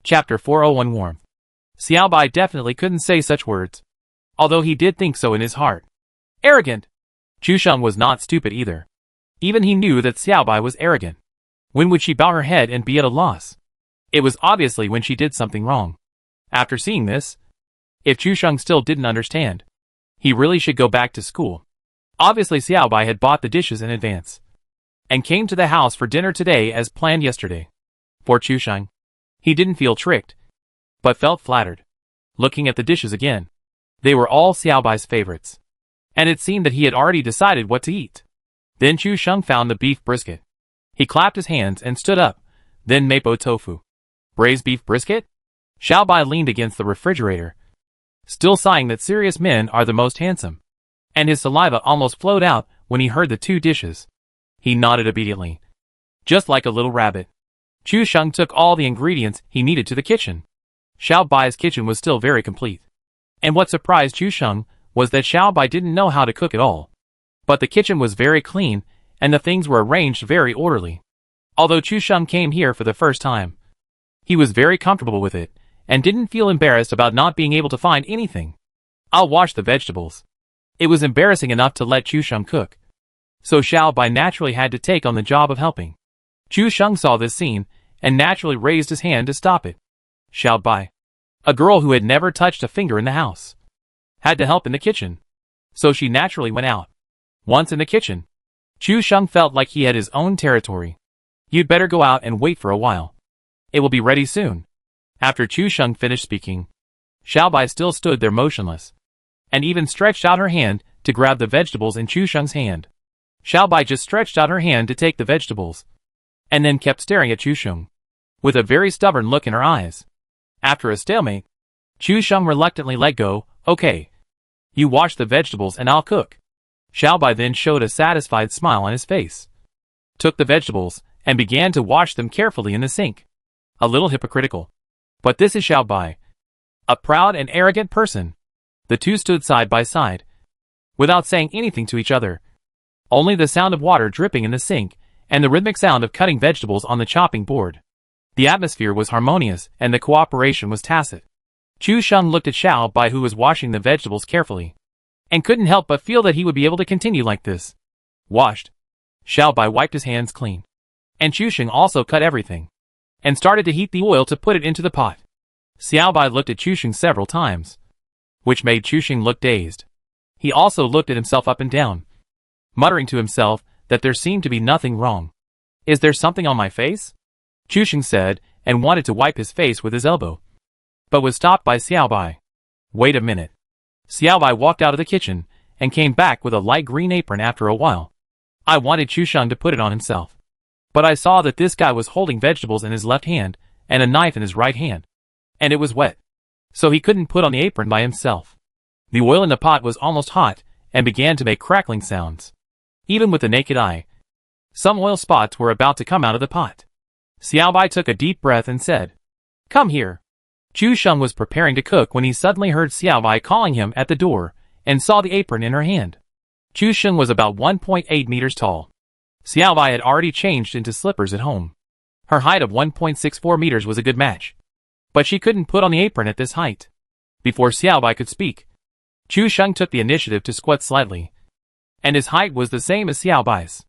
Chapter 401 Warmth. Xiaobai definitely couldn't say such words, although he did think so in his heart. Arrogant! Chusheng was not stupid either. Even he knew that Xiaobai was arrogant. When would she bow her head and be at a loss? It was obviously when she did something wrong. After seeing this, if Chusheng still didn't understand, he really should go back to school. Obviously Xiaobai had bought the dishes in advance and came to the house for dinner today as planned yesterday. For Chusheng, he didn't feel tricked, but felt flattered. Looking at the dishes again, they were all Xiaobai's favorites, and it seemed that he had already decided what to eat. Then Chusheng found the beef brisket. He clapped his hands and stood up, then mapo tofu. Braised beef brisket? Xiaobai leaned against the refrigerator, still sighing that serious men are the most handsome, and his saliva almost flowed out when he heard the two dishes. He nodded obediently, just like a little rabbit. Chusheng took all the ingredients he needed to the kitchen. Xiaobai's kitchen was still very complete. And what surprised Chusheng was that Xiaobai didn't know how to cook at all. But the kitchen was very clean, and the things were arranged very orderly. Although Chusheng came here for the first time, he was very comfortable with it, and didn't feel embarrassed about not being able to find anything. I'll wash the vegetables. It was embarrassing enough to let Chusheng cook, so Xiaobai naturally had to take on the job of helping. Chusheng saw this scene, and naturally raised his hand to stop it. Xiaobai, a girl who had never touched a finger in the house, had to help in the kitchen, so she naturally went out. Once in the kitchen, Chusheng felt like he had his own territory. You'd better go out and wait for a while. It will be ready soon. After Chusheng finished speaking, Xiaobai still stood there motionless, and even stretched out her hand to grab the vegetables in Chusheng's hand. Xiaobai just stretched out her hand to take the vegetables, and then kept staring at Chusheng, with a very stubborn look in her eyes. After a stalemate, Chusheng reluctantly let go. Okay. You wash the vegetables and I'll cook. Xiaobai then showed a satisfied smile on his face, took the vegetables, and began to wash them carefully in the sink. A little hypocritical. But this is Xiaobai, a proud and arrogant person. The two stood side by side, without saying anything to each other. Only the sound of water dripping in the sink, and the rhythmic sound of cutting vegetables on the chopping board. The atmosphere was harmonious, and the cooperation was tacit. Chusheng looked at Xiaobai, who was washing the vegetables carefully, and couldn't help but feel that he would be able to continue like this. Washed. Xiaobai wiped his hands clean, and Chusheng also cut everything, and started to heat the oil to put it into the pot. Xiaobai looked at Chusheng several times, which made Chusheng look dazed. He also looked at himself up and down, muttering to himself that there seemed to be nothing wrong. Is there something on my face? Chusheng said, and wanted to wipe his face with his elbow, but was stopped by Xiaobai. Wait a minute. Xiaobai walked out of the kitchen, and came back with a light green apron after a while. I wanted Chusheng to put it on himself, but I saw that this guy was holding vegetables in his left hand, and a knife in his right hand, and it was wet, so he couldn't put on the apron by himself. The oil in the pot was almost hot, and began to make crackling sounds. Even with the naked eye, some oil spots were about to come out of the pot. Xiaobai took a deep breath and said, "Come here." Chusheng was preparing to cook when he suddenly heard Xiaobai calling him at the door, and saw the apron in her hand. Chusheng was about 1.8 meters tall. Xiaobai had already changed into slippers at home. Her height of 1.64 meters was a good match, but she couldn't put on the apron at this height. Before Xiaobai could speak, Chusheng took the initiative to squat slightly, and his height was the same as Xiaobai's,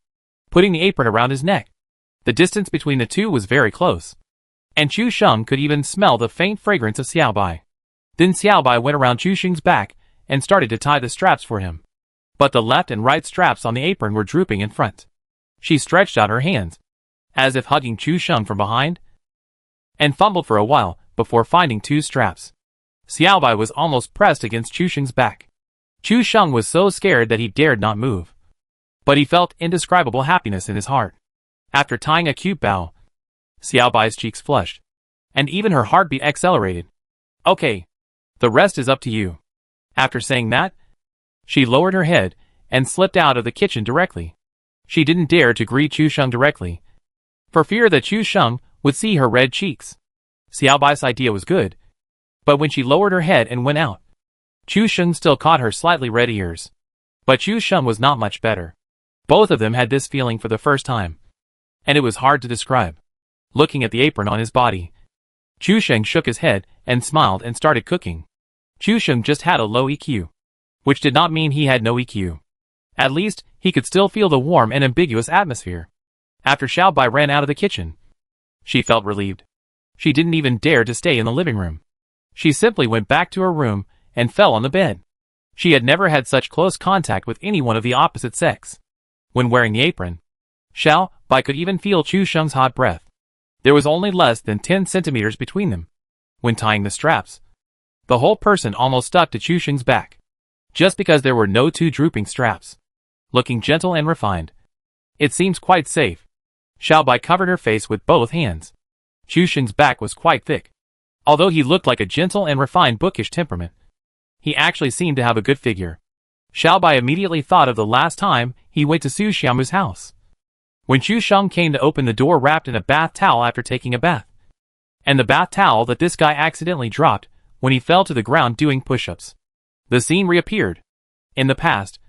putting the apron around his neck. The distance between the two was very close, and Chusheng could even smell the faint fragrance of Xiaobai. Then Xiaobai went around Chusheng's back and started to tie the straps for him. But the left and right straps on the apron were drooping in front. She stretched out her hands, as if hugging Chusheng from behind, and fumbled for a while before finding two straps. Xiaobai was almost pressed against Chusheng's back. Chusheng was so scared that he dared not move, but he felt indescribable happiness in his heart. After tying a cute bow, Xiaobai's cheeks flushed, and even her heartbeat accelerated. Okay, the rest is up to you. After saying that, she lowered her head and slipped out of the kitchen directly. She didn't dare to greet Chusheng directly, for fear that Chusheng would see her red cheeks. Xiaobai's idea was good, but when she lowered her head and went out, Chusheng still caught her slightly red ears. But Chusheng was not much better. Both of them had this feeling for the first time, and it was hard to describe. Looking at the apron on his body, Chu Sheng shook his head and smiled and started cooking. Chu Sheng just had a low EQ. Which did not mean he had no EQ. At least, he could still feel the warm and ambiguous atmosphere. After Xiao Bai ran out of the kitchen, she felt relieved. She didn't even dare to stay in the living room. She simply went back to her room and fell on the bed. She had never had such close contact with anyone of the opposite sex. When wearing the apron, Xiao Bai could even feel Chu Sheng's hot breath. There was only less than 10 centimeters between them. When tying the straps, the whole person almost stuck to Chu Sheng's back. Just because there were no two drooping straps. Looking gentle and refined, it seems quite safe. Xiao Bai covered her face with both hands. Chu Sheng's back was quite thick. Although he looked like a gentle and refined bookish temperament, he actually seemed to have a good figure. Xiao Bai immediately thought of the last time he went to Su Xiaomu's house. When Chu Sheng came to open the door wrapped in a bath towel after taking a bath. And the bath towel that this guy accidentally dropped when he fell to the ground doing push-ups. The scene reappeared. In the past,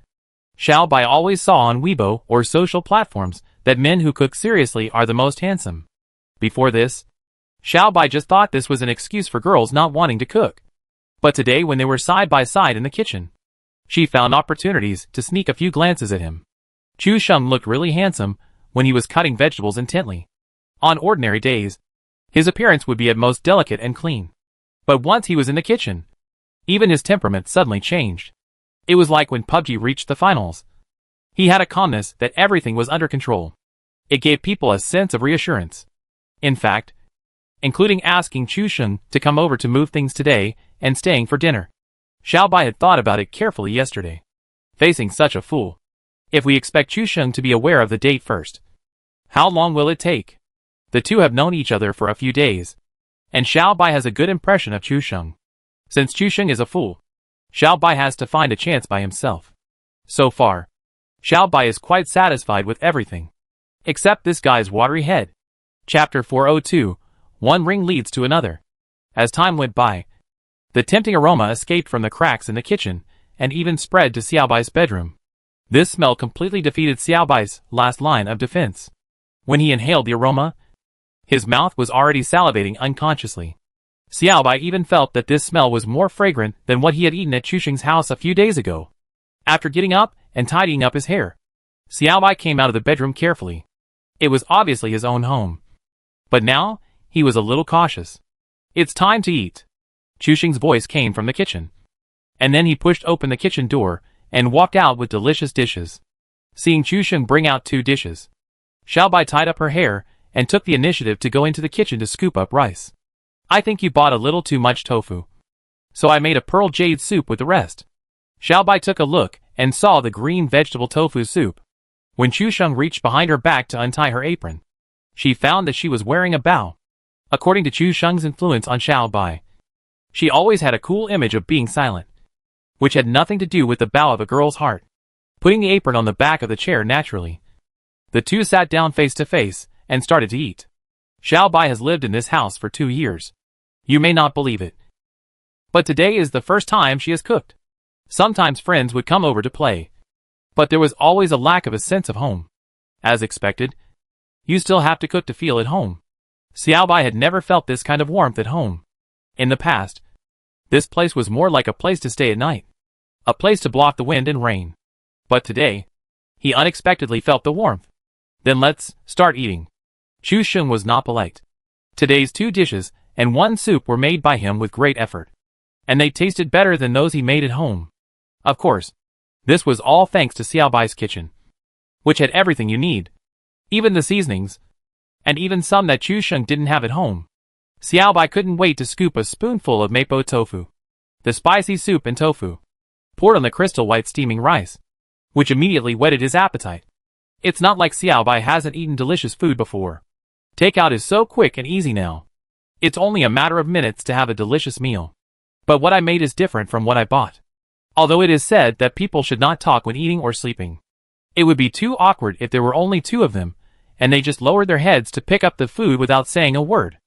Xiao Bai always saw on Weibo or social platforms that men who cook seriously are the most handsome. Before this, Xiao Bai just thought this was an excuse for girls not wanting to cook. But today when they were side by side in the kitchen, she found opportunities to sneak a few glances at him. Chu Sheng looked really handsome when he was cutting vegetables intently. On ordinary days, his appearance would be at most delicate and clean. But once he was in the kitchen, even his temperament suddenly changed. It was like when PUBG reached the finals. He had a calmness that everything was under control. It gave people a sense of reassurance. In fact, including asking Chu Sheng to come over to move things today and staying for dinner. Xiao Bai had thought about it carefully yesterday. Facing such a fool. If we expect Chu Sheng to be aware of the date first, how long will it take? The two have known each other for a few days, and Xiao Bai has a good impression of Chu Sheng. Since Chu Sheng is a fool, Xiao Bai has to find a chance by himself. So far, Xiao Bai is quite satisfied with everything. Except this guy's watery head. Chapter 402, One ring leads to another. As time went by, the tempting aroma escaped from the cracks in the kitchen, and even spread to Xiao Bai's bedroom. This smell completely defeated Xiao Bai's last line of defense. When he inhaled the aroma, his mouth was already salivating unconsciously. Xiao Bai even felt that this smell was more fragrant than what he had eaten at Chu Sheng's house a few days ago. After getting up and tidying up his hair, Xiao Bai came out of the bedroom carefully. It was obviously his own home. But now, he was a little cautious. It's time to eat. Chu Sheng's voice came from the kitchen. And then he pushed open the kitchen door and walked out with delicious dishes. Seeing Chu Sheng bring out 2 dishes, Xiao Bai tied up her hair and took the initiative to go into the kitchen to scoop up rice. I think you bought a little too much tofu. So I made a pearl jade soup with the rest. Xiao Bai took a look and saw the green vegetable tofu soup. When Chu Sheng reached behind her back to untie her apron, she found that she was wearing a bao. According to Chu Sheng's influence on Xiao Bai, she always had a cool image of being silent, which had nothing to do with the bao of a girl's heart. Putting the apron on the back of the chair naturally, the two sat down face to face and started to eat. Xiao Bai has lived in this house for 2 years. You may not believe it, but today is the first time she has cooked. Sometimes friends would come over to play, but there was always a lack of a sense of home. As expected, you still have to cook to feel at home. Xiao Bai had never felt this kind of warmth at home. In the past, this place was more like a place to stay at night, a place to block the wind and rain. But today, he unexpectedly felt the warmth. Then let's start eating. Chu Sheng was not polite. Today's 2 dishes and 1 soup were made by him with great effort, and they tasted better than those he made at home. Of course, this was all thanks to Xiao Bai's kitchen, which had everything you need, even the seasonings, and even some that Chu Sheng didn't have at home. Xiao Bai couldn't wait to scoop a spoonful of mapo tofu, the spicy soup and tofu, poured on the crystal white steaming rice, which immediately whetted his appetite. It's not like Xiao Bai hasn't eaten delicious food before. Takeout is so quick and easy now. It's only a matter of minutes to have a delicious meal. But what I made is different from what I bought. Although it is said that people should not talk when eating or sleeping. It would be too awkward if there were only 2 of them, and they just lowered their heads to pick up the food without saying a word.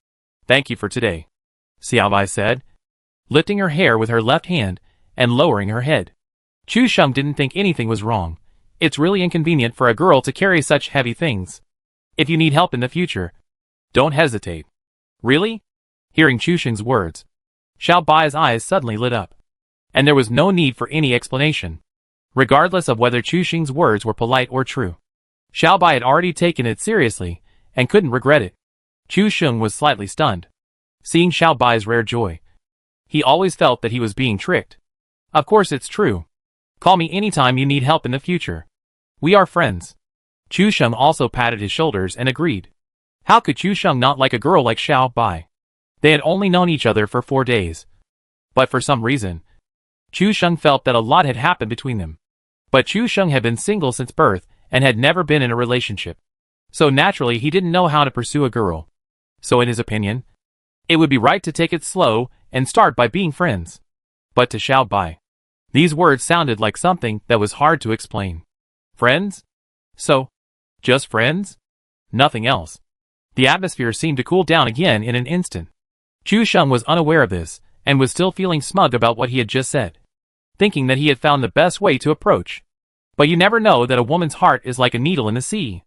Thank you for today, Xiao Bai said, lifting her hair with her left hand and lowering her head. Chu Sheng didn't think anything was wrong. It's really inconvenient for a girl to carry such heavy things. If you need help in the future, don't hesitate. Really? Hearing Chu Sheng's words, Xiao Bai's eyes suddenly lit up. And there was no need for any explanation. Regardless of whether Chu Sheng's words were polite or true, Xiao Bai had already taken it seriously, and couldn't regret it. Chu Sheng was slightly stunned, seeing Xiao Bai's rare joy. He always felt that he was being tricked. Of course it's true. Call me anytime you need help in the future. We are friends. Chu Sheng also patted his shoulders and agreed. How could Chu Sheng not like a girl like Xiao Bai? They had only known each other for 4 days. But for some reason, Chu Sheng felt that a lot had happened between them. But Chu Sheng had been single since birth and had never been in a relationship. So naturally he didn't know how to pursue a girl. So in his opinion, it would be right to take it slow and start by being friends. But to Xiao Bai, these words sounded like something that was hard to explain. Friends? So, just friends? Nothing else. The atmosphere seemed to cool down again in an instant. Chu Sheng was unaware of this, and was still feeling smug about what he had just said, thinking that he had found the best way to approach. But you never know that a woman's heart is like a needle in the sea.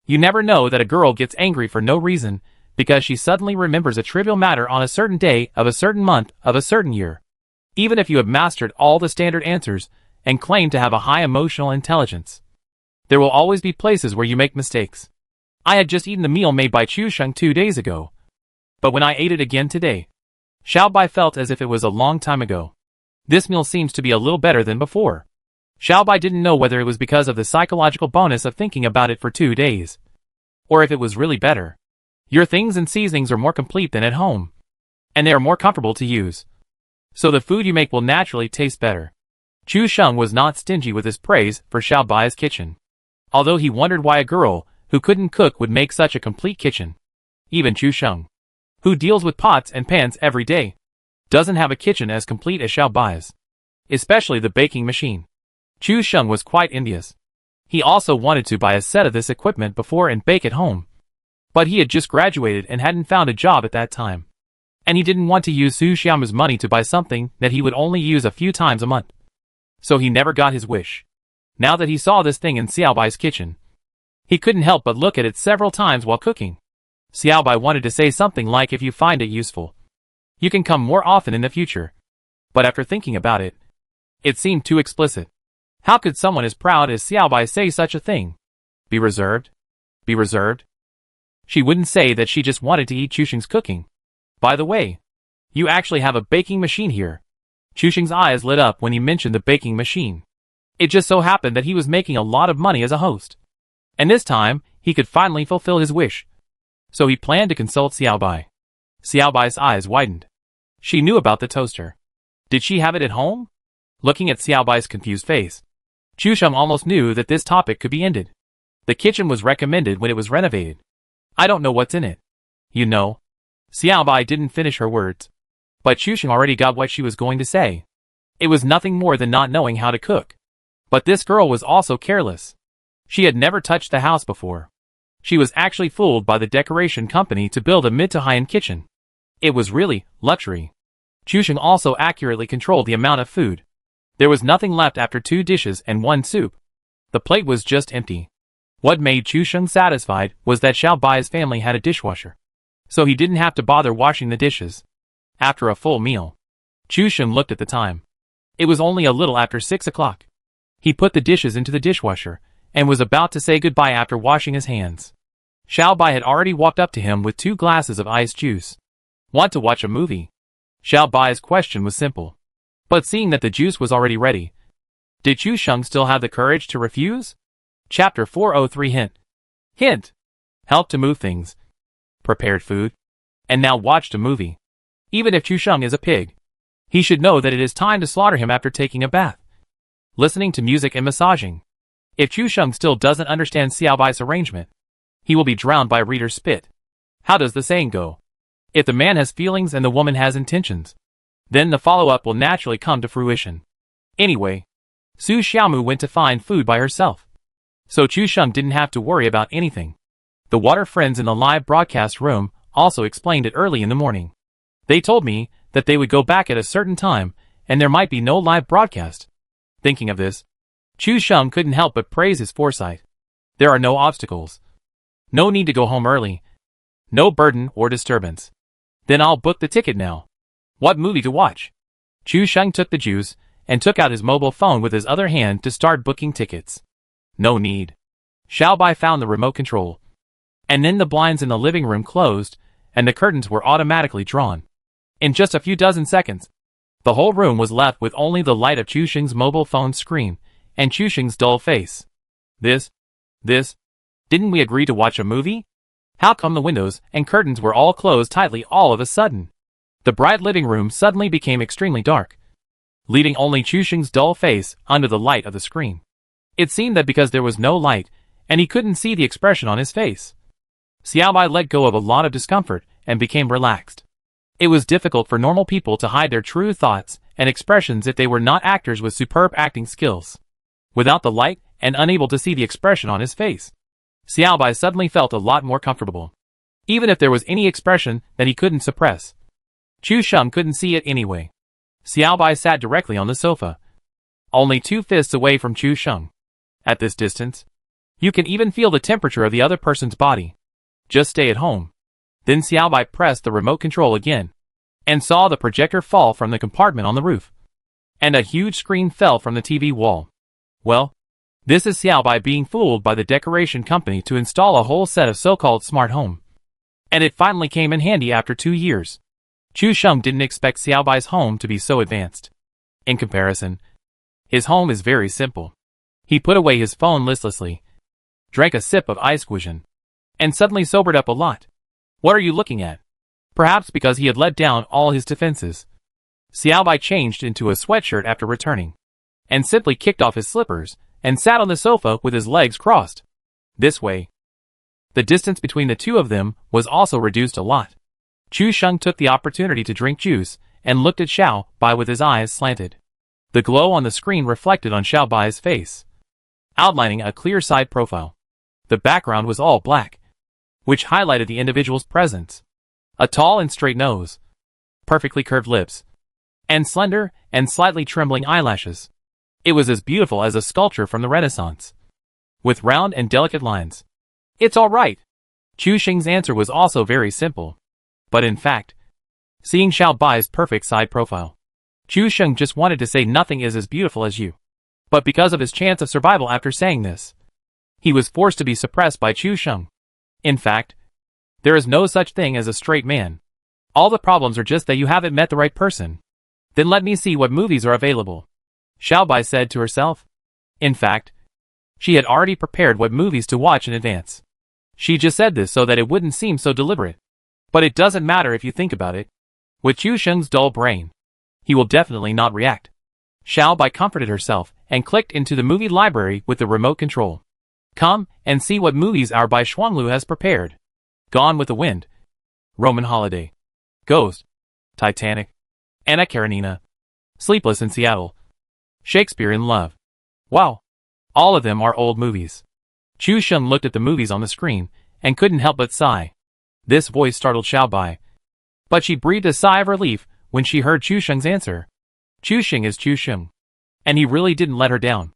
You never know that a girl gets angry for no reason, because she suddenly remembers a trivial matter on a certain day of a certain month of a certain year. Even if you have mastered all the standard answers, and claim to have a high emotional intelligence, there will always be places where you make mistakes. I had just eaten the meal made by Chu Sheng 2 days ago. But when I ate it again today, Xiao Bai felt as if it was a long time ago. This meal seems to be a little better than before. Xiao Bai didn't know whether it was because of the psychological bonus of thinking about it for 2 days, or if it was really better. Your things and seasonings are more complete than at home, and they are more comfortable to use. So the food you make will naturally taste better. Chu Sheng was not stingy with his praise for Xiao Bai's kitchen, although he wondered why a girl who couldn't cook would make such a complete kitchen. Even Chu Sheng, who deals with pots and pans every day, doesn't have a kitchen as complete as Xiao Bai's, especially the baking machine. Chu Sheng was quite envious. He also wanted to buy a set of this equipment before and bake at home. But he had just graduated and hadn't found a job at that time. And he didn't want to use Su Xiaomu's money to buy something that he would only use a few times a month. So he never got his wish. Now that he saw this thing in Xiao Bai's kitchen, he couldn't help but look at it several times while cooking. Xiao Bai wanted to say something like, if you find it useful, you can come more often in the future. But after thinking about it, it seemed too explicit. How could someone as proud as Xiao Bai say such a thing? Be reserved? Be reserved? She wouldn't say that she just wanted to eat Chu Sheng's cooking. By the way, you actually have a baking machine here. Chu Sheng's eyes lit up when he mentioned the baking machine. It just so happened that he was making a lot of money as a host. And this time, he could finally fulfill his wish. So he planned to consult Xiao Bai. Xiao Bai's eyes widened. She knew about the toaster. Did she have it at home? Looking at Xiao Bai's confused face, Chu Sheng almost knew that this topic could be ended. The kitchen was recommended when it was renovated. I don't know what's in it. You know. Xiao Bai didn't finish her words. But Chu Sheng already got what she was going to say. It was nothing more than not knowing how to cook. But this girl was also careless. She had never touched the house before. She was actually fooled by the decoration company to build a mid to high-end kitchen. It was really luxury. Chu Sheng also accurately controlled the amount of food. There was nothing left after 2 dishes and 1 soup. The plate was just empty. What made Chu Sheng satisfied was that Xiao Bai's family had a dishwasher, so he didn't have to bother washing the dishes. After a full meal, Chu Sheng looked at the time. It was only a little after 6 o'clock. He put the dishes into the dishwasher, and was about to say goodbye after washing his hands. Xiao Bai had already walked up to him with 2 glasses of iced juice. Want to watch a movie? Xiao Bai's question was simple. But seeing that the juice was already ready, did Chu Sheng still have the courage to refuse? Chapter 403 Hint. Hint. Help to move things. Prepared food. And now watched a movie. Even if Chu Sheng is a pig, he should know that it is time to slaughter him after taking a bath, listening to music and massaging. If Chu Sheng still doesn't understand Xiao Bai's arrangement, he will be drowned by reader's spit. How does the saying go? If the man has feelings and the woman has intentions, then the follow-up will naturally come to fruition. Anyway, Su Xiaomu went to find food by herself, so Chu Sheng didn't have to worry about anything. The water friends in the live broadcast room also explained it early in the morning. They told me that they would go back at a certain time, and there might be no live broadcast. Thinking of this, Chu Sheng couldn't help but praise his foresight. There are no obstacles. No need to go home early. No burden or disturbance. Then I'll book the ticket now. What movie to watch? Chu Sheng took the juice and took out his mobile phone with his other hand to start booking tickets. No need. Xiao Bai found the remote control. And then the blinds in the living room closed, and the curtains were automatically drawn. In just a few dozen seconds, the whole room was left with only the light of Chu Sheng's mobile phone screen and Chu Sheng's dull face. This, didn't we agree to watch a movie? How come the windows and curtains were all closed tightly all of a sudden? The bright living room suddenly became extremely dark, leaving only Chu Sheng's dull face under the light of the screen. It seemed that because there was no light, and he couldn't see the expression on his face, Xiao Bai let go of a lot of discomfort and became relaxed. It was difficult for normal people to hide their true thoughts and expressions if they were not actors with superb acting skills. Without the light and unable to see the expression on his face, Xiao Bai suddenly felt a lot more comfortable. Even if there was any expression that he couldn't suppress, Chu Sheng couldn't see it anyway. Xiao Bai sat directly on the sofa, only 2 fists away from Chu Sheng. At this distance, you can even feel the temperature of the other person's body. Just stay at home. Then Xiao Bai pressed the remote control again, and saw the projector fall from the compartment on the roof, and a huge screen fell from the TV wall. Well, this is Xiao Bai being fooled by the decoration company to install a whole set of so-called smart home. And it finally came in handy after 2 years. Chu Sheng didn't expect Xiao Bai's home to be so advanced. In comparison, his home is very simple. He put away his phone listlessly, drank a sip of ice squishin, and suddenly sobered up a lot. What are you looking at? Perhaps because he had let down all his defenses, Xiao Bai changed into a sweatshirt after returning, and simply kicked off his slippers and sat on the sofa with his legs crossed. This way, the distance between the two of them was also reduced a lot. Chu Sheng took the opportunity to drink juice and looked at Xiao Bai with his eyes slanted. The glow on the screen reflected on Xiao Bai's face, outlining a clear side profile. The background was all black, which highlighted the individual's presence. A tall and straight nose, perfectly curved lips, and slender and slightly trembling eyelashes. It was as beautiful as a sculpture from the Renaissance, with round and delicate lines. It's all right. Chu Sheng's answer was also very simple. But in fact, seeing Xiao Bai's perfect side profile, Chu Sheng just wanted to say nothing is as beautiful as you. But because of his chance of survival after saying this, he was forced to be suppressed by Chu Sheng. In fact, there is no such thing as a straight man. All the problems are just that you haven't met the right person. Then let me see what movies are available, Xiao Bai said to herself. In fact, she had already prepared what movies to watch in advance. She just said this so that it wouldn't seem so deliberate. But it doesn't matter if you think about it. With Chu Sheng's dull brain, he will definitely not react. Xiao Bai comforted herself and clicked into the movie library with the remote control. Come and see what movies our Bai Shuanglu has prepared. Gone with the Wind, Roman Holiday, Ghost, Titanic, Anna Karenina, Sleepless in Seattle, Shakespeare in Love. Wow! All of them are old movies. Chu Sheng looked at the movies on the screen and couldn't help but sigh. This voice startled Xiao Bai, but she breathed a sigh of relief when she heard Chu Sheng's answer. Chu Sheng is Chu Sheng, and he really didn't let her down.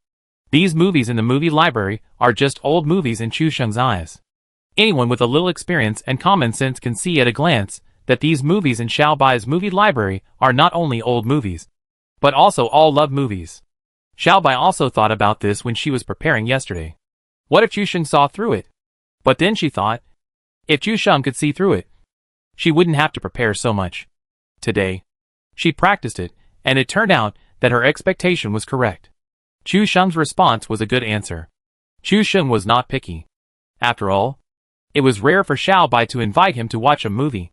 These movies in the movie library are just old movies in Chu Sheng's eyes. Anyone with a little experience and common sense can see at a glance that these movies in Xiao Bai's movie library are not only old movies, but also all love movies. Xiao Bai also thought about this when she was preparing yesterday. What if Chu Sheng saw through it? But then she thought, if Chu Sheng could see through it, she wouldn't have to prepare so much. Today, she practiced it, and it turned out that her expectation was correct. Chu Sheng's response was a good answer. Chu Sheng was not picky. After all, it was rare for Xiao Bai to invite him to watch a movie.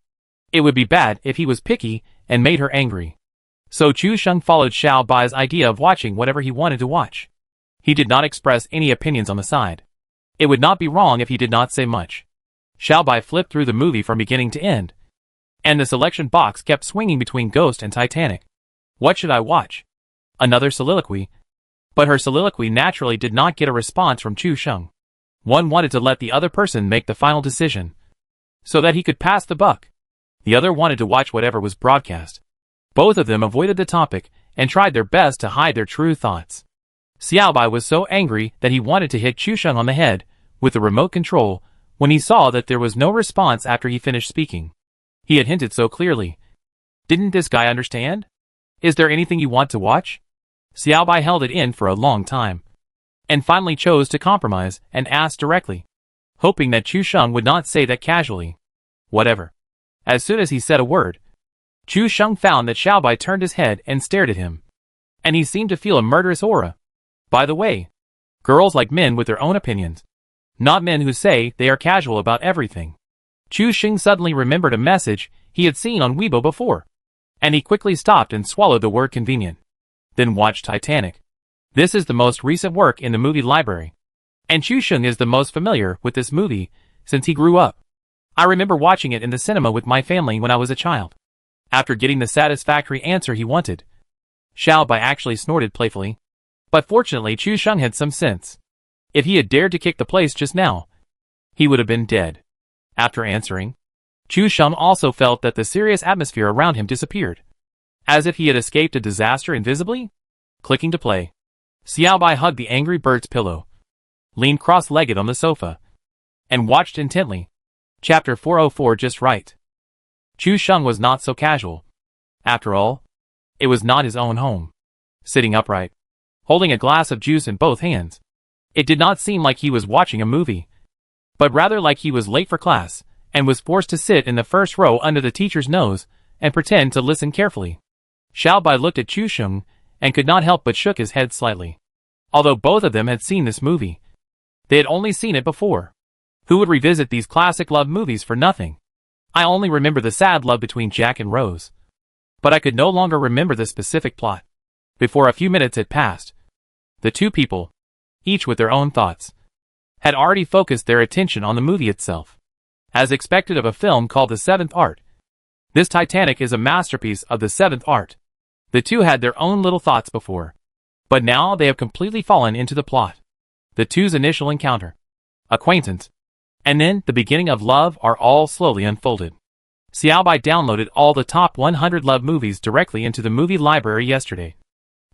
It would be bad if he was picky and made her angry. So Chu Sheng followed Xiao Bai's idea of watching whatever he wanted to watch. He did not express any opinions on the side. It would not be wrong if he did not say much. Xiao Bai flipped through the movie from beginning to end, and the selection box kept swinging between Ghost and Titanic. What should I watch? Another soliloquy. But her soliloquy naturally did not get a response from Chu Sheng. One wanted to let the other person make the final decision, so that he could pass the buck. The other wanted to watch whatever was broadcast. Both of them avoided the topic and tried their best to hide their true thoughts. Xiao Bai was so angry that he wanted to hit Chu Sheng on the head with the remote control when he saw that there was no response after he finished speaking. He had hinted so clearly. Didn't this guy understand? Is there anything you want to watch? Xiaobai held it in for a long time, and finally chose to compromise and asked directly, hoping that Chu Sheng would not say that casually. Whatever. As soon as he said a word, Chu Sheng found that Xiaobai turned his head and stared at him, and he seemed to feel a murderous aura. By the way, girls like men with their own opinions, not men who say they are casual about everything. Chu Sheng suddenly remembered a message he had seen on Weibo before, and he quickly stopped and swallowed the word convenient. Then watched Titanic. This is the most recent work in the movie library, and Chu Sheng is the most familiar with this movie since he grew up. I remember watching it in the cinema with my family when I was a child. After getting the satisfactory answer he wanted, Xiaobai actually snorted playfully. But fortunately Chu Sheng had some sense. If he had dared to kick the place just now, he would have been dead. After answering, Chu Sheng also felt that the serious atmosphere around him disappeared, as if he had escaped a disaster invisibly. Clicking to play, Xiaobai hugged the angry bird's pillow, leaned cross-legged on the sofa, and watched intently. Chapter 404 just right. Chu Sheng was not so casual. After all, it was not his own home. Sitting upright, holding a glass of juice in both hands, it did not seem like he was watching a movie, but rather like he was late for class and was forced to sit in the first row under the teacher's nose and pretend to listen carefully. Xiaobai looked at Chu Sheng and could not help but shook his head slightly. Although both of them had seen this movie, they had only seen it before. Who would revisit these classic love movies for nothing? I only remember the sad love between Jack and Rose, but I could no longer remember the specific plot. Before a few minutes had passed, the two people, each with their own thoughts, had already focused their attention on the movie itself. As expected of a film called The Seventh Art, this Titanic is a masterpiece of the seventh art. The two had their own little thoughts before, but now they have completely fallen into the plot. The two's initial encounter, acquaintance, and then the beginning of love are all slowly unfolded. Xiaobai downloaded all the top 100 love movies directly into the movie library yesterday,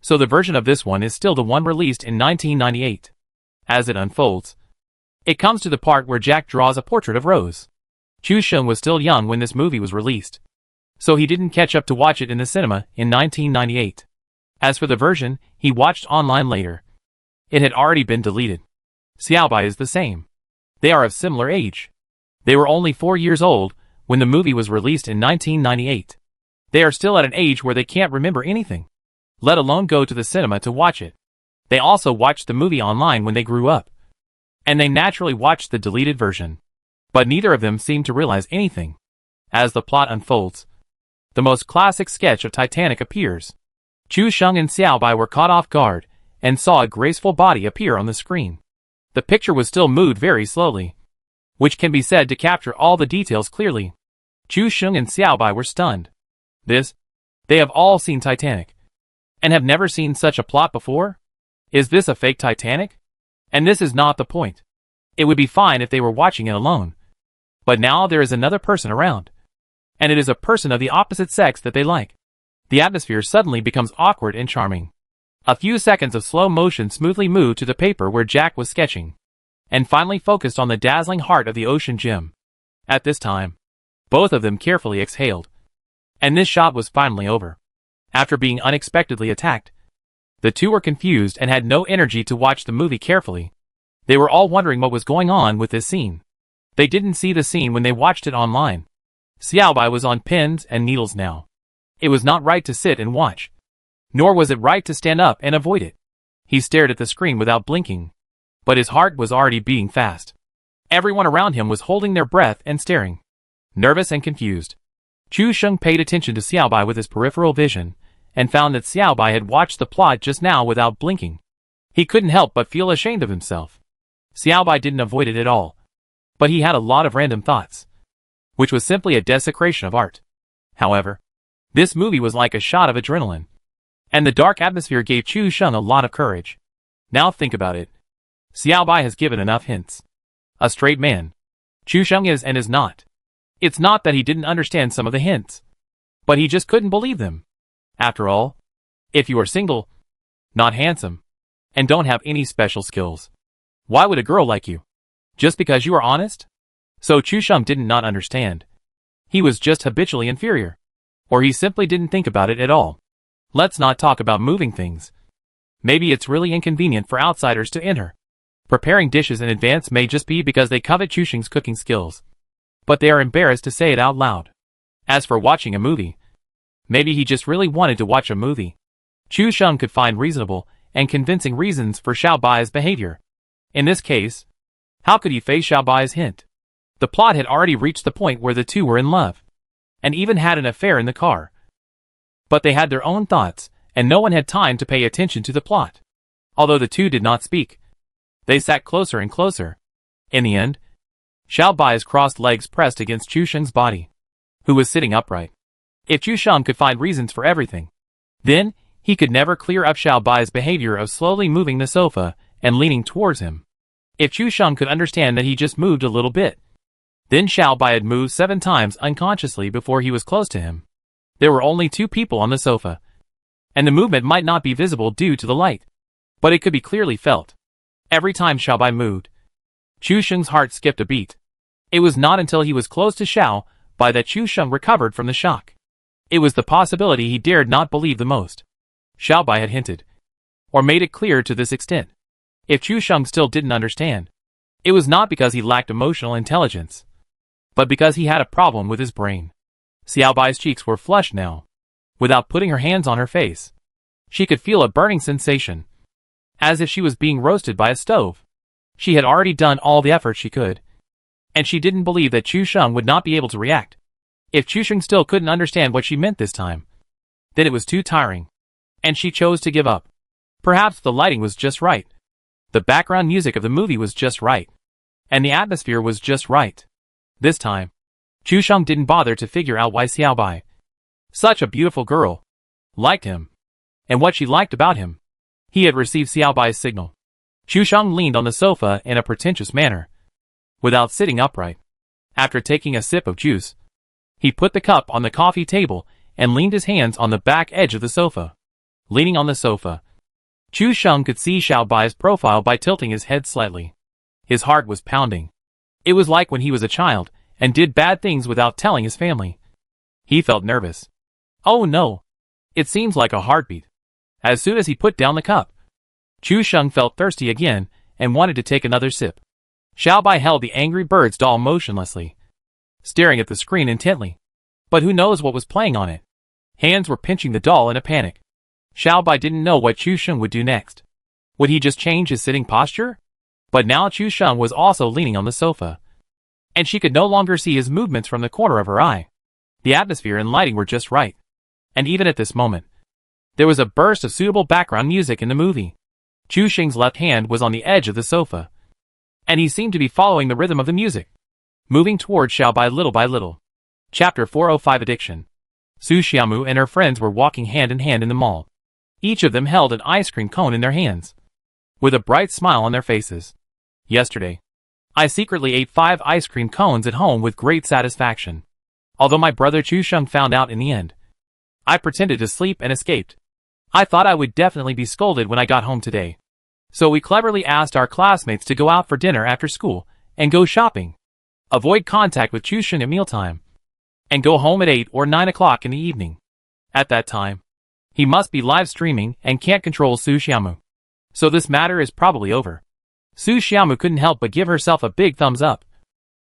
so the version of this one is still the one released in 1998. As it unfolds, it comes to the part where Jack draws a portrait of Rose. Chu Sheng was still young when this movie was released, so he didn't catch up to watch it in the cinema in 1998. As for the version he watched online later, it had already been deleted. Xiaobai is the same. They are of similar age. They were only 4 years old when the movie was released in 1998. They are still at an age where they can't remember anything, let alone go to the cinema to watch it. They also watched the movie online when they grew up, and they naturally watched the deleted version. But neither of them seemed to realize anything. As the plot unfolds, the most classic sketch of Titanic appears. Chu Sheng and Xiaobai were caught off guard and saw a graceful body appear on the screen. The picture was still moved very slowly, which can be said to capture all the details clearly. Chu Sheng and Xiaobai were stunned. They have all seen Titanic, and have never seen such a plot before? Is this a fake Titanic? And this is not the point. It would be fine if they were watching it alone. But now there is another person around, and it is a person of the opposite sex that they like. The atmosphere suddenly becomes awkward and charming. A few seconds of slow motion smoothly moved to the paper where Jack was sketching, and finally focused on the dazzling heart of the ocean gem. At this time, both of them carefully exhaled, and this shot was finally over. After being unexpectedly attacked, the two were confused and had no energy to watch the movie carefully. They were all wondering what was going on with this scene. They didn't see the scene when they watched it online. Xiaobai was on pins and needles now. It was not right to sit and watch, nor was it right to stand up and avoid it. He stared at the screen without blinking, but his heart was already beating fast. Everyone around him was holding their breath and staring, nervous and confused. Chu Sheng paid attention to Xiaobai with his peripheral vision, and found that Xiaobai had watched the plot just now without blinking. He couldn't help but feel ashamed of himself. Xiaobai didn't avoid it at all, but he had a lot of random thoughts, which was simply a desecration of art. However, this movie was like a shot of adrenaline, and the dark atmosphere gave Chu Sheng a lot of courage. Now think about it. Xiaobai has given enough hints. A straight man, Chu Sheng is and is not. It's not that he didn't understand some of the hints, but he just couldn't believe them. After all, if you are single, not handsome, and don't have any special skills, why would a girl like you? Just because you are honest? So Chu Sheng did not understand. He was just habitually inferior. Or he simply didn't think about it at all. Let's not talk about moving things. Maybe it's really inconvenient for outsiders to enter. Preparing dishes in advance may just be because they covet Chusheng's cooking skills. But they are embarrassed to say it out loud. As for watching a movie, maybe he just really wanted to watch a movie. Chusheng could find reasonable and convincing reasons for Xiaobai's behavior. In this case, how could he face Xiaobai's hint? The plot had already reached the point where the two were in love, and even had an affair in the car. But they had their own thoughts, and no one had time to pay attention to the plot. Although the two did not speak, they sat closer and closer. In the end, Xiaobai's crossed legs pressed against Chusheng's body, who was sitting upright. If Chusheng could find reasons for everything, then he could never clear up Xiaobai's behavior of slowly moving the sofa and leaning towards him. If Chusheng could understand that he just moved a little bit, then Xiaobai had moved 7 times unconsciously before he was close to him. There were only 2 people on the sofa, and the movement might not be visible due to the light, but it could be clearly felt. Every time Xiaobai moved, Chusheng's heart skipped a beat. It was not until he was close to Xiaobai that Chusheng recovered from the shock. It was the possibility he dared not believe the most. Xiaobai had hinted, or made it clear to this extent. If Chusheng still didn't understand, it was not because he lacked emotional intelligence, but because he had a problem with his brain. Xiaobai's cheeks were flushed now. Without putting her hands on her face, she could feel a burning sensation, as if she was being roasted by a stove. She had already done all the effort she could, and she didn't believe that Chusheng would not be able to react. If Chusheng still couldn't understand what she meant this time, then it was too tiring, and she chose to give up. Perhaps the lighting was just right. The background music of the movie was just right, and the atmosphere was just right. This time, Chusheng didn't bother to figure out why Xiaobai, such a beautiful girl, liked him, and what she liked about him. He had received Xiaobai's signal. Chusheng leaned on the sofa in a pretentious manner, without sitting upright. After taking a sip of juice, he put the cup on the coffee table and leaned his hands on the back edge of the sofa. Leaning on the sofa, Chusheng could see Xiaobai's profile by tilting his head slightly. His heart was pounding. It was like when he was a child and did bad things without telling his family. He felt nervous. Oh no! It seems like a heartbeat. As soon as he put down the cup, Chusheng felt thirsty again and wanted to take another sip. Xiaobai held the Angry Birds doll motionlessly, staring at the screen intently. But who knows what was playing on it? Hands were pinching the doll in a panic. Xiaobai didn't know what Chusheng would do next. Would he just change his sitting posture? But now Chusheng was also leaning on the sofa, and she could no longer see his movements from the corner of her eye. The atmosphere and lighting were just right. And even at this moment, there was a burst of suitable background music in the movie. Chusheng's left hand was on the edge of the sofa, and he seemed to be following the rhythm of the music, moving towards Xiaobai little by little. Chapter 405 Addiction. Su Xiaomu and her friends were walking hand in hand in the mall. Each of them held an ice cream cone in their hands, with a bright smile on their faces. Yesterday, I secretly ate 5 ice cream cones at home with great satisfaction. Although my brother Chusheng found out in the end, I pretended to sleep and escaped. I thought I would definitely be scolded when I got home today. So we cleverly asked our classmates to go out for dinner after school and go shopping, avoid contact with Chusheng at mealtime, and go home at 8 or 9 o'clock in the evening. At that time, he must be live streaming and can't control Su Xiaomu. So this matter is probably over. Su Xiaomu couldn't help but give herself a big thumbs up.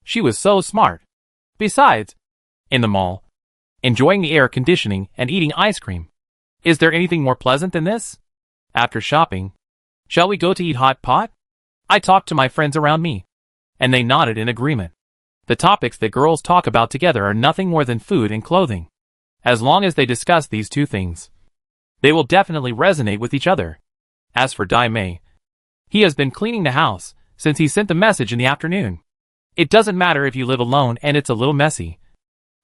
She was so smart. Besides, in the mall, enjoying the air conditioning and eating ice cream. Is there anything more pleasant than this? After shopping, shall we go to eat hot pot? I talked to my friends around me, and they nodded in agreement. The topics that girls talk about together are nothing more than food and clothing. As long as they discuss these 2 things, they will definitely resonate with each other. As for Dai Mei, he has been cleaning the house since he sent the message in the afternoon. It doesn't matter if you live alone and it's a little messy,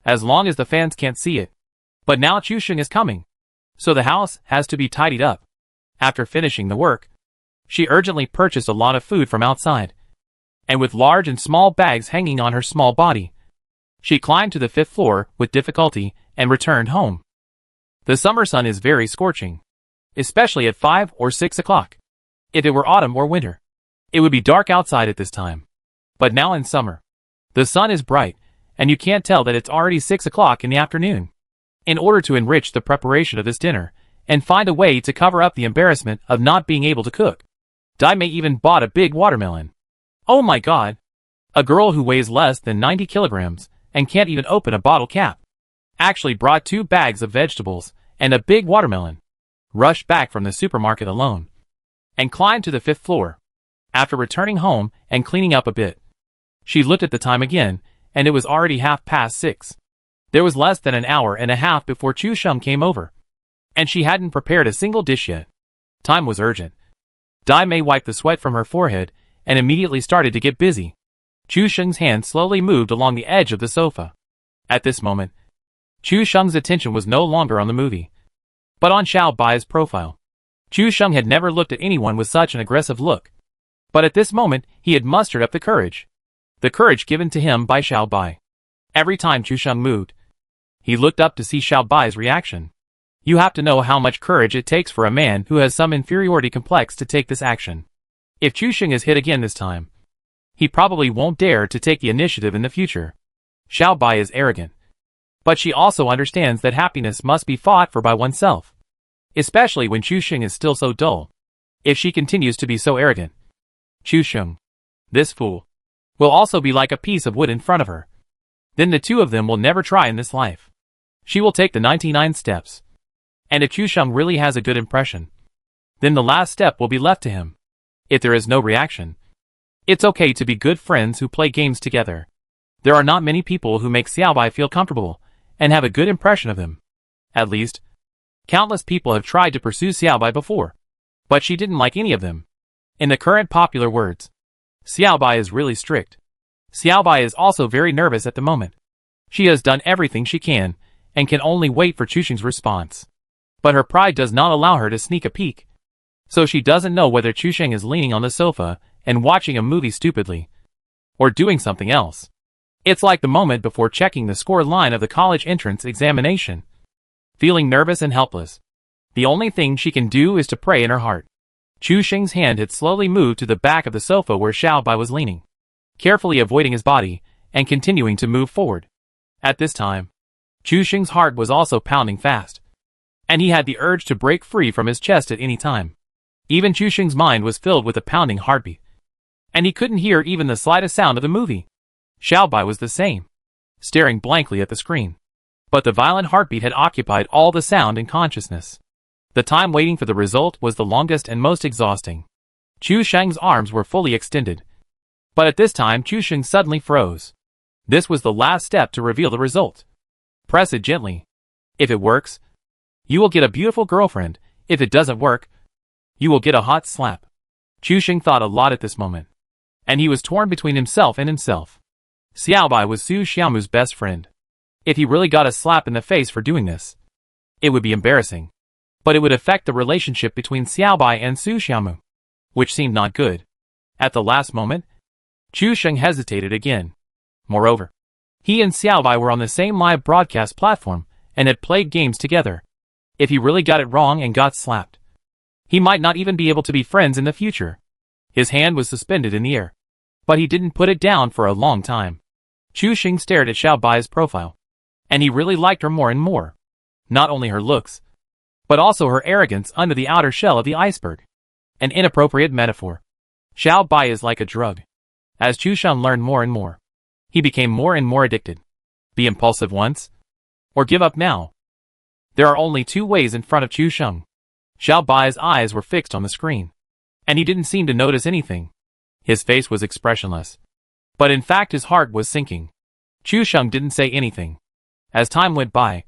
as long as the fans can't see it. But now Chusheng is coming, so the house has to be tidied up. After finishing the work, she urgently purchased a lot of food from outside, and with large and small bags hanging on her small body, she climbed to the 5th floor with difficulty and returned home. The summer sun is very scorching, especially at 5 or 6 o'clock. If it were autumn or winter, it would be dark outside at this time. But now in summer, the sun is bright, and you can't tell that it's already 6 o'clock in the afternoon. In order to enrich the preparation of this dinner, and find a way to cover up the embarrassment of not being able to cook, Dai Mei even bought a big watermelon. Oh my god! A girl who weighs less than 90 kilograms, and can't even open a bottle cap, actually brought 2 bags of vegetables, and a big watermelon, rushed back from the supermarket alone, and climbed to the 5th floor. After returning home and cleaning up a bit, she looked at the time again, and it was already 6:30. There was less than an hour and a half before Chu Sheng came over, and she hadn't prepared a single dish yet. Time was urgent. Dai Mei wiped the sweat from her forehead, and immediately started to get busy. Chu Sheng's hand slowly moved along the edge of the sofa. At this moment, Chu Sheng's attention was no longer on the movie, but on Xiao Bai's profile. Chu Sheng had never looked at anyone with such an aggressive look, but at this moment he had mustered up the courage given to him by Xiao Bai. Every time Chu Sheng moved, he looked up to see Xiao Bai's reaction. You have to know how much courage it takes for a man who has some inferiority complex to take this action. If Chu Sheng is hit again this time, he probably won't dare to take the initiative in the future. Xiao Bai is arrogant, but she also understands that happiness must be fought for by oneself, especially when Chu Sheng is still so dull. If she continues to be so arrogant, Chu Sheng, this fool, will also be like a piece of wood in front of her. Then the two of them will never try in this life. She will take the 99 steps. And if Chu Sheng really has a good impression, then the last step will be left to him. If there is no reaction, it's okay to be good friends who play games together. There are not many people who make Xiao Bai feel comfortable and have a good impression of him. At least, countless people have tried to pursue Xiao Bai before, but she didn't like any of them. In the current popular words, Xiao Bai is really strict. Xiao Bai is also very nervous at the moment. She has done everything she can, and can only wait for Chu Sheng's response. But her pride does not allow her to sneak a peek. So she doesn't know whether Chu Sheng is leaning on the sofa and watching a movie stupidly, or doing something else. It's like the moment before checking the score line of the college entrance examination. Feeling nervous and helpless, the only thing she can do is to pray in her heart. Chu Sheng's hand had slowly moved to the back of the sofa where Xiao Bai was leaning, carefully avoiding his body, and continuing to move forward. At this time, Chu Sheng's heart was also pounding fast, and he had the urge to break free from his chest at any time. Even Chu Sheng's mind was filled with a pounding heartbeat, and he couldn't hear even the slightest sound of the movie. Xiao Bai was the same, staring blankly at the screen. But the violent heartbeat had occupied all the sound and consciousness. The time waiting for the result was the longest and most exhausting. Chu Sheng's arms were fully extended, but at this time Chu Sheng suddenly froze. This was the last step to reveal the result. Press it gently. If it works, you will get a beautiful girlfriend. If it doesn't work, you will get a hot slap. Chu Sheng thought a lot at this moment, and he was torn between himself and himself. Xiao Bai was Su Xiaomu's best friend. If he really got a slap in the face for doing this, it would be embarrassing. But it would affect the relationship between Xiao Bai and Su Xiaomu, which seemed not good. At the last moment, Chu Sheng hesitated again. Moreover, he and Xiao Bai were on the same live broadcast platform and had played games together. If he really got it wrong and got slapped, he might not even be able to be friends in the future. His hand was suspended in the air, but he didn't put it down for a long time. Chu Sheng stared at Xiao Bai's profile, and he really liked her more and more. Not only her looks, but also her arrogance under the outer shell of the iceberg. An inappropriate metaphor. Xiao Bai is like a drug. As Chu Sheng learned more and more, he became more and more addicted. Be impulsive once, or give up now. There are only two ways in front of Chu Sheng. Xiao Bai's eyes were fixed on the screen, and he didn't seem to notice anything. His face was expressionless, but in fact his heart was sinking. Chu Sheng didn't say anything. As time went by,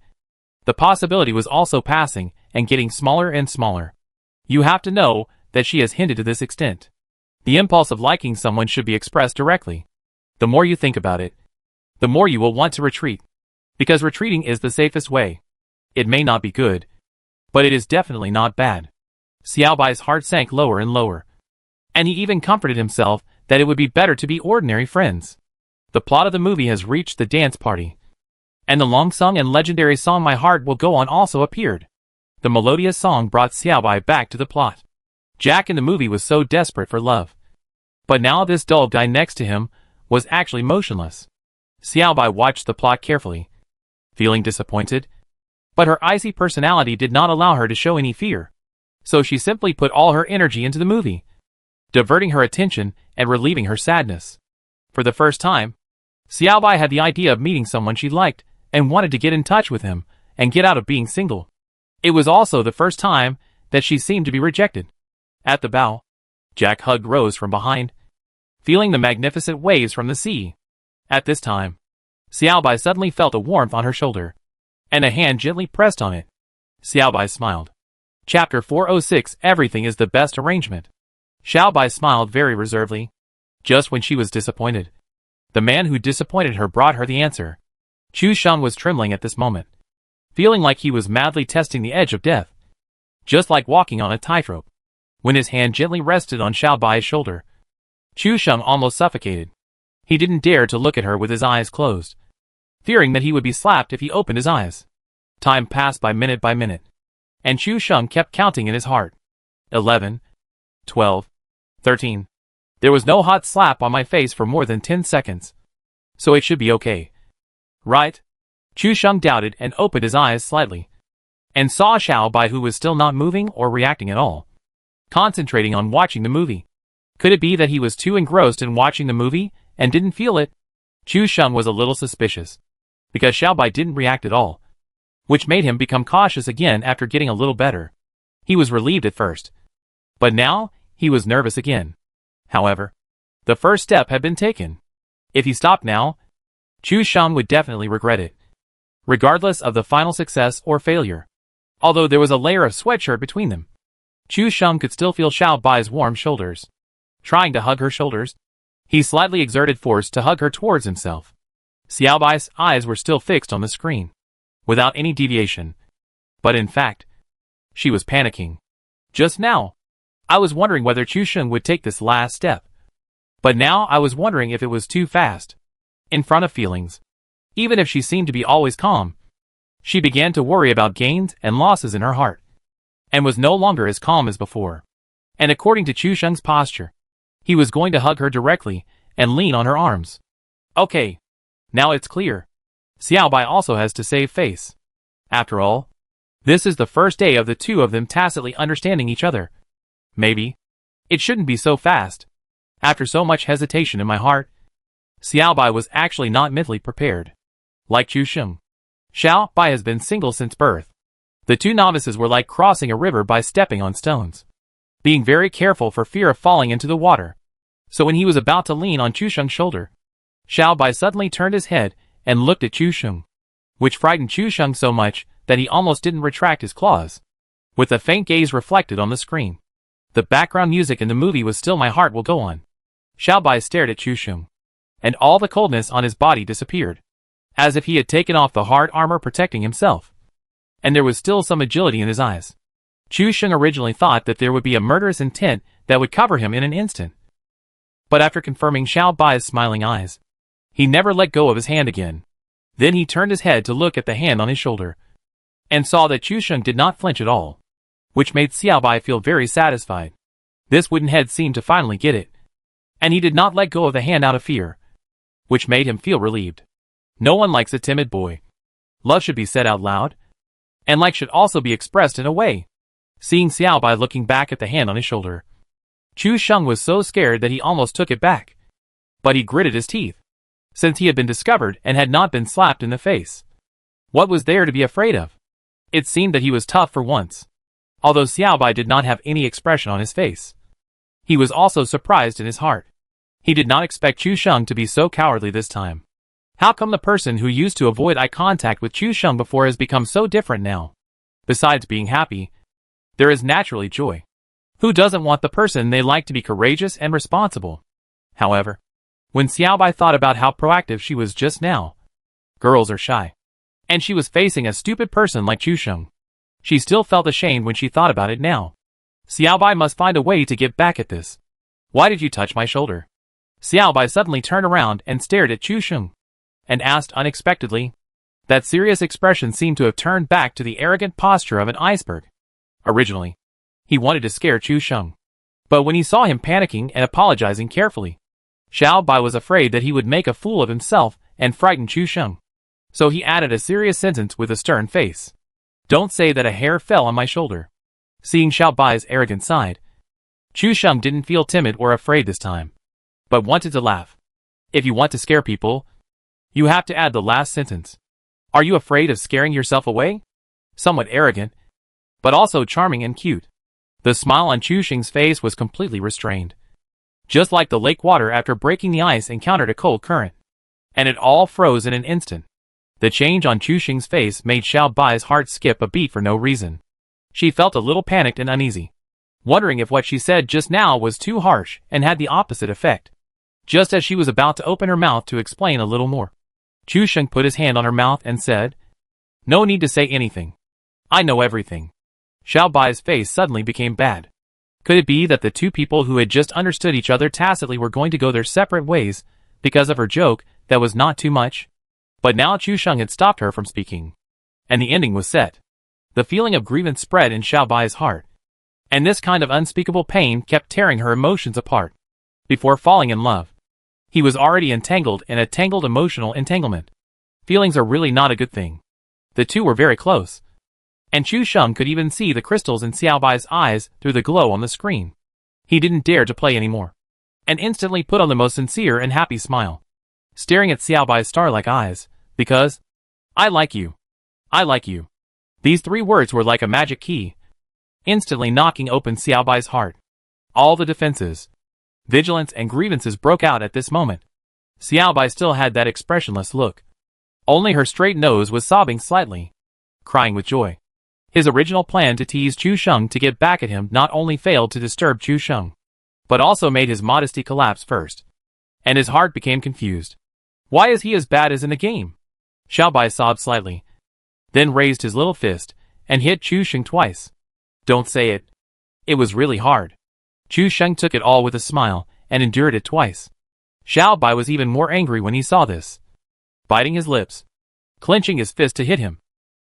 the possibility was also passing and getting smaller and smaller. You have to know that she has hinted to this extent. The impulse of liking someone should be expressed directly. The more you think about it, the more you will want to retreat, because retreating is the safest way. It may not be good, but it is definitely not bad. Xiao Bai's heart sank lower and lower, and he even comforted himself that it would be better to be ordinary friends. The plot of the movie has reached the dance party, and the long-sung and legendary song My Heart Will Go On also appeared. The melodious song brought Xiao Bai back to the plot. Jack in the movie was so desperate for love, but now this dull guy next to him was actually motionless. Xiaobai watched the plot carefully, feeling disappointed. But her icy personality did not allow her to show any fear. So she simply put all her energy into the movie, diverting her attention and relieving her sadness. For the first time, Xiaobai had the idea of meeting someone she liked and wanted to get in touch with him and get out of being single. It was also the first time that she seemed to be rejected. At the bow, Jack hugged Rose from behind, feeling the magnificent waves from the sea. At this time, Xiaobai suddenly felt a warmth on her shoulder, and a hand gently pressed on it. Xiaobai smiled. Chapter 406 Everything is the best arrangement. Xiaobai smiled very reservedly, just when she was disappointed. The man who disappointed her brought her the answer. Chu Sheng was trembling at this moment, feeling like he was madly testing the edge of death, just like walking on a tightrope. When his hand gently rested on Xiaobai's shoulder, Chu Sheng almost suffocated. He didn't dare to look at her with his eyes closed, fearing that he would be slapped if he opened his eyes. Time passed by minute, and Chu Sheng kept counting in his heart. 11, 12, 13. There was no hot slap on my face for more than 10 seconds. So it should be okay. Right? Chu Sheng doubted and opened his eyes slightly, and saw Xiaobai, who was still not moving or reacting at all, concentrating on watching the movie. Could it be that he was too engrossed in watching the movie and didn't feel it? Chu Sheng was a little suspicious, because Xiaobai didn't react at all, which made him become cautious again after getting a little better. He was relieved at first, but now he was nervous again. However, the first step had been taken. If he stopped now, Chu Sheng would definitely regret it, regardless of the final success or failure. Although there was a layer of sweatshirt between them, Chu Sheng could still feel Xiaobai's warm shoulders. Trying to hug her shoulders, he slightly exerted force to hug her towards himself. Xiaobai's eyes were still fixed on the screen, without any deviation. But in fact, she was panicking. Just now, I was wondering whether Chu Sheng would take this last step. But now I was wondering if it was too fast. In front of feelings, even if she seemed to be always calm, she began to worry about gains and losses in her heart, and was no longer as calm as before. And according to Chu Sheng's posture, he was going to hug her directly and lean on her arms. Okay, now it's clear. Xiaobai also has to save face. After all, this is the first day of the two of them tacitly understanding each other. Maybe it shouldn't be so fast. After so much hesitation in my heart, Xiaobai was actually not mentally prepared. Like Chu Sheng, Xiaobai has been single since birth. The two novices were like crossing a river by stepping on stones, being very careful for fear of falling into the water. So when he was about to lean on Chu Sheng's shoulder, Xiaobai suddenly turned his head and looked at Chu Sheng, which frightened Chu Sheng so much that he almost didn't retract his claws. With a faint gaze reflected on the screen, the background music in the movie was Still My Heart Will Go On. Xiaobai stared at Chu Sheng, and all the coldness on his body disappeared, as if he had taken off the hard armor protecting himself. And there was still some agility in his eyes. Chu Sheng originally thought that there would be a murderous intent that would cover him in an instant. But after confirming Xiaobai's smiling eyes, he never let go of his hand again. Then he turned his head to look at the hand on his shoulder, and saw that Chu Sheng did not flinch at all, which made Xiaobai feel very satisfied. This wooden head seemed to finally get it, and he did not let go of the hand out of fear, which made him feel relieved. No one likes a timid boy. Love should be said out loud, and like should also be expressed in a way. Seeing Xiaobai looking back at the hand on his shoulder, Chu Sheng was so scared that he almost took it back. But he gritted his teeth, since he had been discovered and had not been slapped in the face. What was there to be afraid of? It seemed that he was tough for once. Although Xiaobai did not have any expression on his face, he was also surprised in his heart. He did not expect Chu Sheng to be so cowardly this time. How come the person who used to avoid eye contact with Chu Sheng before has become so different now? Besides being happy, there is naturally joy. Who doesn't want the person they like to be courageous and responsible? However, when Xiaobai thought about how proactive she was just now, girls are shy, and she was facing a stupid person like Chu Sheng, she still felt ashamed when she thought about it now. Xiaobai must find a way to get back at this. Why did you touch my shoulder? Xiaobai suddenly turned around and stared at Chu Sheng, and asked unexpectedly. That serious expression seemed to have turned back to the arrogant posture of an iceberg. Originally, he wanted to scare Chu Sheng, but when he saw him panicking and apologizing carefully, Xiaobai was afraid that he would make a fool of himself and frightened Chu Sheng. So he added a serious sentence with a stern face. Don't say that a hair fell on my shoulder. Seeing Xiao Bai's arrogant side, Chu Sheng didn't feel timid or afraid this time, but wanted to laugh. If you want to scare people, you have to add the last sentence. Are you afraid of scaring yourself away? Somewhat arrogant, but also charming and cute. The smile on Chu Sheng's face was completely restrained. Just like the lake water after breaking the ice encountered a cold current. And it all froze in an instant. The change on Chu Sheng's face made Xiao Bai's heart skip a beat for no reason. She felt a little panicked and uneasy, wondering if what she said just now was too harsh and had the opposite effect. Just as she was about to open her mouth to explain a little more, Chu Sheng put his hand on her mouth and said, No need to say anything. I know everything. Xiao Bai's face suddenly became bad. Could it be that the two people who had just understood each other tacitly were going to go their separate ways because of her joke that was not too much? But now Chu Sheng had stopped her from speaking, and the ending was set. The feeling of grievance spread in Xiao Bai's heart, and this kind of unspeakable pain kept tearing her emotions apart. Before falling in love, he was already entangled in a tangled emotional entanglement. Feelings are really not a good thing. The two were very close, and Chu Sheng could even see the crystals in Xiao Bai's eyes through the glow on the screen. He didn't dare to play anymore, and instantly put on the most sincere and happy smile, staring at Xiao Bai's star-like eyes, because, I like you. I like you. These three words were like a magic key, instantly knocking open Xiao Bai's heart. All the defenses, vigilance and grievances broke out at this moment. Xiao Bai still had that expressionless look. Only her straight nose was sobbing slightly, crying with joy. His original plan to tease Chu Sheng to get back at him not only failed to disturb Chu Sheng, but also made his modesty collapse first, and his heart became confused. Why is he as bad as in the game? Xiao Bai sobbed slightly, then raised his little fist and hit Chu Sheng twice. Don't say it. It was really hard. Chu Sheng took it all with a smile and endured it twice. Xiao Bai was even more angry when he saw this, biting his lips, clenching his fist to hit him.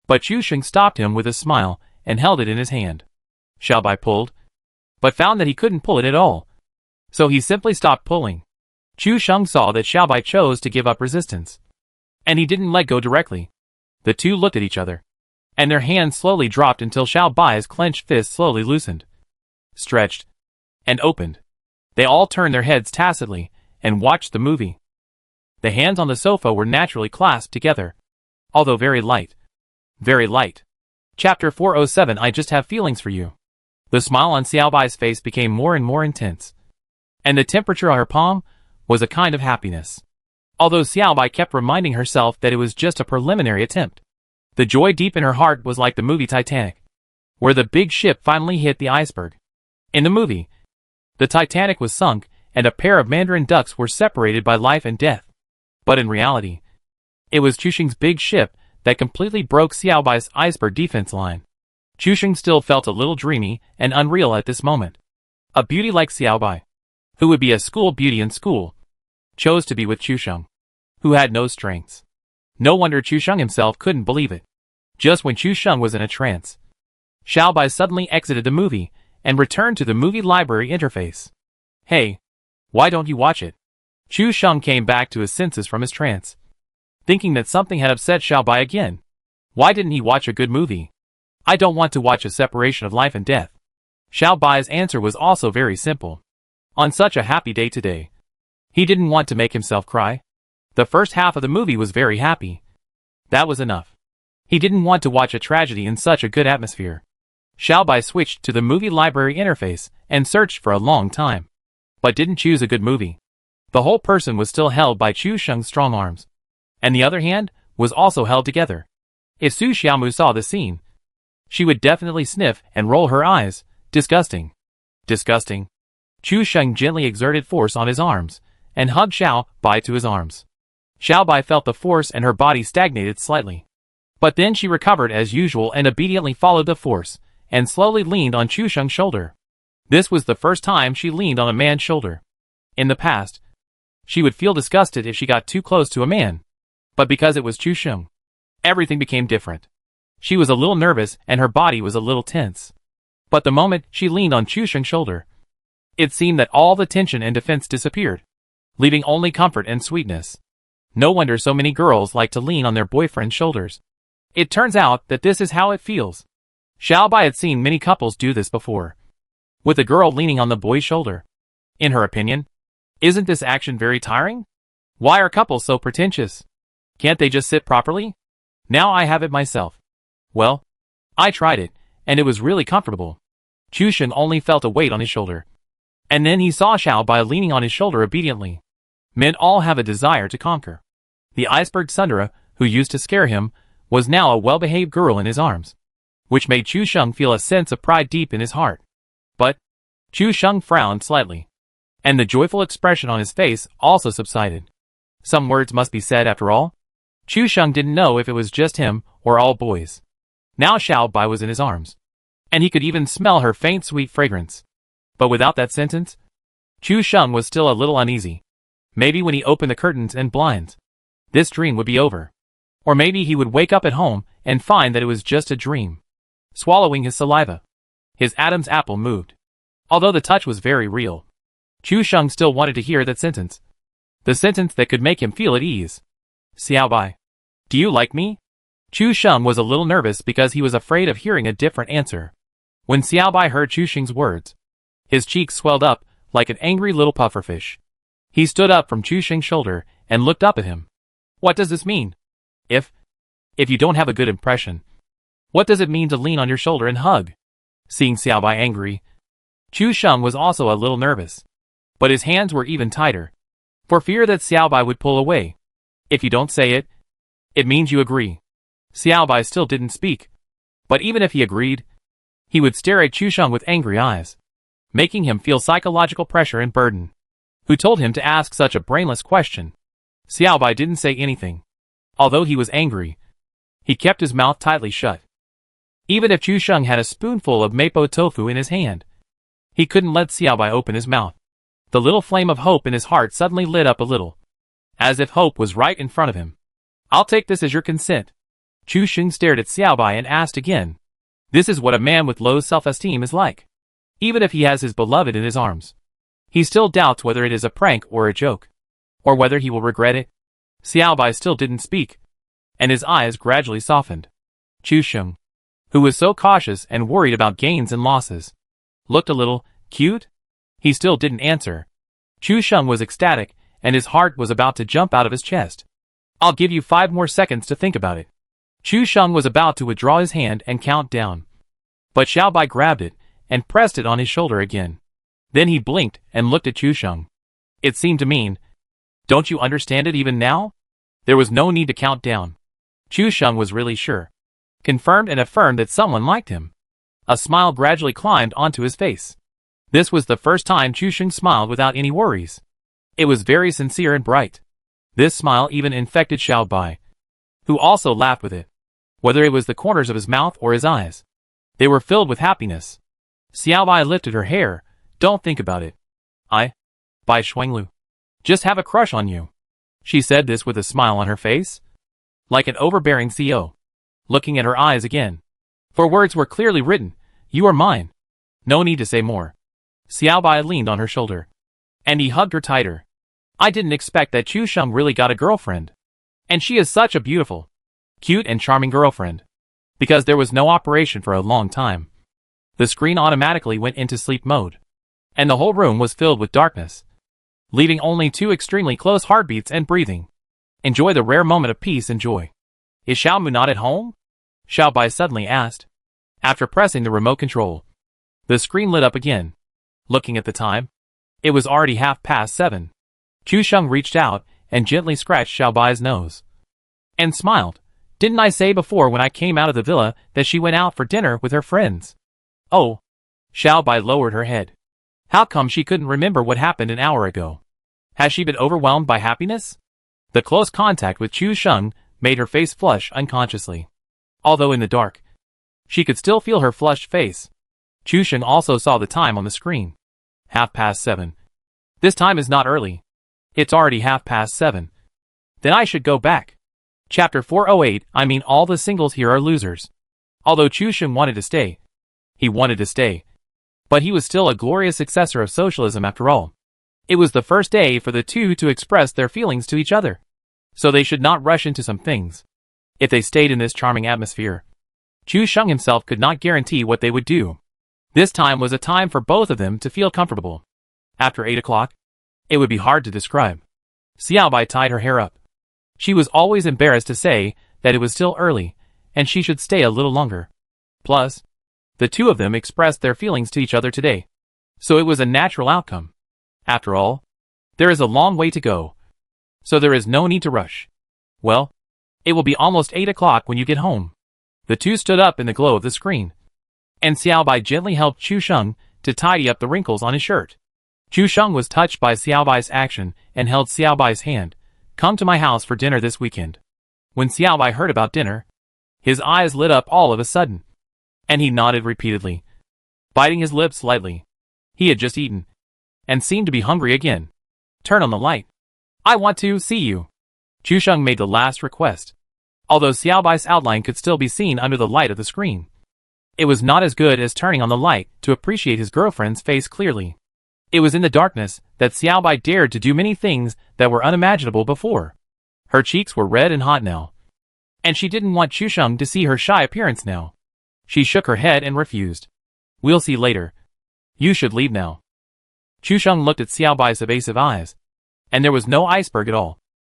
But Chu Sheng stopped him with a smile and held it in his hand. Xiao Bai pulled, but found that he couldn't pull it at all. So he simply stopped pulling. Chu Sheng saw that Xiao Bai chose to give up resistance, and he didn't let go directly. The two looked at each other, and their hands slowly dropped until Xiao Bai's clenched fist slowly loosened, stretched, and opened. They all turned their heads tacitly and watched the movie. The hands on the sofa were naturally clasped together, although very light. Very light. Chapter 407 I Just Have Feelings for You. The smile on Xiao Bai's face became more and more intense, and the temperature on her palm was a kind of happiness. Although Xiao Bai kept reminding herself that it was just a preliminary attempt. The joy deep in her heart was like the movie Titanic, where the big ship finally hit the iceberg. In the movie, the Titanic was sunk and a pair of mandarin ducks were separated by life and death. But in reality, it was Chu Sheng's big ship that completely broke Xiao Bai's iceberg defense line. Chu Sheng still felt a little dreamy and unreal at this moment. A beauty like Xiao Bai, who would be a school beauty in school, chose to be with Chu Sheng, who had no strengths. No wonder Chu Sheng himself couldn't believe it. Just when Chu Sheng was in a trance, Xiao Bai suddenly exited the movie and returned to the movie library interface. Hey, why don't you watch it? Chu Sheng came back to his senses from his trance, thinking that something had upset Xiao Bai again. Why didn't he watch a good movie? I don't want to watch a separation of life and death. Xiao Bai's answer was also very simple. On such a happy day today, he didn't want to make himself cry. The first half of the movie was very happy. That was enough. He didn't want to watch a tragedy in such a good atmosphere. Xiao Bai switched to the movie library interface and searched for a long time, but didn't choose a good movie. The whole person was still held by Chu Sheng's strong arms, and the other hand was also held together. If Su Xiaomu saw the scene, she would definitely sniff and roll her eyes. Disgusting. Disgusting. Chu Sheng gently exerted force on his arms and hugged Xiao Bai to his arms. Xiao Bai felt the force and her body stagnated slightly. But then she recovered as usual and obediently followed the force and slowly leaned on Chu Sheng's shoulder. This was the first time she leaned on a man's shoulder. In the past, she would feel disgusted if she got too close to a man. But because it was Chu Sheng, everything became different. She was a little nervous and her body was a little tense. But the moment she leaned on Chu Sheng's shoulder, it seemed that all the tension and defense disappeared, leaving only comfort and sweetness. No wonder so many girls like to lean on their boyfriend's shoulders. It turns out that this is how it feels. Xiaobai had seen many couples do this before, with a girl leaning on the boy's shoulder. In her opinion, isn't this action very tiring? Why are couples so pretentious? Can't they just sit properly? Now I have it myself. Well, I tried it, and it was really comfortable. Chusheng only felt a weight on his shoulder. And then he saw Xiaobai leaning on his shoulder obediently. Men all have a desire to conquer. The iceberg Sundara, who used to scare him, was now a well-behaved girl in his arms, which made Chusheng feel a sense of pride deep in his heart. But Chusheng frowned slightly, and the joyful expression on his face also subsided. Some words must be said after all. Chusheng didn't know if it was just him or all boys. Now Xiaobai was in his arms, and he could even smell her faint sweet fragrance. But without that sentence, Chusheng was still a little uneasy. Maybe when he opened the curtains and blinds, this dream would be over. Or maybe he would wake up at home and find that it was just a dream. Swallowing his saliva, his Adam's apple moved. Although the touch was very real, Chusheng still wanted to hear that sentence. The sentence that could make him feel at ease. Xiaobai, do you like me? Chusheng was a little nervous because he was afraid of hearing a different answer. When Xiaobai heard Chusheng's words, his cheeks swelled up like an angry little pufferfish. He stood up from Chusheng's shoulder and looked up at him. What does this mean? If you don't have a good impression, what does it mean to lean on your shoulder and hug? Seeing Xiaobai angry, Chusheng was also a little nervous. But his hands were even tighter, for fear that Xiaobai would pull away. If you don't say it, it means you agree. Xiaobai still didn't speak, but even if he agreed, he would stare at Chusheng with angry eyes, making him feel psychological pressure and burden. Who told him to ask such a brainless question? Xiaobai didn't say anything. Although he was angry, he kept his mouth tightly shut. Even if Chusheng had a spoonful of mapo tofu in his hand, he couldn't let Xiaobai open his mouth. The little flame of hope in his heart suddenly lit up a little, as if hope was right in front of him. I'll take this as your consent. Chusheng stared at Xiaobai and asked again. This is what a man with low self-esteem is like. Even if he has his beloved in his arms, he still doubts whether it is a prank or a joke, or whether he will regret it. Xiaobai still didn't speak, and his eyes gradually softened. Chusheng, who was so cautious and worried about gains and losses, looked a little cute. He still didn't answer. Chusheng was ecstatic, and his heart was about to jump out of his chest. I'll give you 5 more seconds to think about it. Chusheng was about to withdraw his hand and count down, but Xiaobai grabbed it and pressed it on his shoulder again. Then he blinked and looked at Chusheng. It seemed to mean, don't you understand it even now? There was no need to count down. Chusheng was really sure, confirmed and affirmed that someone liked him. A smile gradually climbed onto his face. This was the first time Chusheng smiled without any worries. It was very sincere and bright. This smile even infected Xiaobai, who also laughed with it. Whether it was the corners of his mouth or his eyes, they were filled with happiness. Xiaobai lifted her hair. Don't think about it. Bai Shuanglu, just have a crush on you. She said this with a smile on her face, like an overbearing CEO, looking at her eyes again. For words were clearly written. You are mine. No need to say more. Xiaobai leaned on her shoulder, and he hugged her tighter. I didn't expect that Chusheng really got a girlfriend. And she is such a beautiful, cute and charming girlfriend. Because there was no operation for a long time, the screen automatically went into sleep mode, and the whole room was filled with darkness, leaving only 2 extremely close heartbeats and breathing. Enjoy the rare moment of peace and joy. Is Xiaomu not at home? Xiaobai suddenly asked. After pressing the remote control, the screen lit up again. Looking at the time, it was already 7:30. Chusheng reached out and gently scratched Xiaobai's nose, and smiled. Didn't I say before when I came out of the villa that she went out for dinner with her friends? Oh. Xiaobai lowered her head. How come she couldn't remember what happened an hour ago? Has she been overwhelmed by happiness? The close contact with Chusheng made her face flush unconsciously. Although in the dark, she could still feel her flushed face. Chusheng also saw the time on the screen. 7:30. This time is not early. It's already 7:30. Then I should go back. Chapter 408. I mean, all the singles here are losers. Although Chusheng wanted to stay, he wanted to stay. But he was still a glorious successor of socialism after all. It was the first day for the two to express their feelings to each other. so they should not rush into some things. If they stayed in this charming atmosphere, Chu Sheng himself could not guarantee what they would do. This time was a time for both of them to feel comfortable. After 8 o'clock, it would be hard to describe. Xiaobai tied her hair up. She was always embarrassed to say that it was still early, and she should stay a little longer. Plus, the two of them expressed their feelings to each other today, so it was a natural outcome. After all, there is a long way to go, so there is no need to rush. Well, it will be almost 8 o'clock when you get home. The two stood up in the glow of the screen, and Xiaobai gently helped Chu Sheng to tidy up the wrinkles on his shirt. Chu Sheng was touched by Xiaobai's action and held Xiaobai's hand. Come to my house for dinner this weekend. When Xiaobai heard about dinner, his eyes lit up all of a sudden, and he nodded repeatedly, biting his lips slightly. He had just eaten, and seemed to be hungry again. Turn on the light. I want to see you. Chu Sheng made the last request, although Xiaobai's outline could still be seen under the light of the screen. It was not as good as turning on the light to appreciate his girlfriend's face clearly. It was in the darkness that Xiaobai dared to do many things that were unimaginable before. Her cheeks were red and hot now, and she didn't want Chu Sheng to see her shy appearance now. She shook her head and refused. We'll see later. You should leave now. Chu Sheng looked at Xiaobai's evasive eyes, and there was no iceberg at all.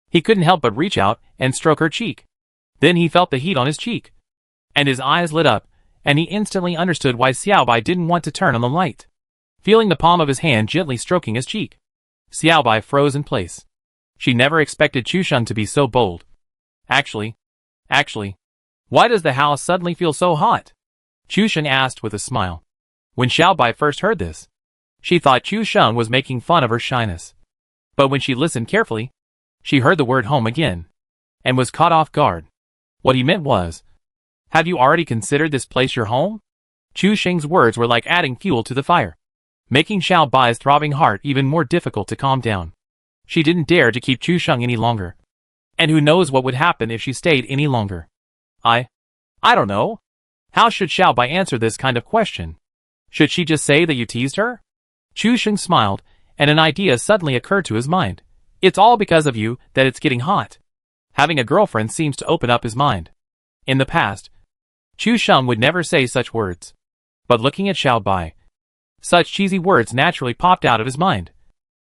He couldn't help but reach out and stroke her cheek. Then he felt the heat on his cheek, and his eyes lit up, and he instantly understood why Xiaobai didn't want to turn on the light. Feeling the palm of his hand gently stroking his cheek, Xiaobai froze in place. She never expected Chu Sheng to be so bold. Actually, why does the house suddenly feel so hot? Chu Sheng asked with a smile. When Xiaobai first heard this, she thought Chu Sheng was making fun of her shyness. But when she listened carefully, she heard the word home again, and was caught off guard. What he meant was, have you already considered this place your home? Chu Sheng's words were like adding fuel to the fire, making Xiaobai's throbbing heart even more difficult to calm down. She didn't dare to keep Chu Sheng any longer. And who knows what would happen if she stayed any longer. I don't know. How should Xiaobai answer this kind of question? Should she just say that you teased her? Chu Sheng smiled, and an idea suddenly occurred to his mind. It's all because of you that it's getting hot. Having a girlfriend seems to open up his mind. In the past, Chu Sheng would never say such words. But looking at Xiaobai, such cheesy words naturally popped out of his mind,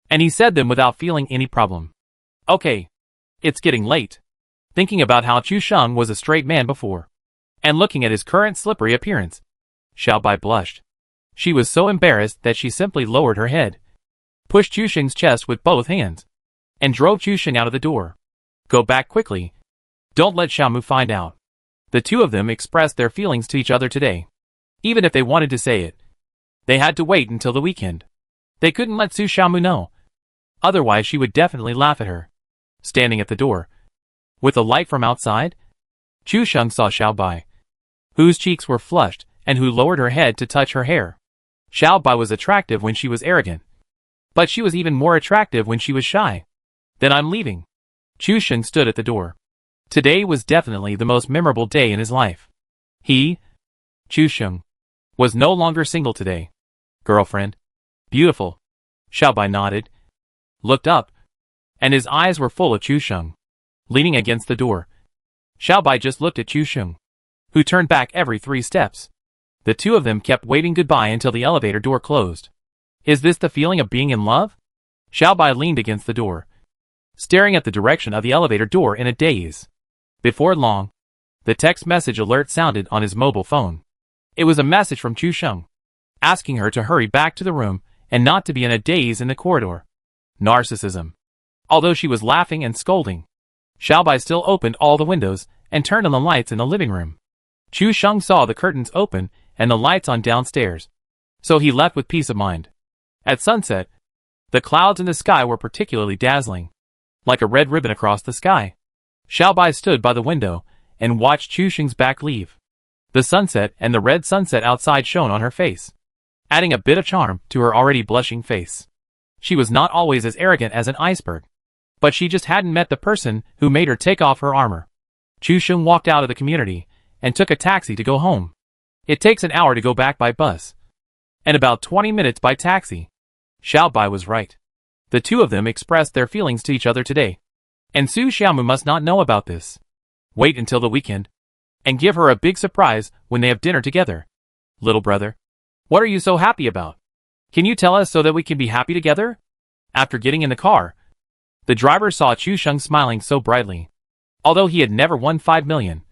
and he said them without feeling any problem. Okay, it's getting late. Thinking about how Chu Sheng was a straight man before, and looking at his current slippery appearance, Xiaobai blushed. She was so embarrassed that she simply lowered her head, pushed Chu Sheng's chest with both hands, and drove Chu Sheng out of the door. Go back quickly. Don't let Xiaomu find out. The two of them expressed their feelings to each other today. Even if they wanted to say it, they had to wait until the weekend. They couldn't let Su Xiaomu know. Otherwise she would definitely laugh at her. Standing at the door, with the light from outside, Chu Sheng saw Xiaobai, whose cheeks were flushed and who lowered her head to touch her hair. Xiaobai was attractive when she was arrogant, but she was even more attractive when she was shy. Then I'm leaving. Chu Sheng stood at the door. Today was definitely the most memorable day in his life. He, Chu Sheng, was no longer single today. Girlfriend. Beautiful. Xiaobai nodded, looked up, and his eyes were full of Chu Sheng. Leaning against the door, Xiaobai just looked at Chu Sheng, who turned back every 3 steps. The two of them kept waving goodbye until the elevator door closed. Is this the feeling of being in love? Xiaobai leaned against the door, staring at the direction of the elevator door in a daze. Before long, the text message alert sounded on his mobile phone. It was a message from Chu Sheng, asking her to hurry back to the room and not to be in a daze in the corridor. Narcissism. Although she was laughing and scolding, Xiaobai still opened all the windows and turned on the lights in the living room. Chu Sheng saw the curtains open and the lights on downstairs, so he left with peace of mind. At sunset, the clouds in the sky were particularly dazzling, like a red ribbon across the sky. Xiaobai stood by the window and watched Chu Sheng's back leave. The sunset and the red sunset outside shone on her face, adding a bit of charm to her already blushing face. She was not always as arrogant as an iceberg, but she just hadn't met the person who made her take off her armor. Chu Sheng walked out of the community and took a taxi to go home. It takes an hour to go back by bus, and about 20 minutes by taxi. Xiaobai was right. The two of them expressed their feelings to each other today. And Su Xiaomu must not know about this. Wait until the weekend. And give her a big surprise when they have dinner together. Little brother. What are you so happy about? Can you tell us so that we can be happy together? After getting in the car, the driver saw Chu Sheng smiling so brightly. Although he had never won 5 million.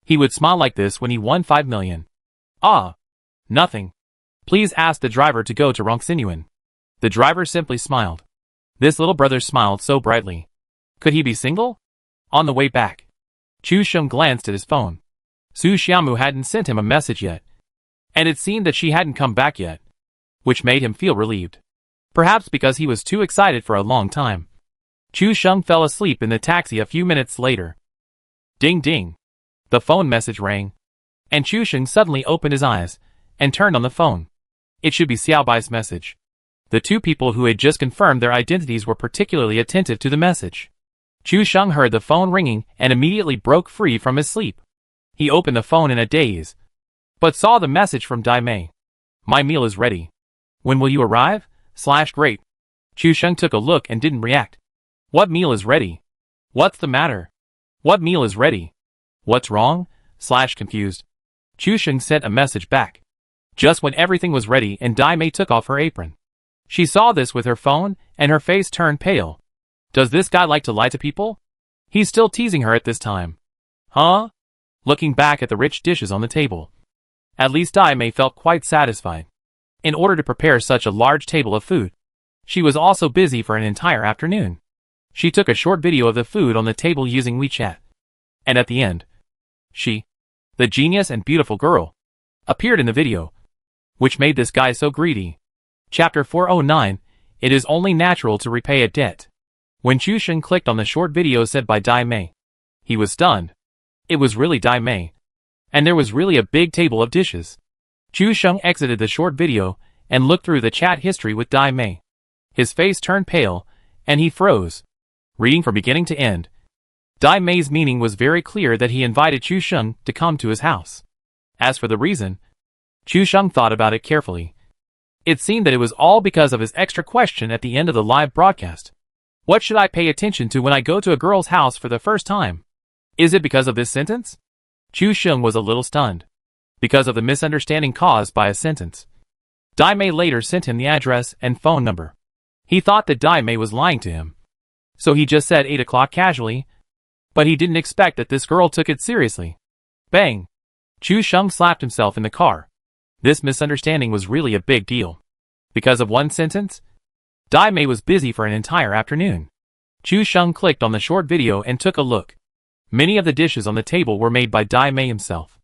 He would smile like this when he won 5 million. Ah. Nothing. Please ask the driver to go to Rongxinyuan. The driver simply smiled. This little brother smiled so brightly. Could he be single? On the way back, Chu Sheng glanced at his phone. Su Xiaomu hadn't sent him a message yet. And it seemed that she hadn't come back yet. Which made him feel relieved. Perhaps because he was too excited for a long time. Chu Sheng fell asleep in the taxi a few minutes later. Ding ding. The phone message rang. And Chu Sheng suddenly opened his eyes and turned on the phone. It should be Xiaobai's message. The two people who had just confirmed their identities were particularly attentive to the message. Chu Sheng heard the phone ringing and immediately broke free from his sleep. He opened the phone in a daze, but saw the message from Dai Mei. My meal is ready. When will you arrive? Great. Chu Sheng took a look and didn't react. What meal is ready? What's the matter? What meal is ready? What's wrong? Confused. Chu Sheng sent a message back. Just when everything was ready and Dai Mei took off her apron. She saw this with her phone and her face turned pale. Does this guy like to lie to people? He's still teasing her at this time. Huh? Looking back at the rich dishes on the table. At least Dai Mei felt quite satisfied. In order to prepare such a large table of food, she was also busy for an entire afternoon. She took a short video of the food on the table using WeChat. And at the end, she, the genius and beautiful girl, appeared in the video. Which made this guy so greedy. Chapter 409, It is only natural to repay a debt. When Chu Sheng clicked on the short video said by Dai Mei, he was stunned. It was really Dai Mei. And there was really a big table of dishes. Chu Sheng exited the short video and looked through the chat history with Dai Mei. His face turned pale, and he froze. Reading from beginning to end, Dai Mei's meaning was very clear that he invited Chu Sheng to come to his house. As for the reason, Chu Sheng thought about it carefully. It seemed that it was all because of his extra question at the end of the live broadcast. What should I pay attention to when I go to a girl's house for the first time? Is it because of this sentence? Chu Sheng was a little stunned. Because of the misunderstanding caused by a sentence. Dai Mei later sent him the address and phone number. He thought that Dai Mei was lying to him. So he just said 8 o'clock casually. But he didn't expect that this girl took it seriously. Bang! Chu Sheng slapped himself in the car. This misunderstanding was really a big deal. Because of one sentence? Dai Mei was busy for an entire afternoon. Chu Sheng clicked on the short video and took a look. Many of the dishes on the table were made by Dai Mei himself.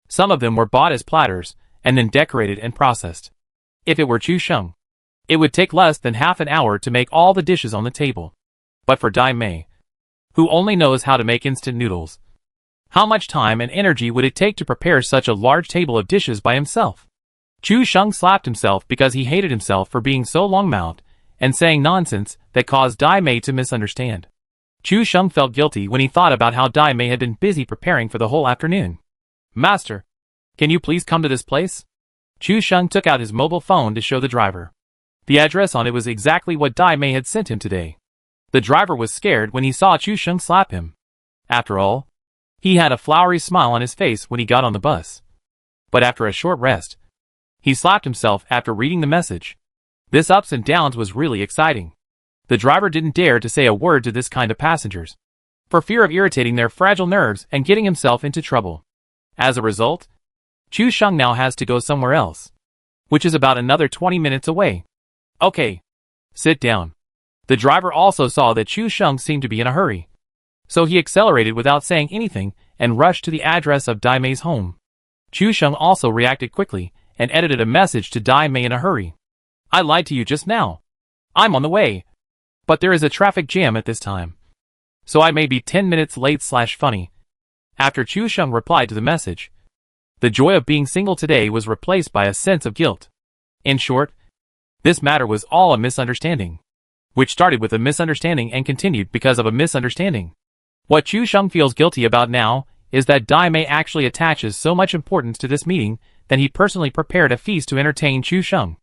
Some of them were bought as platters, and then decorated and processed. If it were Chu Sheng, it would take less than half an hour to make all the dishes on the table. But for Dai Mei, who only knows how to make instant noodles, how much time and energy would it take to prepare such a large table of dishes by himself? Chu Sheng slapped himself because he hated himself for being so long-mouthed and saying nonsense that caused Dai Mei to misunderstand. Chu Sheng felt guilty when he thought about how Dai Mei had been busy preparing for the whole afternoon. Master, can you please come to this place? Chu Sheng took out his mobile phone to show the driver. The address on it was exactly what Dai Mei had sent him today. The driver was scared when he saw Chu Sheng slap him. After all, he had a flowery smile on his face when he got on the bus. But after a short rest, he slapped himself after reading the message. This ups and downs was really exciting. The driver didn't dare to say a word to this kind of passengers, for fear of irritating their fragile nerves and getting himself into trouble. As a result, Chu Sheng now has to go somewhere else, which is about another 20 minutes away. Okay, sit down. The driver also saw that Chu Sheng seemed to be in a hurry, so he accelerated without saying anything and rushed to the address of Dai Mei's home. Chu Sheng also reacted quickly and edited a message to Dai Mei in a hurry. I lied to you just now. I'm on the way. But there is a traffic jam at this time, so I may be 10 minutes late/funny. After Chu Sheng replied to the message, the joy of being single today was replaced by a sense of guilt. In short, this matter was all a misunderstanding, which started with a misunderstanding and continued because of a misunderstanding. What Chu Sheng feels guilty about now is that Dai Mei actually attaches so much importance to this meeting that he personally prepared a feast to entertain Chu Sheng.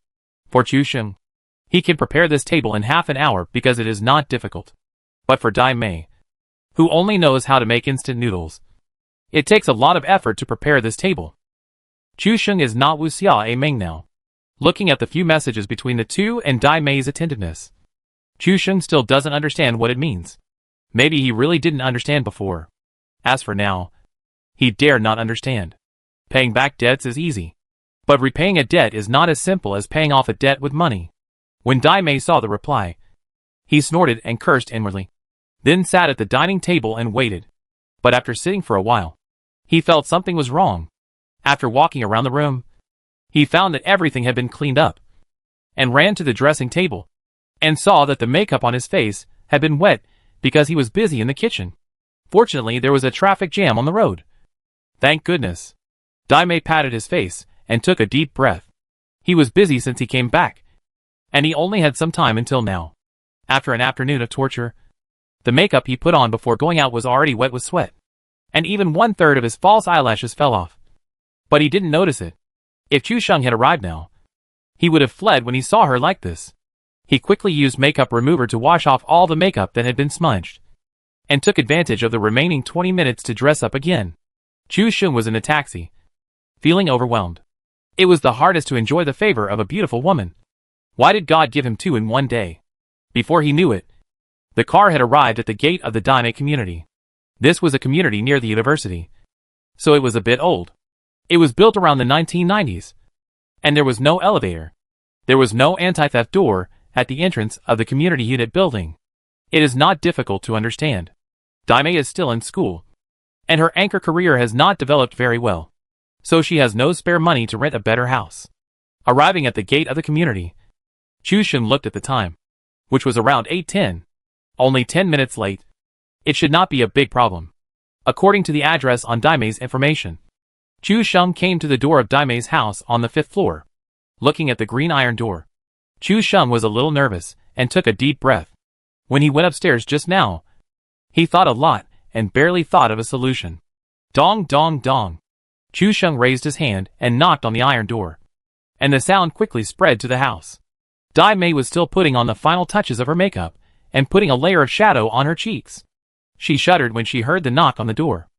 For Chu Sheng, he can prepare this table in half an hour because it is not difficult. But for Dai Mei, who only knows how to make instant noodles. It takes a lot of effort to prepare this table. Chu Sheng is not Wu Xia a Meng now. Looking at the few messages between the two and Dai Mei's attentiveness, Chu Sheng still doesn't understand what it means. Maybe he really didn't understand before. As for now, he dare not understand. Paying back debts is easy. But repaying a debt is not as simple as paying off a debt with money. When Dai Mei saw the reply, he snorted and cursed inwardly. Then sat at the dining table and waited. But after sitting for a while, he felt something was wrong. After walking around the room, he found that everything had been cleaned up, and ran to the dressing table, and saw that the makeup on his face had been wet because he was busy in the kitchen. Fortunately, there was a traffic jam on the road. Thank goodness. Dai Mei patted his face and took a deep breath. He was busy since he came back, and he only had some time until now. After an afternoon of torture, the makeup he put on before going out was already wet with sweat, and even 1/3 of his false eyelashes fell off. But he didn't notice it. If Chu Sheng had arrived now, he would have fled when he saw her like this. He quickly used makeup remover to wash off all the makeup that had been smudged, and took advantage of the remaining 20 minutes to dress up again. Chu Sheng was in a taxi, feeling overwhelmed. It was the hardest to enjoy the favor of a beautiful woman. Why did God give him two in one day? Before he knew it, the car had arrived at the gate of the Dai Mei community. This was a community near the university, so it was a bit old. It was built around the 1990s, and there was no elevator. There was no anti-theft door at the entrance of the community unit building. It is not difficult to understand. Dai Mei is still in school, and her anchor career has not developed very well, so she has no spare money to rent a better house. Arriving at the gate of the community, Chu Sheng looked at the time, which was around 8:10. Only 10 minutes late. It should not be a big problem. According to the address on Dai Mei's information, Chu Sheng came to the door of Dai Mei's house on the 5th floor. Looking at the green iron door, Chu Sheng was a little nervous and took a deep breath. When he went upstairs just now, he thought a lot and barely thought of a solution. Dong dong dong. Chu Sheng raised his hand and knocked on the iron door, and the sound quickly spread to the house. Dai Mei was still putting on the final touches of her makeup and putting a layer of shadow on her cheeks. She shuddered when she heard the knock on the door.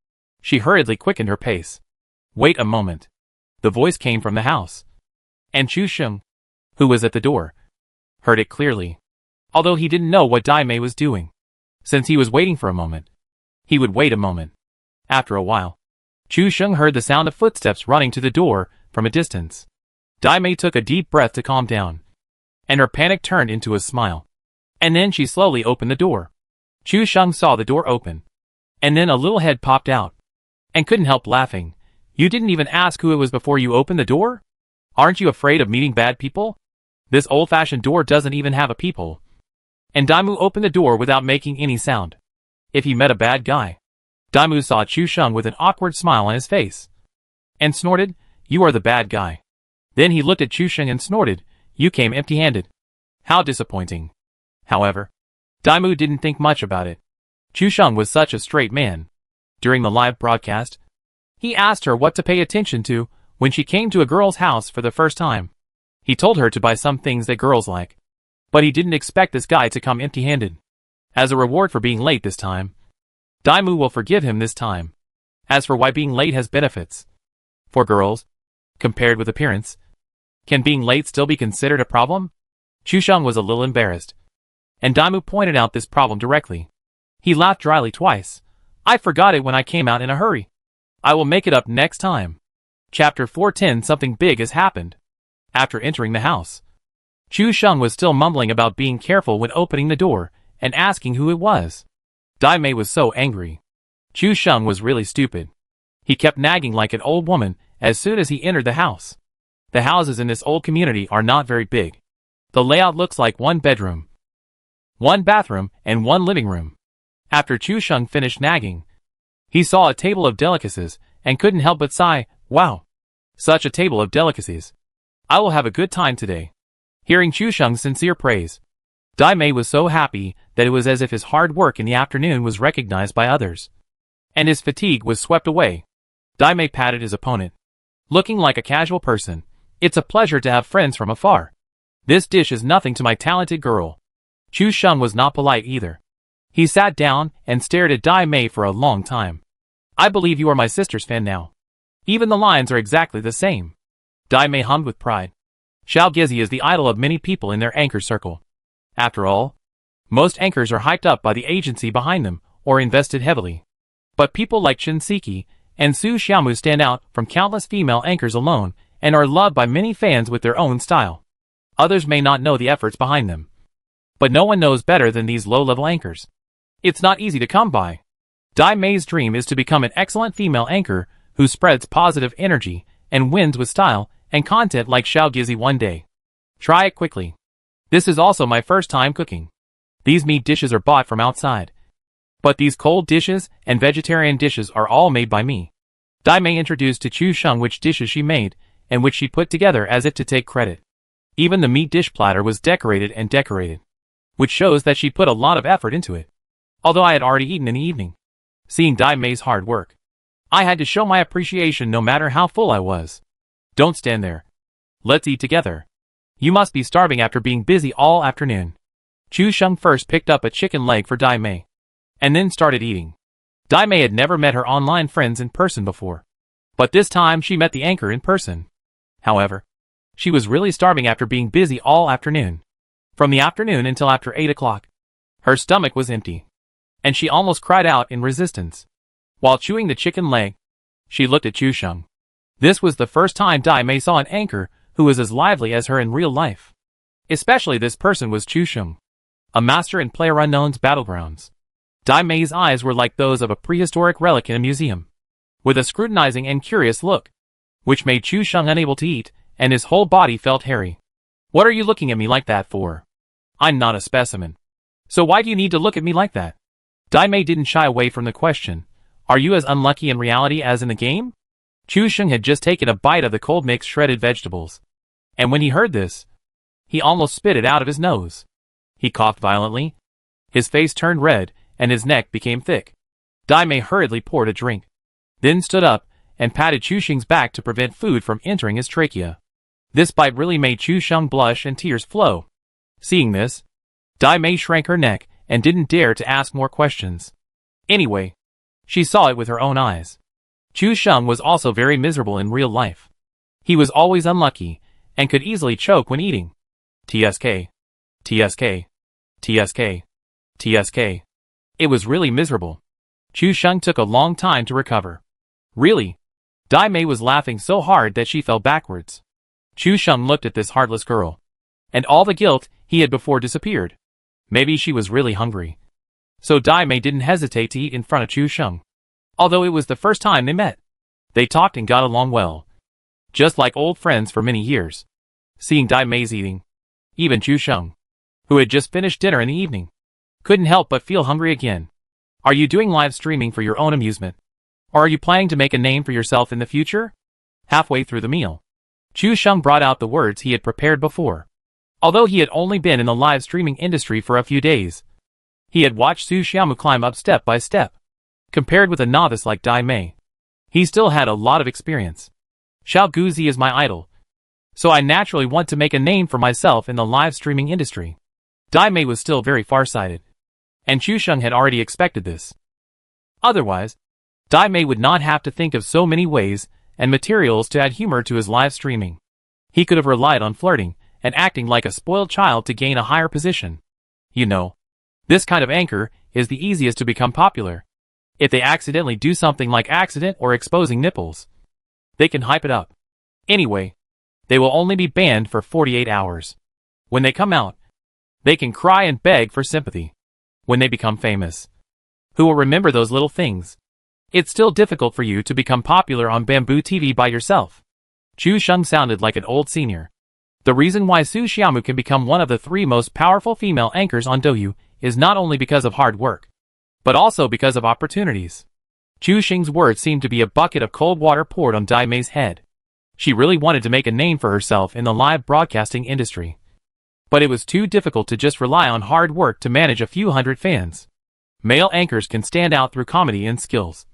She hurriedly quickened her pace. Wait a moment. The voice came from the house, and Chu Sheng, who was at the door, heard it clearly, although he didn't know what Dai Mei was doing. Since he was waiting for a moment, he would wait a moment. After a while, Chu Sheng heard the sound of footsteps running to the door from a distance. Dai Mei took a deep breath to calm down, and her panic turned into a smile. And then she slowly opened the door. Chu Sheng saw the door open, and then a little head popped out, and couldn't help laughing. You didn't even ask who it was before you opened the door? Aren't you afraid of meeting bad people? This old-fashioned door doesn't even have a peephole. And Daimu opened the door without making any sound. If he met a bad guy. Daimu saw Chu Sheng with an awkward smile on his face, and snorted, You are the bad guy. Then he looked at Chu Sheng and snorted, You came empty-handed. How disappointing. However, Daimu didn't think much about it. Chu Sheng was such a straight man. During the live broadcast, he asked her what to pay attention to when she came to a girl's house for the first time. He told her to buy some things that girls like. But he didn't expect this guy to come empty-handed. As a reward for being late this time, Daimu will forgive him this time. As for why being late has benefits for girls, compared with appearance, can being late still be considered a problem? Chu Sheng was a little embarrassed, and Daimu pointed out this problem directly. He laughed dryly twice. I forgot it when I came out in a hurry. I will make it up next time. Chapter 410. Something big has happened. After entering the house, Chu Sheng was still mumbling about being careful when opening the door and asking who it was. Dai Mei was so angry. Chu Sheng was really stupid. He kept nagging like an old woman as soon as he entered the house. The houses in this old community are not very big. The layout looks like one bedroom, one bathroom, and one living room. After Chu Sheng finished nagging, he saw a table of delicacies and couldn't help but sigh, Wow! Such a table of delicacies. I will have a good time today. Hearing Chu Sheng's sincere praise, Dai Mei was so happy that it was as if his hard work in the afternoon was recognized by others, and his fatigue was swept away. Dai Mei patted his opponent. Looking like a casual person, it's a pleasure to have friends from afar. This dish is nothing to my talented girl. Chu Sheng was not polite either. He sat down and stared at Dai Mei for a long time. I believe you are my sister's fan now. Even the lines are exactly the same. Dai Mei hummed with pride. Xiao Gizi is the idol of many people in their anchor circle. After all, most anchors are hyped up by the agency behind them or invested heavily. But people like Chen Siki and Su Xiaomu stand out from countless female anchors alone and are loved by many fans with their own style. Others may not know the efforts behind them. But no one knows better than these low-level anchors. It's not easy to come by. Dai Mei's dream is to become an excellent female anchor who spreads positive energy and wins with style and content like Xiao Gizi one day. Try it quickly. This is also my first time cooking. These meat dishes are bought from outside. But these cold dishes and vegetarian dishes are all made by me. Dai Mei introduced to Chu Sheng which dishes she made and which she put together as if to take credit. Even the meat dish platter was decorated, which shows that she put a lot of effort into it. Although I had already eaten in the evening. Seeing Dai Mei's hard work, I had to show my appreciation no matter how full I was. Don't stand there. Let's eat together. You must be starving after being busy all afternoon. Chu Sheng first picked up a chicken leg for Dai Mei, and then started eating. Dai Mei had never met her online friends in person before. But this time she met the anchor in person. However, she was really starving after being busy all afternoon. From the afternoon until after 8 o'clock. Her stomach was empty. And she almost cried out in resistance. While chewing the chicken leg, she looked at Chu Sheng. This was the first time Dai Mei saw an anchor who was as lively as her in real life. Especially this person was Chu Sheng, a master in PlayerUnknown's battlegrounds. Dai Mei's eyes were like those of a prehistoric relic in a museum, with a scrutinizing and curious look, which made Chu Sheng unable to eat, and his whole body felt hairy. What are you looking at me like that for? I'm not a specimen. So why do you need to look at me like that? Dai Mei didn't shy away from the question. Are you as unlucky in reality as in the game? Chu Sheng had just taken a bite of the cold mixed shredded vegetables. And when he heard this, he almost spit it out of his nose. He coughed violently. His face turned red, and his neck became thick. Dai Mei hurriedly poured a drink, then stood up and patted Chu Sheng's back to prevent food from entering his trachea. This bite really made Chu Sheng blush and tears flow. Seeing this, Dai Mei shrank her neck and didn't dare to ask more questions. Anyway, she saw it with her own eyes. Chu Sheng was also very miserable in real life. He was always unlucky, and could easily choke when eating. TSK. TSK. TSK. TSK. It was really miserable. Chu Sheng took a long time to recover. Really? Dai Mei was laughing so hard that she fell backwards. Chu Sheng looked at this heartless girl, and all the guilt he had before disappeared. Maybe she was really hungry. So Dai Mei didn't hesitate to eat in front of Chu Sheng. Although it was the first time they met, they talked and got along well, just like old friends for many years. Seeing Dai Mei's eating, even Chu Sheng, who had just finished dinner in the evening, couldn't help but feel hungry again. Are you doing live streaming for your own amusement? Or are you planning to make a name for yourself in the future? Halfway through the meal, Chu Sheng brought out the words he had prepared before. Although he had only been in the live streaming industry for a few days, he had watched Su Xiaomu climb up step by step. Compared with a novice like Dai Mei, he still had a lot of experience. Xiao Guzi is my idol, so I naturally want to make a name for myself in the live streaming industry. Dai Mei was still very farsighted, and Chu Sheng had already expected this. Otherwise, Dai Mei would not have to think of so many ways and materials to add humor to his live streaming. He could have relied on flirting and acting like a spoiled child to gain a higher position. You know, this kind of anchor is the easiest to become popular. If they accidentally do something like accident or exposing nipples, they can hype it up. Anyway, they will only be banned for 48 hours. When they come out, they can cry and beg for sympathy. When they become famous, who will remember those little things? It's still difficult for you to become popular on Bamboo TV by yourself. Chu Sheng sounded like an old senior. The reason why Su Xiaomu can become one of the 3 most powerful female anchors on Douyu is not only because of hard work, but also because of opportunities. Chu Sheng's words seemed to be a bucket of cold water poured on Dai Mei's head. She really wanted to make a name for herself in the live broadcasting industry. But it was too difficult to just rely on hard work to manage a few hundred fans. Male anchors can stand out through comedy and skills,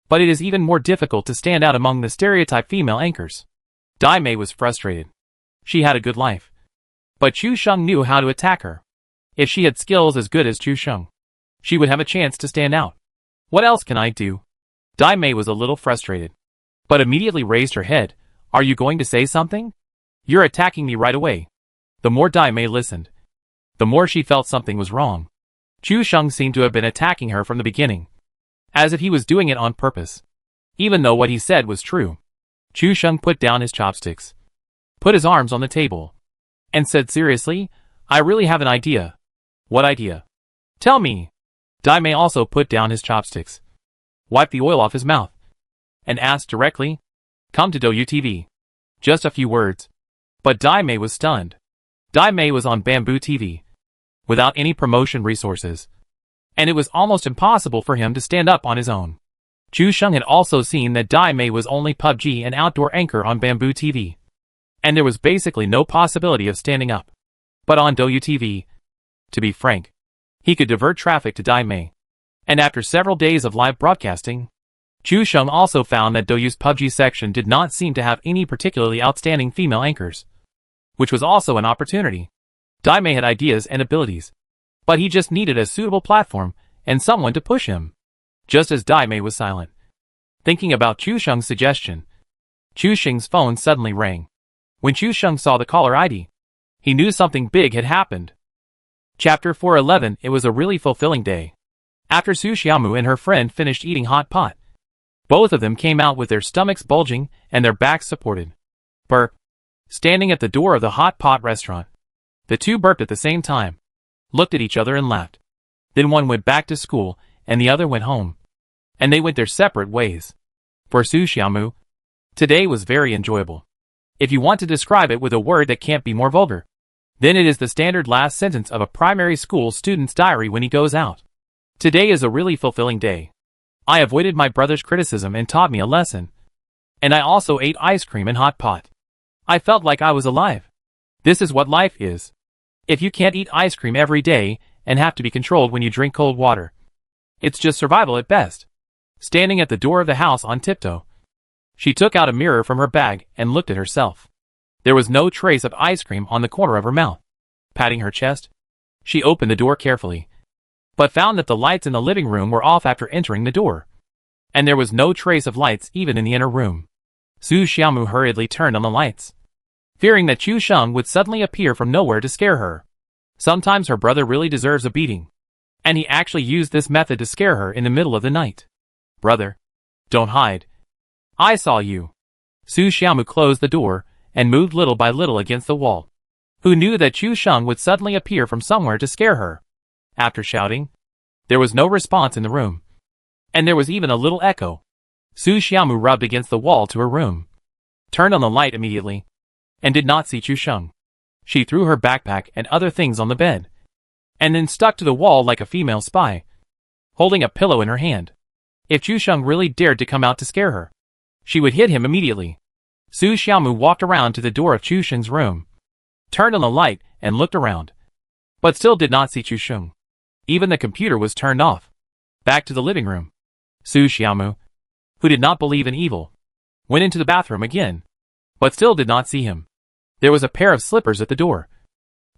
but it is even more difficult to stand out among the stereotype female anchors. Dai Mei was frustrated. She had a good life, but Chu Sheng knew how to attack her. If she had skills as good as Chu Sheng, she would have a chance to stand out. What else can I do? Daimei was a little frustrated, but immediately raised her head. Are you going to say something? You're attacking me right away. The more Daimei listened, the more she felt something was wrong. Chu Sheng seemed to have been attacking her from the beginning, as if he was doing it on purpose. Even though what he said was true, Chu Sheng put down his chopsticks, put his arms on the table, and said seriously, I really have an idea. What idea? Tell me. Daimei also put down his chopsticks, wiped the oil off his mouth, and asked directly, come to Douyu TV. Just a few words. But Daimei was stunned. Daimei was on Bamboo TV, without any promotion resources, and it was almost impossible for him to stand up on his own. Chu Sheng had also seen that Daimei was only PUBG and outdoor anchor on Bamboo TV, and there was basically no possibility of standing up. But on Douyu TV, to be frank, he could divert traffic to Daimei. And after several days of live broadcasting, Chu Sheng also found that Douyu's PUBG section did not seem to have any particularly outstanding female anchors, which was also an opportunity. Daimei had ideas and abilities, but he just needed a suitable platform and someone to push him. Just as Daimei was silent, thinking about Chu Sheng's suggestion, Chu Sheng's phone suddenly rang. When Chu Sheng saw the caller ID, he knew something big had happened. Chapter 411. It was a really fulfilling day. After Su Xiaomu and her friend finished eating hot pot, both of them came out with their stomachs bulging and their backs supported. Burp. Standing at the door of the hot pot restaurant, the two burped at the same time, looked at each other and laughed. Then one went back to school and the other went home, and they went their separate ways. For Su Xiaomu, today was very enjoyable. If you want to describe it with a word that can't be more vulgar, then it is the standard last sentence of a primary school student's diary when he goes out. Today is a really fulfilling day. I avoided my brother's criticism and taught me a lesson. And I also ate ice cream and hot pot. I felt like I was alive. This is what life is. If you can't eat ice cream every day and have to be controlled when you drink cold water, it's just survival at best. Standing at the door of the house on tiptoe, she took out a mirror from her bag and looked at herself. There was no trace of ice cream on the corner of her mouth. Patting her chest, she opened the door carefully, but found that the lights in the living room were off after entering the door, and there was no trace of lights even in the inner room. Su Xiaomu hurriedly turned on the lights, fearing that Chu Sheng would suddenly appear from nowhere to scare her. Sometimes her brother really deserves a beating, and he actually used this method to scare her in the middle of the night. Brother, don't hide. I saw you. Su Xiaomu closed the door and moved little by little against the wall. Who knew that Chu Sheng would suddenly appear from somewhere to scare her? After shouting, there was no response in the room, and there was even a little echo. Su Xiaomu rubbed against the wall to her room, turned on the light immediately, and did not see Chu Sheng. She threw her backpack and other things on the bed, and then stuck to the wall like a female spy, holding a pillow in her hand. If Chu Sheng really dared to come out to scare her, she would hit him immediately. Su Xiaomu walked around to the door of Chu Sheng's room, turned on the light and looked around, but still did not see Chu Sheng. Even the computer was turned off. Back to the living room. Su Xiaomu, who did not believe in evil, went into the bathroom again, but still did not see him. There was a pair of slippers at the door,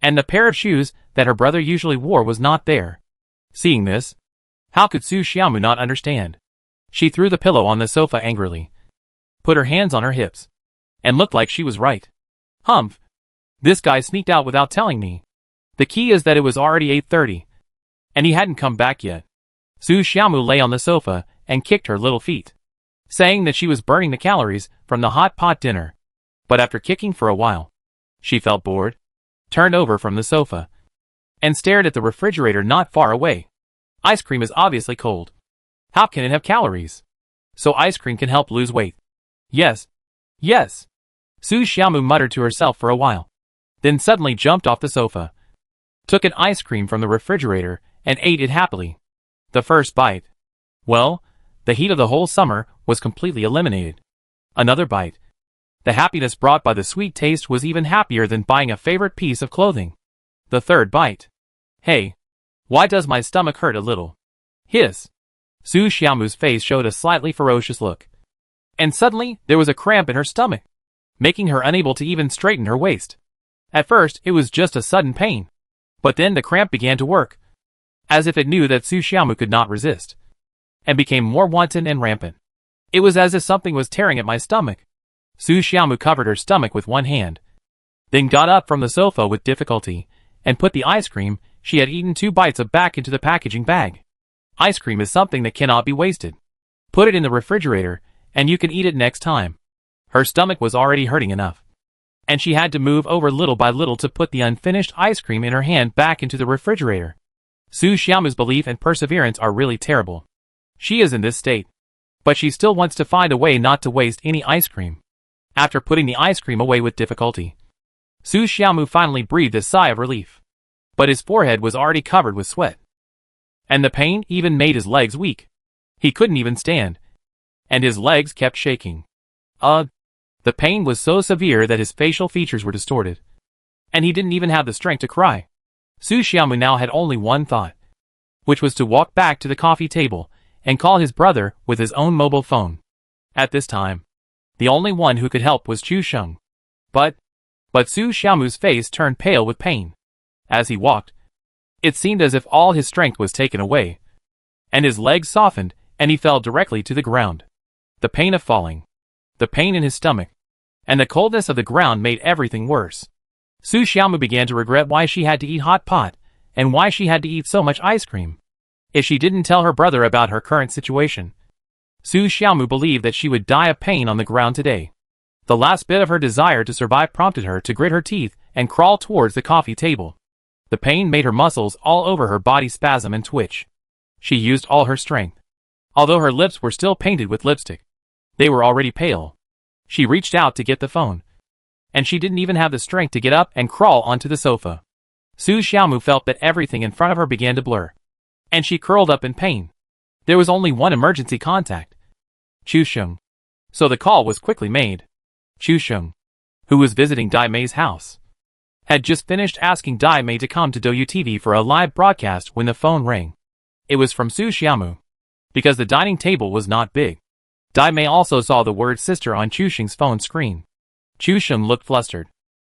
and the pair of shoes that her brother usually wore was not there. Seeing this, how could Su Xiaomu not understand? She threw the pillow on the sofa angrily, put her hands on her hips, and looked like she was right. Humph! This guy sneaked out without telling me. The key is that it was already 8:30, and he hadn't come back yet. Su Xiaomu lay on the sofa and kicked her little feet, saying that she was burning the calories from the hot pot dinner. But after kicking for a while, she felt bored, turned over from the sofa, and stared at the refrigerator not far away. Ice cream is obviously cold. How can it have calories? So ice cream can help lose weight. Yes. Yes. Su Xiaomu muttered to herself for a while, then suddenly jumped off the sofa, took an ice cream from the refrigerator, and ate it happily. The first bite. Well, the heat of the whole summer was completely eliminated. Another bite. The happiness brought by the sweet taste was even happier than buying a favorite piece of clothing. The third bite. Hey, why does my stomach hurt a little? Hiss. Su Xiaomu's face showed a slightly ferocious look, and suddenly there was a cramp in her stomach, making her unable to even straighten her waist. At first, it was just a sudden pain, but then the cramp began to work. as if it knew that Su Xiaomu could not resist, and became more wanton and rampant. It was as if something was tearing at my stomach. Su Xiaomu covered her stomach with one hand, then got up from the sofa with difficulty, and put the ice cream she had eaten 2 bites of back into the packaging bag. Ice cream is something that cannot be wasted. Put it in the refrigerator, and you can eat it next time. Her stomach was already hurting enough, and she had to move over little by little to put the unfinished ice cream in her hand back into the refrigerator. Su Xiaomu's belief and perseverance are really terrible. She is in this state, but she still wants to find a way not to waste any ice cream. After putting the ice cream away with difficulty, Su Xiaomu finally breathed a sigh of relief. But his forehead was already covered with sweat, and the pain even made his legs weak. He couldn't even stand, and his legs kept shaking. The pain was so severe that his facial features were distorted, and he didn't even have the strength to cry. Su Xiaomu now had only one thought, which was to walk back to the coffee table and call his brother with his own mobile phone. At this time, the only one who could help was Chu Sheng. But Su Xiaomu's face turned pale with pain. As he walked, it seemed as if all his strength was taken away, and his legs softened, and he fell directly to the ground. The pain of falling, the pain in his stomach, and the coldness of the ground made everything worse. Su Xiaomu began to regret why she had to eat hot pot, and why she had to eat so much ice cream. If she didn't tell her brother about her current situation, Su Xiaomu believed that she would die of pain on the ground today. The last bit of her desire to survive prompted her to grit her teeth and crawl towards the coffee table. The pain made her muscles all over her body spasm and twitch. She used all her strength. Although her lips were still painted with lipstick, they were already pale. She reached out to get the phone, and she didn't even have the strength to get up and crawl onto the sofa. Su Xiaomu felt that everything in front of her began to blur, and she curled up in pain. There was only one emergency contact, Chu Sheng. So the call was quickly made. Chu Sheng, who was visiting Dai Mei's house, had just finished asking Dai Mei to come to Douyu TV for a live broadcast when the phone rang. It was from Su Xiaomu. Because the dining table was not big, Dai Mei also saw the word sister on Chu Sheng's phone screen. Chu Sheng looked flustered.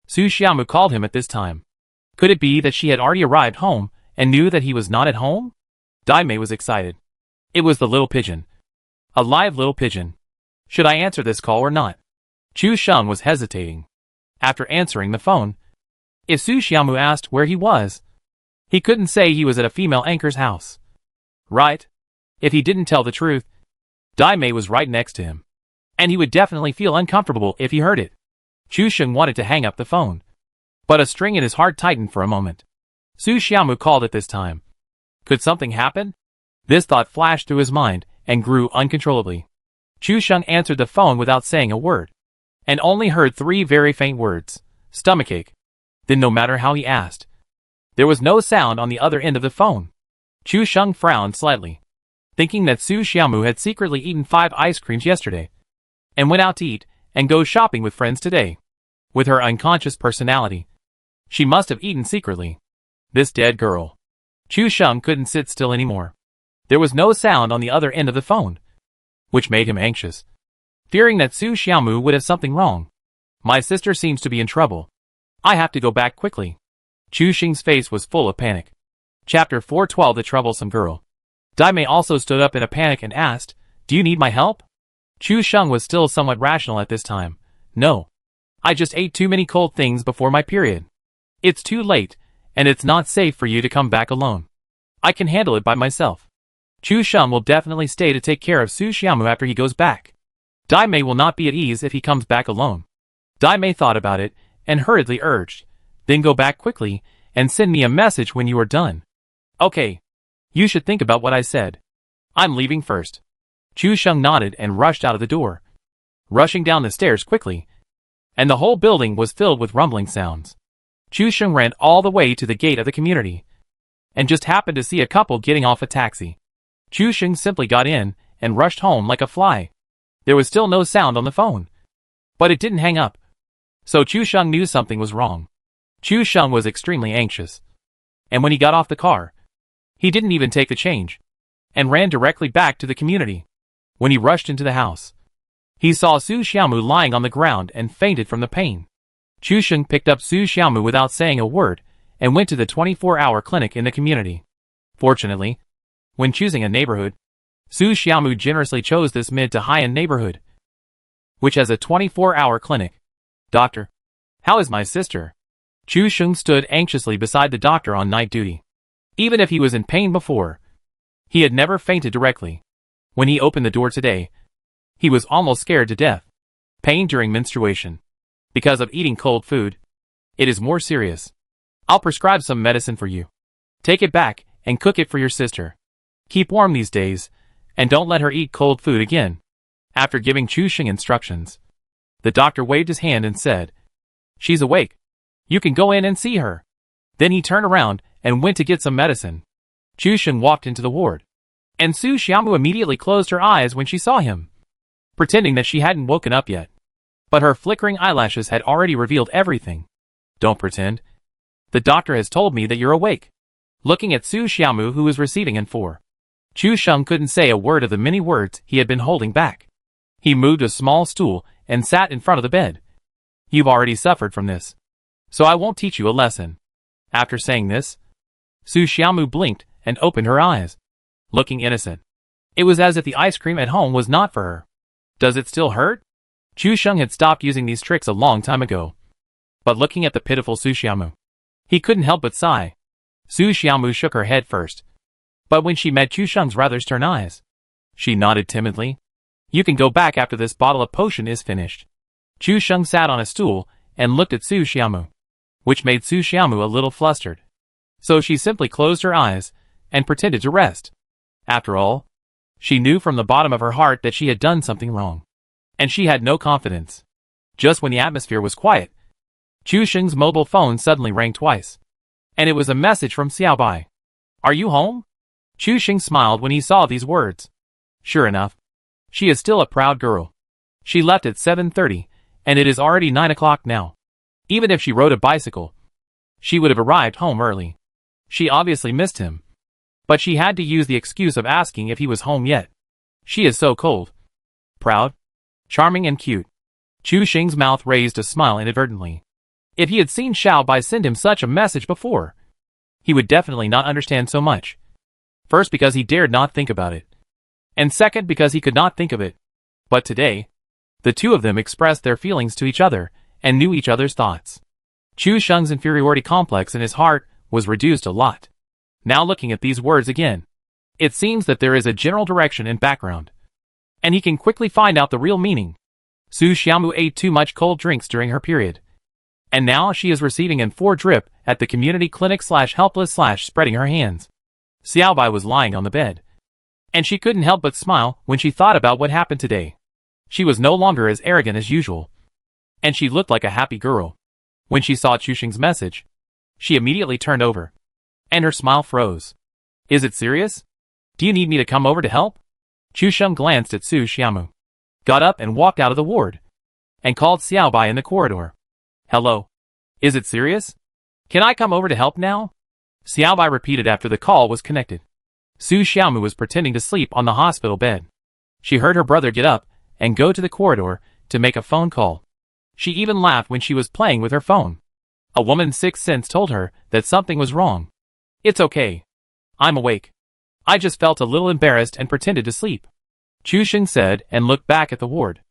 Su Xiaomu called him at this time. Could it be that she had already arrived home and knew that he was not at home? Dai Mei was excited. It was the little pigeon. A live little pigeon. Should I answer this call or not? Chu Sheng was hesitating. After answering the phone, if Su Xiaomu asked where he was, he couldn't say he was at a female anchor's house. Right? If he didn't tell the truth, Dai Mei was right next to him, and he would definitely feel uncomfortable if he heard it. Chu Sheng wanted to hang up the phone, but a string in his heart tightened for a moment. Su Xiaomu called at this time. Could something happen? This thought flashed through his mind and grew uncontrollably. Chu Sheng answered the phone without saying a word, and only heard 3 very faint words. Stomachache. Then no matter how he asked, there was no sound on the other end of the phone. Chu Sheng frowned slightly, thinking that Su Xiaomu had secretly eaten 5 ice creams yesterday, and went out to eat and go shopping with friends today. With her unconscious personality, she must have eaten secretly. This dead girl. Chu Sheng couldn't sit still anymore. There was no sound on the other end of the phone, which made him anxious, fearing that Su Xiaomu would have something wrong. My sister seems to be in trouble. I have to go back quickly. Chu Sheng's face was full of panic. Chapter 412. The Troublesome Girl. Dai Mei also stood up in a panic and asked, Do you need my help? Chu Sheng was still somewhat rational at this time. No. I just ate too many cold things before my period. It's too late, and it's not safe for you to come back alone. I can handle it by myself. Chu Sheng will definitely stay to take care of Su Xiaomu after he goes back. Dai Mei will not be at ease if he comes back alone. Dai Mei thought about it, and hurriedly urged, Then go back quickly, and send me a message when you are done. Okay. You should think about what I said. I'm leaving first. Chu Sheng nodded and rushed out of the door, rushing down the stairs quickly, and the whole building was filled with rumbling sounds. Chu Sheng ran all the way to the gate of the community, and just happened to see a couple getting off a taxi. Chu Sheng simply got in and rushed home like a fly. There was still no sound on the phone, but it didn't hang up. So Chu Sheng knew something was wrong. Chu Sheng was extremely anxious, and when he got off the car, he didn't even take the change, and ran directly back to the community. When he rushed into the house, he saw Su Xiaomu lying on the ground and fainted from the pain. Chu Sheng picked up Su Xiaomu without saying a word and went to the 24-hour clinic in the community. Fortunately, when choosing a neighborhood, Su Xiaomu generously chose this mid to high-end neighborhood, which has a 24-hour clinic. Doctor, how is my sister? Chu Sheng stood anxiously beside the doctor on night duty. Even if he was in pain before, he had never fainted directly. When he opened the door today, he was almost scared to death. Pain during menstruation. Because of eating cold food. It is more serious. I'll prescribe some medicine for you. Take it back and cook it for your sister. Keep warm these days, and don't let her eat cold food again. After giving Chu Sheng instructions, the doctor waved his hand and said, She's awake. You can go in and see her. Then he turned around and went to get some medicine. Chu Sheng walked into the ward, and Su Xiaomu immediately closed her eyes when she saw him, pretending that she hadn't woken up yet. But her flickering eyelashes had already revealed everything. Don't pretend. The doctor has told me that you're awake. Looking at Su Xiaomu, who was receiving in 4. Chu Sheng couldn't say a word of the many words he had been holding back. He moved a small stool and sat in front of the bed. You've already suffered from this, so I won't teach you a lesson. After saying this, Su Xiaomu blinked and opened her eyes, looking innocent. It was as if the ice cream at home was not for her. Does it still hurt? Chu Sheng had stopped using these tricks a long time ago. But looking at the pitiful Su Xiaomu, he couldn't help but sigh. Su Xiaomu shook her head first, but when she met Chu Sheng's rather stern eyes, she nodded timidly. You can go back after this bottle of potion is finished. Chu Sheng sat on a stool and looked at Su Xiaomu, which made Su Xiaomu a little flustered. So she simply closed her eyes and pretended to rest. After all, she knew from the bottom of her heart that she had done something wrong, and she had no confidence. Just when the atmosphere was quiet, Chu Sheng's mobile phone suddenly rang twice, and it was a message from Xiaobai. Are you home? Chu Sheng smiled when he saw these words. Sure enough, she is still a proud girl. She left at 7:30, and it is already 9 o'clock now. Even if she rode a bicycle, she would have arrived home early. She obviously missed him, but she had to use the excuse of asking if he was home yet. She is so cold, proud, charming and cute. Chu Sheng's mouth raised a smile inadvertently. If he had seen Xiaobai send him such a message before, he would definitely not understand so much. First, because he dared not think about it, and second, because he could not think of it. But today, the two of them expressed their feelings to each other and knew each other's thoughts. Chu Sheng's inferiority complex in his heart was reduced a lot. Now looking at these words again, it seems that there is a general direction and background, and he can quickly find out the real meaning. Su Xiaomu ate too much cold drinks during her period, and now she is receiving an 4 drip at the community clinic /helpless/ spreading her hands. Xiaobai was lying on the bed, and she couldn't help but smile when she thought about what happened today. She was no longer as arrogant as usual, and she looked like a happy girl. When she saw Chu Sheng's message, she immediately turned over, and her smile froze. Is it serious? Do you need me to come over to help? Chu Sheng glanced at Su Xiaomu, got up and walked out of the ward, and called Xiaobai in the corridor. Hello. Is it serious? Can I come over to help now? Xiaobai repeated after the call was connected. Su Xiaomu was pretending to sleep on the hospital bed. She heard her brother get up and go to the corridor to make a phone call. She even laughed when she was playing with her phone. A woman's sixth sense told her that something was wrong. It's okay. I'm awake. I just felt a little embarrassed and pretended to sleep, Chu Sheng said and looked back at the ward.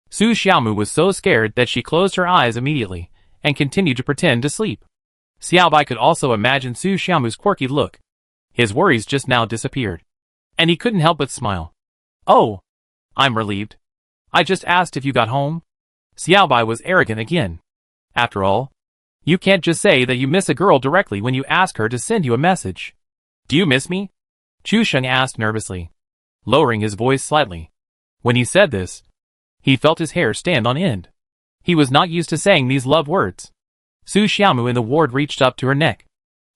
Su Xiaomu was so scared that she closed her eyes immediately and continued to pretend to sleep. Xiaobai could also imagine Su Xiaomu's quirky look. His worries just now disappeared, and he couldn't help but smile. Oh, I'm relieved. I just asked if you got home. Xiaobai was arrogant again. After all, you can't just say that you miss a girl directly when you ask her to send you a message. Do you miss me? Chu Sheng asked nervously, lowering his voice slightly. When he said this, he felt his hair stand on end. He was not used to saying these love words. Su Xiaomu in the ward reached up to her neck,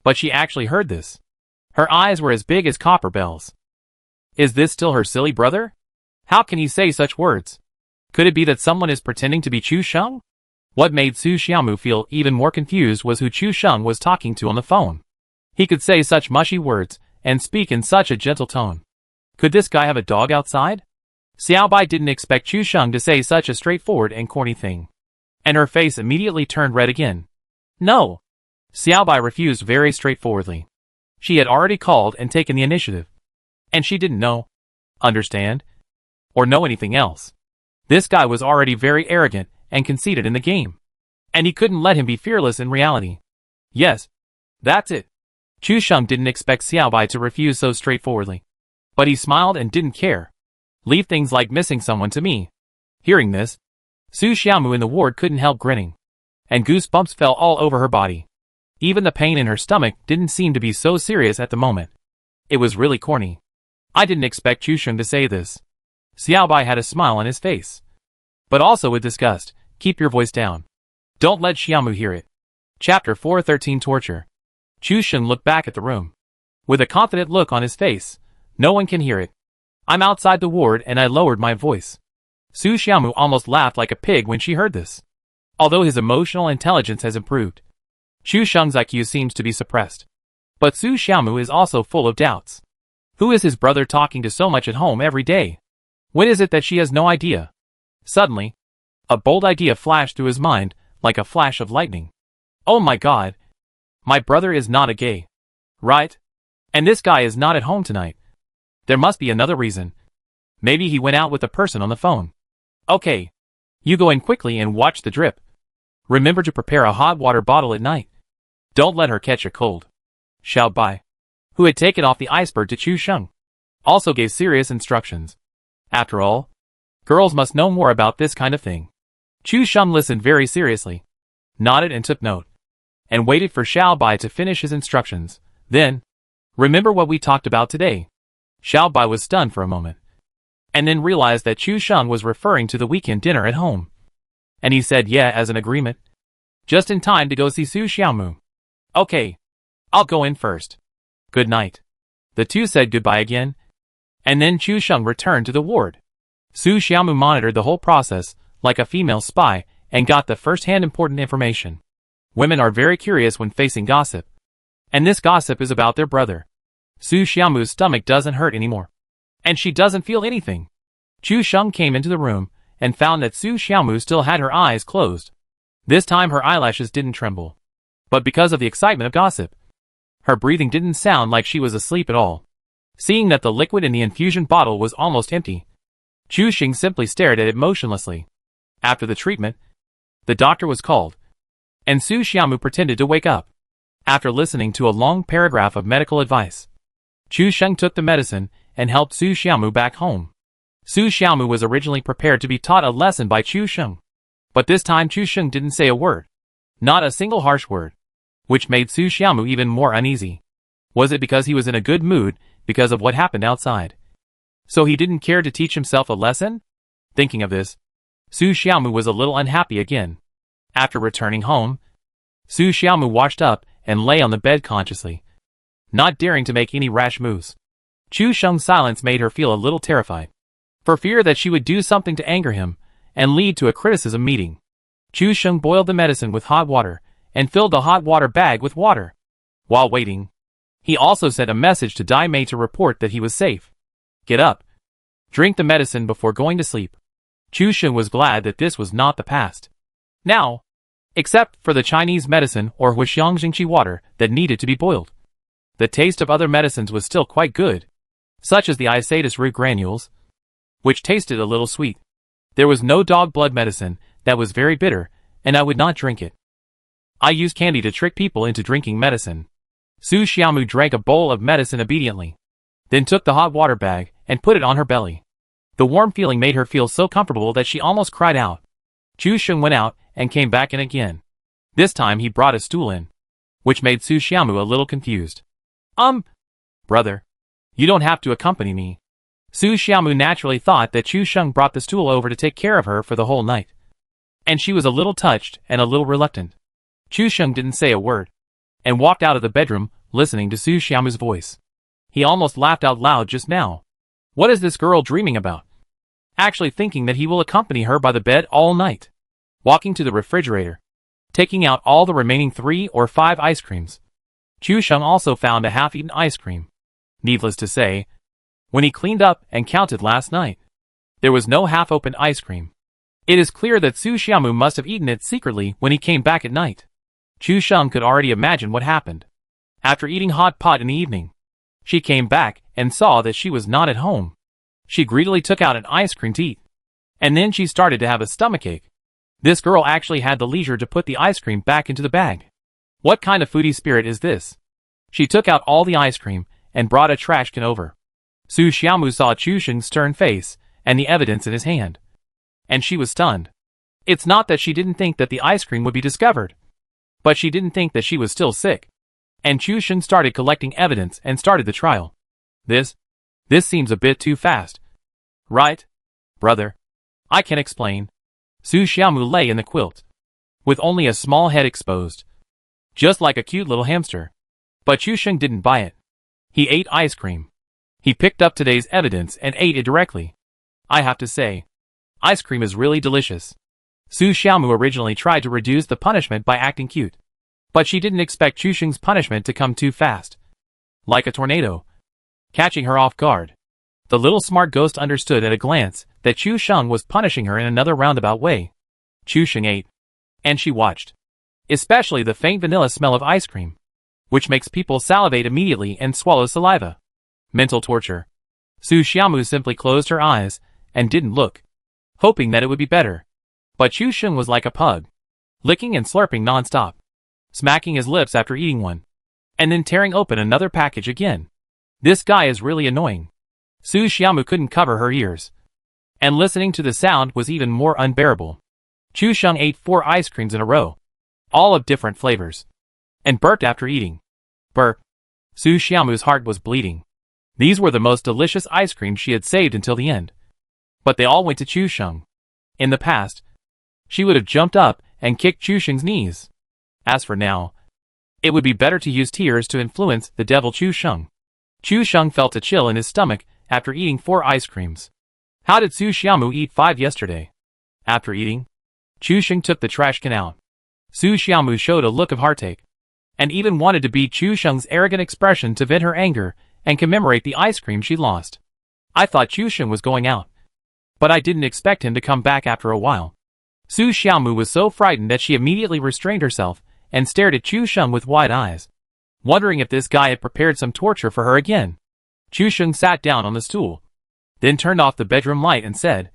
but she actually heard this. Her eyes were as big as copper bells. Is this still her silly brother? How can he say such words? Could it be that someone is pretending to be Chu Sheng? What made Su Xiaomu feel even more confused was who Chu Sheng was talking to on the phone. He could say such mushy words and speak in such a gentle tone. Could this guy have a dog outside? Xiaobai didn't expect Chu Sheng to say such a straightforward and corny thing, and her face immediately turned red again. No! Xiaobai refused very straightforwardly. She had already called and taken the initiative. And she didn't know, understand, or know anything else. This guy was already very arrogant and conceited in the game. And he couldn't let him be fearless in reality. Yes, that's it. Chu Sheng didn't expect Xiaobai to refuse so straightforwardly. But he smiled and didn't care. Leave things like missing someone to me. Hearing this, Su Xiaomu in the ward couldn't help grinning. And goosebumps fell all over her body. Even the pain in her stomach didn't seem to be so serious at the moment. It was really corny. I didn't expect Chu Sheng to say this. Xiaobai had a smile on his face. But also with disgust. Keep your voice down. Don't let Xiaomu hear it. Chapter 413 Torture. Chu Sheng looked back at the room. With a confident look on his face. No one can hear it. I'm outside the ward and I lowered my voice. Su Xiaomu almost laughed like a pig when she heard this. Although his emotional intelligence has improved, Chu Sheng's IQ seems to be suppressed. But Su Xiaomu is also full of doubts. Who is his brother talking to so much at home every day? When is it that she has no idea? Suddenly, a bold idea flashed through his mind, like a flash of lightning. Oh my god. My brother is not a gay. Right? And this guy is not at home tonight. There must be another reason. Maybe he went out with a person on the phone. Okay. You go in quickly and watch the drip. Remember to prepare a hot water bottle at night. Don't let her catch a cold. Xiaobai, who had taken off the iceberg to Chu Sheng, also gave serious instructions. After all, girls must know more about this kind of thing. Chu Sheng listened very seriously, nodded and took note, and waited for Xiaobai to finish his instructions. Then, remember what we talked about today. Xiaobai was stunned for a moment, and then realized that Chu Sheng was referring to the weekend dinner at home. And he said yeah as an agreement. Just in time to go see Su Xiaomu. Okay. I'll go in first. Good night. The two said goodbye again, and then Chu Sheng returned to the ward. Su Xiaomu monitored the whole process, like a female spy, and got the first-hand important information. Women are very curious when facing gossip. And this gossip is about their brother. Su Xiaomu's stomach doesn't hurt anymore. And she doesn't feel anything. Chu Sheng came into the room, and found that Su Xiaomu still had her eyes closed. This time her eyelashes didn't tremble. But because of the excitement of gossip, her breathing didn't sound like she was asleep at all. Seeing that the liquid in the infusion bottle was almost empty, Chu Sheng simply stared at it motionlessly. After the treatment, the doctor was called, and Su Xiaomu pretended to wake up. After listening to a long paragraph of medical advice, Chu Sheng took the medicine and helped Su Xiaomu back home. Su Xiaomu was originally prepared to be taught a lesson by Chu Sheng. But this time Chu Sheng didn't say a word. Not a single harsh word. Which made Su Xiaomu even more uneasy. Was it because he was in a good mood because of what happened outside? So he didn't care to teach himself a lesson? Thinking of this, Su Xiaomu was a little unhappy again. After returning home, Su Xiaomu washed up and lay on the bed consciously, not daring to make any rash moves. Chu Sheng's silence made her feel a little terrified. For fear that she would do something to anger him and lead to a criticism meeting. Chu Sheng boiled the medicine with hot water and filled the hot water bag with water. While waiting, he also sent a message to Dai Mei to report that he was safe. Get up. Drink the medicine before going to sleep. Chu Sheng was glad that this was not the past. Now, except for the Chinese medicine or Huixiang Jingqi water that needed to be boiled. The taste of other medicines was still quite good, such as the Isatis root granules, which tasted a little sweet. There was no dog blood medicine that was very bitter, and I would not drink it. I use candy to trick people into drinking medicine. Su Xiaomu drank a bowl of medicine obediently, then took the hot water bag and put it on her belly. The warm feeling made her feel so comfortable that she almost cried out. Chu Sheng went out and came back in again. This time he brought a stool in, which made Su Xiaomu a little confused. Brother, you don't have to accompany me. Su Xiaomu naturally thought that Chu Sheng brought the stool over to take care of her for the whole night. And she was a little touched and a little reluctant. Chu Sheng didn't say a word, and walked out of the bedroom, listening to Su Xiaomu's voice. He almost laughed out loud just now. What is this girl dreaming about? Actually thinking that he will accompany her by the bed all night. Walking to the refrigerator, taking out all the remaining 3 or 5 ice creams. Chu Sheng also found a half-eaten ice cream. Needless to say, when he cleaned up and counted last night, there was no half-opened ice cream. It is clear that Su Xiaomu must have eaten it secretly when he came back at night. Chu Sheng could already imagine what happened. After eating hot pot in the evening, she came back and saw that she was not at home. She greedily took out an ice cream to eat. And then she started to have a stomachache. This girl actually had the leisure to put the ice cream back into the bag. What kind of foodie spirit is this? She took out all the ice cream and brought a trash can over. Su Xiaomu saw Chu Sheng's stern face and the evidence in his hand. And she was stunned. It's not that she didn't think that the ice cream would be discovered, but she didn't think that she was still sick. And Chu Sheng started collecting evidence and started the trial. This seems a bit too fast. Right? Brother. I can explain. Su Xiaomu lay in the quilt, with only a small head exposed, just like a cute little hamster. But Chu Sheng didn't buy it. He ate ice cream. He picked up today's evidence and ate it directly. I have to say, ice cream is really delicious. Su Xiaomu originally tried to reduce the punishment by acting cute, but she didn't expect Chu Sheng's punishment to come too fast, like a tornado, catching her off guard. The little smart ghost understood at a glance that Chu Sheng was punishing her in another roundabout way. Chu Sheng ate, and she watched, especially the faint vanilla smell of ice cream, which makes people salivate immediately and swallow saliva. Mental torture. Su Xiaomu simply closed her eyes and didn't look, hoping that it would be better. But Chu Sheng was like a pug, licking and slurping non-stop, smacking his lips after eating one, and then tearing open another package again. This guy is really annoying. Su Xiaomu couldn't cover her ears, and listening to the sound was even more unbearable. Chu Sheng ate 4 ice creams in a row, all of different flavors, and burped after eating. Burp. Su Xiaomu's heart was bleeding. These were the most delicious ice creams she had saved until the end. But they all went to Chu Sheng. In the past, she would have jumped up and kicked Chu Sheng's knees. As for now, it would be better to use tears to influence the devil Chu Sheng. Chu Sheng felt a chill in his stomach after eating 4 ice creams. How did Su Xiaomu eat 5 yesterday? After eating, Chu Sheng took the trash can out. Su Xiaomu showed a look of heartache, and even wanted to beat Chu Sheng's arrogant expression to vent her anger and commemorate the ice cream she lost. I thought Chu Sheng was going out, but I didn't expect him to come back after a while. Su Xiaomu was so frightened that she immediately restrained herself and stared at Chu Sheng with wide eyes, wondering if this guy had prepared some torture for her again. Chu Sheng sat down on the stool, then turned off the bedroom light and said,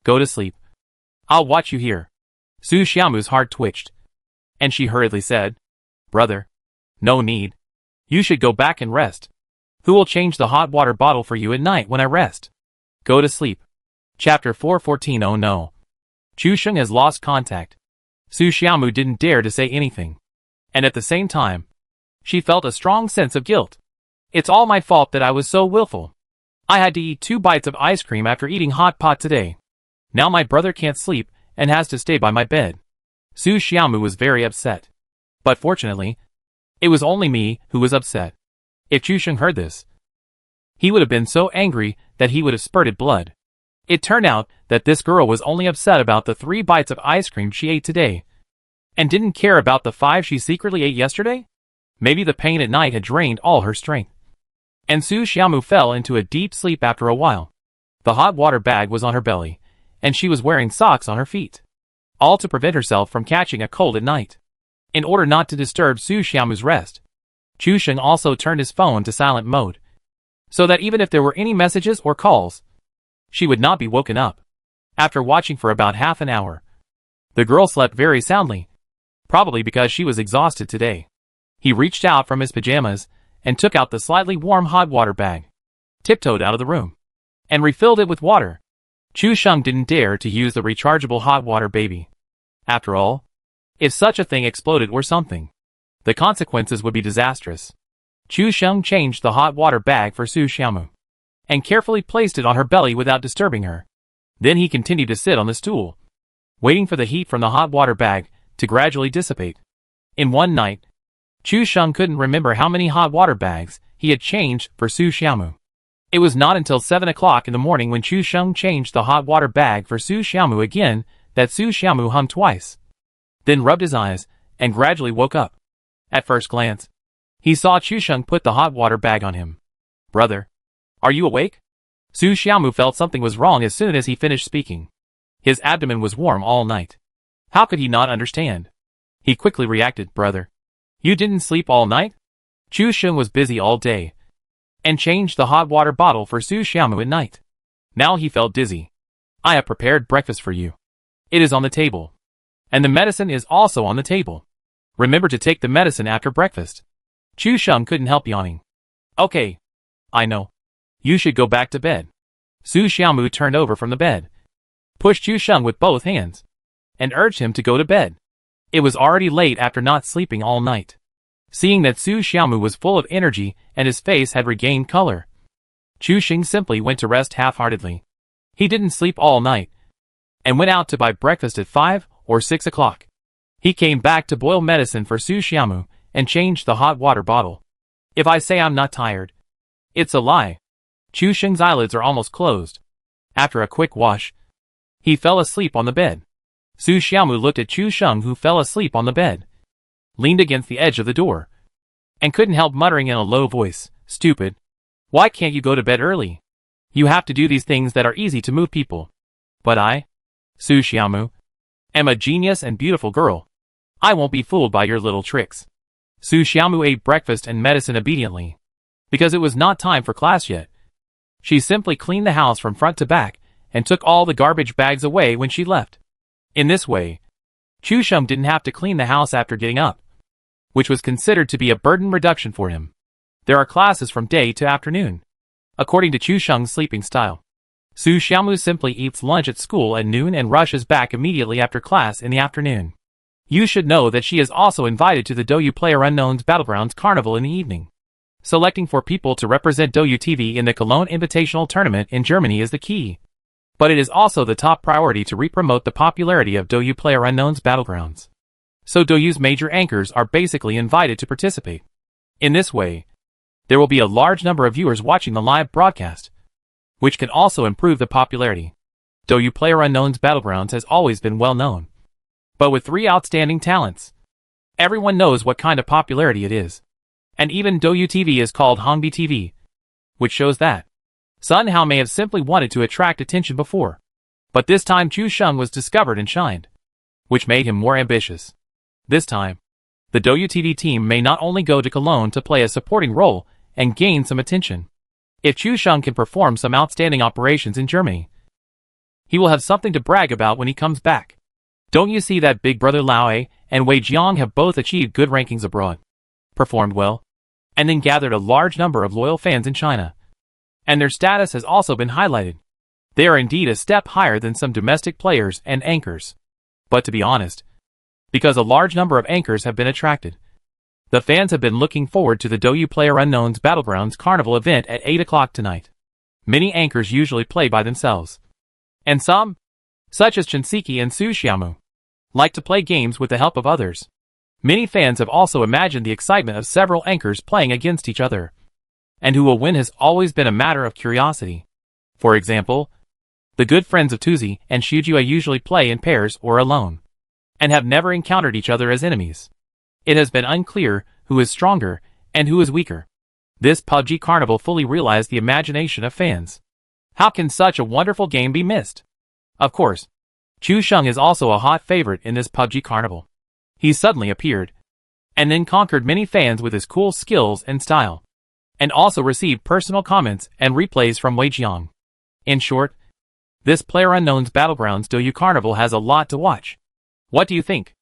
"Go to sleep. I'll watch you here." Su Xiaomu's heart twitched, and she hurriedly said, "Brother, no need. You should go back and rest. Who will change the hot water bottle for you at night when I rest? Go to sleep." Chapter 414. Oh no. Chu Sheng has lost contact. Su Xiaomu didn't dare to say anything, and at the same time, she felt a strong sense of guilt. It's all my fault that I was so willful. I had to eat 2 bites of ice cream after eating hot pot today. Now my brother can't sleep and has to stay by my bed. Su Xiaomu was very upset. But fortunately, it was only me who was upset. If Chu Sheng heard this, he would have been so angry that he would have spurted blood. It turned out that this girl was only upset about the 3 bites of ice cream she ate today, and didn't care about the 5 she secretly ate yesterday? Maybe the pain at night had drained all her strength, and Su Xiaomu fell into a deep sleep after a while. The hot water bag was on her belly, and she was wearing socks on her feet, all to prevent herself from catching a cold at night. In order not to disturb Su Xiaomu's rest, Chu Sheng also turned his phone to silent mode, so that even if there were any messages or calls, she would not be woken up. After watching for about half an hour, the girl slept very soundly, probably because she was exhausted today. He reached out from his pajamas and took out the slightly warm hot water bag, tiptoed out of the room, and refilled it with water. Chu Sheng didn't dare to use the rechargeable hot water baby. After all, if such a thing exploded or something, the consequences would be disastrous. Chu Sheng changed the hot water bag for Su Xiaomu, and carefully placed it on her belly without disturbing her. Then he continued to sit on the stool, waiting for the heat from the hot water bag to gradually dissipate. In one night, Chu Sheng couldn't remember how many hot water bags he had changed for Su Xiaomu. It was not until 7 o'clock in the morning when Chu Sheng changed the hot water bag for Su Xiaomu again that Su Xiaomu hummed twice, then rubbed his eyes and gradually woke up. At first glance, he saw Chu Sheng put the hot water bag on him. "Brother, are you awake?" Su Xiaomu felt something was wrong as soon as he finished speaking. His abdomen was warm all night. How could he not understand? He quickly reacted, "Brother, you didn't sleep all night?" Chu Sheng was busy all day and changed the hot water bottle for Su Xiaomu at night. Now he felt dizzy. I have prepared breakfast for you. It is on the table. And the medicine is also on the table. Remember to take the medicine after breakfast. Chu Sheng couldn't help yawning. Okay. I know. You should go back to bed. Su Xiaomu turned over from the bed, pushed Chu Sheng with both hands, and urged him to go to bed. It was already late after not sleeping all night. Seeing that Su Xiaomu was full of energy and his face had regained color, Chu Sheng simply went to rest half-heartedly. He didn't sleep all night, and went out to buy breakfast at 5 or 6 o'clock. He came back to boil medicine for Su Xiaomu and changed the hot water bottle. If I say I'm not tired, it's a lie. Chu Sheng's eyelids are almost closed. After a quick wash, he fell asleep on the bed. Su Xiaomu looked at Chu Sheng, who fell asleep on the bed, leaned against the edge of the door, and couldn't help muttering in a low voice, "Stupid. Why can't you go to bed early? You have to do these things that are easy to move people. But I, Su Xiaomu, am a genius and beautiful girl. I won't be fooled by your little tricks." Su Xiaomu ate breakfast and medicine obediently, because it was not time for class yet. She simply cleaned the house from front to back and took all the garbage bags away when she left. In this way, Chu Sheng didn't have to clean the house after getting up, which was considered to be a burden reduction for him. There are classes from day to afternoon, according to Chu Sheng's sleeping style. Su Xiaomu simply eats lunch at school at noon and rushes back immediately after class in the afternoon. You should know that she is also invited to the Douyu PlayerUnknown's Battlegrounds Carnival in the evening. Selecting 4 people to represent Douyu TV in the Cologne Invitational Tournament in Germany is the key. But it is also the top priority to re-promote the popularity of Douyu PlayerUnknown's Battlegrounds. So Douyu's major anchors are basically invited to participate. In this way, there will be a large number of viewers watching the live broadcast, which can also improve the popularity. Douyu PlayerUnknown's Battlegrounds has always been well known, but with 3 outstanding talents, everyone knows what kind of popularity it is. And even Douyu TV is called Hongbi TV, which shows that Sun Hao may have simply wanted to attract attention before, but this time Chu Sheng was discovered and shined, which made him more ambitious. This time, the Douyu TV team may not only go to Cologne to play a supporting role and gain some attention. If Chu Sheng can perform some outstanding operations in Germany, he will have something to brag about when he comes back. Don't you see that big brother Laoe and Wei Jiang have both achieved good rankings abroad, performed well, and then gathered a large number of loyal fans in China? And their status has also been highlighted. They are indeed a step higher than some domestic players and anchors. But to be honest, because a large number of anchors have been attracted, the fans have been looking forward to the Douyu PlayerUnknown's Battlegrounds Carnival event at 8 o'clock tonight. Many anchors usually play by themselves, and some, such as Shinseki and Su Xiaomu, like to play games with the help of others. Many fans have also imagined the excitement of several anchors playing against each other, and who will win has always been a matter of curiosity. For example, the good friends of Tuzi and Shujua usually play in pairs or alone, and have never encountered each other as enemies. It has been unclear who is stronger and who is weaker. This PUBG Carnival fully realized the imagination of fans. How can such a wonderful game be missed? Of course, Chu Sheng is also a hot favorite in this PUBG Carnival. He suddenly appeared, and then conquered many fans with his cool skills and style, and also received personal comments and replays from Wei Jiang. In short, this PlayerUnknown's Battlegrounds Douyu Carnival has a lot to watch. What do you think?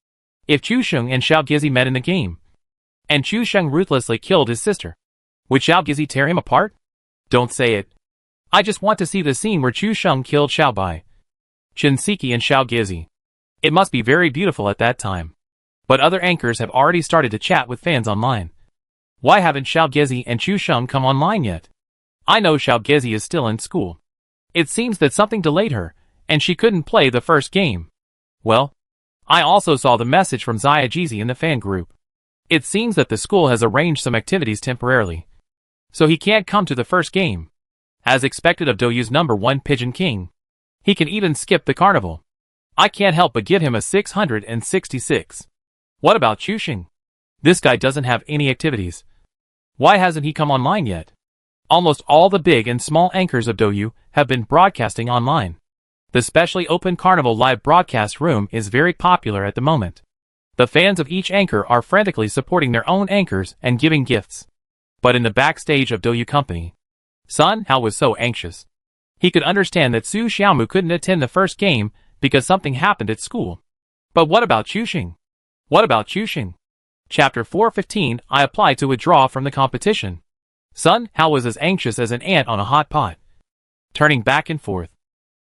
If Chu Sheng and Xiao Gizi met in the game, and Chu Sheng ruthlessly killed his sister, would Xiao Gizi tear him apart? Don't say it. I just want to see the scene where Chu Sheng killed Xiao Bai, Shinseki and Xiao Gizi. It must be very beautiful at that time. But other anchors have already started to chat with fans online. Why haven't Xiao Gizi and Chu Sheng come online yet? I know Xiao Gizi is still in school. It seems that something delayed her, and she couldn't play the first game. Well, I also saw the message from Zaya Jizi in the fan group. It seems that the school has arranged some activities temporarily, so he can't come to the first game. As expected of Douyu's #1 Pigeon King, he can even skip the carnival. I can't help but give him a 666. What about Chu Sheng? This guy doesn't have any activities. Why hasn't he come online yet? Almost all the big and small anchors of Douyu have been broadcasting online. The specially open Carnival live broadcast room is very popular at the moment. The fans of each anchor are frantically supporting their own anchors and giving gifts. But in the backstage of Douyu Company, Sun Hao was so anxious. He could understand that Su Xiaomu couldn't attend the first game because something happened at school. But what about Chuxing? What about Chuxing? Chapter 415, I applied to withdraw from the competition. Sun Hao was as anxious as an ant on a hot pot, turning back and forth.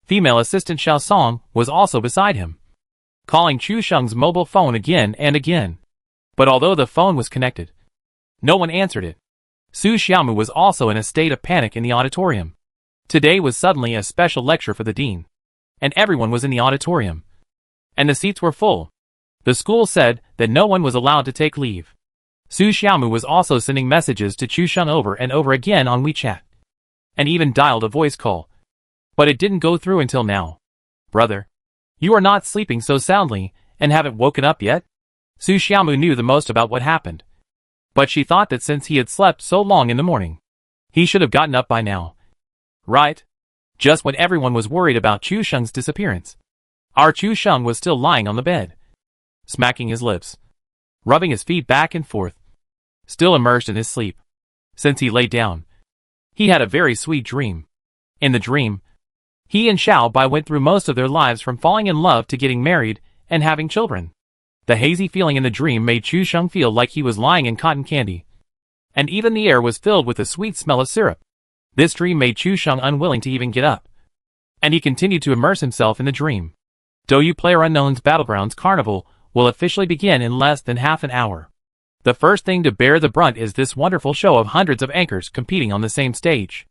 Female assistant Xiao Song was also beside him, calling Chu Sheng's mobile phone again and again. But although the phone was connected, no one answered it. Su Xiaomu was also in a state of panic in the auditorium. Today was suddenly a special lecture for the dean, and everyone was in the auditorium, and the seats were full. The school said that no one was allowed to take leave. Su Xiaomu was also sending messages to Chu Sheng over and over again on WeChat, and even dialed a voice call. But it didn't go through until now. Brother, you are not sleeping so soundly and haven't woken up yet? Su Xiaomu knew the most about what happened, but she thought that since he had slept so long in the morning, he should have gotten up by now. Right? Just when everyone was worried about Chu Sheng's disappearance, our Chu Sheng was still lying on the bed, smacking his lips, rubbing his feet back and forth, still immersed in his sleep. Since he lay down, he had a very sweet dream. In the dream, he and Xiao Bai went through most of their lives from falling in love to getting married and having children. The hazy feeling in the dream made Chu Sheng feel like he was lying in cotton candy, and even the air was filled with the sweet smell of syrup. This dream made Chu Sheng unwilling to even get up, and he continued to immerse himself in the dream. Douyu PlayerUnknown's Battlegrounds Carnival will officially begin in less than half an hour. The first thing to bear the brunt is this wonderful show of hundreds of anchors competing on the same stage.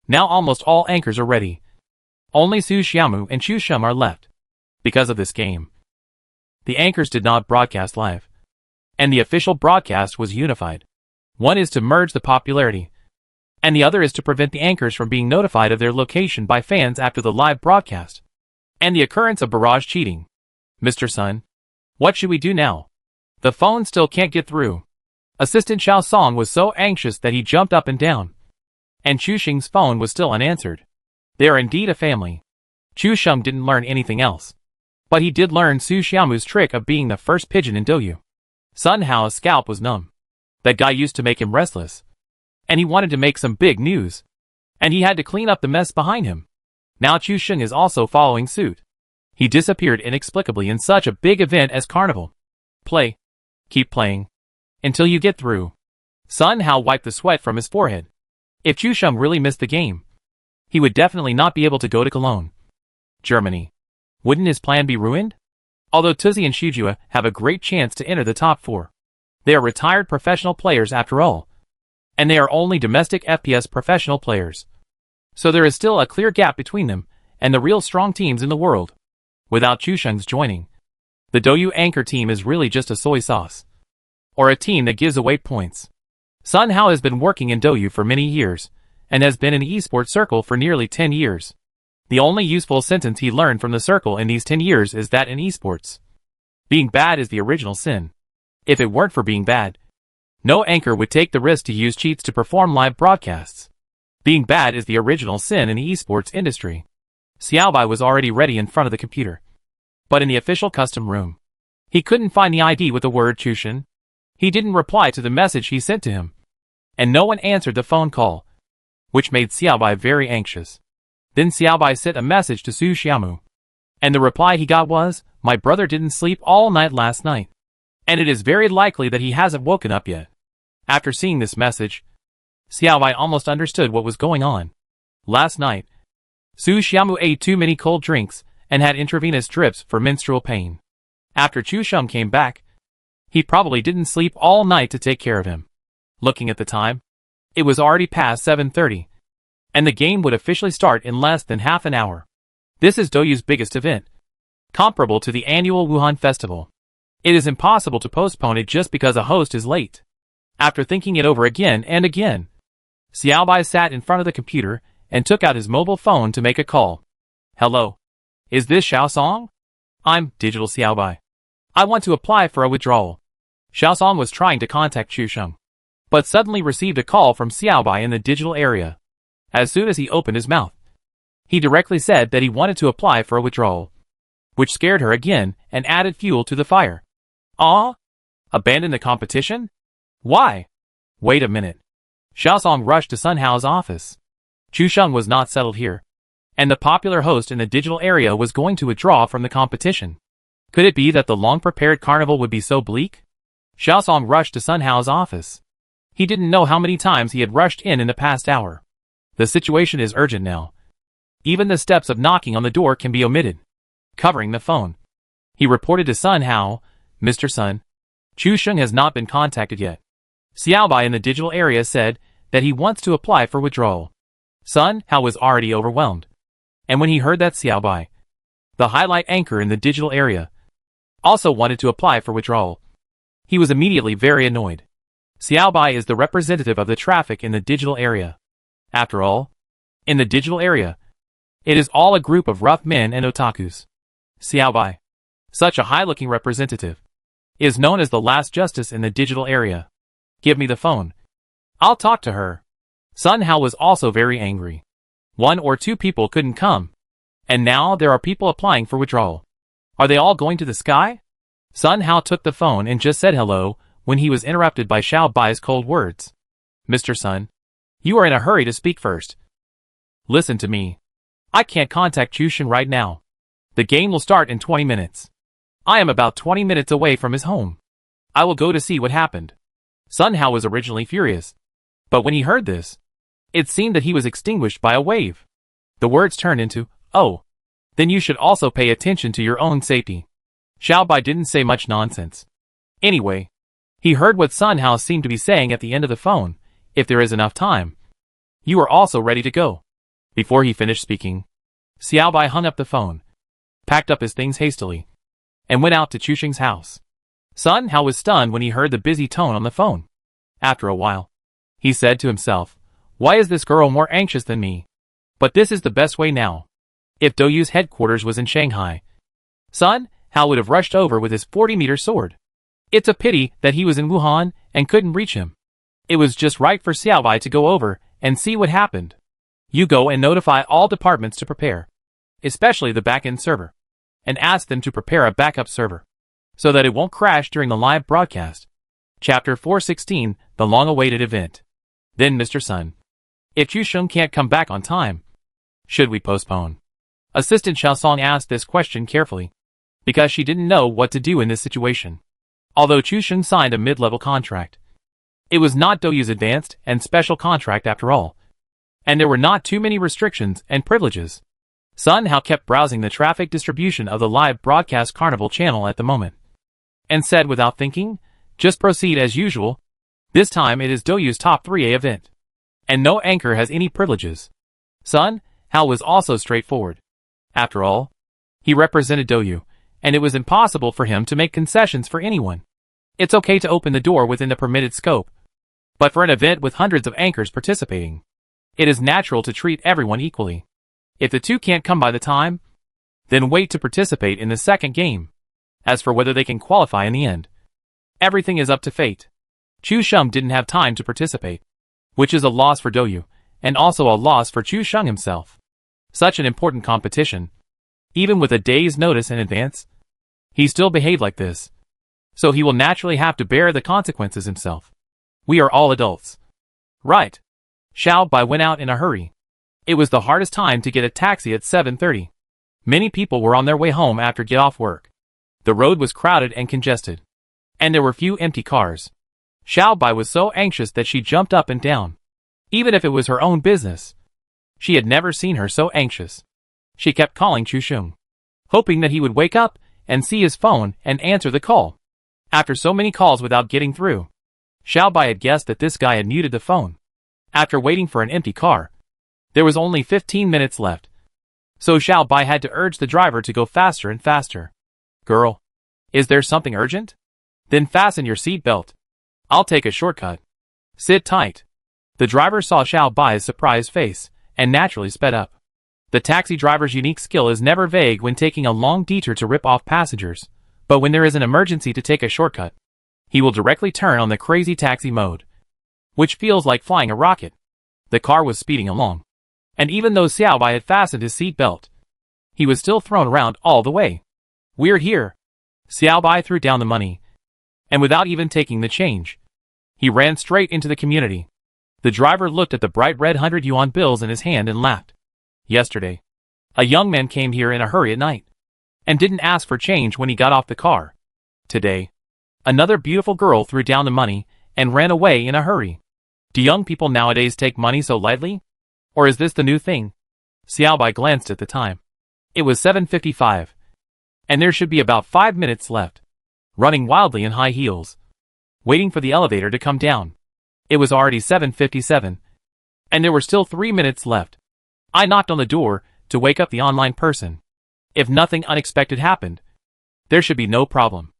Now almost all anchors are ready. Only Su Xiaomu and Chu Sheng are left. Because of this game, the anchors did not broadcast live, and the official broadcast was unified. One is to merge the popularity, and the other is to prevent the anchors from being notified of their location by fans after the live broadcast, and the occurrence of barrage cheating. Mr. Sun, what should we do now? The phone still can't get through. Assistant Xiao Song was so anxious that he jumped up and down, and Chu Sheng's phone was still unanswered. They are indeed a family. Chu Sheng didn't learn anything else, but he did learn Su Xiaomu's trick of being the first pigeon in Douyu. Sun Hao's scalp was numb. That guy used to make him restless, and he wanted to make some big news, and he had to clean up the mess behind him. Now Chu Sheng is also following suit. He disappeared inexplicably in such a big event as Carnival. Play. Keep playing. Until you get through. Sun Hao wiped the sweat from his forehead. If Chu Sheng really missed the game, he would definitely not be able to go to Cologne, Germany. Wouldn't his plan be ruined? Although Tuzi and Shijua have a great chance to enter the top 4. They are retired professional players after all, and they are only domestic FPS professional players. So there is still a clear gap between them and the real strong teams in the world. Without Chu Sheng's joining, the Douyu anchor team is really just a soy sauce, or a team that gives away points. Sun Hao has been working in Douyu for many years, and has been in the esports circle for nearly 10 years. The only useful sentence he learned from the circle in these 10 years is that in esports, being bad is the original sin. If it weren't for being bad, no anchor would take the risk to use cheats to perform live broadcasts. Being bad is the original sin in the esports industry. Xiaobai was already ready in front of the computer, but in the official custom room, he couldn't find the ID with the word Chushin. He didn't reply to the message he sent to him, and no one answered the phone call, which made Xiaobai very anxious. Then Xiaobai sent a message to Su Xiaomu, and the reply he got was, "My brother didn't sleep all night last night, and it is very likely that he hasn't woken up yet." After seeing this message, Xiaobai almost understood what was going on. Last night, Su Xiaomu ate too many cold drinks and had intravenous drips for menstrual pain. After Chu Sheng came back, he probably didn't sleep all night to take care of him. Looking at the time, it was already past 7:30, and the game would officially start in less than half an hour. This is Douyu's biggest event, comparable to the annual Wuhan Festival. It is impossible to postpone it just because a host is late. After thinking it over again and again, Xiaobai sat in front of the computer and took out his mobile phone to make a call. "Hello. Is this Xiao Song? I'm Digital Xiaobai. I want to apply for a withdrawal." Xiao Song was trying to contact Chu Sheng, but suddenly received a call from Xiaobai in the digital area. As soon as he opened his mouth, he directly said that he wanted to apply for a withdrawal, which scared her again and added fuel to the fire. "Ah? Abandon the competition? Why? Wait a minute. Xiaosong rushed to Sun Hao's office. Chu Sheng was not settled here, and the popular host in the digital area was going to withdraw from the competition. Could it be that the long-prepared carnival would be so bleak? Xiaosong rushed to Sun Hao's office. He didn't know how many times he had rushed in the past hour. The situation is urgent now. Even the steps of knocking on the door can be omitted. Covering the phone, he reported to Sun Hao, "Mr. Sun, Chu Sheng has not been contacted yet. Xiaobai in the digital area said that he wants to apply for withdrawal." Sun Hao was already overwhelmed. And when he heard that Xiaobai, the highlight anchor in the digital area, also wanted to apply for withdrawal, he was immediately very annoyed. Xiaobai is the representative of the traffic in the digital area. After all, in the digital area, it is all a group of rough men and otakus. Xiaobai, such a high-looking representative, is known as the last justice in the digital area. Give me the phone. I'll talk to her. Sun Hao was also very angry. 1 or 2 people couldn't come. And now there are people applying for withdrawal. Are they all going to the sky? Sun Hao took the phone and just said hello when he was interrupted by Xiaobai's cold words. "Mr. Sun, you are in a hurry to speak first. Listen to me. I can't contact Chu Sheng right now. The game will start in 20 minutes. I am about 20 minutes away from his home. I will go to see what happened." Sun Hao was originally furious. But when he heard this, it seemed that he was extinguished by a wave. The words turned into, "Oh, then you should also pay attention to your own safety." Xiaobai didn't say much nonsense. Anyway, he heard what Sun Hao seemed to be saying at the end of the phone. "If there is enough time, you are also ready to go." Before he finished speaking, Xiaobai hung up the phone, packed up his things hastily, and went out to Chu Sheng's house. Sun Hao was stunned when he heard the busy tone on the phone. After a while, he said to himself, "Why is this girl more anxious than me? But this is the best way now." If Douyu's headquarters was in Shanghai, Sun Hao would have rushed over with his 40-meter sword. It's a pity that he was in Wuhan and couldn't reach him. It was just right for Xiaobai to go over and see what happened. "You go and notify all departments to prepare, especially the back-end server, and ask them to prepare a backup server, so that it won't crash during the live broadcast." Chapter 416, the long-awaited event. Then Mr. Sun, if Chu Sheng can't come back on time, should we postpone? Assistant Xiaosong asked this question carefully, because she didn't know what to do in this situation. Although Chu Sheng signed a mid-level contract, it was not Douyu's advanced and special contract after all, and there were not too many restrictions and privileges. Sun Hao kept browsing the traffic distribution of the live broadcast carnival channel at the moment, and said without thinking, "Just proceed as usual. This time it is Douyu's top 3A event, and no anchor has any privileges." Sun Hao was also straightforward. After all, he represented Douyu, and it was impossible for him to make concessions for anyone. It's okay to open the door within the permitted scope, but for an event with hundreds of anchors participating, it is natural to treat everyone equally. If the two can't come by the time, then wait to participate in the second game. As for whether they can qualify in the end, everything is up to fate. Chu Sheng didn't have time to participate, which is a loss for Douyu, and also a loss for Chu Sheng himself. Such an important competition, even with a day's notice in advance, he still behaved like this, so he will naturally have to bear the consequences himself. We are all adults. Right. Xiaobai went out in a hurry. It was the hardest time to get a taxi at 7:30. Many people were on their way home after get-off work. The road was crowded and congested, and there were few empty cars. Xiaobai was so anxious that she jumped up and down, even if it was her own business. She had never seen her so anxious. She kept calling Chu Sheng, hoping that he would wake up and see his phone and answer the call. After so many calls without getting through, Xiaobai had guessed that this guy had muted the phone. After waiting for an empty car, there was only 15 minutes left, so Xiaobai had to urge the driver to go faster and faster. "Girl, is there something urgent? Then fasten your seat belt. I'll take a shortcut. Sit tight." The driver saw Xiaobai's surprised face and naturally sped up. The taxi driver's unique skill is never vague when taking a long detour to rip off passengers, but when there is an emergency to take a shortcut, he will directly turn on the crazy taxi mode, which feels like flying a rocket. The car was speeding along, and even though Xiaobai had fastened his seat belt, he was still thrown around all the way. "We're here." Xiaobai threw down the money, and without even taking the change, he ran straight into the community. The driver looked at the bright red 100 yuan bills in his hand and laughed. Yesterday, a young man came here in a hurry at night, and didn't ask for change when he got off the car. Today, another beautiful girl threw down the money and ran away in a hurry. Do young people nowadays take money so lightly? Or is this the new thing? Xiaobai glanced at the time. It was 7:55. And there should be about 5 minutes left. Running wildly in high heels, waiting for the elevator to come down. It was already 7:57. And there were still 3 minutes left. I knocked on the door to wake up the online person. If nothing unexpected happened, there should be no problem.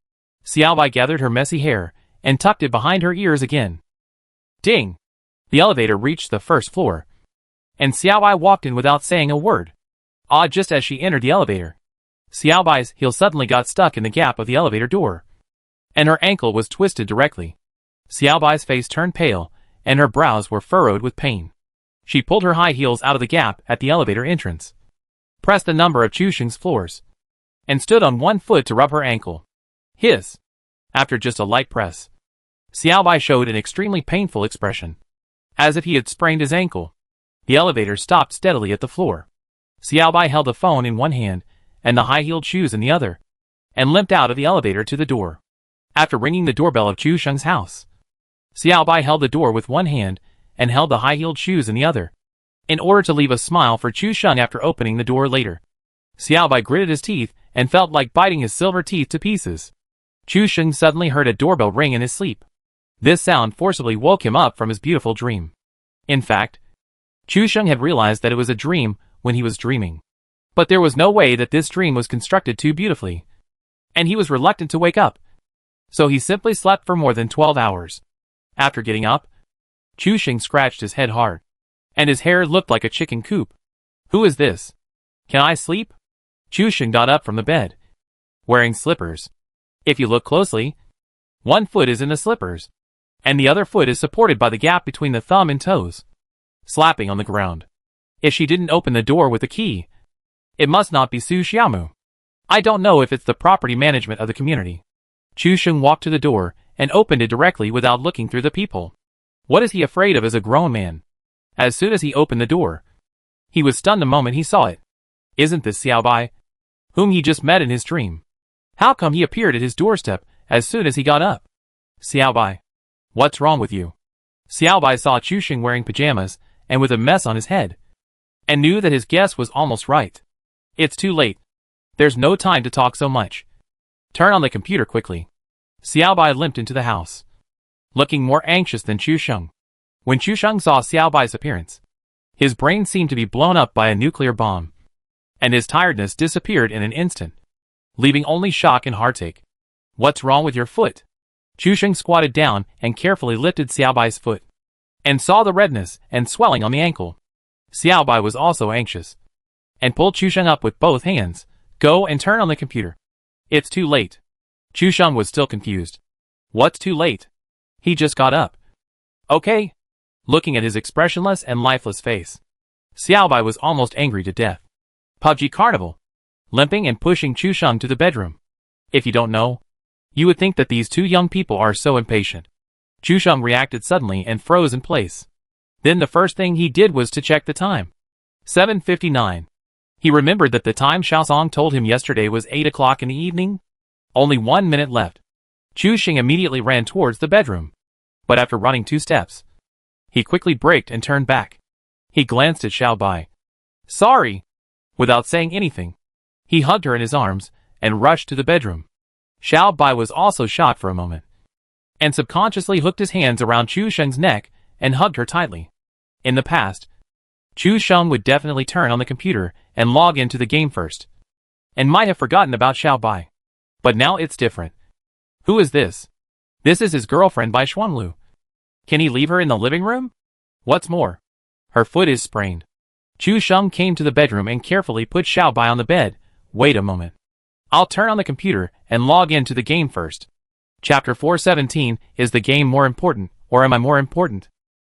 Xiaobai gathered her messy hair and tucked it behind her ears again. Ding! The elevator reached the first floor, and Xiaobai walked in without saying a word. Just as she entered the elevator, Xiaobai's heel suddenly got stuck in the gap of the elevator door, and her ankle was twisted directly. Xiaobai's face turned pale, and her brows were furrowed with pain. She pulled her high heels out of the gap at the elevator entrance, pressed a number of Chusheng's floors, and stood on one foot to rub her ankle. Hiss! After just a light press, Xiaobai showed an extremely painful expression, as if he had sprained his ankle. The elevator stopped steadily at the floor. Xiaobai held the phone in one hand and the high-heeled shoes in the other, and limped out of the elevator to the door. After ringing the doorbell of Chu Sheng's house, Xiaobai held the door with one hand and held the high-heeled shoes in the other, in order to leave a smile for Chu Sheng after opening the door later. Xiaobai gritted his teeth and felt like biting his silver teeth to pieces. Chu Sheng suddenly heard a doorbell ring in his sleep. This sound forcibly woke him up from his beautiful dream. In fact, Chu Sheng had realized that it was a dream when he was dreaming. But there was no way that this dream was constructed too beautifully, and he was reluctant to wake up. So he simply slept for more than 12 hours. After getting up, Chu Sheng scratched his head hard, and his hair looked like a chicken coop. Who is this? Can I sleep? Chu Sheng got up from the bed, wearing slippers. If you look closely, one foot is in the slippers, and the other foot is supported by the gap between the thumb and toes, slapping on the ground. If she didn't open the door with the key, it must not be Su Xiaomu. I don't know if it's the property management of the community. Chu Sheng walked to the door and opened it directly without looking through the peephole. What is he afraid of as a grown man? As soon as he opened the door, he was stunned the moment he saw it. Isn't this Xiaobai, whom he just met in his dream? How come he appeared at his doorstep as soon as he got up? Xiaobai, what's wrong with you? Xiaobai saw Chu Sheng wearing pajamas and with a mess on his head, and knew that his guess was almost right. It's too late. There's no time to talk so much. Turn on the computer quickly. Xiaobai limped into the house, looking more anxious than Chu Sheng. When Chu Sheng saw Xiaobai's appearance, his brain seemed to be blown up by a nuclear bomb, and his tiredness disappeared in an instant, leaving only shock and heartache. What's wrong with your foot? Chu Sheng squatted down and carefully lifted Xiaobai's foot, and saw the redness and swelling on the ankle. Xiaobai was also anxious, and pulled Chu Sheng up with both hands. Go and turn on the computer. It's too late. Chu Sheng was still confused. What's too late? He just got up. Okay. Looking at his expressionless and lifeless face, Xiaobai was almost angry to death. PUBG Carnival. Limping and pushing Chu Sheng to the bedroom. If you don't know, you would think that these two young people are so impatient. Chu Sheng reacted suddenly and froze in place. Then the first thing he did was to check the time. 7:59. He remembered that the time Xiaosong told him yesterday was 8 o'clock in the evening. Only 1 minute left. Chu Sheng immediately ran towards the bedroom. But after running 2 steps, he quickly braked and turned back. He glanced at Xiaobai. Sorry. Without saying anything, he hugged her in his arms and rushed to the bedroom. Xiaobai was also shocked for a moment, and subconsciously hooked his hands around Chu Sheng's neck and hugged her tightly. In the past, Chu Sheng would definitely turn on the computer and log into the game first, and might have forgotten about Xiaobai. But now it's different. Who is this? This is his girlfriend by Xuanlu. Can he leave her in the living room? What's more, her foot is sprained. Chu Sheng came to the bedroom and carefully put Xiaobai on the bed. Wait a moment. I'll turn on the computer and log into the game first. Chapter 417, is the game more important, or am I more important?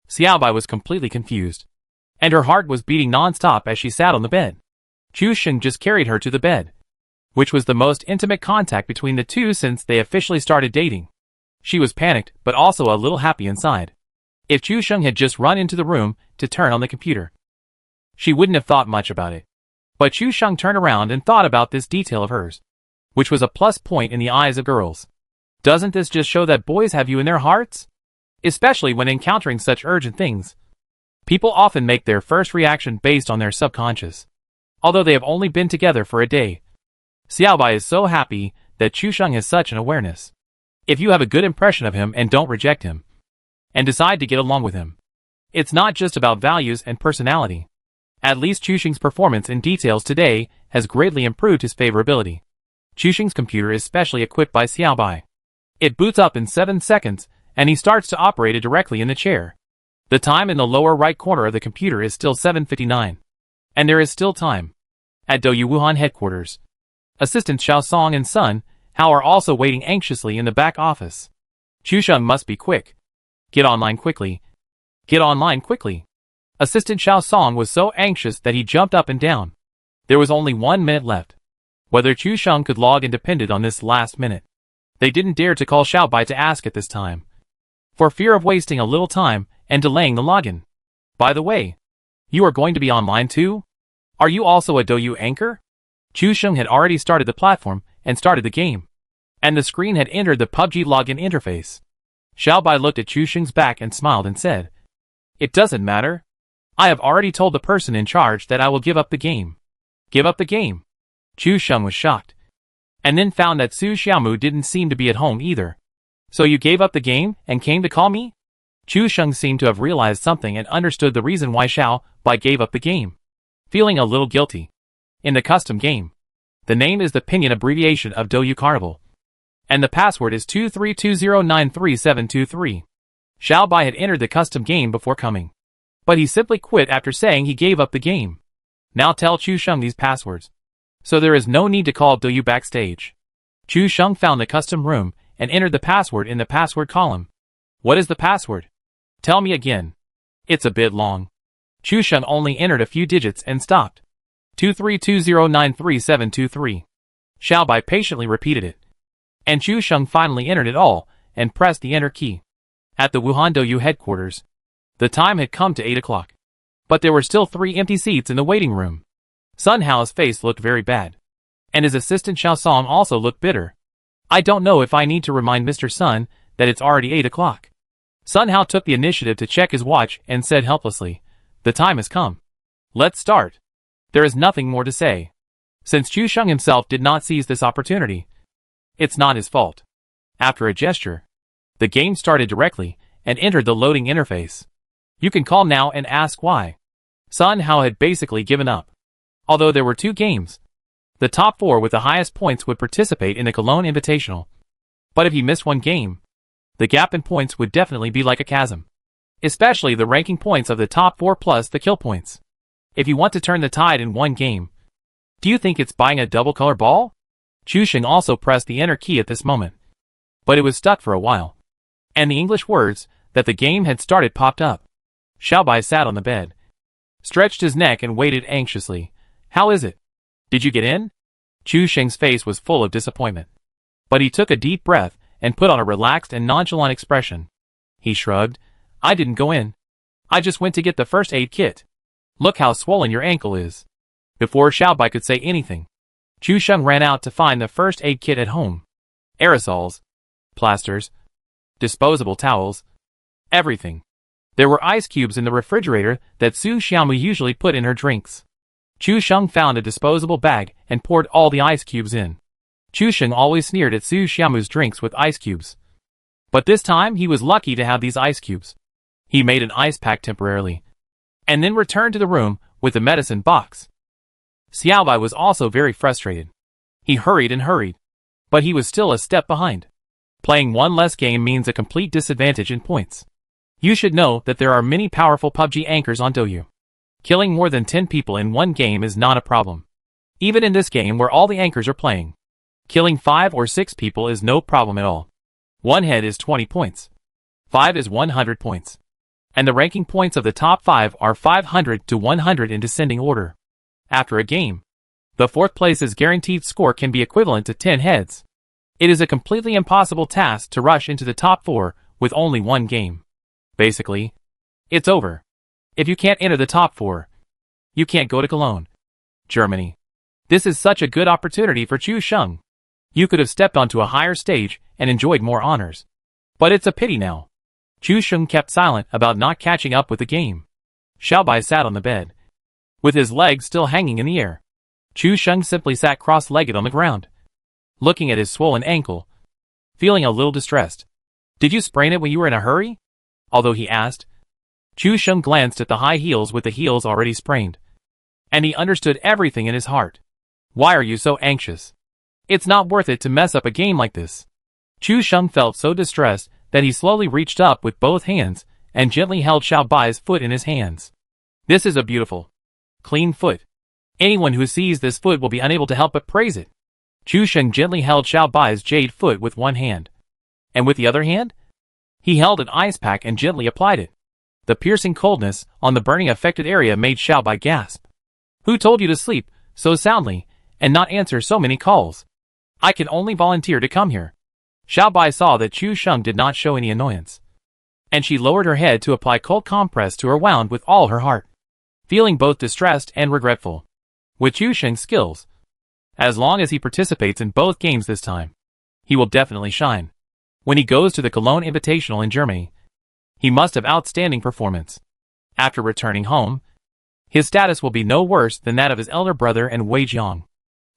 Xiaobai was completely confused, and her heart was beating non-stop as she sat on the bed. Chu Sheng just carried her to the bed, which was the most intimate contact between the two since they officially started dating. She was panicked, but also a little happy inside. If Chu Sheng had just run into the room to turn on the computer, she wouldn't have thought much about it. But Chu Sheng turned around and thought about this detail of hers, which was a plus point in the eyes of girls. Doesn't this just show that boys have you in their hearts? Especially when encountering such urgent things. People often make their first reaction based on their subconscious, although they have only been together for a day. Xiaobai is so happy that Chu Sheng has such an awareness. If you have a good impression of him and don't reject him, and decide to get along with him, it's not just about values and personality. At least Chu Sheng's performance in details today has greatly improved his favorability. Chu Sheng's computer is specially equipped by Xiaobai. It boots up in 7 seconds, and he starts to operate it directly in the chair. The time in the lower right corner of the computer is still 7:59. And there is still time. At Douyu Wuhan headquarters, Assistants Xiao Song and Sun Hao are also waiting anxiously in the back office. Chu Sheng must be quick. Get online quickly. Get online quickly. Assistant Xiao Song was so anxious that he jumped up and down. There was only 1 minute left. Whether Chu Sheng could log in depended on this last minute. They didn't dare to call Xiaobai to ask at this time, for fear of wasting a little time and delaying the login. By the way, you are going to be online too? Are you also a Douyu anchor? Chu Sheng had already started the platform and started the game, and the screen had entered the PUBG login interface. Xiaobai looked at Chu Sheng's back and smiled and said, "It doesn't matter. I have already told the person in charge that I will give up the game." Give up the game? Chu Sheng was shocked, and then found that Su Xiaomu didn't seem to be at home either. So you gave up the game and came to call me? Chu Sheng seemed to have realized something and understood the reason why Xiaobai gave up the game. Feeling a little guilty. In the custom game, the name is the pinyin abbreviation of Douyu Carnival, and the password is 2320937323. Xiaobai had entered the custom game before coming, but he simply quit after saying he gave up the game. Now tell Chu Sheng these passwords, so there is no need to call Douyu backstage. Chu Sheng found the custom room and entered the password in the password column. What is the password? Tell me again. It's a bit long. Chu Sheng only entered a few digits and stopped. 2320937323. Xiaobai patiently repeated it, and Chu Sheng finally entered it all and pressed the enter key. At the Wuhan Douyu headquarters, the time had come to 8 o'clock, but there were still 3 empty seats in the waiting room. Sun Hao's face looked very bad, and his assistant Xiao Song also looked bitter. I don't know if I need to remind Mr. Sun that it's already 8 o'clock. Sun Hao took the initiative to check his watch and said helplessly, "The time has come. Let's start." There is nothing more to say, since Chu Sheng himself did not seize this opportunity. It's not his fault. After a gesture, the game started directly and entered the loading interface. You can call now and ask why. Sun Hao had basically given up. Although there were 2 games, the top 4 with the highest points would participate in the Cologne Invitational. But if he missed one game, the gap in points would definitely be like a chasm. Especially the ranking points of the top 4 plus the kill points. If you want to turn the tide in one game, do you think it's buying a double color ball? Chu Sheng also pressed the enter key at this moment, but it was stuck for a while, and the English words that the game had started popped up. Xiaobai sat on the bed, stretched his neck and waited anxiously. How is it? Did you get in? Chu Sheng's face was full of disappointment, but he took a deep breath and put on a relaxed and nonchalant expression. He shrugged. I didn't go in. I just went to get the first aid kit. Look how swollen your ankle is. Before Xiaobai could say anything, Chu Sheng ran out to find the first aid kit at home. Aerosols, plasters, disposable towels, everything. There were ice cubes in the refrigerator that Su Xiaomu usually put in her drinks. Chu Sheng found a disposable bag and poured all the ice cubes in. Chu Sheng always sneered at Su Xiaomu's drinks with ice cubes, but this time he was lucky to have these ice cubes. He made an ice pack temporarily, and then returned to the room with the medicine box. Xiaobai was also very frustrated. He hurried and hurried, but he was still a step behind. Playing one less game means a complete disadvantage in points. You should know that there are many powerful PUBG anchors on Douyu. Killing more than 10 people in one game is not a problem. Even in this game where all the anchors are playing, killing 5 or 6 people is no problem at all. 1 head is 20 points. 5 is 100 points. And the ranking points of the top 5 are 500 to 100 in descending order. After a game, the 4th place's guaranteed score can be equivalent to 10 heads. It is a completely impossible task to rush into the top 4 with only one game. Basically, It's over. If you can't enter the top 4, you can't go to Cologne, Germany. This is such a good opportunity for Chu Sheng. You could have stepped onto a higher stage and enjoyed more honors. But it's a pity now. Chu Sheng kept silent about not catching up with the game. Xiaobai sat on the bed, with his legs still hanging in the air. Chu Sheng simply sat cross-legged on the ground, looking at his swollen ankle, feeling a little distressed. Did you sprain it when you were in a hurry? Although he asked, Chu Sheng glanced at the high heels with the heels already sprained, and he understood everything in his heart. Why are you so anxious? It's not worth it to mess up a game like this. Chu Sheng felt so distressed that he slowly reached up with both hands and gently held Xiaobai's foot in his hands. This is a beautiful, clean foot. Anyone who sees this foot will be unable to help but praise it. Chu Sheng gently held Xiaobai's jade foot with one hand, and with the other hand, he held an ice pack and gently applied it. The piercing coldness on the burning affected area made Xiaobai gasp. Who told you to sleep so soundly and not answer so many calls? I can only volunteer to come here. Xiaobai saw that Chu Sheng did not show any annoyance, and she lowered her head to apply cold compress to her wound with all her heart, feeling both distressed and regretful. With Chu Sheng's skills, as long as he participates in both games this time, he will definitely shine. When he goes to the Cologne Invitational in Germany, he must have outstanding performance. After returning home, his status will be no worse than that of his elder brother and Wei Jiang.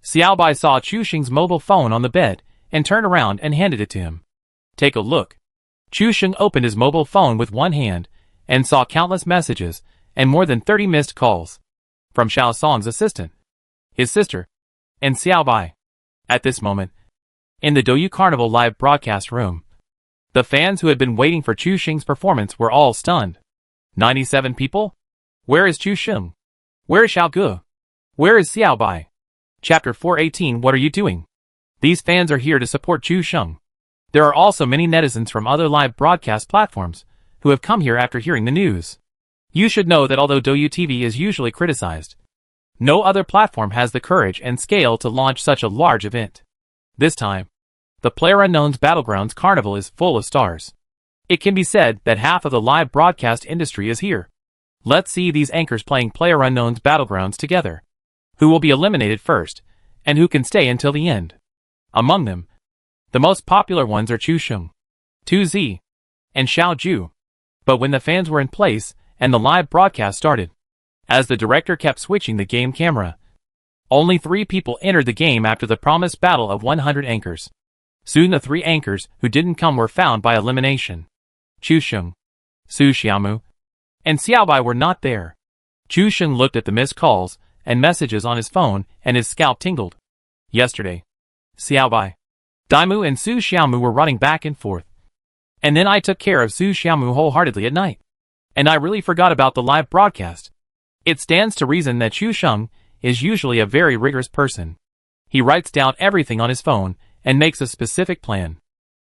Xiaobai saw Chu Sheng's mobile phone on the bed and turned around and handed it to him. Take a look. Chu Sheng opened his mobile phone with one hand and saw countless messages and more than 30 missed calls from Xiao Song's assistant, his sister, and Xiaobai. At this moment, in the Douyu Carnival live broadcast room, the fans who had been waiting for Chu Sheng's performance were all stunned. 97 people? Where is Chu Sheng? Where is Xiao Ge? Where is Xiaobai? Chapter 418. What are you doing? These fans are here to support Chu Sheng. There are also many netizens from other live broadcast platforms who have come here after hearing the news. You should know that although Douyu TV is usually criticized, no other platform has the courage and scale to launch such a large event. This time, the PlayerUnknown's Battlegrounds Carnival is full of stars. It can be said that half of the live broadcast industry is here. Let's see these anchors playing PlayerUnknown's Battlegrounds together. Who will be eliminated first, and who can stay until the end? Among them, the most popular ones are Chu Sheng, Tu Zi, and Xiao Ju. But when the fans were in place, and the live broadcast started, as the director kept switching the game camera, only 3 people entered the game after the promised battle of 100 anchors. Soon the 3 anchors who didn't come were found by elimination. Chu Sheng, Su Xiaomu, and Xiaobai were not there. Chu Sheng looked at the missed calls and messages on his phone and his scalp tingled. Yesterday, Xiaobai, Daimu and Su Xiaomu were running back and forth. And then I took care of Su Xiaomu wholeheartedly at night. And I really forgot about the live broadcast. It stands to reason that Chu Sheng is usually a very rigorous person. He writes down everything on his phone and makes a specific plan.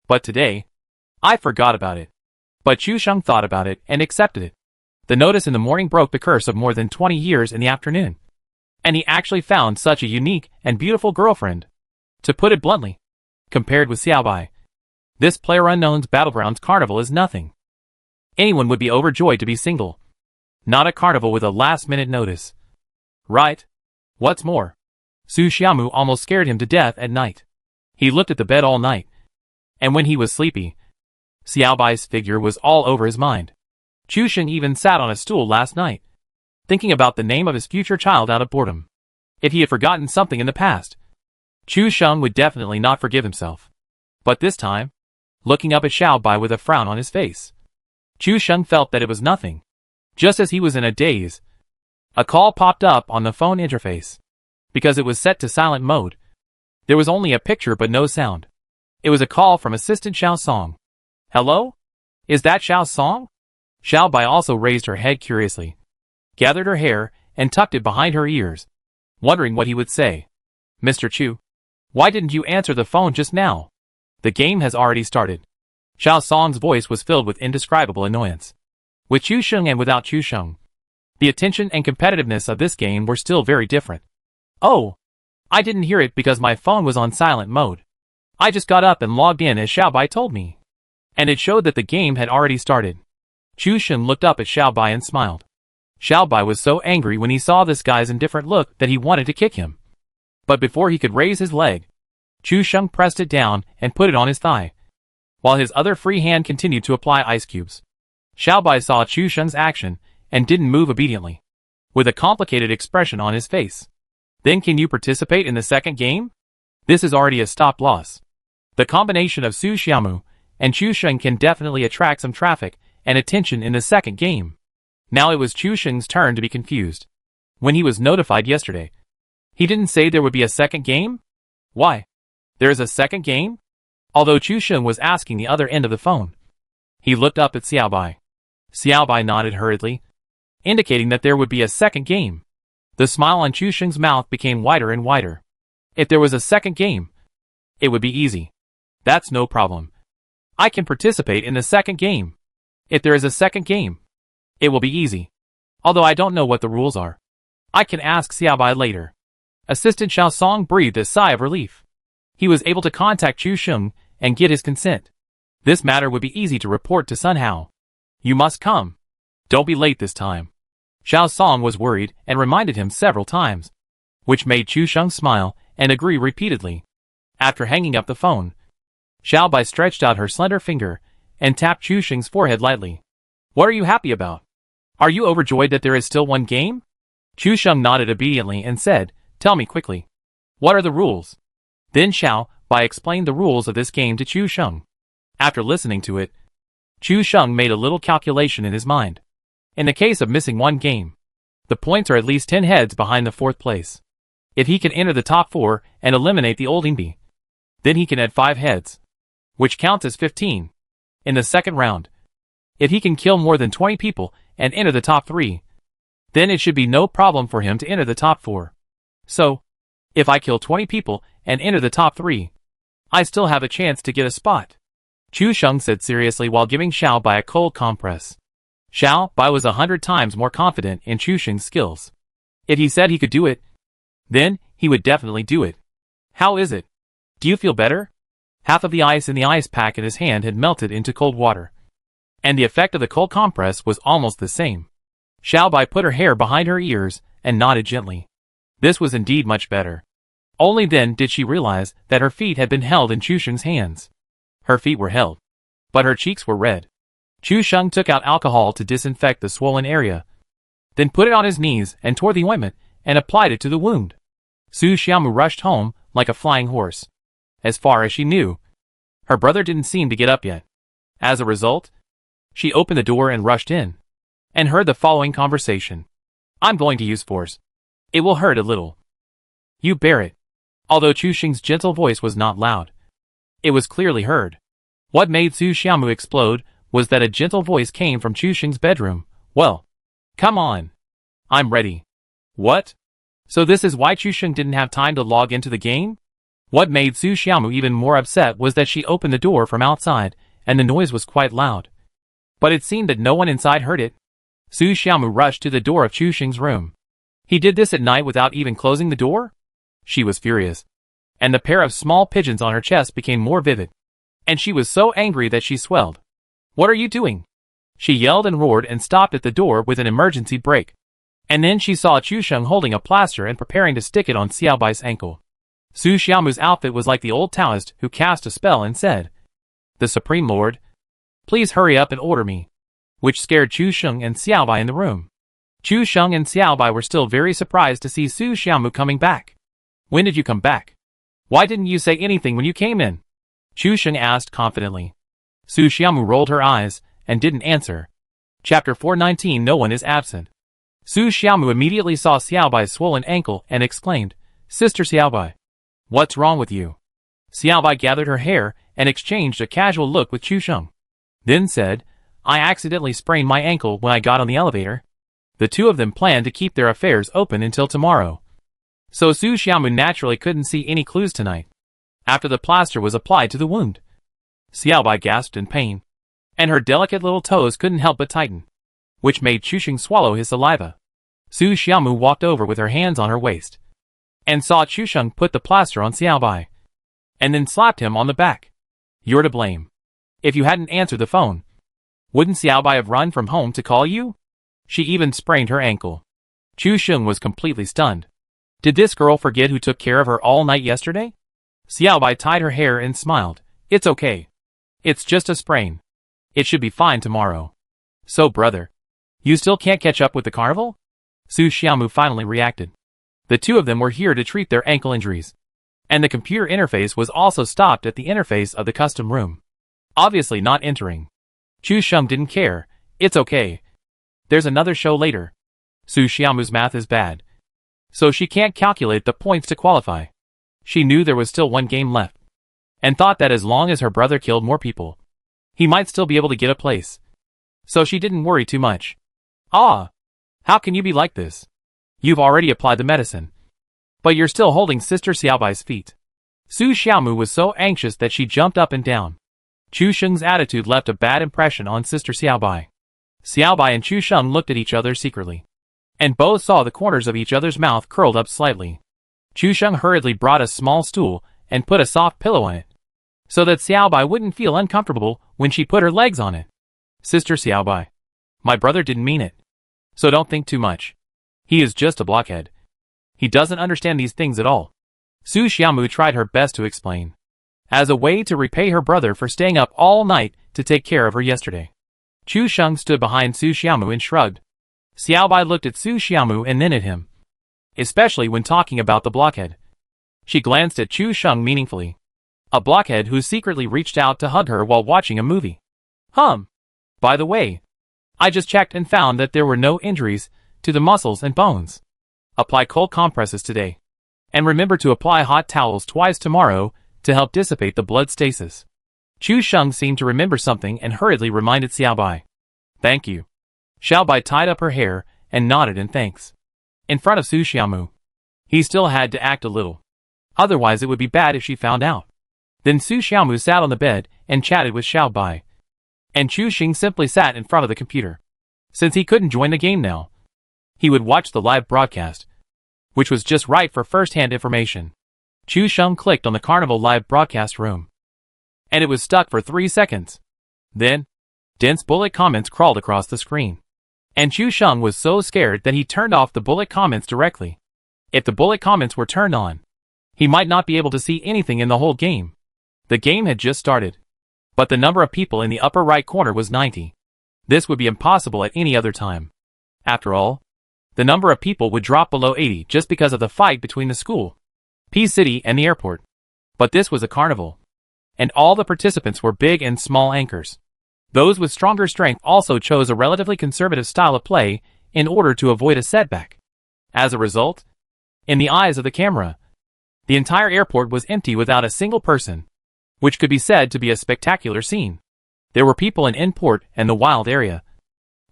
But today, I forgot about it. But Chu Sheng thought about it and accepted it. The notice in the morning broke the curse of more than 20 years in the afternoon. And he actually found such a unique and beautiful girlfriend. To put it bluntly, compared with Xiaobai, this PlayerUnknown's Battlegrounds Carnival is nothing. Anyone would be overjoyed to be single. Not a carnival with a last-minute notice. Right? What's more, Su Xiaomu almost scared him to death at night. He looked at the bed all night. And when he was sleepy, Xiaobai's figure was all over his mind. Chu Sheng even sat on a stool last night, thinking about the name of his future child out of boredom. If he had forgotten something in the past, Chu Sheng would definitely not forgive himself. But this time, looking up at Xiaobai with a frown on his face, Chu Sheng felt that it was nothing. Just as he was in a daze, a call popped up on the phone interface. Because it was set to silent mode, there was only a picture but no sound. It was a call from Assistant Xiao Song. Hello? Is that Xiao Song? Xiaobai also raised her head curiously, gathered her hair, and tucked it behind her ears, wondering what he would say. Mr. Chu, why didn't you answer the phone just now? The game has already started. Xiao Song's voice was filled with indescribable annoyance. With Chu Sheng and without Chu Sheng, the attention and competitiveness of this game were still very different. Oh, I didn't hear it because my phone was on silent mode. I just got up and logged in as Xiaobai told me. And it showed that the game had already started. Chu Sheng looked up at Xiao Bai and smiled. Xiao Bai was so angry when he saw this guy's indifferent look that he wanted to kick him. But before he could raise his leg, Chu Sheng pressed it down and put it on his thigh, while his other free hand continued to apply ice cubes. Xiao Bai saw Chu Sheng's action and didn't move obediently, with a complicated expression on his face. Then can you participate in the second game? This is already a stop loss. The combination of Su Xiaomu and Chu Sheng can definitely attract some traffic and attention in the second game. Now it was Chu Sheng's turn to be confused. When he was notified yesterday, he didn't say there would be a second game? Why? There is a second game? Although Chu Sheng was asking the other end of the phone, he looked up at Xiao Bai. Xiao Bai nodded hurriedly, indicating that there would be a second game. The smile on Chu Sheng's mouth became wider and wider. If there was a second game, it would be easy. That's no problem. I can participate in the second game. If there is a second game, it will be easy. Although I don't know what the rules are. I can ask Xiao Bai later. Assistant Xiao Song breathed a sigh of relief. He was able to contact Chu Sheng and get his consent. This matter would be easy to report to Sun Hao. You must come. Don't be late this time. Xiao Song was worried and reminded him several times, which made Chu Sheng smile and agree repeatedly. After hanging up the phone, Xiao Bai stretched out her slender finger and tapped Chu Sheng's forehead lightly. What are you happy about? Are you overjoyed that there is still one game? Chu Sheng nodded obediently and said, Tell me quickly. What are the rules? Then Xiao Bai explained the rules of this game to Chu Sheng. After listening to it, Chu Sheng made a little calculation in his mind. In the case of missing one game, the points are at least 10 heads behind the fourth place. If he can enter the top 4 and eliminate the old Inbi, then he can add 5 heads, which counts as 15. In the second round, if he can kill more than 20 people and enter the top 3, then it should be no problem for him to enter the top 4. So, if I kill 20 people and enter the top 3, I still have a chance to get a spot. Chu Sheng said seriously while giving Xiao Bai a cold compress. Xiao Bai was 100 times more confident in Chu Sheng's skills. If he said he could do it, then he would definitely do it. How is it? Do you feel better? Half of the ice in the ice pack in his hand had melted into cold water, and the effect of the cold compress was almost the same. Xiao Bai put her hair behind her ears and nodded gently. This was indeed much better. Only then did she realize that her feet had been held in Chu Sheng's hands. Her feet were held, but her cheeks were red. Chu Sheng took out alcohol to disinfect the swollen area, then put it on his knees and tore the ointment and applied it to the wound. Su Xiaomu rushed home like a flying horse. As far as she knew, her brother didn't seem to get up yet. As a result, she opened the door and rushed in, and heard the following conversation. I'm going to use force. It will hurt a little. You bear it. Although Chu Sheng's gentle voice was not loud, it was clearly heard. What made Su Xiaomu explode was that a gentle voice came from Chu Sheng's bedroom. Well, come on. I'm ready. What? So this is why Chu Sheng didn't have time to log into the game? What made Su Xiaomu even more upset was that she opened the door from outside, and the noise was quite loud. But it seemed that no one inside heard it. Su Xiaomu rushed to the door of Chu Sheng's room. He did this at night without even closing the door? She was furious, and the pair of small pigeons on her chest became more vivid, and she was so angry that she swelled. What are you doing? She yelled and roared and stopped at the door with an emergency brake. And then she saw Chu Sheng holding a plaster and preparing to stick it on Xiao Bai's ankle. Su Xiaomu's outfit was like the old Taoist who cast a spell and said, The Supreme Lord, please hurry up and order me, which scared Chu Sheng and Xiao Bai in the room. Chu Sheng and Xiao Bai were still very surprised to see Su Xiaomu coming back. When did you come back? Why didn't you say anything when you came in? Chu Sheng asked confidently. Su Xiaomu rolled her eyes and didn't answer. Chapter 419 No one is absent. Su Xiaomu immediately saw Xiao Bai's swollen ankle and exclaimed, Sister Xiao Bai, what's wrong with you? Xiao Bai gathered her hair and exchanged a casual look with Chu Sheng. Then said, I accidentally sprained my ankle when I got on the elevator. The two of them planned to keep their affairs open until tomorrow. So Su Xiaomu naturally couldn't see any clues tonight. After the plaster was applied to the wound, Xiao Bai gasped in pain, and her delicate little toes couldn't help but tighten, which made Chu Sheng swallow his saliva. Su Xiaomu walked over with her hands on her waist, and saw Chu Sheng put the plaster on Xiao Bai, and then slapped him on the back. You're to blame. If you hadn't answered the phone, Wouldn't Xiaobai have run from home to call you? She even sprained her ankle. Chu Sheng was completely stunned. Did this girl forget who took care of her all night yesterday? Xiaobai tied her hair and smiled. It's okay. It's just a sprain. It should be fine tomorrow. So brother, you still can't catch up with the carnival? Su Xiaomu finally reacted. The two of them were here to treat their ankle injuries. And the computer interface was also stopped at the interface of the custom room. Obviously not entering. Chu Sheng didn't care. It's okay. There's another show later. Su Xiaomu's math is bad. So she can't calculate the points to qualify. She knew there was still one game left. And thought that as long as her brother killed more people, he might still be able to get a place. So she didn't worry too much. Ah! How can you be like this? You've already applied the medicine. But you're still holding Sister Xiaobai's feet. Su Xiaomu was so anxious that she jumped up and down. Chu Sheng's attitude left a bad impression on Sister Xiaobai. Xiaobai and Chu Sheng looked at each other secretly. And both saw the corners of each other's mouth curled up slightly. Chu Sheng hurriedly brought a small stool and put a soft pillow on it, so that Xiaobai wouldn't feel uncomfortable when she put her legs on it. Sister Xiaobai, my brother didn't mean it. So don't think too much. He is just a blockhead. He doesn't understand these things at all. Su Xiaomu tried her best to explain. As a way to repay her brother for staying up all night to take care of her yesterday. Chu Sheng stood behind Su Xiaomu and shrugged. Xiaobai looked at Su Xiaomu and then at him. Especially when talking about the blockhead. She glanced at Chu Sheng meaningfully. A blockhead who secretly reached out to hug her while watching a movie. By the way, I just checked and found that there were no injuries to the muscles and bones. Apply cold compresses today. And remember to apply hot towels twice tomorrow to help dissipate the blood stasis. Chu Sheng seemed to remember something and hurriedly reminded Xiaobai. Thank you. Xiaobai tied up her hair and nodded in thanks. In front of Su Xiaomu. He still had to act a little. Otherwise it would be bad if she found out. Then Su Xiaomu sat on the bed and chatted with Xiaobai. And Chu Sheng simply sat in front of the computer. Since he couldn't join the game now, he would watch the live broadcast, which was just right for first-hand information. Chu Sheng clicked on the Carnival live broadcast room. And it was stuck for 3 seconds. Then, dense bullet comments crawled across the screen. And Chu Sheng was so scared that he turned off the bullet comments directly. If the bullet comments were turned on, he might not be able to see anything in the whole game. The game had just started. But the number of people in the upper right corner was 90. This would be impossible at any other time. After all, the number of people would drop below 80 just because of the fight between the school, P-City and the airport. But this was a carnival. And all the participants were big and small anchors. Those with stronger strength also chose a relatively conservative style of play in order to avoid a setback. As a result, in the eyes of the camera, the entire airport was empty without a single person, which could be said to be a spectacular scene. There were people in N-Port and the wild area,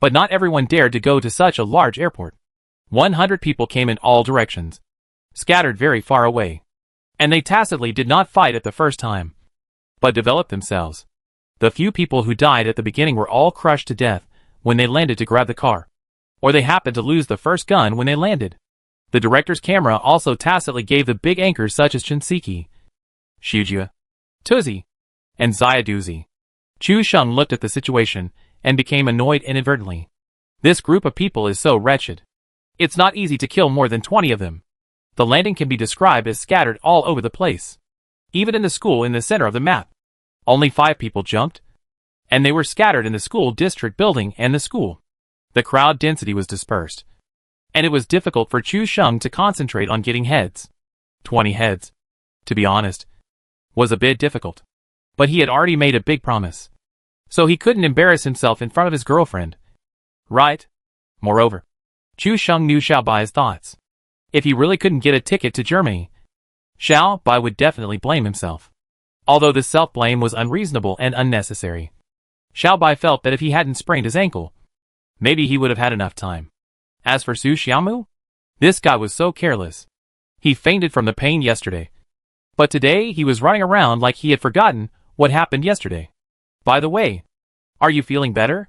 but not everyone dared to go to such a large airport. 100 people came in all directions, scattered very far away, and they tacitly did not fight at the first time, but developed themselves. The few people who died at the beginning were all crushed to death when they landed to grab the car, or they happened to lose the first gun when they landed. The director's camera also tacitly gave the big anchors such as Shinseki, Shujia, Tuzi, and Xiaoduzi. Chu Sheng looked at the situation and became annoyed inadvertently. This group of people is so wretched. It's not easy to kill more than 20 of them. The landing can be described as scattered all over the place. Even in the school in the center of the map, only 5 people jumped, and they were scattered in the school district building and the school. The crowd density was dispersed, and it was difficult for Chu Sheng to concentrate on getting heads. 20 heads, to be honest, was a bit difficult. But he had already made a big promise, so he couldn't embarrass himself in front of his girlfriend. Right? Moreover, Chu Sheng knew Xiaobai's thoughts. If he really couldn't get a ticket to Germany, Xiaobai would definitely blame himself. Although this self-blame was unreasonable and unnecessary. Xiaobai felt that if he hadn't sprained his ankle, maybe he would have had enough time. As for Su Xiaomu, this guy was so careless. He fainted from the pain yesterday. But today he was running around like he had forgotten what happened yesterday. By the way, are you feeling better?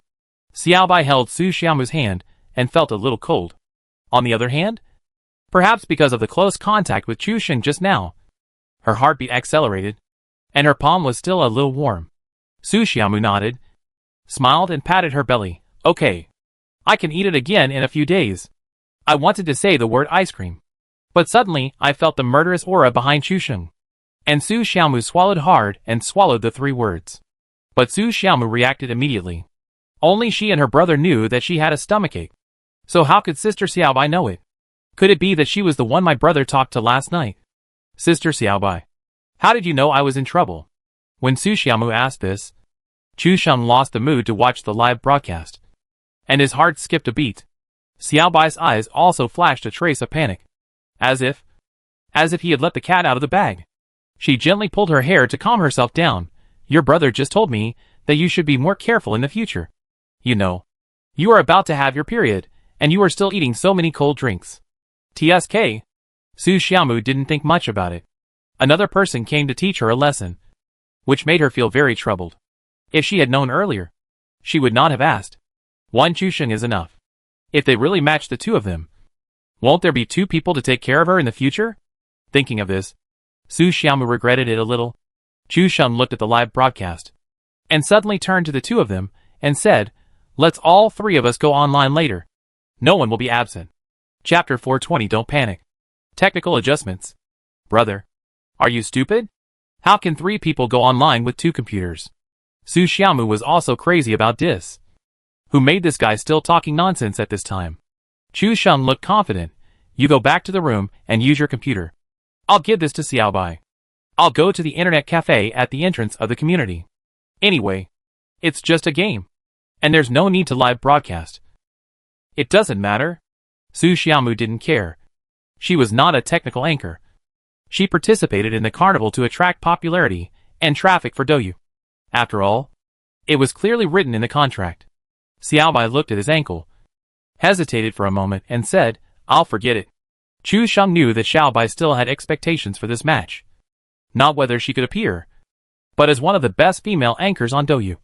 Xiaobai held Su Xiaomu's hand and felt a little cold. On the other hand, perhaps because of the close contact with Chu Sheng just now, her heartbeat accelerated, and her palm was still a little warm. Su Xiaomu nodded. smiled and patted her belly. Okay. I can eat it again in a few days. I wanted to say the word ice cream. But suddenly, I felt the murderous aura behind Chusheng. And Su Xiaomu swallowed hard and swallowed the 3 words. But Su Xiaomu reacted immediately. Only she and her brother knew that she had a stomachache. So how could Sister Xiaobai know it? Could it be that she was the one my brother talked to last night? Sister Xiaobai, how did you know I was in trouble? When Su Xiaomu asked this, Chusheng lost the mood to watch the live broadcast. And his heart skipped a beat. Xiaobai's eyes also flashed a trace of panic. As if he had let the cat out of the bag. She gently pulled her hair to calm herself down. Your brother just told me that you should be more careful in the future. You know, you are about to have your period, and you are still eating so many cold drinks. TSK. Su Xiaomu didn't think much about it. Another person came to teach her a lesson, which made her feel very troubled. If she had known earlier, she would not have asked. One Chusheng is enough. If they really match the 2 of them, won't there be 2 people to take care of her in the future? Thinking of this, Su Xiaomu regretted it a little. Chusheng looked at the live broadcast, and suddenly turned to the 2 of them, and said, let's all 3 of us go online later. No one will be absent. Chapter 420. Don't panic. Technical adjustments. Brother, are you stupid? How can 3 people go online with 2 computers? Su Xiaomu was also crazy about this. Who made this guy still talking nonsense at this time? Chusheng looked confident. You go back to the room and use your computer. I'll give this to Xiaobai. I'll go to the internet cafe at the entrance of the community. Anyway, it's just a game. And there's no need to live broadcast. It doesn't matter. Su Xiaomu didn't care. She was not a technical anchor. She participated in the carnival to attract popularity and traffic for Douyu. After all, it was clearly written in the contract. Xiaobai looked at his ankle, hesitated for a moment, and said, I'll forget it. Chusheng knew that Xiaobai still had expectations for this match. Not whether she could appear, but as one of the best female anchors on Douyu.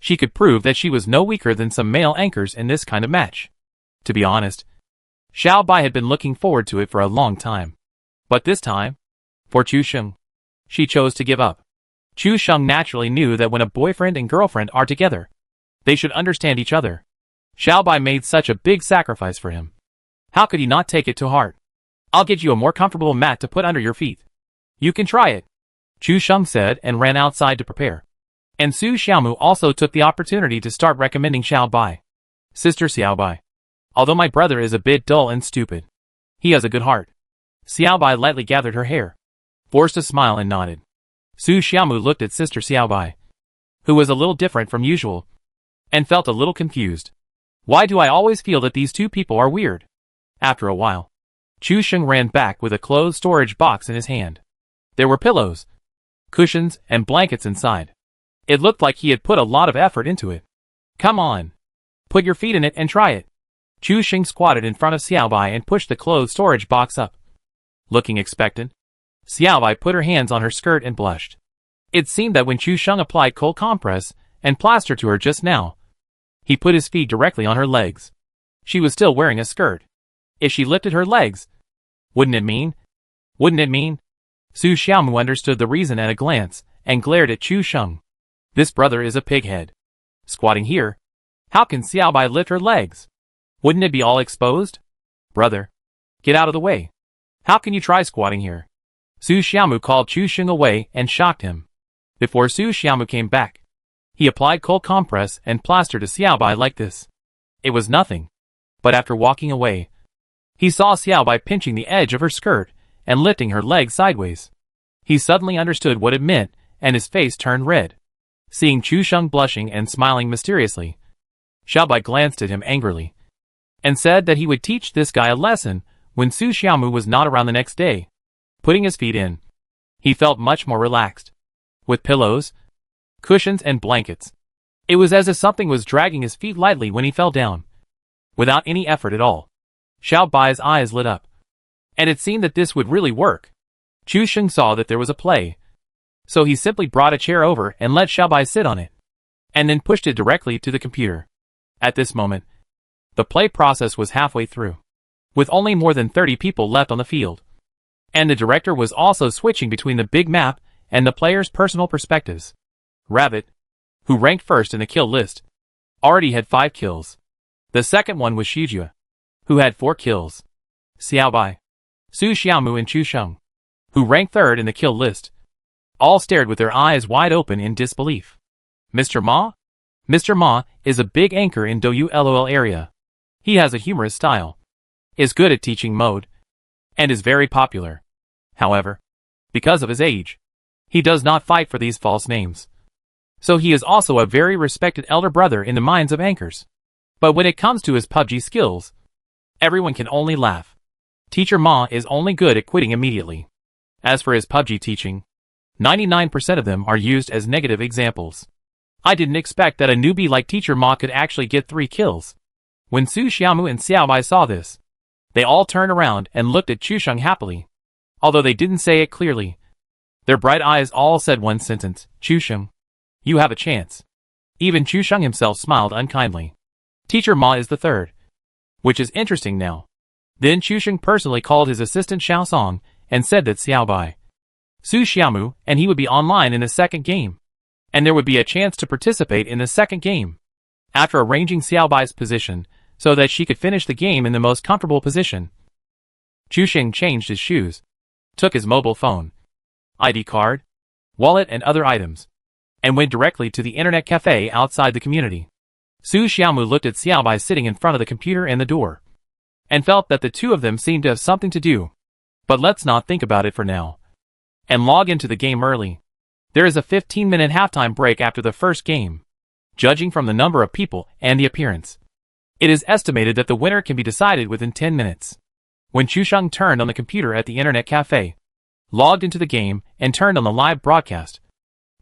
She could prove that she was no weaker than some male anchors in this kind of match. To be honest, Xiaobai had been looking forward to it for a long time. But this time, for Chusheng, she chose to give up. Chusheng naturally knew that when a boyfriend and girlfriend are together, they should understand each other. Xiaobai made such a big sacrifice for him. How could he not take it to heart? I'll get you a more comfortable mat to put under your feet. You can try it, Chusheng said, and ran outside to prepare. And Su Xiaomu also took the opportunity to start recommending Xiaobai. Sister Xiaobai, although my brother is a bit dull and stupid, he has a good heart. Xiaobai lightly gathered her hair, forced a smile, and nodded. Su Xiaomu looked at Sister Xiaobai, who was a little different from usual, and felt a little confused. Why do I always feel that these 2 people are weird? After a while, Chusheng ran back with a clothes storage box in his hand. There were pillows, cushions, and blankets inside. It looked like he had put a lot of effort into it. Come on. Put your feet in it and try it. Chusheng squatted in front of Xiaobai and pushed the clothes storage box up. Looking expectant, Xiaobai put her hands on her skirt and blushed. It seemed that when Chusheng applied cold compress and plaster to her just now, he put his feet directly on her legs. She was still wearing a skirt. If she lifted her legs, wouldn't it mean? Su Xiaomu understood the reason at a glance, and glared at Chusheng. This brother is a pighead. Squatting here, how can Xiaobai lift her legs? Wouldn't it be all exposed? Brother, get out of the way. How can you try squatting here? Su Xiaomu called Chusheng away and shocked him. Before Su Xiaomu came back, he applied cold compress and plaster to Xiaobai like this. It was nothing. But after walking away, he saw Xiaobai pinching the edge of her skirt and lifting her legs sideways. He suddenly understood what it meant, and his face turned red. Seeing Chusheng blushing and smiling mysteriously, Xiaobai glanced at him angrily, and said that he would teach this guy a lesson when Su Xiaomu was not around the next day. Putting his feet in, he felt much more relaxed. With pillows, cushions, and blankets, it was as if something was dragging his feet lightly when he fell down, without any effort at all. Xiaobai's eyes lit up, and it seemed that this would really work. Chusheng saw that there was a play, so he simply brought a chair over and let Xiaobai sit on it, and then pushed it directly to the computer. At this moment, the play process was halfway through, with only more than 30 people left on the field, and the director was also switching between the big map and the players' personal perspectives. Rabbit, who ranked first in the kill list, already had 5 kills. The second one was Shijue, who had 4 kills. Xiaobai, Su Xiaomu and Chu Sheng, who ranked third in the kill list, all stared with their eyes wide open in disbelief. Mr. Ma? Mr. Ma is a big anchor in Douyu LOL area. He has a humorous style, is good at teaching mode, and is very popular. However, because of his age, he does not fight for these false names. So he is also a very respected elder brother in the minds of anchors. But when it comes to his PUBG skills, everyone can only laugh. Teacher Ma is only good at quitting immediately. As for his PUBG teaching, 99% of them are used as negative examples. I didn't expect that a newbie like Teacher Ma could actually get 3 kills. When Su Xiaomu and Xiaobai saw this, they all turned around and looked at Chu Sheng happily. Although they didn't say it clearly, their bright eyes all said one sentence, Chu Sheng, you have a chance. Even Chu Sheng himself smiled unkindly. Teacher Ma is the third, which is interesting now. Then Chu Sheng personally called his assistant Xiao Song and said that Xiaobai, Su Xiaomu and he would be online in the second game, and there would be a chance to participate in the second game. After arranging Xiaobai's position so that she could finish the game in the most comfortable position, Chu Sheng changed his shoes, took his mobile phone, ID card, wallet and other items, and went directly to the internet cafe outside the community. Su Xiaomu looked at Xiaobai sitting in front of the computer and the door, and felt that the two of them seemed to have something to do. But let's not think about it for now, and log into the game early. There is a 15-minute halftime break after the first game. Judging from the number of people and the appearance, it is estimated that the winner can be decided within 10 minutes. When Chu Sheng turned on the computer at the internet cafe, logged into the game, and turned on the live broadcast,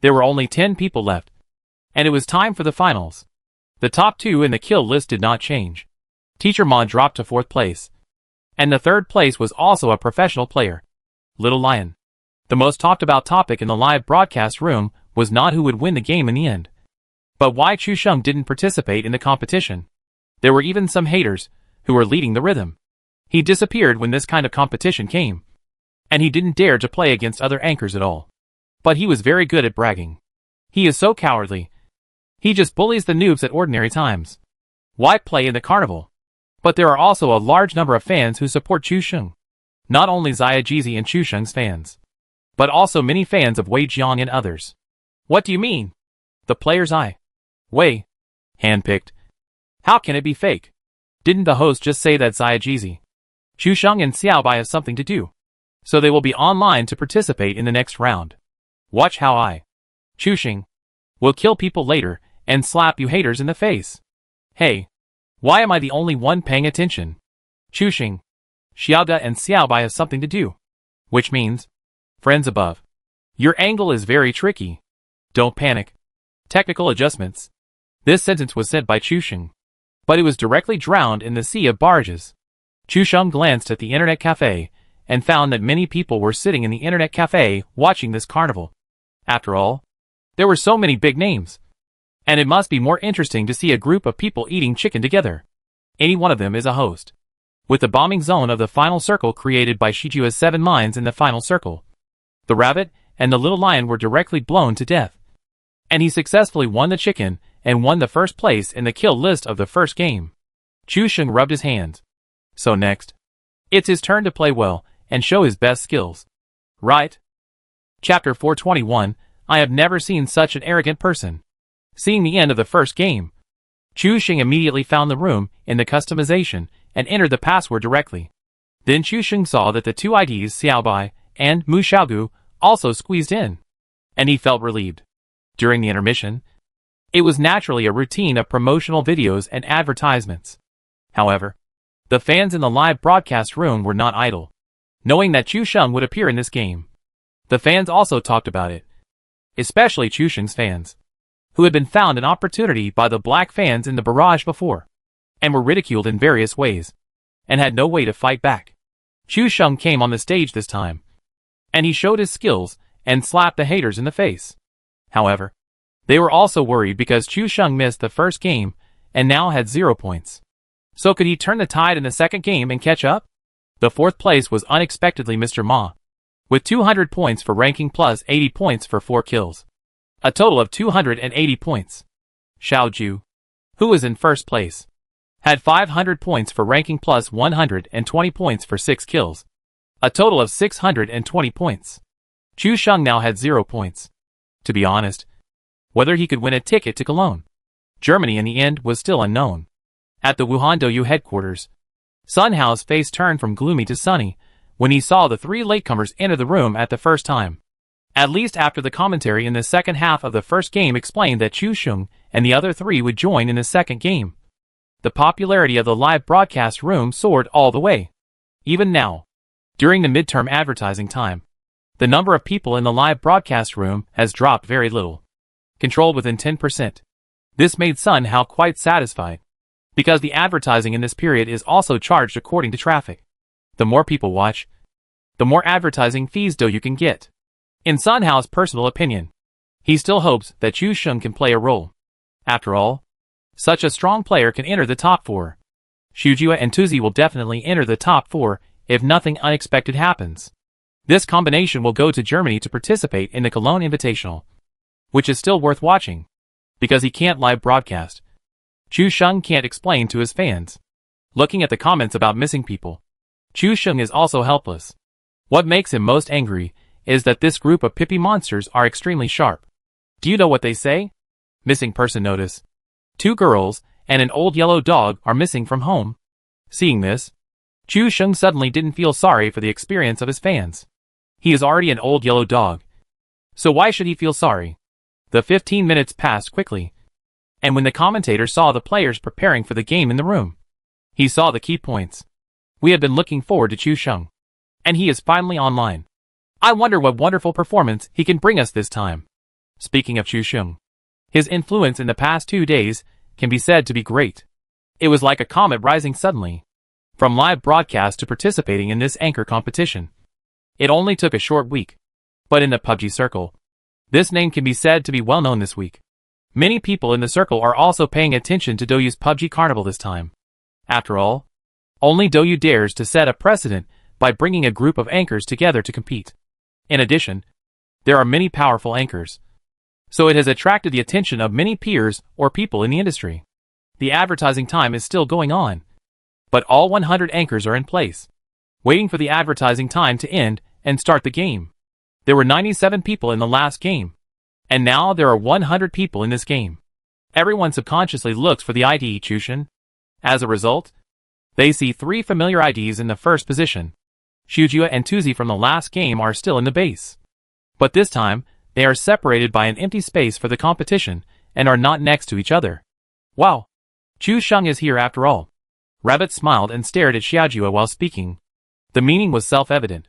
there were only 10 people left, and it was time for the finals. The top 2 in the kill list did not change. Teacher Ma dropped to 4th place, and the 3rd place was also a professional player, Little Lion. The most talked about topic in the live broadcast room was not who would win the game in the end, but why Chu Sheng didn't participate in the competition. There were even some haters who were leading the rhythm. He disappeared when this kind of competition came, and he didn't dare to play against other anchors at all. But he was very good at bragging. He is so cowardly. He just bullies the noobs at ordinary times. Why play in the carnival? But there are also a large number of fans who support Chu Sheng. Not only Xia Jizi and Chu Sheng's fans, but also many fans of Wei Jiang and others. What do you mean? The player's eye. Wei. Handpicked. How can it be fake? Didn't the host just say that Xia Jizi, Chu Sheng and Xiaobai have something to do? So they will be online to participate in the next round. Watch how I, Chu Sheng, will kill people later and slap you haters in the face. Hey, why am I the only one paying attention? Chu Sheng, Xiaoda and Xiaobai have something to do. Which means, friends above, your angle is very tricky. Don't panic. Technical adjustments. This sentence was said by Chu Sheng, but it was directly drowned in the sea of barges. Chu Sheng glanced at the internet cafe and found that many people were sitting in the internet cafe watching this carnival. After all, there were so many big names, and it must be more interesting to see a group of people eating chicken together. Any one of them is a host. With the bombing zone of the final circle created by Shijue's 7 mines in the final circle, the rabbit and the little lion were directly blown to death, and he successfully won the chicken and won the first place in the kill list of the first game. Chu Sheng rubbed his hands. So next, it's his turn to play well and show his best skills. Right? Chapter 421, I have never seen such an arrogant person. Seeing the end of the first game, Chu Sheng immediately found the room in the customization and entered the password directly. Then Chu Sheng saw that the 2 IDs Xiaobai and Mu Xiaogu also squeezed in, and he felt relieved. During the intermission, it was naturally a routine of promotional videos and advertisements. However, the fans in the live broadcast room were not idle, knowing that Chu Sheng would appear in this game. The fans also talked about it, especially Chu Sheng's fans, who had been found an opportunity by the black fans in the barrage before, and were ridiculed in various ways, and had no way to fight back. Chu Sheng came on the stage this time, and he showed his skills and slapped the haters in the face. However, they were also worried because Chu Sheng missed the first game and now had 0 points. So could he turn the tide in the second game and catch up? The 4th place was unexpectedly Mr. Ma, with 200 points for ranking plus 80 points for 4 kills. A total of 280 points. Xiao Ju, who was in first place, had 500 points for ranking plus 120 points for 6 kills. A total of 620 points. Chu Sheng now had 0 points. To be honest, whether he could win a ticket to Cologne, Germany in the end was still unknown. At the Wuhan Douyu headquarters, Sun Hao's face turned from gloomy to sunny when he saw the 3 latecomers enter the room at the first time. At least after the commentary in the second half of the first game explained that Chu Sheng and the other 3 would join in the second game. The popularity of the live broadcast room soared all the way. Even now, during the midterm advertising time, the number of people in the live broadcast room has dropped very little, controlled within 10%. This made Sun Hao quite satisfied, because the advertising in this period is also charged according to traffic. The more people watch, the more advertising fees Douyu can get. In Sun Hao's personal opinion, he still hopes that Chu Sheng can play a role. After all, such a strong player can enter the top 4. Shujia and Tuzi will definitely enter the top 4 if nothing unexpected happens. This combination will go to Germany to participate in the Cologne Invitational, which is still worth watching, because he can't live broadcast. Chu Sheng can't explain to his fans. Looking at the comments about missing people, Chu Sheng is also helpless. What makes him most angry is that this group of Pippi monsters are extremely sharp. Do you know what they say? Missing person notice. 2 girls and an old yellow dog are missing from home. Seeing this, Chu Sheng suddenly didn't feel sorry for the experience of his fans. He is already an old yellow dog, so why should he feel sorry? The 15 minutes passed quickly, and when the commentator saw the players preparing for the game in the room, he saw the key points. We have been looking forward to Chu Sheng, and he is finally online. I wonder what wonderful performance he can bring us this time. Speaking of Chu Sheng, his influence in the past 2 days can be said to be great. It was like a comet rising suddenly, from live broadcast to participating in this anchor competition. It only took a short week, but in the PUBG circle, this name can be said to be well known this week. Many people in the circle are also paying attention to Douyu's PUBG Carnival this time. After all, only Douyu dares to set a precedent by bringing a group of anchors together to compete. In addition, there are many powerful anchors, so it has attracted the attention of many peers or people in the industry. The advertising time is still going on, but all 100 anchors are in place, waiting for the advertising time to end and start the game. There were 97 people in the last game, and now there are 100 people in this game. Everyone subconsciously looks for the ID Chu Sheng. As a result, they see 3 familiar IDs in the first position. Shujia and Tuzi from the last game are still in the base, but this time, they are separated by an empty space for the competition and are not next to each other. Wow! Chu Sheng is here after all. Rabbit smiled and stared at Xiaojua while speaking. The meaning was self-evident.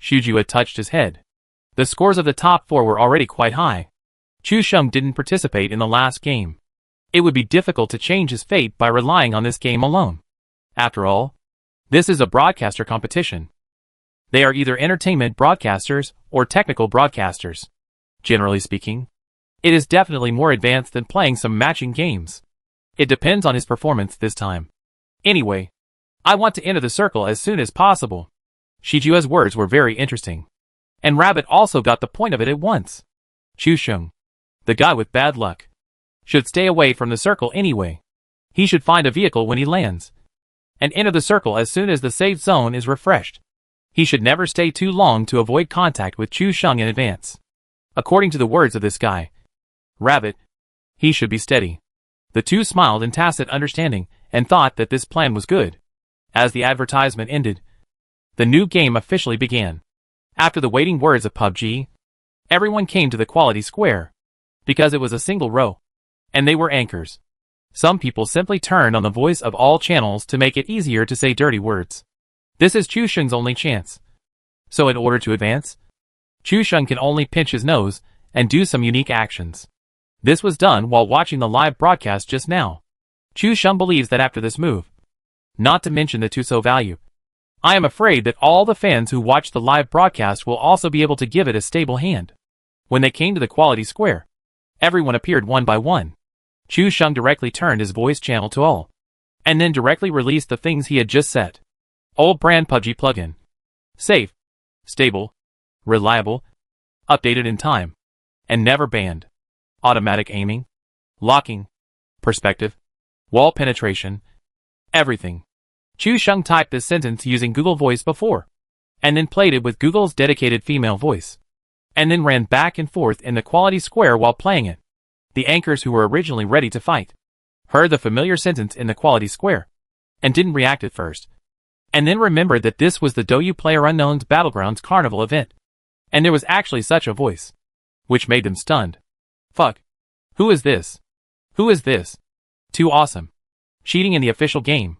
Shujia touched his head. The scores of the top 4 were already quite high. Chu Sheng didn't participate in the last game. It would be difficult to change his fate by relying on this game alone. After all, this is a broadcaster competition. They are either entertainment broadcasters or technical broadcasters. Generally speaking, it is definitely more advanced than playing some matching games. It depends on his performance this time. Anyway, I want to enter the circle as soon as possible. Shijua's words were very interesting, and Rabbit also got the point of it at once. Chu Sheng, the guy with bad luck, should stay away from the circle anyway. He should find a vehicle when he lands, and enter the circle as soon as the safe zone is refreshed. He should never stay too long to avoid contact with Chu Sheng in advance. According to the words of this guy, Rabbit, he should be steady. The two smiled in tacit understanding and thought that this plan was good. As the advertisement ended, the new game officially began. After the waiting words of PUBG, everyone came to the quality square, because it was a single row, and they were anchors. Some people simply turned on the voice of all channels to make it easier to say dirty words. This is Chu Sheng's only chance. So in order to advance, Chu Sheng can only pinch his nose and do some unique actions. This was done while watching the live broadcast just now. Chu Sheng believes that after this move, not to mention the Tuso value, I am afraid that all the fans who watch the live broadcast will also be able to give it a stable hand. When they came to the quality square, everyone appeared one by one. Chu Sheng directly turned his voice channel to all, and then directly released the things he had just set. Old brand PUBG plugin. Safe, stable, reliable, updated in time, and never banned. Automatic aiming, locking, perspective, wall penetration, everything. Chu Sheng typed this sentence using Google Voice before, and then played it with Google's dedicated female voice, and then ran back and forth in the quality square while playing it. The anchors who were originally ready to fight heard the familiar sentence in the quality square, and didn't react at first, and then remembered that this was the Douyu PlayerUnknown's Battlegrounds Carnival event, and there was actually such a voice, which made them stunned. Fuck. Who is this? Who is this? Too awesome. Cheating in the official game.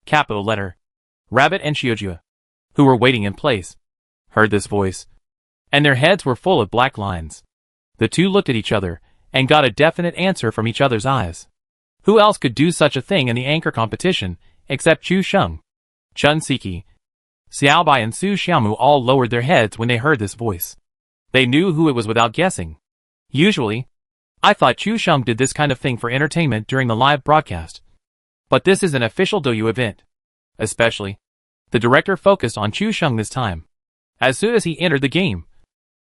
Capital letter. Rabbit and Xiujia, who were waiting in place, heard this voice, and their heads were full of black lines. The two looked at each other, and got a definite answer from each other's eyes. Who else could do such a thing in the anchor competition, except Chu Sheng? Chun Siki, Xiaobai and Su Xiaomu all lowered their heads when they heard this voice. They knew who it was without guessing. Usually, I thought Chu Sheng did this kind of thing for entertainment during the live broadcast. But this is an official Douyu event. Especially, the director focused on Chu Sheng this time. As soon as he entered the game,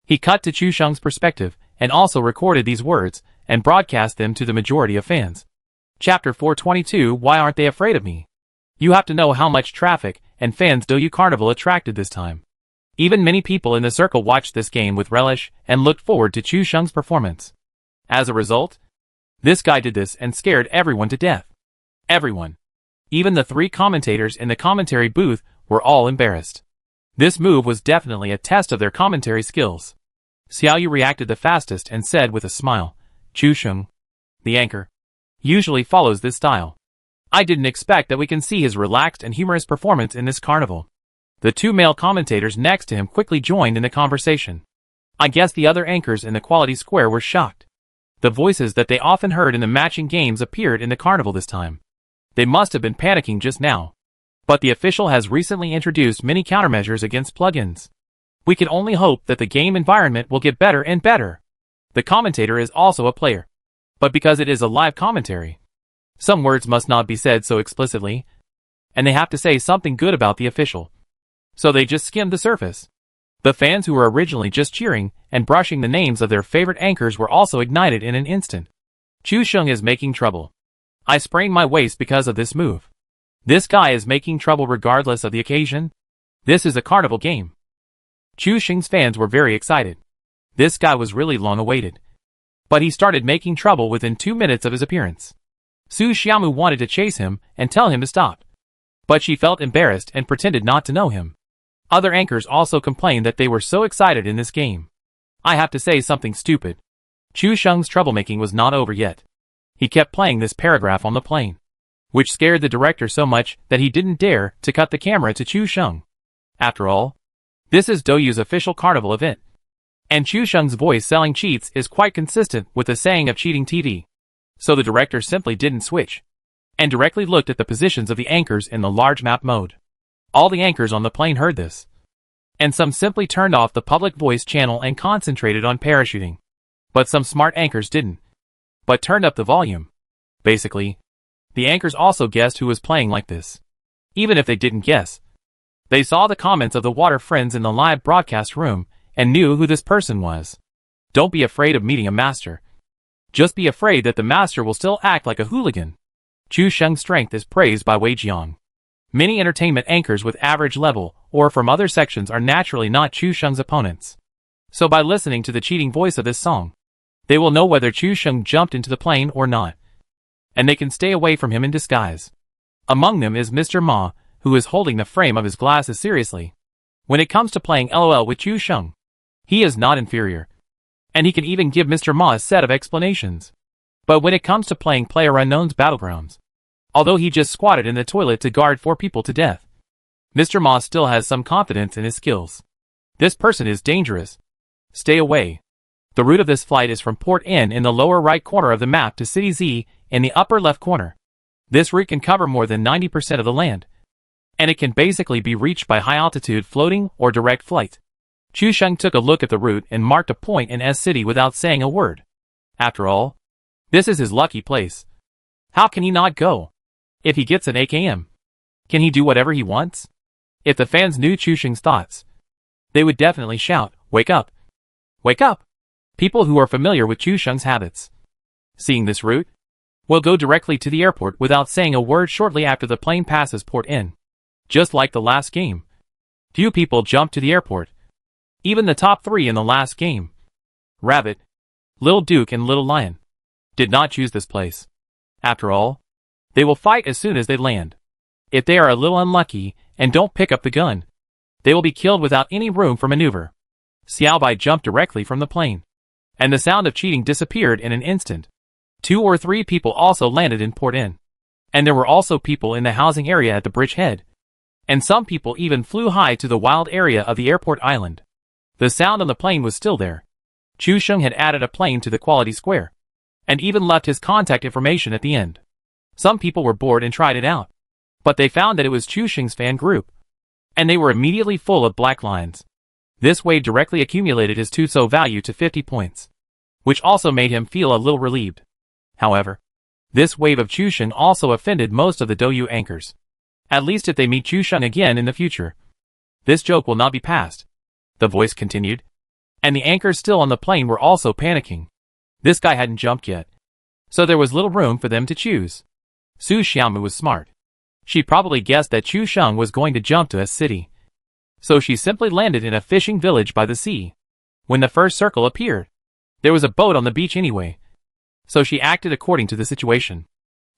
he cut to Chu Sheng's perspective and also recorded these words and broadcast them to the majority of fans. Chapter 422. Why aren't they afraid of me? You have to know how much traffic and fans Douyu Carnival attracted this time. Even many people in the circle watched this game with relish and looked forward to Chu Sheng's performance. As a result, this guy did this and scared everyone to death. Everyone. Even the three commentators in the commentary booth were all embarrassed. This move was definitely a test of their commentary skills. Xiaoyu reacted the fastest and said with a smile, Chu Sheng, the anchor, usually follows this style. I didn't expect that we can see his relaxed and humorous performance in this carnival. The two male commentators next to him quickly joined in the conversation. I guess the other anchors in the quality square were shocked. The voices that they often heard in the matching games appeared in the carnival this time. They must have been panicking just now. But the official has recently introduced many countermeasures against plugins. We can only hope that the game environment will get better and better. The commentator is also a player. But because it is a live commentary, some words must not be said so explicitly, and they have to say something good about the official. So they just skimmed the surface. The fans who were originally just cheering and brushing the names of their favorite anchors were also ignited in an instant. Chu Sheng is making trouble. I sprained my waist because of this move. This guy is making trouble regardless of the occasion. This is a carnival game. Chu Sheng's fans were very excited. This guy was really long awaited. But he started making trouble within 2 minutes of his appearance. Su Xiaomu wanted to chase him and tell him to stop. But she felt embarrassed and pretended not to know him. Other anchors also complained that they were so excited in this game. I have to say something stupid. Chu Sheng's troublemaking was not over yet. He kept playing this paragraph on the plane, which scared the director so much that he didn't dare to cut the camera to Chu Sheng. After all, this is Douyu's official carnival event. And Chu Sheng's voice selling cheats is quite consistent with the saying of cheating TV. So the director simply didn't switch, and directly looked at the positions of the anchors in the large map mode. All the anchors on the plane heard this, and some simply turned off the public voice channel and concentrated on parachuting. But some smart anchors didn't, but turned up the volume. Basically, the anchors also guessed who was playing like this. Even if they didn't guess, they saw the comments of the water friends in the live broadcast room and knew who this person was. Don't be afraid of meeting a master. Just be afraid that the master will still act like a hooligan. Chu Sheng's strength is praised by Wei Jiang. Many entertainment anchors with average level or from other sections are naturally not Chu Sheng's opponents. So by listening to the cheating voice of this song, they will know whether Chu Sheng jumped into the plane or not. And they can stay away from him in disguise. Among them is Mr. Ma, who is holding the frame of his glasses seriously. When it comes to playing LOL with Chu Sheng, he is not inferior. And he can even give Mr. Ma a set of explanations. But when it comes to playing PlayerUnknown's Battlegrounds, although he just squatted in the toilet to guard 4 people to death, Mr. Ma still has some confidence in his skills. This person is dangerous. Stay away. The route of this flight is from Port N in the lower right corner of the map to City Z in the upper left corner. This route can cover more than 90% of the land, and it can basically be reached by high-altitude floating or direct flight. Chu Sheng took a look at the route and marked a point in S City without saying a word. After all, this is his lucky place. How can he not go? If he gets an AKM, can he do whatever he wants? If the fans knew Chu Sheng's thoughts, they would definitely shout, "Wake up! Wake up!" People who are familiar with Chu Sheng's habits. Seeing this route, will go directly to the airport without saying a word shortly after the plane passes port in. Just like the last game. Few people jumped to the airport. Even the top 3 in the last game, Rabbit, Lil Duke and Little Lion, did not choose this place. After all, they will fight as soon as they land. If they are a little unlucky and don't pick up the gun, they will be killed without any room for maneuver. Xiaobai jumped directly from the plane, and the sound of cheating disappeared in an instant. 2 or 3 people also landed in Port Inn, and there were also people in the housing area at the bridgehead, and some people even flew high to the wild area of the airport island. The sound on the plane was still there. Chu Sheng had added a plane to the quality square, and even left his contact information at the end. Some people were bored and tried it out, but they found that it was Chu Sheng's fan group, and they were immediately full of black lines. This wave directly accumulated his Tuso value to 50 points, which also made him feel a little relieved. However, this wave of Chu Sheng also offended most of the Douyu anchors. At least if they meet Chu Sheng again in the future, this joke will not be passed. The voice continued, and the anchors still on the plane were also panicking. This guy hadn't jumped yet, so there was little room for them to choose. Su Xiaomu was smart. She probably guessed that Chu Sheng was going to jump to S City, so she simply landed in a fishing village by the sea. When the first circle appeared, there was a boat on the beach anyway, so she acted according to the situation.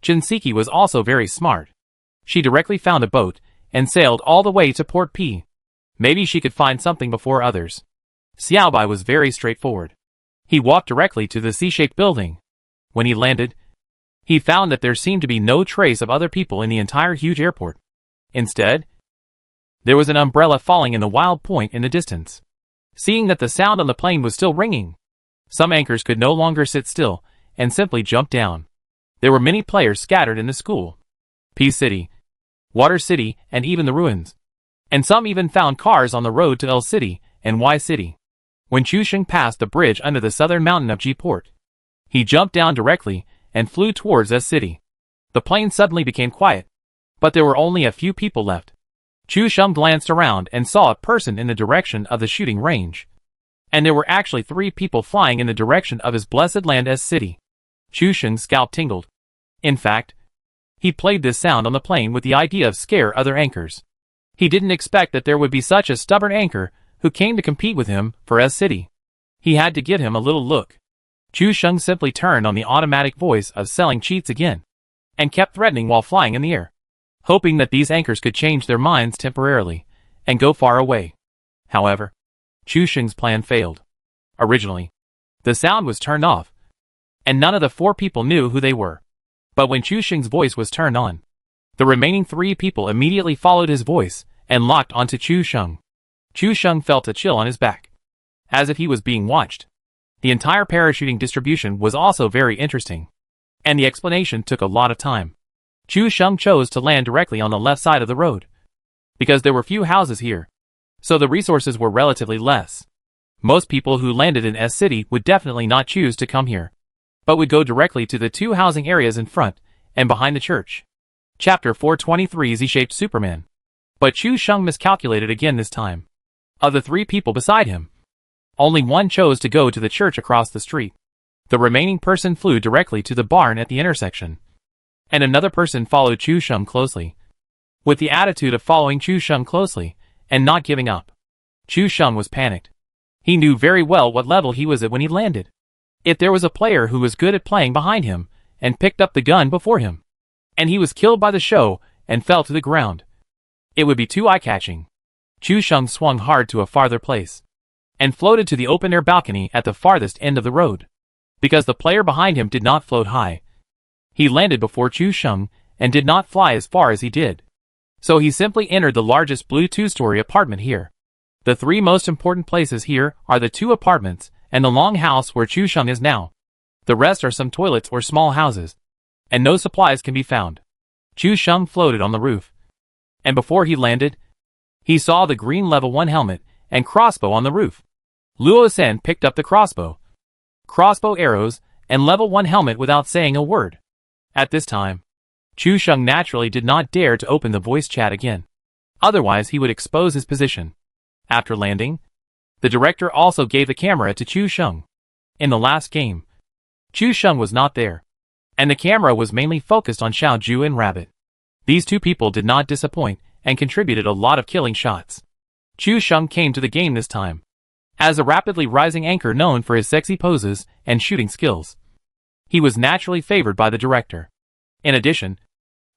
Jinsiki was also very smart. She directly found a boat and sailed all the way to Port P. Maybe she could find something before others. Xiaobai was very straightforward. He walked directly to the C-shaped building. When he landed, he found that there seemed to be no trace of other people in the entire huge airport. Instead, there was an umbrella falling in the wild point in the distance. Seeing that the sound on the plane was still ringing, some anchors could no longer sit still and simply jumped down. There were many players scattered in the school, P City, Water City, and even the ruins. And some even found cars on the road to L City and Y City. When Chu Sheng passed the bridge under the southern mountain of G Port, he jumped down directly and flew towards S City. The plane suddenly became quiet, but there were only a few people left. Chu Sheng glanced around and saw a person in the direction of the shooting range. And there were actually 3 people flying in the direction of his blessed land S City. Chu Sheng's scalp tingled. In fact, he played this sound on the plane with the idea of scare other anchors. He didn't expect that there would be such a stubborn anchor who came to compete with him for S City. He had to give him a little look. Chu Sheng simply turned on the automatic voice of selling cheats again, and kept threatening while flying in the air, hoping that these anchors could change their minds temporarily and go far away. However, Chu Sheng's plan failed. Originally, the sound was turned off, and none of the 4 people knew who they were. But when Chu Sheng's voice was turned on, the remaining 3 people immediately followed his voice and locked onto Chu Sheng. Chu Sheng felt a chill on his back, as if he was being watched. The entire parachuting distribution was also very interesting, and the explanation took a lot of time. Chu Sheng chose to land directly on the left side of the road, because there were few houses here, so the resources were relatively less. Most people who landed in S City would definitely not choose to come here, but would go directly to the 2 housing areas in front and behind the church. Chapter 423 Z-shaped Superman. But Chu Sheng miscalculated again this time. Of the 3 people beside him, only one chose to go to the church across the street. The remaining person flew directly to the barn at the intersection, and another person followed Chu Sheng closely, with the attitude of following Chu Sheng closely and not giving up. Chu Sheng was panicked. He knew very well what level he was at when he landed. If there was a player who was good at playing behind him and picked up the gun before him, and he was killed by the show and fell to the ground, it would be too eye-catching. Chu Sheng swung hard to a farther place, and floated to the open-air balcony at the farthest end of the road. Because the player behind him did not float high, he landed before Chu Sheng and did not fly as far as he did. So he simply entered the largest blue 2-story apartment here. The 3 most important places here are the 2 apartments and the long house where Chu Sheng is now. The rest are some toilets or small houses, and no supplies can be found. Chu Sheng floated on the roof, and before he landed, he saw the green level 1 helmet and crossbow on the roof. Luo Sen picked up the crossbow, arrows, and level 1 helmet without saying a word. At this time, Chu Sheng naturally did not dare to open the voice chat again. Otherwise he would expose his position. After landing, the director also gave the camera to Chu Sheng. In the last game, Chu Sheng was not there, and the camera was mainly focused on Xiao Ju and Rabbit. These two people did not disappoint and contributed a lot of killing shots. Chu Sheng came to the game this time as a rapidly rising anchor known for his sexy poses and shooting skills. He was naturally favored by the director. In addition,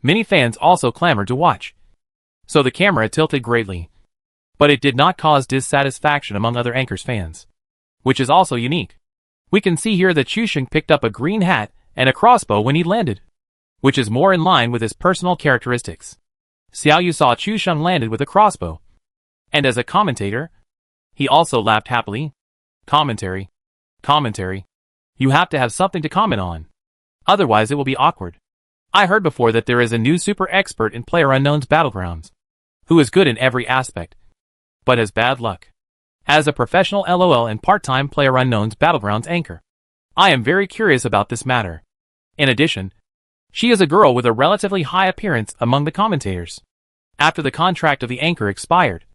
many fans also clamored to watch, so the camera tilted greatly. But it did not cause dissatisfaction among other anchors' fans, which is also unique. We can see here that Chu Sheng picked up a green hat and a crossbow when he landed, which is more in line with his personal characteristics. Xiao Yu saw Chu Sheng landed with a crossbow, and as a commentator, he also laughed happily. Commentary. You have to have something to comment on. Otherwise it will be awkward. I heard before that there is a new super expert in PlayerUnknown's Battlegrounds, who is good in every aspect, but has bad luck. As a professional LOL and part-time PlayerUnknown's Battlegrounds anchor, I am very curious about this matter. In addition, she is a girl with a relatively high appearance among the commentators. After the contract of the anchor expired,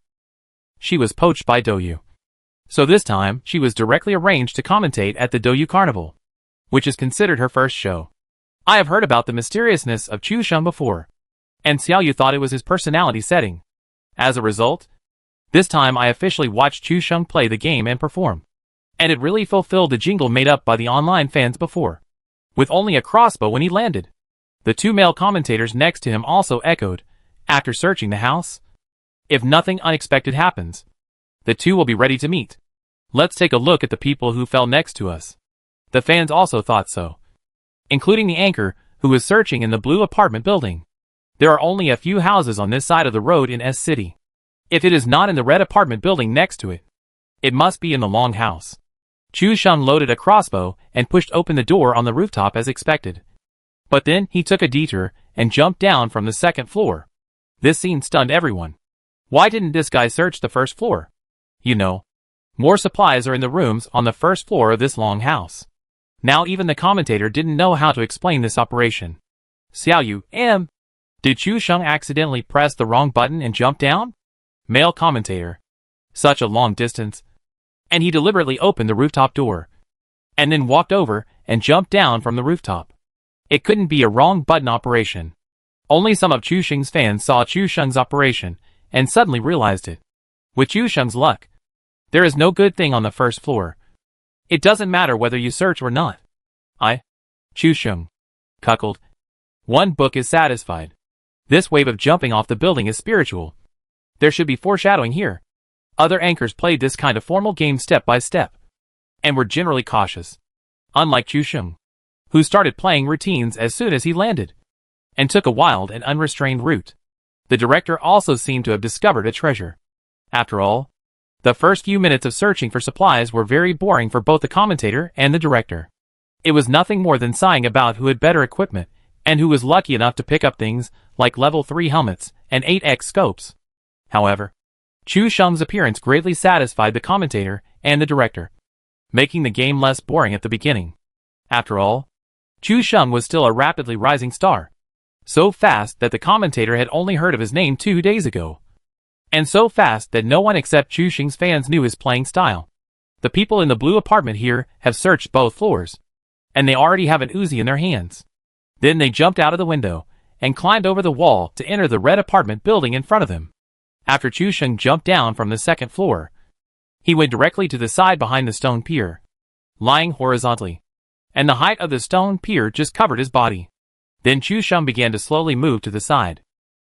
she was poached by Douyu. So this time, she was directly arranged to commentate at the Douyu Carnival, which is considered her first show. I have heard about the mysteriousness of Chu Sheng before, and Xiao Yu thought it was his personality setting. As a result, this time I officially watched Chu Sheng play the game and perform, and it really fulfilled the jingle made up by the online fans before, with only a crossbow when he landed. The two male commentators next to him also echoed, after searching the house, if nothing unexpected happens, the two will be ready to meet. Let's take a look at the people who fell next to us. The fans also thought so, including the anchor, who was searching in the blue apartment building. There are only a few houses on this side of the road in S City. If it is not in the red apartment building next to it, it must be in the long house. Chu Sheng loaded a crossbow and pushed open the door on the rooftop as expected. But then he took a detour and jumped down from the second floor. This scene stunned everyone. Why didn't this guy search the first floor? You know, more supplies are in the rooms on the first floor of this long house. Now even the commentator didn't know how to explain this operation. Xiao Yu, did Chu Sheng accidentally press the wrong button and jump down? Male commentator. Such a long distance. And he deliberately opened the rooftop door, and then walked over and jumped down from the rooftop. It couldn't be a wrong button operation. Only some of Chu Sheng's fans saw Chu Sheng's operation and suddenly realized it. With Chu Sheng's luck, there is no good thing on the first floor. It doesn't matter whether you search or not. Chu Sheng cuckold. One book is satisfied. This wave of jumping off the building is spiritual. There should be foreshadowing here. Other anchors played this kind of formal game step by step, and were generally cautious. Unlike Chu Sheng, who started playing routines as soon as he landed, and took a wild and unrestrained route. The director also seemed to have discovered a treasure. After all, the first few minutes of searching for supplies were very boring for both the commentator and the director. It was nothing more than sighing about who had better equipment, and who was lucky enough to pick up things like level 3 helmets and 8x scopes. However, Chu Sheng's appearance greatly satisfied the commentator and the director, making the game less boring at the beginning. After all, Chu Sheng was still a rapidly rising star, so fast that the commentator had only heard of his name 2 days ago, and so fast that no one except Chu Sheng's fans knew his playing style. The people in the blue apartment here have searched both floors, and they already have an Uzi in their hands. Then they jumped out of the window and climbed over the wall to enter the red apartment building in front of them. After Chu Sheng jumped down from the second floor, he went directly to the side behind the stone pier, lying horizontally, and the height of the stone pier just covered his body. Then Chu Sheng began to slowly move to the side.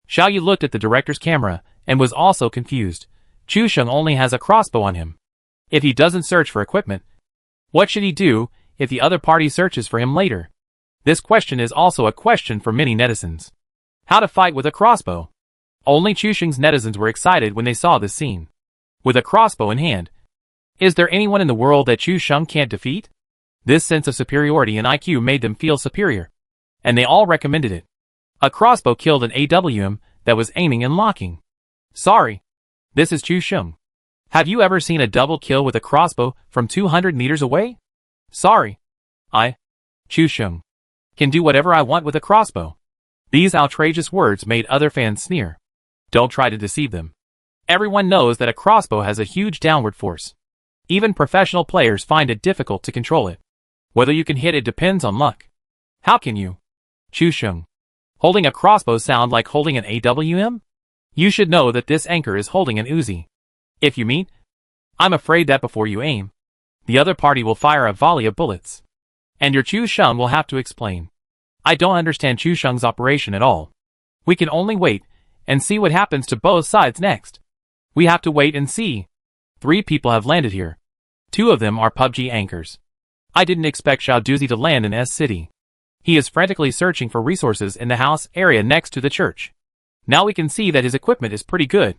Xiao Yu looked at the director's camera and was also confused. Chu Sheng only has a crossbow on him. If he doesn't search for equipment, what should he do if the other party searches for him later? This question is also a question for many netizens. How to fight with a crossbow? Only Chu Sheng's netizens were excited when they saw this scene. With a crossbow in hand, is there anyone in the world that Chu Sheng can't defeat? This sense of superiority and IQ made them feel superior, and they all recommended it. A crossbow killed an AWM that was aiming and locking. Sorry, this is Chu Sheng. Have you ever seen a double kill with a crossbow from 200 meters away? Sorry, Chu Sheng, can do whatever I want with a crossbow. These outrageous words made other fans sneer. Don't try to deceive them. Everyone knows that a crossbow has a huge downward force. Even professional players find it difficult to control it. Whether you can hit it depends on luck. How can you? Chu Sheng. Holding a crossbow sound like holding an AWM? You should know that this anchor is holding an Uzi. If you meet, I'm afraid that before you aim, the other party will fire a volley of bullets. And your Chu Sheng will have to explain. I don't understand Chu Sheng's operation at all. We can only wait and see what happens to both sides next. We have to wait and see. 3 people have landed here. 2 of them are PUBG anchors. I didn't expect Xiao Duzi to land in S City. He is frantically searching for resources in the house area next to the church. Now we can see that his equipment is pretty good.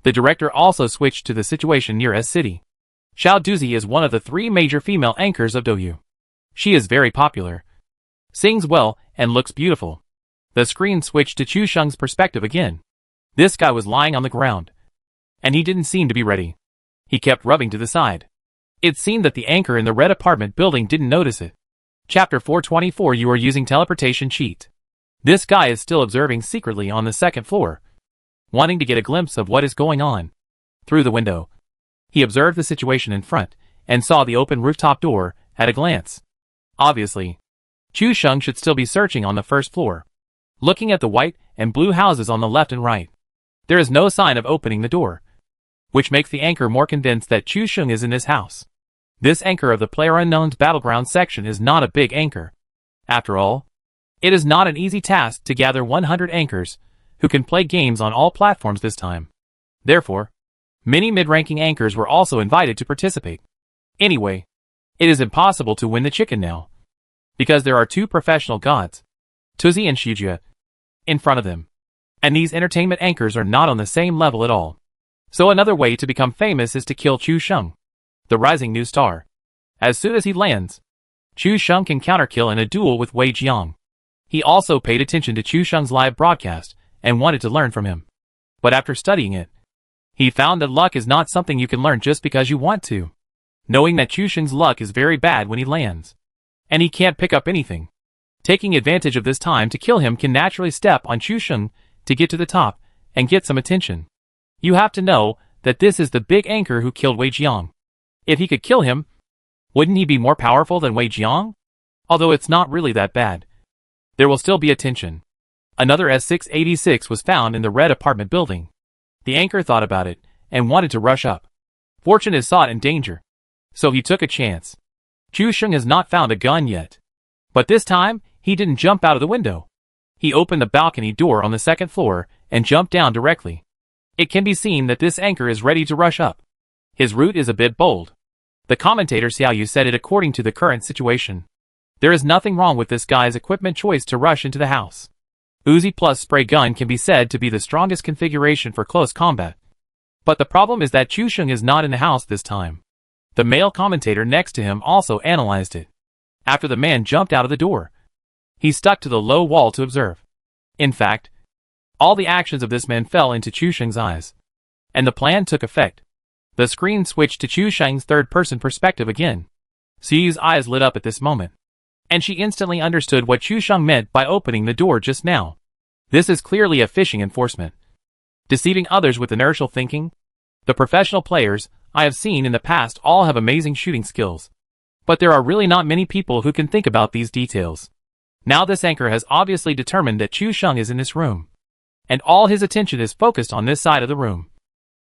The director also switched to the situation near S City. Xiao Duzi is one of the 3 major female anchors of Douyu. She is very popular, sings well, and looks beautiful. The screen switched to Chu Sheng's perspective again. This guy was lying on the ground, and he didn't seem to be ready. He kept rubbing to the side. It seemed that the anchor in the red apartment building didn't notice it. Chapter 424. You are using teleportation cheat. This guy is still observing secretly on the 2nd floor, wanting to get a glimpse of what is going on. Through the window, he observed the situation in front, and saw the open rooftop door at a glance. Obviously, Chu Sheng should still be searching on the 1st floor, looking at the white and blue houses on the left and right. There is no sign of opening the door, which makes the anchor more convinced that Chu Sheng is in this house. This anchor of the PlayerUnknown's Battleground section is not a big anchor. After all, it is not an easy task to gather 100 anchors who can play games on all platforms this time. Therefore, many mid-ranking anchors were also invited to participate. Anyway, it is impossible to win the chicken now, because there are 2 professional gods, Tuzi and Shijia, in front of them. And these entertainment anchors are not on the same level at all. So another way to become famous is to kill Chu Sheng, the rising new star. As soon as he lands, Chu Sheng can counterkill in a duel with Wei Jiang. He also paid attention to Chu Sheng's live broadcast and wanted to learn from him. But after studying it, he found that luck is not something you can learn just because you want to. Knowing that Chu Sheng's luck is very bad when he lands, and he can't pick up anything. Taking advantage of this time to kill him can naturally step on Chu Sheng to get to the top and get some attention. You have to know that this is the big anchor who killed Wei Jiang. If he could kill him, wouldn't he be more powerful than Wei Jiang? Although it's not really that bad. There will still be attention. Another S686 was found in the red apartment building. The anchor thought about it and wanted to rush up. Fortune is sought in danger, so he took a chance. Chu Sheng has not found a gun yet. But this time, he didn't jump out of the window. He opened the balcony door on the 2nd floor and jumped down directly. It can be seen that this anchor is ready to rush up. His route is a bit bold. The commentator Xiaoyu said it according to the current situation. There is nothing wrong with this guy's equipment choice to rush into the house. Uzi plus spray gun can be said to be the strongest configuration for close combat. But the problem is that Chu Sheng is not in the house this time. The male commentator next to him also analyzed it. After the man jumped out of the door, he stuck to the low wall to observe. In fact, all the actions of this man fell into Chu Sheng's eyes, and the plan took effect. The screen switched to Chu Sheng's 3rd-person perspective again. Xiyu's eyes lit up at this moment, and she instantly understood what Chu Sheng meant by opening the door just now. This is clearly a phishing enforcement. Deceiving others with inertial thinking. The professional players I have seen in the past all have amazing shooting skills. But there are really not many people who can think about these details. Now this anchor has obviously determined that Chu Sheng is in this room, and all his attention is focused on this side of the room.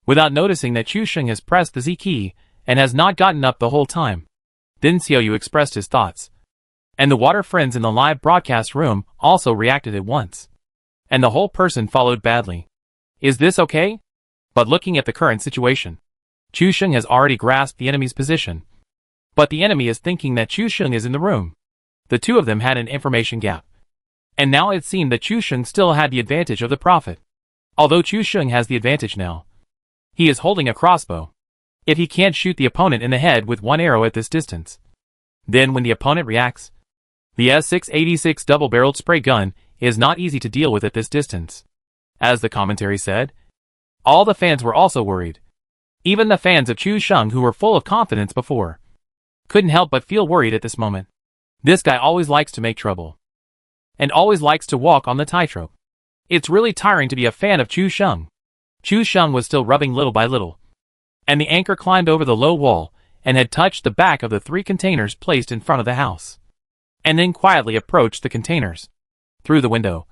Without noticing that Chu Sheng has pressed the Z key and has not gotten up the whole time. Then Xiaoyu expressed his thoughts. And the water friends in the live broadcast room also reacted at once. And the whole person followed badly. Is this okay? But looking at the current situation, Chu Sheng has already grasped the enemy's position. But the enemy is thinking that Chu Sheng is in the room. The 2 of them had an information gap. And now it seemed that Chu Sheng still had the advantage of the prophet. Although Chu Sheng has the advantage now, he is holding a crossbow. If he can't shoot the opponent in the head with 1 arrow at this distance, then when the opponent reacts, the S686 double-barreled spray gun is not easy to deal with at this distance. As the commentary said, all the fans were also worried. Even the fans of Chu Sheng who were full of confidence before couldn't help but feel worried at this moment. This guy always likes to make trouble, and always likes to walk on the tightrope. It's really tiring to be a fan of Chu Sheng. Chu Sheng was still rubbing little by little, and the anchor climbed over the low wall and had touched the back of the 3 containers placed in front of the house. and then quietly approached the containers. Through the window,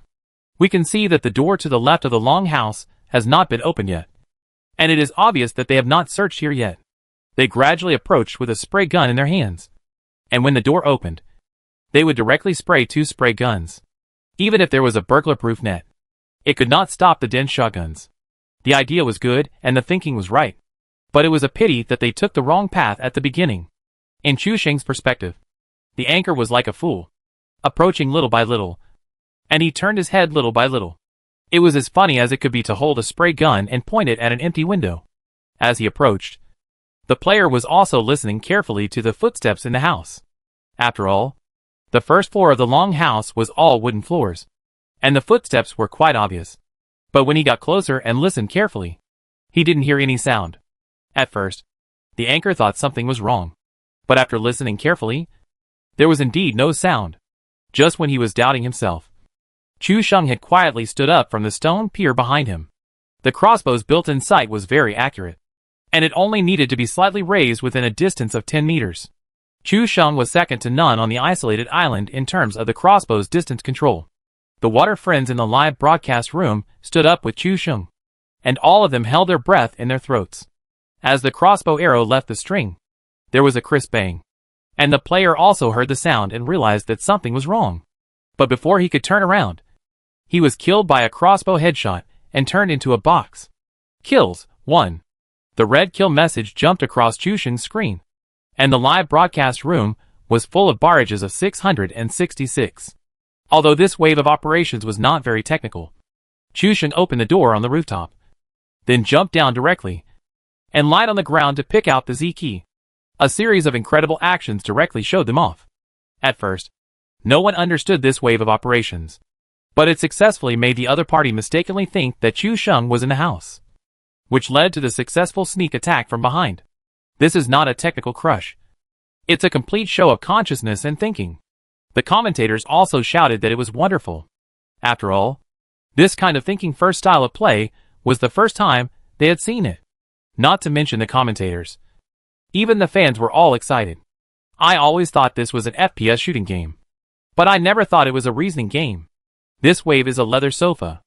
we can see that the door to the left of the long house has not been opened yet, and it is obvious that they have not searched here yet. They gradually approached with a spray gun in their hands, and when the door opened, they would directly spray 2 spray guns. Even if there was a burglar-proof net, it could not stop the dense shotguns. The idea was good and the thinking was right, but it was a pity that they took the wrong path at the beginning. In Chu Sheng's perspective, the anchor was like a fool, approaching little by little, and he turned his head little by little. It was as funny as it could be to hold a spray gun and point it at an empty window. As he approached, the player was also listening carefully to the footsteps in the house. After all, the first floor of the long house was all wooden floors, and the footsteps were quite obvious. But when he got closer and listened carefully, he didn't hear any sound. At first, the anchor thought something was wrong, but after listening carefully, there was indeed no sound. Just when he was doubting himself, Chu Sheng had quietly stood up from the stone pier behind him. The crossbow's built-in sight was very accurate, and it only needed to be slightly raised within a distance of 10 meters. Chu Sheng was second to none on the isolated island in terms of the crossbow's distance control. The water friends in the live broadcast room stood up with Chu Sheng, and all of them held their breath in their throats. As the crossbow arrow left the string, there was a crisp bang, and the player also heard the sound and realized that something was wrong. But before he could turn around, he was killed by a crossbow headshot and turned into a box. Kills 1. The red kill message jumped across Chu Sheng's screen, and the live broadcast room was full of barrages of 666. Although this wave of operations was not very technical, Chu Sheng opened the door on the rooftop, then jumped down directly, and lied on the ground to pick out the Z key. A series of incredible actions directly showed them off. At first, no one understood this wave of operations, but it successfully made the other party mistakenly think that Chu Sheng was in the house, which led to the successful sneak attack from behind. This is not a technical crush. It's a complete show of consciousness and thinking. The commentators also shouted that it was wonderful. After all, this kind of thinking first style of play was the first time they had seen it. Not to mention the commentators. Even the fans were all excited. I always thought this was an FPS shooting game, but I never thought it was a reasoning game. This wave is a leather sofa.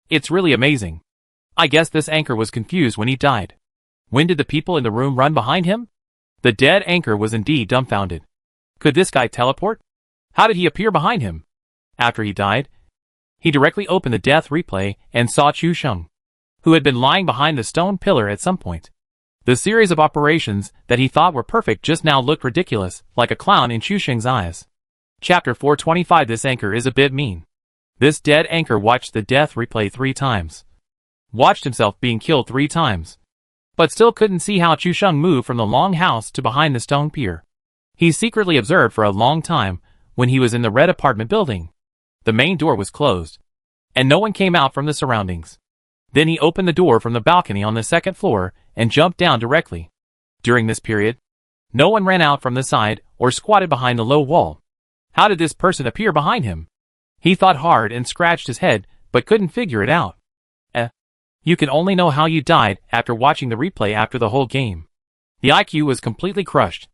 It's really amazing. I guess this anchor was confused when he died. When did the people in the room run behind him? The dead anchor was indeed dumbfounded. Could this guy teleport? How did he appear behind him? After he died, he directly opened the death replay and saw Chu Sheng, who had been lying behind the stone pillar at some point. The series of operations that he thought were perfect just now looked ridiculous, like a clown in Chu Sheng's eyes. Chapter 425. This anchor is a bit mean. This dead anchor watched the death replay 3 times. Watched himself being killed 3 times. But still couldn't see how Chu Sheng moved from the long house to behind the stone pier. He secretly observed for a long time when he was in the red apartment building. The main door was closed, and no one came out from the surroundings. Then he opened the door from the balcony on the 2nd floor and jumped down directly. During this period, no one ran out from the side or squatted behind the low wall. How did this person appear behind him? He thought hard and scratched his head, but couldn't figure it out. You can only know how you died after watching the replay after the whole game. The IQ was completely crushed.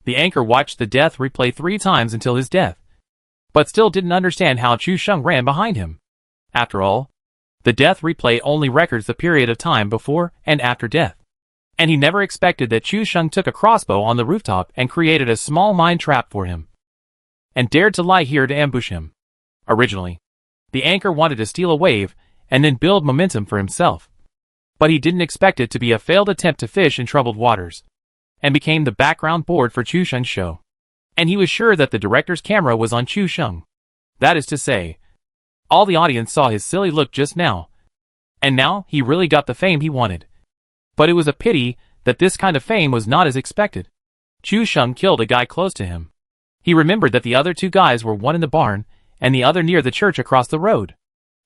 The anchor watched the death replay 3 times until his death, but still didn't understand how Chu Sheng ran behind him. After all, the death replay only records the period of time before and after death, and he never expected that Chu Sheng took a crossbow on the rooftop and created a small mine trap for him, and dared to lie here to ambush him. Originally, the anchor wanted to steal a wave and then build momentum for himself, but he didn't expect it to be a failed attempt to fish in troubled waters, and became the background board for Chu Sheng's show. And he was sure that the director's camera was on Chu Sheng. That is to say, all the audience saw his silly look just now, and now he really got the fame he wanted. But it was a pity that this kind of fame was not as expected. Chu Sheng killed a guy close to him. He remembered that the other 2 guys were one in the barn and the other near the church across the road.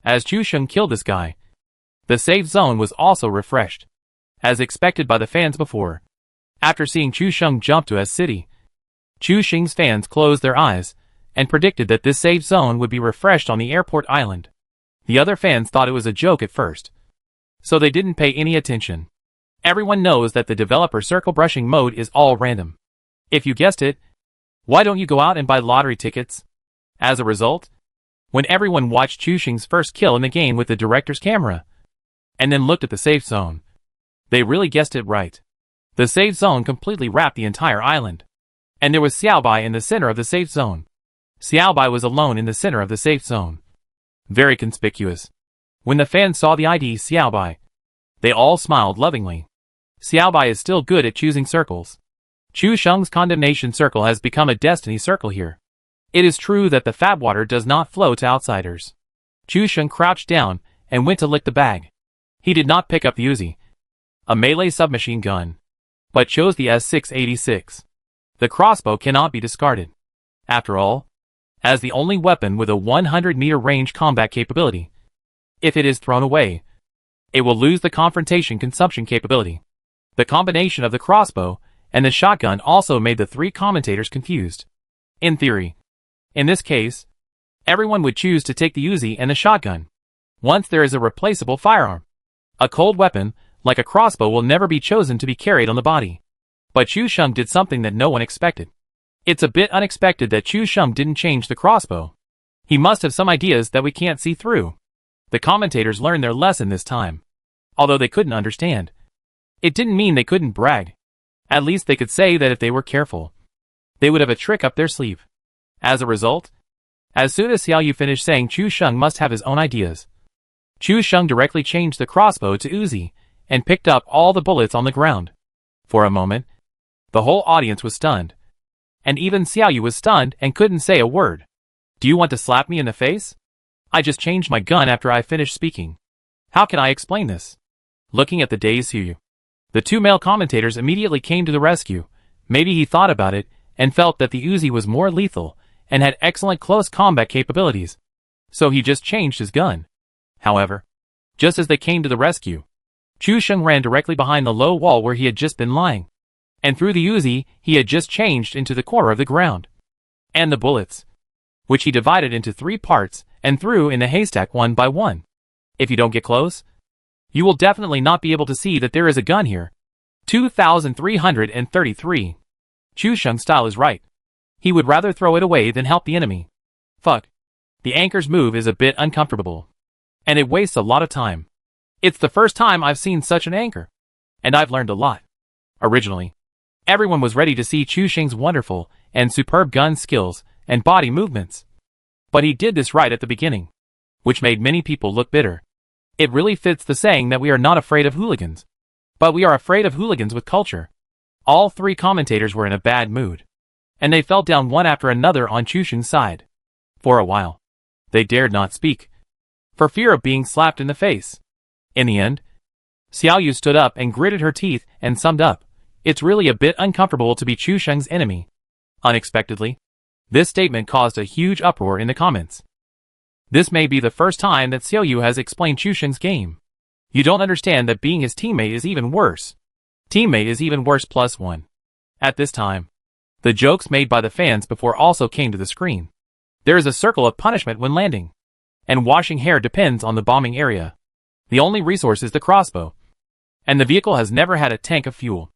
As Chu Sheng killed this guy, the safe zone was also refreshed, as expected by the fans before. After seeing Chu Sheng jump to S-City, Chu Sheng's fans closed their eyes and predicted that this safe zone would be refreshed on the airport island. The other fans thought it was a joke at first, so they didn't pay any attention. Everyone knows that the developer circle brushing mode is all random. If you guessed it, why don't you go out and buy lottery tickets? As a result, when everyone watched Chu Xing's first kill in the game with the director's camera, and then looked at the safe zone, they really guessed it right. The safe zone completely wrapped the entire island. And there was Xiaobai in the center of the safe zone. Xiaobai was alone in the center of the safe zone. Very conspicuous. When the fans saw the ID Xiaobai, they all smiled lovingly. Xiaobai is still good at choosing circles. Chu Xing's condemnation circle has become a destiny circle here. It is true that the fat water does not flow to outsiders. Chu Xing crouched down and went to lick the bag. He did not pick up the Uzi, a melee submachine gun, but chose the S686. The crossbow cannot be discarded. After all, as the only weapon with a 100-meter range combat capability, if it is thrown away, it will lose the confrontation consumption capability. The combination of the crossbow and the shotgun also made the three commentators confused. In theory, in this case, everyone would choose to take the Uzi and the shotgun. Once there is a replaceable firearm, a cold weapon, like a crossbow, will never be chosen to be carried on the body. But Chu Xing did something that no one expected. It's a bit unexpected that Chu Xing didn't change the crossbow. He must have some ideas that we can't see through. The commentators learned their lesson this time. Although they couldn't understand, it didn't mean they couldn't brag. At least they could say that if they were careful, they would have a trick up their sleeve. As a result, as soon as Xiaoyu finished saying Chu Xing must have his own ideas, Chu Xing directly changed the crossbow to Uzi and picked up all the bullets on the ground. For a moment, the whole audience was stunned. And even Xiaoyu was stunned and couldn't say a word. Do you want to slap me in the face? I just changed my gun after I finished speaking. How can I explain this? Looking at the dazed Xiaoyu, the two male commentators immediately came to the rescue. Maybe he thought about it and felt that the Uzi was more lethal and had excellent close combat capabilities. So he just changed his gun. However, just as they came to the rescue, Chu Xing ran directly behind the low wall where he had just been lying, and threw the Uzi he had just changed into the corner of the ground. And the bullets, which he divided into 3 parts and threw in the haystack one by one. If you don't get close, you will definitely not be able to see that there is a gun here. 2333. Chu Xing's style is right. He would rather throw it away than help the enemy. Fuck. The anchor's move is a bit uncomfortable. And it wastes a lot of time. It's the first time I've seen such an anchor. And I've learned a lot. Originally, everyone was ready to see Chu Xing's wonderful and superb gun skills and body movements. But he did this right at the beginning, which made many people look bitter. It really fits the saying that we are not afraid of hooligans, but we are afraid of hooligans with culture. All 3 commentators were in a bad mood, and they fell down one after another on Chu Xing's side. For a while, they dared not speak, for fear of being slapped in the face. In the end, Xiaoyu stood up and gritted her teeth and summed up, "It's really a bit uncomfortable to be Chu Xing's enemy." Unexpectedly, this statement caused a huge uproar in the comments. This may be the first time that Xiaoyu has explained Chu Xing's game. You don't understand that being his teammate is even worse. Teammate is even worse +1. At this time, the jokes made by the fans before also came to the screen. There is a circle of punishment when landing, and washing hair depends on the bombing area. The only resource is the crossbow, and the vehicle has never had a tank of fuel.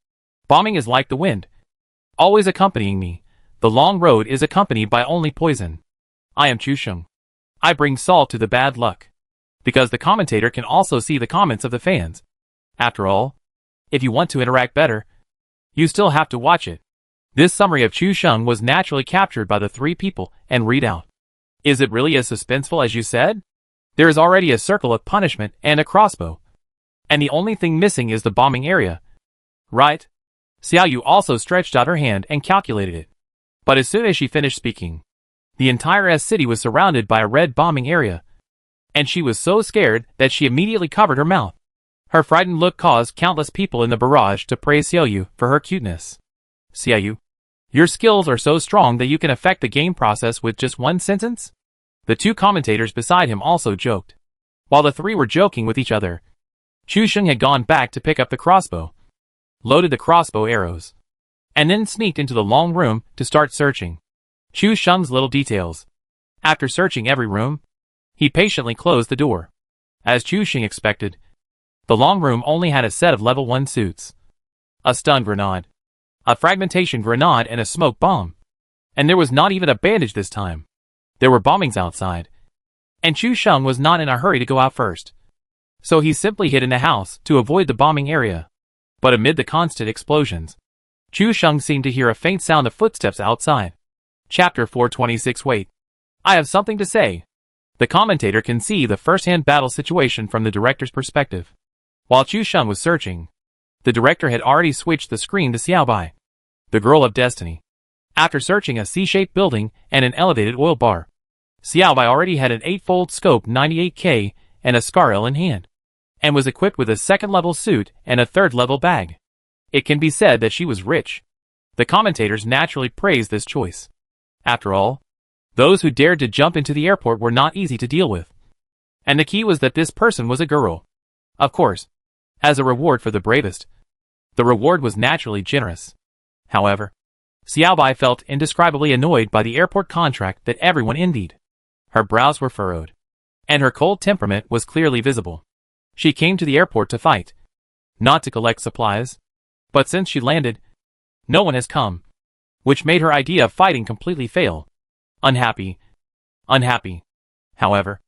Bombing is like the wind, always accompanying me. The long road is accompanied by only poison. I am Chu Xing. I bring salt to the bad luck. Because the commentator can also see the comments of the fans. After all, if you want to interact better, you still have to watch it. This summary of Chu Xing was naturally captured by the 3 people and read out. Is it really as suspenseful as you said? There is already a circle of punishment and a crossbow. And the only thing missing is the bombing area. Right? Xiaoyu also stretched out her hand and calculated it. But as soon as she finished speaking, the entire city was surrounded by a red bombing area. And she was so scared that she immediately covered her mouth. Her frightened look caused countless people in the barrage to praise Xiaoyu for her cuteness. Xiaoyu, your skills are so strong that you can affect the game process with just one sentence? The 2 commentators beside him also joked. While the 3 were joking with each other, Chu Xing had gone back to pick up the crossbow, loaded the crossbow arrows, and then sneaked into the long room to start searching Chu Xing's little details. After searching every room, he patiently closed the door. As Chu Xing expected, the long room only had a set of level 1 suits, a stun grenade, a fragmentation grenade and a smoke bomb. And there was not even a bandage this time. There were bombings outside, and Chu Sheng was not in a hurry to go out first. So he simply hid in the house to avoid the bombing area. But amid the constant explosions, Chu Sheng seemed to hear a faint sound of footsteps outside. Chapter 426. Wait. I have something to say. The commentator can see the first-hand battle situation from the director's perspective. While Chu Sheng was searching, the director had already switched the screen to Xiaobai, the girl of destiny. After searching a C-shaped building and an elevated oil bar, Xiaobai already had an 8-fold scope 98K and a Scarl in hand, and was equipped with a second-level suit and a third-level bag. It can be said that she was rich. The commentators naturally praised this choice. After all, those who dared to jump into the airport were not easy to deal with. And the key was that this person was a girl. Of course, as a reward for the bravest. The reward was naturally generous. However, Xiaobai felt indescribably annoyed by the airport contract that everyone envied. Her brows were furrowed, and her cold temperament was clearly visible. She came to the airport to fight, not to collect supplies. But since she landed, no one has come, which made her idea of fighting completely fail. Unhappy. However,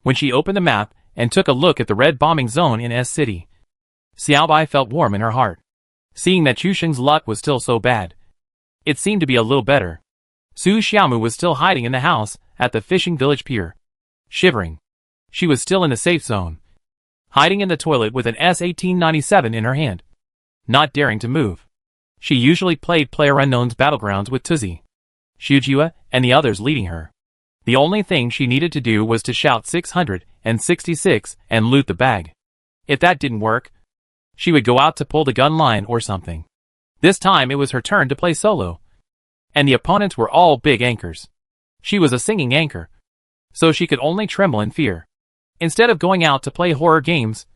when she opened the map and took a look at the red bombing zone in S City, Xiaobai felt warm in her heart. Seeing that Chu Sheng's luck was still so bad, it seemed to be a little better. Su Xiaomu was still hiding in the house at the fishing village pier. Shivering, she was still in the safe zone, hiding in the toilet with an S-1897 in her hand, not daring to move. She usually played PlayerUnknown's Battlegrounds with Tuzi, Shujua, and the others leading her. The only thing she needed to do was to shout 666 and loot the bag. If that didn't work, she would go out to pull the gun line or something. This time it was her turn to play solo, and the opponents were all big anchors. She was a singing anchor, so she could only tremble in fear. Instead of going out to play horror games,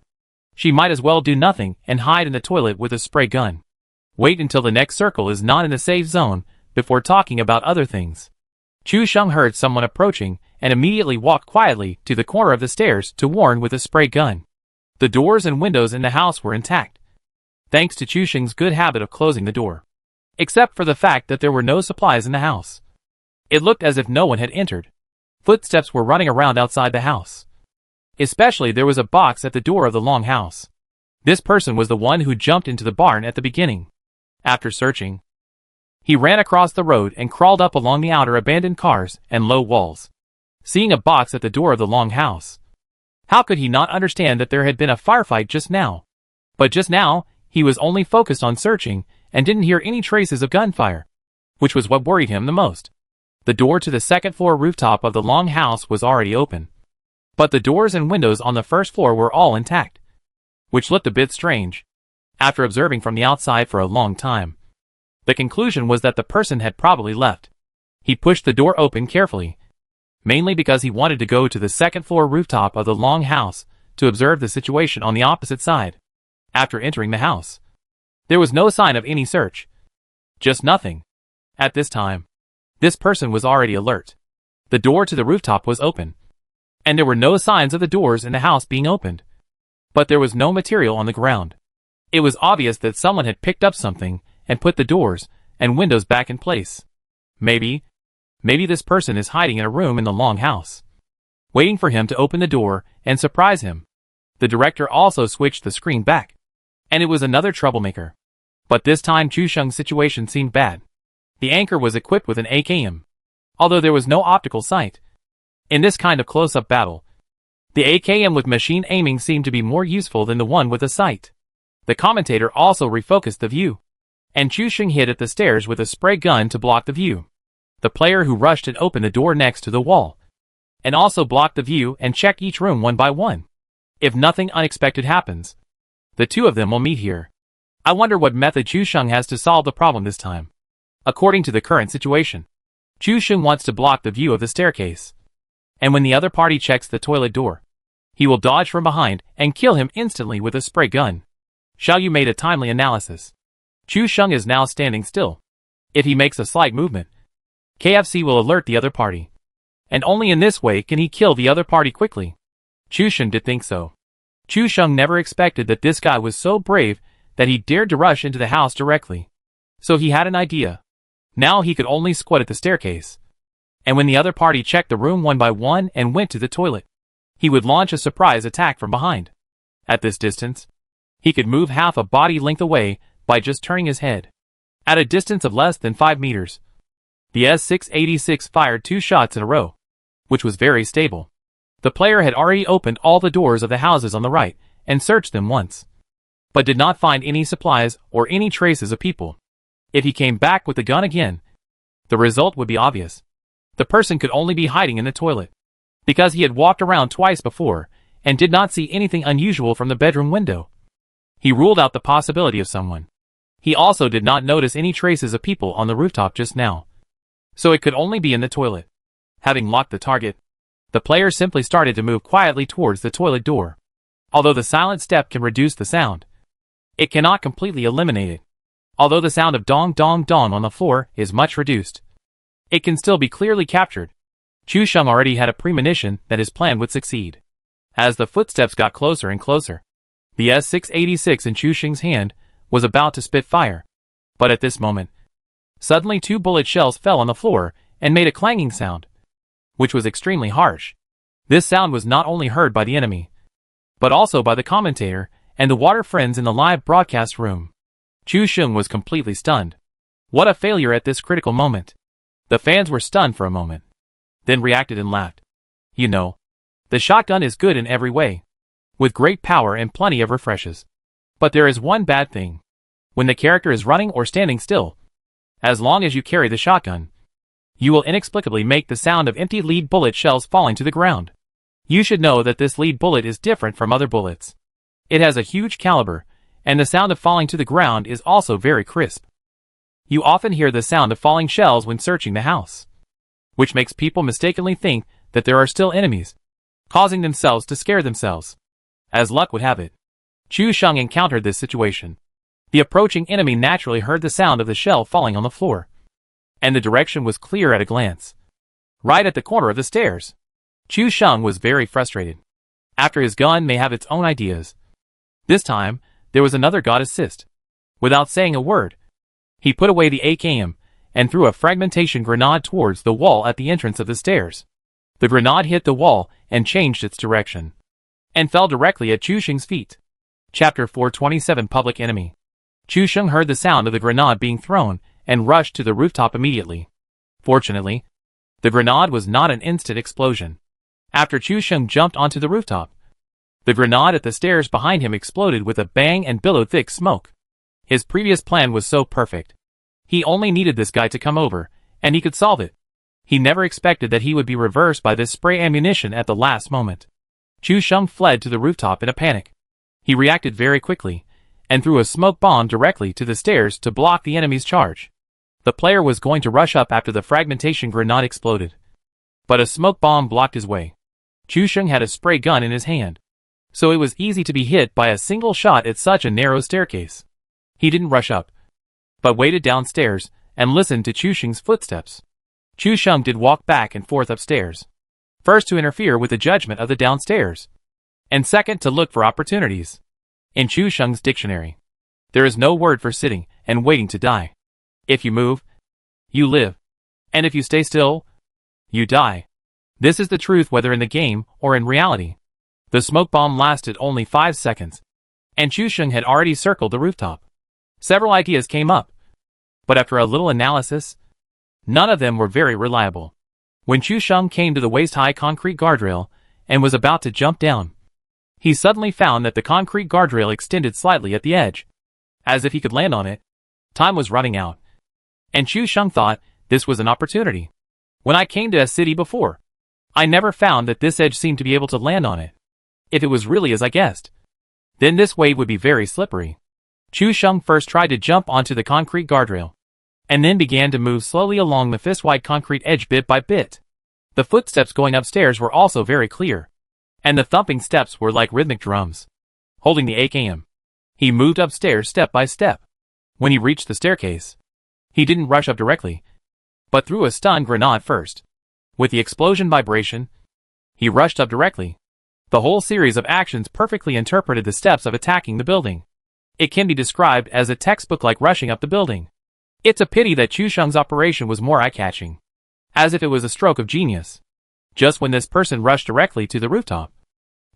she might as well do nothing and hide in the toilet with a spray gun. Wait until the next circle is not in the safe zone before talking about other things. Chu Sheng heard someone approaching and immediately walked quietly to the corner of the stairs to warn with a spray gun. The doors and windows in the house were intact, thanks to Chu Sheng's good habit of closing the door, except for the fact that there were no supplies in the house. It looked as if no one had entered. Footsteps were running around outside the house. Especially there was a box at the door of the long house. This person was the one who jumped into the barn at the beginning. After searching, he ran across the road and crawled up along the outer abandoned cars and low walls, seeing a box at the door of the long house. How could he not understand that there had been a firefight just now? But just now, he was only focused on searching and didn't hear any traces of gunfire, which was what worried him the most. The door to the second-floor rooftop of the long house was already open, but the doors and windows on the first floor were all intact, which looked a bit strange. After observing from the outside for a long time, the conclusion was that the person had probably left. He pushed the door open carefully, mainly because he wanted to go to the second-floor rooftop of the long house to observe the situation on the opposite side. After entering the house, there was no sign of any search. Just nothing. At this time, this person was already alert. The door to the rooftop was open, and there were no signs of the doors in the house being opened. But there was no material on the ground. It was obvious that someone had picked up something and put the doors and windows back in place. Maybe this person is hiding in a room in the long house, waiting for him to open the door and surprise him. The director also switched the screen back, and it was another troublemaker. But this time Chu Sheng's situation seemed bad. The anchor was equipped with an AKM, although there was no optical sight. In this kind of close-up battle, the AKM with machine aiming seemed to be more useful than the one with a sight. The commentator also refocused the view, and Chu Sheng hid at the stairs with a spray gun to block the view. The player who rushed and opened the door next to the wall, and also blocked the view and checked each room one by one. If nothing unexpected happens, the two of them will meet here. I wonder what method Chu Sheng has to solve the problem this time. According to the current situation, Chu Sheng wants to block the view of the staircase, and when the other party checks the toilet door, he will dodge from behind and kill him instantly with a spray gun. Xiao Yu made a timely analysis. Chu Sheng is now standing still. If he makes a slight movement, KFC will alert the other party, and only in this way can he kill the other party quickly. Chu Sheng did think so. Chu Sheng never expected that this guy was so brave that he dared to rush into the house directly. So he had an idea. Now he could only squat at the staircase. And when the other party checked the room one by one and went to the toilet, he would launch a surprise attack from behind. At this distance, he could move half a body length away by just turning his head. At a distance of less than 5 meters, the S-686 fired 2 shots in a row, which was very stable. The player had already opened all the doors of the houses on the right and searched them once, but did not find any supplies or any traces of people. If he came back with the gun again, the result would be obvious. The person could only be hiding in the toilet, because he had walked around twice before and did not see anything unusual from the bedroom window. He ruled out the possibility of someone. He also did not notice any traces of people on the rooftop just now, so it could only be in the toilet. Having locked the target, the player simply started to move quietly towards the toilet door. Although the silent step can reduce the sound, it cannot completely eliminate it. Although the sound of dong dong dong on the floor is much reduced, it can still be clearly captured. Chu Sheng already had a premonition that his plan would succeed. As the footsteps got closer and closer, the S-686 in Chu Sheng's hand was about to spit fire. But at this moment, suddenly 2 bullet shells fell on the floor and made a clanging sound, which was extremely harsh. This sound was not only heard by the enemy, but also by the commentator and the water friends in the live broadcast room. Chu Sheng was completely stunned. What a failure at this critical moment. The fans were stunned for a moment, then reacted and laughed. You know, the shotgun is good in every way, with great power and plenty of refreshes. But there is one bad thing. When the character is running or standing still, as long as you carry the shotgun, you will inexplicably make the sound of empty lead bullet shells falling to the ground. You should know that this lead bullet is different from other bullets. It has a huge caliber, and the sound of falling to the ground is also very crisp. You often hear the sound of falling shells when searching the house, which makes people mistakenly think that there are still enemies, causing themselves to scare themselves. As luck would have it, Chu Sheng encountered this situation. The approaching enemy naturally heard the sound of the shell falling on the floor, and the direction was clear at a glance. Right at the corner of the stairs. Chu Sheng was very frustrated. After his gun may have its own ideas, this time, there was another god assist. Without saying a word, he put away the AKM and threw a fragmentation grenade towards the wall at the entrance of the stairs. The grenade hit the wall and changed its direction, and fell directly at Chu Sheng's feet. Chapter 427 Public Enemy. Chu Sheng heard the sound of the grenade being thrown and rushed to the rooftop immediately. Fortunately, the grenade was not an instant explosion. After Chu Sheng jumped onto the rooftop, the grenade at the stairs behind him exploded with a bang and billowed thick smoke. His previous plan was so perfect. He only needed this guy to come over, and he could solve it. He never expected that he would be reversed by this spray ammunition at the last moment. Chu Sheng fled to the rooftop in a panic. He reacted very quickly, and threw a smoke bomb directly to the stairs to block the enemy's charge. The player was going to rush up after the fragmentation grenade exploded, but a smoke bomb blocked his way. Chu Sheng had a spray gun in his hand, so it was easy to be hit by a single shot at such a narrow staircase. He didn't rush up, but waited downstairs and listened to Chu Sheng's footsteps. Chu Sheng did walk back and forth upstairs, first to interfere with the judgment of the downstairs, and second to look for opportunities. In Chu Sheng's dictionary, there is no word for sitting and waiting to die. If you move, you live, and if you stay still, you die. This is the truth whether in the game or in reality. The smoke bomb lasted only 5 seconds, and Chu Sheng had already circled the rooftop. Several ideas came up, but after a little analysis, none of them were very reliable. When Chu Sheng came to the waist-high concrete guardrail and was about to jump down, he suddenly found that the concrete guardrail extended slightly at the edge, as if he could land on it. Time was running out, and Chu Sheng thought this was an opportunity. When I came to a city before, I never found that this edge seemed to be able to land on it. If it was really as I guessed, then this wave would be very slippery. Chu Sheng first tried to jump onto the concrete guardrail, and then began to move slowly along the fist-wide concrete edge bit by bit. The footsteps going upstairs were also very clear, and the thumping steps were like rhythmic drums. Holding the AKM, he moved upstairs step by step. When he reached the staircase, he didn't rush up directly, but threw a stun grenade first. With the explosion vibration, he rushed up directly. The whole series of actions perfectly interpreted the steps of attacking the building. It can be described as a textbook like rushing up the building. It's a pity that Chu Sheng's operation was more eye-catching. as if it was a stroke of genius. Just when this person rushed directly to the rooftop,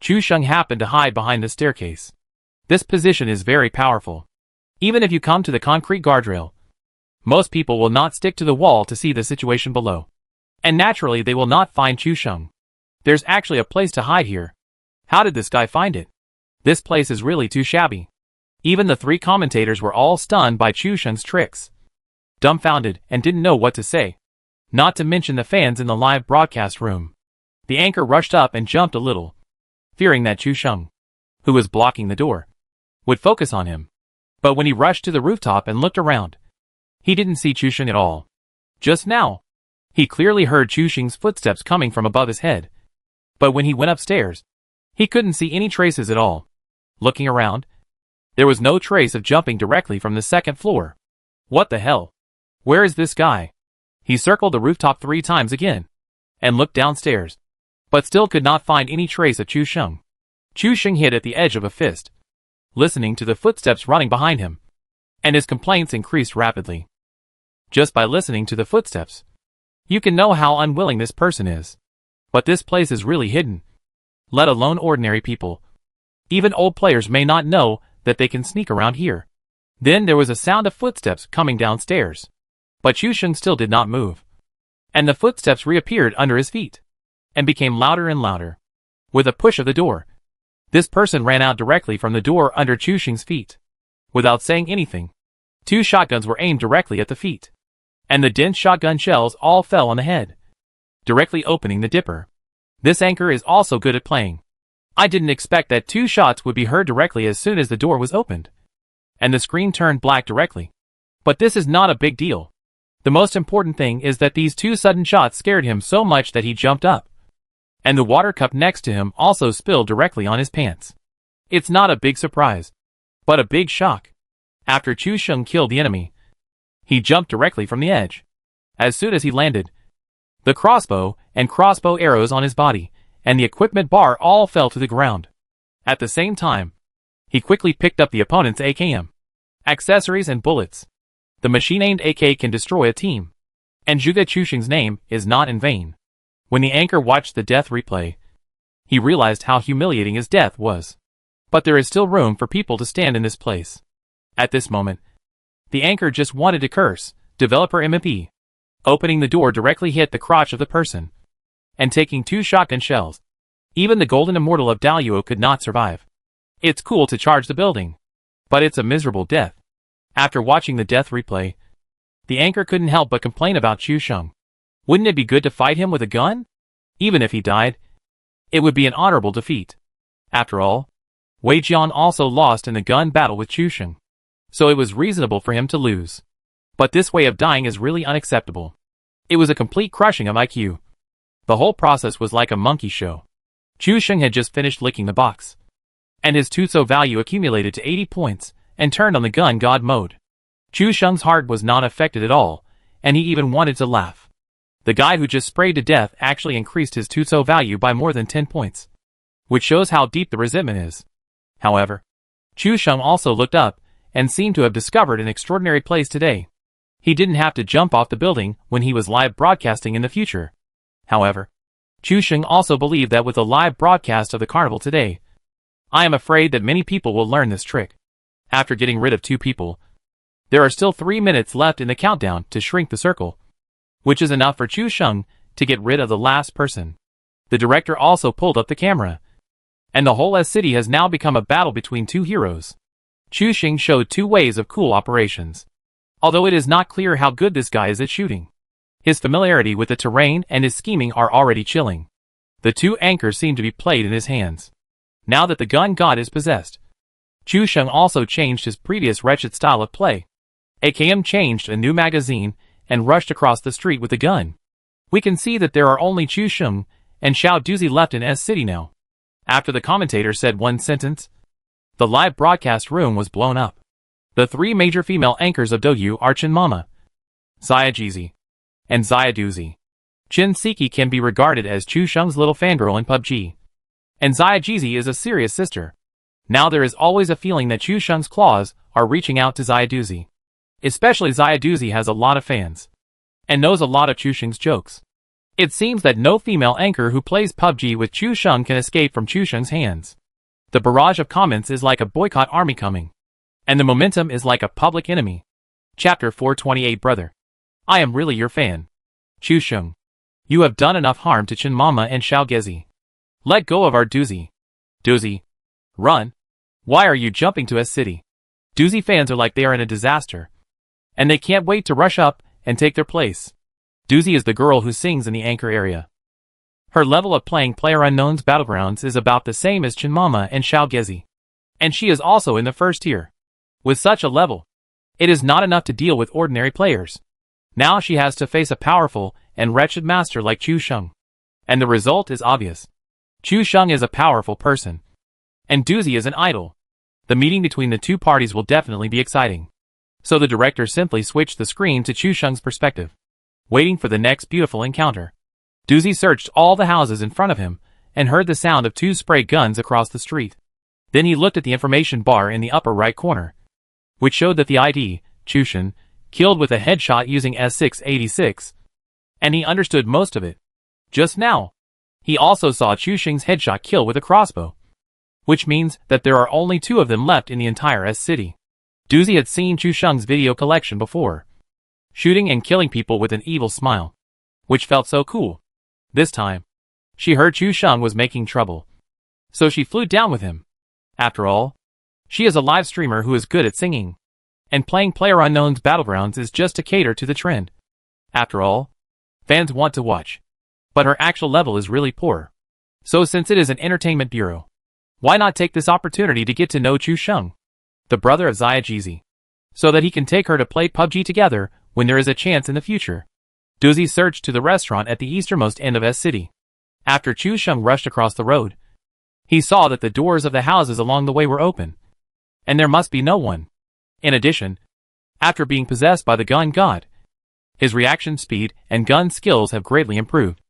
Chu Sheng happened to hide behind the staircase. This position is very powerful. Even if you come to the concrete guardrail, most people will not stick to the wall to see the situation below. And naturally they will not find Chu Sheng. There's actually a place to hide here. How did this guy find it? This place is really too shabby. Even the three commentators were all stunned by Chu Sheng's tricks. Dumbfounded and didn't know what to say. Not to mention the fans in the live broadcast room. The anchor rushed up and jumped a little, fearing that Chu Sheng, who was blocking the door, would focus on him. But when he rushed to the rooftop and looked around, he didn't see Chu Sheng at all. Just now, he clearly heard Chu Sheng's footsteps coming from above his head. But when he went upstairs, he couldn't see any traces at all. Looking around, there was no trace of jumping directly from the second floor. What the hell? Where is this guy? He circled the rooftop 3 times again, and looked downstairs, but still could not find any trace of Chu Sheng. Chu Sheng hid at the edge of a fist, listening to the footsteps running behind him, and his complaints increased rapidly. Just by listening to the footsteps, you can know how unwilling this person is. But this place is really hidden, let alone ordinary people. Even old players may not know that they can sneak around here. Then there was a sound of footsteps coming downstairs. But Chu Sheng still did not move. And the footsteps reappeared under his feet, and became louder and louder. With a push of the door, this person ran out directly from the door under Chu Sheng's feet. Without saying anything, 2 shotguns were aimed directly at the feet. And the dense shotgun shells all fell on the head, directly opening the dipper. This anchor is also good at playing. I didn't expect that 2 shots would be heard directly as soon as the door was opened, and the screen turned black directly. But this is not a big deal. The most important thing is that these 2 sudden shots scared him so much that he jumped up. And the water cup next to him also spilled directly on his pants. It's not a big surprise, but a big shock. After Chu Sheng killed the enemy, he jumped directly from the edge. As soon as he landed, the crossbow and crossbow arrows on his body and the equipment bar all fell to the ground. At the same time, he quickly picked up the opponent's AKM, accessories and bullets. The machine-aimed AK can destroy a team. And Zhuge Chu Sheng's name is not in vain. When the anchor watched the death replay, he realized how humiliating his death was. But there is still room for people to stand in this place. At this moment, the anchor just wanted to curse, developer MP. Opening the door directly hit the crotch of the person, and taking 2 shotgun shells. Even the golden immortal of Daluo could not survive. It's cool to charge the building, but it's a miserable death. After watching the death replay, the anchor couldn't help but complain about Chu Sheng. Wouldn't it be good to fight him with a gun? Even if he died, it would be an honorable defeat. After all, Wei Jian also lost in the gun battle with Chu Sheng, so it was reasonable for him to lose. But this way of dying is really unacceptable. It was a complete crushing of IQ. The whole process was like a monkey show. Chu Sheng had just finished licking the box, and his Tutso value accumulated to 80 points, and turned on the gun god mode. Chu Sheng's heart was not affected at all, and he even wanted to laugh. The guy who just sprayed to death actually increased his Tutso value by more than 10 points, which shows how deep the resentment is. However, Chu Sheng also looked up, and seemed to have discovered an extraordinary place today. He didn't have to jump off the building when he was live broadcasting in the future. However, Chu Sheng also believed that with a live broadcast of the carnival today, I am afraid that many people will learn this trick. After getting rid of 2 people, there are still 3 minutes left in the countdown to shrink the circle, which is enough for Chu Sheng to get rid of the last person. The director also pulled up the camera, and the whole city has now become a battle between 2 heroes. Chu Sheng showed 2 ways of cool operations, although it is not clear how good this guy is at shooting. His familiarity with the terrain and his scheming are already chilling. The 2 anchors seem to be played in his hands. Now that the gun god is possessed, Chu Sheng also changed his previous wretched style of play. AKM changed a new magazine and rushed across the street with the gun. We can see that there are only Chu Sheng and Xiao Duzi left in S City now. After the commentator said one sentence, the live broadcast room was blown up. The 3 major female anchors of Doyu are Chen Mama, Xia Jizi, and Xia Duzi. Chen Siki can be regarded as Chu Sheng's little fangirl in PUBG, and Xia Jizi is a serious sister. Now there is always a feeling that Chu Sheng's claws are reaching out to Xia Duzi. Especially Xia Duzi has a lot of fans, and knows a lot of Chu Sheng's jokes. It seems that no female anchor who plays PUBG with Chu Sheng can escape from Chu Sheng's hands. The barrage of comments is like a boycott army coming. And the momentum is like a public enemy. Chapter 428 Brother. I am really your fan. Chu Sheng. You have done enough harm to Chen Mama and Xiao Gezi. Let go of our Doozy. Doozy. Run. Why are you jumping to S City? Doozy fans are like they are in a disaster. And they can't wait to rush up and take their place. Doozy is the girl who sings in the anchor area. Her level of playing PlayerUnknown's Battlegrounds is about the same as Chen Mama and Xiao Gezi. And she is also in the first tier. With such a level, it is not enough to deal with ordinary players. Now she has to face a powerful and wretched master like Chu Sheng. And the result is obvious. Chu Sheng is a powerful person. And Doozy is an idol. The meeting between the two parties will definitely be exciting. So the director simply switched the screen to Chu Sheng's perspective, waiting for the next beautiful encounter. Doozy searched all the houses in front of him and heard the sound of 2 spray guns across the street. Then he looked at the information bar in the upper right corner, which showed that the ID, Chu Sheng, killed with a headshot using S686, and he understood most of it. Just now, he also saw Chu Sheng's headshot kill with a crossbow, which means that there are only 2 of them left in the entire S city. Doozy had seen Chu Sheng's video collection before, shooting and killing people with an evil smile, which felt so cool. This time, she heard Chu Sheng was making trouble, so she flew down with him. After all, she is a live streamer who is good at singing, and playing PlayerUnknown's Battlegrounds is just to cater to the trend. After all, fans want to watch, but her actual level is really poor. So since it is an entertainment bureau, why not take this opportunity to get to know Chu Sheng, the brother of Xia Gezi, so that he can take her to play PUBG together when there is a chance in the future. Doozy searched to the restaurant at the easternmost end of S city. After Chu Sheng rushed across the road, he saw that the doors of the houses along the way were open, and there must be no one. In addition, after being possessed by the gun god, his reaction speed and gun skills have greatly improved.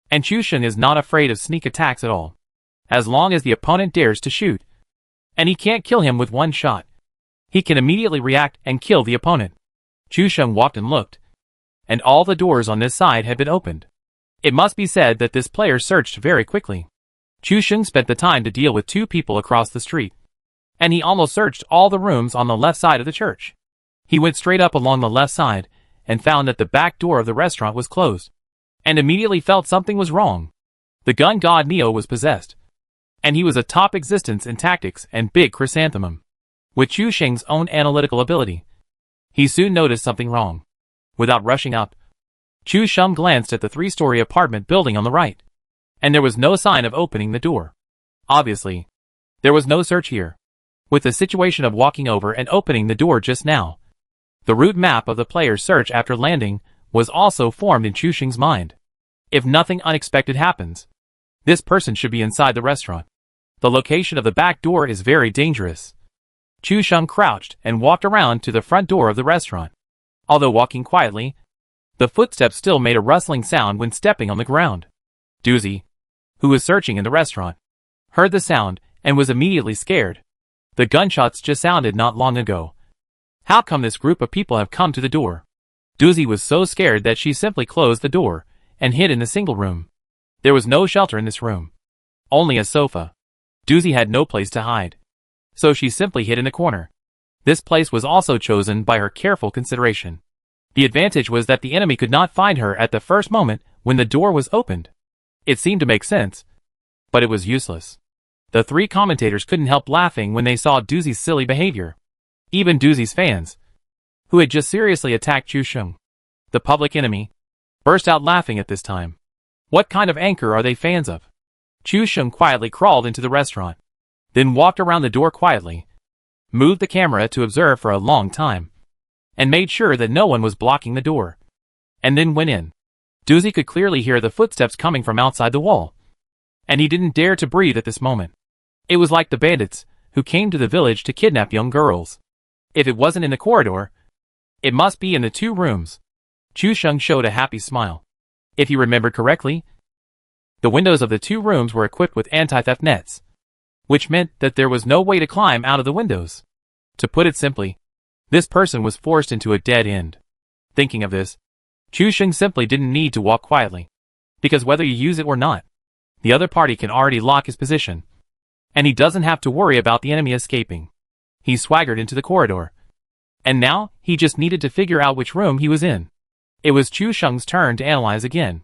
And Chu Sheng is not afraid of sneak attacks at all, as long as the opponent dares to shoot. And he can't kill him with one shot. He can immediately react and kill the opponent. Chu Sheng walked and looked, and all the doors on this side had been opened. It must be said that this player searched very quickly. Chu Sheng spent the time to deal with 2 people across the street, and he almost searched all the rooms on the left side of the church. He went straight up along the left side, and found that the back door of the restaurant was closed, and immediately felt something was wrong. The gun god Neo was possessed, and he was a top existence in tactics and big chrysanthemum. With Chu Sheng's own analytical ability, he soon noticed something wrong. Without rushing up, Chu Sheng glanced at the 3-story apartment building on the right, and there was no sign of opening the door. Obviously, there was no search here. With the situation of walking over and opening the door just now, the route map of the player's search after landing was also formed in Chu Sheng's mind. If nothing unexpected happens, this person should be inside the restaurant. The location of the back door is very dangerous. Chu Sheng crouched and walked around to the front door of the restaurant. Although walking quietly, the footsteps still made a rustling sound when stepping on the ground. Doozy, who was searching in the restaurant, heard the sound and was immediately scared. The gunshots just sounded not long ago. How come this group of people have come to the door? Doozy was so scared that she simply closed the door and hid in the single room. There was no shelter in this room, only a sofa. Doozy had no place to hide, so she simply hid in a corner. This place was also chosen by her careful consideration. The advantage was that the enemy could not find her at the first moment when the door was opened. It seemed to make sense, but it was useless. The 3 commentators couldn't help laughing when they saw Doozy's silly behavior. Even Doozy's fans, who had just seriously attacked Chu Sheng, the public enemy, burst out laughing at this time. What kind of anchor are they fans of? Chu Sheng quietly crawled into the restaurant, then walked around the door quietly, moved the camera to observe for a long time, and made sure that no one was blocking the door, and then went in. Doozy could clearly hear the footsteps coming from outside the wall, and he didn't dare to breathe at this moment. It was like the bandits who came to the village to kidnap young girls. If it wasn't in the corridor, it must be in the 2 rooms. Chu Sheng showed a happy smile. If he remembered correctly, the windows of the 2 rooms were equipped with anti-theft nets, which meant that there was no way to climb out of the windows. To put it simply, this person was forced into a dead end. Thinking of this, Chu Sheng simply didn't need to walk quietly. Because whether you use it or not, the other party can already lock his position. And he doesn't have to worry about the enemy escaping. He swaggered into the corridor. And now, he just needed to figure out which room he was in. It was Chu Sheng's turn to analyze again.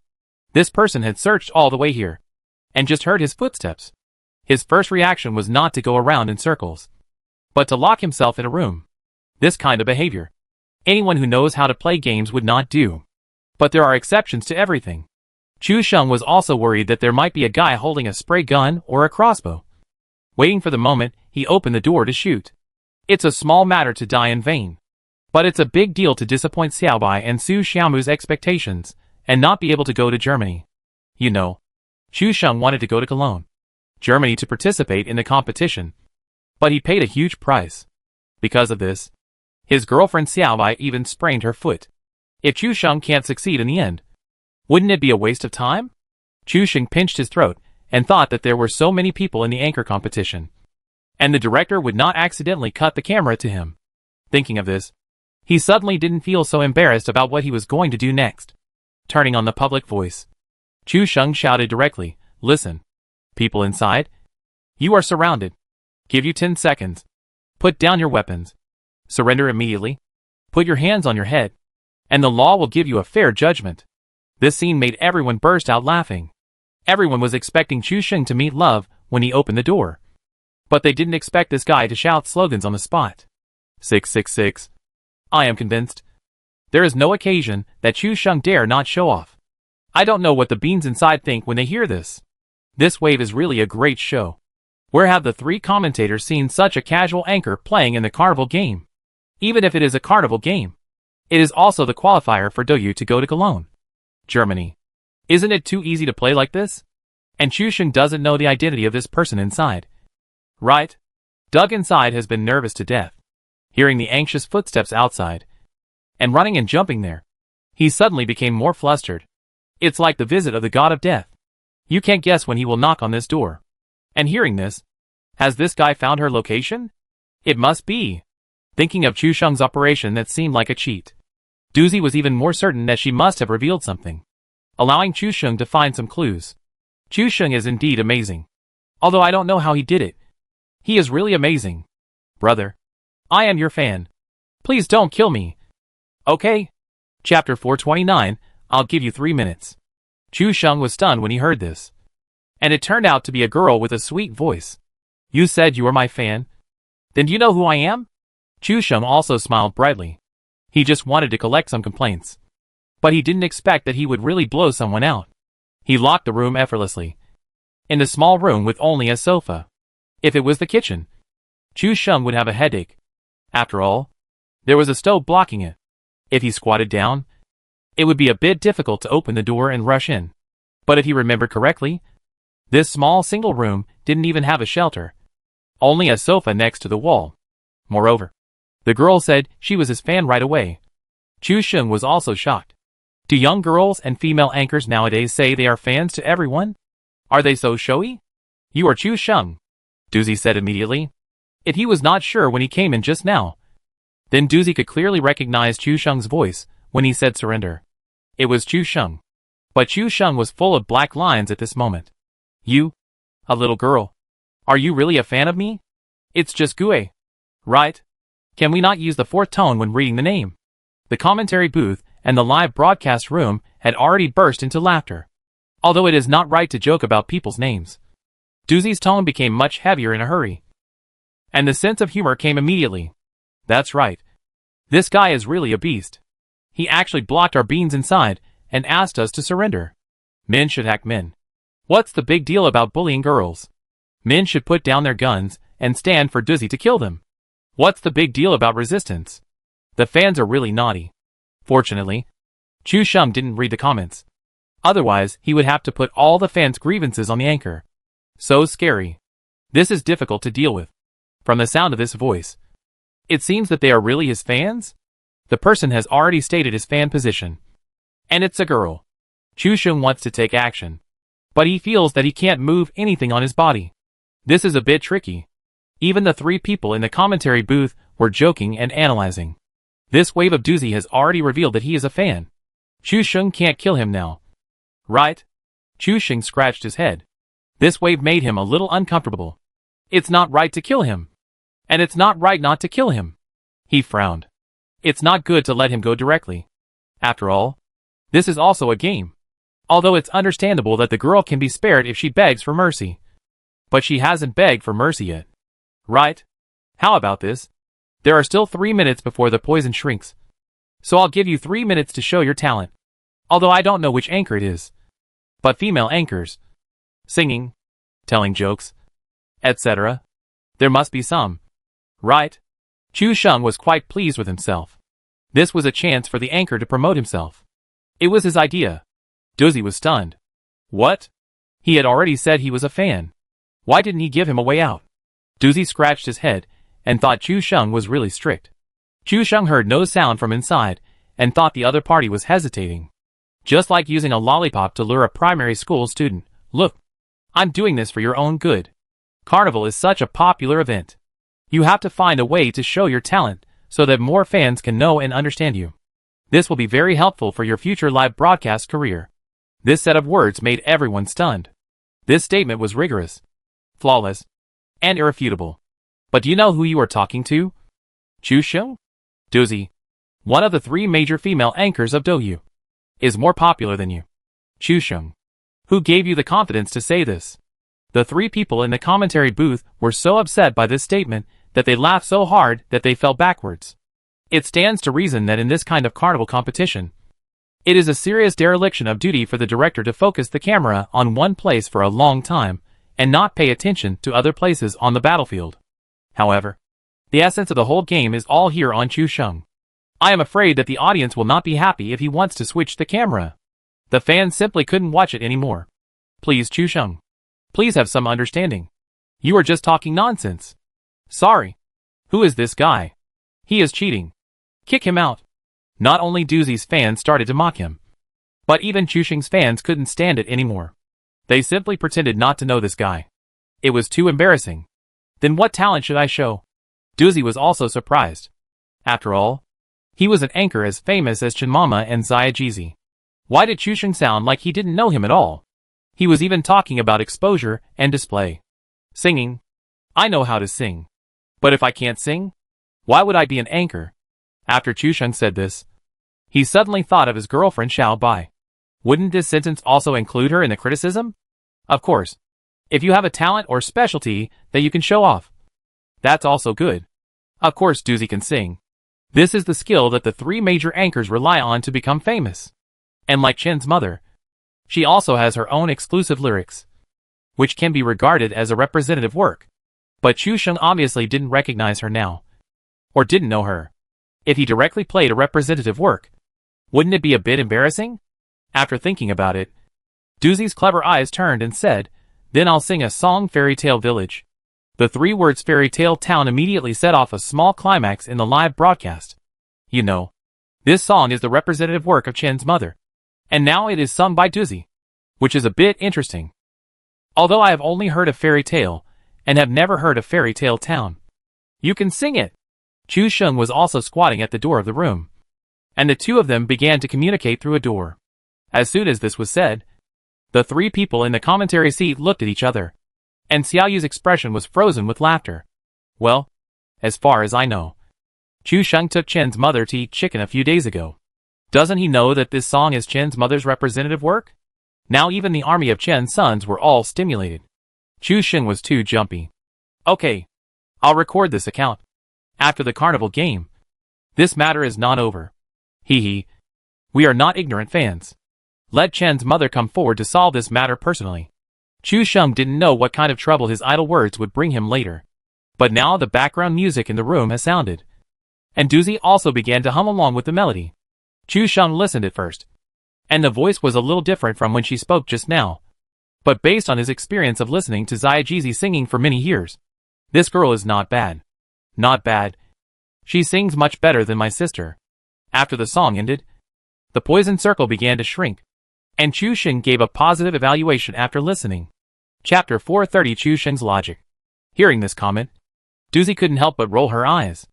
This person had searched all the way here, and just heard his footsteps. His first reaction was not to go around in circles, but to lock himself in a room. This kind of behavior, anyone who knows how to play games would not do. But there are exceptions to everything. Chu Sheng was also worried that there might be a guy holding a spray gun or a crossbow. Waiting for the moment, he opened the door to shoot. It's a small matter to die in vain. But it's a big deal to disappoint Xiaobai and Su Xiaomu's expectations, and not be able to go to Germany. You know, Chu Sheng wanted to go to Cologne, Germany, to participate in the competition. But he paid a huge price. Because of this, his girlfriend Xiaobai even sprained her foot. If Chu Sheng can't succeed in the end, wouldn't it be a waste of time? Chu Sheng pinched his throat and thought that there were so many people in the anchor competition, and the director would not accidentally cut the camera to him. Thinking of this, he suddenly didn't feel so embarrassed about what he was going to do next. Turning on the public voice, Chu Sheng shouted directly, "Listen, people inside, you are surrounded. Give you 10 seconds. Put down your weapons. Surrender immediately. Put your hands on your head, and the law will give you a fair judgment." This scene made everyone burst out laughing. Everyone was expecting Chu Sheng to meet love when he opened the door. But they didn't expect this guy to shout slogans on the spot. 666. I am convinced. There is no occasion that Chu Sheng dare not show off. I don't know what the beans inside think when they hear this. This wave is really a great show. Where have the three commentators seen such a casual anchor playing in the carnival game? Even if it is a carnival game, it is also the qualifier for Douyu to go to Cologne, Germany. Isn't it too easy to play like this? And Chu Sheng doesn't know the identity of this person inside. Right? Doug inside has been nervous to death, hearing the anxious footsteps outside, and running and jumping there. He suddenly became more flustered. It's like the visit of the god of death. You can't guess when he will knock on this door. And hearing this, has this guy found her location? It must be. Thinking of Chu Sheng's operation that seemed like a cheat, Doozy was even more certain that she must have revealed something, allowing Chu Sheng to find some clues. Chu Sheng is indeed amazing. Although I don't know how he did it. He is really amazing. Brother, I am your fan. Please don't kill me. Okay. Chapter 429, I'll give you 3 minutes. Chu Sheng was stunned when he heard this. And it turned out to be a girl with a sweet voice. You said you were my fan? Then do you know who I am? Chu Sheng also smiled brightly. He just wanted to collect some complaints. But he didn't expect that he would really blow someone out. He locked the room effortlessly. In the small room with only a sofa. If it was the kitchen, Chu Sheng would have a headache. After all, there was a stove blocking it. If he squatted down, it would be a bit difficult to open the door and rush in. But if he remembered correctly, this small single room didn't even have a shelter. Only a sofa next to the wall. Moreover, the girl said she was his fan right away. Chu Sheng was also shocked. Do young girls and female anchors nowadays say they are fans to everyone? Are they so showy? You are Chu Sheng, Doozy said immediately. If he was not sure when he came in just now, then Doozy could clearly recognize Chu Sheng's voice when he said surrender. It was Chu Sheng. But Chu Sheng was full of black lines at this moment. You? A little girl. Are you really a fan of me? It's just Gue. Right? Can we not use the fourth tone when reading the name? The commentary booth and the live broadcast room had already burst into laughter. Although it is not right to joke about people's names. Doozy's tone became much heavier in a hurry. And the sense of humor came immediately. That's right. This guy is really a beast. He actually blocked our beans inside and asked us to surrender. Men should hack men. What's the big deal about bullying girls? Men should put down their guns and stand for Doozy to kill them. What's the big deal about resistance? The fans are really naughty. Fortunately, Chu Sheng didn't read the comments. Otherwise, he would have to put all the fans' grievances on the anchor. So scary. This is difficult to deal with. From the sound of this voice, it seems that they are really his fans? The person has already stated his fan position. And it's a girl. Chu Sheng wants to take action. But he feels that he can't move anything on his body. This is a bit tricky. Even the three people in the commentary booth were joking and analyzing. This wave of Doozy has already revealed that he is a fan. Chu Sheng can't kill him now. Right? Chu Sheng scratched his head. This wave made him a little uncomfortable. It's not right to kill him. And it's not right not to kill him. He frowned. It's not good to let him go directly. After all, this is also a game. Although it's understandable that the girl can be spared if she begs for mercy. But she hasn't begged for mercy yet. Right? How about this? There are still 3 minutes before the poison shrinks. So I'll give you 3 minutes to show your talent. Although I don't know which anchor it is. But female anchors. Singing. Telling jokes. Etc. There must be some. Right? Chu Sheng was quite pleased with himself. This was a chance for the anchor to promote himself. It was his idea. Dozy was stunned. What? He had already said he was a fan. Why didn't he give him a way out? Dozy scratched his head and thought Chu Sheng was really strict. Chu Sheng heard no sound from inside and thought the other party was hesitating. Just like using a lollipop to lure a primary school student. Look, I'm doing this for your own good. Carnival is such a popular event. You have to find a way to show your talent so that more fans can know and understand you. This will be very helpful for your future live broadcast career. This set of words made everyone stunned. This statement was rigorous, flawless, and irrefutable. But do you know who you are talking to? Chu Sheng? Dozy, one of the 3 major female anchors of Douyu, is more popular than you. Chu Sheng. Who gave you the confidence to say this? The 3 people in the commentary booth were so upset by this statement that they laughed so hard that they fell backwards. It stands to reason that in this kind of carnival competition, it is a serious dereliction of duty for the director to focus the camera on one place for a long time and not pay attention to other places on the battlefield. However, the essence of the whole game is all here on Chu Sheng. I am afraid that the audience will not be happy if he wants to switch the camera. The fans simply couldn't watch it anymore. Please, Chu Sheng. Please have some understanding. You are just talking nonsense. Sorry. Who is this guy? He is cheating. Kick him out. Not only Dozy's fans started to mock him, but even Chu Sheng's fans couldn't stand it anymore. They simply pretended not to know this guy. It was too embarrassing. Then what talent should I show? Dozy was also surprised. After all, he was an anchor as famous as Chen Mama and Xia Jizi. Why did Chu Sheng sound like he didn't know him at all? He was even talking about exposure and display. Singing. I know how to sing. But if I can't sing, why would I be an anchor? After Chu Sheng said this, he suddenly thought of his girlfriend Xiao Bai. Wouldn't this sentence also include her in the criticism? Of course. If you have a talent or specialty that you can show off, that's also good. Of course Dozy can sing. This is the skill that the 3 major anchors rely on to become famous. And like Chen's mother, she also has her own exclusive lyrics, which can be regarded as a representative work. But Chu Sheng obviously didn't recognize her now. Or didn't know her. If he directly played a representative work, wouldn't it be a bit embarrassing? After thinking about it, Dozy's clever eyes turned and said, then I'll sing a song, Fairy Tale Village. The 3 words Fairy Tale Town immediately set off a small climax in the live broadcast. You know, this song is the representative work of Chen's mother. And now it is sung by Dozy, which is a bit interesting. Although I have only heard of Fairy Tale, and have never heard of Fairy Tale Town. You can sing it! Chu Sheng was also squatting at the door of the room. And the 2 of them began to communicate through a door. As soon as this was said, the 3 people in the commentary seat looked at each other. And Xiao Yu's expression was frozen with laughter. Well, as far as I know, Chu Sheng took Chen's mother to eat chicken a few days ago. Doesn't he know that this song is Chen's mother's representative work? Now even the army of Chen's sons were all stimulated. Chu Sheng was too jumpy. Okay, I'll record this account. After the carnival game. This matter is not over. Hee hee. We are not ignorant fans. Let Chen's mother come forward to solve this matter personally. Chu Sheng didn't know what kind of trouble his idle words would bring him later. But now the background music in the room has sounded. And Dozy also began to hum along with the melody. Chu Sheng listened at first. And the voice was a little different from when she spoke just now. But based on his experience of listening to Xia Jizi singing for many years, this girl is not bad. Not bad. She sings much better than my sister. After the song ended, the poison circle began to shrink. And Chu Sheng gave a positive evaluation after listening. Chapter 430 Chu Sheng's Logic. Hearing this comment, Dozy couldn't help but roll her eyes.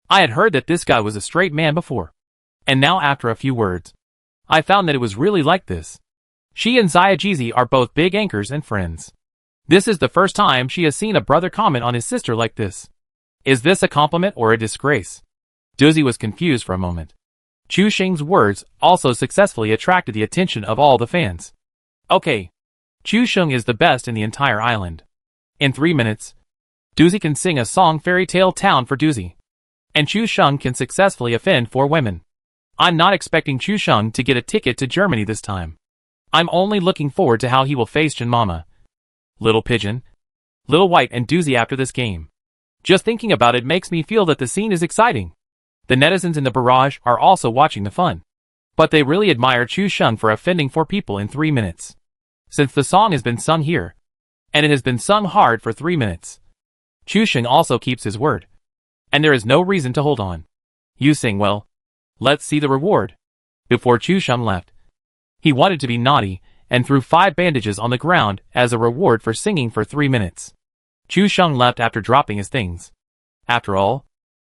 I had heard that this guy was a straight man before. And now after a few words, I found that it was really like this. She and Xiajizi are both big anchors and friends. This is the first time she has seen a brother comment on his sister like this. Is this a compliment or a disgrace? Duzi was confused for a moment. Chu Xing's words also successfully attracted the attention of all the fans. Okay. Chu Xing is the best in the entire island. In 3 minutes, Duzi can sing a song Fairy Tale Town for Duzi. And Chu Xing can successfully offend 4 women. I'm not expecting Chu Xing to get a ticket to Germany this time. I'm only looking forward to how he will face Jin Mama, Little Pigeon, Little White and Duzi after this game. Just thinking about it makes me feel that the scene is exciting. The netizens in the barrage are also watching the fun. But they really admire Chu Xing for offending 4 people in 3 minutes. Since the song has been sung here, and it has been sung hard for 3 minutes, Chu Xing also keeps his word. And there is no reason to hold on. You sing well. Let's see the reward. Before Chu Xing left, he wanted to be naughty and threw 5 bandages on the ground as a reward for singing for 3 minutes. Chu Xing left after dropping his things. After all,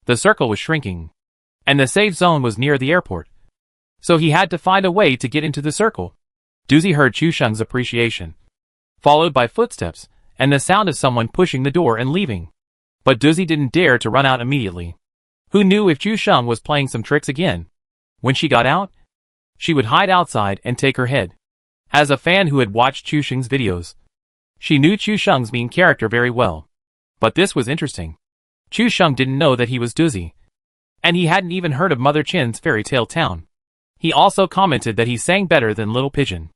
the circle was shrinking, and the safe zone was near the airport. So he had to find a way to get into the circle. Duzi heard Chu Xing's appreciation, followed by footsteps and the sound of someone pushing the door and leaving. But Duzi didn't dare to run out immediately. Who knew if Chu Xing was playing some tricks again? When she got out, she would hide outside and take her head. As a fan who had watched Chu Xing's videos, she knew Chu Xing's mean character very well. But this was interesting. Chu Xing didn't know that he was Duzi, and he hadn't even heard of Mother Chin's Fairy Tale Town. He also commented that he sang better than Little Pigeon.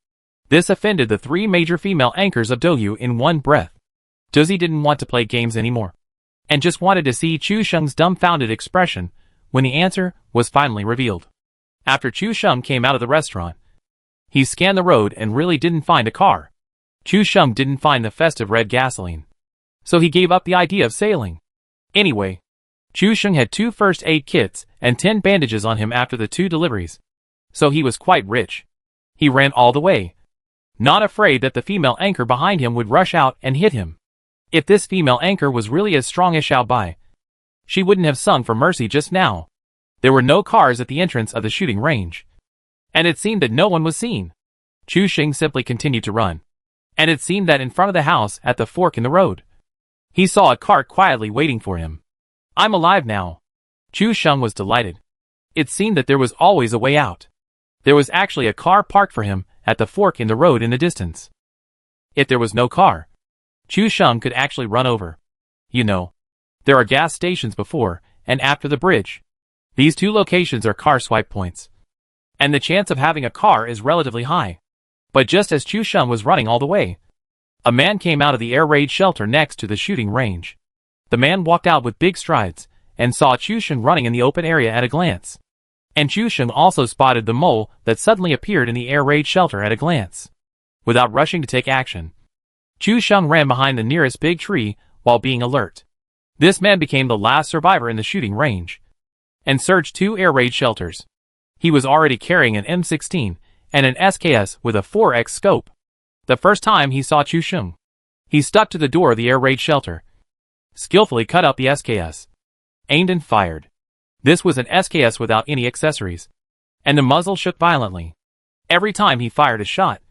This offended the 3 major female anchors of Douyu in one breath. Duzi didn't want to play games anymore, and just wanted to see Chu Xing's dumbfounded expression when the answer was finally revealed. After Chu Xing came out of the restaurant, he scanned the road and really didn't find a car. Chu Xing didn't find the festive red gasoline, so he gave up the idea of sailing. Anyway, Chu Xing had 2 first aid kits and 10 bandages on him after the 2 deliveries, so he was quite rich. He ran all the way, not afraid that the female anchor behind him would rush out and hit him. If this female anchor was really as strong as Xiao Bai, she wouldn't have sung for mercy just now. There were no cars at the entrance of the shooting range, and it seemed that no one was seen. Chu Xing simply continued to run, and it seemed that in front of the house at the fork in the road, he saw a cart quietly waiting for him. I'm alive now. Chu Xing was delighted. It seemed that there was always a way out. There was actually a car parked for him at the fork in the road in the distance. If there was no car, Chu Xing could actually run over. You know, there are gas stations before and after the bridge. These 2 locations are car swipe points, and the chance of having a car is relatively high. But just as Chu Xing was running all the way, a man came out of the air raid shelter next to the shooting range. The man walked out with big strides and saw Chu Xing running in the open area at a glance. And Chu Xing also spotted the mole that suddenly appeared in the air raid shelter at a glance. Without rushing to take action, Chu Xing ran behind the nearest big tree while being alert. This man became the last survivor in the shooting range, and searched 2 air raid shelters. He was already carrying an M16 and an SKS with a 4x scope. The first time he saw Chu Xing, he stuck to the door of the air raid shelter, skillfully cut out the SKS, aimed and fired. This was an SKS without any accessories, and the muzzle shook violently. Every time he fired a shot,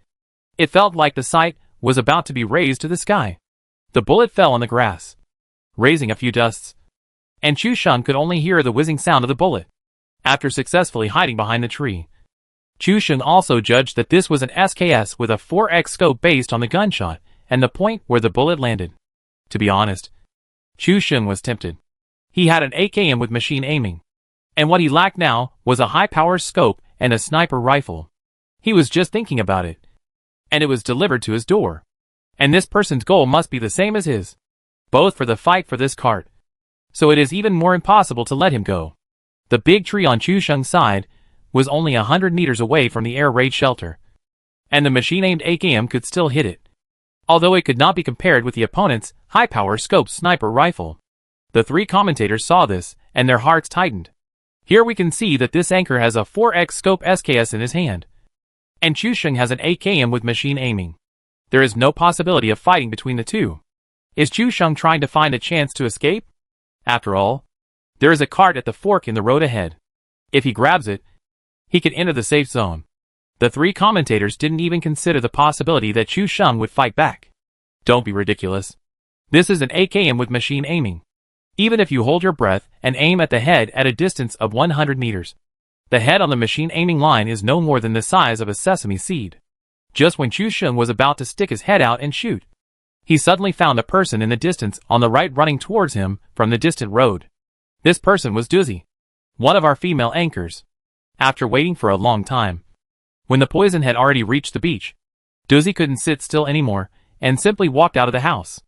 it felt like the sight was about to be raised to the sky. The bullet fell on the grass, raising a few dusts, and Chu Xing could only hear the whizzing sound of the bullet. After successfully hiding behind the tree, Chu Xing also judged that this was an SKS with a 4x scope based on the gunshot and the point where the bullet landed. To be honest, Chu Xing was tempted. He had an AKM with machine aiming, and what he lacked now was a high-power scope and a sniper rifle. He was just thinking about it, and it was delivered to his door. And this person's goal must be the same as his, both for the fight for this cart. So it is even more impossible to let him go. The big tree on Chu Xing's side was only 100 meters away from the air raid shelter, and the machine-aimed AKM could still hit it, although it could not be compared with the opponent's high-power scope sniper rifle. The 3 commentators saw this, and their hearts tightened. Here we can see that this anchor has a 4x scope SKS in his hand, and Chu Xing has an AKM with machine aiming. There is no possibility of fighting between the 2. Is Chu Xing trying to find a chance to escape? After all, there is a cart at the fork in the road ahead. If he grabs it, he can enter the safe zone. The three commentators didn't even consider the possibility that Chu Sheng would fight back. Don't be ridiculous. This is an AKM with machine aiming. Even if you hold your breath and aim at the head at a distance of 100 meters, the head on the machine aiming line is no more than the size of a sesame seed. Just when Chu Sheng was about to stick his head out and shoot, he suddenly found a person in the distance on the right running towards him from the distant road. This person was Duzi, one of our female anchors. After waiting for a long time, when the poison had already reached the beach, Duzi couldn't sit still anymore and simply walked out of the house.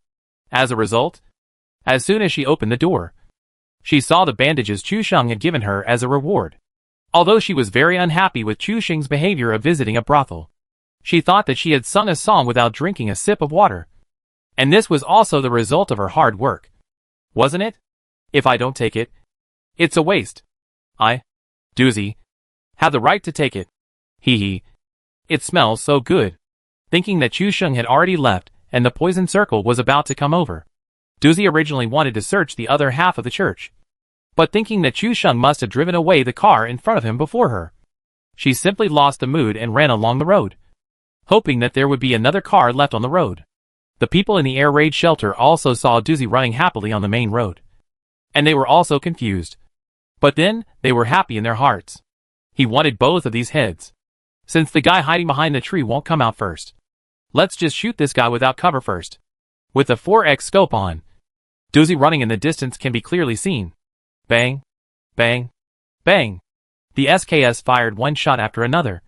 As a result, as soon as she opened the door, she saw the bandages Chu Sheng had given her as a reward. Although she was very unhappy with Chu Sheng's behavior of visiting a brothel, she thought that she had sung a song without drinking a sip of water. And this was also the result of her hard work. Wasn't it? If I don't take it, it's a waste. I, Duzi, have the right to take it. Hee hee. It smells so good. Thinking that Chu Sheng had already left and the poison circle was about to come over, Duzi originally wanted to search the other half of the church. But thinking that Chu Sheng must have driven away the car in front of him before her, she simply lost the mood and ran along the road, hoping that there would be another car left on the road. The people in the air raid shelter also saw Duzi running happily on the main road, and they were also confused. But then, they were happy in their hearts. He wanted both of these heads. Since the guy hiding behind the tree won't come out first, let's just shoot this guy without cover first. With the 4x scope on, Duzi running in the distance can be clearly seen. Bang, bang, bang. The SKS fired one shot after another,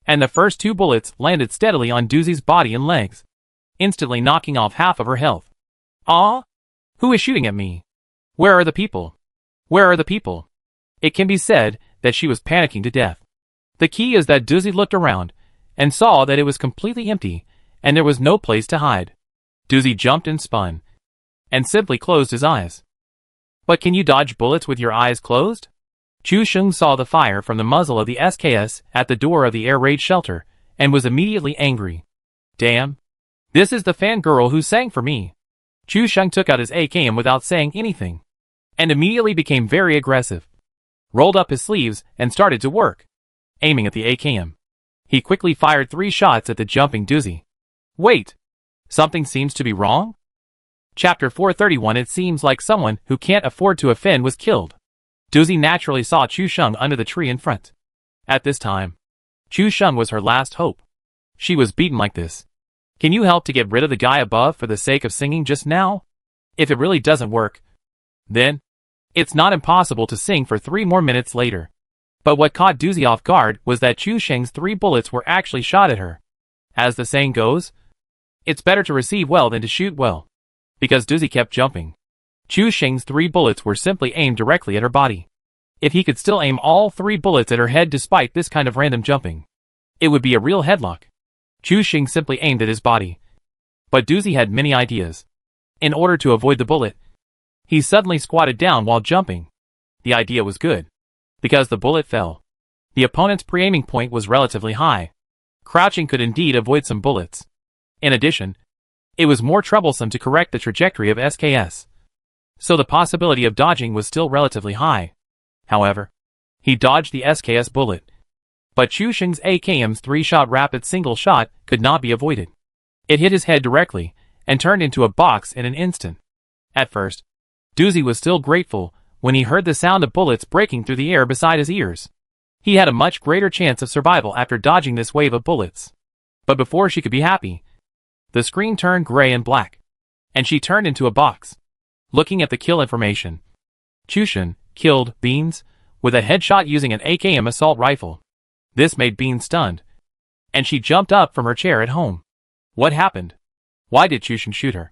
and the first two bullets landed steadily on Duzi's body and legs, instantly knocking off half of her health. Ah? Who is shooting at me? Where are the people? Where are the people? It can be said that she was panicking to death. The key is that Duzi looked around and saw that it was completely empty and there was no place to hide. Duzi jumped and spun and simply closed his eyes. But can you dodge bullets with your eyes closed? Chu Sheng saw the fire from the muzzle of the SKS at the door of the air raid shelter and was immediately angry. Damn. This is the fangirl who sang for me. Chu Sheng took out his AKM without saying anything, and immediately became very aggressive. Rolled up his sleeves and started to work, aiming at the AKM. He quickly fired 3 shots at the jumping Duzi. Wait! Something seems to be wrong? Chapter 431. It seems like someone who can't afford to offend was killed. Duzi naturally saw Chu Sheng under the tree in front. At this time, Chu Sheng was her last hope. She was beaten like this. Can you help to get rid of the guy above for the sake of singing just now? If it really doesn't work, then it's not impossible to sing for 3 more minutes later. But what caught Duzi off guard was that Chu Sheng's 3 bullets were actually shot at her. As the saying goes, it's better to receive well than to shoot well. Because Duzi kept jumping, Chu Sheng's 3 bullets were simply aimed directly at her body. If he could still aim all 3 bullets at her head despite this kind of random jumping, it would be a real headlock. Chu Sheng simply aimed at his body. But Duzi had many ideas. In order to avoid the bullet, he suddenly squatted down while jumping. The idea was good, because the bullet fell. The opponent's pre-aiming point was relatively high. Crouching could indeed avoid some bullets. In addition, it was more troublesome to correct the trajectory of SKS. So the possibility of dodging was still relatively high. However, he dodged the SKS bullet. But Chu Sheng's AKM's 3-shot rapid single shot could not be avoided. It hit his head directly and turned into a box in an instant. At first, Duzi was still grateful when he heard the sound of bullets breaking through the air beside his ears. He had a much greater chance of survival after dodging this wave of bullets. But before she could be happy, the screen turned gray and black, and she turned into a box. Looking at the kill information, Chu Sheng killed Beans with a headshot using an AKM assault rifle. This made Beans stunned, and she jumped up from her chair at home. What happened? Why did Chu Sheng shoot her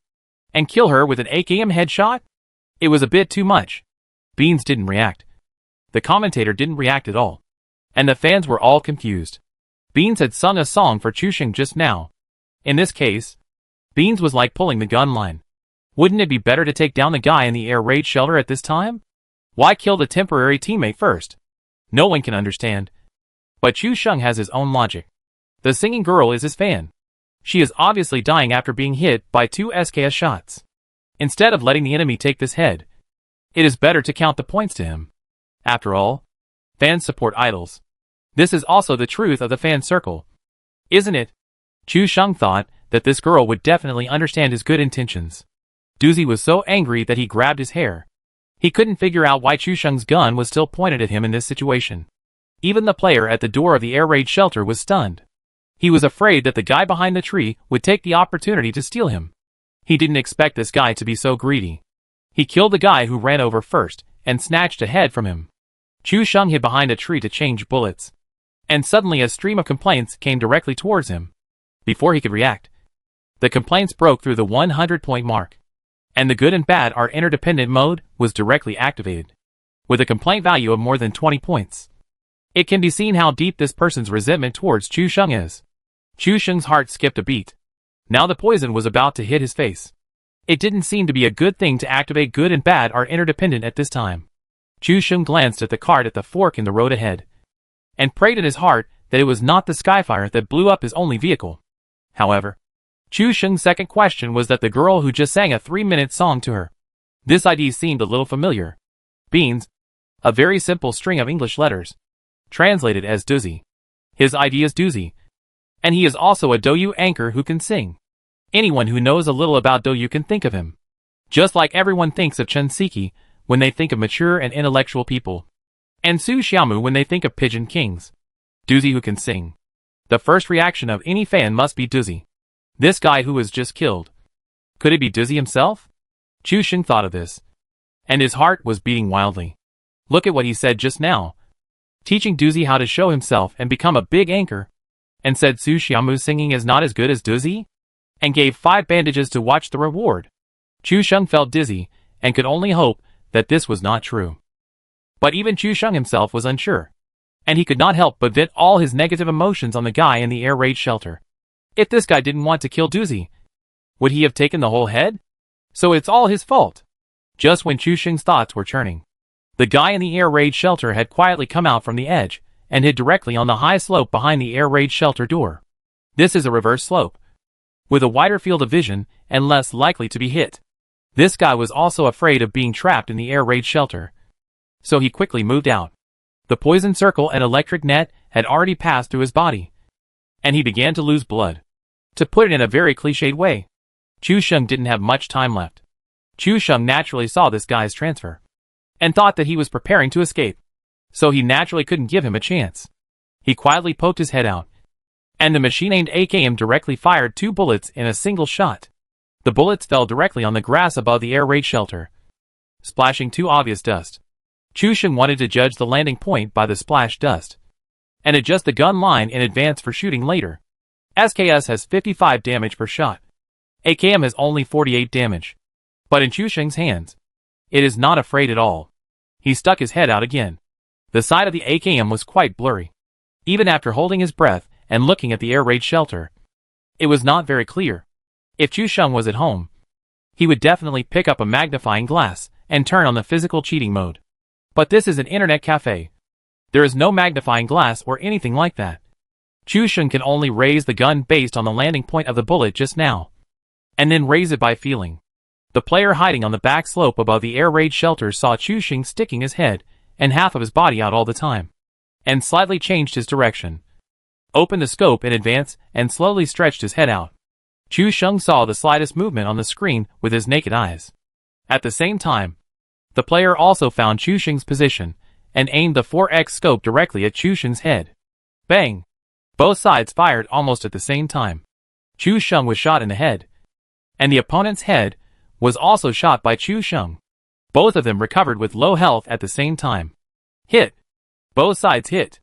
and kill her with an AKM headshot? It was a bit too much. Beans didn't react. The commentator didn't react at all, and the fans were all confused. Beans had sung a song for Chu Sheng just now. In this case, Beans was like pulling the gun line. Wouldn't it be better to take down the guy in the air raid shelter at this time? Why kill the temporary teammate first? No one can understand. But Chu Sheng has his own logic. The singing girl is his fan. She is obviously dying after being hit by 2 SKS shots. Instead of letting the enemy take this head, it is better to count the points to him. After all, fans support idols. This is also the truth of the fan circle. Isn't it? Chu Sheng thought that this girl would definitely understand his good intentions. Doozy was so angry that he grabbed his hair. He couldn't figure out why Chu Sheng's gun was still pointed at him in this situation. Even the player at the door of the air raid shelter was stunned. He was afraid that the guy behind the tree would take the opportunity to steal him. He didn't expect this guy to be so greedy. He killed the guy who ran over first and snatched a head from him. Chu Sheng hid behind a tree to change bullets. And suddenly a stream of complaints came directly towards him. Before he could react, the complaints broke through the 100-point mark. And the good and bad are interdependent mode was directly activated. With a complaint value of more than 20 points. It can be seen how deep this person's resentment towards Chu Sheng is. Chu Sheng's heart skipped a beat. Now the poison was about to hit his face. It didn't seem to be a good thing to activate good and bad are interdependent at this time. Chu Sheng glanced at the cart at the fork in the road ahead. And prayed in his heart that it was not the Skyfire that blew up his only vehicle. However, Chu Sheng's second question was that the girl who just sang a 3-minute song to her. This ID seemed a little familiar. Beans. A very simple string of English letters. Translated as Doozy. His ID is Doozy. And he is also a Douyu anchor who can sing. Anyone who knows a little about Douyu can think of him. Just like everyone thinks of Chen Siki when they think of mature and intellectual people. And Su Xiaomu when they think of pigeon kings. Doozy who can sing. The first reaction of any fan must be Doozy. This guy who was just killed. Could it be Doozy himself? Chu Sheng thought of this. And his heart was beating wildly. Look at what he said just now. Teaching Doozy how to show himself and become a big anchor. And said Su Xiaomu's singing is not as good as Doozy? And gave 5 bandages to watch the reward. Chu Sheng felt dizzy, and could only hope that this was not true. But even Chu Sheng himself was unsure. And he could not help but vent all his negative emotions on the guy in the air raid shelter. If this guy didn't want to kill Doozy, would he have taken the whole head? So it's all his fault. Just when Chu Sheng's thoughts were churning, the guy in the air raid shelter had quietly come out from the edge, and hid directly on the high slope behind the air raid shelter door. This is a reverse slope, with a wider field of vision, and less likely to be hit. This guy was also afraid of being trapped in the air raid shelter. So he quickly moved out. The poison circle and electric net had already passed through his body. And he began to lose blood. To put it in a very cliched way, Chu Sheng didn't have much time left. Chu Sheng naturally saw this guy's transfer. And thought that he was preparing to escape. So he naturally couldn't give him a chance. He quietly poked his head out. And the machine-aimed AKM directly fired 2 bullets in a single shot. The bullets fell directly on the grass above the air raid shelter, splashing 2 obvious dust. Chu Sheng wanted to judge the landing point by the splash dust, and adjust the gun line in advance for shooting later. SKS has 55 damage per shot. AKM has only 48 damage. But in Chu Sheng's hands, it is not afraid at all. He stuck his head out again. The side of the AKM was quite blurry. Even after holding his breath and looking at the air raid shelter, it was not very clear. If Chu Sheng was at home, he would definitely pick up a magnifying glass and turn on the physical cheating mode. But this is an internet cafe. There is no magnifying glass or anything like that. Chu Sheng can only raise the gun based on the landing point of the bullet just now, and then raise it by feeling. The player hiding on the back slope above the air raid shelter saw Chu Sheng sticking his head and half of his body out all the time, and slightly changed his direction, opened the scope in advance, and slowly stretched his head out. Chu Sheng saw the slightest movement on the screen with his naked eyes. At the same time, the player also found Chu Sheng's position and aimed the 4x scope directly at Chu Sheng's head. Bang! Both sides fired almost at the same time. Chu Sheng was shot in the head, and the opponent's head was also shot by Chu Sheng. Both of them recovered with low health at the same time. Hit! Both sides hit.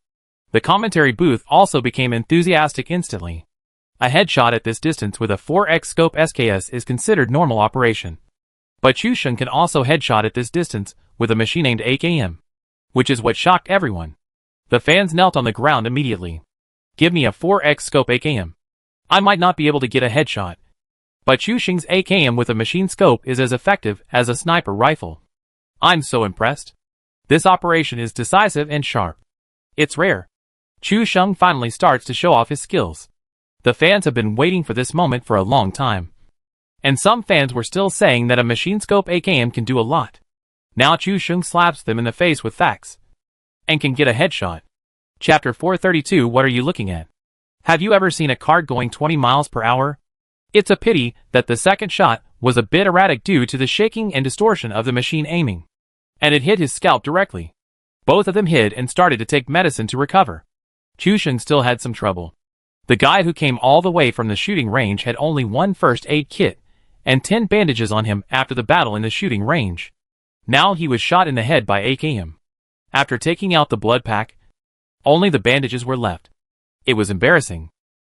The commentary booth also became enthusiastic instantly. A headshot at this distance with a 4x scope SKS is considered normal operation. But Chu Sheng can also headshot at this distance with a machine-aimed AKM, which is what shocked everyone. The fans knelt on the ground immediately. Give me a 4x scope AKM. I might not be able to get a headshot, but Chu Sheng's AKM with a machine scope is as effective as a sniper rifle. I'm so impressed. This operation is decisive and sharp. It's rare. Chu Sheng finally starts to show off his skills. The fans have been waiting for this moment for a long time. And some fans were still saying that a machine scope AKM can do a lot. Now Chu Sheng slaps them in the face with facts. And can get a headshot. Chapter 432. What are you looking at? Have you ever seen a cart going 20 miles per hour? It's a pity that the second shot was a bit erratic due to the shaking and distortion of the machine aiming. And it hit his scalp directly. Both of them hid and started to take medicine to recover. Chusheng still had some trouble. The guy who came all the way from the shooting range had only one first aid kit and 10 bandages on him after the battle in the shooting range. Now he was shot in the head by AKM. After taking out the blood pack, only the bandages were left. It was embarrassing.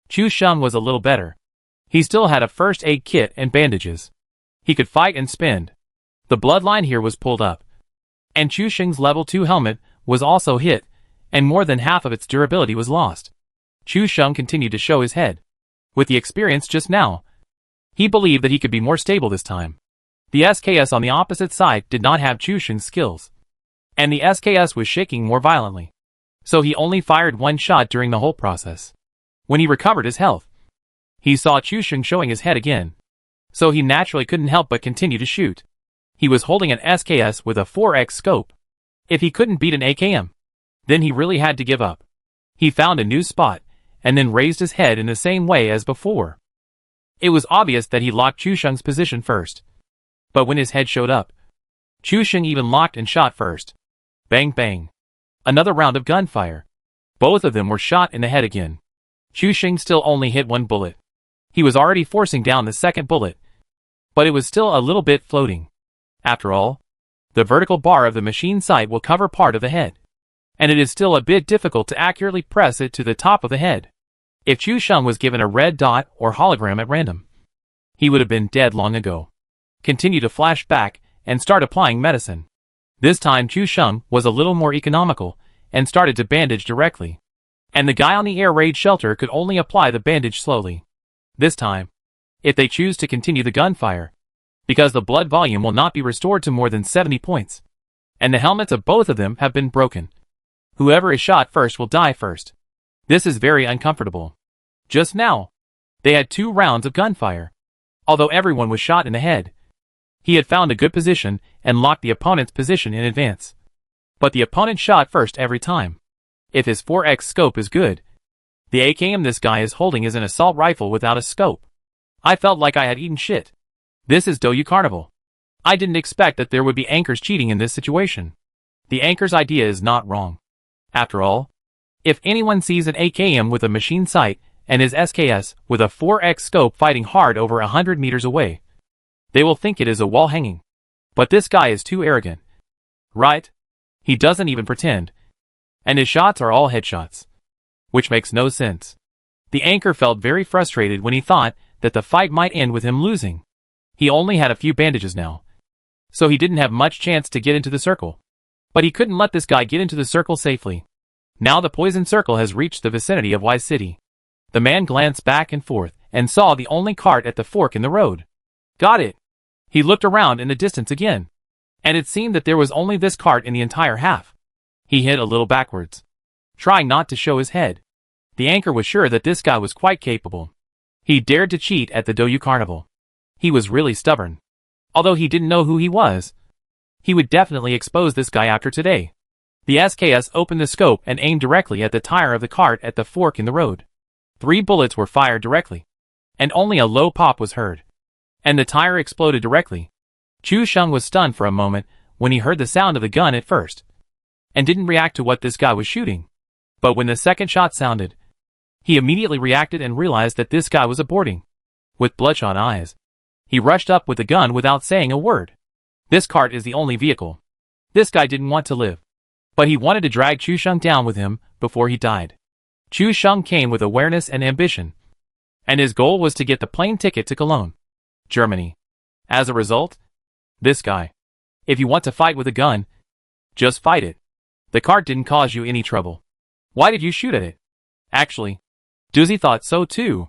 Chusheng was a little better. He still had a first aid kit and bandages. He could fight and spend. The bloodline here was pulled up. And Chusheng's level 2 helmet was also hit, and more than half of its durability was lost. Chusheng continued to show his head. With the experience just now, he believed that he could be more stable this time. The SKS on the opposite side did not have Chusheng's skills. And the SKS was shaking more violently. So he only fired one shot during the whole process. When he recovered his health, he saw Chusheng showing his head again. So he naturally couldn't help but continue to shoot. He was holding an SKS with a 4x scope. If he couldn't beat an AKM, then he really had to give up. He found a new spot, and then raised his head in the same way as before. It was obvious that he locked Chusheng's position first. But when his head showed up, Chusheng even locked and shot first. Bang bang. Another round of gunfire. Both of them were shot in the head again. Chusheng still only hit one bullet. He was already forcing down the second bullet, but it was still a little bit floating. After all, the vertical bar of the machine sight will cover part of the head, and it is still a bit difficult to accurately press it to the top of the head. If Chusheng was given a red dot or hologram at random, he would have been dead long ago. Continue to flash back and start applying medicine. This time Chusheng was a little more economical and started to bandage directly. And the guy on the air raid shelter could only apply the bandage slowly. This time, if they choose to continue the gunfire, because the blood volume will not be restored to more than 70 points, and the helmets of both of them have been broken. Whoever is shot first will die first. This is very uncomfortable. Just now, they had 2 rounds of gunfire. Although everyone was shot in the head, he had found a good position and locked the opponent's position in advance. But the opponent shot first every time. If his 4x scope is good, the AKM this guy is holding is an assault rifle without a scope. I felt like I had eaten shit. This is Doyu Carnival. I didn't expect that there would be anchors cheating in this situation. The anchor's idea is not wrong. After all, if anyone sees an AKM with a machine sight and his SKS with a 4x scope fighting hard over 100 meters away, they will think it is a wall hanging. But this guy is too arrogant. Right? He doesn't even pretend. And his shots are all headshots. Which makes no sense. The anchor felt very frustrated when he thought that the fight might end with him losing. He only had a few bandages now, so he didn't have much chance to get into the circle. But he couldn't let this guy get into the circle safely. Now the poison circle has reached the vicinity of Y City. The man glanced back and forth and saw the only cart at the fork in the road. Got it. He looked around in the distance again, and it seemed that there was only this cart in the entire half. He hid a little backwards, trying not to show his head. The anchor was sure that this guy was quite capable. He dared to cheat at the Doyu Carnival. He was really stubborn. Although he didn't know who he was, he would definitely expose this guy after today. The SKS opened the scope and aimed directly at the tire of the cart at the fork in the road. 3 bullets were fired directly, and only a low pop was heard. And the tire exploded directly. Chusheng was stunned for a moment when he heard the sound of the gun at first, and didn't react to what this guy was shooting. But when the second shot sounded, he immediately reacted and realized that this guy was aborting. With bloodshot eyes, he rushed up with the gun without saying a word. This cart is the only vehicle. This guy didn't want to live, but he wanted to drag Chusheng down with him before he died. Chusheng came with awareness and ambition, and his goal was to get the plane ticket to Cologne, Germany. As a result, this guy, if you want to fight with a gun, just fight it. The cart didn't cause you any trouble. Why did you shoot at it? Actually, Doozy thought so too.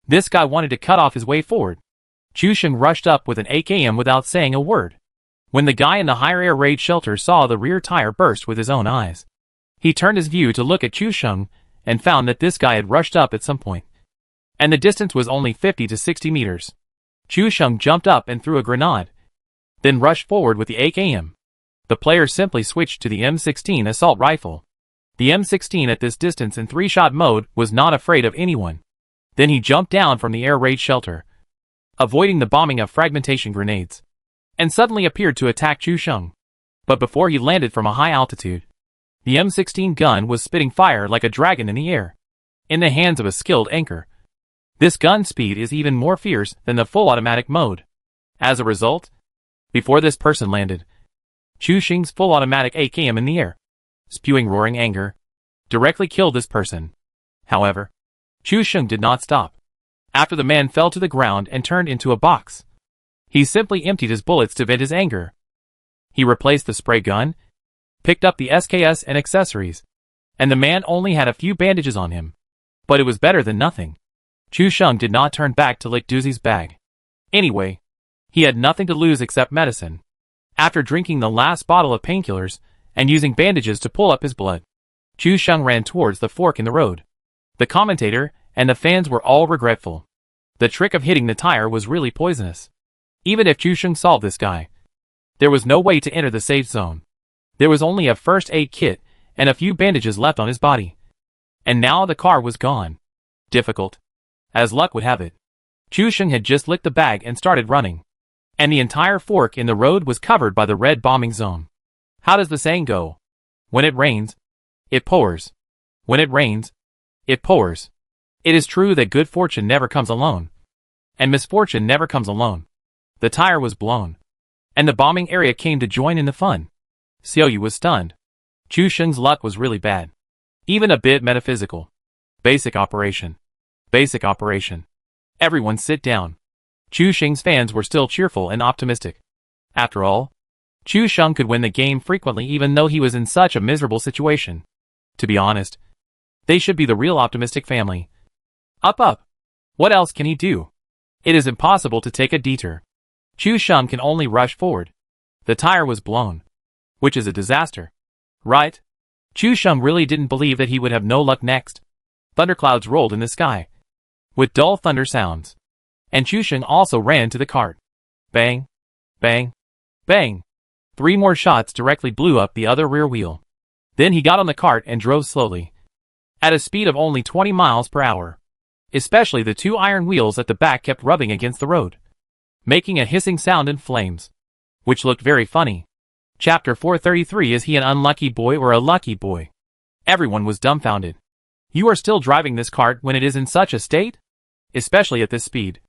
This guy wanted to cut off his way forward. Chusheng rushed up with an AKM without saying a word. When the guy in the higher air raid shelter saw the rear tire burst with his own eyes, he turned his view to look at Chusheng and found that this guy had rushed up at some point, and the distance was only 50 to 60 meters. Chusheng jumped up and threw a grenade, then rushed forward with the AKM. The player simply switched to the M16 assault rifle. The M16 at this distance in 3-shot mode was not afraid of anyone. Then he jumped down from the air raid shelter, avoiding the bombing of fragmentation grenades, and suddenly appeared to attack Chu Sheng. But before he landed from a high altitude, the M16 gun was spitting fire like a dragon in the air, in the hands of a skilled anchor. This gun speed is even more fierce than the full automatic mode. As a result, before this person landed, Chu Sheng's full automatic AKM in the air, spewing roaring anger, directly killed this person. However, Chu Sheng did not stop. After the man fell to the ground and turned into a box, he simply emptied his bullets to vent his anger. He replaced the spray gun, picked up the SKS and accessories, and the man only had a few bandages on him. But it was better than nothing. Chu Sheng did not turn back to lick Doozy's bag. Anyway, he had nothing to lose except medicine. After drinking the last bottle of painkillers and using bandages to pull up his blood, Chu Sheng ran towards the fork in the road. The commentator and the fans were all regretful. The trick of hitting the tire was really poisonous. Even if Chu Sheng solved this guy, there was no way to enter the safe zone. There was only a first aid kit and a few bandages left on his body. And now the car was gone. Difficult. As luck would have it, Chu Sheng had just licked the bag and started running. And the entire fork in the road was covered by the red bombing zone. How does the saying go? When it rains, it pours. When it rains, it pours. It is true that good fortune never comes alone. And misfortune never comes alone. The tire was blown. And the bombing area came to join in the fun. Xiaoyu was stunned. Chu Sheng's luck was really bad. Even a bit metaphysical. Basic operation. Basic operation. Everyone sit down. Chu Sheng's fans were still cheerful and optimistic. After all, Chu Sheng could win the game frequently even though he was in such a miserable situation. To be honest, they should be the real optimistic family. Up. What else can he do? It is impossible to take a detour. Chu Sheng can only rush forward. The tire was blown, which is a disaster. Right? Chu Sheng really didn't believe that he would have no luck next. Thunderclouds rolled in the sky, with dull thunder sounds. And Chu Sheng also ran to the cart. Bang, bang, bang. 3 more shots directly blew up the other rear wheel. Then he got on the cart and drove slowly, at a speed of only 20 miles per hour. Especially the 2 iron wheels at the back kept rubbing against the road, making a hissing sound and flames, which looked very funny. Chapter 433. Is he an unlucky boy or a lucky boy? Everyone was dumbfounded. You are still driving this cart when it is in such a state? Especially at this speed.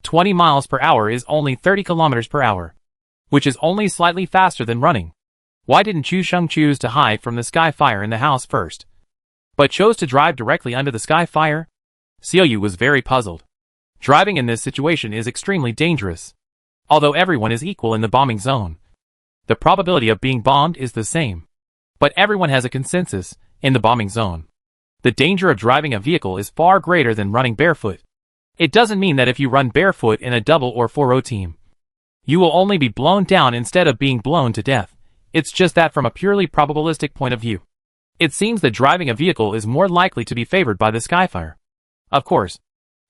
20 miles per hour is only 30 kilometers per hour, which is only slightly faster than running. Why didn't Chu Sheng choose to hide from the sky fire in the house first, but chose to drive directly under the sky fire? Xiaoyu was very puzzled. Driving in this situation is extremely dangerous. Although everyone is equal in the bombing zone, the probability of being bombed is the same. But everyone has a consensus in the bombing zone. The danger of driving a vehicle is far greater than running barefoot. It doesn't mean that if you run barefoot in a double or 4-0 team, you will only be blown down instead of being blown to death. It's just that from a purely probabilistic point of view, it seems that driving a vehicle is more likely to be favored by the skyfire. Of course,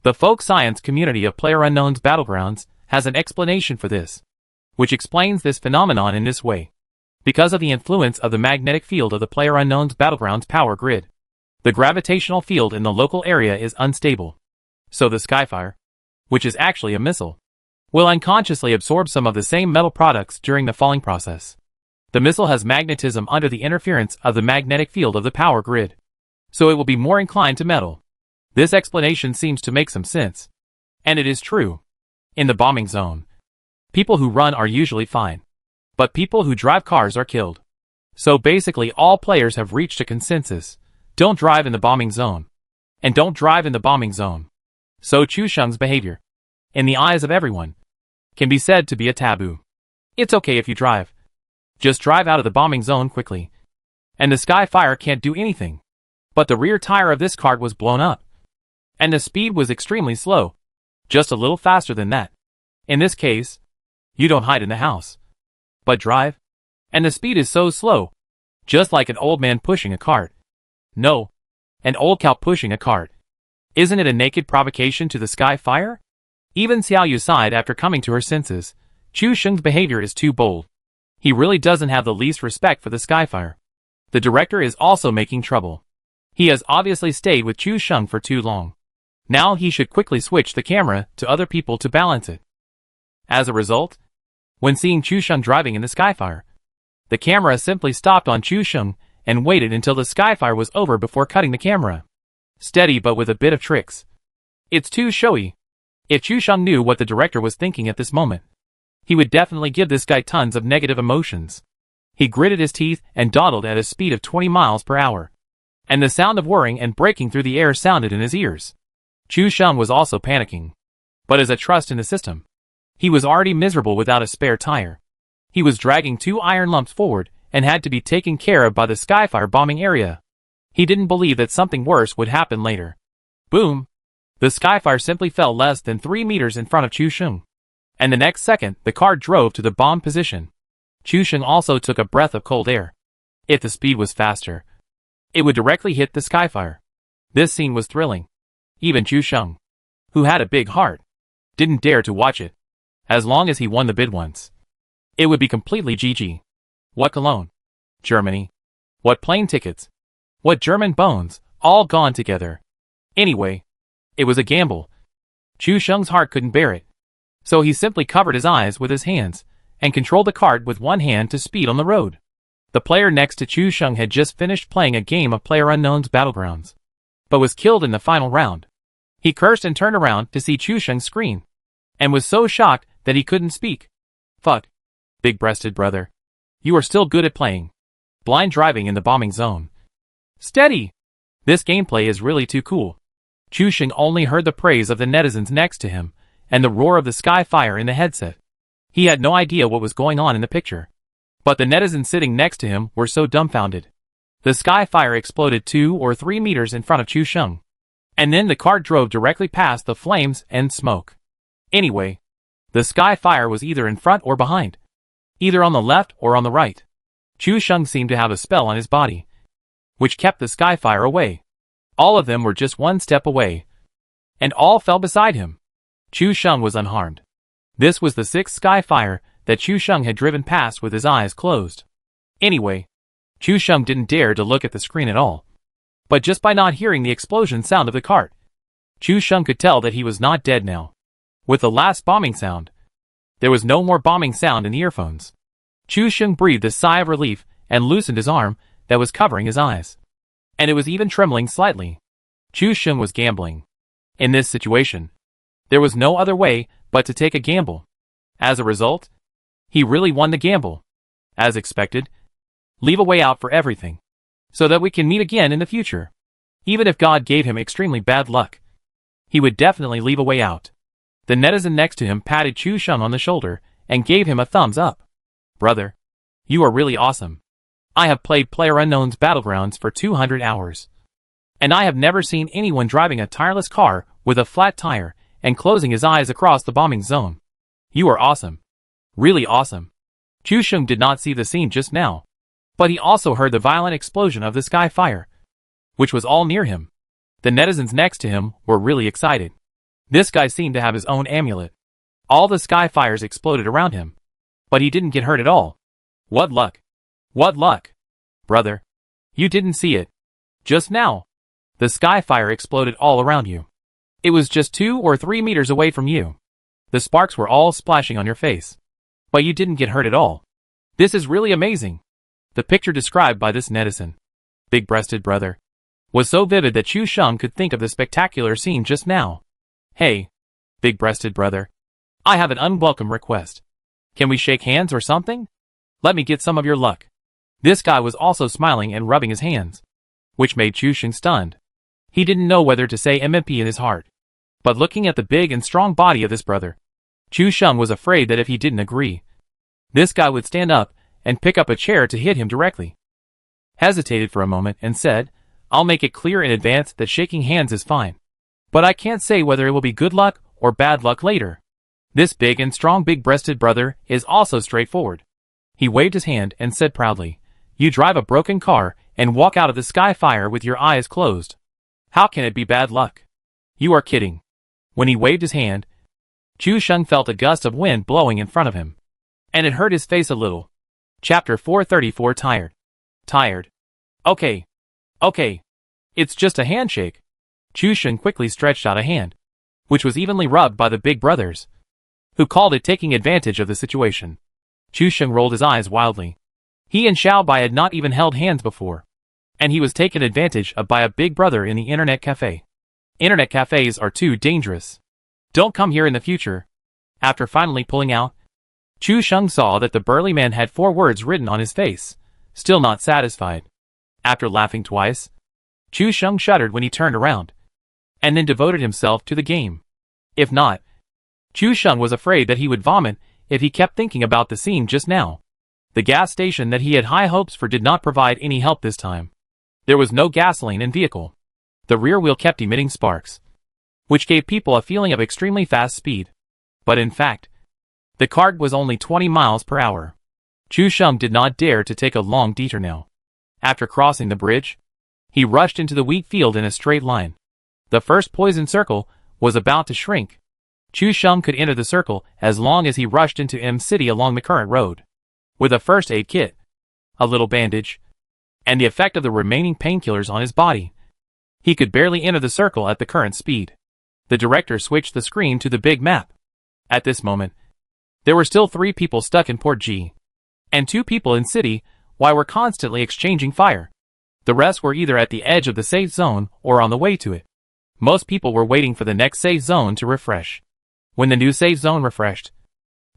the folk science community of PlayerUnknown's Battlegrounds has an explanation for this, which explains this phenomenon in this way. Because of the influence of the magnetic field of the PlayerUnknown's Battlegrounds power grid, the gravitational field in the local area is unstable. So the skyfire, which is actually a missile, will unconsciously absorb some of the same metal products during the falling process. The missile has magnetism under the interference of the magnetic field of the power grid, so it will be more inclined to metal. This explanation seems to make some sense. And it is true. In the bombing zone, people who run are usually fine, but people who drive cars are killed. So basically all players have reached a consensus. Don't drive in the bombing zone. And don't drive in the bombing zone. So Chu Sheng's behavior, in the eyes of everyone, can be said to be a taboo. It's okay if you drive. Just drive out of the bombing zone quickly. And the sky fire can't do anything. But the rear tire of this cart was blown up. And the speed was extremely slow. Just a little faster than that. In this case, you don't hide in the house, but drive. And the speed is so slow. Just like an old man pushing a cart. No. An old cow pushing a cart. Isn't it a naked provocation to the sky fire? Even Xiaoyu sighed after coming to her senses. Chu Sheng's behavior is too bold. He really doesn't have the least respect for the skyfire. The director is also making trouble. He has obviously stayed with Chu Sheng for too long. Now he should quickly switch the camera to other people to balance it. As a result, when seeing Chu Sheng driving in the Skyfire, the camera simply stopped on Chu Sheng and waited until the Skyfire was over before cutting the camera. Steady but with a bit of tricks. It's too showy. If Chu Sheng knew what the director was thinking at this moment, he would definitely give this guy tons of negative emotions. He gritted his teeth and dawdled at a speed of 20 miles per hour. And the sound of whirring and braking through the air sounded in his ears. Chu Sheng was also panicking. But as a trust in the system, he was already miserable without a spare tire. He was dragging 2 iron lumps forward and had to be taken care of by the Skyfire bombing area. He didn't believe that something worse would happen later. Boom! The Skyfire simply fell less than 3 meters in front of Chu Sheng. And the next second, the car drove to the bomb position. Chu Sheng also took a breath of cold air. If the speed was faster, it would directly hit the Skyfire. This scene was thrilling. Even Chu Sheng, who had a big heart, didn't dare to watch it. As long as he won the bid once, it would be completely GG. What cologne? Germany. What plane tickets? What German bones? All gone together. Anyway, it was a gamble. Chu Sheng's heart couldn't bear it. So he simply covered his eyes with his hands and controlled the cart with one hand to speed on the road. The player next to Chu Sheng had just finished playing a game of PlayerUnknown's Battlegrounds, but was killed in the final round. He cursed and turned around to see Chu Sheng's screen, and was so shocked that he couldn't speak. Fuck. Big-breasted brother. You are still good at playing. Blind driving in the bombing zone. Steady! This gameplay is really too cool. Chu Sheng only heard the praise of the netizens next to him, and the roar of the Skyfire in the headset. He had no idea what was going on in the picture. But the netizens sitting next to him were so dumbfounded. The Skyfire exploded 2 or 3 meters in front of Chu Sheng. And then the car drove directly past the flames and smoke. Anyway, the Skyfire was either in front or behind. Either on the left or on the right. Chu Sheng seemed to have a spell on his body, which kept the Skyfire away. All of them were just one step away. And all fell beside him. Chu Sheng was unharmed. This was the 6th Skyfire that Chu Sheng had driven past with his eyes closed. Anyway, Chu Sheng didn't dare to look at the screen at all. But just by not hearing the explosion sound of the cart, Chu Sheng could tell that he was not dead now. With the last bombing sound, there was no more bombing sound in the earphones. Chu Sheng breathed a sigh of relief and loosened his arm that was covering his eyes. And it was even trembling slightly. Chu Sheng was gambling. In this situation, there was no other way but to take a gamble. As a result, he really won the gamble. As expected, leave a way out for everything, so that we can meet again in the future. Even if God gave him extremely bad luck, he would definitely leave a way out. The netizen next to him patted Chu Sheng on the shoulder and gave him a thumbs up. Brother, you are really awesome. I have played PlayerUnknown's Battlegrounds for 200 hours. And I have never seen anyone driving a tireless car with a flat tire and closing his eyes across the bombing zone. You are awesome. Really awesome. Chu Sheng did not see the scene just now, but he also heard the violent explosion of the Skyfire, which was all near him. The netizens next to him were really excited. This guy seemed to have his own amulet. All the Skyfires exploded around him, but he didn't get hurt at all. What luck. What luck. Brother, you didn't see it. Just now, the Skyfire exploded all around you. It was just 2 or 3 meters away from you. The sparks were all splashing on your face, but you didn't get hurt at all. This is really amazing. The picture described by this netizen, big-breasted brother, was so vivid that Chu Sheng could think of the spectacular scene just now. Hey, big-breasted brother, I have an unwelcome request. Can we shake hands or something? Let me get some of your luck. This guy was also smiling and rubbing his hands, which made Chu Sheng stunned. He didn't know whether to say MMP in his heart. But looking at the big and strong body of this brother, Chu Sheng was afraid that if he didn't agree, this guy would stand up and pick up a chair to hit him directly. Hesitated for a moment and said, I'll make it clear in advance that shaking hands is fine. But I can't say whether it will be good luck or bad luck later. This big and strong big-breasted brother is also straightforward. He waved his hand and said proudly, You drive a broken car and walk out of the Skyfire with your eyes closed. How can it be bad luck? You are kidding. When he waved his hand, Chu Sheng felt a gust of wind blowing in front of him, and it hurt his face a little. Chapter 434 Tired. Okay. Okay. It's just a handshake. Chu Sheng quickly stretched out a hand, which was evenly rubbed by the big brothers, who called it taking advantage of the situation. Chu Sheng rolled his eyes wildly. He and Xiao Bai had not even held hands before, and he was taken advantage of by a big brother in the internet cafe. Internet cafes are too dangerous. Don't come here in the future. After finally pulling out, Chu Sheng saw that the burly man had 4 words written on his face, still not satisfied. After laughing twice, Chu Sheng shuddered when he turned around, and then devoted himself to the game. If not, Chu Sheng was afraid that he would vomit if he kept thinking about the scene just now. The gas station that he had high hopes for did not provide any help this time. There was no gasoline in vehicle. The rear wheel kept emitting sparks, which gave people a feeling of extremely fast speed. But in fact, the cart was only 20 miles per hour. Chu Sheng did not dare to take a long detour now. After crossing the bridge, he rushed into the wheat field in a straight line. The first poison circle was about to shrink. Chu Sheng could enter the circle as long as he rushed into M City along the current road, with a first aid kit, a little bandage, and the effect of the remaining painkillers on his body. He could barely enter the circle at the current speed. The director switched the screen to the big map. At this moment, there were still 3 people stuck in Port G, and 2 people in City Y were constantly exchanging fire. The rest were either at the edge of the safe zone or on the way to it. Most people were waiting for the next safe zone to refresh. When the new safe zone refreshed,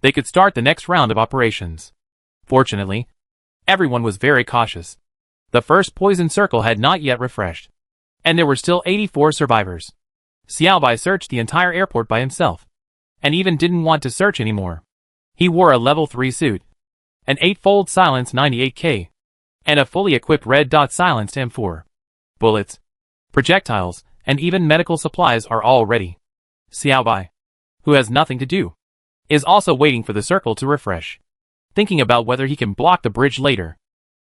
they could start the next round of operations. Fortunately, everyone was very cautious. The first poison circle had not yet refreshed, and there were still 84 survivors. Xiao Bai searched the entire airport by himself, and even didn't want to search anymore. He wore a level 3 suit, an 8-fold silenced 98K, and a fully equipped red dot silenced M4. Bullets, projectiles, and even medical supplies are all ready. Xiao Bai, who has nothing to do, is also waiting for the circle to refresh, thinking about whether he can block the bridge later.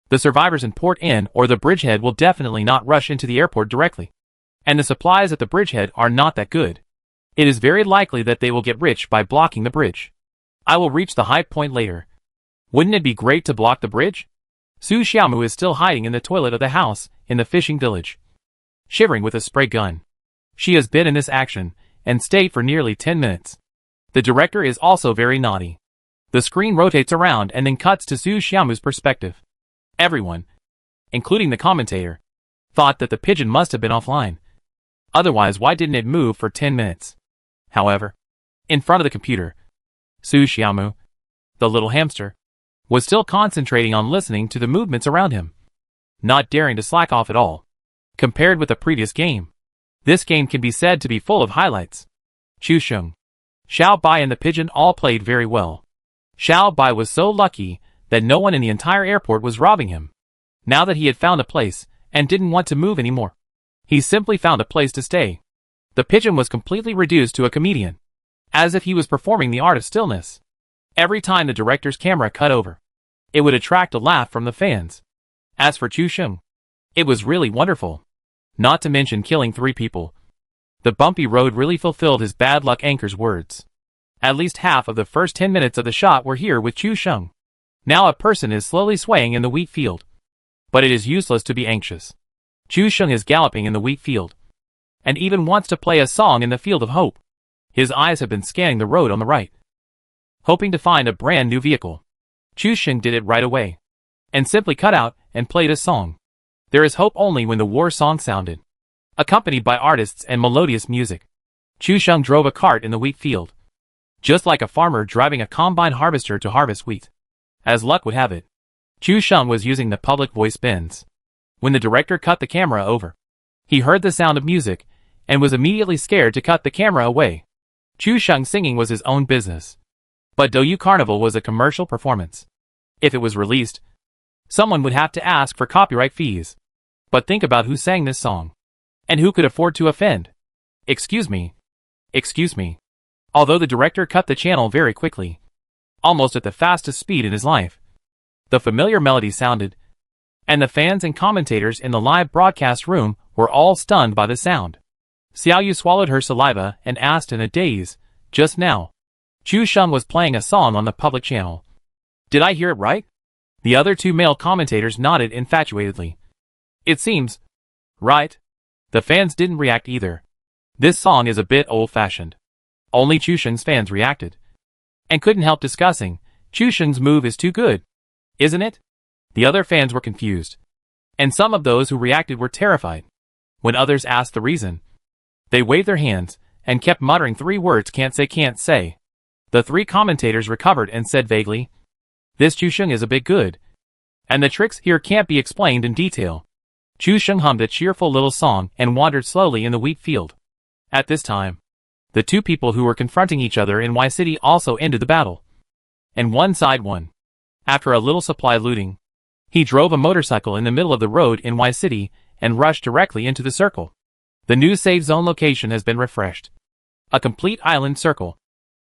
The survivors in Port N or the bridgehead will definitely not rush into the airport directly, and the supplies at the bridgehead are not that good. It is very likely that they will get rich by blocking the bridge. I will reach the high point later. Wouldn't it be great to block the bridge? Su Xiaomu is still hiding in the toilet of the house in the fishing village, shivering with a spray gun. She has been in this action and stayed for nearly 10 minutes. The director is also very naughty. The screen rotates around and then cuts to Su Xiaomu's perspective. Everyone, including the commentator, thought that the pigeon must have been offline. Otherwise, why didn't it move for 10 minutes? However, in front of the computer, Su Xiaomu, the little hamster, was still concentrating on listening to the movements around him, not daring to slack off at all. Compared with the previous game, this game can be said to be full of highlights. Chu Sheng, Xiao Bai and the pigeon all played very well. Xiao Bai was so lucky that no one in the entire airport was robbing him. Now that he had found a place and didn't want to move anymore, he simply found a place to stay. The pigeon was completely reduced to a comedian, as if he was performing the art of stillness. Every time the director's camera cut over, it would attract a laugh from the fans. As for Chu Sheng, it was really wonderful. Not to mention killing 3 people. The bumpy road really fulfilled his bad luck anchor's words. At least half of the first 10 minutes of the shot were here with Chu Sheng. Now a person is slowly swaying in the wheat field. But it is useless to be anxious. Chu Sheng is galloping in the wheat field, and even wants to play a song in the field of hope. His eyes have been scanning the road on the right, hoping to find a brand new vehicle. Chu Sheng did it right away, and simply cut out and played a song. There is hope only when the war song sounded, accompanied by artists and melodious music. Chu Sheng drove a cart in the wheat field, just like a farmer driving a combine harvester to harvest wheat. As luck would have it, Chu Sheng was using the public voice bins. When the director cut the camera over, he heard the sound of music and was immediately scared to cut the camera away. Chu Sheng singing was his own business, but Douyu Carnival was a commercial performance. If it was released, someone would have to ask for copyright fees. But think about who sang this song, and who could afford to offend. Excuse me. Excuse me. Although the director cut the channel very quickly, almost at the fastest speed in his life, the familiar melody sounded, and the fans and commentators in the live broadcast room were all stunned by the sound. Xiaoyu swallowed her saliva and asked in a daze, just now, Chu Sheng was playing a song on the public channel. Did I hear it right? The other 2 male commentators nodded infatuatedly. It seems. Right? The fans didn't react either. This song is a bit old-fashioned. Only Chusheng's fans reacted. And couldn't help discussing, Chusheng's move is too good. Isn't it? The other fans were confused. And some of those who reacted were terrified. When others asked the reason, they waved their hands and kept muttering 3 words, can't say, can't say. The 3 commentators recovered and said vaguely, this Chusheng is a bit good. And the tricks here can't be explained in detail. Chusheng hummed a cheerful little song and wandered slowly in the wheat field. At this time, the 2 people who were confronting each other in Y City also ended the battle. And one side won. After a little supply looting, he drove a motorcycle in the middle of the road in Y City and rushed directly into the circle. The new safe zone location has been refreshed. A complete island circle.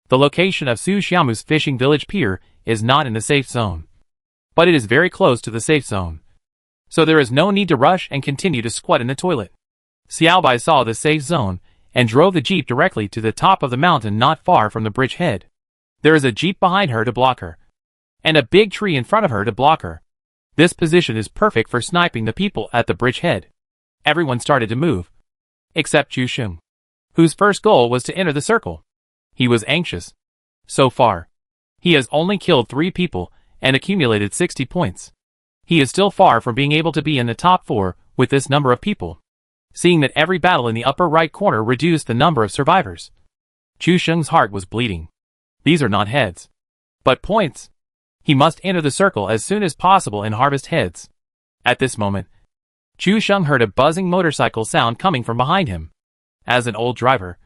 The location of Su Xiaomu's fishing village pier is not in the safe zone. But it is very close to the safe zone. So there is no need to rush and continue to squat in the toilet. Xiaobai saw the safe zone and drove the jeep directly to the top of the mountain not far from the bridge head. There is a jeep behind her to block her. And a big tree in front of her to block her. This position is perfect for sniping the people at the bridge head. Everyone started to move. Except Chusheng, whose first goal was to enter the circle. He was anxious. So far, he has only killed 3 people and accumulated 60 points. He is still far from being able to be in the top 4 with this number of people. Seeing that every battle in the upper right corner reduced the number of survivors, Chusheng's heart was bleeding. These are not heads, but points. He must enter the circle as soon as possible and harvest heads. At this moment, Chusheng heard a buzzing motorcycle sound coming from behind him. As an old driver,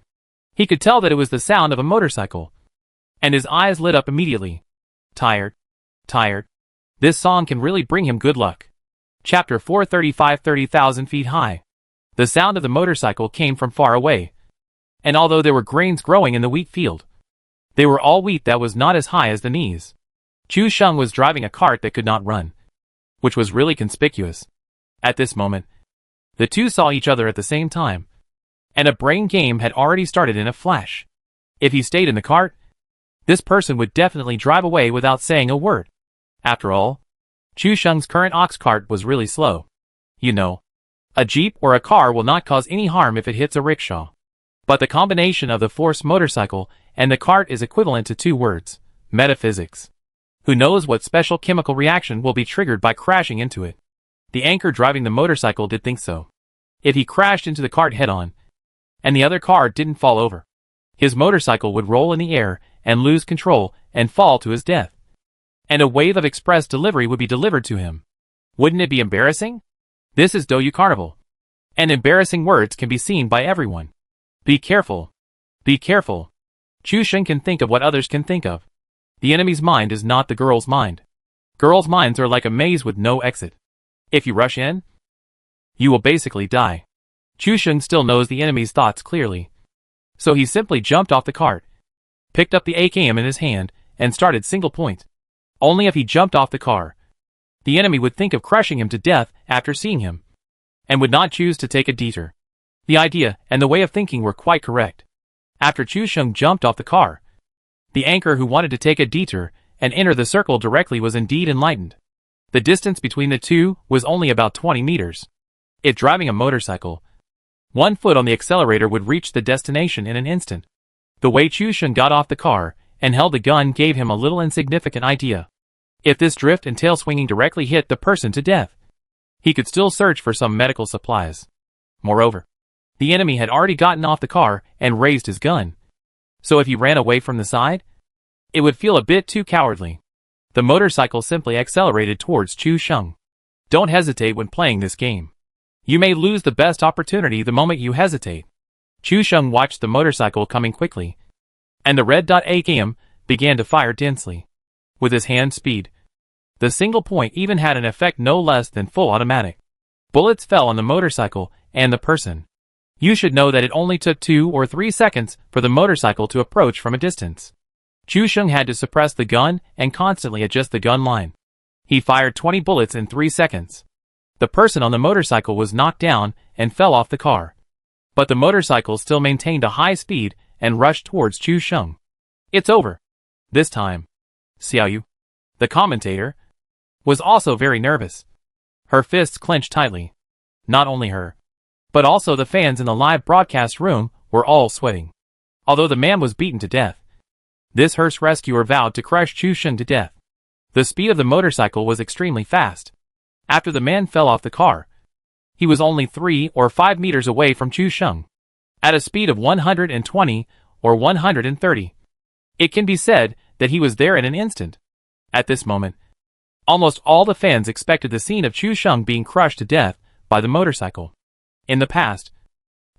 he could tell that it was the sound of a motorcycle. And his eyes lit up immediately. Tired. This song can really bring him good luck. Chapter 435, 30,000 feet high. The sound of the motorcycle came from far away. And although there were grains growing in the wheat field, they were all wheat that was not as high as the knees. Chusheng was driving a cart that could not run, which was really conspicuous. At this moment, the 2 saw each other at the same time, and a brain game had already started in a flash. If he stayed in the cart, this person would definitely drive away without saying a word. After all, Chusheng's current ox cart was really slow. You know, a jeep or a car will not cause any harm if it hits a rickshaw. But the combination of the force motorcycle and the cart is equivalent to 2 words, metaphysics. Who knows what special chemical reaction will be triggered by crashing into it? The anchor driving the motorcycle did think so. If he crashed into the cart head-on, and the other car didn't fall over, his motorcycle would roll in the air and lose control and fall to his death. And a wave of express delivery would be delivered to him. Wouldn't it be embarrassing? This is Douyu Carnival. And embarrassing words can be seen by everyone. Be careful. Be careful. Chusheng can think of what others can think of. The enemy's mind is not the girl's mind. Girls' minds are like a maze with no exit. If you rush in, you will basically die. Chusheng still knows the enemy's thoughts clearly. So he simply jumped off the cart, picked up the AKM in his hand, and started single point. Only if he jumped off the car, the enemy would think of crushing him to death after seeing him, and would not choose to take a detour. The idea and the way of thinking were quite correct. After Chusheng jumped off the car, the anchor who wanted to take a detour and enter the circle directly was indeed enlightened. The distance between the 2 was only about 20 meters. If driving a motorcycle, 1 foot on the accelerator would reach the destination in an instant. The way Chusheng got off the car and held the gun gave him a little insignificant idea. If this drift and tail swinging directly hit the person to death, he could still search for some medical supplies. Moreover, the enemy had already gotten off the car and raised his gun. So if he ran away from the side, it would feel a bit too cowardly. The motorcycle simply accelerated towards Chusheng. Don't hesitate when playing this game. You may lose the best opportunity the moment you hesitate. Chusheng watched the motorcycle coming quickly, and the red dot AKM began to fire densely. With his hand speed, the single point even had an effect no less than full automatic. Bullets fell on the motorcycle and the person. You should know that it only took 2 or 3 seconds for the motorcycle to approach from a distance. Chusheng had to suppress the gun and constantly adjust the gun line. He fired 20 bullets in 3 seconds. The person on the motorcycle was knocked down and fell off the car. But the motorcycle still maintained a high speed and rushed towards Chusheng. It's over. This time, Xiaoyu, the commentator, was also very nervous. Her fists clenched tightly. Not only her, but also the fans in the live broadcast room were all sweating. Although the man was beaten to death, this hearse rescuer vowed to crush Chu Sheng to death. The speed of the motorcycle was extremely fast. After the man fell off the car, he was only 3 or 5 meters away from Chu Sheng, at a speed of 120 or 130. It can be said that he was there in an instant. At this moment, almost all the fans expected the scene of Chu Sheng being crushed to death by the motorcycle. In the past,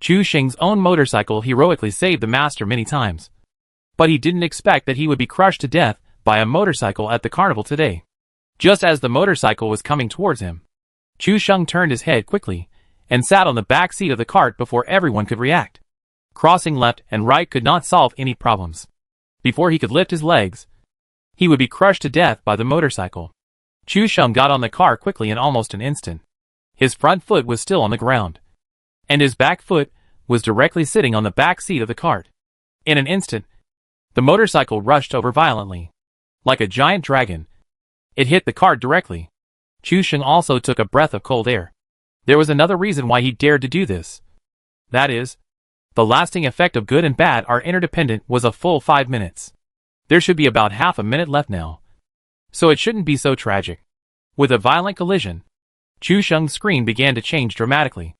Chu Sheng's own motorcycle heroically saved the master many times. But he didn't expect that he would be crushed to death by a motorcycle at the carnival today. Just as the motorcycle was coming towards him, Chu Sheng turned his head quickly and sat on the back seat of the cart before everyone could react. Crossing left and right could not solve any problems. Before he could lift his legs, he would be crushed to death by the motorcycle. Chu Sheng got on the car quickly in almost an instant. His front foot was still on the ground, and his back foot was directly sitting on the back seat of the cart. In an instant, the motorcycle rushed over violently. Like a giant dragon, it hit the cart directly. Chu Sheng also took a breath of cold air. There was another reason why he dared to do this. That is, the lasting effect of good and bad are interdependent was a full 5 minutes. There should be about half a minute left now, so it shouldn't be so tragic. With a violent collision, Chu Sheng's screen began to change dramatically.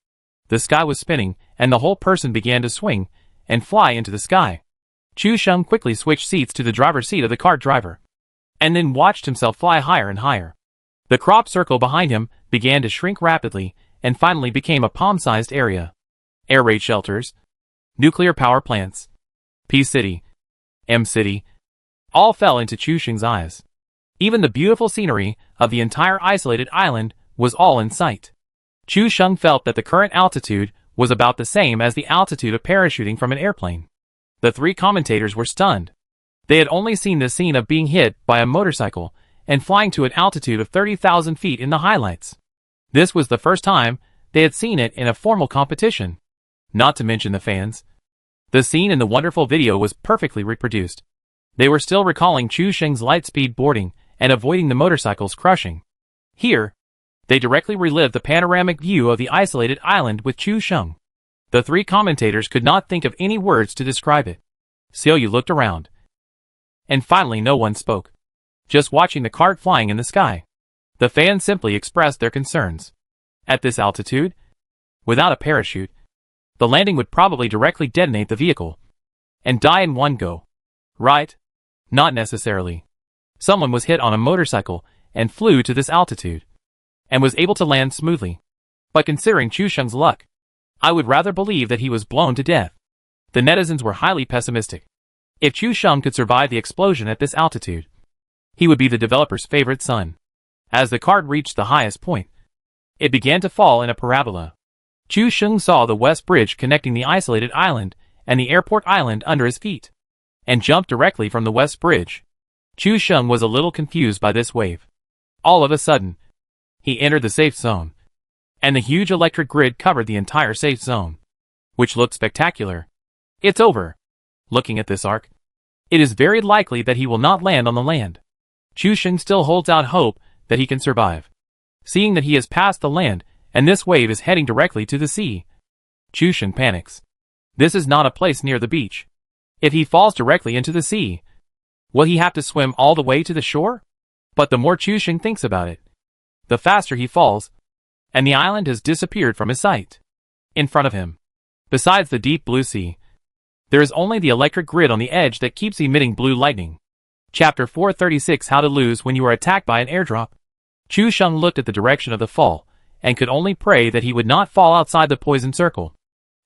The sky was spinning, and the whole person began to swing and fly into the sky. Chu Sheng quickly switched seats to the driver's seat of the cart driver, and then watched himself fly higher and higher. The crop circle behind him began to shrink rapidly and finally became a palm-sized area. Air raid shelters, nuclear power plants, P-City, M-City, all fell into Chu Sheng's eyes. Even the beautiful scenery of the entire isolated island was all in sight. Chu Sheng felt that the current altitude was about the same as the altitude of parachuting from an airplane. The 3 commentators were stunned. They had only seen the scene of being hit by a motorcycle and flying to an altitude of 30,000 feet in the highlights. This was the first time they had seen it in a formal competition. Not to mention the fans. The scene in the wonderful video was perfectly reproduced. They were still recalling Chu Sheng's light-speed boarding and avoiding the motorcycle's crushing. Here, they directly relived the panoramic view of the isolated island with Chu Sheng. The 3 commentators could not think of any words to describe it. Xiaoyu looked around, and finally no one spoke. Just watching the cart flying in the sky. The fans simply expressed their concerns. At this altitude, without a parachute, the landing would probably directly detonate the vehicle and die in one go. Right? Not necessarily. Someone was hit on a motorcycle and flew to this altitude and was able to land smoothly. But considering Chu Sheng's luck, I would rather believe that he was blown to death. The netizens were highly pessimistic. If Chu Sheng could survive the explosion at this altitude, he would be the developer's favorite son. As the cart reached the highest point, it began to fall in a parabola. Chu Sheng saw the west bridge connecting the isolated island and the airport island under his feet, and jumped directly from the west bridge. Chu Sheng was a little confused by this wave. All of a sudden, he entered the safe zone, and the huge electric grid covered the entire safe zone, which looked spectacular. It's over. Looking at this arc, it is very likely that he will not land on the land. Chu Sheng still holds out hope that he can survive. Seeing that he has passed the land, and this wave is heading directly to the sea, Chu Sheng panics. This is not a place near the beach. If he falls directly into the sea, will he have to swim all the way to the shore? But the more Chu Sheng thinks about it, the faster he falls, and the island has disappeared from his sight. In front of him, besides the deep blue sea, there is only the electric grid on the edge that keeps emitting blue lightning. Chapter 436: How to Lose When You Are Attacked by an Airdrop. Chu Sheng looked at the direction of the fall, and could only pray that he would not fall outside the poison circle,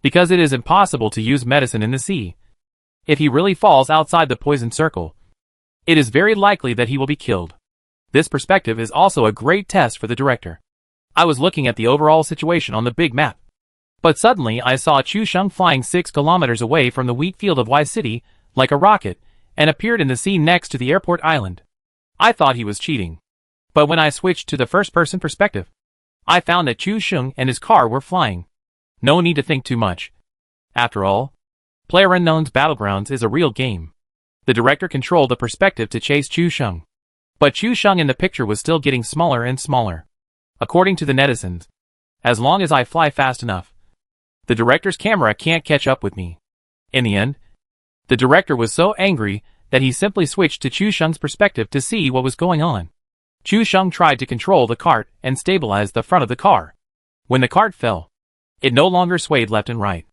because it is impossible to use medicine in the sea. If he really falls outside the poison circle, it is very likely that he will be killed. This perspective is also a great test for the director. I was looking at the overall situation on the big map, but suddenly I saw Chu Sheng flying 6 kilometers away from the wheat field of Y City, like a rocket, and appeared in the sea next to the airport island. I thought he was cheating. But when I switched to the first-person perspective, I found that Chu Sheng and his car were flying. No need to think too much. After all, PlayerUnknown's Battlegrounds is a real game. The director controlled the perspective to chase Chu Sheng. But Chu Sheng in the picture was still getting smaller and smaller. According to the netizens, As long as I fly fast enough, the director's camera can't catch up with me. In the end, the director was so angry that he simply switched to Chu Sheng's perspective to see what was going on. Chu Sheng tried to control the cart and stabilize the front of the car. When the cart fell, it no longer swayed left and right,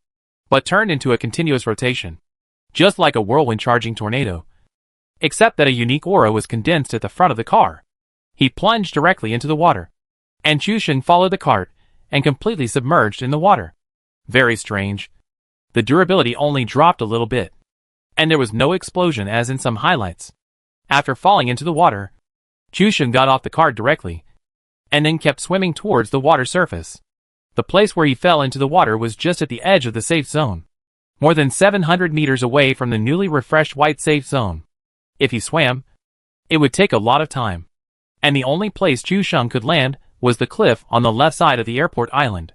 but turned into a continuous rotation, just like a whirlwind charging tornado. Except that a unique aura was condensed at the front of the car. He plunged directly into the water, and Chu Sheng followed the cart and completely submerged in the water. Very strange. The durability only dropped a little bit, and there was no explosion as in some highlights. After falling into the water, Chu Sheng got off the cart directly, and then kept swimming towards the water surface. The place where he fell into the water was just at the edge of the safe zone, more than 700 meters away from the newly refreshed white safe zone. If he swam, it would take a lot of time, and the only place Chu Sheng could land was the cliff on the left side of the airport island.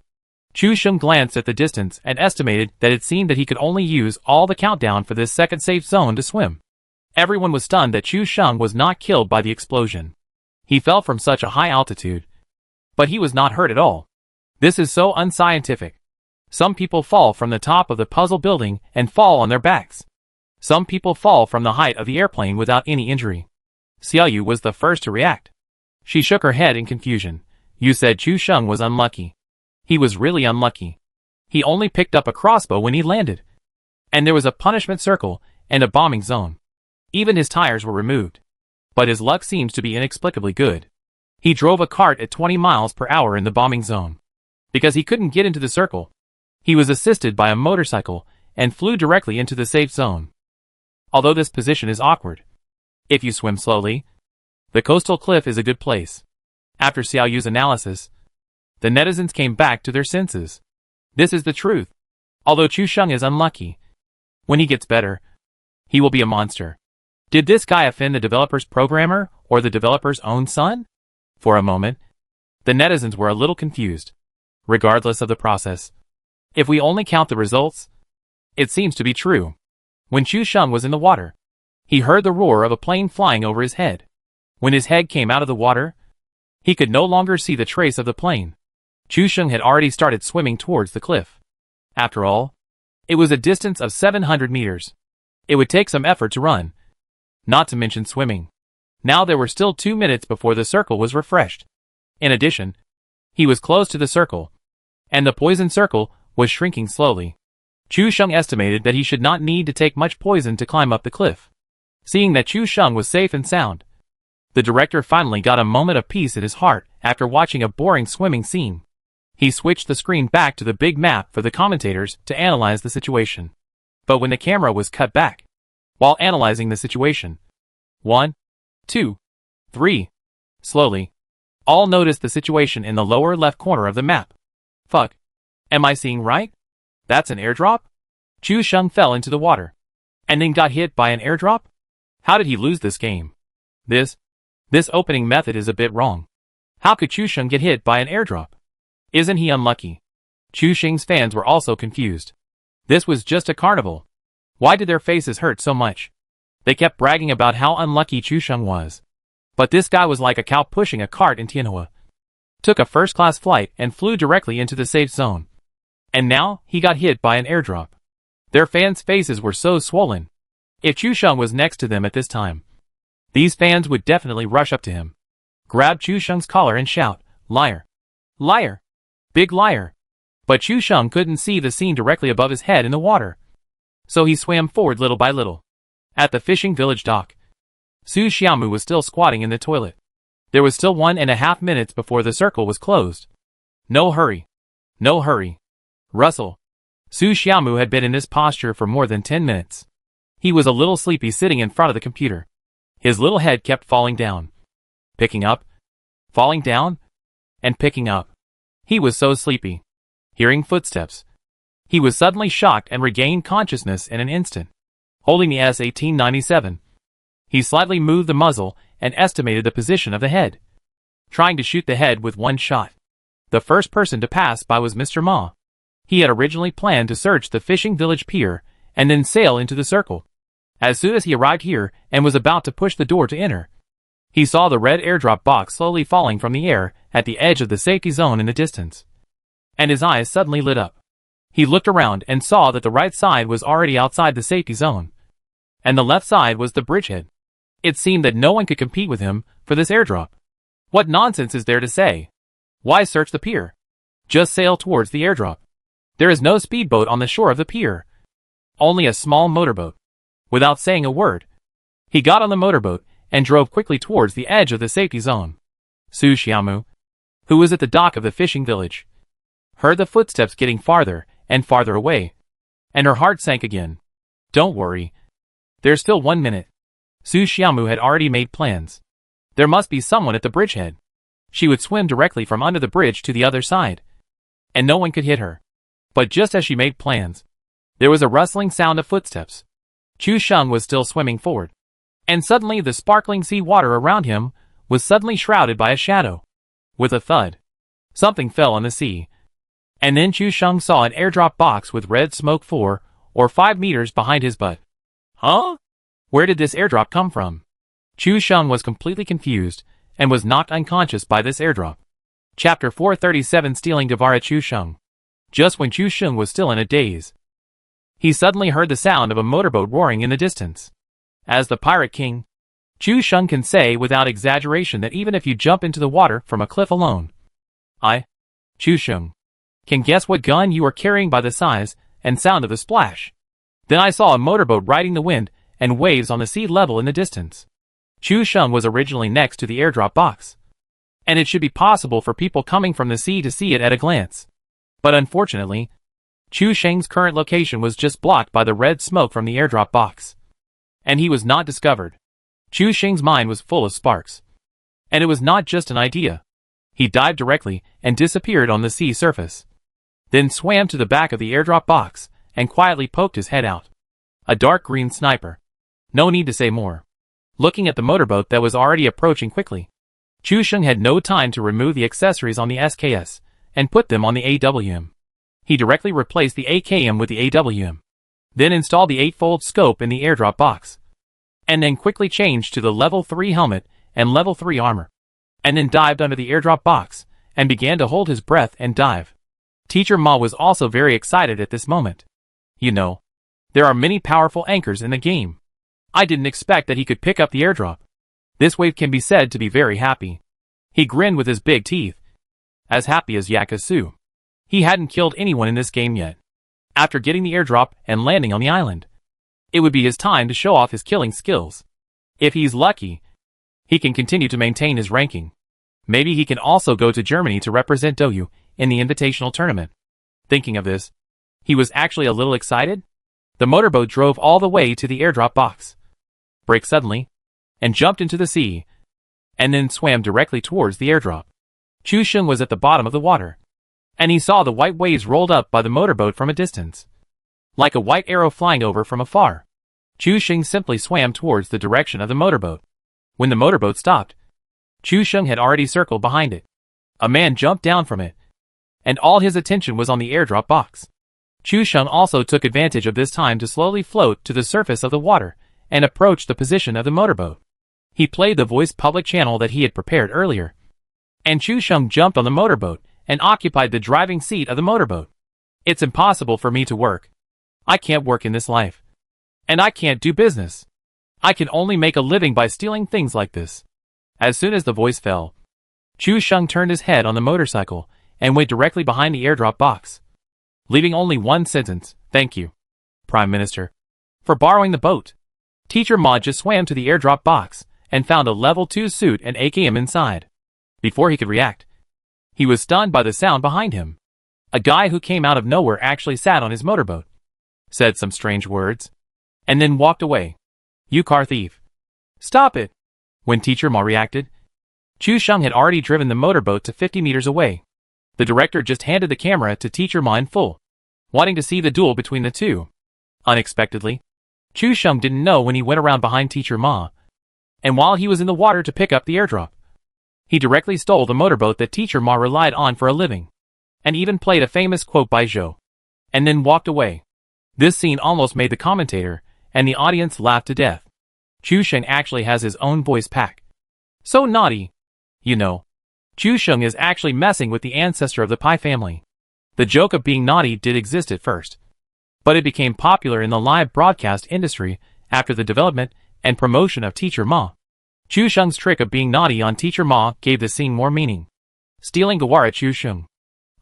Chu Sheng glanced at the distance and estimated that it seemed that he could only use all the countdown for this second safe zone to swim. Everyone was stunned that Chu Sheng was not killed by the explosion. He fell from such a high altitude, but he was not hurt at all. This is so unscientific. Some people fall from the top of the puzzle building and fall on their backs. Some people fall from the height of the airplane without any injury. Xiaoyu was the first to react. She shook her head in confusion. You said Chu Sheng was unlucky. He was really unlucky. He only picked up a crossbow when he landed. And there was a punishment circle and a bombing zone. Even his tires were removed. But his luck seems to be inexplicably good. He drove a cart at 20 miles per hour in the bombing zone. Because he couldn't get into the circle, he was assisted by a motorcycle and flew directly into the safe zone. Although this position is awkward, if you swim slowly, the coastal cliff is a good place. After Xiaoyu's analysis, the netizens came back to their senses. This is the truth. Although Chu Sheng is unlucky, when he gets better, he will be a monster. Did this guy offend the developer's programmer or the developer's own son? For a moment, the netizens were a little confused. Regardless of the process, if we only count the results, it seems to be true. When Chu Sheng was in the water, he heard the roar of a plane flying over his head. When his head came out of the water, he could no longer see the trace of the plane. Chu Sheng had already started swimming towards the cliff. After all, it was a distance of 700 meters. It would take some effort to run, not to mention swimming. Now there were still 2 minutes before the circle was refreshed. In addition, he was close to the circle, and the poison circle was shrinking slowly. Chu Sheng estimated that he should not need to take much poison to climb up the cliff. Seeing that Chu Sheng was safe and sound, the director finally got a moment of peace at his heart after watching a boring swimming scene. He switched the screen back to the big map for the commentators to analyze the situation. But when the camera was cut back, while analyzing the situation, 1, 2, 3, slowly, all noticed the situation in the lower left corner of the map. Fuck. Am I seeing right? That's an airdrop? Chu Sheng fell into the water, and then got hit by an airdrop? How did he lose this game? This opening method is a bit wrong. How could Chu Sheng get hit by an airdrop? Isn't he unlucky? Chu Sheng's fans were also confused. This was just a carnival. Why did their faces hurt so much? They kept bragging about how unlucky Chu Sheng was. But this guy was like a cow pushing a cart in Tianhua. Took a first-class flight and flew directly into the safe zone. And now, he got hit by an airdrop. Their fans' faces were so swollen. If Chu Sheng was next to them at this time, these fans would definitely rush up to him, grab Chu Sheng's collar and shout, "Liar! Liar! Big liar!" But Chu Sheng couldn't see the scene directly above his head in the water. So he swam forward little by little. At the fishing village dock, Su Xiaomu was still squatting in the toilet. There was still 1.5 minutes before the circle was closed. No hurry. No hurry. Russell. Su Xiaomu had been in this posture for more than 10 minutes. He was a little sleepy sitting in front of the computer. His little head kept falling down. Picking up. Falling down. And picking up. He was so sleepy. Hearing footsteps, he was suddenly shocked and regained consciousness in an instant. Holding the S-1897, he slightly moved the muzzle and estimated the position of the head, trying to shoot the head with one shot. The first person to pass by was Mr. Ma. He had originally planned to search the fishing village pier and then sail into the circle. As soon as he arrived here and was about to push the door to enter, he saw the red airdrop box slowly falling from the air at the edge of the safety zone in the distance. and his eyes suddenly lit up. He looked around and saw that the right side was already outside the safety zone, and the left side was the bridgehead. It seemed that no one could compete with him for this airdrop. What nonsense is there to say? Why search the pier? Just sail towards the airdrop. There is no speedboat on the shore of the pier. Only a small motorboat. Without saying a word, he got on the motorboat and drove quickly towards the edge of the safety zone. Su Xiaomu, who was at the dock of the fishing village, heard the footsteps getting farther and farther away, and her heart sank again. Don't worry. There's still 1 minute. Su Xiaomu had already made plans. There must be someone at the bridgehead. She would swim directly from under the bridge to the other side, and no one could hit her. But just as she made plans, there was a rustling sound of footsteps. Chu Sheng was still swimming forward, and suddenly the sparkling sea water around him was suddenly shrouded by a shadow. With a thud, something fell on the sea, and then Chu Sheng saw an airdrop box with red smoke 4 or 5 meters behind his butt. Huh? Where did this airdrop come from? Chu Sheng was completely confused and was knocked unconscious by this airdrop. Chapter 437, Stealing Devara Chu Sheng. Just when Chu Sheng was still in a daze, he suddenly heard the sound of a motorboat roaring in the distance. As the Pirate King, Chu Sheng can say without exaggeration that even if you jump into the water from a cliff alone, I, Chu Sheng, can guess what gun you are carrying by the size and sound of the splash. Then I saw a motorboat riding the wind and waves on the sea level in the distance. Chu Sheng was originally next to the airdrop box, and it should be possible for people coming from the sea to see it at a glance. But unfortunately, Chu Sheng's current location was just blocked by the red smoke from the airdrop box, and he was not discovered. Chu Sheng's mind was full of sparks, and it was not just an idea. He dived directly and disappeared on the sea surface, then swam to the back of the airdrop box and quietly poked his head out. A dark green sniper. No need to say more. Looking at the motorboat that was already approaching quickly, Chu Sheng had no time to remove the accessories on the SKS and put them on the AWM. He directly replaced the AKM with the AWM, then installed the 8-fold scope in the airdrop box, and then quickly changed to the level 3 helmet and level 3 armor, and then dived under the airdrop box and began to hold his breath and dive. Teacher Ma was also very excited at this moment. You know, there are many powerful anchors in the game. I didn't expect that he could pick up the airdrop. This wave can be said to be very happy. He grinned with his big teeth. As happy as Yakasu. He hadn't killed anyone in this game yet. After getting the airdrop and landing on the island, it would be his time to show off his killing skills. If he's lucky, he can continue to maintain his ranking. Maybe he can also go to Germany to represent Doyu in the invitational tournament. Thinking of this, he was actually a little excited. The motorboat drove all the way to the airdrop box, braked suddenly, and jumped into the sea, and then swam directly towards the airdrop. Chu Sheng was at the bottom of the water, and he saw the white waves rolled up by the motorboat from a distance, like a white arrow flying over from afar. Chu Sheng simply swam towards the direction of the motorboat. When the motorboat stopped, Chu Sheng had already circled behind it. A man jumped down from it, and all his attention was on the airdrop box. Chu Sheng also took advantage of this time to slowly float to the surface of the water and approach the position of the motorboat. He played the voice public channel that he had prepared earlier, and Chu Sheng jumped on the motorboat and occupied the driving seat of the motorboat. It's impossible for me to work. I can't work in this life. And I can't do business. I can only make a living by stealing things like this. As soon as the voice fell, Chu Sheng turned his head on the motorcycle and went directly behind the airdrop box, leaving only one sentence: "Thank you, Prime Minister, for borrowing the boat." Teacher Ma just swam to the airdrop box and found a level 2 suit and AKM inside. Before he could react, he was stunned by the sound behind him. A guy who came out of nowhere actually sat on his motorboat, said some strange words, and then walked away. "You car thief. Stop it." When Teacher Ma reacted, Chu Sheng had already driven the motorboat to 50 meters away. The director just handed the camera to Teacher Ma in full, wanting to see the duel between the two. Unexpectedly, Chu Sheng didn't know when he went around behind Teacher Ma, and while he was in the water to pick up the airdrop, he directly stole the motorboat that Teacher Ma relied on for a living, and even played a famous quote by Zhou, and then walked away. This scene almost made the commentator and the audience laugh to death. Chu Sheng actually has his own voice pack. So naughty. You know, Chu Sheng is actually messing with the ancestor of the Pai family. The joke of being naughty did exist at first, but it became popular in the live broadcast industry after the development and promotion of Teacher Ma. Chu Sheng's trick of being naughty on Teacher Ma gave the scene more meaning. Stealing Gawara Chu Sheng.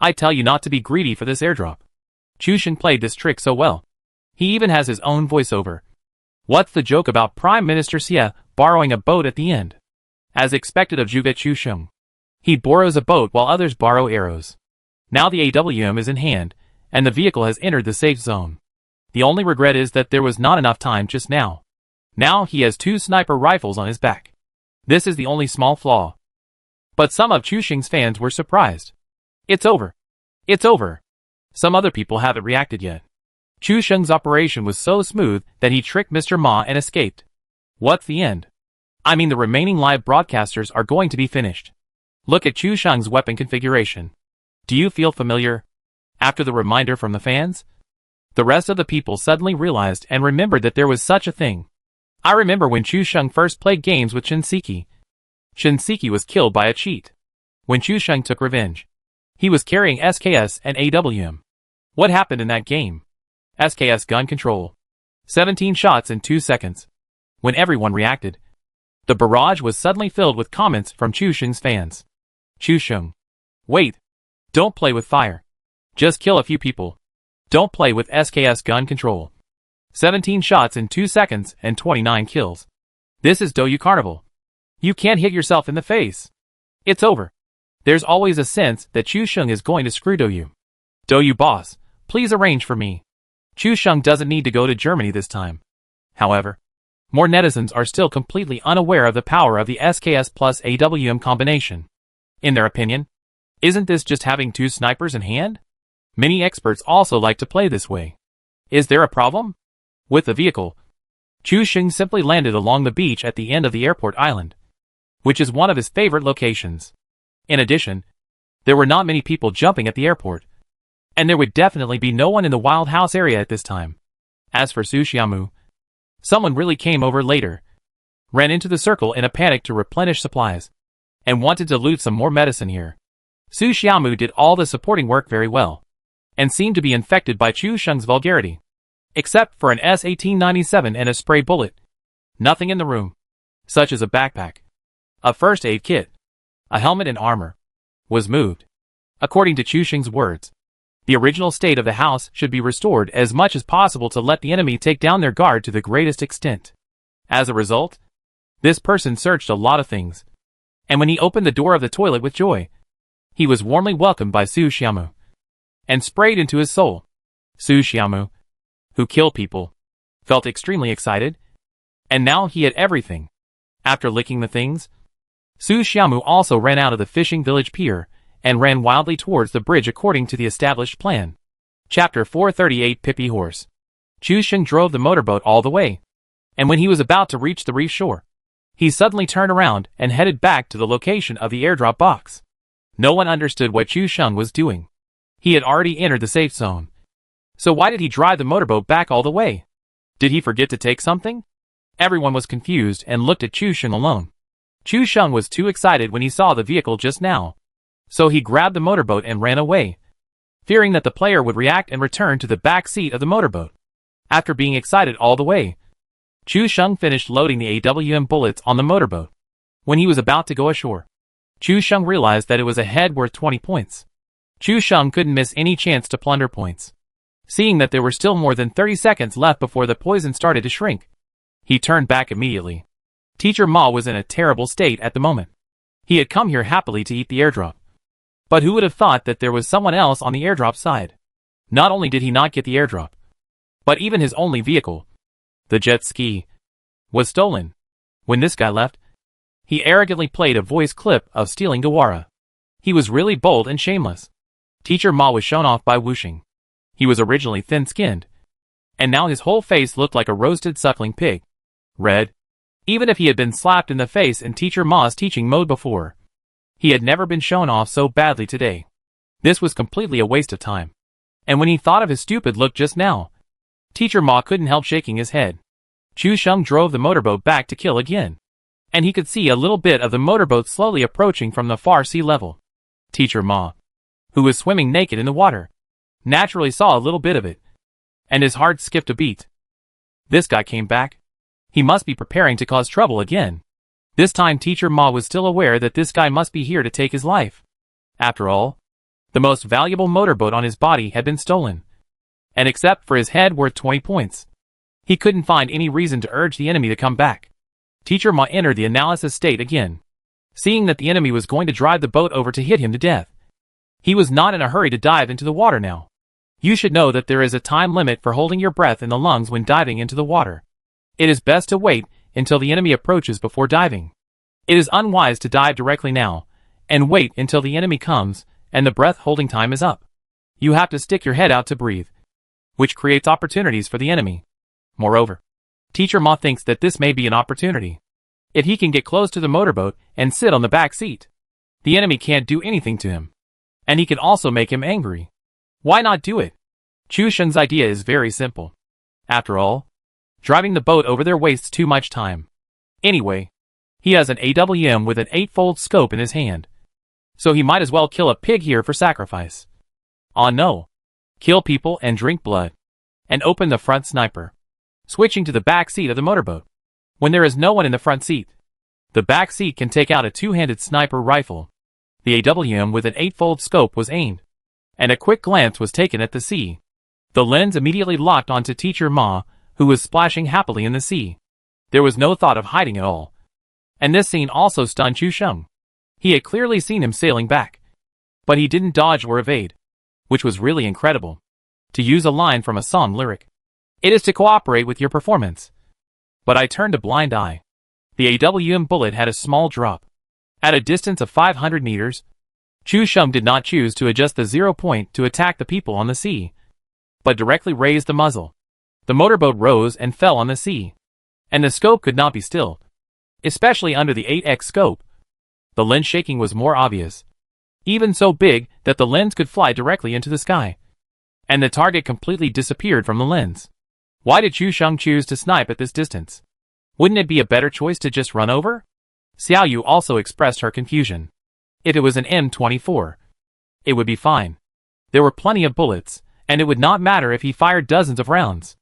I tell you not to be greedy for this airdrop. Chu Sheng played this trick so well. He even has his own voiceover. What's the joke about Prime Minister Xie borrowing a boat at the end? As expected of Zhuge Chu Sheng. He borrows a boat while others borrow arrows. Now the AWM is in hand, and the vehicle has entered the safe zone. The only regret is that there was not enough time just now. Now he has 2 sniper rifles on his back. This is the only small flaw. But some of Chu Sheng's fans were surprised. It's over. It's over. Some other people haven't reacted yet. Chu Sheng's operation was so smooth that he tricked Mr. Ma and escaped. What's the end? I mean, the remaining live broadcasters are going to be finished. Look at Chu Sheng's weapon configuration. Do you feel familiar? After the reminder from the fans, the rest of the people suddenly realized and remembered that there was such a thing. I remember when Chu Sheng first played games with Shinseki. Shinseki was killed by a cheat. When Chu Sheng took revenge, he was carrying SKS and AWM. What happened in that game? SKS gun control. 17 shots in 2 seconds. When everyone reacted, the barrage was suddenly filled with comments from Chu Sheng's fans. Chu Sheng. Wait. Don't play with fire. Just kill a few people. Don't play with SKS gun control. 17 shots in 2 seconds and 29 kills. This is Douyu Carnival. You can't hit yourself in the face. It's over. There's always a sense that Chu Sheng is going to screw Douyu. Douyu boss, please arrange for me. Chu Sheng doesn't need to go to Germany this time. However, more netizens are still completely unaware of the power of the SKS plus AWM combination. In their opinion, isn't this just having 2 snipers in hand? Many experts also like to play this way. Is there a problem? With the vehicle, Chu Sheng simply landed along the beach at the end of the airport island, which is one of his favorite locations. In addition, there were not many people jumping at the airport, and there would definitely be no one in the Wild House area at this time. As for Su Xiaomu, someone really came over later, ran into the circle in a panic to replenish supplies, and wanted to loot some more medicine here. Su Xiaomu did all the supporting work very well, and seemed to be infected by Chu Sheng's vulgarity. Except for an S-1897 and a spray bullet. Nothing in the room, such as a backpack, a first aid kit, a helmet and armor, was moved. According to Chu Sheng's words, the original state of the house should be restored as much as possible to let the enemy take down their guard to the greatest extent. As a result, this person searched a lot of things, and when he opened the door of the toilet with joy, he was warmly welcomed by Su Xiaomu, and sprayed into his soul. Su Xiaomu, who killed people, felt extremely excited, and now he had everything. After licking the things, Su Xiaomu also ran out of the fishing village pier, and ran wildly towards the bridge according to the established plan. Chapter 438 Pippi Horse. Chu Sheng drove the motorboat all the way, and when he was about to reach the reef shore, he suddenly turned around and headed back to the location of the airdrop box. No one understood what Chu Sheng was doing. He had already entered the safe zone. So why did he drive the motorboat back all the way? Did he forget to take something? Everyone was confused and looked at Chu Sheng alone. Chu Sheng was too excited when he saw the vehicle just now, so he grabbed the motorboat and ran away, fearing that the player would react and return to the back seat of the motorboat. After being excited all the way, Chu Sheng finished loading the AWM bullets on the motorboat. When he was about to go ashore, Chu Sheng realized that it was a head worth 20 points. Chu Sheng couldn't miss any chance to plunder points. Seeing that there were still more than 30 seconds left before the poison started to shrink, he turned back immediately. Teacher Ma was in a terrible state at the moment. He had come here happily to eat the airdrop. But who would have thought that there was someone else on the airdrop side? Not only did he not get the airdrop, but even his only vehicle, the jet ski, was stolen. When this guy left, he arrogantly played a voice clip of stealing Gawara. He was really bold and shameless. Teacher Ma was shown off by whooshing. He was originally thin-skinned, and now his whole face looked like a roasted suckling pig. Red. Even if he had been slapped in the face in Teacher Ma's teaching mode before, he had never been shown off so badly today. This was completely a waste of time. And when he thought of his stupid look just now, Teacher Ma couldn't help shaking his head. Chu Sheng drove the motorboat back to kill again, and he could see a little bit of the motorboat slowly approaching from the far sea level. Teacher Ma, who was swimming naked in the water, naturally saw a little bit of it, and his heart skipped a beat. This guy came back. He must be preparing to cause trouble again. This time Teacher Ma was still aware that this guy must be here to take his life. After all, the most valuable motorboat on his body had been stolen. And except for his head worth 20 points, he couldn't find any reason to urge the enemy to come back. Teacher Ma entered the analysis state again. Seeing that the enemy was going to drive the boat over to hit him to death, he was not in a hurry to dive into the water now. You should know that there is a time limit for holding your breath in the lungs when diving into the water. It is best to wait until the enemy approaches before diving. It is unwise to dive directly now, and wait until the enemy comes and the breath holding time is up. You have to stick your head out to breathe, which creates opportunities for the enemy. Moreover, Teacher Ma thinks that this may be an opportunity. If he can get close to the motorboat and sit on the back seat, the enemy can't do anything to him. And he can also make him angry. Why not do it? Chu Sheng's idea is very simple. After all, driving the boat over there wastes too much time. Anyway, he has an AWM with an 8-fold scope in his hand. So he might as well kill a pig here for sacrifice. Oh no. Kill people and drink blood. And open the front sniper. Switching to the back seat of the motorboat. When there is no one in the front seat, the back seat can take out a 2-handed sniper rifle. The AWM with an 8-fold scope was aimed, and a quick glance was taken at the sea. The lens immediately locked onto Teacher Ma, who was splashing happily in the sea. There was no thought of hiding at all. And this scene also stunned Chu Sheng. He had clearly seen him sailing back. But he didn't dodge or evade, which was really incredible. To use a line from a song lyric, it is to cooperate with your performance. But I turned a blind eye. The AWM bullet had a small drop. At a distance of 500 meters, Chu Sheng did not choose to adjust the 0 point to attack the people on the sea, but directly raised the muzzle. The motorboat rose and fell on the sea, and the scope could not be stilled, especially under the 8x scope. The lens shaking was more obvious, even so big that the lens could fly directly into the sky, and the target completely disappeared from the lens. Why did Chu Sheng choose to snipe at this distance? Wouldn't it be a better choice to just run over? Xiao Yu also expressed her confusion. If it was an M24, it would be fine. There were plenty of bullets, and it would not matter if he fired dozens of rounds.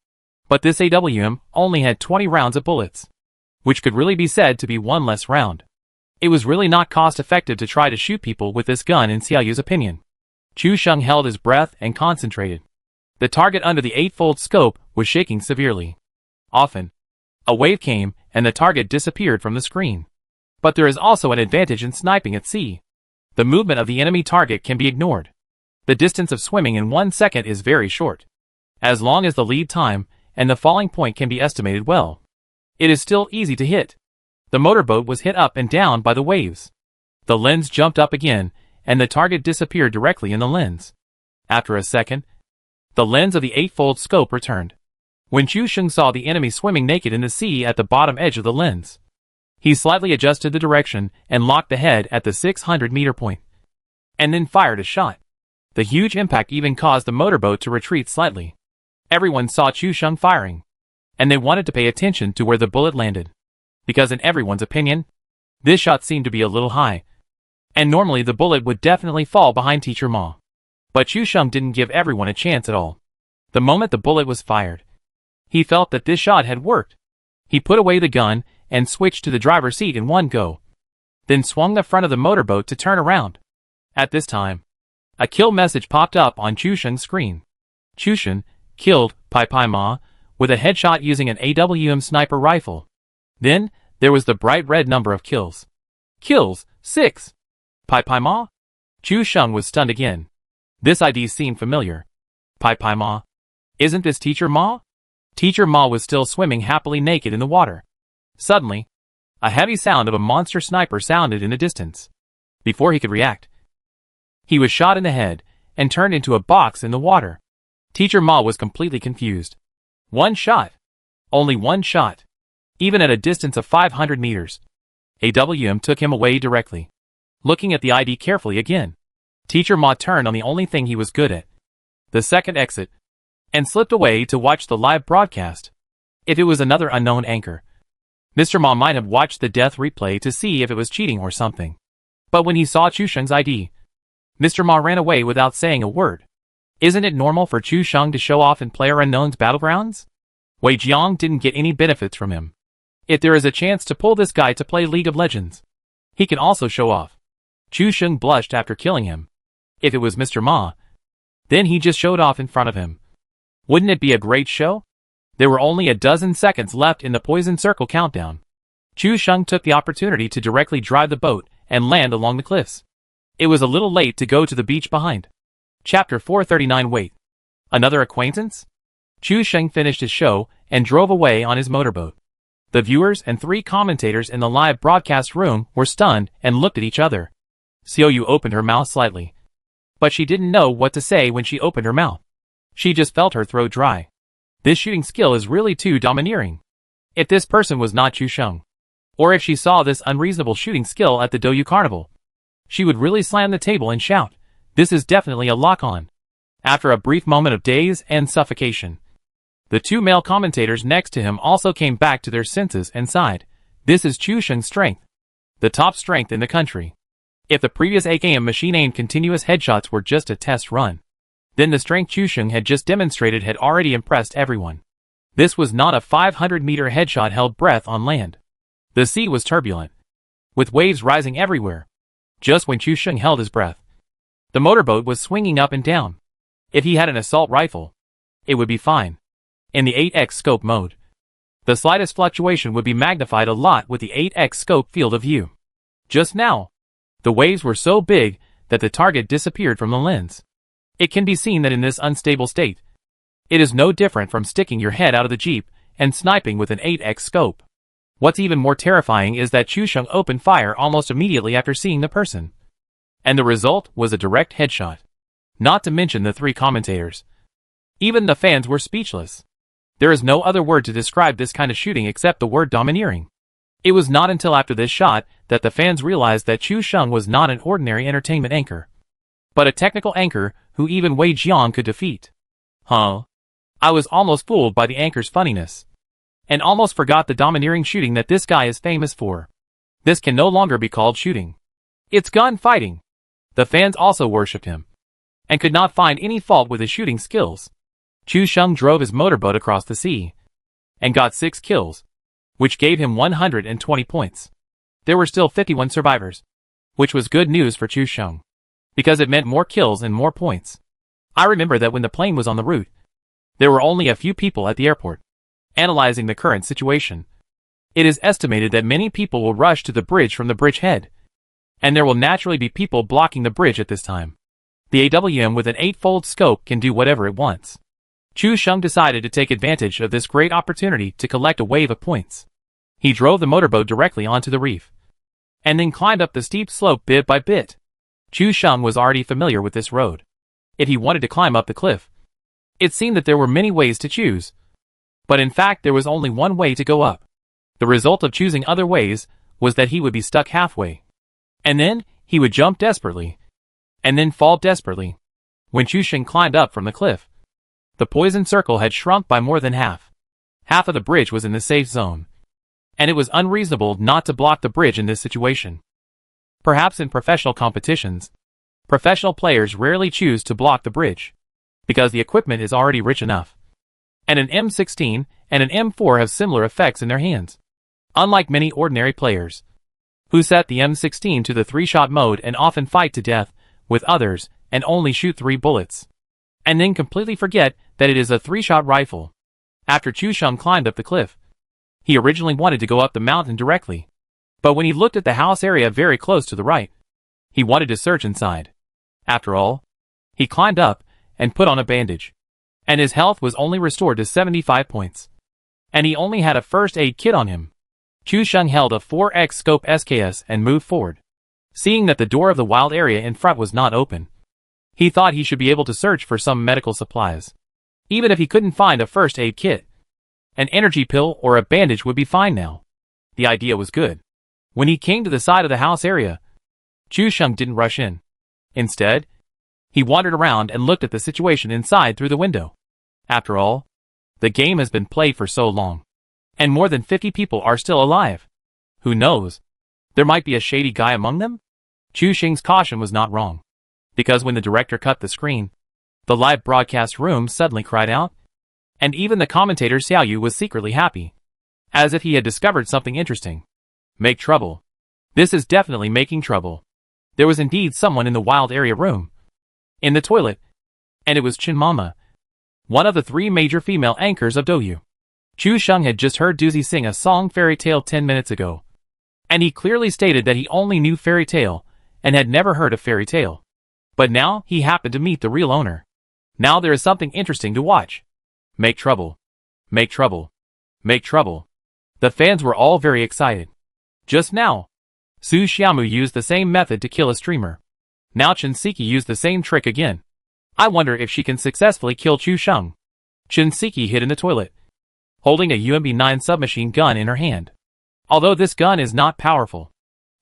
But this AWM only had 20 rounds of bullets, which could really be said to be one less round. It was really not cost-effective to try to shoot people with this gun in Xiao Yu's opinion. Chu Sheng held his breath and concentrated. The target under the 8-fold scope was shaking severely. Often, a wave came and the target disappeared from the screen. But there is also an advantage in sniping at sea. The movement of the enemy target can be ignored. The distance of swimming in 1 second is very short. As long as the lead time and the falling point can be estimated well, it is still easy to hit. The motorboat was hit up and down by the waves. The lens jumped up again, and the target disappeared directly in the lens. After a second, the lens of the 8-fold scope returned. When Chu Sheng saw the enemy swimming naked in the sea at the bottom edge of the lens, he slightly adjusted the direction and locked the head at the 600-meter point, and then fired a shot. The huge impact even caused the motorboat to retreat slightly. Everyone saw Chu Sheng firing, and they wanted to pay attention to where the bullet landed, because in everyone's opinion, this shot seemed to be a little high, and normally the bullet would definitely fall behind Teacher Ma. But Chu Sheng didn't give everyone a chance at all. The moment the bullet was fired, he felt that this shot had worked. He put away the gun and switched to the driver's seat in one go, then swung the front of the motorboat to turn around. At this time, a kill message popped up on Chu Sheng's screen. Chu Sheng killed Pai Ma with a headshot using an AWM sniper rifle. Then, there was the bright red number of kills. Kills, 6. Pai Ma? Chu Sheng was stunned again. This ID seemed familiar. Pai Ma? Isn't this Teacher Ma? Teacher Ma was still swimming happily naked in the water. Suddenly, a heavy sound of a monster sniper sounded in the distance. Before he could react, he was shot in the head and turned into a box in the water. Teacher Ma was completely confused. One shot. Only one shot. Even at a distance of 500 meters. AWM took him away directly. Looking at the ID carefully again, Teacher Ma turned on the only thing he was good at, the second exit, and slipped away to watch the live broadcast. If it was another unknown anchor, Mr. Ma might have watched the death replay to see if it was cheating or something. But when he saw Chu Sheng's ID, Mr. Ma ran away without saying a word. Isn't it normal for Chu Sheng to show off in PlayerUnknown's battlegrounds? Wei Jiang didn't get any benefits from him. If there is a chance to pull this guy to play League of Legends, he can also show off. Chu Sheng blushed after killing him. If it was Mr. Ma, then he just showed off in front of him. Wouldn't it be a great show? There were only a dozen seconds left in the Poison Circle countdown. Chu Sheng took the opportunity to directly drive the boat and land along the cliffs. It was a little late to go to the beach behind. Chapter 439. Wait. Another acquaintance? Chu Sheng finished his show and drove away on his motorboat. The viewers and 3 commentators in the live broadcast room were stunned and looked at each other. Xiaoyu opened her mouth slightly. But she didn't know what to say when she opened her mouth. She just felt her throat dry. This shooting skill is really too domineering. If this person was not Chu Sheng, or if she saw this unreasonable shooting skill at the Douyu Carnival, she would really slam the table and shout, "This is definitely a lock-on." After a brief moment of daze and suffocation, the 2 male commentators next to him also came back to their senses and sighed. This is Chu Sheng's strength. The top strength in the country. If the previous AKM machine-aimed continuous headshots were just a test run, then the strength Chu Sheng had just demonstrated had already impressed everyone. This was not a 500-meter headshot held breath on land. The sea was turbulent, with waves rising everywhere. Just when Chu Sheng held his breath, the motorboat was swinging up and down. If he had an assault rifle, it would be fine. In the 8x scope mode, the slightest fluctuation would be magnified a lot with the 8x scope field of view. Just now, the waves were so big that the target disappeared from the lens. It can be seen that in this unstable state, it is no different from sticking your head out of the Jeep and sniping with an 8x scope. What's even more terrifying is that Chu Sheng opened fire almost immediately after seeing the person. And the result was a direct headshot. Not to mention the 3 commentators. Even the fans were speechless. There is no other word to describe this kind of shooting except the word domineering. It was not until after this shot that the fans realized that Chu Sheng was not an ordinary entertainment anchor, but a technical anchor who even Wei Jiang could defeat. Huh? I was almost fooled by the anchor's funniness, and almost forgot the domineering shooting that this guy is famous for. This can no longer be called shooting. It's gun fighting. The fans also worshipped him, and could not find any fault with his shooting skills. Chu Sheng drove his motorboat across the sea, and got 6 kills, which gave him 120 points. There were still 51 survivors, which was good news for Chu Sheng, because it meant more kills and more points. I remember that when the plane was on the route, there were only a few people at the airport. Analyzing the current situation, it is estimated that many people will rush to the bridge from the bridgehead, and there will naturally be people blocking the bridge at this time. The AWM with an 8-fold scope can do whatever it wants. Chu Sheng decided to take advantage of this great opportunity to collect a wave of points. He drove the motorboat directly onto the reef, and then climbed up the steep slope bit by bit. Chu Sheng was already familiar with this road. If he wanted to climb up the cliff, it seemed that there were many ways to choose, but in fact there was only one way to go up. The result of choosing other ways was that he would be stuck halfway, and then he would jump desperately, and then fall desperately. When Chu Sheng climbed up from the cliff, the poison circle had shrunk by more than half. Half of the bridge was in the safe zone, and it was unreasonable not to block the bridge in this situation. Perhaps in professional competitions, professional players rarely choose to block the bridge, because the equipment is already rich enough, and an M16 and an M4 have similar effects in their hands. Unlike many ordinary players, who set the M16 to the 3-shot mode and often fight to death with others and only shoot 3 bullets, and then completely forget that it is a 3-shot rifle. After Chu Sheng climbed up the cliff, he originally wanted to go up the mountain directly, but when he looked at the house area very close to the right, he wanted to search inside. After all, he climbed up and put on a bandage, and his health was only restored to 75 points, and he only had a first aid kit on him. Chu Sheng held a 4x scope SKS and moved forward. Seeing that the door of the wild area in front was not open, he thought he should be able to search for some medical supplies. Even if he couldn't find a first aid kit, an energy pill or a bandage would be fine now. The idea was good. When he came to the side of the house area, Chu Sheng didn't rush in. Instead, he wandered around and looked at the situation inside through the window. After all, the game has been played for so long, and more than 50 people are still alive. Who knows? There might be a shady guy among them? Chu Sheng's caution was not wrong, because when the director cut the screen, The live broadcast room suddenly cried out, and even the commentator Xiao Yu was secretly happy, as if he had discovered something interesting. Make trouble. This is definitely making trouble. There was indeed someone in the wild area room, in the toilet, and it was Chen Mama, one of the 3 major female anchors of Douyu. Chu Sheng had just heard Duzi sing a song fairy tale 10 minutes ago, and he clearly stated that he only knew fairy tale and had never heard of fairy tale. But now he happened to meet the real owner. Now there is something interesting to watch. Make trouble. Make trouble. Make trouble. The fans were all very excited. Just now, Su Xiaomu used the same method to kill a streamer. Now Chen Siki used the same trick again. I wonder if she can successfully kill Chu Sheng. Chen Siki hid in the toilet, holding a UMB-9 submachine gun in her hand. Although this gun is not powerful,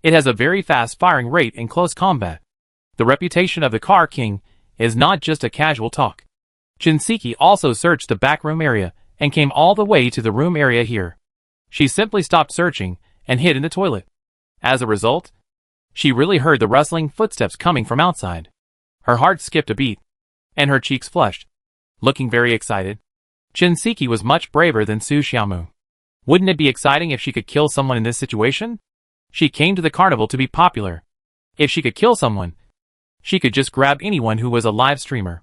it has a very fast firing rate in close combat. The reputation of the Car King is not just a casual talk. Chen Siki also searched the back room area and came all the way to the room area here. She simply stopped searching and hid in the toilet. As a result, she really heard the rustling footsteps coming from outside. Her heart skipped a beat, and her cheeks flushed. Looking very excited, Chen Siki was much braver than Su Xiaomu. Wouldn't it be exciting if she could kill someone in this situation? She came to the carnival to be popular. If she could kill someone, she could just grab anyone who was a live streamer.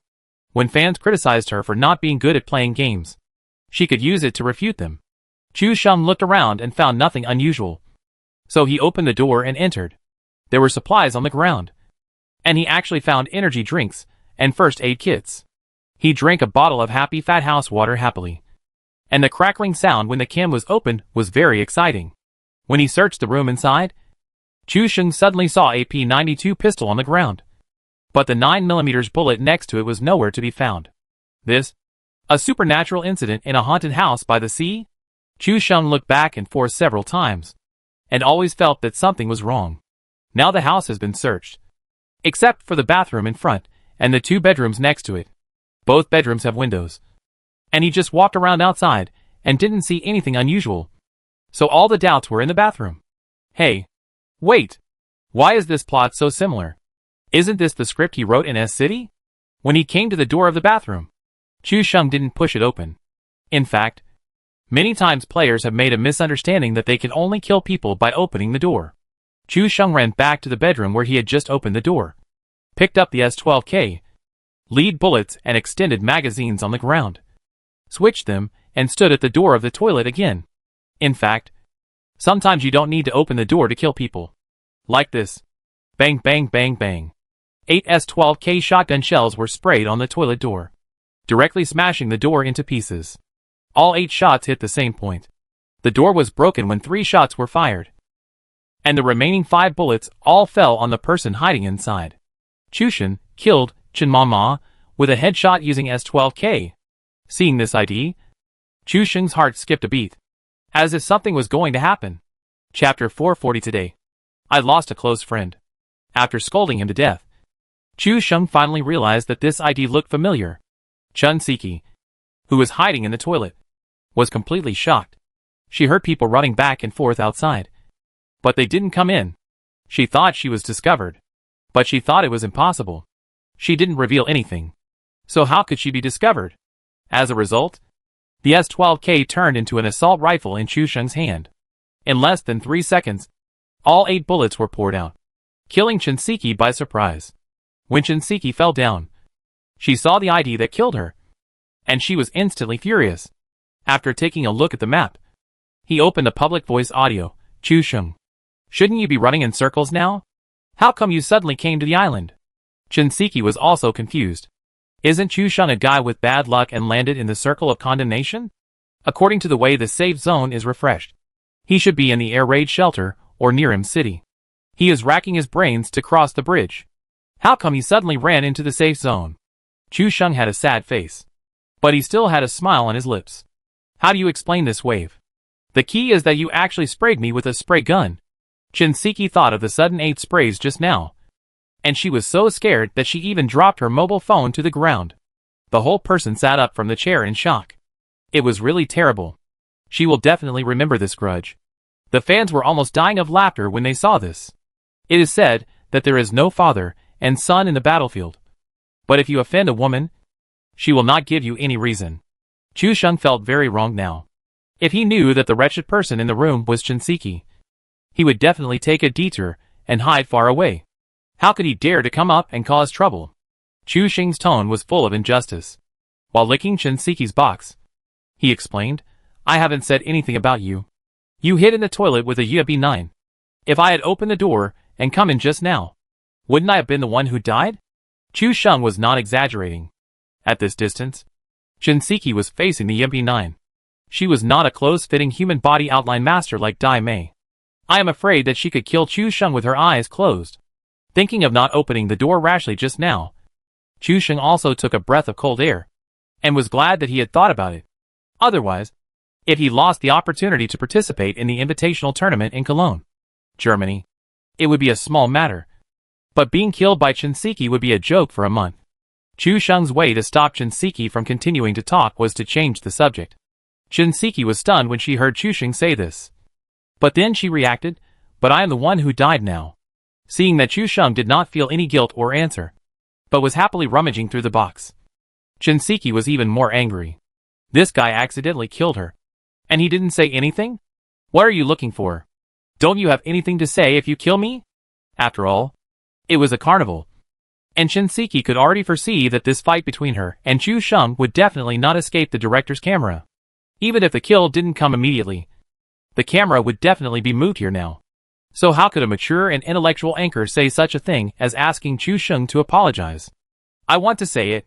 When fans criticized her for not being good at playing games, she could use it to refute them. Chu Sheng looked around and found nothing unusual. So he opened the door and entered. There were supplies on the ground, and he actually found energy drinks and first aid kits. He drank a bottle of Happy Fat House water happily, and the crackling sound when the can was opened was very exciting. When he searched the room inside, Chu Sheng suddenly saw a P92 pistol on the ground, but the 9mm bullet next to it was nowhere to be found. This, a supernatural incident in a haunted house by the sea? Chu Sheng looked back and forth several times, and always felt that something was wrong. Now the house has been searched, except for the bathroom in front and the 2 bedrooms next to it. Both bedrooms have windows, and he just walked around outside and didn't see anything unusual. So all the doubts were in the bathroom. Hey, wait, why is this plot so similar? Isn't this the script he wrote in S-City? When he came to the door of the bathroom, Chu Sheng didn't push it open. In fact, many times players have made a misunderstanding that they can only kill people by opening the door. Chu Sheng ran back to the bedroom where he had just opened the door, picked up the S12K, lead bullets and extended magazines on the ground, switched them, and stood at the door of the toilet again. In fact, sometimes you don't need to open the door to kill people. Like this. Bang bang bang bang. 8 S12K shotgun shells were sprayed on the toilet door, directly smashing the door into pieces. All 8 shots hit the same point. The door was broken when 3 shots were fired, and the remaining 5 bullets all fell on the person hiding inside. Chu Sheng killed Chen Mama with a headshot using S12K. Seeing this ID, Chu Sheng's heart skipped a beat, as if something was going to happen. Chapter 440 today. I lost a close friend. After scolding him to death, Chu Sheng finally realized that this ID looked familiar. Chen Siki, who was hiding in the toilet, was completely shocked. She heard people running back and forth outside, but they didn't come in. She thought she was discovered, but she thought it was impossible. She didn't reveal anything, so how could she be discovered? As a result, the S12K turned into an assault rifle in Chu Sheng's hand. In less than 3 seconds, all 8 bullets were poured out, killing Chen Siki by surprise. When Chen Siki fell down, she saw the ID that killed her, and she was instantly furious. After taking a look at the map, he opened a public voice audio. Chu Sheng, shouldn't you be running in circles now? How come you suddenly came to the island? Chen Siki was also confused. Isn't Chu Sheng a guy with bad luck and landed in the circle of condemnation? According to the way the safe zone is refreshed, he should be in the air raid shelter or near him city. He is racking his brains to cross the bridge. How come he suddenly ran into the safe zone? Chu Sheng had a sad face, but he still had a smile on his lips. How do you explain this wave? The key is that you actually sprayed me with a spray gun. Chen Siki thought of the sudden 8 sprays just now, and she was so scared that she even dropped her mobile phone to the ground. The whole person sat up from the chair in shock. It was really terrible. She will definitely remember this grudge. The fans were almost dying of laughter when they saw this. It is said that there is no father and son in the battlefield. But if you offend a woman, She will not give you any reason. Chu Sheng felt very wrong now. If he knew that the wretched person in the room was Shinseki, he would definitely take a detour and hide far away. How could he dare to come up and cause trouble? Chu Sheng's tone was full of injustice. While licking Shinseki's box, he explained, I haven't said anything about you. You hid in the toilet with a EP401. If I had opened the door and come in just now, wouldn't I have been the one who died? Chu Sheng was not exaggerating. At this distance, Shinseki was facing the EP401. She was not a close-fitting human body outline master like Dai Mei. I am afraid that she could kill Chu Sheng with her eyes closed. Thinking of not opening the door rashly just now, Chu Sheng also took a breath of cold air, and was glad that he had thought about it. Otherwise, if he lost the opportunity to participate in the invitational tournament in Cologne, Germany, it would be a small matter. But being killed by Shinseki would be a joke for a month. Chu Sheng's way to stop Shinseki from continuing to talk was to change the subject. Shinseki was stunned when she heard Chu Sheng say this. But then she reacted, but I am the one who died now. Seeing that Chu Sheng did not feel any guilt or answer, but was happily rummaging through the box, Shinseki was even more angry. This guy accidentally killed her. And he didn't say anything? What are you looking for? Don't you have anything to say if you kill me? After all, it was a carnival. And Shinseki could already foresee that this fight between her and Chu Sheng would definitely not escape the director's camera. Even if the kill didn't come immediately, the camera would definitely be moved here now. So how could a mature and intellectual anchor say such a thing as asking Chu Sheng to apologize? I want to say it.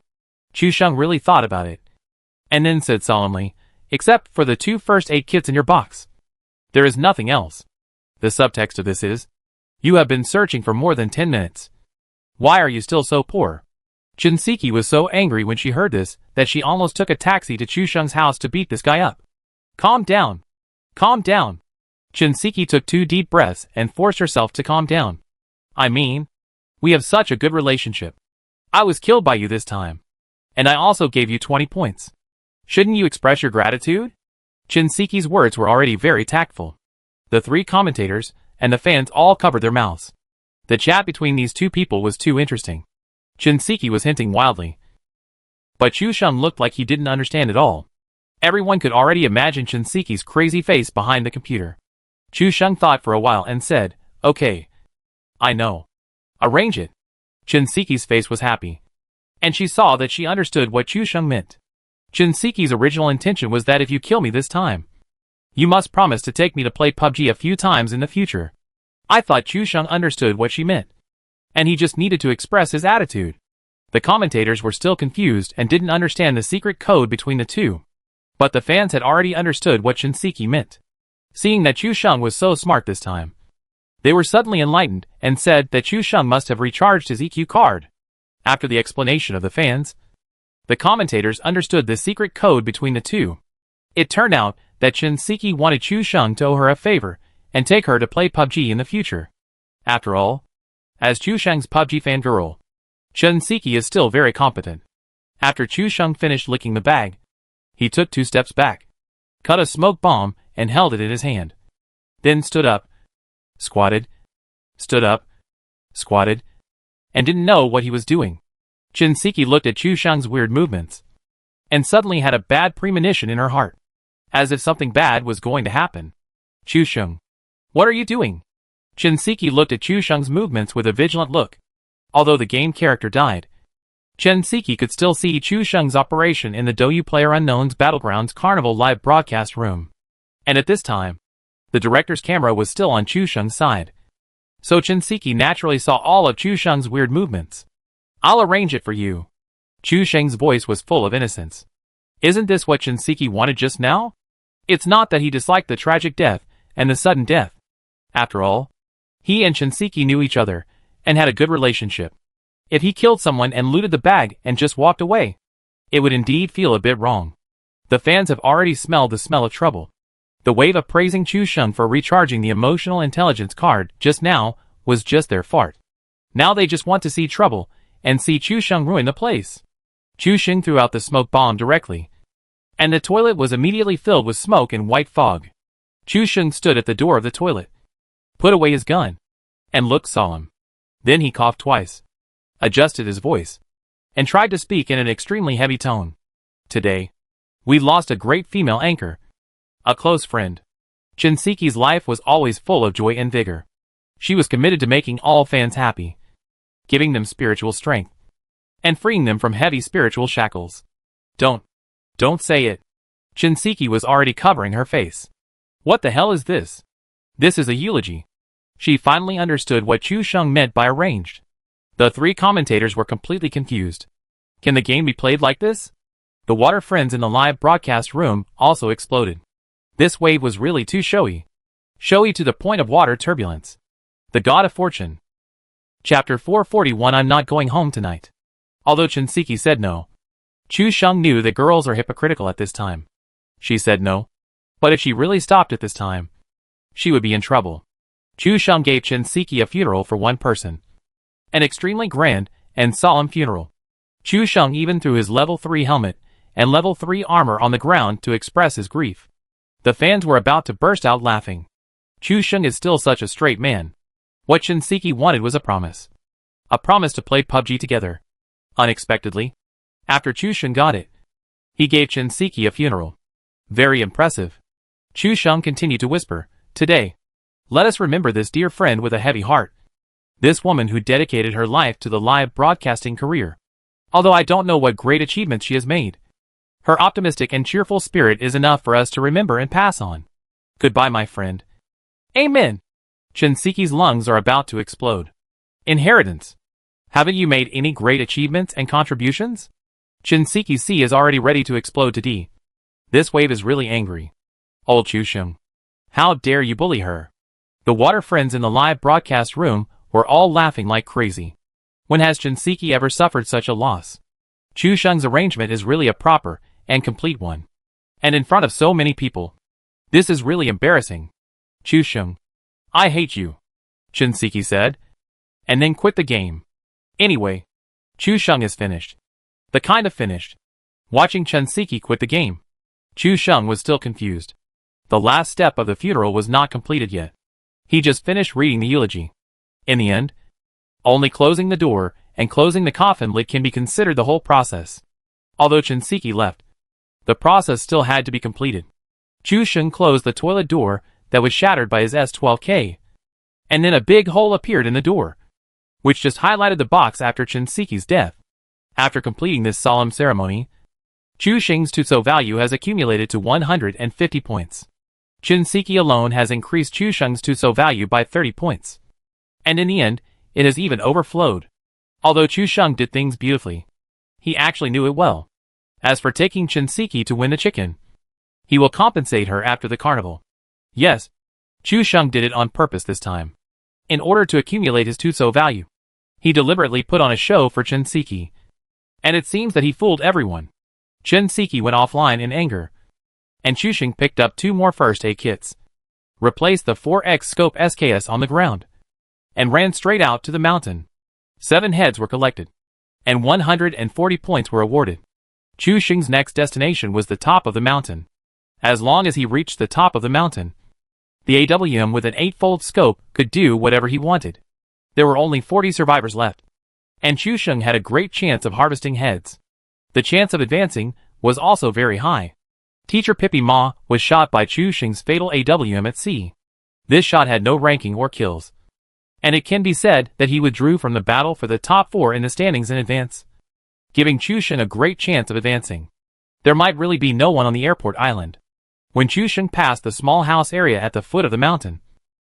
Chu Sheng really thought about it, and then said solemnly, except for the two first aid kits in your box. There is nothing else. The subtext of this is, you have been searching for more than 10 minutes. Why are you still so poor? Shinseki was so angry when she heard this that she almost took a taxi to Chu Sheng's house to beat this guy up. Calm down. Calm down. Shinseki took 2 deep breaths and forced herself to calm down. I mean, we have such a good relationship. I was killed by you this time. And I also gave you 20 points. Shouldn't you express your gratitude? Shinseki's words were already very tactful. The 3 commentators and the fans all covered their mouths. The chat between these two people was too interesting. Shinseki was hinting wildly, but Chu Sheng looked like he didn't understand at all. Everyone could already imagine Shinseki's crazy face behind the computer. Chu Sheng thought for a while and said, okay. I know. Arrange it. Shinseki's face was happy, and she saw that she understood what Chu Sheng meant. Shinseki's original intention was that if you kill me this time, you must promise to take me to play PUBG a few times in the future. I thought Chu Sheng understood what she meant, and he just needed to express his attitude. The commentators were still confused and didn't understand the secret code between the two, but the fans had already understood what Shinseki meant. Seeing that Chu Sheng was so smart this time, they were suddenly enlightened and said that Chu Sheng must have recharged his EQ card. After the explanation of the fans, the commentators understood the secret code between the two. It turned out that Shinseki wanted Chu Sheng to owe her a favor and take her to play PUBG in the future. After all, as Chu Sheng's PUBG fangirl, Shinseki is still very competent. After Chu Sheng finished licking the bag, he took 2 steps back, cut a smoke bomb, and held it in his hand. Then stood up, squatted, stood up, squatted, and didn't know what he was doing. Shinseki looked at Chu Sheng's weird movements, and suddenly had a bad premonition in her heart, as if something bad was going to happen. Chu Sheng, what are you doing? Shinseki looked at Chu Sheng's movements with a vigilant look. Although the game character died, Shinseki could still see Chu Sheng's operation in the Douyu PlayerUnknown's Battlegrounds Carnival live broadcast room. And at this time, the director's camera was still on Chu Sheng's side. So Shinseki naturally saw all of Chu Sheng's weird movements. I'll arrange it for you. Chu Sheng's voice was full of innocence. Isn't this what Shinseki wanted just now? It's not that he disliked the tragic death and the sudden death. After all, he and Shinseki knew each other and had a good relationship. If he killed someone and looted the bag and just walked away, it would indeed feel a bit wrong. The fans have already smelled the smell of trouble. The wave of praising Chu Sheng for recharging the emotional intelligence card just now was just their fart. Now they just want to see trouble and see Chu Sheng ruin the place. Chu Sheng threw out the smoke bomb directly, and the toilet was immediately filled with smoke and white fog. Chu Sheng stood at the door of the toilet, put away his gun, and looked solemn. Then he coughed twice, adjusted his voice, and tried to speak in an extremely heavy tone. Today, we lost a great female anchor. A close friend. Shinseki's life was always full of joy and vigor. She was committed to making all fans happy, giving them spiritual strength, and freeing them from heavy spiritual shackles. Don't say it. Shinseki was already covering her face. What the hell is this? This is a eulogy. She finally understood what Chu Sheng meant by arranged. The three commentators were completely confused. Can the game be played like this? The water friends in the live broadcast room also exploded. This wave was really too showy. Showy to the point of water turbulence. The God of Fortune. Chapter 441. I'm not going home tonight. Although Shinseki said no, Chu Sheng knew that girls are hypocritical at this time. She said no. But if she really stopped at this time, she would be in trouble. Chu Sheng gave Shinseki a funeral for one person. An extremely grand and solemn funeral. Chu Sheng even threw his level 3 helmet and level 3 armor on the ground to express his grief. The fans were about to burst out laughing. Chu Sheng is still such a straight man. What Shinseki wanted was a promise. A promise to play PUBG together. Unexpectedly, after Chu Sheng got it, he gave Shinseki a funeral. Very impressive. Chu Sheng continued to whisper, "Today, let us remember this dear friend with a heavy heart. This woman who dedicated her life to the live broadcasting career. Although I don't know what great achievements she has made, her optimistic and cheerful spirit is enough for us to remember and pass on. Goodbye, my friend." Amen. Shinseki's lungs are about to explode. Inheritance. Haven't you made any great achievements and contributions? Shinseki's C is already ready to explode to D. This wave is really angry. Old Chu Sheng. How dare you bully her? The water friends in the live broadcast room were all laughing like crazy. When has Shinseki ever suffered such a loss? Chu Sheng's arrangement is really a proper and complete one. And in front of so many people. This is really embarrassing. Chu Sheng. I hate you, Shinseki said, and then quit the game. Anyway, Chu Sheng is finished. The kind of finished. Watching Shinseki quit the game, Chu Sheng was still confused. The last step of the funeral was not completed yet. He just finished reading the eulogy. In the end, only closing the door and closing the coffin lid can be considered the whole process. Although Shinseki left, the process still had to be completed. Chu Sheng closed the toilet door that was shattered by his S12K. And then a big hole appeared in the door, which just highlighted the box after Shinseki's death. After completing this solemn ceremony, Chu Sheng's Tutso value has accumulated to 150 points. Shinseki alone has increased Chu Sheng's Tutso value by 30 points. And in the end, it has even overflowed. Although Chu Sheng did things beautifully, he actually knew it well. As for taking Shinseki to win the chicken, he will compensate her after the carnival. Yes, Chu Sheng did it on purpose this time. In order to accumulate his Tutso value, he deliberately put on a show for Shinseki. And it seems that he fooled everyone. Shinseki went offline in anger, and Chu Sheng picked up 2 more first aid kits, replaced the 4x scope SKS on the ground, and ran straight out to the mountain. 7 heads were collected, and 140 points were awarded. Chu Sheng's next destination was the top of the mountain. As long as he reached the top of the mountain, the AWM with an 8-fold scope could do whatever he wanted. There were only 40 survivors left, and Chu Sheng had a great chance of harvesting heads. The chance of advancing was also very high. Teacher Pippi Ma was shot by Chu Sheng's fatal AWM at sea. This shot had no ranking or kills, and it can be said that he withdrew from the battle for the top 4 in the standings in advance, giving Chu Sheng a great chance of advancing. There might really be no one on the airport island. When Chu Sheng passed the small house area at the foot of the mountain,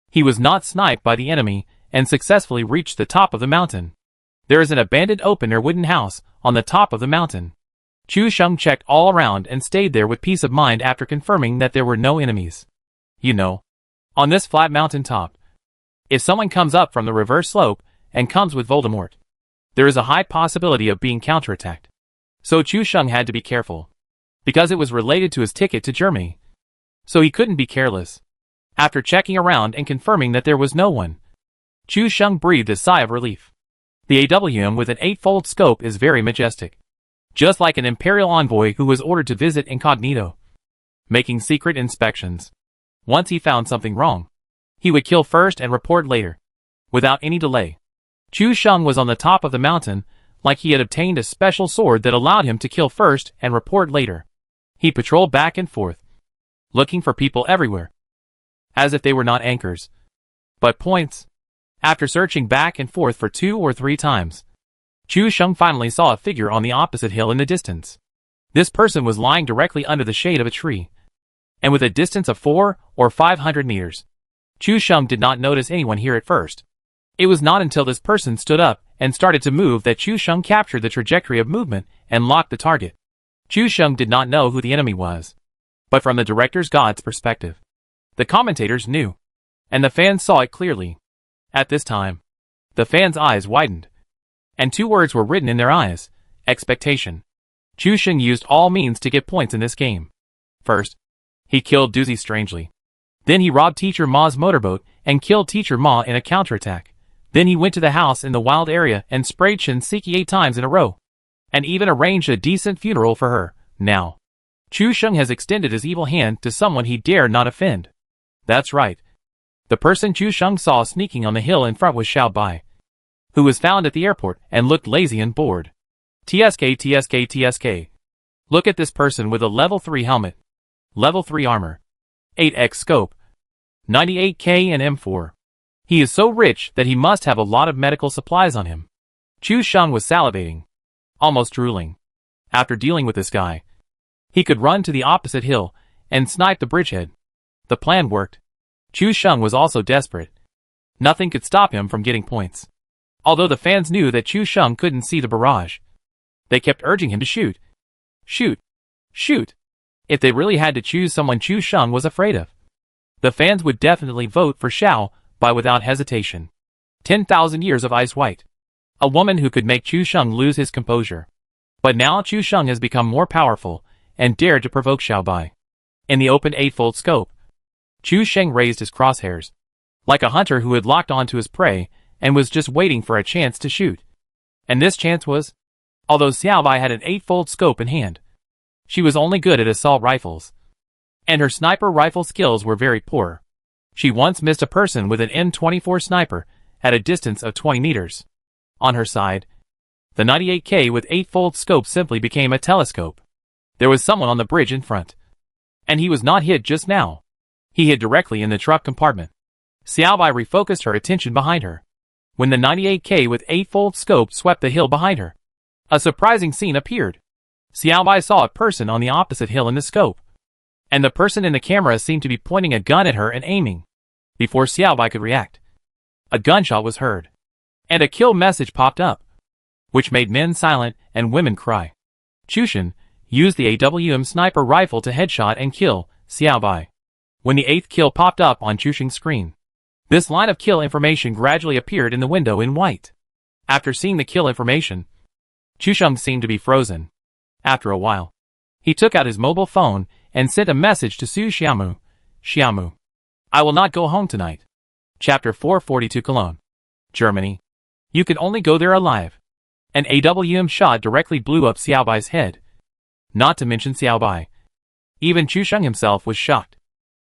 he was not sniped by the enemy and successfully reached the top of the mountain. There is an abandoned open-air wooden house on the top of the mountain. Chu Sheng checked all around and stayed there with peace of mind after confirming that there were no enemies. You know, on this flat mountain top, if someone comes up from the reverse slope and comes with Voldemort, there is a high possibility of being counterattacked. So Chu Sheng had to be careful, because it was related to his ticket to Germany. So he couldn't be careless. After checking around and confirming that there was no one, Chu Sheng breathed a sigh of relief. The AWM with an 8-fold scope is very majestic. Just like an Imperial envoy who was ordered to visit incognito, making secret inspections. Once he found something wrong, he would kill first and report later, without any delay. Chu Sheng was on the top of the mountain, like he had obtained a special sword that allowed him to kill first and report later. He patrolled back and forth, looking for people everywhere, as if they were not anchors, but points. After searching back and forth for 2 or 3 times, Chu Sheng finally saw a figure on the opposite hill in the distance. This person was lying directly under the shade of a tree, and with a distance of 400 or 500 meters. Chu Sheng did not notice anyone here at first. It was not until this person stood up and started to move that Chu Sheng captured the trajectory of movement and locked the target. Chu Sheng did not know who the enemy was, but from the director's God's perspective, the commentators knew, and the fans saw it clearly. At this time, the fans' eyes widened, and 2 words were written in their eyes: expectation. Chu Sheng used all means to get points in this game. First, he killed Doozy strangely. Then he robbed Teacher Ma's motorboat and killed Teacher Ma in a counterattack. Then he went to the house in the wild area and sprayed Shinseki 8 times in a row, and even arranged a decent funeral for her. Now, Chu Sheng has extended his evil hand to someone he dare not offend. That's right. The person Chu Sheng saw sneaking on the hill in front was Xiao Bai, who was found at the airport and looked lazy and bored. TSK. Look at this person with a level 3 helmet, level 3 armor, 8x scope, 98k and M4. He is so rich that he must have a lot of medical supplies on him. Chu Sheng was salivating, almost drooling. After dealing with this guy, he could run to the opposite hill and snipe the bridgehead. The plan worked. Chu Sheng was also desperate. Nothing could stop him from getting points. Although the fans knew that Chu Sheng couldn't see the barrage, they kept urging him to shoot. Shoot. Shoot. If they really had to choose someone Chu Sheng was afraid of, the fans would definitely vote for Xiao Bai without hesitation. 10,000 years of ice white. A woman who could make Chu Sheng lose his composure. But now Chu Sheng has become more powerful and dared to provoke Xiao Bai. In the open 8-fold scope, Chu Sheng raised his crosshairs, like a hunter who had locked onto his prey and was just waiting for a chance to shoot. And this chance was, although Xiao Bai had an 8-fold scope in hand, she was only good at assault rifles, and her sniper rifle skills were very poor. She once missed a person with an M24 sniper at a distance of 20 meters. On her side, the 98K with 8-fold scope simply became a telescope. There was someone on the bridge in front, and he was not hit just now. He hid directly in the truck compartment. Xiao Bai refocused her attention behind her. When the 98K with 8-fold scope swept the hill behind her, a surprising scene appeared. Xiao Bai saw a person on the opposite hill in the scope, and the person in the camera seemed to be pointing a gun at her and aiming. Before Xiao Bai could react, a gunshot was heard, and a kill message popped up, which made men silent and women cry. Chu Sheng used the AWM sniper rifle to headshot and kill Xiao Bai. When the 8th kill popped up on Chu Sheng's screen, this line of kill information gradually appeared in the window in white. After seeing the kill information, Chu Sheng seemed to be frozen. After a while, he took out his mobile phone and sent a message to Su Xiaomu. Xiaomu, I will not go home tonight. Chapter 442 Cologne, Germany. You can only go there alive. An AWM shot directly blew up Xiao Bai's head. Not to mention Xiao Bai. Even Chu Sheng himself was shocked.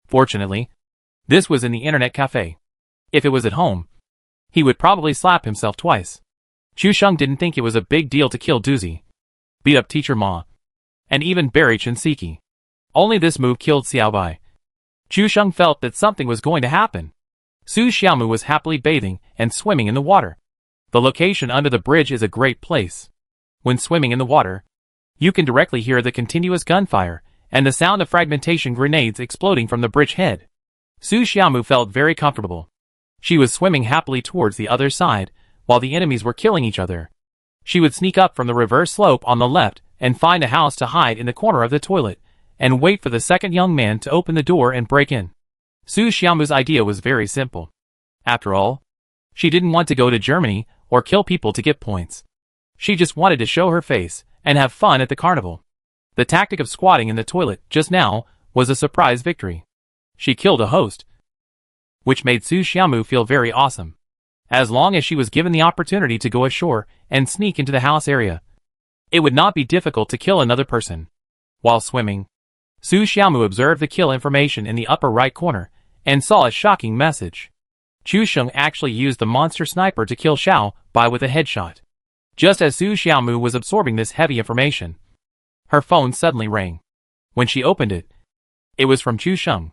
Fortunately, this was in the internet cafe. If it was at home, he would probably slap himself twice. Chu Sheng didn't think it was a big deal to kill Doozy, beat up Teacher Ma, and even bury Shinseki. Only this move killed Xiao Bai. Chu Sheng felt that something was going to happen. Su Xiaomu was happily bathing and swimming in the water. The location under the bridge is a great place. When swimming in the water, you can directly hear the continuous gunfire and the sound of fragmentation grenades exploding from the bridge head. Su Xiaomu felt very comfortable. She was swimming happily towards the other side, while the enemies were killing each other. She would sneak up from the reverse slope on the left and find a house to hide in the corner of the toilet, and wait for the second young man to open the door and break in. Su Xiaomu's idea was very simple. After all, she didn't want to go to Germany or kill people to get points. She just wanted to show her face and have fun at the carnival. The tactic of squatting in the toilet just now was a surprise victory. She killed a host, which made Su Xiaomu feel very awesome. As long as she was given the opportunity to go ashore and sneak into the house area, it would not be difficult to kill another person. While swimming, Su Xiaomu observed the kill information in the upper right corner and saw a shocking message. Chu Sheng actually used the monster sniper to kill Xiao Bai with a headshot. Just as Su Xiaomu was absorbing this heavy information, her phone suddenly rang. When she opened it, it was from Chu Sheng.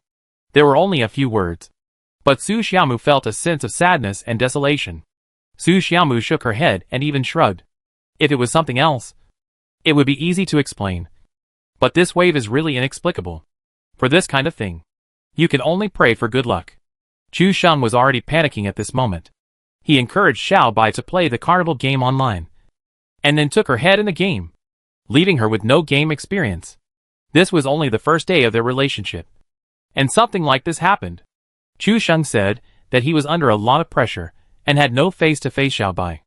There were only a few words, but Su Xiaomu felt a sense of sadness and desolation. Su Xiaomu shook her head and even shrugged. If it was something else, it would be easy to explain. But this wave is really inexplicable. For this kind of thing, you can only pray for good luck. Chu Sheng was already panicking at this moment. He encouraged Xiao Bai to play the carnival game online, and then took her head in the game, leaving her with no game experience. This was only the first day of their relationship, and something like this happened. Chu Sheng said that he was under a lot of pressure and had no face to face Xiao Bai.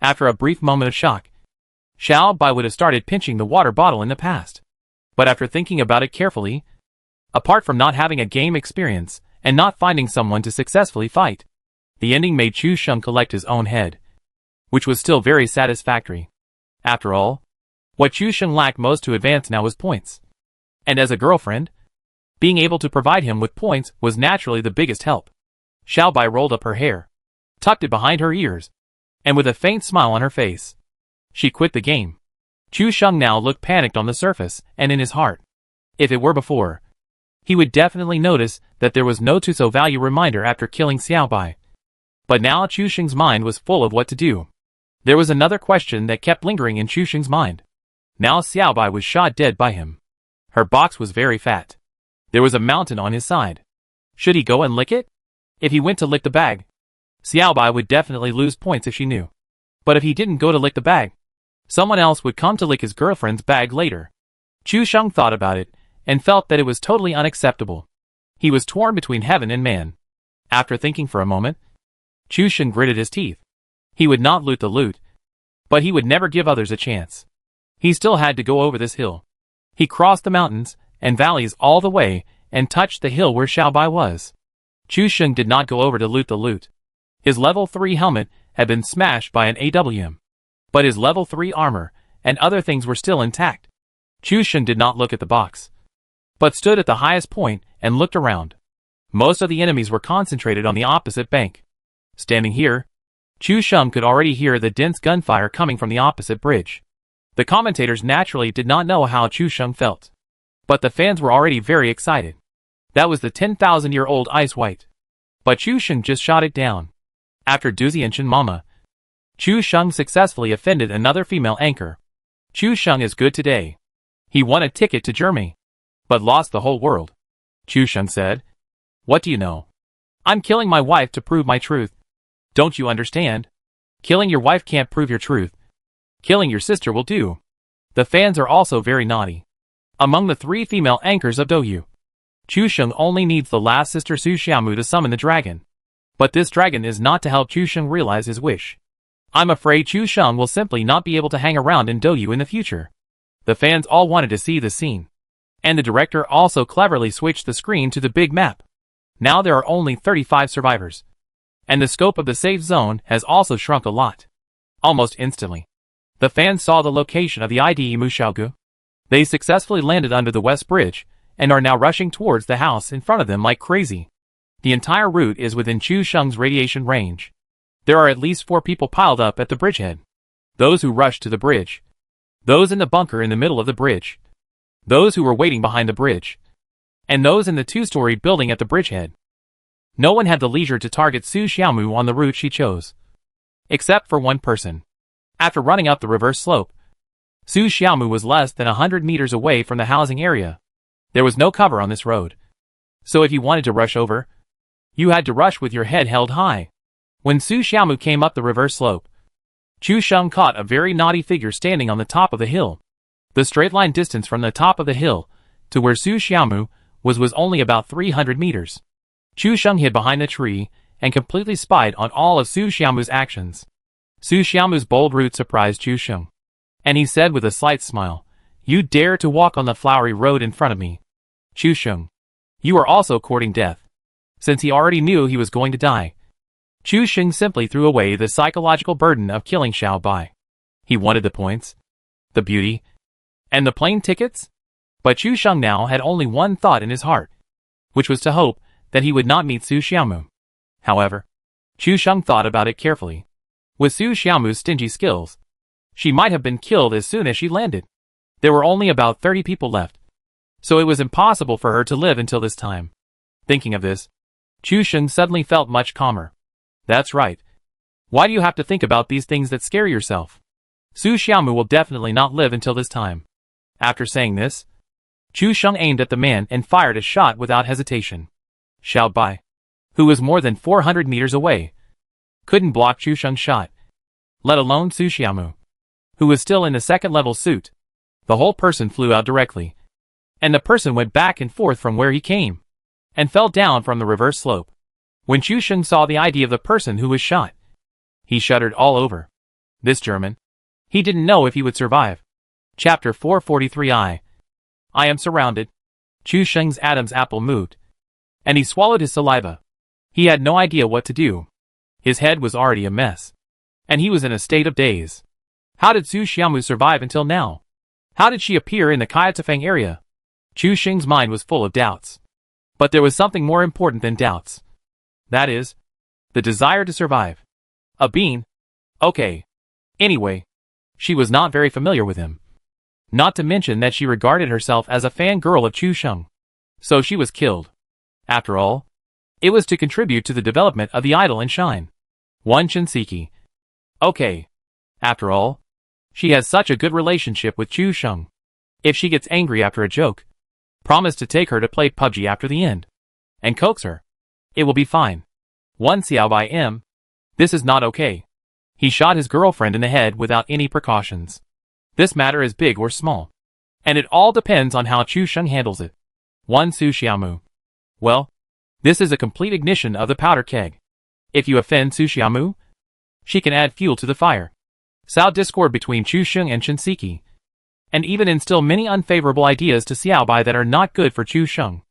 After a brief moment of shock, Xiao Bai would have started pinching the water bottle in the past. But after thinking about it carefully, apart from not having a game experience and not finding someone to successfully fight, the ending made Chu Sheng collect his own head, which was still very satisfactory. After all, what Chu Sheng lacked most to advance now was points. And as a girlfriend, being able to provide him with points was naturally the biggest help. Xiao Bai rolled up her hair, tucked it behind her ears, and with a faint smile on her face, she quit the game. Chu Sheng now looked panicked on the surface and in his heart. If it were before, he would definitely notice that there was no Tuso value reminder after killing Xiao Bai. But now Chu Sheng's mind was full of what to do. There was another question that kept lingering in Chu Sheng's mind. Now Xiao Bai was shot dead by him. Her box was very fat. There was a mountain on his side. Should he go and lick it? If he went to lick the bag, Xiao Bai would definitely lose points if she knew. But if he didn't go to lick the bag, someone else would come to lick his girlfriend's bag later. Chu Sheng thought about it and felt that it was totally unacceptable. He was torn between heaven and man. After thinking for a moment, Chu Sheng gritted his teeth. He would not loot the loot, but he would never give others a chance. He still had to go over this hill. He crossed the mountains and valleys all the way and touched the hill where Xiao Bai was. Chu Sheng did not go over to loot the loot. His level 3 helmet had been smashed by an AWM, but his level 3 armor and other things were still intact. Chu Sheng did not look at the box, but stood at the highest point and looked around. Most of the enemies were concentrated on the opposite bank. Standing here, Chu Sheng could already hear the dense gunfire coming from the opposite bridge. The commentators naturally did not know how Chu Sheng felt, but the fans were already very excited. That was the 10,000-year-old Ice White. But Chu Sheng just shot it down. After Duzi and Chen Mama, Chu Sheng successfully offended another female anchor. Chu Sheng is good today. He won a ticket to Germany, but lost the whole world. Chu Sheng said, "What do you know? I'm killing my wife to prove my truth. Don't you understand? Killing your wife can't prove your truth. Killing your sister will do." The fans are also very naughty. Among the 3 female anchors of Douyu, Chu Sheng only needs the last sister Su Xiaomu to summon the dragon. But this dragon is not to help Chu Sheng realize his wish. I'm afraid Chu Sheng will simply not be able to hang around in Douyu in the future. The fans all wanted to see the scene, and the director also cleverly switched the screen to the big map. Now there are only 35 survivors, and the scope of the safe zone has also shrunk a lot. Almost instantly, the fans saw the location of the IDE Mushaogu. They successfully landed under the West Bridge, and are now rushing towards the house in front of them like crazy. The entire route is within Chu Sheng's radiation range. There are at least 4 people piled up at the bridgehead. Those who rushed to the bridge, those in the bunker in the middle of the bridge, those who were waiting behind the bridge, and those in the 2-story building at the bridgehead. No one had the leisure to target Su Xiaomu on the route she chose, except for one person. After running up the reverse slope, Su Xiaomu was less than 100 meters away from the housing area. There was no cover on this road, so if you wanted to rush over, you had to rush with your head held high. When Su Xiaomu came up the reverse slope, Chu Sheng caught a very naughty figure standing on the top of the hill. The straight line distance from the top of the hill to where Su Xiaomu was only about 300 meters. Chu Sheng hid behind the tree and completely spied on all of Su Xiaomu's actions. Su Xiaomu's bold route surprised Chu Sheng, and he said with a slight smile, "You dare to walk on the flowery road in front of me? Chu Sheng, you are also courting death." Since he already knew he was going to die, Chu Sheng simply threw away the psychological burden of killing Xiao Bai. He wanted the points, the beauty, and the plane tickets, but Chu Sheng now had only one thought in his heart, which was to hope that he would not meet Su Xiaomu. However, Chu Sheng thought about it carefully. With Su Xiaomu's stingy skills, She might have been killed as soon as she landed. There were only about 30 people left, so it was impossible for her to live until this time. Thinking of this, Chu Sheng suddenly felt much calmer. That's right. Why do you have to think about these things that scare yourself? Su Xiaomu will definitely not live until this time. After saying this, Chu Sheng aimed at the man and fired a shot without hesitation. Xiao Bai, who was more than 400 meters away, couldn't block Chu Sheng's shot, let alone Su Xiaomu, who was still in the second-level suit. The whole person flew out directly, and the person went back and forth from where he came, and fell down from the reverse slope. When Chu Sheng saw the ID of the person who was shot, he shuddered all over. This German. He didn't know if he would survive. Chapter 443 I am surrounded. Chu Sheng's Adam's apple moved, and he swallowed his saliva. He had no idea what to do. His head was already a mess, and he was in a state of daze. How did Su Xiaomu survive until now? How did she appear in the Kaiyatafeng area? Chu Sheng's mind was full of doubts. But there was something more important than doubts. That is, the desire to survive. A bean? Okay. Anyway, she was not very familiar with him. Not to mention that she regarded herself as a fangirl of Chu Sheng. So she was killed. After all, it was to contribute to the development of the idol and shine. One Shinseki. Okay. After all, she has such a good relationship with Chu Sheng. If she gets angry after a joke, promise to take her to play PUBG after the end, and coax her. It will be fine. One Xiao Bai M. This is not okay. He shot his girlfriend in the head without any precautions. This matter is big or small, and it all depends on how Chu Sheng handles it. One Su Xiaomu. Well, this is a complete ignition of the powder keg. If you offend Su Xiaomu, she can add fuel to the fire, sow discord between Chu Sheng and Shinseki, and even instill many unfavorable ideas to Xiao Bai that are not good for Chu Sheng.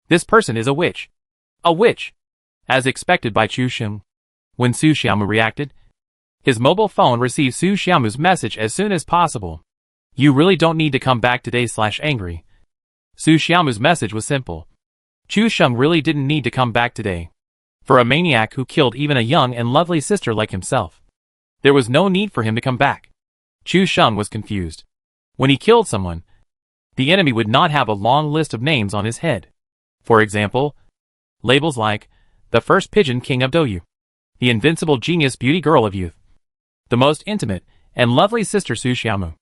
This person is a witch. A witch! As expected by Chu Sheng. When Su Xiaomu reacted, his mobile phone received Su Xiaomu's message as soon as possible. You really don't need to come back today /angry. Su Xiaomu's message was simple. Chu Sheng really didn't need to come back today. For a maniac who killed even a young and lovely sister like himself, there was no need for him to come back. Chu Sheng was confused. When he killed someone, the enemy would not have a long list of names on his head. For example, labels like, the first pigeon king of Douyu, the invincible genius beauty girl of youth, the most intimate and lovely sister Su Xiaomu.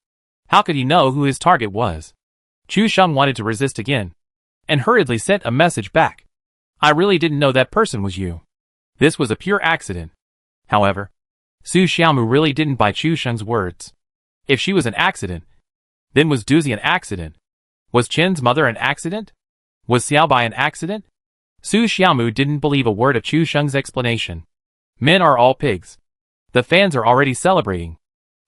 How could he know who his target was? Chu Sheng wanted to resist again, and hurriedly sent a message back. I really didn't know that person was you. This was a pure accident. However, Su Xiaomu really didn't buy Chu Sheng's words. If she was an accident, then was Duzi an accident? Was Chen's mother an accident? Was Xiao Bai an accident? Su Xiaomu didn't believe a word of Chu Sheng's explanation. Men are all pigs. The fans are already celebrating.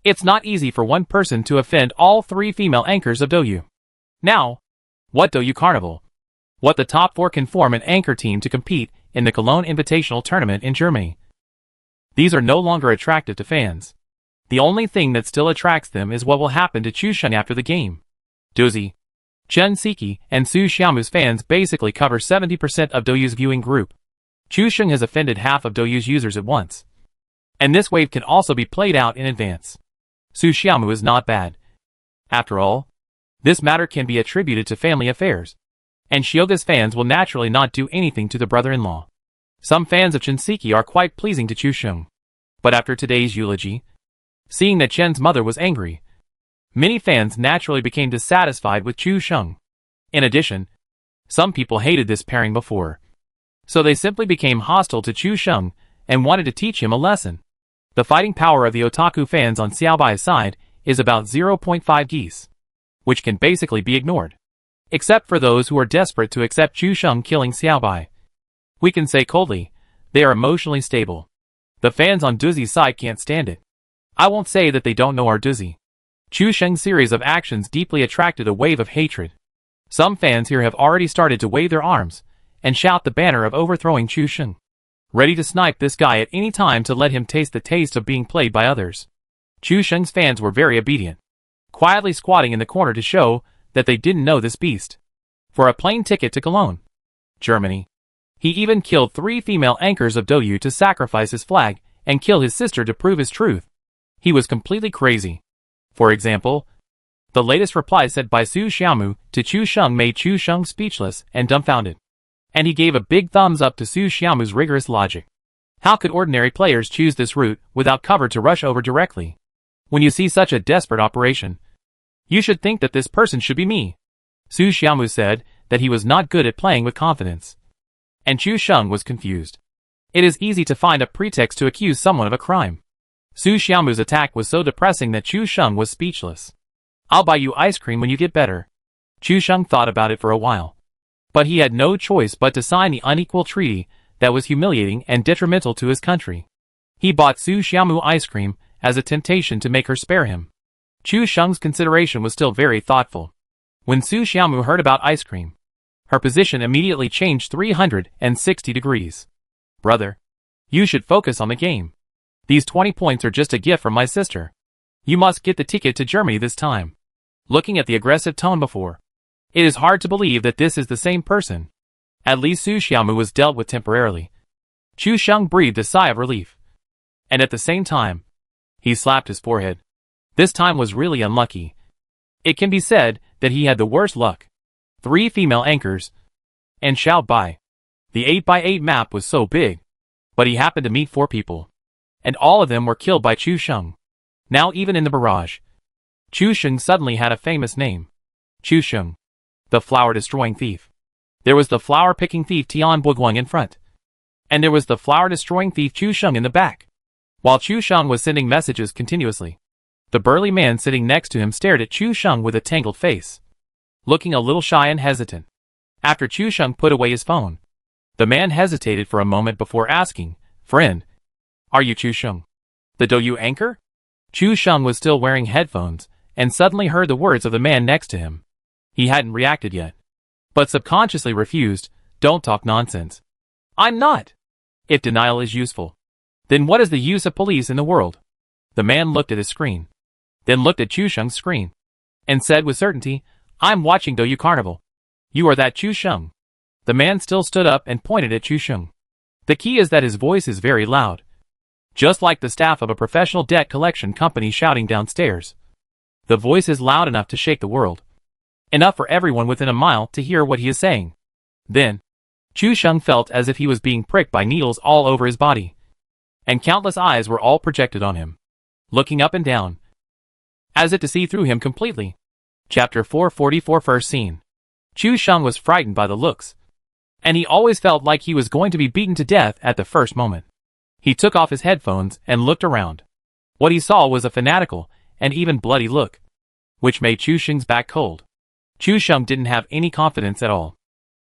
It's not easy for one person to offend all 3 female anchors of Douyu. Now, what Douyu Carnival? What the top 4 can form an anchor team to compete in the Cologne Invitational Tournament in Germany. These are no longer attractive to fans. The only thing that still attracts them is what will happen to Chu Sheng after the game. Duzi, Chen Siki, and Su Xiaomu's fans basically cover 70% of Douyu's viewing group. Chu Sheng has offended half of Douyu's users at once. And this wave can also be played out in advance. Su Xiaomu is not bad. After all, this matter can be attributed to family affairs, and Shioga's fans will naturally not do anything to the brother-in-law. Some fans of Shinseki are quite pleasing to Chu Sheng. But after today's eulogy, seeing that Chen's mother was angry, many fans naturally became dissatisfied with Chu Sheng. In addition, some people hated this pairing before, so they simply became hostile to Chu Sheng and wanted to teach him a lesson. The fighting power of the otaku fans on Xiao Bai's side is about 0.5 geese, which can basically be ignored, except for those who are desperate to accept Chu Sheng killing Xiao Bai. We can say coldly, they are emotionally stable. The fans on Duzi's side can't stand it. I won't say that they don't know our Duzi. Chu Sheng's series of actions deeply attracted a wave of hatred. Some fans here have already started to wave their arms and shout the banner of overthrowing Chu Sheng, ready to snipe this guy at any time to let him taste the taste of being played by others. Chu Sheng's fans were very obedient, quietly squatting in the corner to show that they didn't know this beast. For a plane ticket to Cologne, Germany. He even killed 3 female anchors of Douyu to sacrifice his flag and kill his sister to prove his truth. He was completely crazy. For example, the latest reply sent by Su Xiaomu to Chu Sheng made Chu Sheng speechless and dumbfounded. And he gave a big thumbs up to Su Xiaomu's rigorous logic. How could ordinary players choose this route without cover to rush over directly? When you see such a desperate operation, you should think that this person should be me. Su Xiaomu said that he was not good at playing with confidence. And Chu Sheng was confused. It is easy to find a pretext to accuse someone of a crime. Su Xiaomu's attack was so depressing that Chu Sheng was speechless. I'll buy you ice cream when you get better. Chu Sheng thought about it for a while. But he had no choice but to sign the unequal treaty that was humiliating and detrimental to his country. He bought Su Xiaomu ice cream as a temptation to make her spare him. Chu Sheng's consideration was still very thoughtful. When Su Xiaomu heard about ice cream, her position immediately changed 360 degrees. Brother, you should focus on the game. These 20 points are just a gift from my sister. You must get the ticket to Germany this time. Looking at the aggressive tone before, it is hard to believe that this is the same person. At least Su Xiaomu was dealt with temporarily. Chu Sheng breathed a sigh of relief. And at the same time, he slapped his forehead. This time was really unlucky. It can be said that he had the worst luck. 3 female anchors. And Xiao Bai. The 8x8 map was so big. But he happened to meet 4 people. And all of them were killed by Chu Sheng. Now even in the barrage, Chu Sheng suddenly had a famous name. Chu Sheng, the flower-destroying thief. There was the flower-picking thief Tian Buguang in front. And there was the flower-destroying thief Chu Sheng in the back. While Chu Sheng was sending messages continuously, the burly man sitting next to him stared at Chu Sheng with a tangled face, looking a little shy and hesitant. After Chu Sheng put away his phone, the man hesitated for a moment before asking, "Friend, are you Chu Sheng, the Douyu anchor?" Chu Sheng was still wearing headphones, and suddenly heard the words of the man next to him. He hadn't reacted yet, but subconsciously refused. Don't talk nonsense. I'm not. If denial is useful, then what is the use of police in the world? The man looked at his screen, then looked at Chu Sheng's screen, and said with certainty, I'm watching Douyu Carnival. You are that Chu Sheng. The man still stood up and pointed at Chu Sheng. The key is that his voice is very loud, just like the staff of a professional debt collection company shouting downstairs. The voice is loud enough to shake the world. Enough for everyone within a mile to hear what he is saying. Then, Chu Sheng felt as if he was being pricked by needles all over his body. And countless eyes were all projected on him, looking up and down, as if to see through him completely. Chapter 444 First Scene. Chu Sheng was frightened by the looks, and he always felt like he was going to be beaten to death at the first moment. He took off his headphones and looked around. What he saw was a fanatical and even bloody look, which made Chu Sheng's back cold. Chu Sheng didn't have any confidence at all.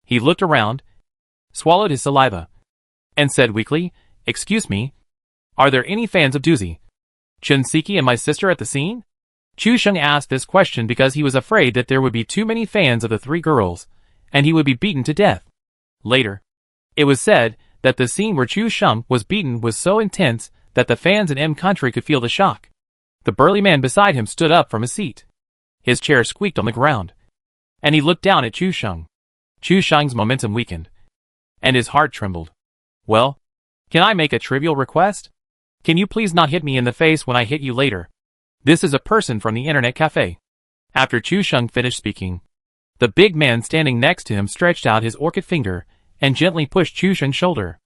He looked around, swallowed his saliva, and said weakly, Excuse me, are there any fans of Duzi, Chunsiki and my sister at the scene? Chu Sheng asked this question because he was afraid that there would be too many fans of the 3 girls, and he would be beaten to death. Later, it was said that the scene where Chu Sheng was beaten was so intense that the fans in M country could feel the shock. The burly man beside him stood up from his seat. His chair squeaked on the ground, and he looked down at Chu Sheng. Chu Sheng's momentum weakened, and his heart trembled. Well, can I make a trivial request? Can you please not hit me in the face when I hit you later? This is a person from the internet cafe. After Chu Sheng finished speaking, the big man standing next to him stretched out his orchid finger and gently pushed Chu Sheng's shoulder.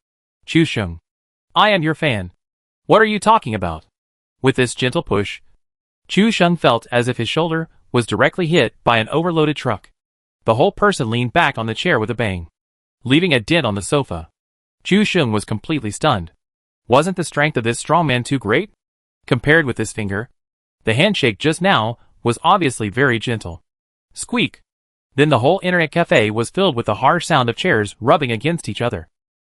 Chu Sheng, I am your fan. What are you talking about? With this gentle push, Chu Sheng felt as if his shoulder was directly hit by an overloaded truck. The whole person leaned back on the chair with a bang, leaving a dent on the sofa. Chu Sheng was completely stunned. Wasn't the strength of this strong man too great? Compared with this finger, the handshake just now was obviously very gentle. Squeak! Then the whole internet cafe was filled with the harsh sound of chairs rubbing against each other.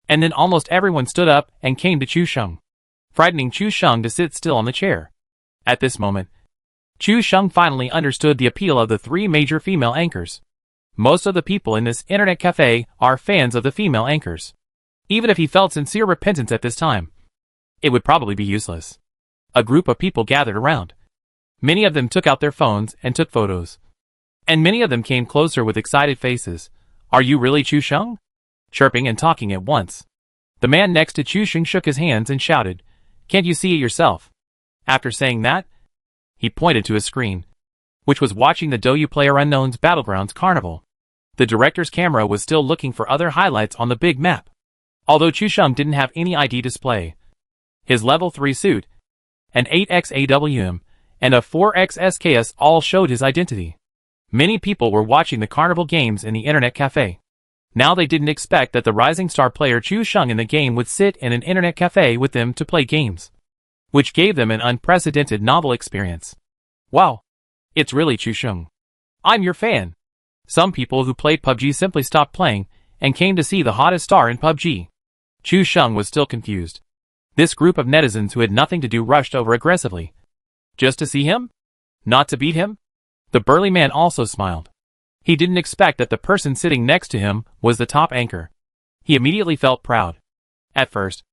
And then almost everyone stood up and came to Chu Sheng, frightening Chu Sheng to sit still on the chair. At this moment, Chu Sheng finally understood the appeal of the 3 major female anchors. Most of the people in this internet cafe are fans of the female anchors. Even if he felt sincere repentance at this time, it would probably be useless. A group of people gathered around. Many of them took out their phones and took photos. And many of them came closer with excited faces. Are you really Chu Sheng? Chirping and talking at once. The man next to Chu Sheng shook his hands and shouted, Can't you see it yourself? After saying that, He pointed to his screen, which was watching the Douyu PlayerUnknown's Battlegrounds Carnival. The director's camera was still looking for other highlights on the big map. Although Chusheng didn't have any ID display, his level 3 suit, an 8x AWM, and a 4x SKS all showed his identity. Many people were watching the carnival games in the internet cafe. Now they didn't expect that the rising star player Chusheng in the game would sit in an internet cafe with them to play games, which gave them an unprecedented novel experience. Wow! It's really Chusheng. I'm your fan. Some people who played PUBG simply stopped playing and came to see the hottest star in PUBG. Chusheng was still confused. This group of netizens who had nothing to do rushed over aggressively. Just to see him? Not to beat him? The burly man also smiled. He didn't expect that the person sitting next to him was the top anchor. He immediately felt proud. At first,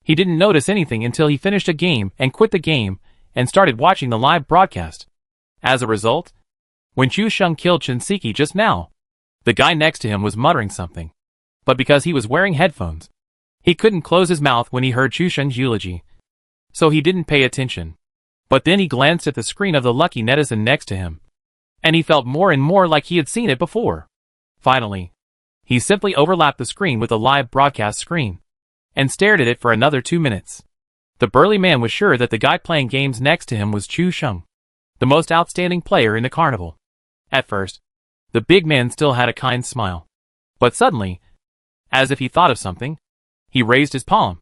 he didn't notice anything until he finished a game and quit the game and started watching the live broadcast. As a result, when Chusheng killed Shinseki just now, the guy next to him was muttering something. But because he was wearing headphones, he couldn't close his mouth when he heard Chusheng's eulogy. So he didn't pay attention. But then he glanced at the screen of the lucky netizen next to him, and he felt more and more like he had seen it before. Finally, he simply overlapped the screen with the live broadcast screen, and stared at it for another 2 minutes. The burly man was sure that the guy playing games next to him was Chusheng, the most outstanding player in the carnival. At first, the big man still had a kind smile. But suddenly, as if he thought of something, he raised his palm,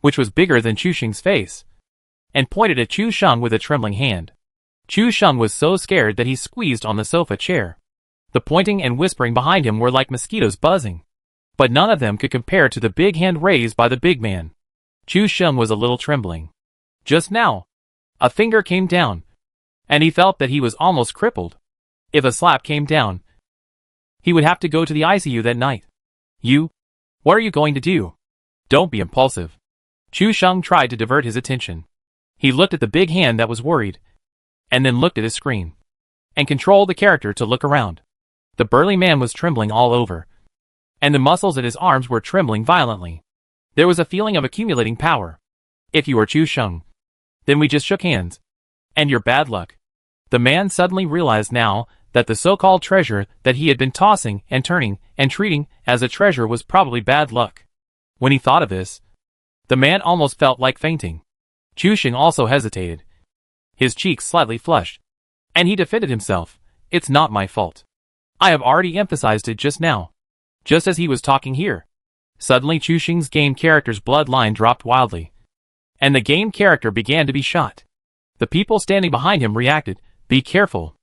which was bigger than Chusheng's face, and pointed at Chusheng with a trembling hand. Chusheng was so scared that he squeezed on the sofa chair. The pointing and whispering behind him were like mosquitoes buzzing, but none of them could compare to the big hand raised by the big man. Chusheng was a little trembling. Just now, a finger came down, and he felt that he was almost crippled. If a slap came down, he would have to go to the ICU that night. What are you going to do? Don't be impulsive. Chusheng tried to divert his attention. He looked at the big hand that was worried, and then looked at his screen, and controlled the character to look around. The burly man was trembling all over, and the muscles at his arms were trembling violently. There was a feeling of accumulating power. If you were Chusheng, then we just shook hands. And your bad luck. The man suddenly realized now that the so-called treasure that he had been tossing and turning and treating as a treasure was probably bad luck. When he thought of this, the man almost felt like fainting. Chusheng also hesitated. His cheeks slightly flushed, and he defended himself. It's not my fault. I have already emphasized it just now. Just as he was talking here, suddenly Chusheng's game character's bloodline dropped wildly, and the game character began to be shot. The people standing behind him reacted, "Be careful."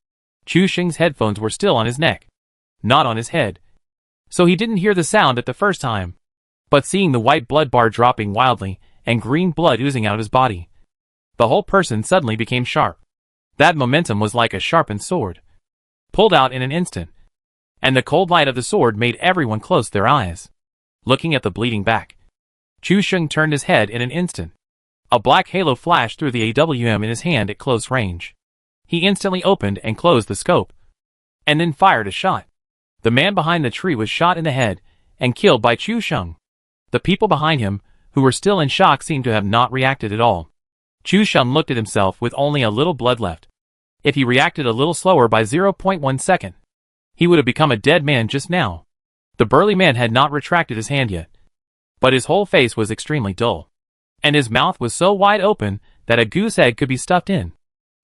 Chusheng's headphones were still on his neck, not on his head, so he didn't hear the sound at the first time. But seeing the white blood bar dropping wildly and green blood oozing out of his body, the whole person suddenly became sharp. That momentum was like a sharpened sword, pulled out in an instant, and the cold light of the sword made everyone close their eyes. Looking at the bleeding back, Chusheng turned his head in an instant. A black halo flashed through the AWM in his hand at close range. He instantly opened and closed the scope, and then fired a shot. The man behind the tree was shot in the head and killed by Chusheng. The people behind him, who were still in shock, seemed to have not reacted at all. Chusheng looked at himself with only a little blood left. If he reacted a little slower by 0.1 second, he would have become a dead man just now. The burly man had not retracted his hand yet, but his whole face was extremely dull, and his mouth was so wide open that a goose egg could be stuffed in.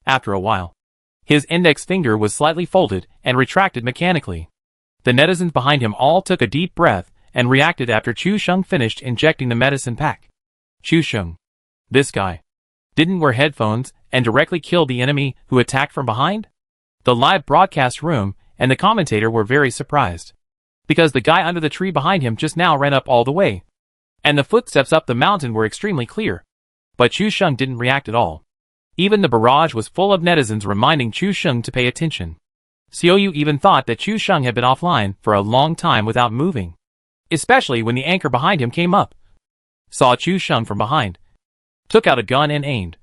After a while, his index finger was slightly folded and retracted mechanically. The netizens behind him all took a deep breath and reacted after Chusheng finished injecting the medicine pack. Chusheng, this guy, didn't wear headphones and directly killed the enemy who attacked from behind? The live broadcast room and the commentator were very surprised, because the guy under the tree behind him just now ran up all the way, and the footsteps up the mountain were extremely clear. But Chusheng didn't react at all. Even the barrage was full of netizens reminding Chusheng to pay attention. Xiaoyu even thought that Chusheng had been offline for a long time without moving, especially when the anchor behind him came up, saw Chusheng from behind, took out a gun and aimed.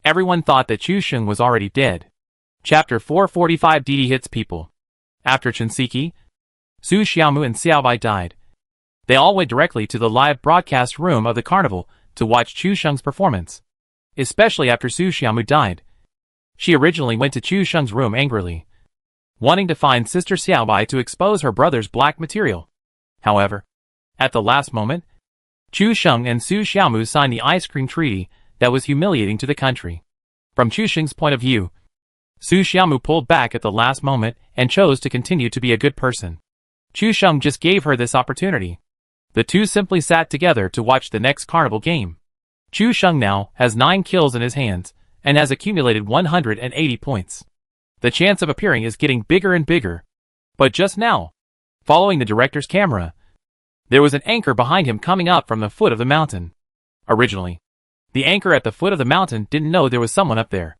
Everyone thought that Chusheng was already dead. Chapter 445 DD hits people. After Shinseki, Su Xiaomu and Xiaobai died, they all went directly to the live broadcast room of the carnival to watch Chusheng's performance. Especially after Su Xiaomu died, She originally went to Chu Sheng's room angrily, wanting to find Sister Xiaobai to expose her brother's black material. However, at the last moment, Chu Sheng and Su Xiaomu signed the ice cream treaty that was humiliating to the country. From Chu Sheng's point of view, Su Xiaomu pulled back at the last moment and chose to continue to be a good person. Chu Sheng just gave her this opportunity. The two simply sat together to watch the next carnival game. Chu Sheng now has 9 kills in his hands and has accumulated 180 points. The chance of appearing is getting bigger and bigger. But just now, following the director's camera, there was an anchor behind him coming up from the foot of the mountain. Originally, the anchor at the foot of the mountain didn't know there was someone up there.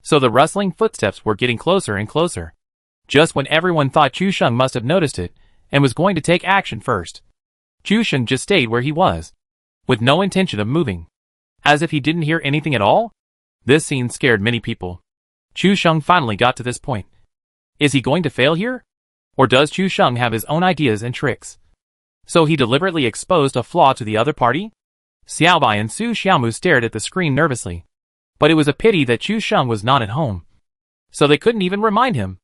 So the rustling footsteps were getting closer and closer. Just when everyone thought Chu Sheng must have noticed it and was going to take action first, Chu Sheng just stayed where he was, with no intention of moving. As if he didn't hear anything at all? This scene scared many people. Chu Sheng finally got to this point. Is he going to fail here? Or does Chu Sheng have his own ideas and tricks? So he deliberately exposed a flaw to the other party? Xiaobai and Su Xiaomu stared at the screen nervously. But it was a pity that Chu Sheng was not at home. So they couldn't even remind him.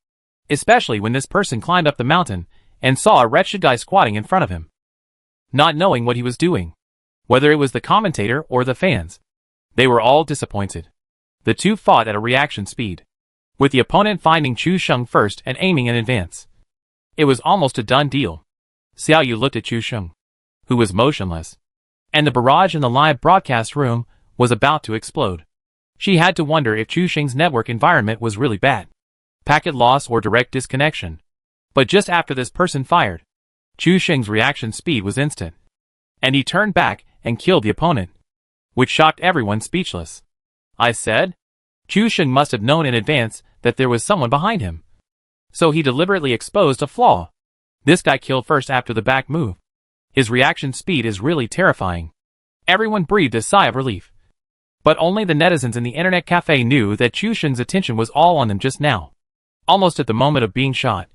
Especially when this person climbed up the mountain and saw a wretched guy squatting in front of him, not knowing what he was doing. Whether it was the commentator or the fans, they were all disappointed. The two fought at a reaction speed, with the opponent finding Chu Sheng first and aiming in advance. It was almost a done deal. Xiao Yu looked at Chu Sheng, who was motionless, and the barrage in the live broadcast room was about to explode. She had to wonder if Chu Sheng's network environment was really bad, packet loss or direct disconnection. But just after this person fired, Chu Sheng's reaction speed was instant, and he turned back and killed the opponent, which shocked everyone speechless. I said, Chu Sheng must have known in advance that there was someone behind him. So he deliberately exposed a flaw. This guy killed first after the back move. His reaction speed is really terrifying. Everyone breathed a sigh of relief. But only the netizens in the internet cafe knew that Chu Sheng's attention was all on them just now. Almost at the moment of being shot,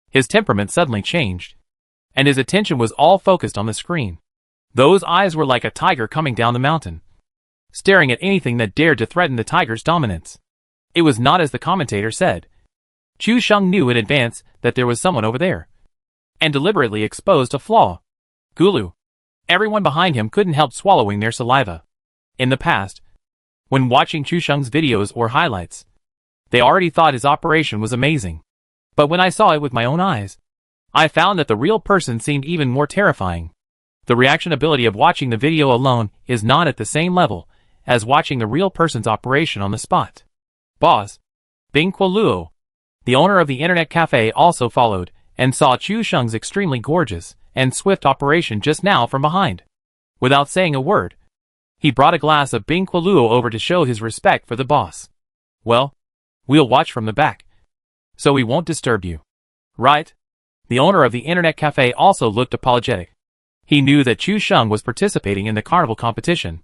his temperament suddenly changed, and his attention was all focused on the screen. Those eyes were like a tiger coming down the mountain, staring at anything that dared to threaten the tiger's dominance. It was not as the commentator said. Chu Sheng knew in advance that there was someone over there, and deliberately exposed a flaw. Gulu. Everyone behind him couldn't help swallowing their saliva. In the past, when watching Chu Sheng's videos or highlights, they already thought his operation was amazing. But when I saw it with my own eyes, I found that the real person seemed even more terrifying. The reaction ability of watching the video alone is not at the same level as watching the real person's operation on the spot. Boss, Bing Kuoluo, the owner of the internet cafe, also followed and saw Chu Sheng's extremely gorgeous and swift operation just now from behind. Without saying a word, he brought a glass of Bing Kuoluo over to show his respect for the boss. Well, we'll watch from the back, so we won't disturb you. Right? The owner of the internet cafe also looked apologetic. He knew that Chu Sheng was participating in the carnival competition,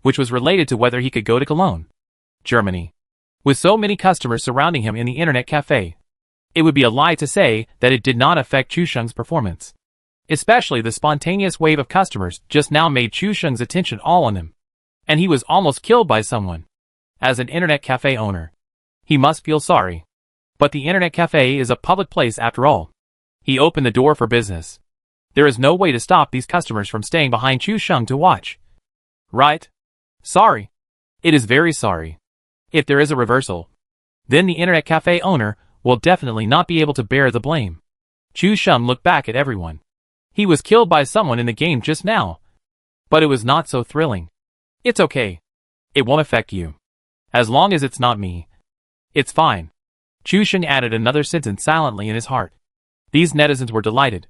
which was related to whether he could go to Cologne, Germany. With so many customers surrounding him in the internet cafe, it would be a lie to say that it did not affect Chu Sheng's performance. Especially the spontaneous wave of customers just now made Chu Sheng's attention all on him, and he was almost killed by someone. As an internet cafe owner, he must feel sorry. But the internet cafe is a public place after all. He opened the door for business. There is no way to stop these customers from staying behind Chu Sheng to watch. Right? Sorry. It is very sorry. If there is a reversal, then the internet cafe owner will definitely not be able to bear the blame. Chu Sheng looked back at everyone. He was killed by someone in the game just now. But it was not so thrilling. It's okay. It won't affect you. As long as it's not me. It's fine. Chu Sheng added another sentence silently in his heart. These netizens were delighted,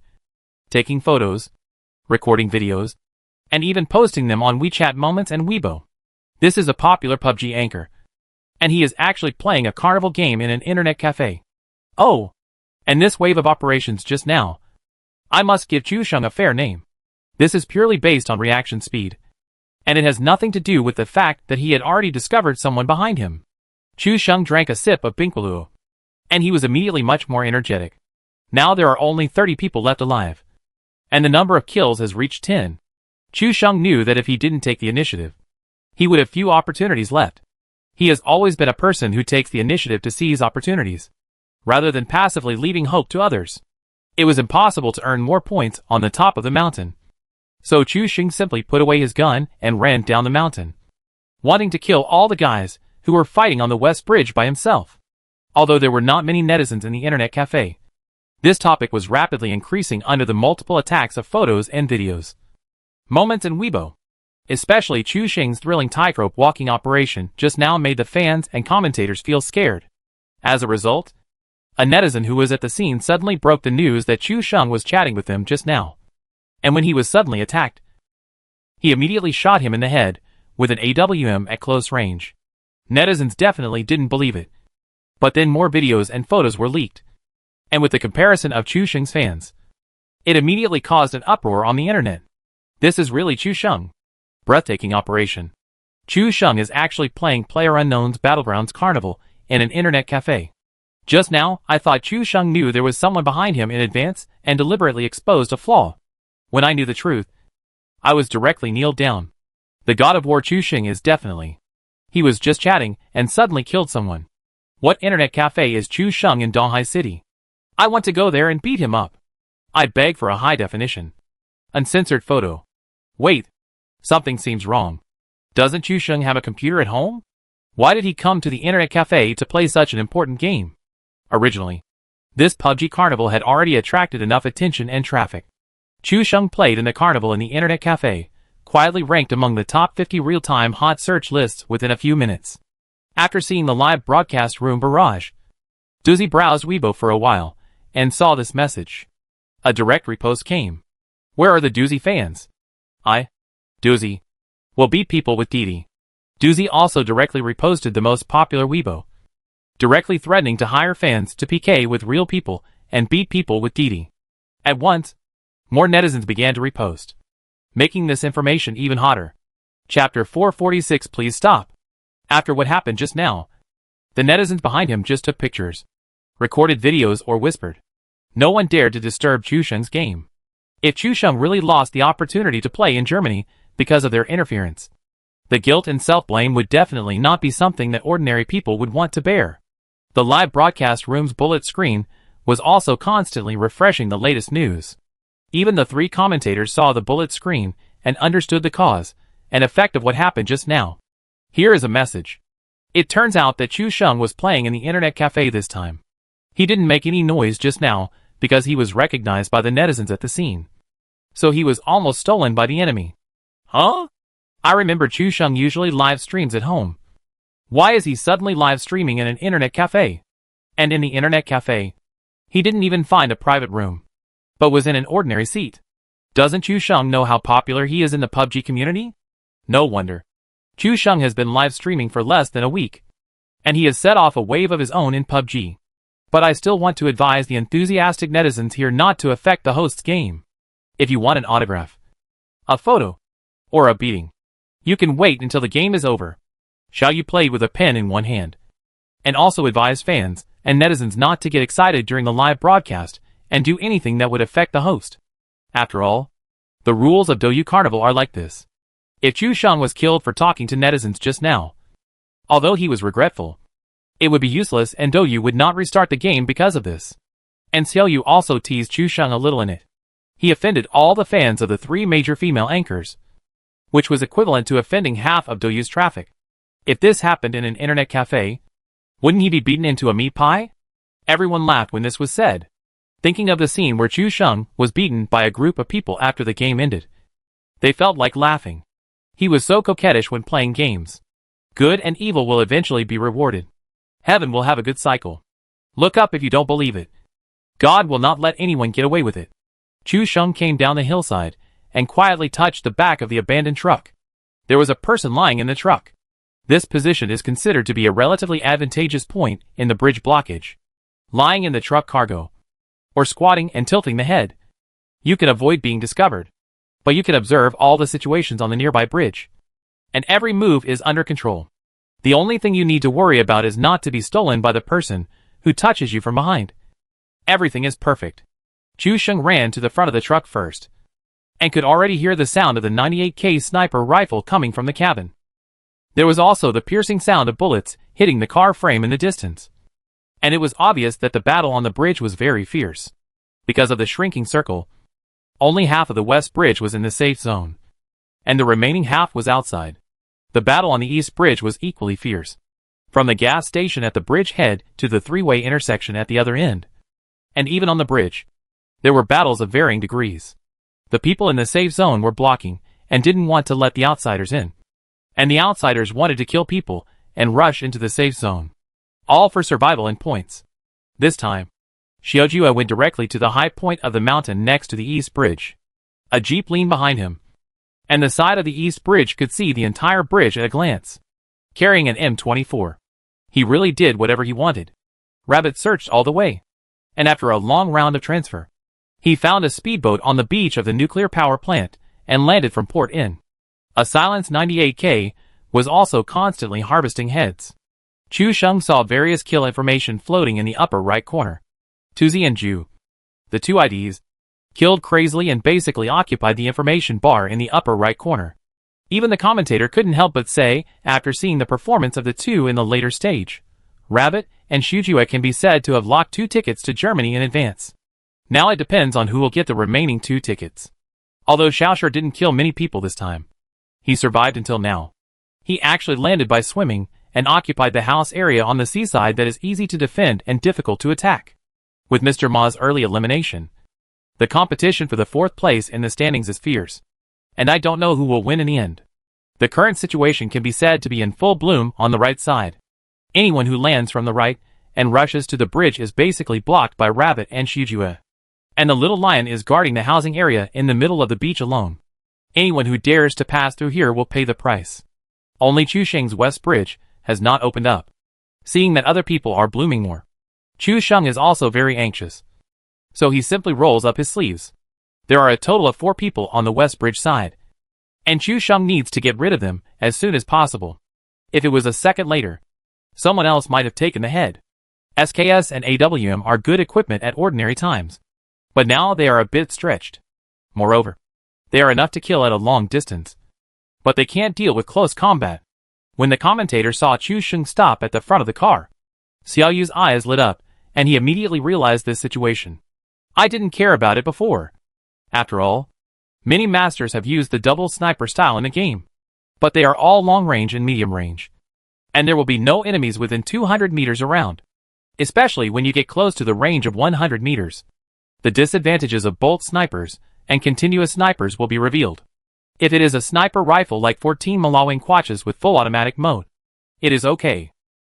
taking photos, recording videos, and even posting them on WeChat Moments and Weibo. This is a popular PUBG anchor, and he is actually playing a carnival game in an internet cafe. Oh, and this wave of operations just now. I must give Chu Sheng a fair name. This is purely based on reaction speed, and it has nothing to do with the fact that he had already discovered someone behind him. Chu Sheng drank a sip of Bing Kuoluo, and he was immediately much more energetic. Now there are only 30 people left alive, and the number of kills has reached 10. Chu Sheng knew that if he didn't take the initiative, he would have few opportunities left. He has always been a person who takes the initiative to seize opportunities, rather than passively leaving hope to others. It was impossible to earn more points on the top of the mountain. So Chu Xing simply put away his gun and ran down the mountain, wanting to kill all the guys who were fighting on the West Bridge by himself. Although there were not many netizens in the internet cafe, this topic was rapidly increasing under the multiple attacks of photos and videos, moments in Weibo. Especially Chu Xing's thrilling tightrope walking operation just now made the fans and commentators feel scared. As a result, a netizen who was at the scene suddenly broke the news that Chu Xing was chatting with them just now. And when he was suddenly attacked, he immediately shot him in the head with an AWM at close range. Netizens definitely didn't believe it. But then more videos and photos were leaked. And with the comparison of Chu Xing's fans, it immediately caused an uproar on the internet. This is really Chu Xing. Breathtaking operation. Chu Xing is actually playing PlayerUnknown's Battlegrounds Carnival in an internet cafe. Just now, I thought Chu Xing knew there was someone behind him in advance and deliberately exposed a flaw. When I knew the truth, I was directly kneeled down. The god of war Chu Xing is definitely. He was just chatting and suddenly killed someone. What internet cafe is Chu Xing in Donghai City? I want to go there and beat him up. I beg for a high definition, uncensored photo. Wait. Something seems wrong. Doesn't Chu Xing have a computer at home? Why did he come to the internet cafe to play such an important game? Originally, this PUBG carnival had already attracted enough attention and traffic. Chu Xing played in the carnival in the internet cafe, quietly ranked among the top 50 real-time hot search lists within a few minutes. After seeing the live broadcast room barrage, Doozy browsed Weibo for a while and saw this message. A direct repost came. Where are the Doozy fans? Doozy will beat people with Didi. Doozy also directly reposted the most popular Weibo, directly threatening to hire fans to PK with real people and beat people with Didi. At once, more netizens began to repost, making this information even hotter. Chapter 446. Please stop. After what happened just now, the netizens behind him just took pictures, recorded videos or whispered. No one dared to disturb Chu Xing's game. If Chu Xing really lost the opportunity to play in Germany because of their interference, the guilt and self-blame would definitely not be something that ordinary people would want to bear. The live broadcast room's bullet screen was also constantly refreshing the latest news. Even the three commentators saw the bullet screen and understood the cause and effect of what happened just now. Here is a message. It turns out that Chu Xing was playing in the internet cafe this time. He didn't make any noise just now because he was recognized by the netizens at the scene. So he was almost stolen by the enemy. Huh? I remember Chu Xing usually live streams at home. Why is he suddenly live streaming in an internet cafe? And in the internet cafe, he didn't even find a private room, but was in an ordinary seat. Doesn't Chu Xing know how popular he is in the PUBG community? No wonder. Chu Xing has been live streaming for less than a week, and he has set off a wave of his own in PUBG. But I still want to advise the enthusiastic netizens here not to affect the host's game. If you want an autograph, a photo, or a beating, you can wait until the game is over. Shall you play with a pen in one hand? And also advise fans and netizens not to get excited during the live broadcast and do anything that would affect the host. After all, the rules of Douyu Carnival are like this. If Chu Xing was killed for talking to netizens just now, although he was regretful, it would be useless and Douyu would not restart the game because of this. And Xiaoyu also teased Chu Xing a little in it. He offended all the fans of the three major female anchors, which was equivalent to offending half of Douyu's traffic. If this happened in an internet cafe, wouldn't he be beaten into a meat pie? Everyone laughed when this was said, thinking of the scene where Chu Xing was beaten by a group of people after the game ended. They felt like laughing. He was so coquettish when playing games. Good and evil will eventually be rewarded. Heaven will have a good cycle. Look up if you don't believe it. God will not let anyone get away with it. Chu Xing came down the hillside and quietly touched the back of the abandoned truck. There was a person lying in the truck. This position is considered to be a relatively advantageous point in the bridge blockage. Lying in the truck cargo, or squatting and tilting the head, you can avoid being discovered. But you can observe all the situations on the nearby bridge. And every move is under control. The only thing you need to worry about is not to be stolen by the person who touches you from behind. Everything is perfect. Chu Xing ran to the front of the truck first, and could already hear the sound of the 98K sniper rifle coming from the cabin. There was also the piercing sound of bullets hitting the car frame in the distance. And it was obvious that the battle on the bridge was very fierce. Because of the shrinking circle, only half of the west bridge was in the safe zone, and the remaining half was outside. The battle on the east bridge was equally fierce, from the gas station at the bridge head to the three-way intersection at the other end. And even on the bridge, there were battles of varying degrees. The people in the safe zone were blocking and didn't want to let the outsiders in. And the outsiders wanted to kill people and rush into the safe zone, all for survival and points. This time, Xiaojue went directly to the high point of the mountain next to the east bridge. A jeep leaned behind him, and the side of the east bridge could see the entire bridge at a glance. Carrying an M24, he really did whatever he wanted. Rabbit searched all the way, and after a long round of transfer, he found a speedboat on the beach of the nuclear power plant and landed from port in. A Silence 98K was also constantly harvesting heads. Chu Sheng saw various kill information floating in the upper right corner. Tuzi and Ju, the two IDs, killed crazily and basically occupied the information bar in the upper right corner. Even the commentator couldn't help but say, after seeing the performance of the two in the later stage, Rabbit and Xiaojue can be said to have locked 2 tickets to Germany in advance. Now it depends on who will get the remaining 2 tickets. Although Xiaoshu didn't kill many people this time, he survived until now. He actually landed by swimming and occupied the house area on the seaside that is easy to defend and difficult to attack. With Mr. Ma's early elimination, the competition for the 4th place in the standings is fierce, and I don't know who will win in the end. The current situation can be said to be in full bloom on the right side. Anyone who lands from the right and rushes to the bridge is basically blocked by Rabbit and Xiaojue. And the little lion is guarding the housing area in the middle of the beach alone. Anyone who dares to pass through here will pay the price. Only Chu Sheng's west bridge has not opened up. Seeing that other people are blooming more, Chu Sheng is also very anxious. So he simply rolls up his sleeves. There are a total of 4 people on the west bridge side, and Chu Sheng needs to get rid of them as soon as possible. If it was a second later, someone else might have taken the head. SKS and AWM are good equipment at ordinary times, but now they are a bit stretched. Moreover, they are enough to kill at a long distance, but they can't deal with close combat. When the commentator saw Chu Sheng stop at the front of the car, Xiao Yu's eyes lit up, and he immediately realized this situation. I didn't care about it before. After all, many masters have used the double sniper style in the game, but they are all long range and medium range, and there will be no enemies within 200 meters around, especially when you get close to the range of 100 meters. The disadvantages of both snipers and continuous snipers will be revealed. If it is a sniper rifle like 14 Malawing Quatches with full automatic mode, it is okay.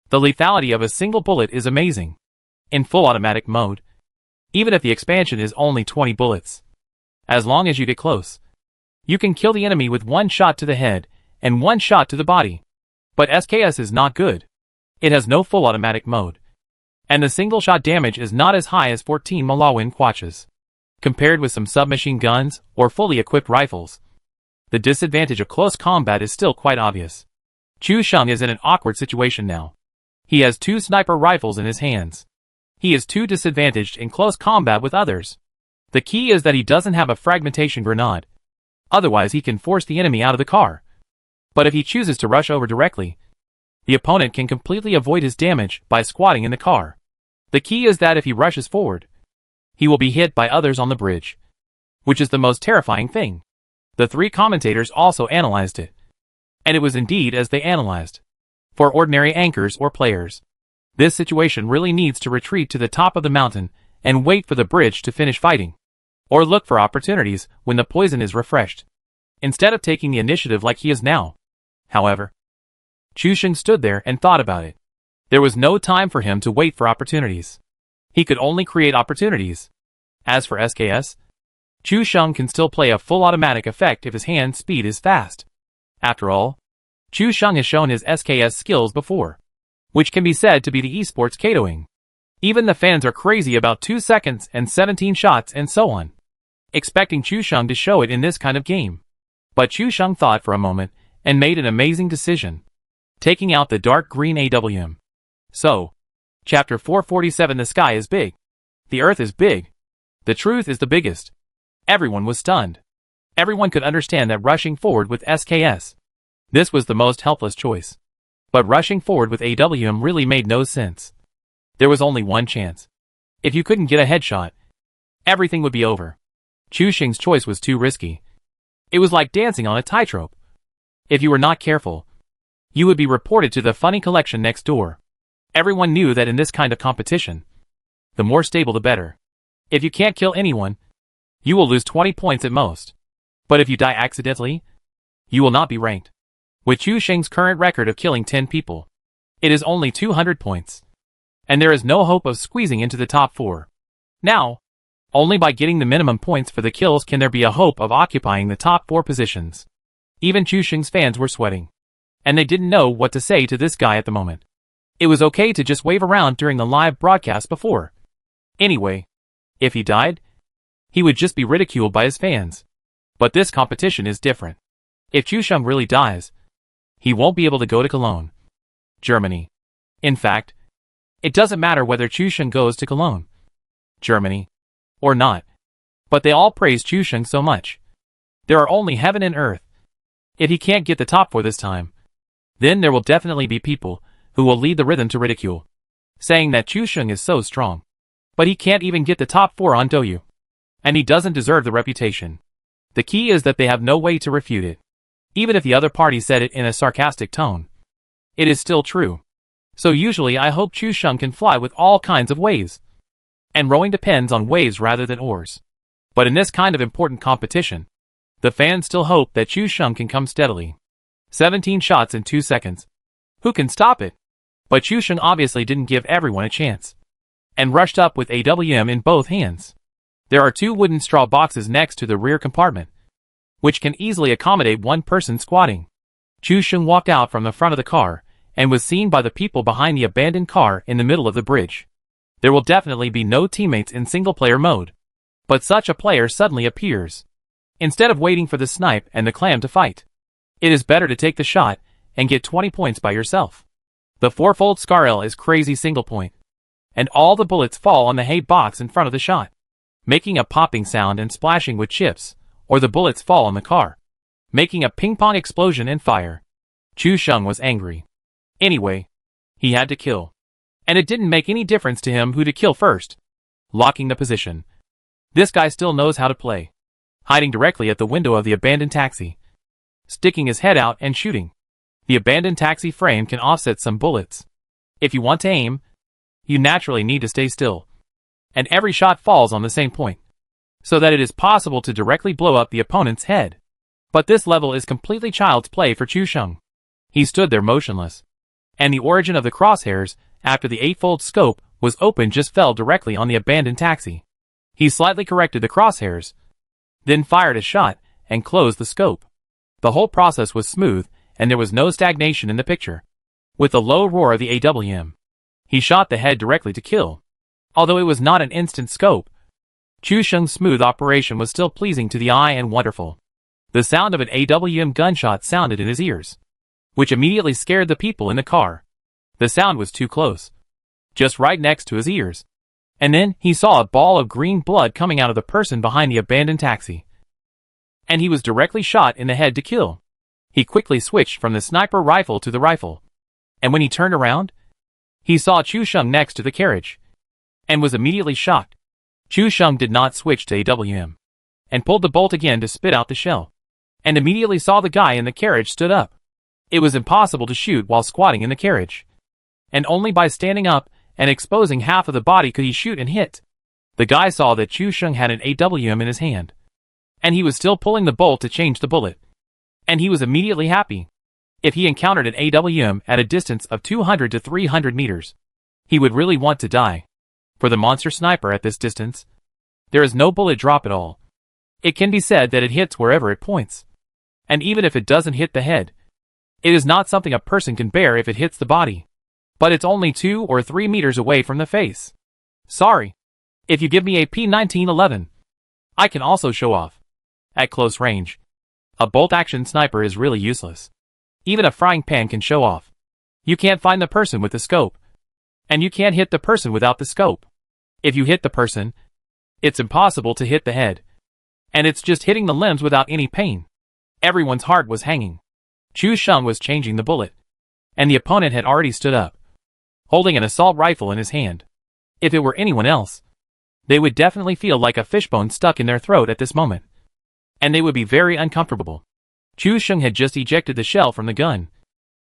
The lethality of a single bullet is amazing. In full automatic mode, even if the expansion is only 20 bullets, as long as you get close, you can kill the enemy with 1 shot to the head and 1 shot to the body. But SKS is not good. It has no full automatic mode, and the single shot damage is not as high as 14 Malawin Quatches. Compared with some submachine guns or fully equipped rifles, the disadvantage of close combat is still quite obvious. Chu Sheng is in an awkward situation now. He has 2 sniper rifles in his hands. He is too disadvantaged in close combat with others. The key is that he doesn't have a fragmentation grenade. Otherwise he can force the enemy out of the car. But if he chooses to rush over directly, the opponent can completely avoid his damage by squatting in the car. The key is that if he rushes forward, he will be hit by others on the bridge, which is the most terrifying thing. The 3 commentators also analyzed it, and it was indeed as they analyzed. For ordinary anchors or players, this situation really needs to retreat to the top of the mountain and wait for the bridge to finish fighting, or look for opportunities when the poison is refreshed, instead of taking the initiative like he is now. However, Chu Sheng stood there and thought about it. There was no time for him to wait for opportunities. He could only create opportunities. As for SKS, Chu Sheng can still play a full automatic effect if his hand speed is fast. After all, Chu Sheng has shown his SKS skills before, which can be said to be the esports Katoing. Even the fans are crazy about 2 seconds and 17 shots and so on, expecting Chu Sheng to show it in this kind of game. But Chu Sheng thought for a moment and made an amazing decision, taking out the dark green AWM. So, Chapter 447. The sky is big. The earth is big. The truth is the biggest. Everyone was stunned. Everyone could understand that rushing forward with SKS This was the most helpless choice. But rushing forward with AWM really made no sense. There was only one chance. If you couldn't get a headshot, everything would be over. Chu Xing's choice was too risky. It was like dancing on a tightrope. If you were not careful, you would be reported to the funny collection next door. Everyone knew that in this kind of competition, the more stable the better. If you can't kill anyone, you will lose 20 points at most. But if you die accidentally, you will not be ranked. With Chu Xing's current record of killing 10 people, it is only 200 points. And there is no hope of squeezing into the top 4. Now, only by getting the minimum points for the kills can there be a hope of occupying the top 4 positions. Even Chu Xing's fans were sweating. And they didn't know what to say to this guy at the moment. It was okay to just wave around during the live broadcast before. Anyway, if he died, he would just be ridiculed by his fans. But this competition is different. If Chu Xing really dies, he won't be able to go to Cologne, Germany. In fact, it doesn't matter whether Chu Xing goes to Cologne, Germany, or not. But they all praise Chu Xing so much. There are only heaven and earth. If he can't get the top 4 this time, then there will definitely be people who will lead the rhythm to ridicule, saying that Chu Xing is so strong. But he can't even get the top 4 on Douyu. And he doesn't deserve the reputation. The key is that they have no way to refute it. Even if the other party said it in a sarcastic tone, it is still true. So usually I hope Chu Xing can fly with all kinds of waves. And rowing depends on waves rather than oars. But in this kind of important competition, the fans still hope that Chu Xing can come steadily. 17 shots in 2 seconds. Who can stop it? But Chu Xing obviously didn't give everyone a chance, and rushed up with AWM in both hands. There are 2 wooden straw boxes next to the rear compartment, which can easily accommodate 1 person squatting. Chu Xing walked out from the front of the car, and was seen by the people behind the abandoned car in the middle of the bridge. There will definitely be no teammates in single-player mode. But such a player suddenly appears. Instead of waiting for the snipe and the clam to fight, it is better to take the shot and get 20 points by yourself. The 4-fold Scarl is crazy single point, and all the bullets fall on the hay box in front of the shot, making a popping sound and splashing with chips, or the bullets fall on the car, making a ping-pong explosion and fire. Chu Xing was angry. Anyway, he had to kill. And it didn't make any difference to him who to kill first. Locking the position. This guy still knows how to play. Hiding directly at the window of the abandoned taxi. Sticking his head out and shooting. The abandoned taxi frame can offset some bullets. If you want to aim, you naturally need to stay still. And every shot falls on the same point, so that it is possible to directly blow up the opponent's head. But this level is completely child's play for Chu Xing. He stood there motionless. And the origin of the crosshairs, after the 8-fold scope was opened, just fell directly on the abandoned taxi. He slightly corrected the crosshairs, then fired a shot, and closed the scope. The whole process was smooth, and there was no stagnation in the picture. With the low roar of the AWM, he shot the head directly to kill. Although it was not an instant scope, Chu Xing's smooth operation was still pleasing to the eye and wonderful. The sound of an AWM gunshot sounded in his ears, which immediately scared the people in the car. The sound was too close, just right next to his ears. And then he saw a ball of green blood coming out of the person behind the abandoned taxi. And he was directly shot in the head to kill. He quickly switched from the sniper rifle to the rifle. And when he turned around, he saw Chu Xing next to the carriage, and was immediately shocked. Chu Xing did not switch to AWM, and pulled the bolt again to spit out the shell, and immediately saw the guy in the carriage stood up. It was impossible to shoot while squatting in the carriage, and only by standing up and exposing half of the body could he shoot and hit. The guy saw that Chu Xing had an AWM in his hand, and he was still pulling the bolt to change the bullet. And he was immediately happy. If he encountered an AWM at a distance of 200 to 300 meters, he would really want to die. For the monster sniper at this distance, there is no bullet drop at all. It can be said that it hits wherever it points. And even if it doesn't hit the head, it is not something a person can bear if it hits the body. But it's only 2 or 3 meters away from the face. Sorry. If you give me a P1911, I can also show off. At close range, a bolt-action sniper is really useless. Even a frying pan can show off. You can't find the person with the scope. And you can't hit the person without the scope. If you hit the person, it's impossible to hit the head. And it's just hitting the limbs without any pain. Everyone's heart was hanging. Chu Sheng was changing the bullet, and the opponent had already stood up, holding an assault rifle in his hand. If it were anyone else, they would definitely feel like a fishbone stuck in their throat at this moment, and they would be very uncomfortable. Chu Sheng had just ejected the shell from the gun,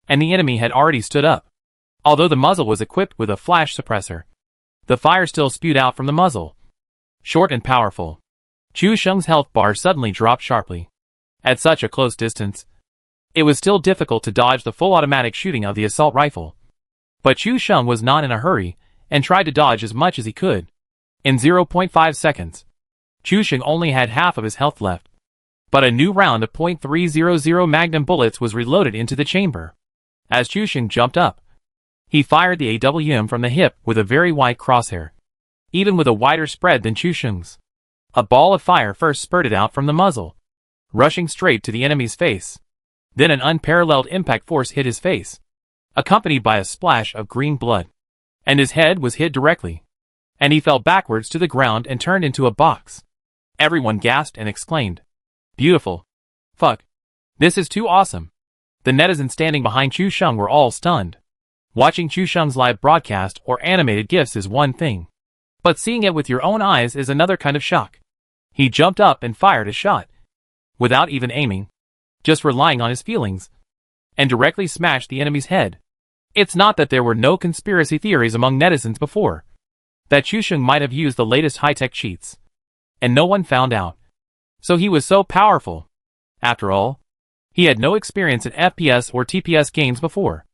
and the enemy had already stood up. Although the muzzle was equipped with a flash suppressor, the fire still spewed out from the muzzle, short and powerful. Chu Sheng's health bar suddenly dropped sharply. At such a close distance, it was still difficult to dodge the full automatic shooting of the assault rifle. But Chu Sheng was not in a hurry, and tried to dodge as much as he could. In 0.5 seconds, Chu Sheng only had half of his health left. But a new round of .300 Magnum bullets was reloaded into the chamber. As Chu Sheng jumped up, he fired the AWM from the hip with a very wide crosshair, even with a wider spread than Chu Sheng's. A ball of fire first spurted out from the muzzle, rushing straight to the enemy's face. Then an unparalleled impact force hit his face, accompanied by a splash of green blood, and his head was hit directly, and he fell backwards to the ground and turned into a box. Everyone gasped and exclaimed, "Beautiful. Fuck. This is too awesome." The netizens standing behind Chu Sheng were all stunned. Watching Chu Sheng's live broadcast or animated GIFs is one thing, but seeing it with your own eyes is another kind of shock. He jumped up and fired a shot, without even aiming, just relying on his feelings, and directly smashed the enemy's head. It's not that there were no conspiracy theories among netizens before, that Chu Sheng might have used the latest high-tech cheats, and no one found out. So he was so powerful. After all, he had no experience in FPS or TPS games before,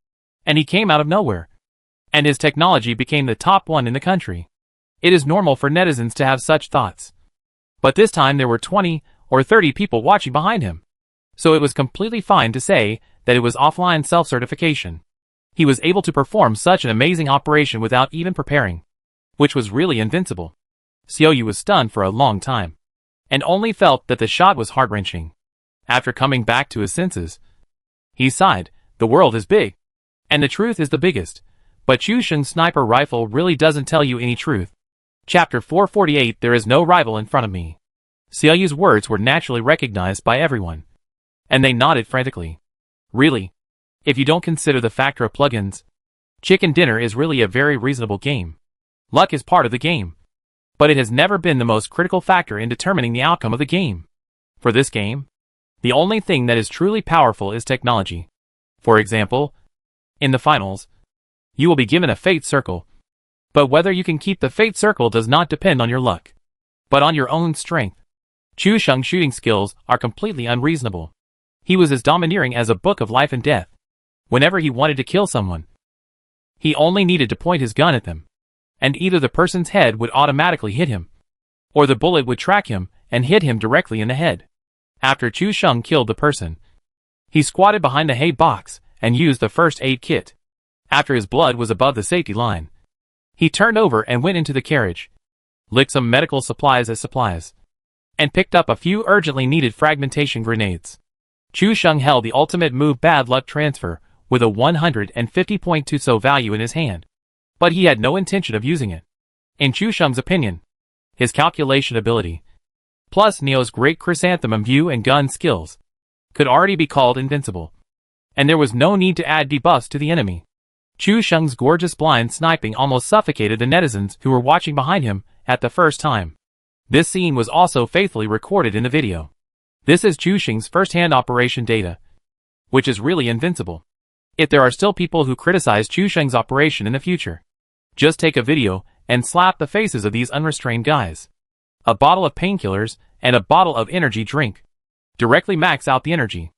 and he came out of nowhere, and his technology became the top one in the country. It is normal for netizens to have such thoughts. But this time there were 20 or 30 people watching behind him, so it was completely fine to say that it was offline self-certification. He was able to perform such an amazing operation without even preparing, which was really invincible. Xiaoyu was stunned for a long time, and only felt that the shot was heart-wrenching. After coming back to his senses, he sighed. The world is big, and the truth is the biggest, but Chu Sheng's sniper rifle really doesn't tell you any truth. Chapter 448. There is no rival in front of me. Xiaoyu's words were naturally recognized by everyone, and they nodded frantically. Really? If you don't consider the factor of plugins, Chicken Dinner is really a very reasonable game. Luck is part of the game, but it has never been the most critical factor in determining the outcome of the game. For this game, the only thing that is truly powerful is technology. For example, in the finals, you will be given a fate circle, but whether you can keep the fate circle does not depend on your luck, but on your own strength. Chu Sheng's shooting skills are completely unreasonable. He was as domineering as a book of life and death. Whenever he wanted to kill someone, he only needed to point his gun at them, and either the person's head would automatically hit him, or the bullet would track him and hit him directly in the head. After Chu Sheng killed the person, he squatted behind the hay box and used the first aid kit. After his blood was above the safety line, he turned over and went into the carriage, licked some medical supplies as supplies, and picked up a few urgently needed fragmentation grenades. Chu Sheng held the ultimate move bad luck transfer with a 150.2 so value in his hand, but he had no intention of using it. In Chu Sheng's opinion, his calculation ability, plus Neo's great chrysanthemum view and gun skills, could already be called invincible, and there was no need to add debuffs to the enemy. Chu Sheng's gorgeous blind sniping almost suffocated the netizens who were watching behind him at the first time. This scene was also faithfully recorded in the video. This is Chu Sheng's first-hand operation data, which is really invincible. If there are still people who criticize Chu Sheng's operation in the future, just take a video and slap the faces of these unrestrained guys. A bottle of painkillers and a bottle of energy drink. Directly max out the energy.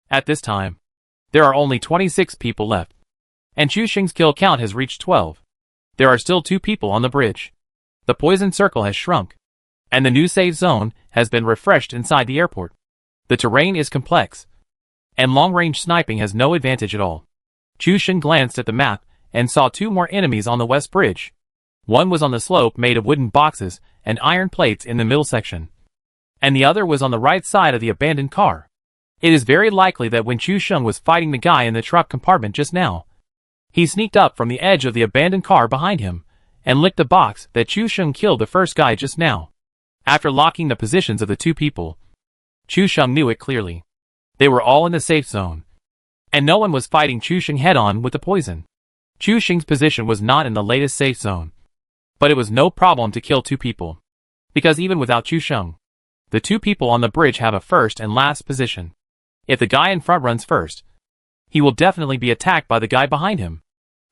At this time, there are only 26 people left, and Chu Sheng's kill count has reached 12. There are still 2 people on the bridge. The poison circle has shrunk, and the new safe zone has been refreshed inside the airport. The terrain is complex, and long-range sniping has no advantage at all. Chu Sheng glanced at the map and saw 2 more enemies on the west bridge. One was on the slope made of wooden boxes and iron plates in the middle section, and the other was on the right side of the abandoned car. It is very likely that when Chu Sheng was fighting the guy in the truck compartment just now, he sneaked up from the edge of the abandoned car behind him and licked the box that Chu Sheng killed the first guy just now. After locking the positions of the 2 people, Chu Sheng knew it clearly. They were all in the safe zone, And no one was fighting Chu Sheng head-on with the poison. Chu Sheng's position was not in the latest safe zone. But it was no problem to kill 2 people. Because even without Chu Sheng, the 2 people on the bridge have a first and last position. If the guy in front runs first, he will definitely be attacked by the guy behind him.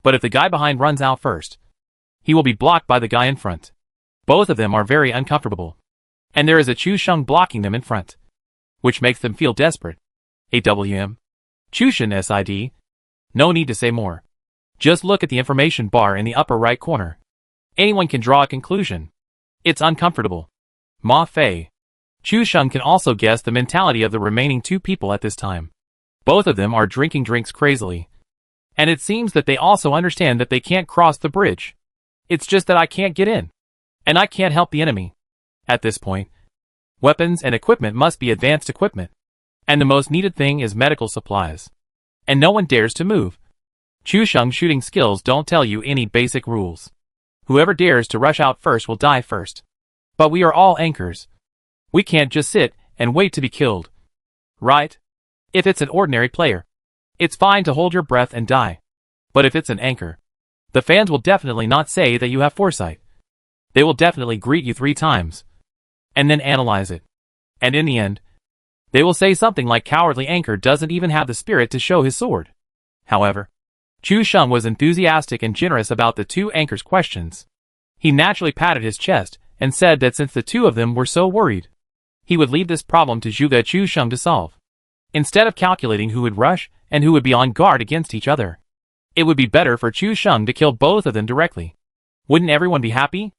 But if the guy behind runs out first, he will be blocked by the guy in front. Both of them are very uncomfortable. And there is a Chu Sheng blocking them in front, which makes them feel desperate. AWM. Chu Sheng SID. No need to say more. Just look at the information bar in the upper right corner. Anyone can draw a conclusion. It's uncomfortable. Ma Fei. Chu Sheng can also guess the mentality of the remaining 2 people at this time. Both of them are drinking drinks crazily. And it seems that they also understand that they can't cross the bridge. It's just that I can't get in. And I can't help the enemy. At this point, weapons and equipment must be advanced equipment. And the most needed thing is medical supplies. And no one dares to move. Chu Sheng's shooting skills don't tell you any basic rules. Whoever dares to rush out first will die first. But we are all anchors. We can't just sit and wait to be killed. Right? If it's an ordinary player, it's fine to hold your breath and die. But if it's an anchor, the fans will definitely not say that you have foresight. They will definitely greet you 3 times. And then analyze it. And in the end, they will say something like cowardly anchor doesn't even have the spirit to show his sword. However, Chu Sheng was enthusiastic and generous about the 2 anchors' questions. He naturally patted his chest and said that since the 2 of them were so worried, he would leave this problem to Zhuge Chu Sheng to solve. Instead of calculating who would rush and who would be on guard against each other, it would be better for Chu Sheng to kill both of them directly. Wouldn't everyone be happy?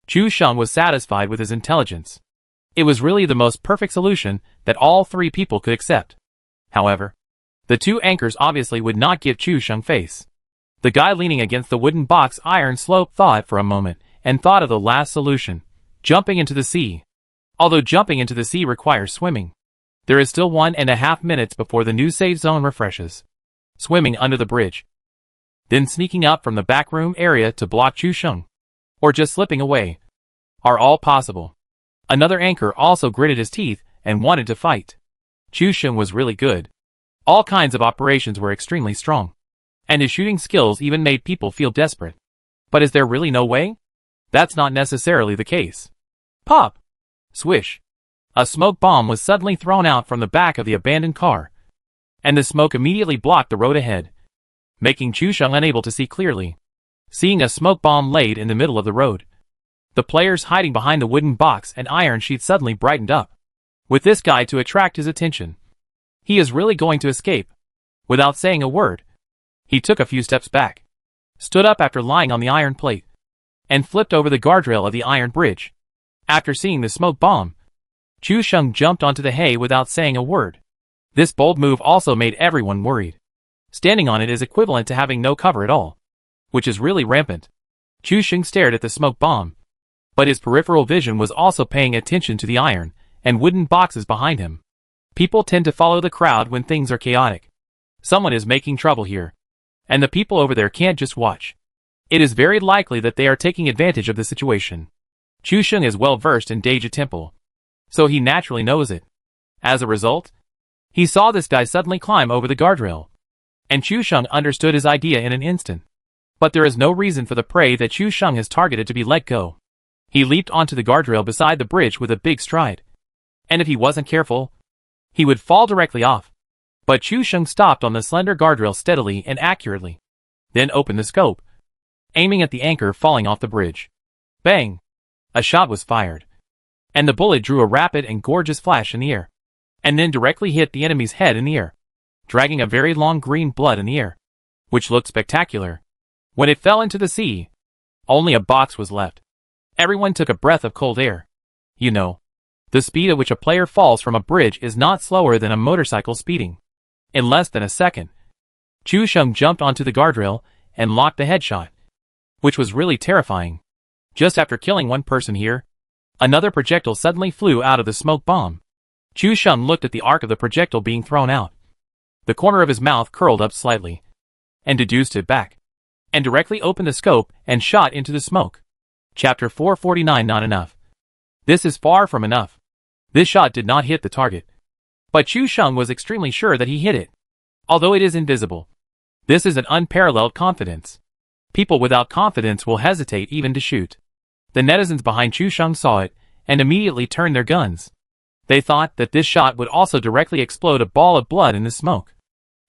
Chu Sheng was satisfied with his intelligence. It was really the most perfect solution that all 3 people could accept. However, the 2 anchors obviously would not give Chu Sheng face. The guy leaning against the wooden box iron slope thought for a moment and thought of the last solution, jumping into the sea. Although jumping into the sea requires swimming, there is still 1.5 minutes before the new safe zone refreshes. Swimming under the bridge. Then sneaking up from the back room area to block Chu Sheng, or just slipping away, are all possible. Another anchor also gritted his teeth and wanted to fight. Chu Sheng was really good. All kinds of operations were extremely strong. And his shooting skills even made people feel desperate. But is there really no way? That's not necessarily the case. Pop! Swish! A smoke bomb was suddenly thrown out from the back of the abandoned car. And the smoke immediately blocked the road ahead, making Chu Sheng unable to see clearly. Seeing a smoke bomb laid in the middle of the road, the players hiding behind the wooden box and iron sheet suddenly brightened up, with this guy to attract his attention. He is really going to escape. Without saying a word, he took a few steps back, stood up after lying on the iron plate, and flipped over the guardrail of the iron bridge. After seeing the smoke bomb, Chu Sheng jumped onto the hay without saying a word. This bold move also made everyone worried. Standing on it is equivalent to having no cover at all, which is really rampant. Chu Sheng stared at the smoke bomb, but his peripheral vision was also paying attention to the iron and wooden boxes behind him. People tend to follow the crowd when things are chaotic. Someone is making trouble here, and the people over there can't just watch. It is very likely that they are taking advantage of the situation. Chu Sheng is well versed in Deja Temple, so he naturally knows it. As a result, he saw this guy suddenly climb over the guardrail, and Chu Sheng understood his idea in an instant. But there is no reason for the prey that Chu Sheng has targeted to be let go. He leaped onto the guardrail beside the bridge with a big stride, and if he wasn't careful, he would fall directly off. But Chu Sheng stopped on the slender guardrail steadily and accurately, then opened the scope, aiming at the anchor falling off the bridge. Bang! A shot was fired, and the bullet drew a rapid and gorgeous flash in the air, and then directly hit the enemy's head in the air, dragging a very long green blood in the air, which looked spectacular. When it fell into the sea, only a box was left. Everyone took a breath of cold air. You know, the speed at which a player falls from a bridge is not slower than a motorcycle speeding. In less than a second, Chu Sheng jumped onto the guardrail and locked the headshot, which was really terrifying. Just after killing one person here, another projectile suddenly flew out of the smoke bomb. Chu Sheng looked at the arc of the projectile being thrown out. The corner of his mouth curled up slightly, and deduced it back, and directly opened the scope and shot into the smoke. Chapter 449. Not enough. This is far from enough. This shot did not hit the target, but Chu Sheng was extremely sure that he hit it. although it is invisible. This is an unparalleled confidence. People without confidence will hesitate even to shoot. The netizens behind Chu Sheng saw it, and immediately turned their guns. They thought that this shot would also directly explode a ball of blood in the smoke.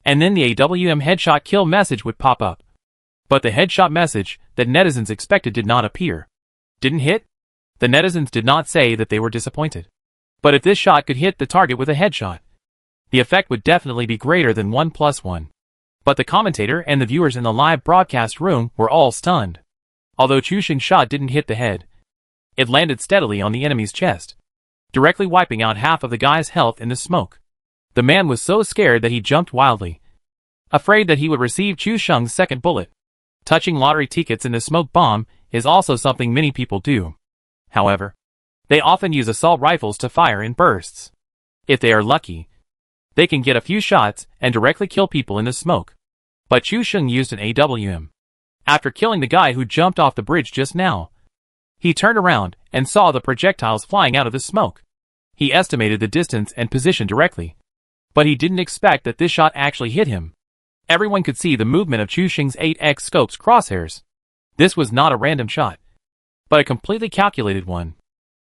And then the AWM headshot kill message would pop up. But the headshot message that netizens expected did not appear. Didn't hit? The netizens did not say that they were disappointed. But if this shot could hit the target with a headshot, the effect would definitely be greater than 1+1. But the commentator and the viewers in the live broadcast room were all stunned. Although Chu Sheng's shot didn't hit the head, it landed steadily on the enemy's chest, directly wiping out half of the guy's health in the smoke. The man was so scared that he jumped wildly, afraid that he would receive Chu Sheng's second bullet. Touching lottery tickets in the smoke bomb is also something many people do. However, they often use assault rifles to fire in bursts. If they are lucky, they can get a few shots and directly kill people in the smoke. But Chu Sheng used an AWM. After killing the guy who jumped off the bridge just now, he turned around and saw the projectiles flying out of the smoke. He estimated the distance and position directly, but he didn't expect that this shot actually hit him. Everyone could see the movement of Chu Sheng's 8x scope's crosshairs. This was not a random shot, but a completely calculated one,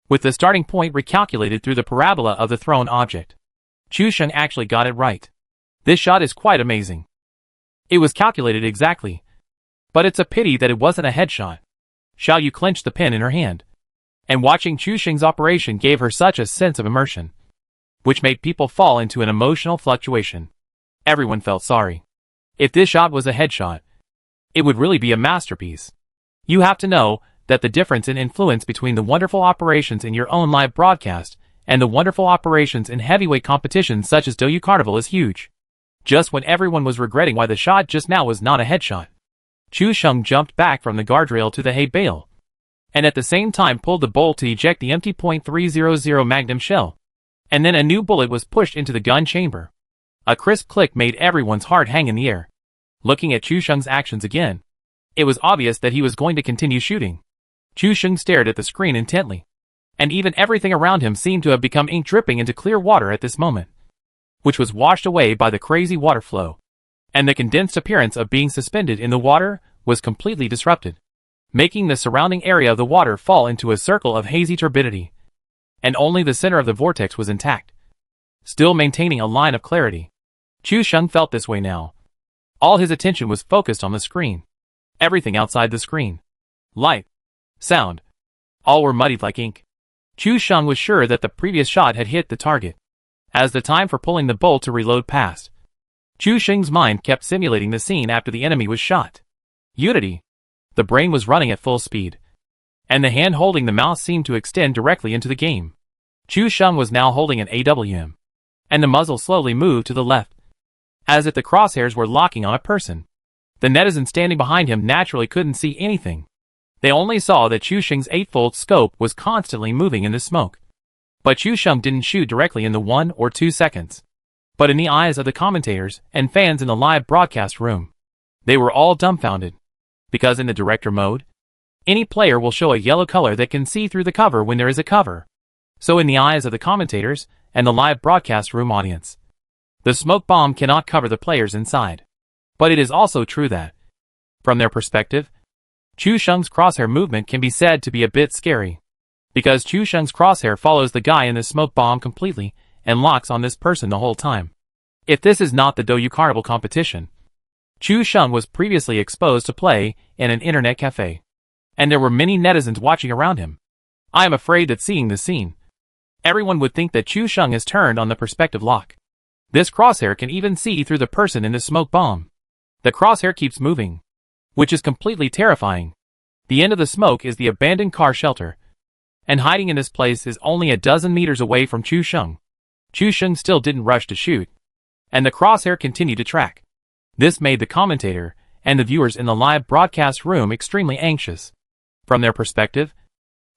with the starting point recalculated through the parabola of the thrown object. Chu Sheng actually got it right. This shot is quite amazing. It was calculated exactly. But it's a pity that it wasn't a headshot. Xiao Yu clenched the pen in her hand, and watching Chu Sheng's operation gave her such a sense of immersion, which made people fall into an emotional fluctuation. Everyone felt sorry. If this shot was a headshot, it would really be a masterpiece. You have to know that the difference in influence between the wonderful operations in your own live broadcast and the wonderful operations in heavyweight competitions such as Douyu Carnival is huge. Just when everyone was regretting why the shot just now was not a headshot, Chu Sheng jumped back from the guardrail to the hay bale, and at the same time pulled the bolt to eject the empty .300 Magnum shell. And then a new bullet was pushed into the gun chamber. A crisp click made everyone's heart hang in the air. Looking at Chu Sheng's actions again, it was obvious that he was going to continue shooting. Chu Sheng stared at the screen intently, and even everything around him seemed to have become ink dripping into clear water at this moment, which was washed away by the crazy water flow. And the condensed appearance of being suspended in the water was completely disrupted, making the surrounding area of the water fall into a circle of hazy turbidity. And only the center of the vortex was intact, still maintaining a line of clarity. Chu Sheng felt this way now. All his attention was focused on the screen. Everything outside the screen, light, sound, all were muddied like ink. Chu Sheng was sure that the previous shot had hit the target. As the time for pulling the bolt to reload passed, Chu Sheng's mind kept simulating the scene after the enemy was shot. Unity. The brain was running at full speed, and the hand holding the mouse seemed to extend directly into the game. Chu Sheng was now holding an AWM, and the muzzle slowly moved to the left, as if the crosshairs were locking on a person. The netizens standing behind him naturally couldn't see anything. They only saw that Chu Sheng's 8-fold scope was constantly moving in the smoke. But Chu Sheng didn't shoot directly in the 1 or 2 seconds, but in the eyes of the commentators and fans in the live broadcast room. They were all dumbfounded, because in the director mode, any player will show a yellow color that can see through the cover when there is a cover. So in the eyes of the commentators and the live broadcast room audience, the smoke bomb cannot cover the players inside. But it is also true that, from their perspective, Chu Sheng's crosshair movement can be said to be a bit scary, because Chu Sheng's crosshair follows the guy in the smoke bomb completely and locks on this person the whole time. If this is not the Douyu Carnival competition, Chu Sheng was previously exposed to play in an internet cafe, and there were many netizens watching around him. I am afraid that seeing this scene, everyone would think that Chu Sheng has turned on the perspective lock. This crosshair can even see through the person in the smoke bomb. The crosshair keeps moving, which is completely terrifying. The end of the smoke is the abandoned car shelter, and hiding in this place is only a dozen meters away from Chu Sheng. Chu Sheng still didn't rush to shoot, and the crosshair continued to track. This made the commentator and the viewers in the live broadcast room extremely anxious. From their perspective,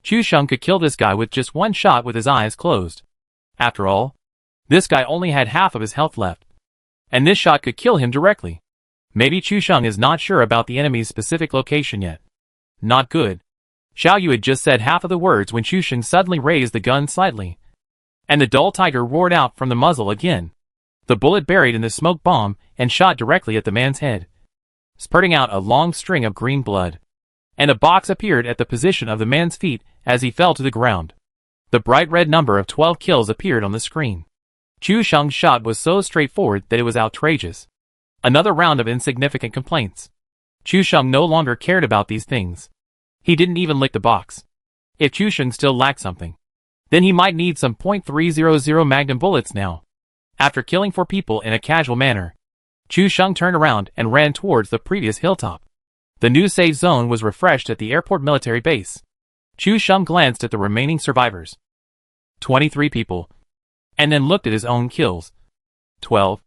Chu Sheng could kill this guy with just one shot with his eyes closed. After all, this guy only had half of his health left, and this shot could kill him directly. Maybe Chu Sheng is not sure about the enemy's specific location yet. Not good. Xiao Yu had just said half of the words when Chu Sheng suddenly raised the gun slightly, and the dull tiger roared out from the muzzle again. The bullet buried in the smoke bomb and shot directly at the man's head, spurting out a long string of green blood. And a box appeared at the position of the man's feet as he fell to the ground. The bright red number of 12 kills appeared on the screen. Chu Sheng's shot was so straightforward that it was outrageous. Another round of insignificant complaints. Chu Sheng no longer cared about these things. He didn't even lick the box. If Chu Sheng still lacked something, then he might need some .300 Magnum bullets now. After killing 4 people in a casual manner, Chu Sheng turned around and ran towards the previous hilltop. The new safe zone was refreshed at the airport military base. Chu Sheng glanced at the remaining survivors. 23 people. And then looked at his own kills. 12.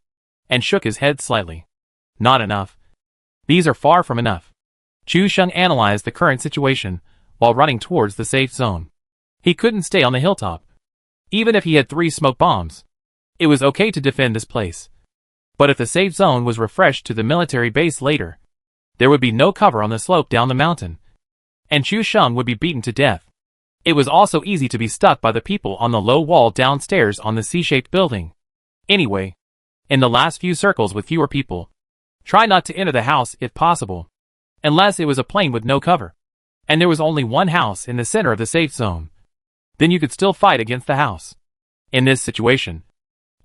And shook his head slightly. Not enough. These are far from enough. Chu Sheng analyzed the current situation while running towards the safe zone. He couldn't stay on the hilltop. Even if he had 3 smoke bombs, it was okay to defend this place. But if the safe zone was refreshed to the military base later, there would be no cover on the slope down the mountain, and Chu Sheng would be beaten to death. It was also easy to be stuck by the people on the low wall downstairs on the C-shaped building. Anyway, in the last few circles with fewer people, try not to enter the house if possible, unless it was a plane with no cover, and there was only one house in the center of the safe zone. Then you could still fight against the house. In this situation,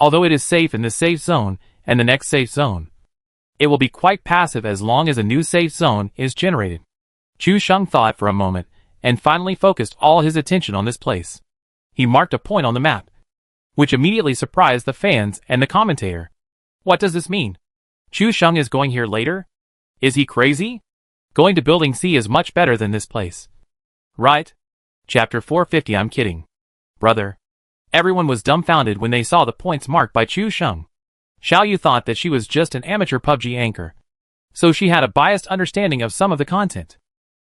although it is safe in the safe zone and the next safe zone, it will be quite passive as long as a new safe zone is generated. Chu Sheng thought for a moment and finally focused all his attention on this place. He marked a point on the map, which immediately surprised the fans and the commentator. What does this mean? Chu Sheng is going here later? Is he crazy? Going to Building C is much better than this place. Right? Chapter 450. I'm kidding. Brother. Everyone was dumbfounded when they saw the points marked by Chu Sheng. Xiaoyu thought that she was just an amateur PUBG anchor, so she had a biased understanding of some of the content.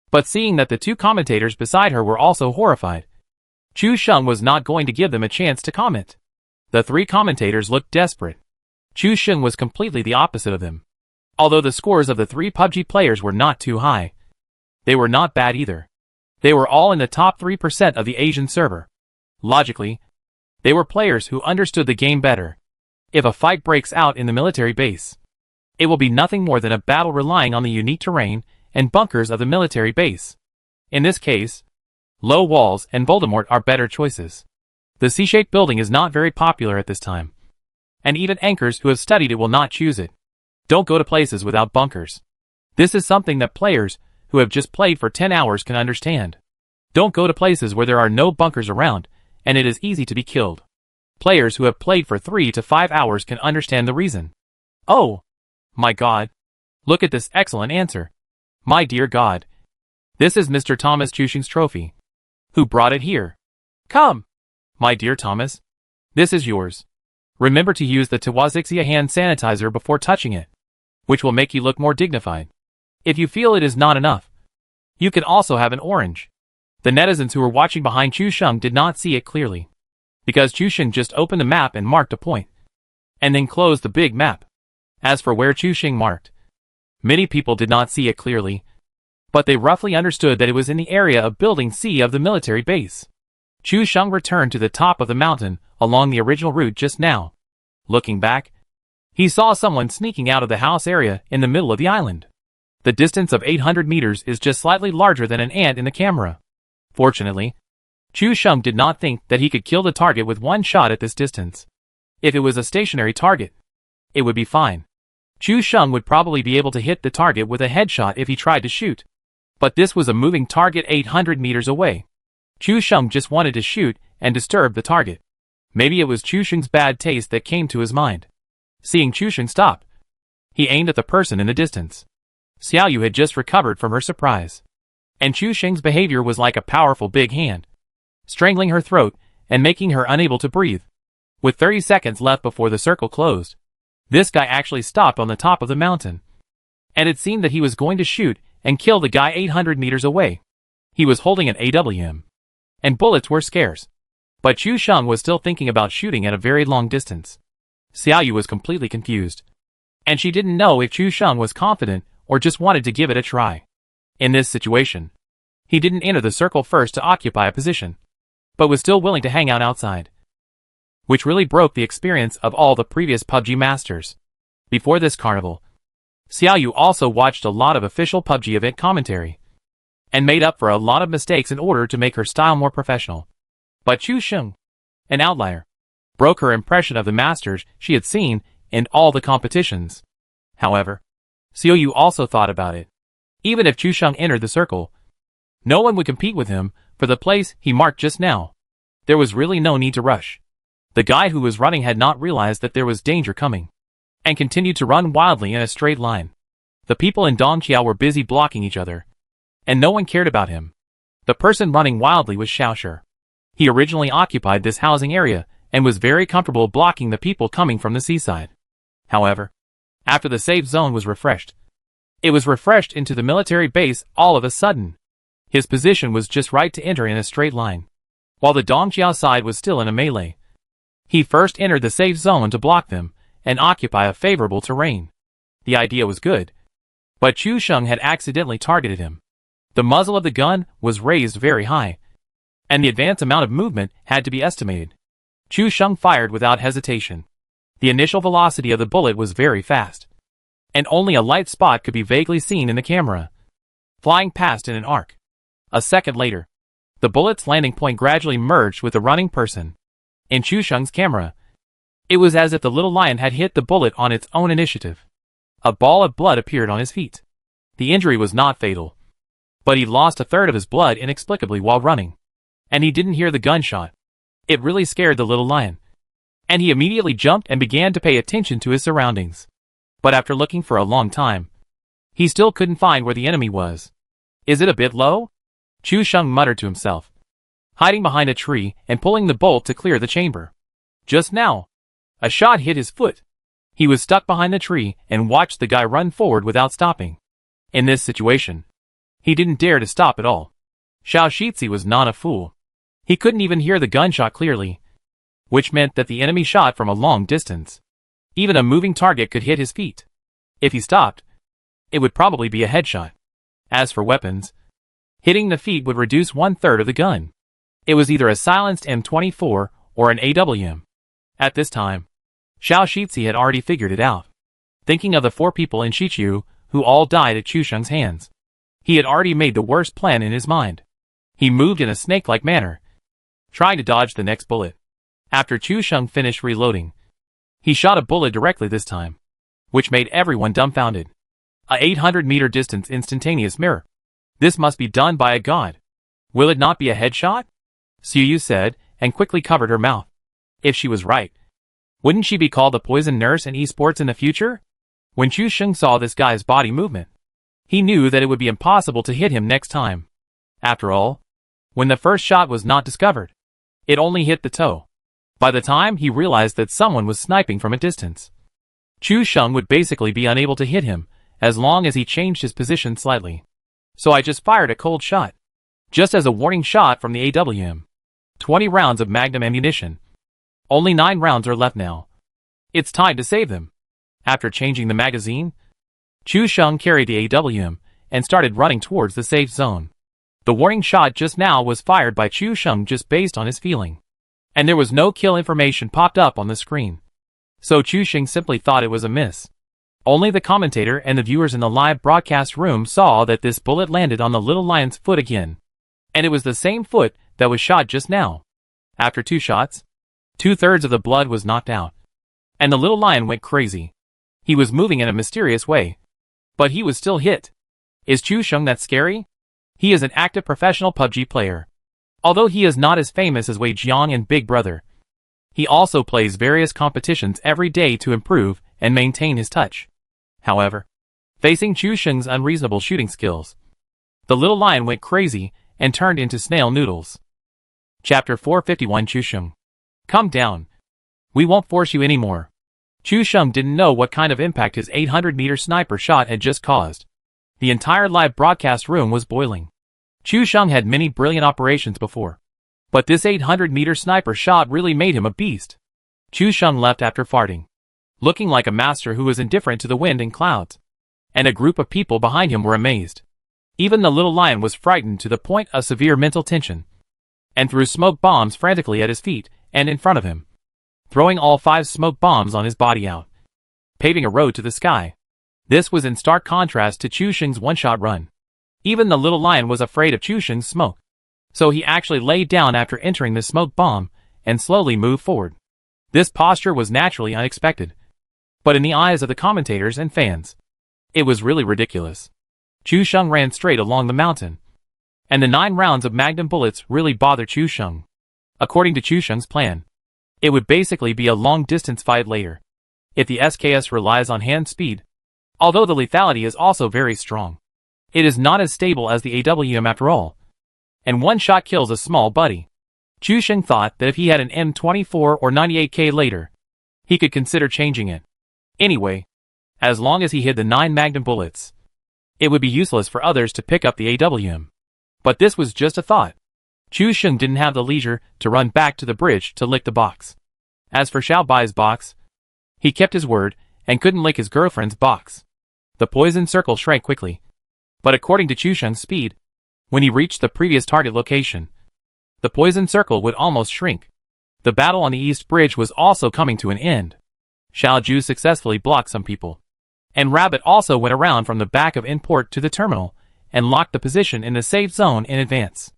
But seeing that the 2 commentators beside her were also horrified, Chu Sheng was not going to give them a chance to comment. The 3 commentators looked desperate. Chu Sheng was completely the opposite of them. Although the scores of the 3 PUBG players were not too high, they were not bad either. They were all in the top 3% of the Asian server. Logically, they were players who understood the game better. If a fight breaks out in the military base, it will be nothing more than a battle relying on the unique terrain and bunkers of the military base. In this case, low walls and Voldemort are better choices. The C-shaped building is not very popular at this time, and even anchors who have studied it will not choose it. Don't go to places without bunkers. This is something that players who have just played for 10 hours can understand. Don't go to places where there are no bunkers around and it is easy to be killed. Players who have played for 3 to 5 hours can understand the reason. Oh! My God! Look at this excellent answer. My dear God! This is Mr. Thomas Chu Sheng's trophy. Who brought it here? Come! My dear Thomas, this is yours. Remember to use the Tawazixia hand sanitizer before touching it, which will make you look more dignified. If you feel it is not enough, you can also have an orange. The netizens who were watching behind Chu Sheng did not see it clearly, because Chu Sheng just opened the map and marked a point, and then closed the big map. As for where Chu Sheng marked, many people did not see it clearly, but they roughly understood that it was in the area of Building C of the military base. Chu Sheng returned to the top of the mountain along the original route just now. Looking back, he saw someone sneaking out of the house area in the middle of the island. The distance of 800 meters is just slightly larger than an ant in the camera. Fortunately, Chu Sheng did not think that he could kill the target with one shot at this distance. If it was a stationary target, it would be fine. Chu Sheng would probably be able to hit the target with a headshot if he tried to shoot. But this was a moving target 800 meters away. Chu Sheng just wanted to shoot and disturb the target. Maybe it was Chu Sheng's bad taste that came to his mind. Seeing Chu Sheng stop, he aimed at the person in the distance. Xiaoyu had just recovered from her surprise, and Chu Sheng's behavior was like a powerful big hand, strangling her throat and making her unable to breathe. With 30 seconds left before the circle closed, this guy actually stopped on the top of the mountain, and it seemed that he was going to shoot and kill the guy 800 meters away. He was holding an AWM, and bullets were scarce, but Chu Sheng was still thinking about shooting at a very long distance. Xiaoyu was completely confused, and she didn't know if Chu Sheng was confident or just wanted to give it a try. In this situation, he didn't enter the circle first to occupy a position, but was still willing to hang out outside. which really broke the experience of all the previous PUBG masters. Before this carnival, Xiao Yu also watched a lot of official PUBG event commentary, and made up for a lot of mistakes in order to make her style more professional. But Chu Sheng, an outlier, broke her impression of the masters she had seen in all the competitions. However, Xiao Yu also thought about it. Even if Chu Sheng entered the circle, no one would compete with him for the place he marked just now. There was really no need to rush. The guy who was running had not realized that there was danger coming, and continued to run wildly in a straight line. The people in Dongqiao were busy blocking each other, and no one cared about him. The person running wildly was Xiaoshi. He originally occupied this housing area, and was very comfortable blocking the people coming from the seaside. However, after the safe zone was refreshed, it was refreshed into the military base all of a sudden. His position was just right to enter in a straight line, while the Dongqiao side was still in a melee. He first entered the safe zone to block them, and occupy a favorable terrain. The idea was good, but Chu Sheng had accidentally targeted him. The muzzle of the gun was raised very high, and the advance amount of movement had to be estimated. Chu Sheng fired without hesitation. The initial velocity of the bullet was very fast, and only a light spot could be vaguely seen in the camera, flying past in an arc. A second later, the bullet's landing point gradually merged with the running person. In Chu Sheng's camera, it was as if the little lion had hit the bullet on its own initiative. A ball of blood appeared on his feet. The injury was not fatal, but he lost a third of his blood inexplicably while running, and he didn't hear the gunshot. It really scared the little lion, and he immediately jumped and began to pay attention to his surroundings. But after looking for a long time, he still couldn't find where the enemy was. Is it a bit low? Chu Sheng muttered to himself, hiding behind a tree and pulling the bolt to clear the chamber. Just now, a shot hit his foot. He was stuck behind the tree and watched the guy run forward without stopping. In this situation, he didn't dare to stop at all. Xiao Shitzi was not a fool. He couldn't even hear the gunshot clearly, which meant that the enemy shot from a long distance. Even a moving target could hit his feet. If he stopped, it would probably be a headshot. As for weapons, hitting the feet would reduce 1/3 of the gun. It was either a silenced M24 or an AWM. At this time, Xiao Shitzi had already figured it out. Thinking of the 4 people in Shichu who all died at Chu Sheng's hands, he had already made the worst plan in his mind. He moved in a snake-like manner, trying to dodge the next bullet. After Chu Sheng finished reloading, he shot a bullet directly this time, which made everyone dumbfounded. A 800-meter distance instantaneous mirror. This must be done by a god. Will it not be a headshot? Xiu said, and quickly covered her mouth. If she was right, wouldn't she be called a poison nurse in esports in the future? When Chu Sheng saw this guy's body movement, he knew that it would be impossible to hit him next time. After all, when the first shot was not discovered, it only hit the toe. By the time he realized that someone was sniping from a distance, Chu Sheng would basically be unable to hit him, as long as he changed his position slightly. So I just fired a cold shot, just as a warning shot from the AWM. 20 rounds of magnum ammunition. Only 9 rounds are left now. It's time to save them. After changing the magazine, Chu Sheng carried the AWM and started running towards the safe zone. The warning shot just now was fired by Chu Sheng just based on his feeling, and there was no kill information popped up on the screen. So Chu Sheng simply thought it was a miss. Only the commentator and the viewers in the live broadcast room saw that this bullet landed on the little lion's foot again, and it was the same foot that was shot just now. After 2 shots, 2/3 of the blood was knocked out, and the little lion went crazy. He was moving in a mysterious way, but he was still hit. Is Chu Sheng that scary? He is an active professional PUBG player. Although he is not as famous as Wei Jiang and Big Brother, he also plays various competitions every day to improve and maintain his touch. However, facing Chu Sheng's unreasonable shooting skills, the little lion went crazy and turned into snail noodles. Chapter 451 Chu Sheng. Come down. We won't force you anymore. Chu Sheng didn't know what kind of impact his 800-meter sniper shot had just caused. The entire live broadcast room was boiling. Chu Sheng had many brilliant operations before, but this 800-meter sniper shot really made him a beast. Chu Sheng left after farting, looking like a master who was indifferent to the wind and clouds, and a group of people behind him were amazed. Even the little lion was frightened to the point of severe mental tension, and threw smoke bombs frantically at his feet and in front of him. throwing all 5 smoke bombs on his body out, paving a road to the sky. This was in stark contrast to Chu Sheng's one-shot run. Even the little lion was afraid of Chu Sheng's smoke, so he actually laid down after entering the smoke bomb and slowly moved forward. This posture was naturally unexpected, but in the eyes of the commentators and fans, it was really ridiculous. Chu Sheng ran straight along the mountain, and the 9 rounds of magnum bullets really bothered Chu Sheng. According to Chu Sheng's plan, it would basically be a long-distance fight later, if the SKS relies on hand speed. Although the lethality is also very strong, it is not as stable as the AWM after all, and one shot kills a small buddy. Chu Sheng thought that if he had an M24 or 98K later, he could consider changing it. Anyway, as long as he hid the 9 magnum bullets, it would be useless for others to pick up the AWM. But this was just a thought. Chu Sheng didn't have the leisure to run back to the bridge to lick the box. As for Xiao Bai's box, he kept his word and couldn't lick his girlfriend's box. The poison circle shrank quickly, but according to Chu Sheng's speed, when he reached the previous target location, the poison circle would almost shrink. The battle on the East Bridge was also coming to an end. Xiao Ju successfully blocked some people, and Rabbit also went around from the back of import to the terminal and locked the position in the safe zone in advance.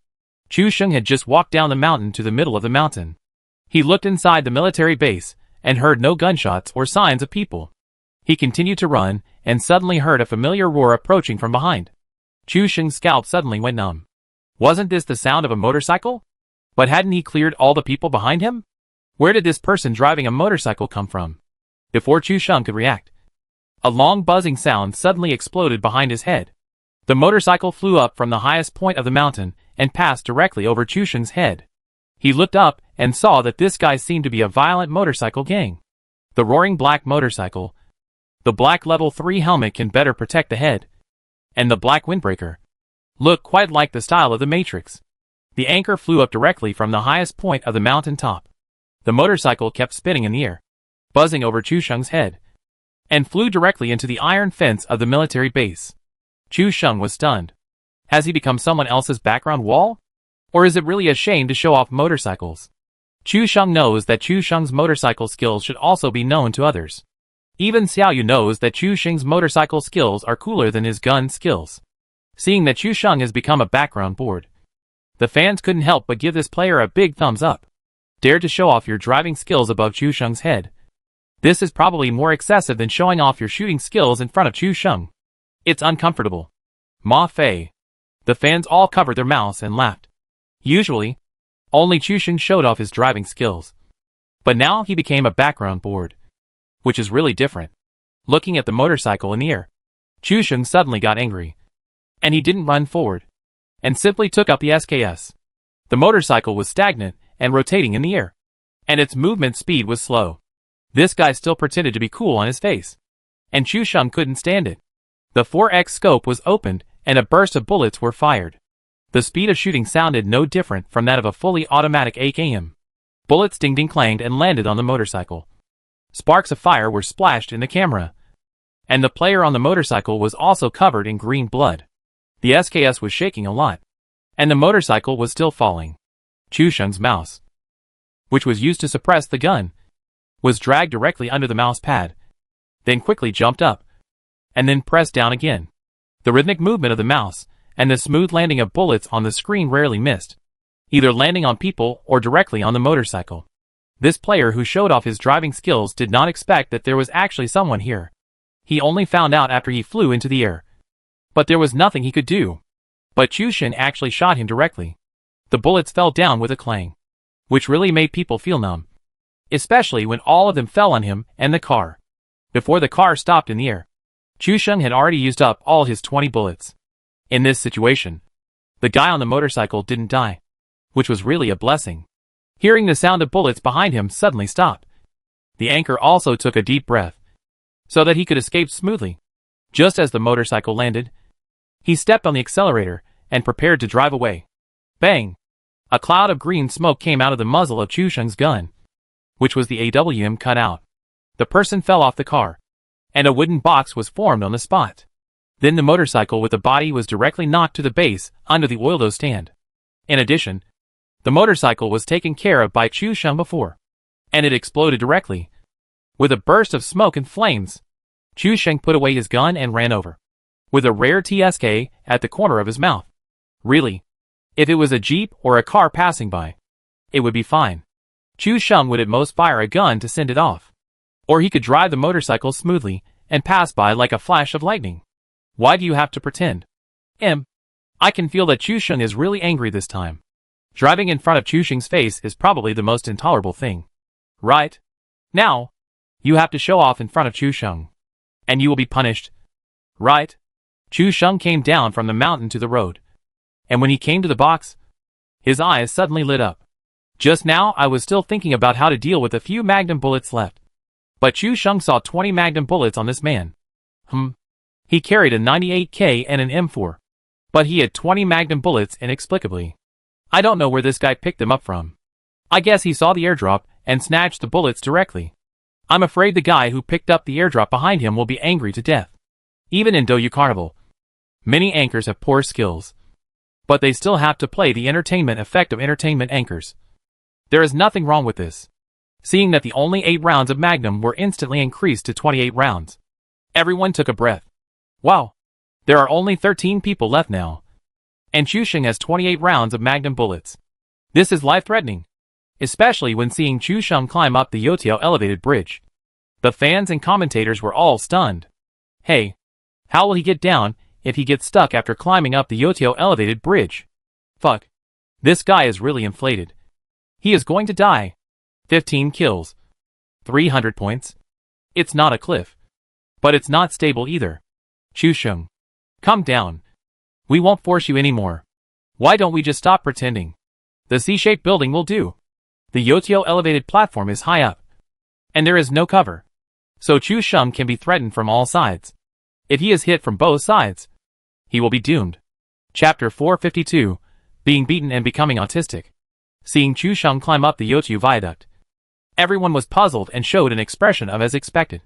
Chu Sheng had just walked down the mountain to the middle of the mountain. He looked inside the military base and heard no gunshots or signs of people. He continued to run and suddenly heard a familiar roar approaching from behind. Chu Sheng's scalp suddenly went numb. Wasn't this the sound of a motorcycle? But hadn't he cleared all the people behind him? Where did this person driving a motorcycle come from? Before Chu Sheng could react, a long buzzing sound suddenly exploded behind his head. The motorcycle flew up from the highest point of the mountain and passed directly over Chu Sheng's head. He looked up and saw that this guy seemed to be a violent motorcycle gang. The roaring black motorcycle, the black level 3 helmet can better protect the head, and the black windbreaker looked quite like the style of the Matrix. The anchor flew up directly from the highest point of the mountain top. The motorcycle kept spinning in the air, buzzing over Chu Sheng's head, and flew directly into the iron fence of the military base. Chu Sheng was stunned. Has he become someone else's background wall? Or is it really a shame to show off motorcycles? Chu Sheng knows that Chu Sheng's motorcycle skills should also be known to others. Even Xiao Yu knows that Chu Sheng's motorcycle skills are cooler than his gun skills. Seeing that Chu Sheng has become a background board, the fans couldn't help but give this player a big thumbs up. Dare to show off your driving skills above Chu Sheng's head. This is probably more excessive than showing off your shooting skills in front of Chu Sheng. It's uncomfortable. Ma Fei. The fans all covered their mouths and laughed. Usually, only Chu Sheng showed off his driving skills. But now he became a background board, which is really different. Looking at the motorcycle in the air, Chu Sheng suddenly got angry. And he didn't run forward, and simply took up the SKS. The motorcycle was stagnant and rotating in the air, and its movement speed was slow. This guy still pretended to be cool on his face, and Chu Sheng couldn't stand it. The 4x scope was opened and a burst of bullets were fired. The speed of shooting sounded no different from that of a fully automatic AKM. Bullets ding-ding clanged and landed on the motorcycle. Sparks of fire were splashed in the camera, and the player on the motorcycle was also covered in green blood. The SKS was shaking a lot, and the motorcycle was still falling. Chu Sheng's mouse, which was used to suppress the gun, was dragged directly under the mouse pad, then quickly jumped up, and then pressed down again. The rhythmic movement of the mouse and the smooth landing of bullets on the screen rarely missed, either landing on people or directly on the motorcycle. This player who showed off his driving skills did not expect that there was actually someone here. He only found out after he flew into the air. But there was nothing he could do. But Chu Sheng actually shot him directly. The bullets fell down with a clang, which really made people feel numb, especially when all of them fell on him and the car. Before the car stopped in the air, Chu Sheng had already used up all his 20 bullets. In this situation, the guy on the motorcycle didn't die, which was really a blessing. Hearing the sound of bullets behind him suddenly stopped. The anchor also took a deep breath, so that he could escape smoothly. Just as the motorcycle landed, he stepped on the accelerator and prepared to drive away. Bang! A cloud of green smoke came out of the muzzle of Chu Sheng's gun, which was the AWM cut out. The person fell off the car, and a wooden box was formed on the spot. Then the motorcycle with the body was directly knocked to the base under the oildo stand. In addition, the motorcycle was taken care of by Chu Sheng before. and it exploded directly. With a burst of smoke and flames, Chu Sheng put away his gun and ran over, with a rare TSK at the corner of his mouth. Really, if it was a jeep or a car passing by, it would be fine. Chu Sheng would at most fire a gun to send it off. Or he could drive the motorcycle smoothly and pass by like a flash of lightning. Why do you have to pretend? I can feel that Chu Sheng is really angry this time. Driving in front of Chu Sheng's face is probably the most intolerable thing. Right? Now, you have to show off in front of Chu Sheng. And you will be punished. Right? Chu Sheng came down from the mountain to the road. And when he came to the box, his eyes suddenly lit up. Just now I was still thinking about how to deal with a few magnum bullets left. But Chu Sheng saw 20 magnum bullets on this man. He carried a 98K and an M4. But he had 20 magnum bullets inexplicably. I don't know where this guy picked them up from. I guess he saw the airdrop and snatched the bullets directly. I'm afraid the guy who picked up the airdrop behind him will be angry to death. Even in Doyu Carnival, many anchors have poor skills. But they still have to play the entertainment effect of entertainment anchors. There is nothing wrong with this. Seeing that the only 8 rounds of Magnum were instantly increased to 28 rounds. Everyone took a breath. Wow. There are only 13 people left now. And Chu Sheng has 28 rounds of Magnum bullets. This is life-threatening. Especially when seeing Chu Sheng climb up the Youtiao elevated bridge. The fans and commentators were all stunned. Hey, how will he get down if he gets stuck after climbing up the Youtiao elevated bridge? Fuck. This guy is really inflated. He is going to die. 15 kills. 300 points. It's not a cliff. But it's not stable either. Chu Sheng, calm down. We won't force you anymore. Why don't we just stop pretending? The C-shaped building will do. The Youtiao elevated platform is high up. And there is no cover. So Chu Sheng can be threatened from all sides. If he is hit from both sides, he will be doomed. Chapter 452, Being Beaten and Becoming Autistic. Seeing Chu Sheng climb up the Youtiao viaduct, everyone was puzzled and showed an expression of as expected.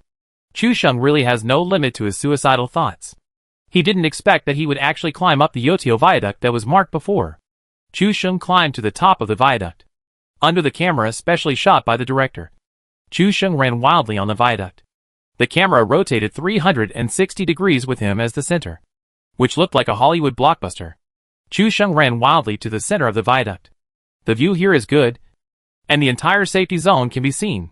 Chu Sheng really has no limit to his suicidal thoughts. He didn't expect that he would actually climb up the Youtiao viaduct that was marked before. Chu Sheng climbed to the top of the viaduct. Under the camera specially shot by the director, Chu Sheng ran wildly on the viaduct. The camera rotated 360 degrees with him as the center, which looked like a Hollywood blockbuster. Chu Sheng ran wildly to the center of the viaduct. The view here is good, and the entire safety zone can be seen.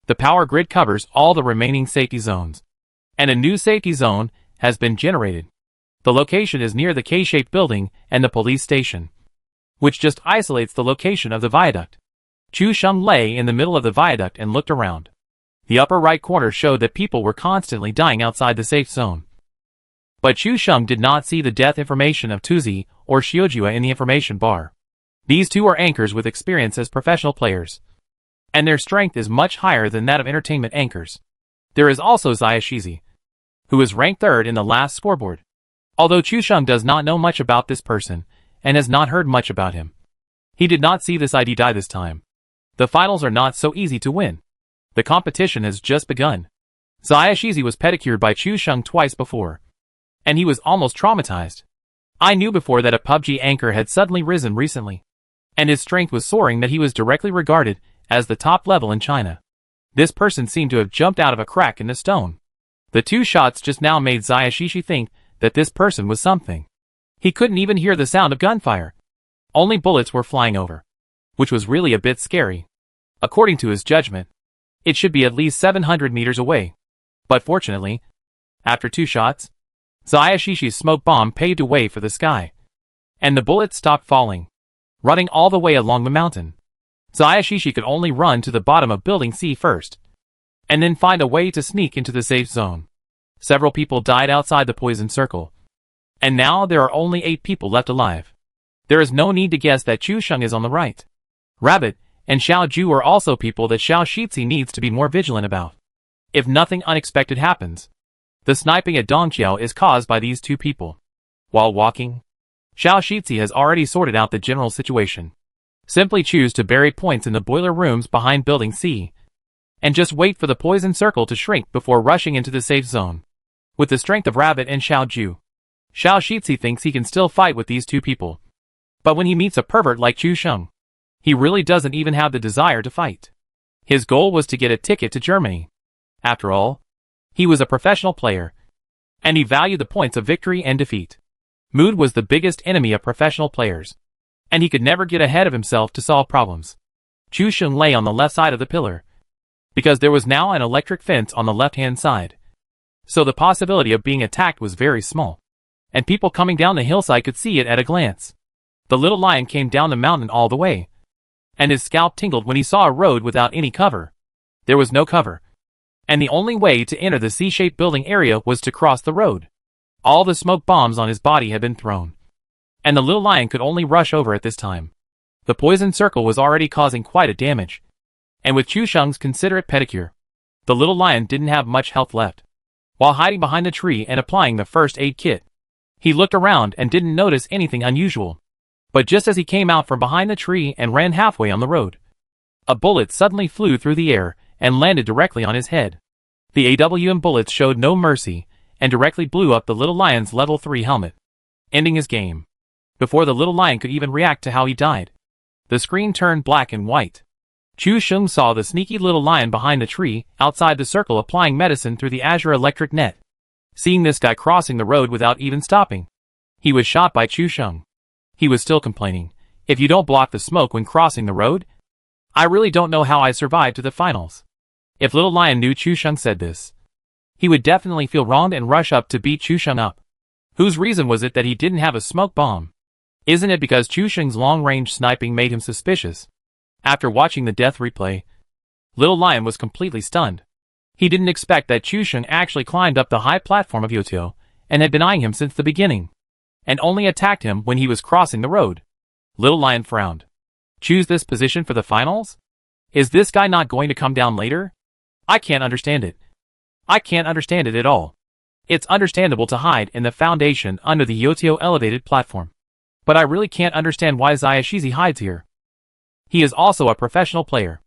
The power grid covers all the remaining safety zones, and a new safety zone has been generated. The location is near the K-shaped building and the police station, which just isolates the location of the viaduct. Chu Sheng lay in the middle of the viaduct and looked around. The upper right corner showed that people were constantly dying outside the safe zone. But Chu Sheng did not see the death information of Tuzi or Xiujia in the information bar. These two are anchors with experience as professional players, and their strength is much higher than that of entertainment anchors. There is also Xia Shizi, who is ranked 3rd in the last scoreboard. Although Chu Sheng does not know much about this person, and has not heard much about him, he did not see this ID die this time. The finals are not so easy to win. The competition has just begun. Xia Shizi was pedicured by Chu Sheng twice before, and he was almost traumatized. I knew before that a PUBG anchor had suddenly risen recently, and his strength was soaring that he was directly regarded as the top level in China. This person seemed to have jumped out of a crack in the stone. The 2 shots just now made Xia Shishi think that this person was something. He couldn't even hear the sound of gunfire. Only bullets were flying over, which was really a bit scary. According to his judgment, it should be at least 700 meters away. But fortunately, after 2 shots, Xia Shishi's smoke bomb paved a way for the sky, and the bullets stopped falling, running all the way along the mountain. Xia Shishi could only run to the bottom of Building C first, and then find a way to sneak into the safe zone. Several people died outside the poison circle, and now there are only 8 people left alive. There is no need to guess that Chu Sheng is on the right. Rabbit and Xiao Ju are also people that Xiao Shitzi needs to be more vigilant about. If nothing unexpected happens, the sniping at Dongqiao is caused by these 2 people. While walking, Xiao Shitzi has already sorted out the general situation. Simply choose to bury points in the boiler rooms behind Building C, and just wait for the poison circle to shrink before rushing into the safe zone. With the strength of Rabbit and Xiao Ju, Xiao Shitzi thinks he can still fight with these 2 people. But when he meets a pervert like Chu Sheng, he really doesn't even have the desire to fight. His goal was to get a ticket to Germany. After all, he was a professional player, and he valued the points of victory and defeat. Mood was the biggest enemy of professional players, and he could never get ahead of himself to solve problems. Chu Sheng lay on the left side of the pillar, because there was now an electric fence on the left-hand side. So the possibility of being attacked was very small, and people coming down the hillside could see it at a glance. The little lion came down the mountain all the way, and his scalp tingled when he saw a road without any cover. There was no cover, and the only way to enter the C-shaped building area was to cross the road. All the smoke bombs on his body had been thrown, and the little lion could only rush over at this time. The poison circle was already causing quite a damage, and with Chu Sheng's considerate pedicure, the little lion didn't have much health left. While hiding behind the tree and applying the first aid kit, he looked around and didn't notice anything unusual. But just as he came out from behind the tree and ran halfway on the road, a bullet suddenly flew through the air and landed directly on his head. The AWM bullets showed no mercy and directly blew up the little lion's level 3 helmet, ending his game. Before the little lion could even react to how he died, the screen turned black and white. Chu Sheng saw the sneaky little lion behind the tree outside the circle applying medicine through the azure electric net. Seeing this guy crossing the road without even stopping, he was shot by Chu Sheng. He was still complaining, "If you don't block the smoke when crossing the road, I really don't know how I survived to the finals." If Little Lion knew Chu Sheng said this, he would definitely feel wronged and rush up to beat Chu Sheng up. Whose reason was it that he didn't have a smoke bomb? Isn't it because Chu Sheng's long-range sniping made him suspicious? After watching the death replay, Little Lion was completely stunned. He didn't expect that Chu Sheng actually climbed up the high platform of Yotio and had been eyeing him since the beginning, and only attacked him when he was crossing the road. Little Lion frowned. Choose this position for the finals? Is this guy not going to come down later? I can't understand it. I can't understand it at all. It's understandable to hide in the foundation under the Yotio elevated platform, but I really can't understand why Zayashizi hides here. He is also a professional player,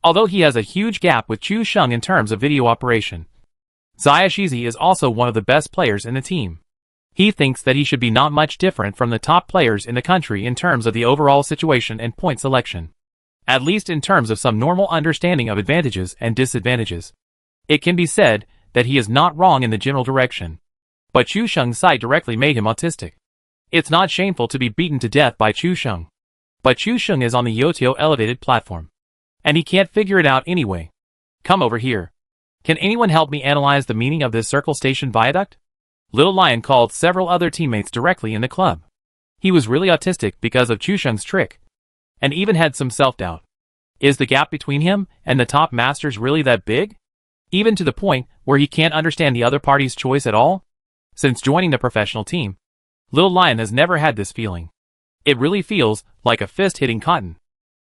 although he has a huge gap with Chu Sheng in terms of video operation. Zayashizi is also one of the best players in the team. He thinks that he should be not much different from the top players in the country in terms of the overall situation and point selection, at least in terms of some normal understanding of advantages and disadvantages. It can be said that he is not wrong in the general direction, but Chu Sheng's sight directly made him autistic. It's not shameful to be beaten to death by Chu Sheng, but Chu Sheng is on the Yotio elevated platform, and he can't figure it out anyway. Come over here. Can anyone help me analyze the meaning of this circle station viaduct? Little Lion called several other teammates directly in the club. He was really autistic because of Chu Sheng's trick, and even had some self-doubt. Is the gap between him and the top masters really that big? Even to the point where he can't understand the other party's choice at all? Since joining the professional team, Little Lion has never had this feeling. It really feels like a fist hitting cotton.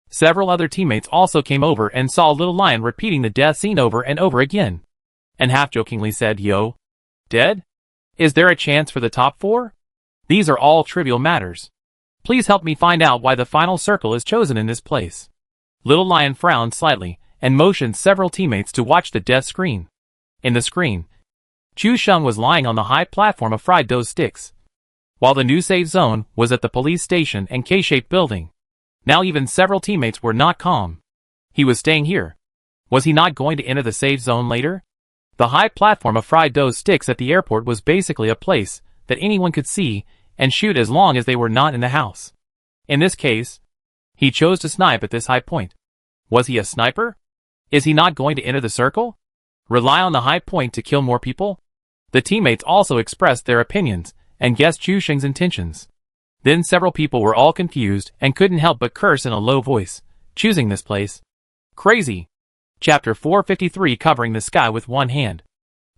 Several other teammates also came over and saw Little Lion repeating the death scene over and over again, and half-jokingly said, "Yo, dead? Is there a chance for the top 4? These are all trivial matters. Please help me find out why the final circle is chosen in this place." Little Lion frowned slightly and motioned several teammates to watch the death screen. In the screen, Chu Sheng was lying on the high platform of fried dough sticks, while the new safe zone was at the police station and K-shaped building. Now even several teammates were not calm. He was staying here. Was he not going to enter the safe zone later? The high platform of fried dough sticks at the airport was basically a place that anyone could see and shoot as long as they were not in the house. In this case, he chose to snipe at this high point. Was he a sniper? Is he not going to enter the circle? Rely on the high point to kill more people? The teammates also expressed their opinions and guessed Chu Sheng's intentions. Then several people were all confused and couldn't help but curse in a low voice, choosing this place. Crazy. Chapter 453, covering the sky with one hand.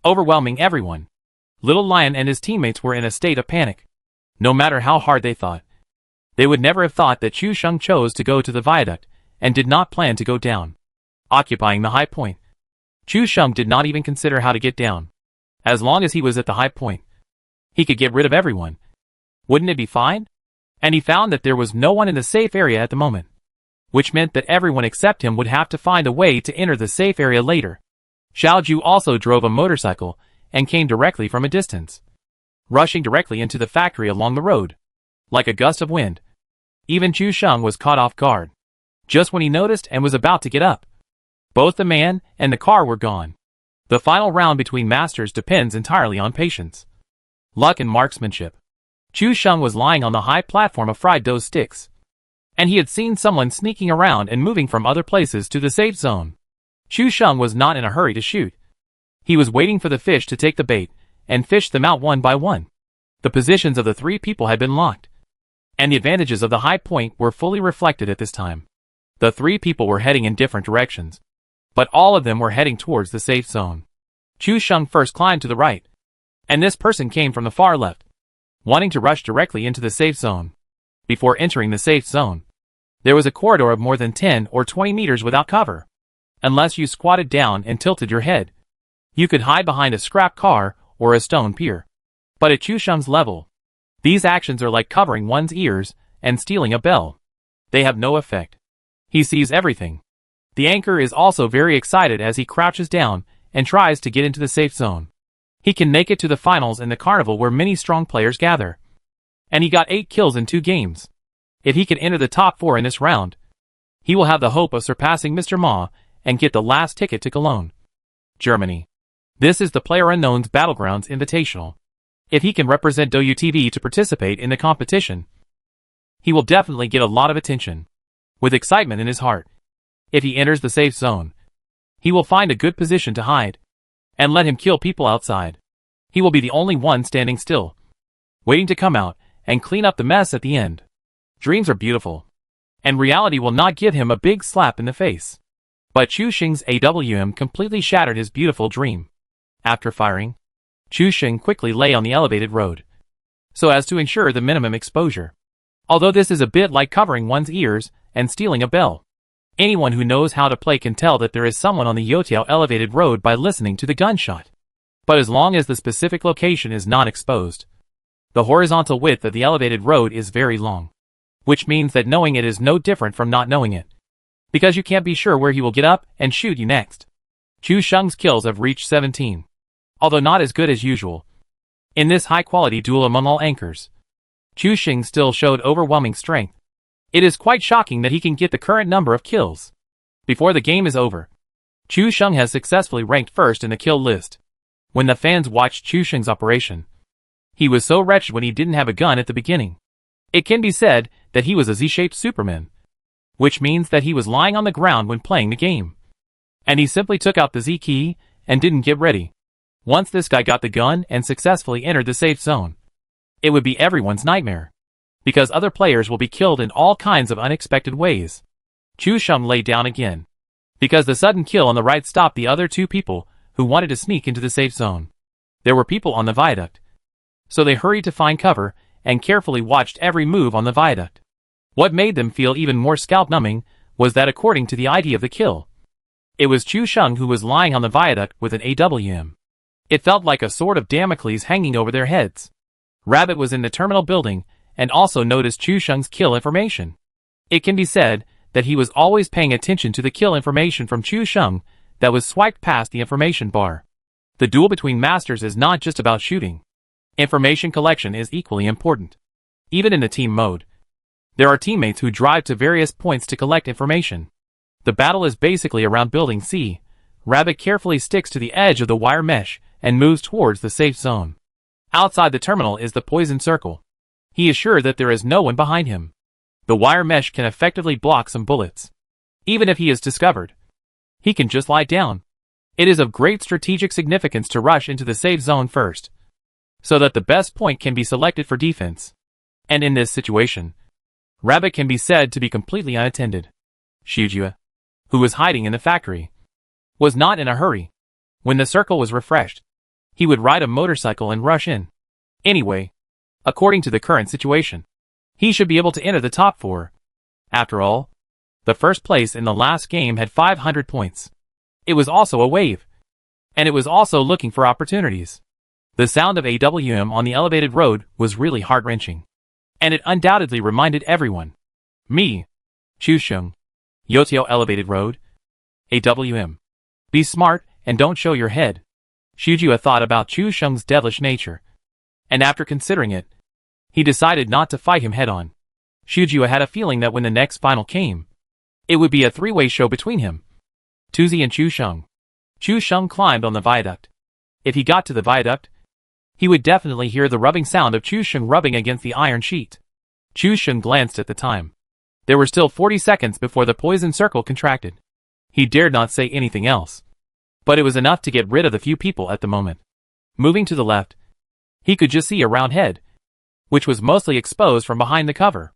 Overwhelming everyone. Little Lion and his teammates were in a state of panic. No matter how hard they thought, they would never have thought that Chu Sheng chose to go to the viaduct and did not plan to go down, occupying the high point. Chu Sheng did not even consider how to get down. As long as he was at the high point, he could get rid of everyone. Wouldn't it be fine? And he found that there was no one in the safe area at the moment, which meant that everyone except him would have to find a way to enter the safe area later. Xiaoju also drove a motorcycle and came directly from a distance, rushing directly into the factory along the road, like a gust of wind. Even Chu Sheng was caught off guard, just when he noticed and was about to get up. Both the man and the car were gone. The final round between masters depends entirely on patience, luck and marksmanship. Chu Sheng was lying on the high platform of fried dough sticks, and he had seen someone sneaking around and moving from other places to the safe zone. Chu Sheng was not in a hurry to shoot. He was waiting for the fish to take the bait and fish them out one by one. The positions of the three people had been locked, and the advantages of the high point were fully reflected at this time. The three people were heading in different directions, but all of them were heading towards the safe zone. Chu Sheng first climbed to the right, and this person came from the far left, wanting to rush directly into the safe zone. Before entering the safe zone, there was a corridor of more than 10 or 20 meters without cover. Unless you squatted down and tilted your head, you could hide behind a scrap car or a stone pier. But at Chu Sheng's level, these actions are like covering one's ears and stealing a bell. They have no effect. He sees everything. The anchor is also very excited as he crouches down and tries to get into the safe zone. He can make it to the finals in the carnival where many strong players gather. And he got 8 kills in 2 games. If he can enter the top 4 in this round, he will have the hope of surpassing Mr. Ma and get the last ticket to Cologne, Germany. This is the PlayerUnknown's Battlegrounds Invitational. If he can represent DouYu to participate in the competition, he will definitely get a lot of attention, with excitement in his heart. If he enters the safe zone, he will find a good position to hide, and let him kill people outside. He will be the only one standing still, waiting to come out and clean up the mess at the end. Dreams are beautiful, and reality will not give him a big slap in the face. But Chu Sheng's AWM completely shattered his beautiful dream. After firing, Chu Sheng quickly lay on the elevated road, so as to ensure the minimum exposure. Although this is a bit like covering one's ears and stealing a bell. Anyone who knows how to play can tell that there is someone on the Youtiao elevated road by listening to the gunshot. But as long as the specific location is not exposed, the horizontal width of the elevated road is very long, which means that knowing it is no different from not knowing it, because you can't be sure where he will get up and shoot you next. Chu Sheng's kills have reached 17. Although not as good as usual. In this high-quality duel among all anchors, Chu Sheng still showed overwhelming strength. It is quite shocking that he can get the current number of kills. Before the game is over, Chu Sheng has successfully ranked first in the kill list. When the fans watched Chu Sheng's operation, he was so wretched when he didn't have a gun at the beginning. It can be said that he was a Z-shaped Superman, which means that he was lying on the ground when playing the game. And he simply took out the Z key and didn't get ready. Once this guy got the gun and successfully entered the safe zone, it would be everyone's nightmare, because other players will be killed in all kinds of unexpected ways. Chu Sheng lay down again, because the sudden kill on the right stopped the other 2 people who wanted to sneak into the safe zone. There were people on the viaduct, so they hurried to find cover and carefully watched every move on the viaduct. What made them feel even more scalp-numbing was that according to the ID of the kill, it was Chu Sheng who was lying on the viaduct with an AWM. It felt like a sword of Damocles hanging over their heads. Rabbit was in the terminal building and also noticed Chu Sheng's kill information. It can be said that he was always paying attention to the kill information from Chu Sheng that was swiped past the information bar. The duel between masters is not just about shooting. Information collection is equally important. Even in the team mode, there are teammates who drive to various points to collect information. The battle is basically around building C. Rabbit carefully sticks to the edge of the wire mesh and moves towards the safe zone. Outside the terminal is the poison circle. He is sure that there is no one behind him. The wire mesh can effectively block some bullets. Even if he is discovered, he can just lie down. It is of great strategic significance to rush into the safe zone first, so that the best point can be selected for defense. And in this situation, Rabbit can be said to be completely unattended. Shujia, who was hiding in the factory, was not in a hurry. When the circle was refreshed, he would ride a motorcycle and rush in. Anyway, according to the current situation, he should be able to enter the top 4. After all, the first place in the last game had 500 points. It was also a wave, and it was also looking for opportunities. The sound of AWM on the elevated road was really heart-wrenching, and it undoubtedly reminded everyone. Me, Chu Sheng, Youtiao elevated road, AWM. Be smart and don't show your head. Shujia thought about Chu Sheng's devilish nature, and after considering it, he decided not to fight him head-on. Shujia had a feeling that when the next final came, it would be a 3-way show between him. Tuzi and Chu Sheng. Chu Sheng climbed on the viaduct. If he got to the viaduct, he would definitely hear the rubbing sound of Chu Sheng rubbing against the iron sheet. Chu Sheng glanced at the time. There were still 40 seconds before the poison circle contracted. He dared not say anything else. But it was enough to get rid of the few people at the moment. Moving to the left, he could just see a round head, which was mostly exposed from behind the cover.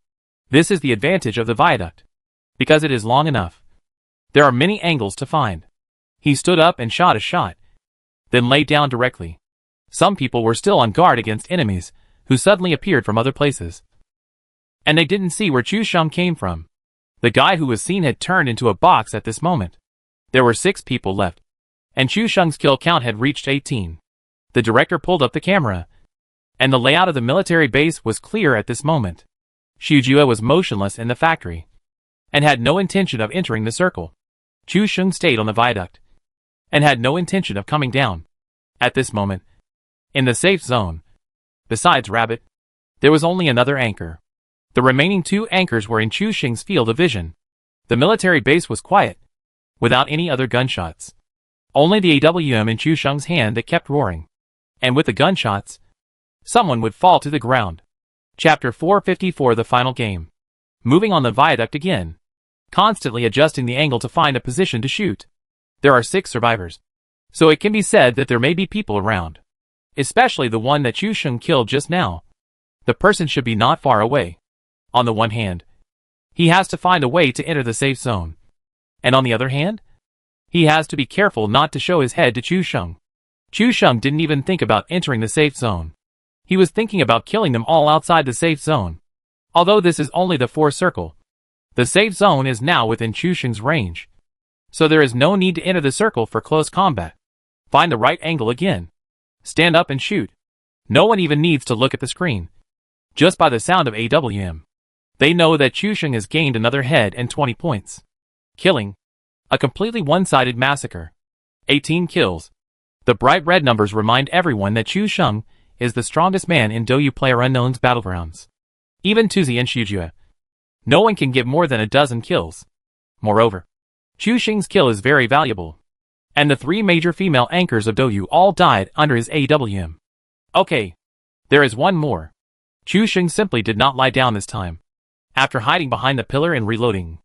This is the advantage of the viaduct. Because it is long enough, there are many angles to find. He stood up and shot a shot, then lay down directly. Some people were still on guard against enemies, who suddenly appeared from other places. And they didn't see where Chu Sheng came from. The guy who was seen had turned into a box at this moment. There were 6 people left, and Chu Sheng's kill count had reached 18. The director pulled up the camera, and the layout of the military base was clear at this moment. Shujia was motionless in the factory, and had no intention of entering the circle. Chu Sheng stayed on the viaduct, and had no intention of coming down. At this moment, in the safe zone, besides Rabbit, there was only another anchor. The remaining 2 anchors were in Chu Sheng's field of vision. The military base was quiet, without any other gunshots. Only the AWM in Chu Sheng's hand that kept roaring. And with the gunshots, someone would fall to the ground. Chapter 454, the final game. Moving on the viaduct again, constantly adjusting the angle to find a position to shoot. There are 6 survivors, so it can be said that there may be people around. Especially the one that Chu Sheng killed just now. The person should be not far away. On the one hand, he has to find a way to enter the safe zone. And on the other hand, he has to be careful not to show his head to Chu Sheng. Chu Sheng didn't even think about entering the safe zone. He was thinking about killing them all outside the safe zone. Although this is only the 4 circle, the safe zone is now within Chu Sheng's range. So there is no need to enter the circle for close combat. Find the right angle again. Stand up and shoot. No one even needs to look at the screen. Just by the sound of AWM, they know that Chu Sheng has gained another head and 20 points. Killing. A completely one-sided massacre. 18 kills. The bright red numbers remind everyone that Chu Sheng is the strongest man in DouYu PlayerUnknown's battlegrounds. Even Tuzi and Shujia. No one can get more than a dozen kills. Moreover, Chu Sheng's kill is very valuable. And the 3 major female anchors of DouYu all died under his AWM. Okay. There is one more. Chu Sheng simply did not lie down this time. After hiding behind the pillar and reloading,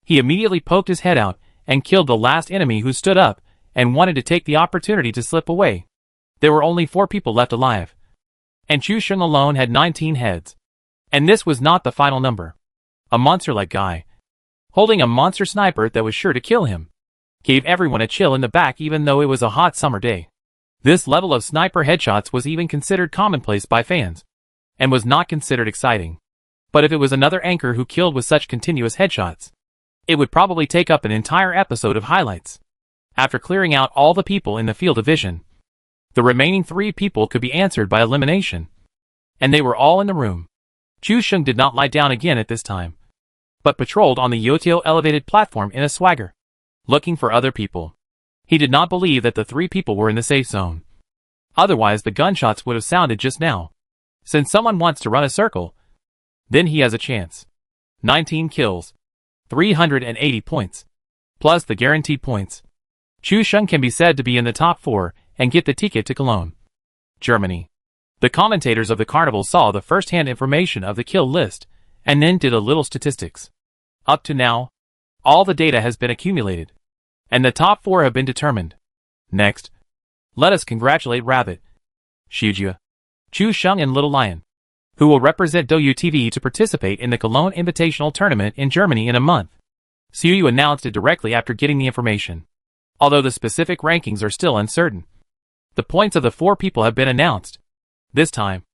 he immediately poked his head out and killed the last enemy who stood up and wanted to take the opportunity to slip away. There were only 4 people left alive, and Chu Sheng alone had 19 heads. And this was not the final number. A monster-like guy, holding a monster sniper that was sure to kill him, gave everyone a chill in the back even though it was a hot summer day. This level of sniper headshots was even considered commonplace by fans, and was not considered exciting. But if it was another anchor who killed with such continuous headshots, it would probably take up an entire episode of highlights. After clearing out all the people in the field of vision, the remaining 3 people could be answered by elimination. And they were all in the room. Chu Sheng did not lie down again at this time, but patrolled on the Yotio elevated platform in a swagger, looking for other people. He did not believe that the 3 people were in the safe zone. Otherwise the gunshots would have sounded just now. Since someone wants to run a circle, then he has a chance. 19 kills. 380 points. Plus the guaranteed points. Chu Sheng can be said to be in the top 4 and get the ticket to Cologne, Germany. The commentators of the carnival saw the first-hand information of the kill list and then did a little statistics. Up to now, all the data has been accumulated, and the top 4 have been determined. Next, let us congratulate Rabbit, Shujia, Chu Sheng and Little Lion, who will represent DouYu TV to participate in the Cologne Invitational Tournament in Germany in a month. Suyu announced it directly after getting the information. Although the specific rankings are still uncertain, the points of the 4 people have been announced. This time,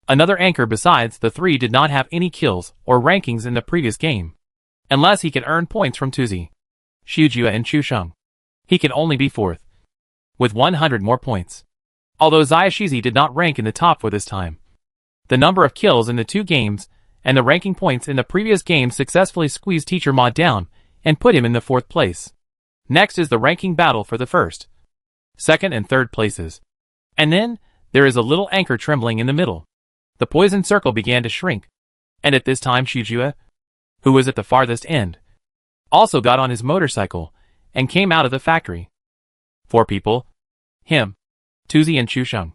another anchor besides the 3 did not have any kills or rankings in the previous game. Unless he can earn points from Tuzi, Shujia and Chu Sheng, he can only be 4th, with 100 more points. Although Zayashizi did not rank in the top for this time, the number of kills in the 2 games and the ranking points in the previous game successfully squeezed Teacher Ma down and put him in the 4th place. Next is the ranking battle for the 1st, 2nd and 3rd places. And then, there is a little anchor trembling in the middle. The poison circle began to shrink, and at this time Shujia, who was at the farthest end, also got on his motorcycle and came out of the factory. 4 people. Him, Tuzi and Chusheng.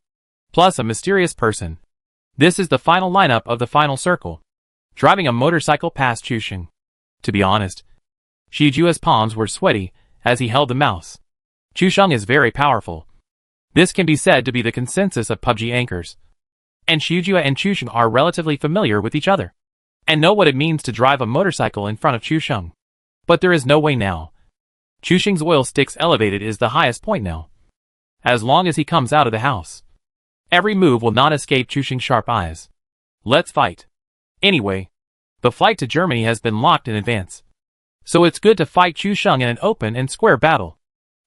Plus a mysterious person. This is the final lineup of the final circle. Driving a motorcycle past Chusheng. To be honest, Shijua's palms were sweaty as he held the mouse. Chusheng is very powerful. This can be said to be the consensus of PUBG anchors. And Shijua and Chusheng are relatively familiar with each other, and know what it means to drive a motorcycle in front of Chusheng. But there is no way now. Chusheng's oil sticks elevated is the highest point now. As long as he comes out of the house, every move will not escape Chusheng's sharp eyes. Let's fight. Anyway, the flight to Germany has been locked in advance. So it's good to fight Chusheng in an open and square battle.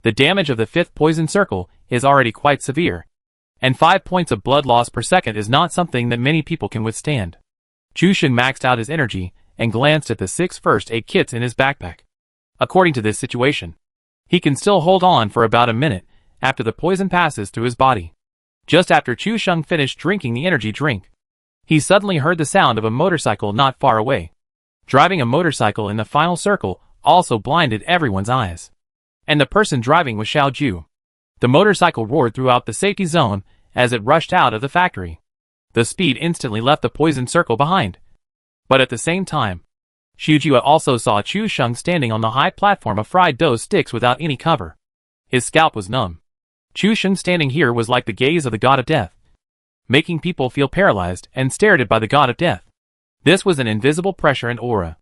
The damage of the 5th poison circle is already quite severe, and 5 points of blood loss per second is not something that many people can withstand. Chusheng maxed out his energy and glanced at the 6 first aid kits in his backpack. According to this situation, he can still hold on for about a minute after the poison passes through his body. Just after Chusheng finished drinking the energy drink, he suddenly heard the sound of a motorcycle not far away. Driving a motorcycle in the final circle also blinded everyone's eyes. And the person driving was Xiaoju. The motorcycle roared throughout the safety zone as it rushed out of the factory. The speed instantly left the poison circle behind. But at the same time, Shijua also saw Chusheng standing on the high platform of fried dough sticks without any cover. His scalp was numb. Chusheng standing here was like the gaze of the god of death, making people feel paralyzed and stared at by the god of death. This was an invisible pressure and aura.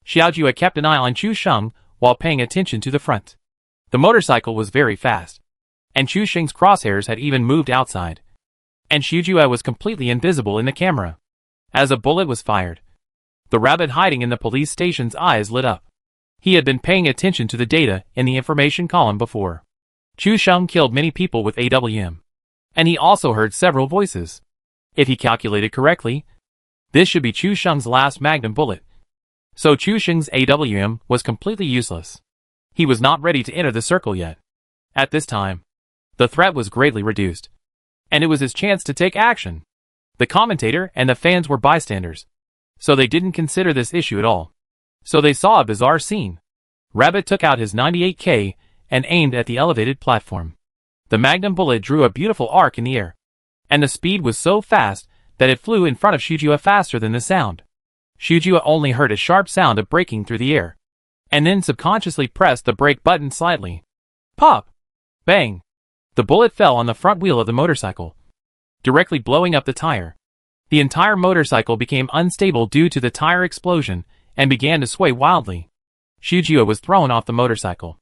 Xiaojue kept an eye on Chusheng while paying attention to the front. The motorcycle was very fast, and Chusheng's crosshairs had even moved outside. And Xiaojue was completely invisible in the camera. As a bullet was fired, the rabbit hiding in the police station's eyes lit up. He had been paying attention to the data in the information column before. Chusheng killed many people with AWM. And he also heard several voices. If he calculated correctly, this should be Chusheng's last magnum bullet. So Chusheng's AWM was completely useless. He was not ready to enter the circle yet. At this time, the threat was greatly reduced, and it was his chance to take action. The commentator and the fans were bystanders, so they didn't consider this issue at all. So they saw a bizarre scene. Rabbit took out his 98K and aimed at the elevated platform. The magnum bullet drew a beautiful arc in the air, and the speed was so fast that it flew in front of Shijua faster than the sound. Shijua only heard a sharp sound of braking through the air, and then subconsciously pressed the brake button slightly. Pop! Bang! The bullet fell on the front wheel of the motorcycle, directly blowing up the tire. The entire motorcycle became unstable due to the tire explosion and began to sway wildly. Shijua was thrown off the motorcycle.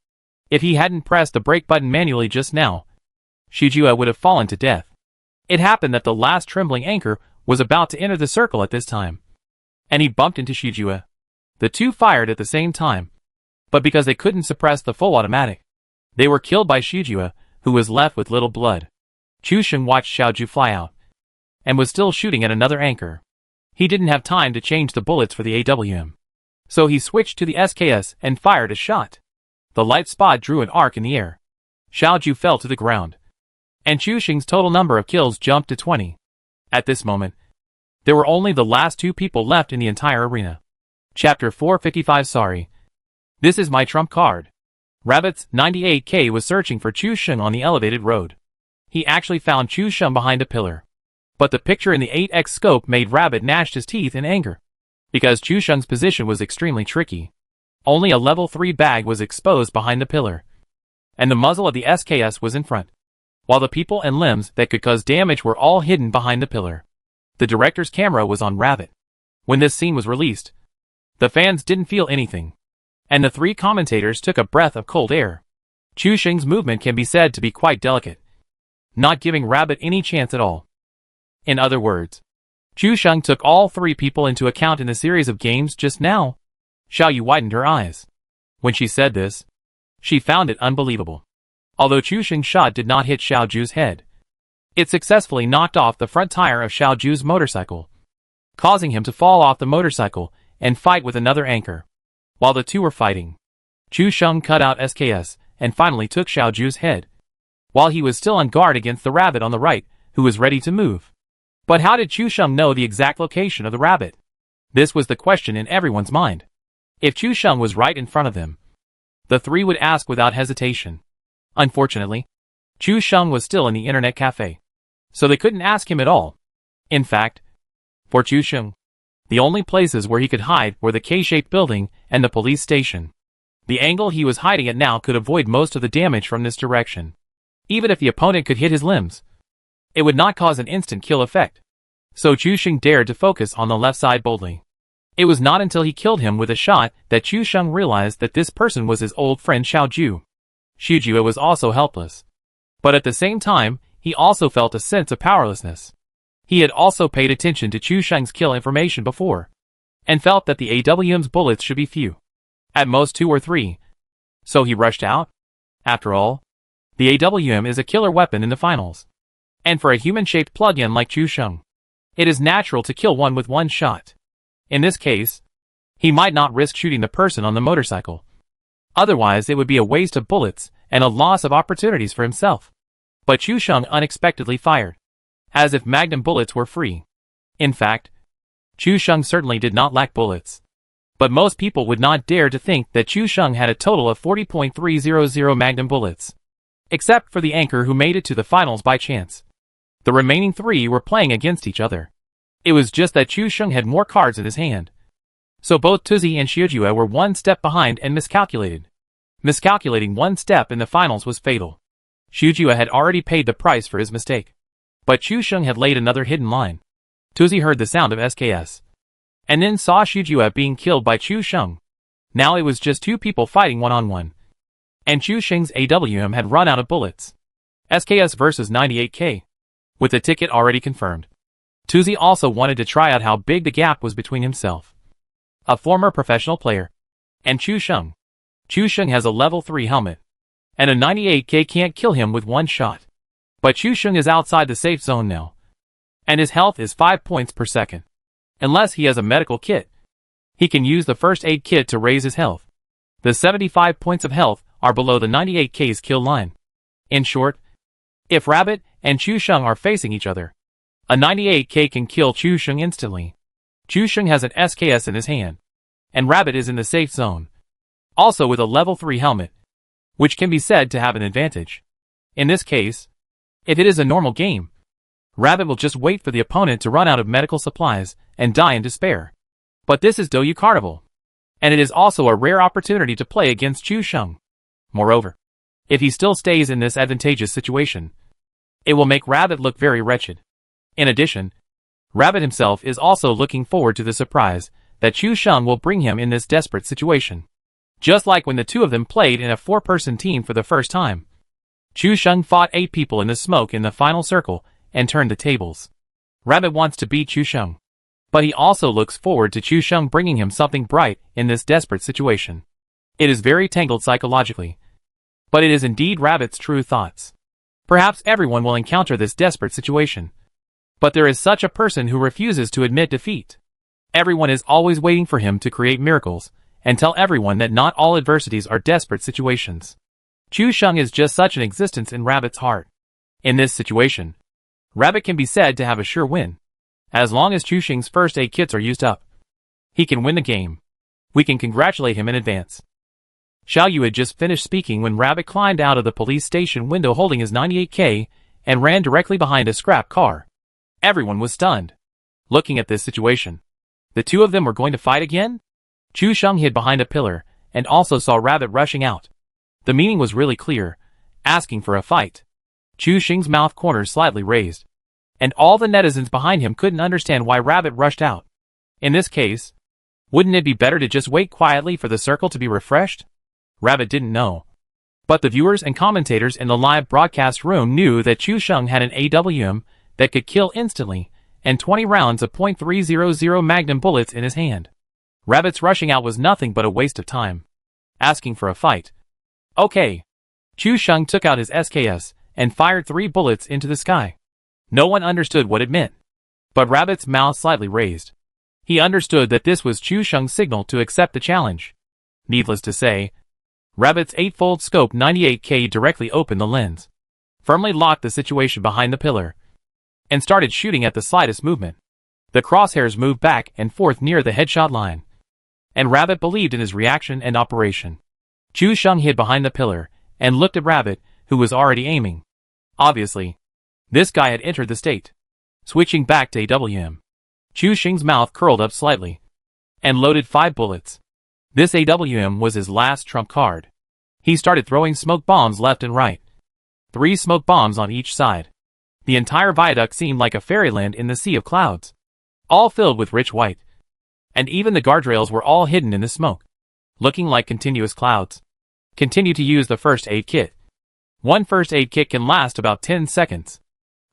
If he hadn't pressed the brake button manually just now, Shijua would have fallen to death. It happened that the last trembling anchor was about to enter the circle at this time, and he bumped into Shijua. The two fired at the same time, but because they couldn't suppress the full automatic, they were killed by Shijua, who was left with little blood. Chusheng watched Xiaoju fly out, and was still shooting at another anchor. He didn't have time to change the bullets for the AWM, so he switched to the SKS and fired a shot. The light spot drew an arc in the air. Xiaoju fell to the ground, and Chusheng's total number of kills jumped to 20. At this moment, there were only the last 2 people left in the entire arena. Chapter 455. Sorry. This is my trump card. Rabbit's 98K was searching for Chusheng on the elevated road. He actually found Chusheng behind a pillar. But the picture in the 8x scope made Rabbit gnash his teeth in anger, because Chusheng's position was extremely tricky. Only a level 3 bag was exposed behind the pillar, and the muzzle of the SKS was in front, while the people and limbs that could cause damage were all hidden behind the pillar. The director's camera was on Rabbit. When this scene was released, the fans didn't feel anything, and the 3 commentators took a breath of cold air. Chusheng's movement can be said to be quite delicate, not giving Rabbit any chance at all. In other words, Chusheng took all 3 people into account in the series of games just now. Xiaoyu widened her eyes. When she said this, she found it unbelievable. Although Chusheng's shot did not hit Xiaoju's head, it successfully knocked off the front tire of Xiaoju's motorcycle, causing him to fall off the motorcycle and fight with another anchor. While the two were fighting, Chusheng cut out SKS and finally took Xiaoju's head, while he was still on guard against the rabbit on the right, who was ready to move. But how did Chusheng know the exact location of the rabbit? This was the question in everyone's mind. If Chusheng was right in front of them, The three would ask without hesitation. Unfortunately, Chu Sheng was still in the internet cafe, so they couldn't ask him at all. In fact, for Chu Sheng, the only places where he could hide were the K-shaped building and the police station. The angle he was hiding at now could avoid most of the damage from this direction. Even if the opponent could hit his limbs, it would not cause an instant kill effect. So Chu Sheng dared to focus on the left side boldly. It was not until he killed him with a shot that Chu Sheng realized that this person was his old friend Xiaoju. Xiaoju was also helpless. But at the same time, he also felt a sense of powerlessness. He had also paid attention to Chu Sheng's kill information before, and felt that the AWM's bullets should be few. At most 2 or 3. So he rushed out. After all, the AWM is a killer weapon in the finals. And for a human-shaped plug-in like Chu Sheng, it is natural to kill one with one shot. In this case, he might not risk shooting the person on the motorcycle. Otherwise it would be a waste of bullets and a loss of opportunities for himself. But Chu Sheng unexpectedly fired, as if magnum bullets were free. In fact, Chu Sheng certainly did not lack bullets. But most people would not dare to think that Chu Sheng had a total of 40.300 magnum bullets. Except for the anchor who made it to the finals by chance. The remaining 3 were playing against each other. It was just that Chu Sheng had more cards in his hand. So both Tuzi and Xiaojue were one step behind and miscalculated. Miscalculating one step in the finals was fatal. Xiaojue had already paid the price for his mistake. But Chu Sheng had laid another hidden line. Tuzi heard the sound of SKS. And then saw Xiaojue being killed by Chu Sheng. Now it was just 2 people fighting one-on-one. And Chu Sheng's AWM had run out of bullets. SKS versus 98K. With the ticket already confirmed. Tuzi also wanted to try out how big the gap was between himself, a former professional player, and Chu Sheng. Chu Sheng has a level 3 helmet, and a 98K can't kill him with one shot. But Chu Sheng is outside the safe zone now, and his health is 5 points per second. Unless he has a medical kit, he can use the first aid kit to raise his health. The 75 points of health are below the 98K's kill line. In short, if Rabbit and Chu Sheng are facing each other, a 98K can kill Chu Sheng instantly. Chu Sheng has an SKS in his hand, and Rabbit is in the safe zone, also with a level 3 helmet, which can be said to have an advantage. In this case, if it is a normal game, Rabbit will just wait for the opponent to run out of medical supplies and die in despair. But this is Douyu Carnival, and it is also a rare opportunity to play against Chu Sheng. Moreover, if he still stays in this advantageous situation, it will make Rabbit look very wretched. In addition, Rabbit himself is also looking forward to the surprise that Chu Sheng will bring him in this desperate situation. Just like when the 2 of them played in a 4-person team for the first time. Chu Sheng fought 8 people in the smoke in the final circle and turned the tables. Rabbit wants to beat Chu Sheng, but he also looks forward to Chu Sheng bringing him something bright in this desperate situation. It is very tangled psychologically, but it is indeed Rabbit's true thoughts. Perhaps everyone will encounter this desperate situation. But there is such a person who refuses to admit defeat. Everyone is always waiting for him to create miracles, and tell everyone that not all adversities are desperate situations. Chu Sheng is just such an existence in Rabbit's heart. In this situation, Rabbit can be said to have a sure win. As long as Chu Sheng's first aid kits are used up, he can win the game. We can congratulate him in advance. Xiao Yu had just finished speaking when Rabbit climbed out of the police station window holding his 98K and ran directly behind a scrap car. Everyone was stunned. Looking at this situation, the 2 of them were going to fight again? Chu Sheng hid behind a pillar and also saw Rabbit rushing out. The meaning was really clear, asking for a fight. Chu Sheng's mouth corners slightly raised, and all the netizens behind him couldn't understand why Rabbit rushed out. In this case, wouldn't it be better to just wait quietly for the circle to be refreshed? Rabbit didn't know. But the viewers and commentators in the live broadcast room knew that Chu Sheng had an AWM that could kill instantly, and 20 rounds of .300 magnum bullets in his hand. Rabbit's rushing out was nothing but a waste of time. Asking for a fight. Okay. Chu Sheng took out his SKS and fired 3 bullets into the sky. No one understood what it meant. But Rabbit's mouth slightly raised. He understood that this was Chu Sheng's signal to accept the challenge. Needless to say, Rabbit's 8-fold scope 98K directly opened the lens, firmly locked the situation behind the pillar, and started shooting at the slightest movement. The crosshairs moved back and forth near the headshot line. And Rabbit believed in his reaction and operation. Chu Sheng hid behind the pillar and looked at Rabbit, who was already aiming. Obviously, this guy had entered the state. Switching back to AWM. Chu Sheng's mouth curled up slightly and loaded 5 bullets. This AWM was his last trump card. He started throwing smoke bombs left and right. 3 smoke bombs on each side. The entire viaduct seemed like a fairyland in the sea of clouds, all filled with rich white. And even the guardrails were all hidden in the smoke, looking like continuous clouds. Continue to use the first aid kit. One first aid kit can last about 10 seconds.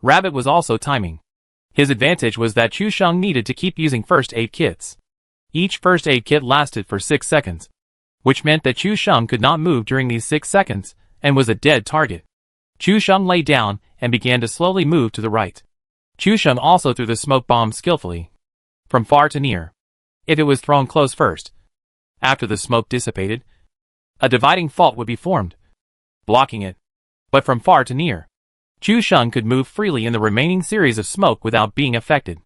Rabbit was also timing. His advantage was that Chu Sheng needed to keep using first aid kits. Each first aid kit lasted for 6 seconds, which meant that Chu Sheng could not move during these 6 seconds and was a dead target. Chu Sheng lay down and began to slowly move to the right. Chu Sheng also threw the smoke bomb skillfully, from far to near. If it was thrown close first, after the smoke dissipated, a dividing fault would be formed, blocking it. But from far to near, Chu Sheng could move freely in the remaining series of smoke without being affected.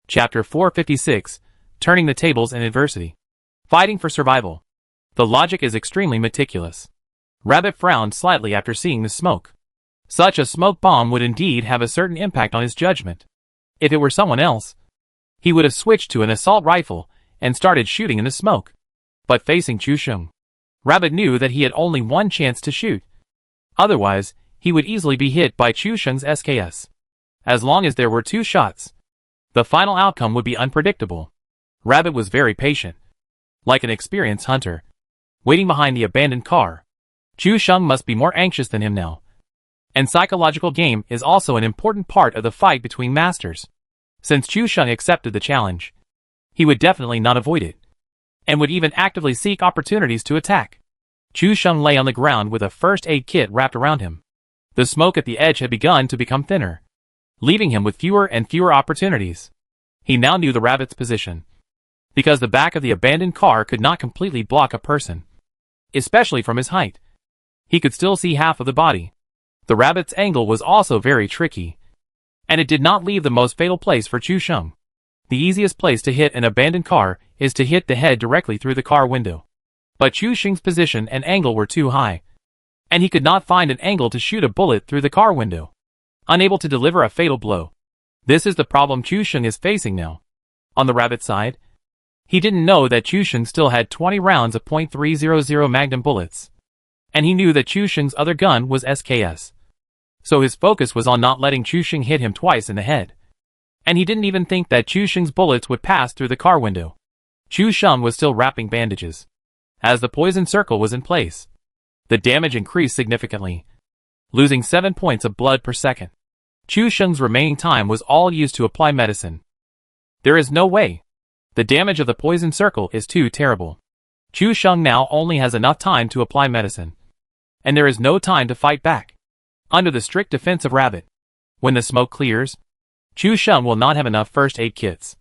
Chapter 456, Turning the Tables in Adversity. Fighting for Survival. The logic is extremely meticulous. Rabbit frowned slightly after seeing the smoke. Such a smoke bomb would indeed have a certain impact on his judgment. If it were someone else, he would have switched to an assault rifle and started shooting in the smoke. But facing Chu Sheng, Rabbit knew that he had only one chance to shoot. Otherwise, he would easily be hit by Chu Sheng's SKS. As long as there were 2 shots, the final outcome would be unpredictable. Rabbit was very patient, like an experienced hunter, waiting behind the abandoned car. Chu Sheng must be more anxious than him now. And psychological game is also an important part of the fight between masters. Since Chu Sheng accepted the challenge, he would definitely not avoid it, and would even actively seek opportunities to attack. Chu Sheng lay on the ground with a first aid kit wrapped around him. The smoke at the edge had begun to become thinner, leaving him with fewer and fewer opportunities. He now knew the rabbit's position, because the back of the abandoned car could not completely block a person, especially from his height. He could still see half of the body. The rabbit's angle was also very tricky, and it did not leave the most fatal place for Chu Sheng. The easiest place to hit an abandoned car is to hit the head directly through the car window. But Chu Sheng's position and angle were too high, and he could not find an angle to shoot a bullet through the car window, unable to deliver a fatal blow. This is the problem Chu Sheng is facing now. On the rabbit side, he didn't know that Chu Sheng still had 20 rounds of .300 Magnum bullets, and he knew that Chu Sheng's other gun was SKS. So his focus was on not letting Chu Sheng hit him twice in the head. And he didn't even think that Chu Sheng's bullets would pass through the car window. Chu Sheng was still wrapping bandages, as the poison circle was in place. The damage increased significantly, losing 7 points of blood per second. Chu Sheng's remaining time was all used to apply medicine. There is no way. The damage of the poison circle is too terrible. Chu Sheng now only has enough time to apply medicine, and there is no time to fight back. Under the strict defense of Rabbit, when the smoke clears, Chu Sheng will not have enough first aid kits,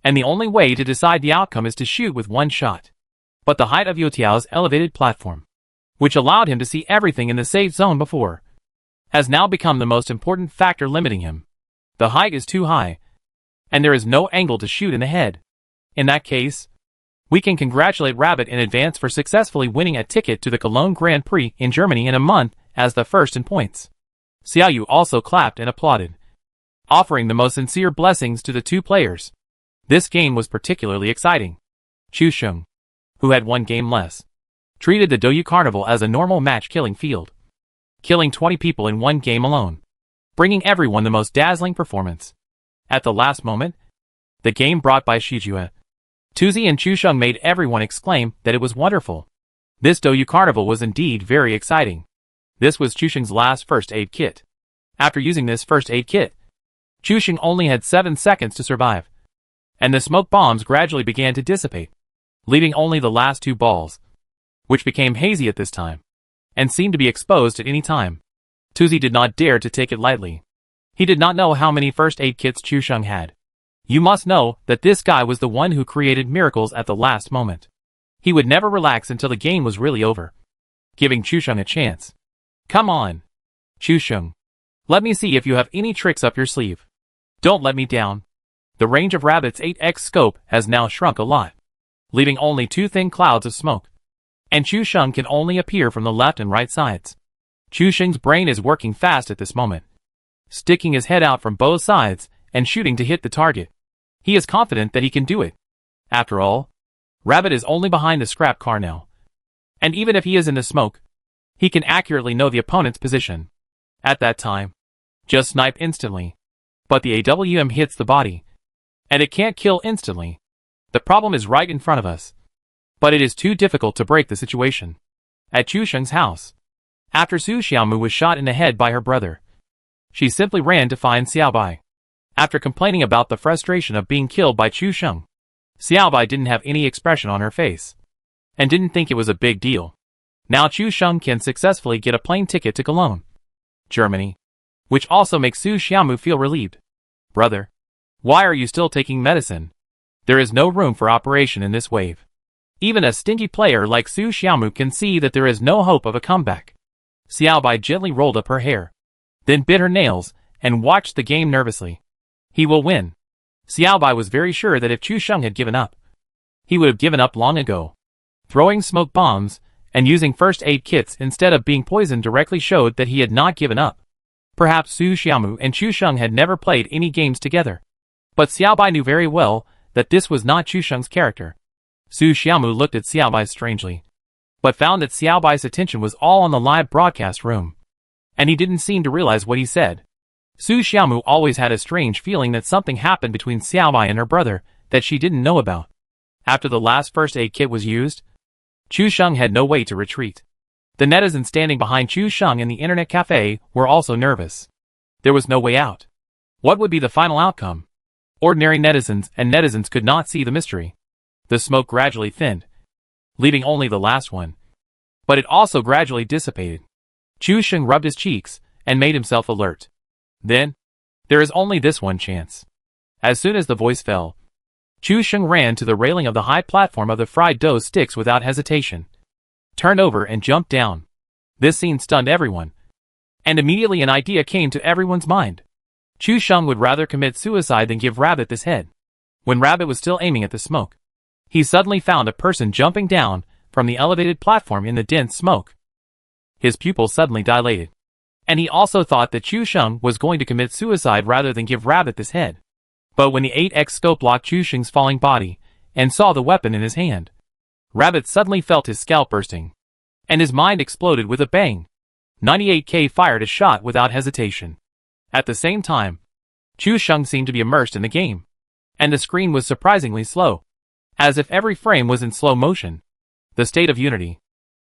and the only way to decide the outcome is to shoot with one shot. But the height of Youtiao's elevated platform, which allowed him to see everything in the safe zone before, has now become the most important factor limiting him. The height is too high, and there is no angle to shoot in the head. In that case, we can congratulate Rabbit in advance for successfully winning a ticket to the Cologne Grand Prix in Germany in a month as the first in points. Xiaoyu also clapped and applauded, offering the most sincere blessings to the 2 players. This game was particularly exciting. Chu Sheng, who had 1 game less, treated the Douyu Carnival as a normal match-killing field, killing 20 people in 1 game alone, bringing everyone the most dazzling performance. At the last moment, the game brought by Shijue, Tuzi and Chu Sheng made everyone exclaim that it was wonderful. This Douyu Carnival was indeed very exciting. This was Chu Sheng's last first aid kit. After using this first aid kit, Chu Sheng only had 7 seconds to survive, and the smoke bombs gradually began to dissipate, leaving only the last 2 balls, which became hazy at this time, and seemed to be exposed at any time. Tuzi did not dare to take it lightly. He did not know how many first aid kits Chu Sheng had. You must know that this guy was the one who created miracles at the last moment. He would never relax until the game was really over, giving Chu Sheng a chance. Come on, Chu Sheng. Let me see if you have any tricks up your sleeve. Don't let me down. The range of Rabbit's 8x scope has now shrunk a lot, leaving only 2 thin clouds of smoke. and Chu Sheng can only appear from the left and right sides. Chu Sheng's brain is working fast at this moment, sticking his head out from both sides and shooting to hit the target. He is confident that he can do it. After all, Rabbit is only behind the scrap car now. And even if he is in the smoke, he can accurately know the opponent's position. At that time, just snipe instantly. But the AWM hits the body, and it can't kill instantly. The problem is right in front of us. But it is too difficult to break the situation. At Chu Sheng's house, after Su Xiaomu was shot in the head by her brother, she simply ran to find Xiaobai. After complaining about the frustration of being killed by Chu Sheng, Xiaobai didn't have any expression on her face, and didn't think it was a big deal. Now Chu Sheng can successfully get a plane ticket to Cologne, Germany, which also makes Su Xiaomu feel relieved. Brother, why are you still taking medicine? There is no room for operation in this wave. Even a stingy player like Su Xiaomu can see that there is no hope of a comeback. Xiaobai gently rolled up her hair, then bit her nails, and watched the game nervously. He will win. Xiaobai was very sure that if Chu Sheng had given up, he would have given up long ago. Throwing smoke bombs and using first aid kits instead of being poisoned directly showed that he had not given up. Perhaps Su Xiaomu and Chu Sheng had never played any games together. But Xiaobai knew very well that this was not Chu Sheng's character. Su Xiaomu looked at Xiaobai strangely, but found that Xiaobai's attention was all on the live broadcast room, and he didn't seem to realize what he said. Su Xiaomu always had a strange feeling that something happened between Xiaobai and her brother that she didn't know about. After the last first aid kit was used, Chu Sheng had no way to retreat. The netizens standing behind Chu Sheng in the internet cafe were also nervous. There was no way out. What would be the final outcome? Ordinary netizens could not see the mystery. The smoke gradually thinned, leaving only the last one. But it also gradually dissipated. Chu Sheng rubbed his cheeks and made himself alert. Then, there is only this one chance. As soon as the voice fell, Chu Sheng ran to the railing of the high platform of the fried dough sticks without hesitation, turned over and jumped down. This scene stunned everyone, and immediately an idea came to everyone's mind. Chu Sheng would rather commit suicide than give Rabbit this head. When Rabbit was still aiming at the smoke, he suddenly found a person jumping down from the elevated platform in the dense smoke. His pupils suddenly dilated, and he also thought that Chu Sheng was going to commit suicide rather than give Rabbit this head. But when the 8x scope locked Chu Sheng's falling body and saw the weapon in his hand, Rabbit suddenly felt his scalp bursting, and his mind exploded with a bang. 98K fired a shot without hesitation. At the same time, Chu Sheng seemed to be immersed in the game, and the screen was surprisingly slow, as if every frame was in slow motion. The state of unity.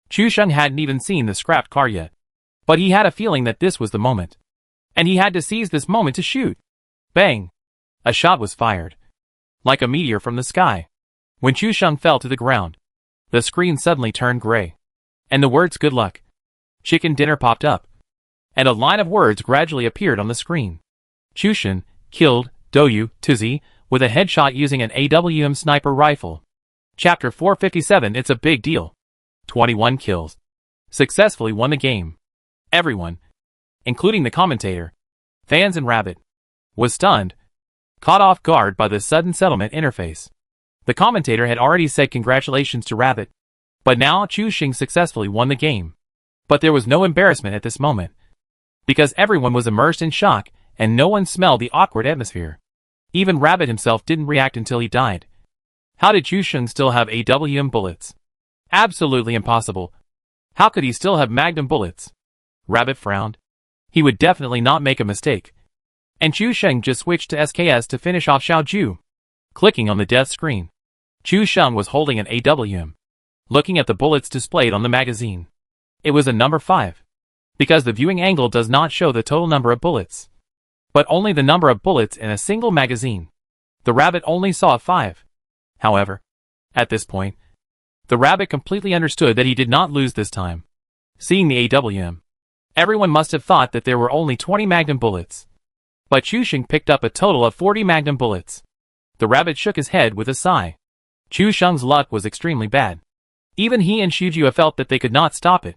Chu Sheng hadn't even seen the scrapped car yet, but he had a feeling that this was the moment, and he had to seize this moment to shoot. Bang! A shot was fired, like a meteor from the sky. When Chu Sheng fell to the ground, the screen suddenly turned gray, and the words "Good luck, chicken dinner" popped up, and a line of words gradually appeared on the screen. Chu Sheng killed Douyu Tuzi with a headshot using an AWM sniper rifle. Chapter 457. It's a big deal. 21 kills. Successfully won the game. Everyone, including the commentator, fans and Rabbit, was stunned, caught off guard by the sudden settlement interface. The commentator had already said congratulations to Rabbit, but now Chu Sheng successfully won the game. But there was no embarrassment at this moment, because everyone was immersed in shock and no one smelled the awkward atmosphere. Even Rabbit himself didn't react until he died. How did Chu Sheng still have AWM bullets? Absolutely impossible. How could he still have Magnum bullets? Rabbit frowned. He would definitely not make a mistake. And Chu Sheng just switched to SKS to finish off Xiao Ju. Clicking on the death screen, Chu Sheng was holding an AWM, looking at the bullets displayed on the magazine. It was a number 5. Because the viewing angle does not show the total number of bullets, but only the number of bullets in a single magazine. The Rabbit only saw a 5. However, at this point, the Rabbit completely understood that he did not lose this time. Seeing the AWM, everyone must have thought that there were only 20 Magnum bullets. But Chu Sheng picked up a total of 40 Magnum bullets. The Rabbit shook his head with a sigh. Chu Sheng's luck was extremely bad. Even he and Shujia felt that they could not stop it.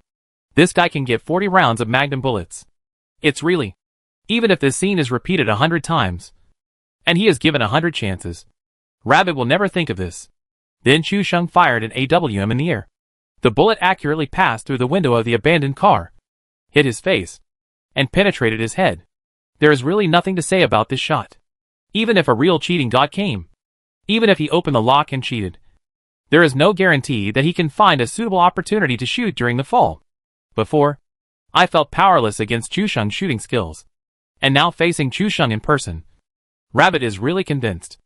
This guy can get 40 rounds of Magnum bullets. It's really, even if this scene is repeated 100 times, and he is given 100 chances, Rabbit will never think of this. Then Chu Sheng fired an AWM in the air. The bullet accurately passed through the window of the abandoned car, hit his face, and penetrated his head. There is really nothing to say about this shot. Even if a real cheating god came, even if he opened the lock and cheated, there is no guarantee that he can find a suitable opportunity to shoot during the fall. Before, I felt powerless against Chusheng's shooting skills. And now facing Chusheng in person, Rabbit is really convinced.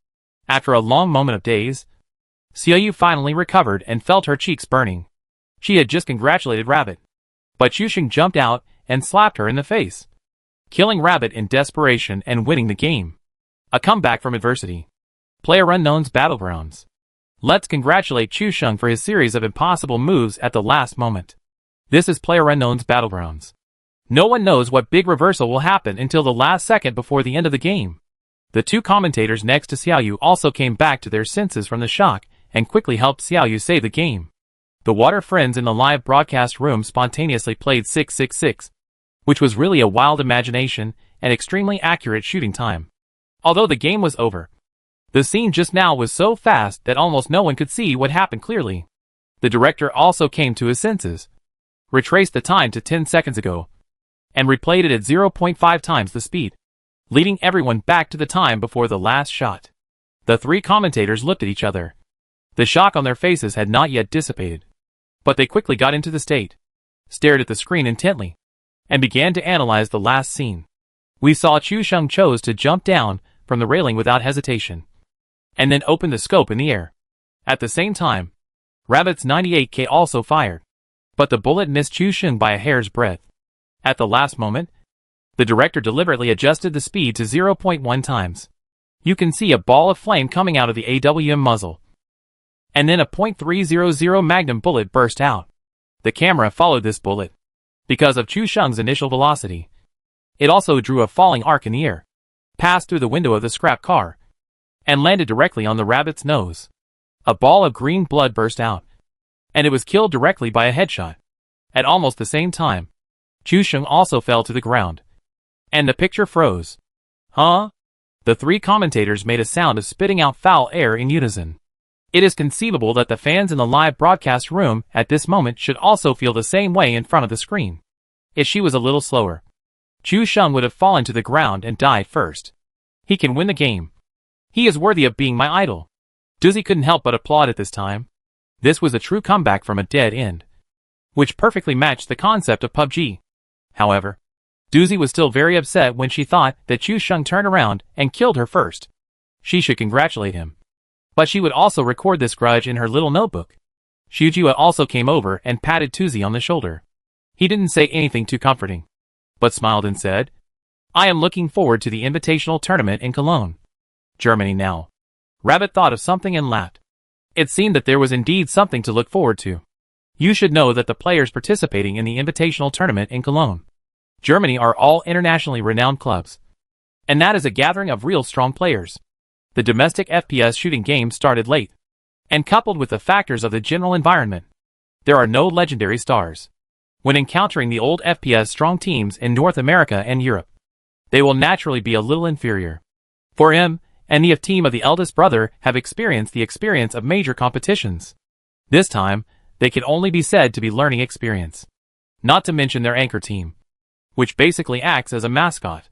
After a long moment of daze, Xiaoyu finally recovered and felt her cheeks burning. She had just congratulated Rabbit, but Chusheng jumped out and slapped her in the face, killing Rabbit in desperation and winning the game. A comeback from adversity. PlayerUnknown's Battlegrounds. Let's congratulate Chusheng for his series of impossible moves at the last moment. This is PlayerUnknown's Battlegrounds. No one knows what big reversal will happen until the last second before the end of the game. The two commentators next to Xiaoyu also came back to their senses from the shock and quickly helped Xiaoyu save the game. The water friends in the live broadcast room spontaneously played 666, which was really a wild imagination and extremely accurate shooting time. Although the game was over, the scene just now was so fast that almost no one could see what happened clearly. The director also came to his senses, retraced the time to 10 seconds ago, and replayed it at 0.5 times the speed, leading everyone back to the time before the last shot. The three commentators looked at each other. The shock on their faces had not yet dissipated, but they quickly got into the state, stared at the screen intently, and began to analyze the last scene. We saw Chusheng chose to jump down from the railing without hesitation, and then opened the scope in the air. At the same time, Rabbit's 98K also fired, but the bullet missed Chusheng by a hair's breadth. At the last moment, the director deliberately adjusted the speed to 0.1 times. You can see a ball of flame coming out of the AWM muzzle, and then a .300 Magnum bullet burst out. The camera followed this bullet. Because of Chusheng's initial velocity, it also drew a falling arc in the air, passed through the window of the scrap car, and landed directly on the rabbit's nose. A ball of green blood burst out, and it was killed directly by a headshot. At almost the same time, Chusheng also fell to the ground, and the picture froze. Huh? The three commentators made a sound of spitting out foul air in unison. It is conceivable that the fans in the live broadcast room at this moment should also feel the same way in front of the screen. If she was a little slower, Chusheng would have fallen to the ground and died first. He can win the game. He is worthy of being my idol. Doozy couldn't help but applaud at this time. This was a true comeback from a dead end, which perfectly matched the concept of PUBG. However, Doozy was still very upset when she thought that Chusheng turned around and killed her first. She should congratulate him, but she would also record this grudge in her little notebook. Shujua also came over and patted Doozy on the shoulder. He didn't say anything too comforting, but smiled and said, "I am looking forward to the invitational tournament in Cologne, Germany now." Rabbit thought of something and laughed. It seemed that there was indeed something to look forward to. You should know that the players participating in the invitational tournament in Cologne, Germany are all internationally renowned clubs, and that is a gathering of real strong players. The domestic FPS shooting game started late, and coupled with the factors of the general environment, there are no legendary stars. When encountering the old FPS strong teams in North America and Europe, they will naturally be a little inferior. For him, and the team of the eldest brother have experienced the experience of major competitions. This time, they can only be said to be learning experience. Not to mention their anchor team, which basically acts as a mascot.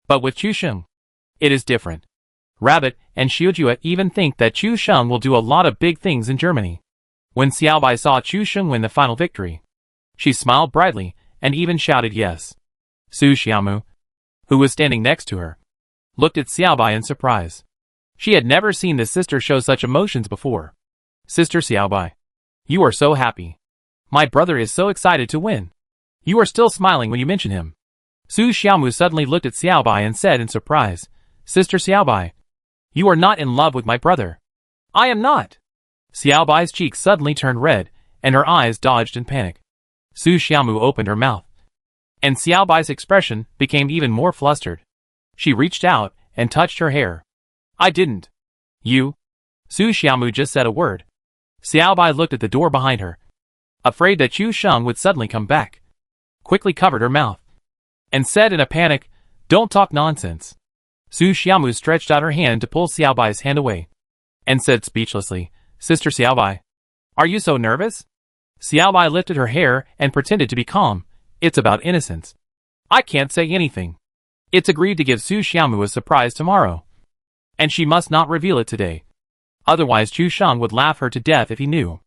But with Chusheng, it is different. Rabbit and Shujua even think that Chusheng will do a lot of big things in Germany. When Xiaobai saw Chusheng win the final victory, she smiled brightly and even shouted yes. Su Xiaomu, who was standing next to her, looked at Xiaobai in surprise. She had never seen the sister show such emotions before. "Sister Xiaobai, you are so happy. My brother is so excited to win. You are still smiling when you mention him." Su Xiaomu suddenly looked at Xiaobai and said in surprise, "Sister Xiaobai, you are not in love with my brother." "I am not." Xiaobai's cheeks suddenly turned red, and her eyes dodged in panic. Su Xiaomu opened her mouth, and Xiaobai's expression became even more flustered. She reached out and touched her hair. "I didn't." "You?" Su Xiaomu just said a word. Xiaobai looked at the door behind her, afraid that Chusheng would suddenly come back, quickly covered her mouth, and said in a panic, "Don't talk nonsense." Su Xiaomu stretched out her hand to pull Xiaobai's hand away, and said speechlessly, "Sister Xiaobai, are you so nervous?" Xiaobai lifted her hair and pretended to be calm. It's about innocence. I can't say anything. It's agreed to give Su Xiaomu a surprise tomorrow. And she must not reveal it today. Otherwise Chu Sheng would laugh her to death if he knew.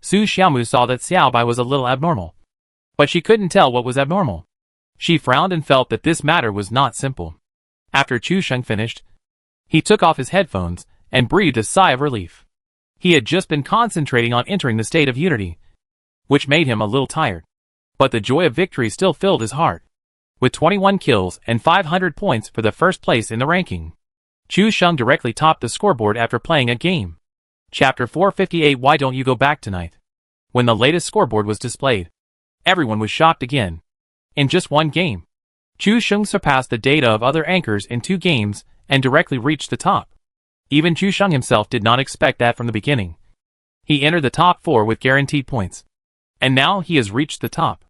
Su Xiaomu saw that Xiaobai was a little abnormal. But she couldn't tell what was abnormal. She frowned and felt that this matter was not simple. After Chu Sheng finished, he took off his headphones and breathed a sigh of relief. He had just been concentrating on entering the state of unity, which made him a little tired. But the joy of victory still filled his heart. With 21 kills and 500 points for the first place in the ranking, Chu Sheng directly topped the scoreboard after playing a game. Chapter 458 Why Don't You Go Back Tonight? When the latest scoreboard was displayed, everyone was shocked again. In just one game, Chu Sheng surpassed the data of other anchors in 2 games and directly reached the top. Even Chu Sheng himself did not expect that from the beginning. He entered the top 4 with guaranteed points. And now he has reached the top.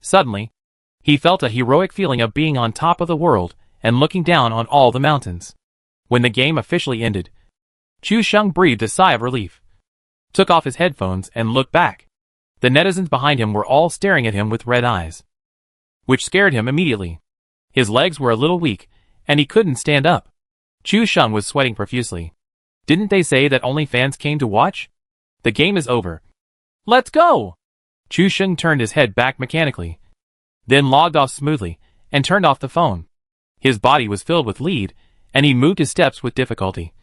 Suddenly, he felt a heroic feeling of being on top of the world and looking down on all the mountains. When the game officially ended, Chu Sheng breathed a sigh of relief, took off his headphones and looked back. The netizens behind him were all staring at him with red eyes, which scared him immediately. His legs were a little weak, and he couldn't stand up. Chu Sheng was sweating profusely. Didn't they say that only fans came to watch? The game is over. Let's go! Chu Sheng turned his head back mechanically, then logged off smoothly, and turned off the phone. His body was filled with lead, and he moved his steps with difficulty.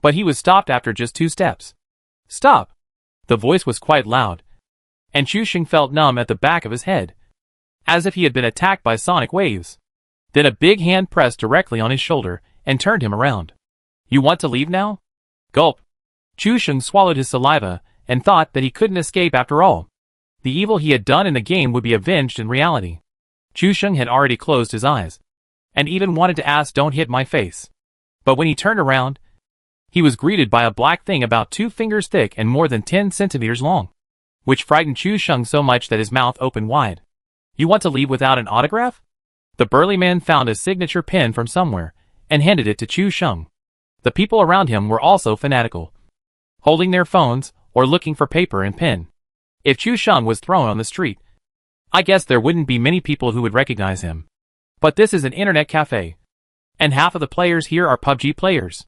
But he was stopped after just 2 steps. Stop! The voice was quite loud, and Chu Sheng felt numb at the back of his head, as if he had been attacked by sonic waves. Then a big hand pressed directly on his shoulder and turned him around. You want to leave now? Gulp. Chu Sheng swallowed his saliva and thought that he couldn't escape after all. The evil he had done in the game would be avenged in reality. Chu Sheng had already closed his eyes, and even wanted to ask "Don't hit my face." But when he turned around, he was greeted by a black thing about 2 fingers thick and more than 10 centimeters long, which frightened Chu Sheng so much that his mouth opened wide. You want to leave without an autograph? The burly man found a signature pen from somewhere, and handed it to Chu Sheng. The people around him were also fanatical, holding their phones, or looking for paper and pen. If Chu Sheng was thrown on the street, I guess there wouldn't be many people who would recognize him. But this is an internet cafe, and half of the players here are PUBG players.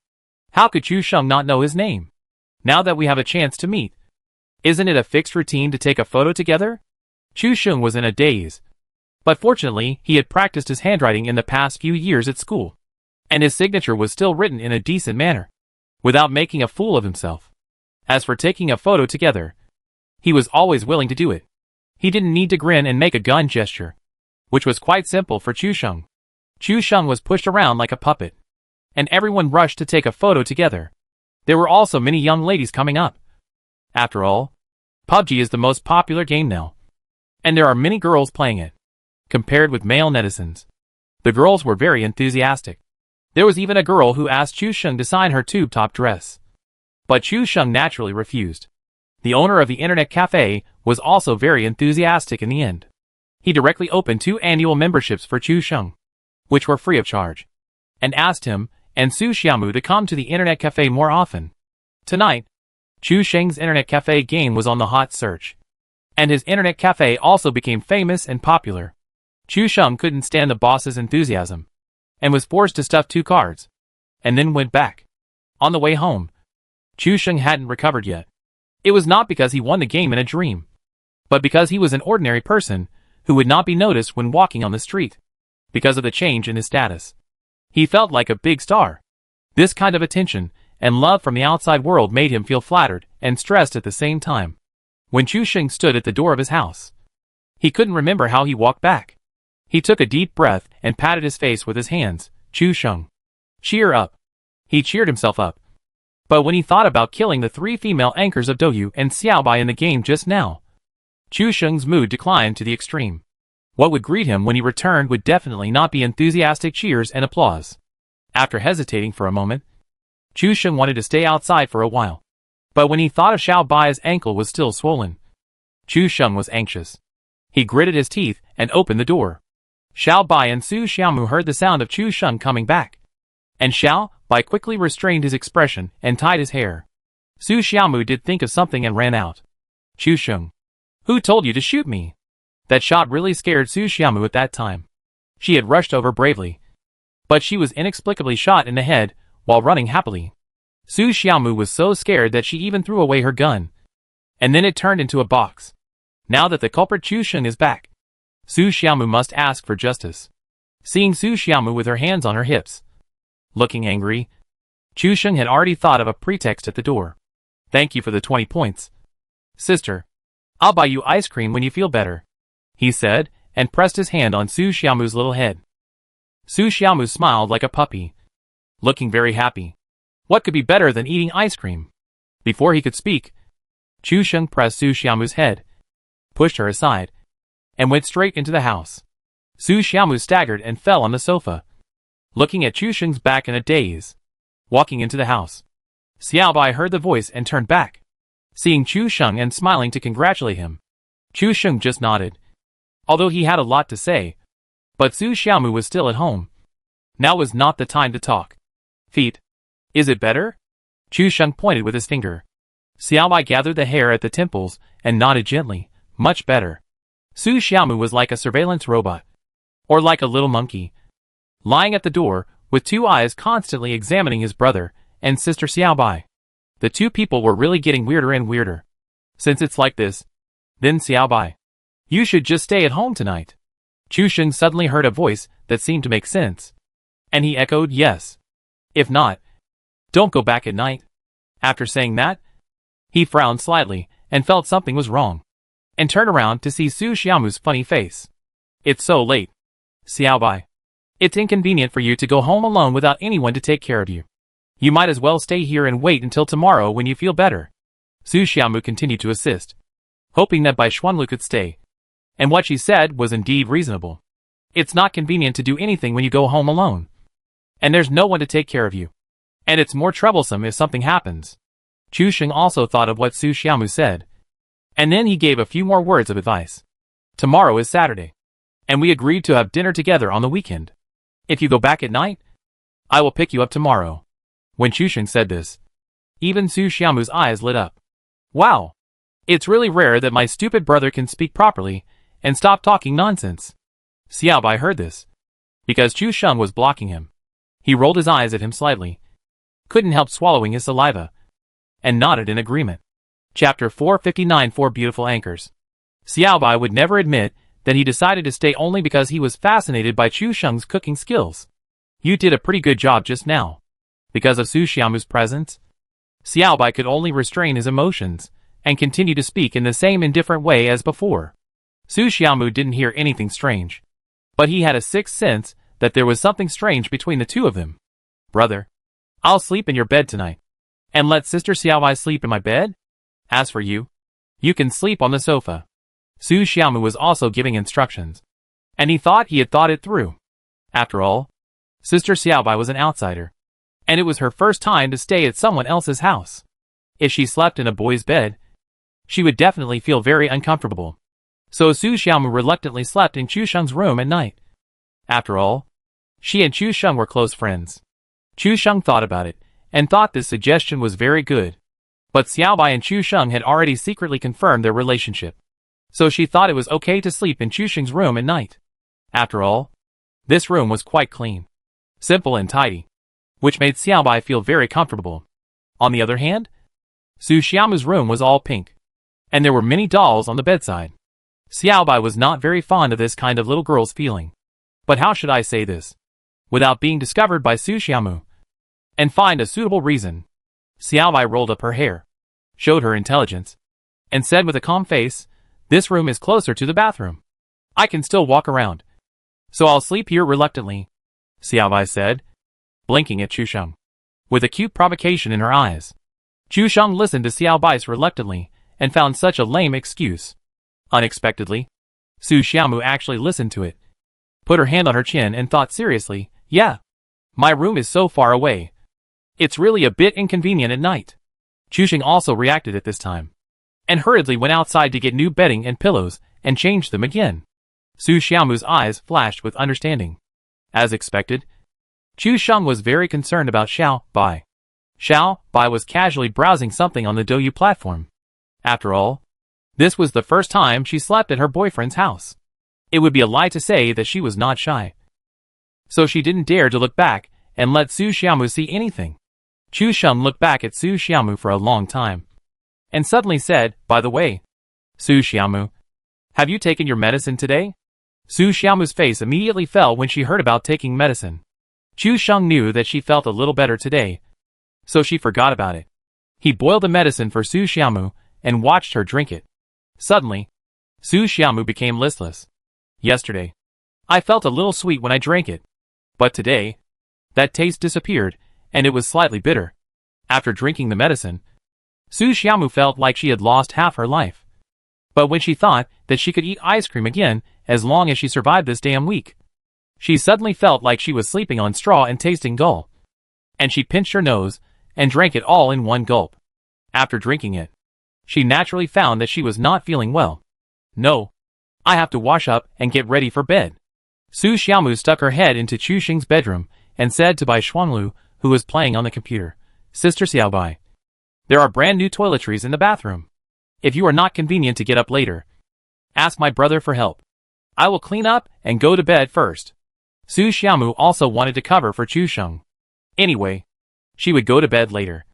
How could Chu Sheng not know his name? Now that we have a chance to meet, isn't it a fixed routine to take a photo together? Chu Sheng was in a daze. But fortunately, he had practiced his handwriting in the past few years at school, and his signature was still written in a decent manner, without making a fool of himself. As for taking a photo together, he was always willing to do it. He didn't need to grin and make a gun gesture, which was quite simple for Chu Sheng. Chu Sheng was pushed around like a puppet, and everyone rushed to take a photo together. There were also many young ladies coming up. After all, PUBG is the most popular game now, and there are many girls playing it. Compared with male netizens, the girls were very enthusiastic. There was even a girl who asked Chu Sheng to sign her tube top dress. But Chu Sheng naturally refused. The owner of the internet cafe was also very enthusiastic in the end. He directly opened 2 annual memberships for Chu Sheng, which were free of charge, and asked him and Su Xiaomu to come to the internet cafe more often. Tonight, Chu Sheng's internet cafe game was on the hot search, and his internet cafe also became famous and popular. Chu Sheng couldn't stand the boss's enthusiasm, and was forced to stuff 2 cards, and then went back. On the way home, Chu Sheng hadn't recovered yet. It was not because he won the game in a dream, but because he was an ordinary person who would not be noticed when walking on the street, because of the change in his status. He felt like a big star. This kind of attention and love from the outside world made him feel flattered and stressed at the same time. When Chu Sheng stood at the door of his house, he couldn't remember how he walked back. He took a deep breath and patted his face with his hands. Chu Sheng, cheer up. He cheered himself up. But when he thought about killing the 3 female anchors of Douyu and Xiaobai in the game just now, Chu Sheng's mood declined to the extreme. What would greet him when he returned would definitely not be enthusiastic cheers and applause. After hesitating for a moment, Chu Sheng wanted to stay outside for a while. But when he thought of Xiaobai's ankle was still swollen, Chu Sheng was anxious. He gritted his teeth and opened the door. Xiaobai and Su Xiaomu heard the sound of Chu Sheng coming back, and Xiaobai quickly restrained his expression and tied his hair. Su Xiaomu did think of something and ran out. Chu Sheng, Who told you to shoot me? That shot really scared Su Xiaomu at that time. She had rushed over bravely, but she was inexplicably shot in the head while running happily. Su Xiaomu was so scared that she even threw away her gun. And then it turned into a box. Now that the culprit Chu Sheng is back, Su Xiaomu must ask for justice. Seeing Su Xiaomu with her hands on her hips, looking angry, Chu Sheng had already thought of a pretext at the door. Thank you for the 20 points. Sister, I'll buy you ice cream when you feel better, he said, and pressed his hand on Su Xiaomu's little head. Su Xiaomu smiled like a puppy, looking very happy. What could be better than eating ice cream? Before he could speak, Chu Sheng pressed Su Xiaomu's head, pushed her aside, and went straight into the house. Su Xiaomu staggered and fell on the sofa, looking at Chu Sheng's back in a daze. Walking into the house, Xiaobai heard the voice and turned back, seeing Chu Sheng and smiling to congratulate him. Chu Sheng just nodded, although he had a lot to say, but Su Xiaomu was still at home. Now was not the time to talk. Feet. Is it better? Chu Sheng pointed with his finger. Xiaobai gathered the hair at the temples and nodded gently. Much better. Su Xiaomu was like a surveillance robot, or like a little monkey, lying at the door, with two eyes constantly examining his brother and sister Xiaobai. The two people were really getting weirder and weirder. Since it's like this, then Xiaobai, you should just stay at home tonight. Chu Sheng suddenly heard a voice that seemed to make sense, and he echoed yes. If not, don't go back at night. After saying that, he frowned slightly and felt something was wrong, and turned around to see Su Xiaomu's funny face. It's so late. Xiaobai, it's inconvenient for you to go home alone without anyone to take care of you. You might as well stay here and wait until tomorrow when you feel better. Su Xiaomu continued to assist, hoping that Bai Xuanlu could stay. And what she said was indeed reasonable. It's not convenient to do anything when you go home alone, and there's no one to take care of you. And it's more troublesome if something happens. Chu Sheng also thought of what Su Xiaomu said, and then he gave a few more words of advice. Tomorrow is Saturday, and we agreed to have dinner together on the weekend. If you go back at night, I will pick you up tomorrow. When Chu Sheng said this, even Su Xiaomu's eyes lit up. Wow! It's really rare that my stupid brother can speak properly and stop talking nonsense. Xiaobai heard this, because Chu Sheng was blocking him. He rolled his eyes at him slightly, couldn't help swallowing his saliva, and nodded in agreement. Chapter 459 Four Beautiful Anchors. Xiaobai would never admit that he decided to stay only because he was fascinated by Chu Sheng's cooking skills. You did a pretty good job just now. Because of Su Xiaomu's presence, Xiaobai could only restrain his emotions and continue to speak in the same indifferent way as before. Su Xiaomu didn't hear anything strange, but he had a sixth sense that there was something strange between the two of them. Brother, I'll sleep in your bed tonight, and let Sister Xiaobai sleep in my bed? As for you, you can sleep on the sofa. Su Xiaomu was also giving instructions, and he thought he had thought it through. After all, Sister Xiaobai was an outsider, and it was her first time to stay at someone else's house. If she slept in a boy's bed, she would definitely feel very uncomfortable. So Su Xiaomu reluctantly slept in Chu Sheng's room at night. After all, she and Chu Sheng were close friends. Chu Sheng thought about it, and thought this suggestion was very good. But Xiaobai and Chu Sheng had already secretly confirmed their relationship, so she thought it was okay to sleep in Chu Sheng's room at night. After all, this room was quite clean, simple and tidy, which made Xiaobai feel very comfortable. On the other hand, Su Xiaomu's room was all pink, and there were many dolls on the bedside. Xiaobai was not very fond of this kind of little girl's feeling. But how should I say this without being discovered by Su Xiaomu, and find a suitable reason? Xiaobai rolled up her hair, showed her intelligence, and said with a calm face, this room is closer to the bathroom. I can still walk around, so I'll sleep here reluctantly, Xiaobai said, blinking at Chu Sheng, with acute provocation in her eyes. Chu Sheng listened to Xiaobai's reluctantly, and found such a lame excuse. Unexpectedly, Su Xiaomu actually listened to it, put her hand on her chin and thought seriously, yeah, my room is so far away. It's really a bit inconvenient at night. Chu Sheng also reacted at this time, and hurriedly went outside to get new bedding and pillows, and changed them again. Su Xiaomu's eyes flashed with understanding. As expected, Chu Sheng was very concerned about Xiao Bai. Xiao Bai was casually browsing something on the Douyu platform. After all, This was the first time she slept at her boyfriend's house. It would be a lie to say that she was not shy. So she didn't dare to look back and let Su Xiaomu see anything. Chu Sheng looked back at Su Xiaomu for a long time, and suddenly said, "By the way, Su Xiaomu, have you taken your medicine today?" Su Xiaomu's face immediately fell when she heard about taking medicine. Chu Sheng knew that she felt a little better today, so she forgot about it. He boiled the medicine for Su Xiaomu and watched her drink it. Suddenly, Su Xiaomu became listless. "Yesterday, I felt a little sweet when I drank it, but today, that taste disappeared, and it was slightly bitter." After drinking the medicine, Su Xiaomu felt like she had lost half her life. But when she thought that she could eat ice cream again as long as she survived this damn week, she suddenly felt like she was sleeping on straw and tasting dull. And she pinched her nose and drank it all in one gulp. After drinking it, she naturally found that she was not feeling well. "No, I have to wash up and get ready for bed." Su Xiaomu stuck her head into Chu Sheng's bedroom and said to Bai Xuanlu, who was playing on the computer, "Sister Xiaobai, there are brand new toiletries in the bathroom. If you are not convenient to get up later, ask my brother for help. I will clean up and go to bed first." Su Xiaomu also wanted to cover for Chu Sheng. Anyway, she would go to bed later,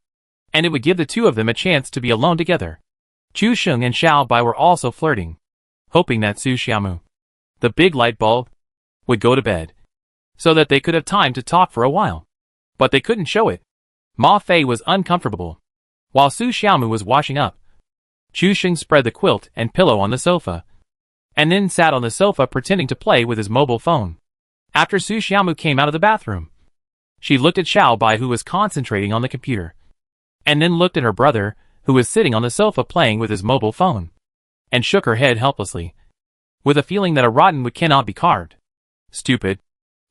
and it would give the two of them a chance to be alone together. Chu Sheng and Xiao Bai were also flirting, hoping that Su Xiaomu, the big light bulb, would go to bed, so that they could have time to talk for a while. But they couldn't show it. Ma Fei was uncomfortable. While Su Xiaomu was washing up, Chu Sheng spread the quilt and pillow on the sofa, and then sat on the sofa pretending to play with his mobile phone. After Su Xiaomu came out of the bathroom, she looked at Xiao Bai, who was concentrating on the computer, and then looked at her brother, who was sitting on the sofa playing with his mobile phone, and shook her head helplessly, with a feeling that a rotten wood cannot be carved. "Stupid.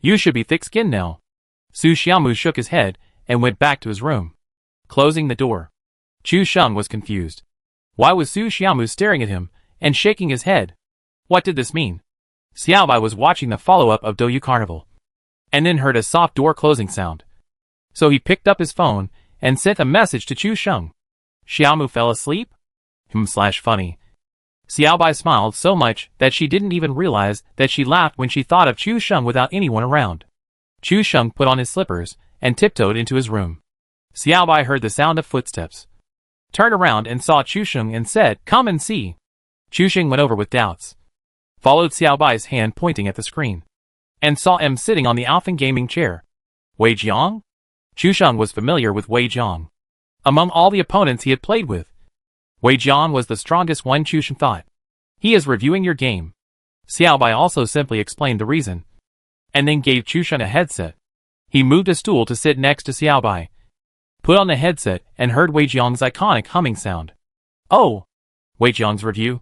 You should be thick-skinned now." Su Xiaomu shook his head and went back to his room, closing the door. Chu Sheng was confused. Why was Su Xiaomu staring at him and shaking his head? What did this mean? Xiaobai was watching the follow-up of Douyu Carnival, and then heard a soft door closing sound. So he picked up his phone and sent a message to Chu Sheng. "Xiaomu fell asleep?" Funny. Xiaobai smiled so much that she didn't even realize that she laughed when she thought of Chu Sheng without anyone around. Chu Sheng put on his slippers and tiptoed into his room. Xiaobai heard the sound of footsteps, turned around and saw Chu Sheng and said, "Come and see." Chu Sheng went over with doubts, followed Xiaobai's hand pointing at the screen, and saw M sitting on the Alphan gaming chair. Wei Jiang? Chu Sheng was familiar with Wei Jiang. Among all the opponents he had played with, Wei Jiang was the strongest one. Chu Sheng thought. "He is reviewing your game." Xiaobai also simply explained the reason, and then gave Chu Sheng a headset. He moved a stool to sit next to Xiaobai, put on the headset, and heard Wei Jiang's iconic humming sound. "Oh, Wei Jiang's review?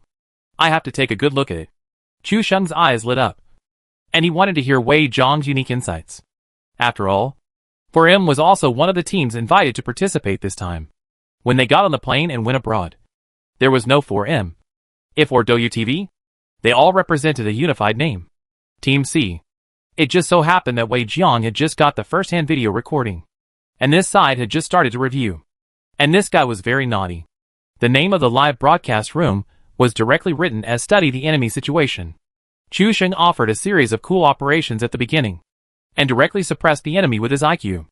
I have to take a good look at it." Chu Sheng's eyes lit up, and he wanted to hear Wei Jiang's unique insights. After all, 4M was also one of the teams invited to participate this time. When they got on the plane and went abroad, there was no 4M. If or Douyu TV, they all represented a unified name. Team C. It just so happened that Wei Jiang had just got the first-hand video recording, and this side had just started to review. And this guy was very naughty. The name of the live broadcast room was directly written as "Study the Enemy Situation." Chu Sheng offered a series of cool operations at the beginning, and directly suppressed the enemy with his IQ.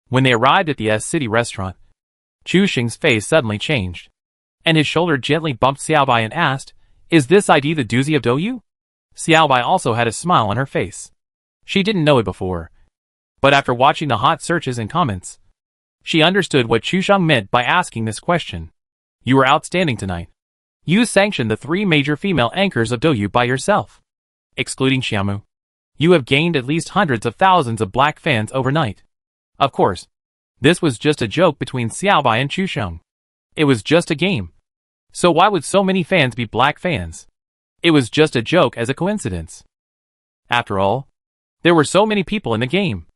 When they arrived at the S-City restaurant, Chu Sheng's face suddenly changed, and his shoulder gently bumped Xiaobai and asked, "Is this ID the doozy of Douyu?" Xiaobai also had a smile on her face. She didn't know it before, but after watching the hot searches and comments, she understood what Chu Sheng meant by asking this question. "You were outstanding tonight. You sanctioned the 3 major female anchors of Douyu by yourself. Excluding Xiaomu, you have gained at least hundreds of thousands of black fans overnight." Of course, this was just a joke between Xiaobai and Chu Sheng. It was just a game. So why would so many fans be black fans? It was just a joke as a coincidence. After all, there were so many people in the game.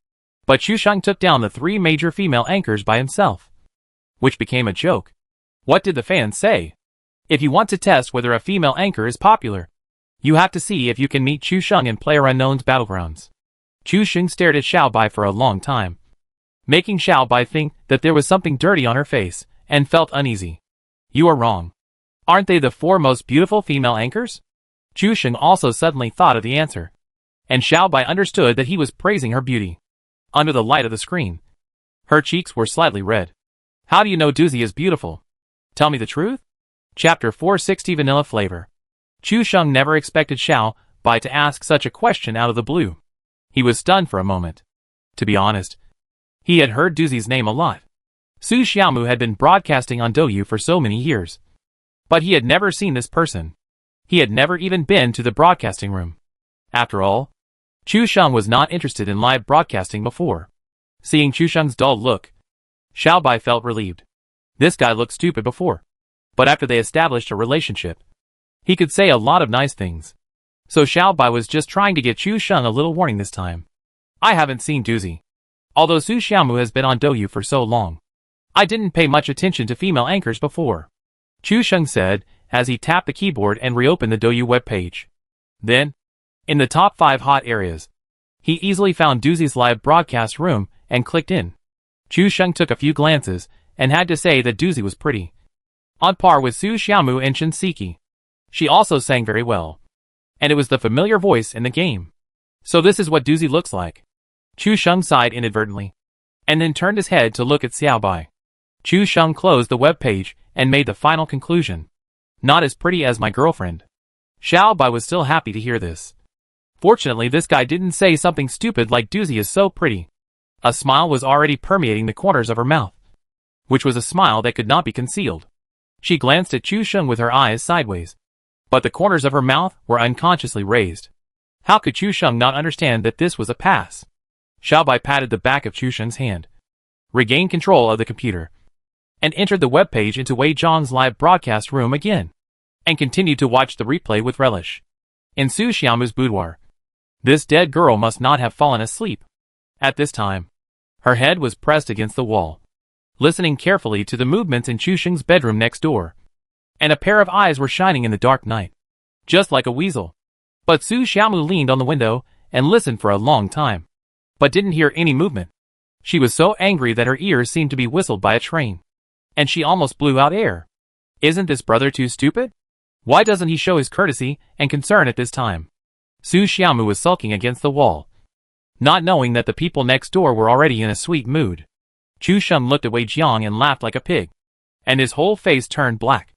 But Chu Sheng took down the 3 major female anchors by himself, which became a joke. What did the fans say? If you want to test whether a female anchor is popular, you have to see if you can meet Chu Sheng in PlayerUnknown's Battlegrounds. Chu Sheng stared at Xiaobai for a long time, making Xiaobai think that there was something dirty on her face, and felt uneasy. "You are wrong. Aren't they the 4 most beautiful female anchors? Chu Sheng also suddenly thought of the answer. And Xiao Bai understood that he was praising her beauty. Under the light of the screen, her cheeks were slightly red. How do you know Doozy is beautiful? Tell me the truth? Chapter 460 Vanilla Flavor. Chu Sheng never expected Xiao Bai to ask such a question out of the blue. He was stunned for a moment. To be honest, he had heard Doozy's name a lot. Su Xiaomu had been broadcasting on Douyu for so many years. But he had never seen this person. He had never even been to the broadcasting room. After all, Chu Sheng was not interested in live broadcasting before. Seeing Chu Sheng's dull look, Xiao Bai felt relieved. This guy looked stupid before. But after they established a relationship, he could say a lot of nice things. So Xiao Bai was just trying to get Chu Sheng a little warning this time. I haven't seen Doozy. Although Su Xiaomu has been on Douyu for so long, I didn't pay much attention to female anchors before, Chu Sheng said as he tapped the keyboard and reopened the Douyu webpage. Then, in the top 5 hot areas, he easily found Doozy's live broadcast room and clicked in. Chu Sheng took a few glances and had to say that Doozy was pretty. On par with Su Xiaomu and Chen Siki. She also sang very well. And it was the familiar voice in the game. So this is what Doozy looks like. Chu Sheng sighed inadvertently, and then turned his head to look at Xiao Bai. Chu Sheng closed the web page and made the final conclusion. Not as pretty as my girlfriend. Xiao Bai was still happy to hear this. Fortunately, this guy didn't say something stupid like Doozy is so pretty. A smile was already permeating the corners of her mouth, which was a smile that could not be concealed. She glanced at Chu Sheng with her eyes sideways, but the corners of her mouth were unconsciously raised. How could Chu Sheng not understand that this was a pass? Xiao Bai patted the back of Chu Sheng's hand, regained control of the computer, and entered the webpage into Wei Zhang's live broadcast room again, and continued to watch the replay with relish. In Su Xiaomu's boudoir, this dead girl must not have fallen asleep. At this time, her head was pressed against the wall, listening carefully to the movements in Chu Sheng's bedroom next door, and a pair of eyes were shining in the dark night, just like a weasel. But Su Xiaomu leaned on the window and listened for a long time, but didn't hear any movement. She was so angry that her ears seemed to be whistled by a train, and she almost blew out air. Isn't this brother too stupid? Why doesn't he show his courtesy and concern at this time? Su Xiaomu was sulking against the wall, not knowing that the people next door were already in a sweet mood. Chu Sheng looked at Wei Jiang and laughed like a pig, and his whole face turned black.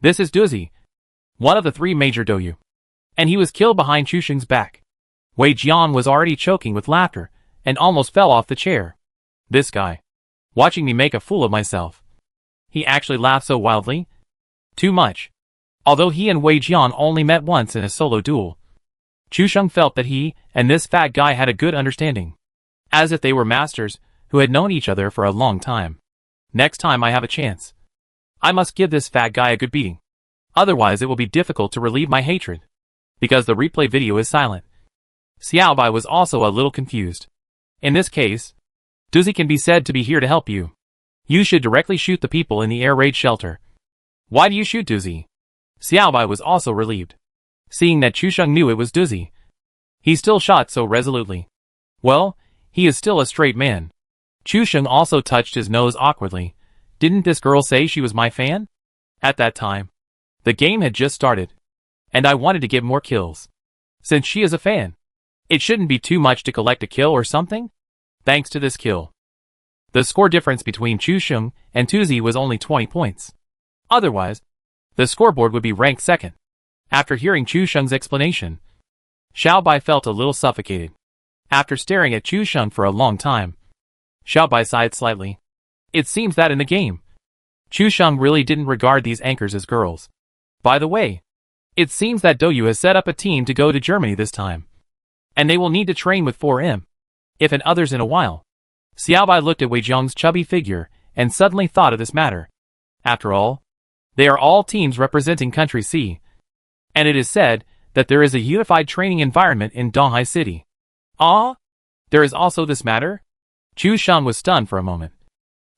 This is Doozy, one of the 3 major Douyu, and he was killed behind Chu Sheng's back. Wei Jiang was already choking with laughter and almost fell off the chair. This guy, watching me make a fool of myself. He actually laughed so wildly. Too much. Although he and Wei Jiang only met once in a solo duel, Chu Sheng felt that he and this fat guy had a good understanding, as if they were masters who had known each other for a long time. Next time I have a chance, I must give this fat guy a good beating. Otherwise it will be difficult to relieve my hatred. Because the replay video is silent. Xiao Bai was also a little confused. In this case, Doozy can be said to be here to help you. You should directly shoot the people in the air raid shelter. Why do you shoot Doozy? Xiao Bai was also relieved, seeing that Chu Sheng knew it was Doozy. He still shot so resolutely. Well, he is still a straight man. Chu Sheng also touched his nose awkwardly. Didn't this girl say she was my fan? At that time, the game had just started, and I wanted to get more kills. Since she is a fan, it shouldn't be too much to collect a kill or something? Thanks to this kill, the score difference between Chu Sheng and Doozy was only 20 points. Otherwise, the scoreboard would be ranked second. After hearing Chu Sheng's explanation, Xiao Bai felt a little suffocated. After staring at Chu Sheng for a long time, Xiao Bai sighed slightly. It seems that in the game, Chu Sheng really didn't regard these anchors as girls. By the way, it seems that Douyu has set up a team to go to Germany this time, and they will need to train with 4M, if and others in a while. Xiao Bai looked at Wei Jiang's chubby figure and suddenly thought of this matter. After all, they are all teams representing Country C, and it is said that there is a unified training environment in Donghai City. Ah? There is also this matter? Chu Sheng was stunned for a moment,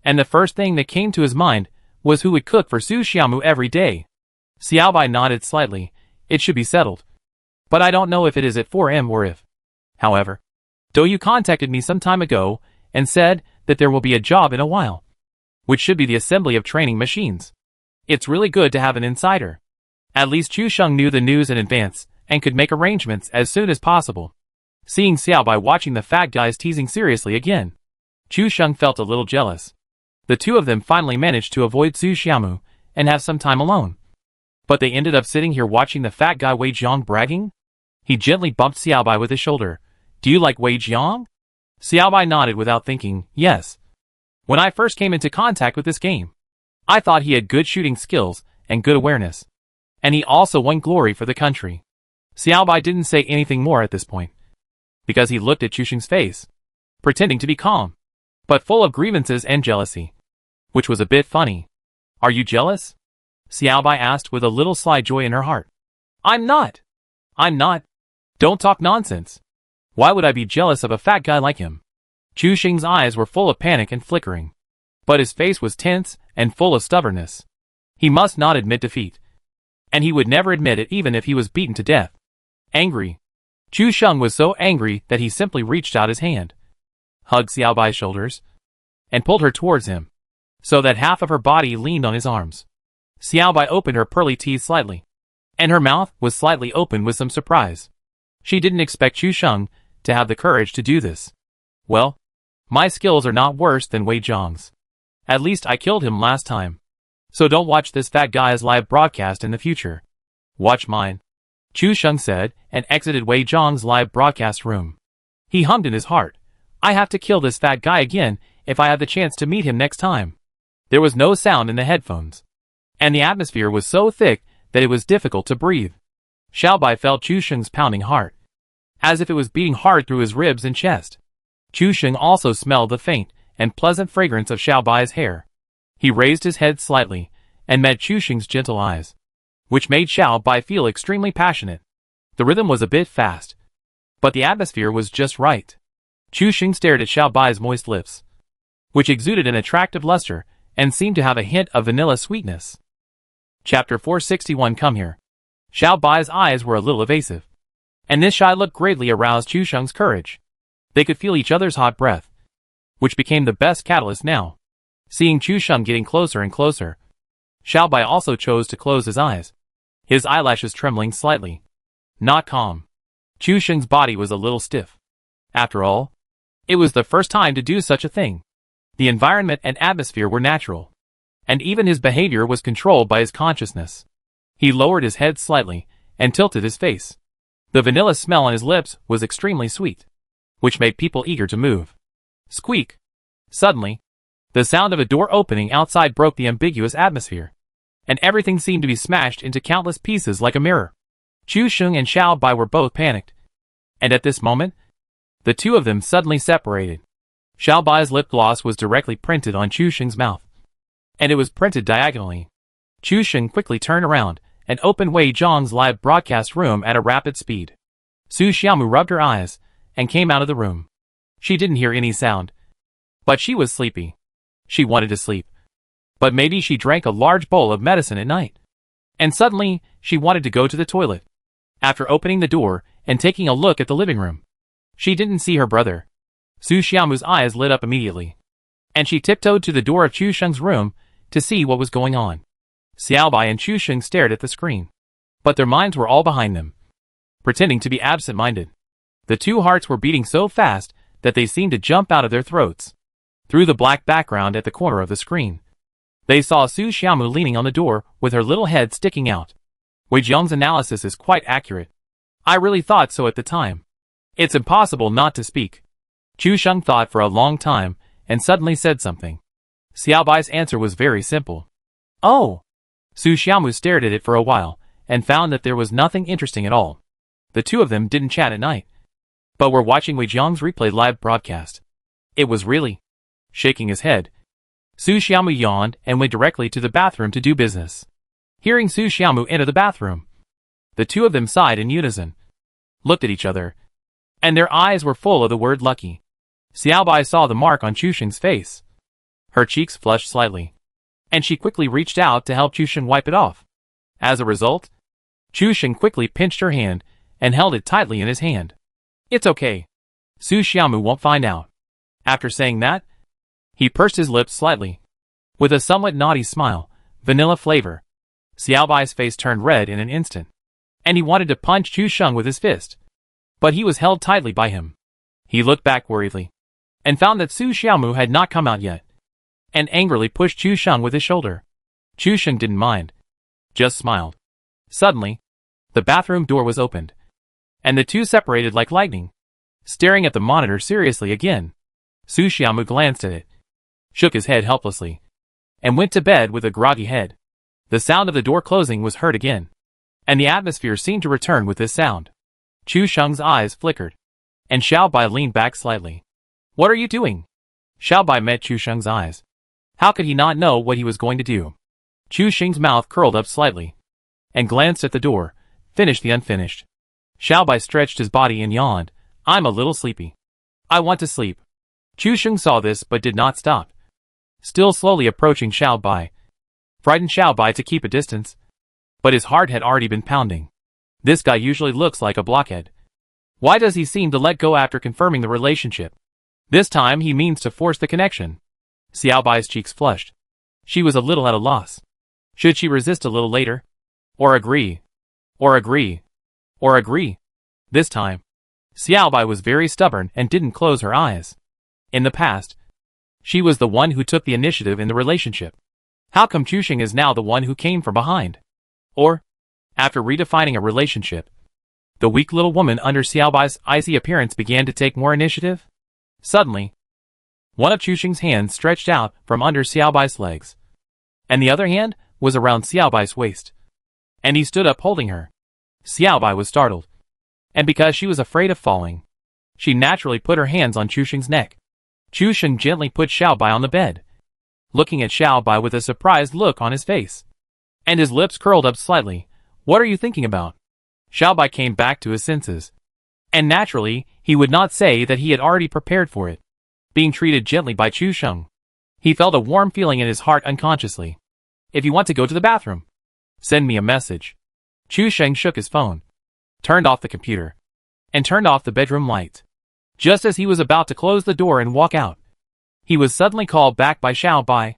and the first thing that came to his mind was who would cook for Su Xiaomu every day. Xiao Bai nodded slightly. It should be settled. But I don't know if it is at 4M or if. However, Douyu contacted me some time ago and said that there will be a job in a while, which should be the assembly of training machines. It's really good to have an insider. At least Chu Sheng knew the news in advance and could make arrangements as soon as possible. Seeing Xiaobai watching the fat guys teasing seriously again, Chu Sheng felt a little jealous. The two of them finally managed to avoid Su Xiaomu and have some time alone. But they ended up sitting here watching the fat guy Wei Jiang bragging? He gently bumped Xiaobai with his shoulder. Do you like Wei Jiang? Xiaobai nodded without thinking, yes. When I first came into contact with this game, I thought he had good shooting skills and good awareness. And he also won glory for the country. Xiaobai didn't say anything more at this point, because he looked at Chu Sheng's face, pretending to be calm, but full of grievances and jealousy, which was a bit funny. Are you jealous? Xiaobai asked with a little sly joy in her heart. I'm not. Don't talk nonsense. Why would I be jealous of a fat guy like him? Chu Sheng's eyes were full of panic and flickering, but his face was tense and full of stubbornness. He must not admit defeat, and he would never admit it even if he was beaten to death. Angry. Chu Sheng was so angry that he simply reached out his hand, hugged Xiaobai's shoulders, and pulled her towards him, so that half of her body leaned on his arms. Xiaobai opened her pearly teeth slightly, and her mouth was slightly open with some surprise. She didn't expect Chu Sheng to have the courage to do this. Well, my skills are not worse than Wei Jiang's. At least I killed him last time. So don't watch this fat guy's live broadcast in the future. Watch mine. Chu Sheng said, and exited Wei Jiang's live broadcast room. He hummed in his heart. I have to kill this fat guy again if I have the chance to meet him next time. There was no sound in the headphones, and the atmosphere was so thick that it was difficult to breathe. Xiaobai felt Chu Sheng's pounding heart, as if it was beating hard through his ribs and chest. Chu Sheng also smelled the faint and pleasant fragrance of Xiaobai's hair. He raised his head slightly and met Chu Sheng's gentle eyes, which made Xiaobai feel extremely passionate. The rhythm was a bit fast, but the atmosphere was just right. Chu Sheng stared at Xiaobai's moist lips, which exuded an attractive luster and seemed to have a hint of vanilla sweetness. Chapter 461. Come here. Xiaobai's eyes were a little evasive, and this shy look greatly aroused Chu Sheng's courage. They could feel each other's hot breath, which became the best catalyst now. Seeing Chu Sheng getting closer and closer, Xiaobai also chose to close his eyes, his eyelashes trembling slightly. Not calm. Chu Sheng's body was a little stiff. After all, it was the first time to do such a thing. The environment and atmosphere were natural, and even his behavior was controlled by his consciousness. He lowered his head slightly and tilted his face. The vanilla smell on his lips was extremely sweet, which made people eager to move. Squeak! Suddenly, the sound of a door opening outside broke the ambiguous atmosphere, and everything seemed to be smashed into countless pieces like a mirror. Chu Sheng and Xiaobai were both panicked, and at this moment, the two of them suddenly separated. Xiaobai's lip gloss was directly printed on Chu Sheng's mouth, and it was printed diagonally. Chu Sheng quickly turned around and opened Wei Jiang's live broadcast room at a rapid speed. Su Xiaomu rubbed her eyes and came out of the room. She didn't hear any sound, but she was sleepy. She wanted to sleep, but maybe she drank a large bowl of medicine at night, and suddenly she wanted to go to the toilet. After opening the door and taking a look at the living room, she didn't see her brother. Su Xiaomu's eyes lit up immediately, and she tiptoed to the door of Chu Sheng's room to see what was going on. Xiaobai and Chu Sheng stared at the screen, but their minds were all behind them, pretending to be absent-minded. The two hearts were beating so fast that they seemed to jump out of their throats. Through the black background at the corner of the screen, they saw Su Xiaomu leaning on the door with her little head sticking out. Wei Jiang's analysis is quite accurate. I really thought so at the time. It's impossible not to speak. Chu Sheng thought for a long time and suddenly said something. Xiaobai's answer was very simple. Oh! Su Xiaomu stared at it for a while and found that there was nothing interesting at all. The two of them didn't chat at night, but were watching Wei Jiang's replay live broadcast. It was really... Shaking his head, Su Xiaomu yawned and went directly to the bathroom to do business. Hearing Su Xiaomu enter the bathroom, the two of them sighed in unison, looked at each other, and their eyes were full of the word lucky. Xiaobai saw the mark on Chu Sheng's face. Her cheeks flushed slightly, and she quickly reached out to help Chu Sheng wipe it off. As a result, Chu Sheng quickly pinched her hand and held it tightly in his hand. It's okay. Su Xiaomu won't find out. After saying that, he pursed his lips slightly. With a somewhat naughty smile, Vanilla flavor. Xiaobai's face turned red in an instant, and he wanted to punch Chu Sheng with his fist. But he was held tightly by him. He looked back worriedly, and found that Su Xiaomu had not come out yet, and angrily pushed Chu Sheng with his shoulder. Chu Sheng didn't mind, just smiled. Suddenly, the bathroom door was opened, and the two separated like lightning, staring at the monitor seriously again. Su Xiaomu glanced at it, shook his head helplessly, and went to bed with a groggy head. The sound of the door closing was heard again, and the atmosphere seemed to return with this sound. Chu Sheng's eyes flickered, and Xiaobai leaned back slightly. "What are you doing?" Xiaobai met Chu Sheng's eyes. How could he not know what he was going to do? Chu Sheng's mouth curled up slightly, and glanced at the door, finished the unfinished. Xiaobai stretched his body and yawned. "I'm a little sleepy. I want to sleep." Chu Sheng saw this but did not stop, still slowly approaching Xiaobai, frightened Xiaobai to keep a distance. But his heart had already been pounding. This guy usually looks like a blockhead. Why does he seem to let go after confirming the relationship? This time he means to force the connection. Xiaobai's cheeks flushed. She was a little at a loss. Should she resist a little later? Or agree? Or agree? Or agree? This time, Xiaobai was very stubborn and didn't close her eyes. In the past, she was the one who took the initiative in the relationship. How come Chu Sheng is now the one who came from behind? Or, after redefining a relationship, the weak little woman under Xiaobai's icy appearance began to take more initiative? Suddenly, one of Chu Sheng's hands stretched out from under Xiaobai's legs, and the other hand was around Xiaobai's waist, and he stood up holding her. Xiaobai was startled, and because she was afraid of falling, she naturally put her hands on Chu Sheng's neck. Chu Sheng gently put Xiaobai on the bed, looking at Xiaobai with a surprised look on his face, and his lips curled up slightly. "What are you thinking about?" Xiaobai came back to his senses, and naturally, he would not say that he had already prepared for it. Being treated gently by Chu Sheng, he felt a warm feeling in his heart unconsciously. "If you want to go to the bathroom, send me a message." Chu Sheng shook his phone, turned off the computer, and turned off the bedroom light. Just as he was about to close the door and walk out, he was suddenly called back by Xiaobai.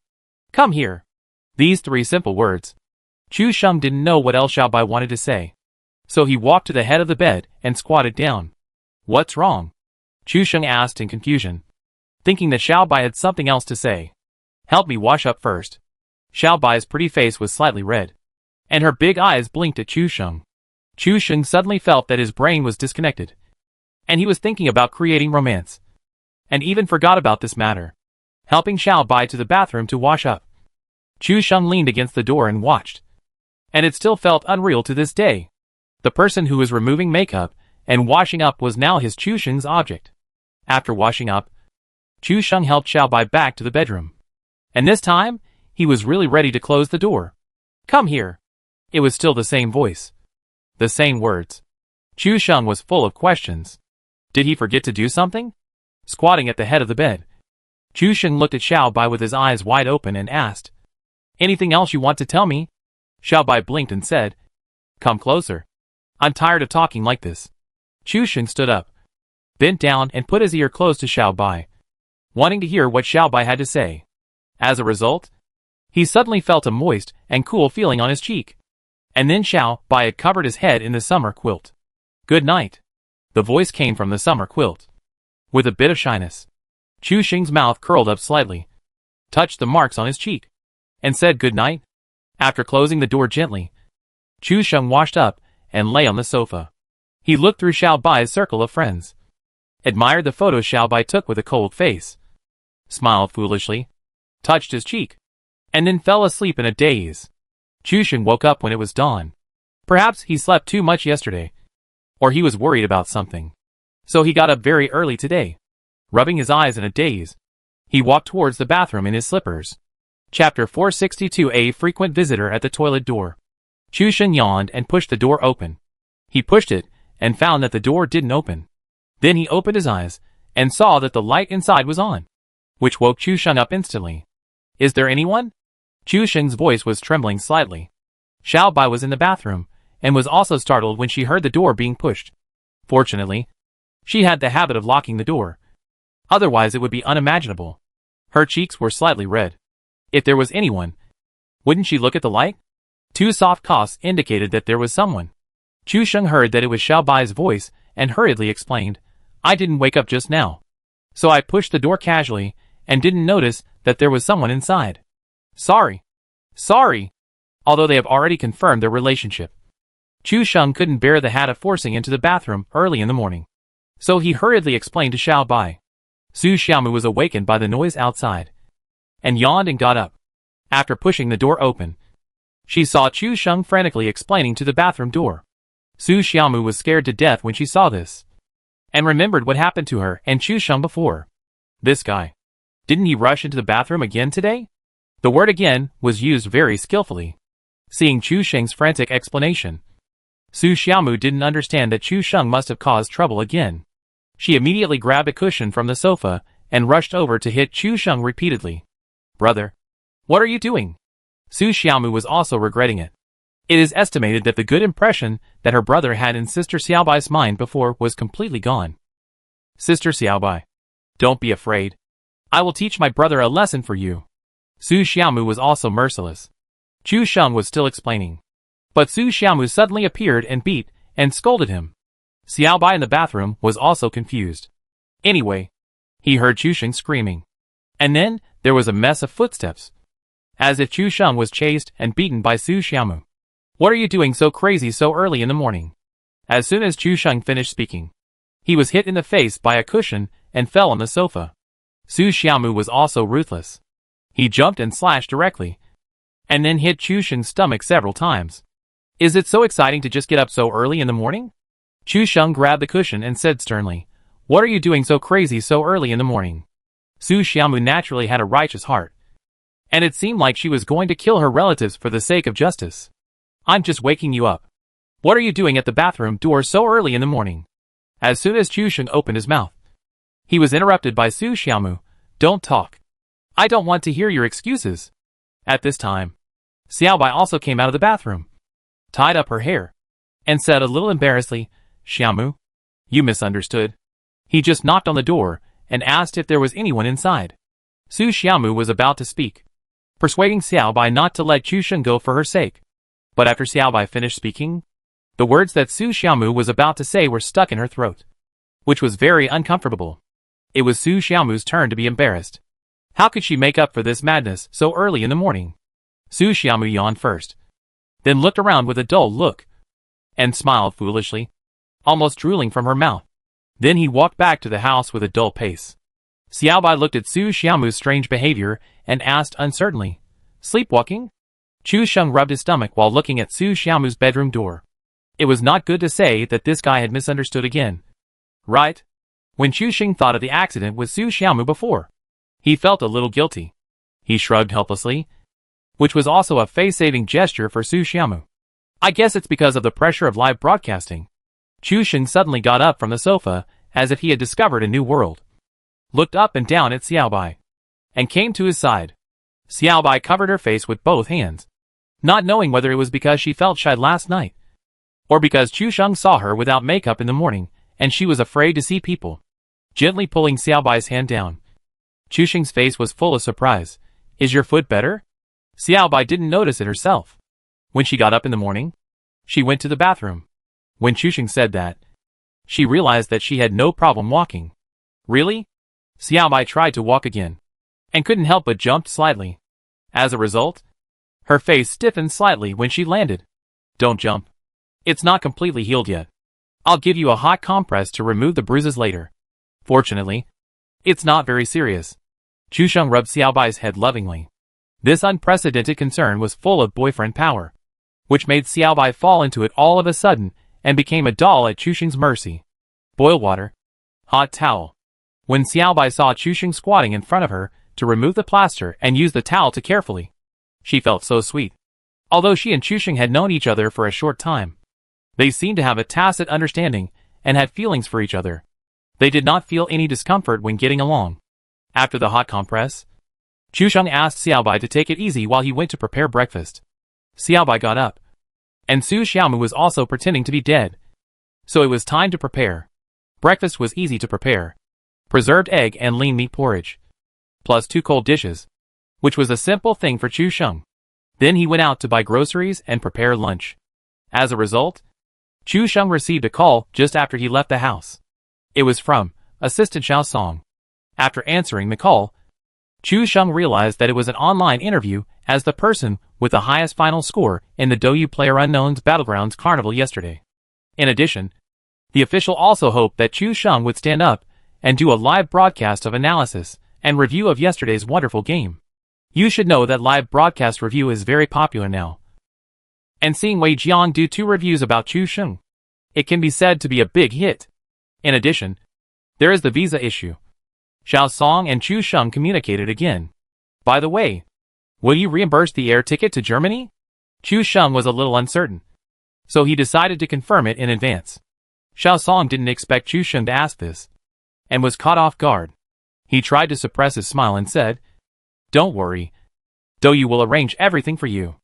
"Come here." These three simple words. Chu Sheng didn't know what else Xiaobai wanted to say, so he walked to the head of the bed and squatted down. "What's wrong?" Chu Sheng asked in confusion, thinking that Xiaobai had something else to say. "Help me wash up first." Xiaobai's pretty face was slightly red, and her big eyes blinked at Chu Sheng. Chu Sheng suddenly felt that his brain was disconnected, and he was thinking about creating romance, and even forgot about this matter, helping Xiaobai to the bathroom to wash up. Chu Sheng leaned against the door and watched, and it still felt unreal to this day. The person who was removing makeup and washing up was now his Chu Sheng's object. After washing up, Chu Sheng helped Xiaobai back to the bedroom, and this time, he was really ready to close the door. "Come here." It was still the same voice, the same words. Chu Sheng was full of questions. Did he forget to do something? Squatting at the head of the bed, Chu Sheng looked at Xiaobai with his eyes wide open and asked, "Anything else you want to tell me?" Xiaobai blinked and said, "Come closer. I'm tired of talking like this." Chu Sheng stood up, bent down and put his ear close to Xiaobai, wanting to hear what Xiaobai had to say. As a result, he suddenly felt a moist and cool feeling on his cheek. And then Xiaobai had covered his head in the summer quilt. "Good night." The voice came from the summer quilt, with a bit of shyness. Chu Sheng's mouth curled up slightly, touched the marks on his cheek, and said good night. After closing the door gently, Chu Sheng washed up and lay on the sofa. He looked through Xiaobai's circle of friends, admired the photos Xiaobai took with a cold face, smiled foolishly, touched his cheek, and then fell asleep in a daze. Chu Sheng woke up when it was dawn. Perhaps he slept too much yesterday, or he was worried about something, so he got up very early today. Rubbing his eyes in a daze, he walked towards the bathroom in his slippers. Chapter 462. A frequent visitor at the toilet door. Chu Sheng yawned and pushed the door open. He pushed it and found that the door didn't open. Then he opened his eyes and saw that the light inside was on, which woke Chu Sheng up instantly. "Is there anyone?" Chu Sheng's voice was trembling slightly. Xiaobai was in the bathroom and was also startled when she heard the door being pushed. Fortunately, she had the habit of locking the door. Otherwise it would be unimaginable. Her cheeks were slightly red. If there was anyone, Wouldn't she look at the light? Two soft coughs indicated that there was someone. Chu Sheng heard that it was Xiao Bai's voice and hurriedly explained, I didn't wake up just now. So I pushed the door casually and didn't notice that there was someone inside. Sorry. Sorry. Although they have already confirmed their relationship. Chu Sheng couldn't bear the hat of forcing into the bathroom early in the morning. So he hurriedly explained to Xiao Bai. Su Xiaomu was awakened by the noise outside and yawned and got up. After pushing the door open, she saw Chu Sheng frantically explaining to the bathroom door. Su Xiaomu was scared to death when she saw this and remembered what happened to her and Chu Sheng before. This guy. Didn't he rush into the bathroom again today? The word again was used very skillfully. Seeing Chu Sheng's frantic explanation, Su Xiaomu didn't understand that Chu Sheng must have caused trouble again. She immediately grabbed a cushion from the sofa and rushed over to hit Chu Sheng repeatedly. Brother, what are you doing? Su Xiaomu was also regretting it. It is estimated that the good impression that her brother had in Sister Xiaobai's mind before was completely gone. Sister Xiaobai, don't be afraid. I will teach my brother a lesson for you. Su Xiaomu was also merciless. Chu Sheng was still explaining. But Su Xiaomu suddenly appeared and beat and scolded him. Xiaobai in the bathroom was also confused. Anyway, he heard Chu Sheng screaming. And then, there was a mess of footsteps. As if Chu Sheng was chased and beaten by Su Xiaomu. What are you doing so crazy so early in the morning? As soon as Chu Sheng finished speaking, he was hit in the face by a cushion and fell on the sofa. Su Xiaomu was also ruthless. He jumped and slashed directly, and then hit Chu Sheng's stomach several times. Is it so exciting to just get up so early in the morning? Chu Sheng grabbed the cushion and said sternly, What are you doing so crazy so early in the morning? Su Xiaomu naturally had a righteous heart, and it seemed like she was going to kill her relatives for the sake of justice. I'm just waking you up. What are you doing at the bathroom door so early in the morning? As soon as Chu Sheng opened his mouth, he was interrupted by Su Xiaomu. Don't talk. I don't want to hear your excuses. At this time, Xiaobai also came out of the bathroom, tied up her hair, and said a little embarrassedly, Xiaomu, you misunderstood. He just knocked on the door and asked if there was anyone inside. Su Xiaomu was about to speak, persuading Xiaobai not to let Chu Sheng go for her sake. But after Xiaobai finished speaking, the words that Su Xiaomu was about to say were stuck in her throat, which was very uncomfortable. It was Su Xiaomu's turn to be embarrassed. How could she make up for this madness so early in the morning? Su Xiaomu yawned first, then looked around with a dull look, and smiled foolishly, almost drooling from her mouth. Then he walked back to the house with a dull pace. Xiaobai looked at Su Xiaomu's strange behavior and asked uncertainly, Sleepwalking? Chu Sheng rubbed his stomach while looking at Su Xiaomu's bedroom door. It was not good to say that this guy had misunderstood again. Right? When Chu Sheng thought of the accident with Su Xiaomu before, he felt a little guilty. He shrugged helplessly, which was also a face-saving gesture for Su Xiaomu. I guess it's because of the pressure of live broadcasting. Chu Sheng suddenly got up from the sofa, as if he had discovered a new world. Looked up and down at Xiaobai, and came to his side. Xiaobai covered her face with both hands, not knowing whether it was because she felt shy last night, or because Chu Sheng saw her without makeup in the morning, and she was afraid to see people. Gently pulling Xiaobai's hand down, Chu Sheng's face was full of surprise. Is your foot better? Xiaobai didn't notice it herself. When she got up in the morning, she went to the bathroom. When Chu Sheng said that, she realized that she had no problem walking. Really? Xiaobai tried to walk again, and couldn't help but jumped slightly. As a result, her face stiffened slightly when she landed. Don't jump. It's not completely healed yet. I'll give you a hot compress to remove the bruises later. Fortunately, it's not very serious. Chu Sheng rubbed Xiaobai's head lovingly. This unprecedented concern was full of boyfriend power, which made Xiaobai fall into it all of a sudden and became a doll at Chu Sheng's mercy. Boil water. Hot towel. When Xiaobai saw Chu Sheng squatting in front of her to remove the plaster and use the towel to carefully, she felt so sweet. Although she and Chu Sheng had known each other for a short time, they seemed to have a tacit understanding and had feelings for each other. They did not feel any discomfort when getting along. After the hot compress, Chu Sheng asked Xiaobai to take it easy while he went to prepare breakfast. Xiaobai got up, and Su Xiaomu was also pretending to be dead. So it was time to prepare. Breakfast was easy to prepare. Preserved egg and lean meat porridge, plus 2 cold dishes, which was a simple thing for Chu Sheng. Then he went out to buy groceries and prepare lunch. As a result, Chu Sheng received a call just after he left the house. It was from Assistant Xiao Song. After answering the call, Chu Sheng realized that it was an online interview as the person with the highest final score in the Douyu PlayerUnknown's Battlegrounds Carnival yesterday. In addition, the official also hoped that Chu Sheng would stand up and do a live broadcast of analysis and review of yesterday's wonderful game. You should know that live broadcast review is very popular now. And seeing Wei Jiang do 2 reviews about Chu Sheng, it can be said to be a big hit. In addition, there is the visa issue. Xiao Song and Chu Sheng communicated again. By the way, will you reimburse the air ticket to Germany? Chu Sheng was a little uncertain, so he decided to confirm it in advance. Xiao Song didn't expect Chu Sheng to ask this, and was caught off guard. He tried to suppress his smile and said, "Don't worry. Douyu will arrange everything for you.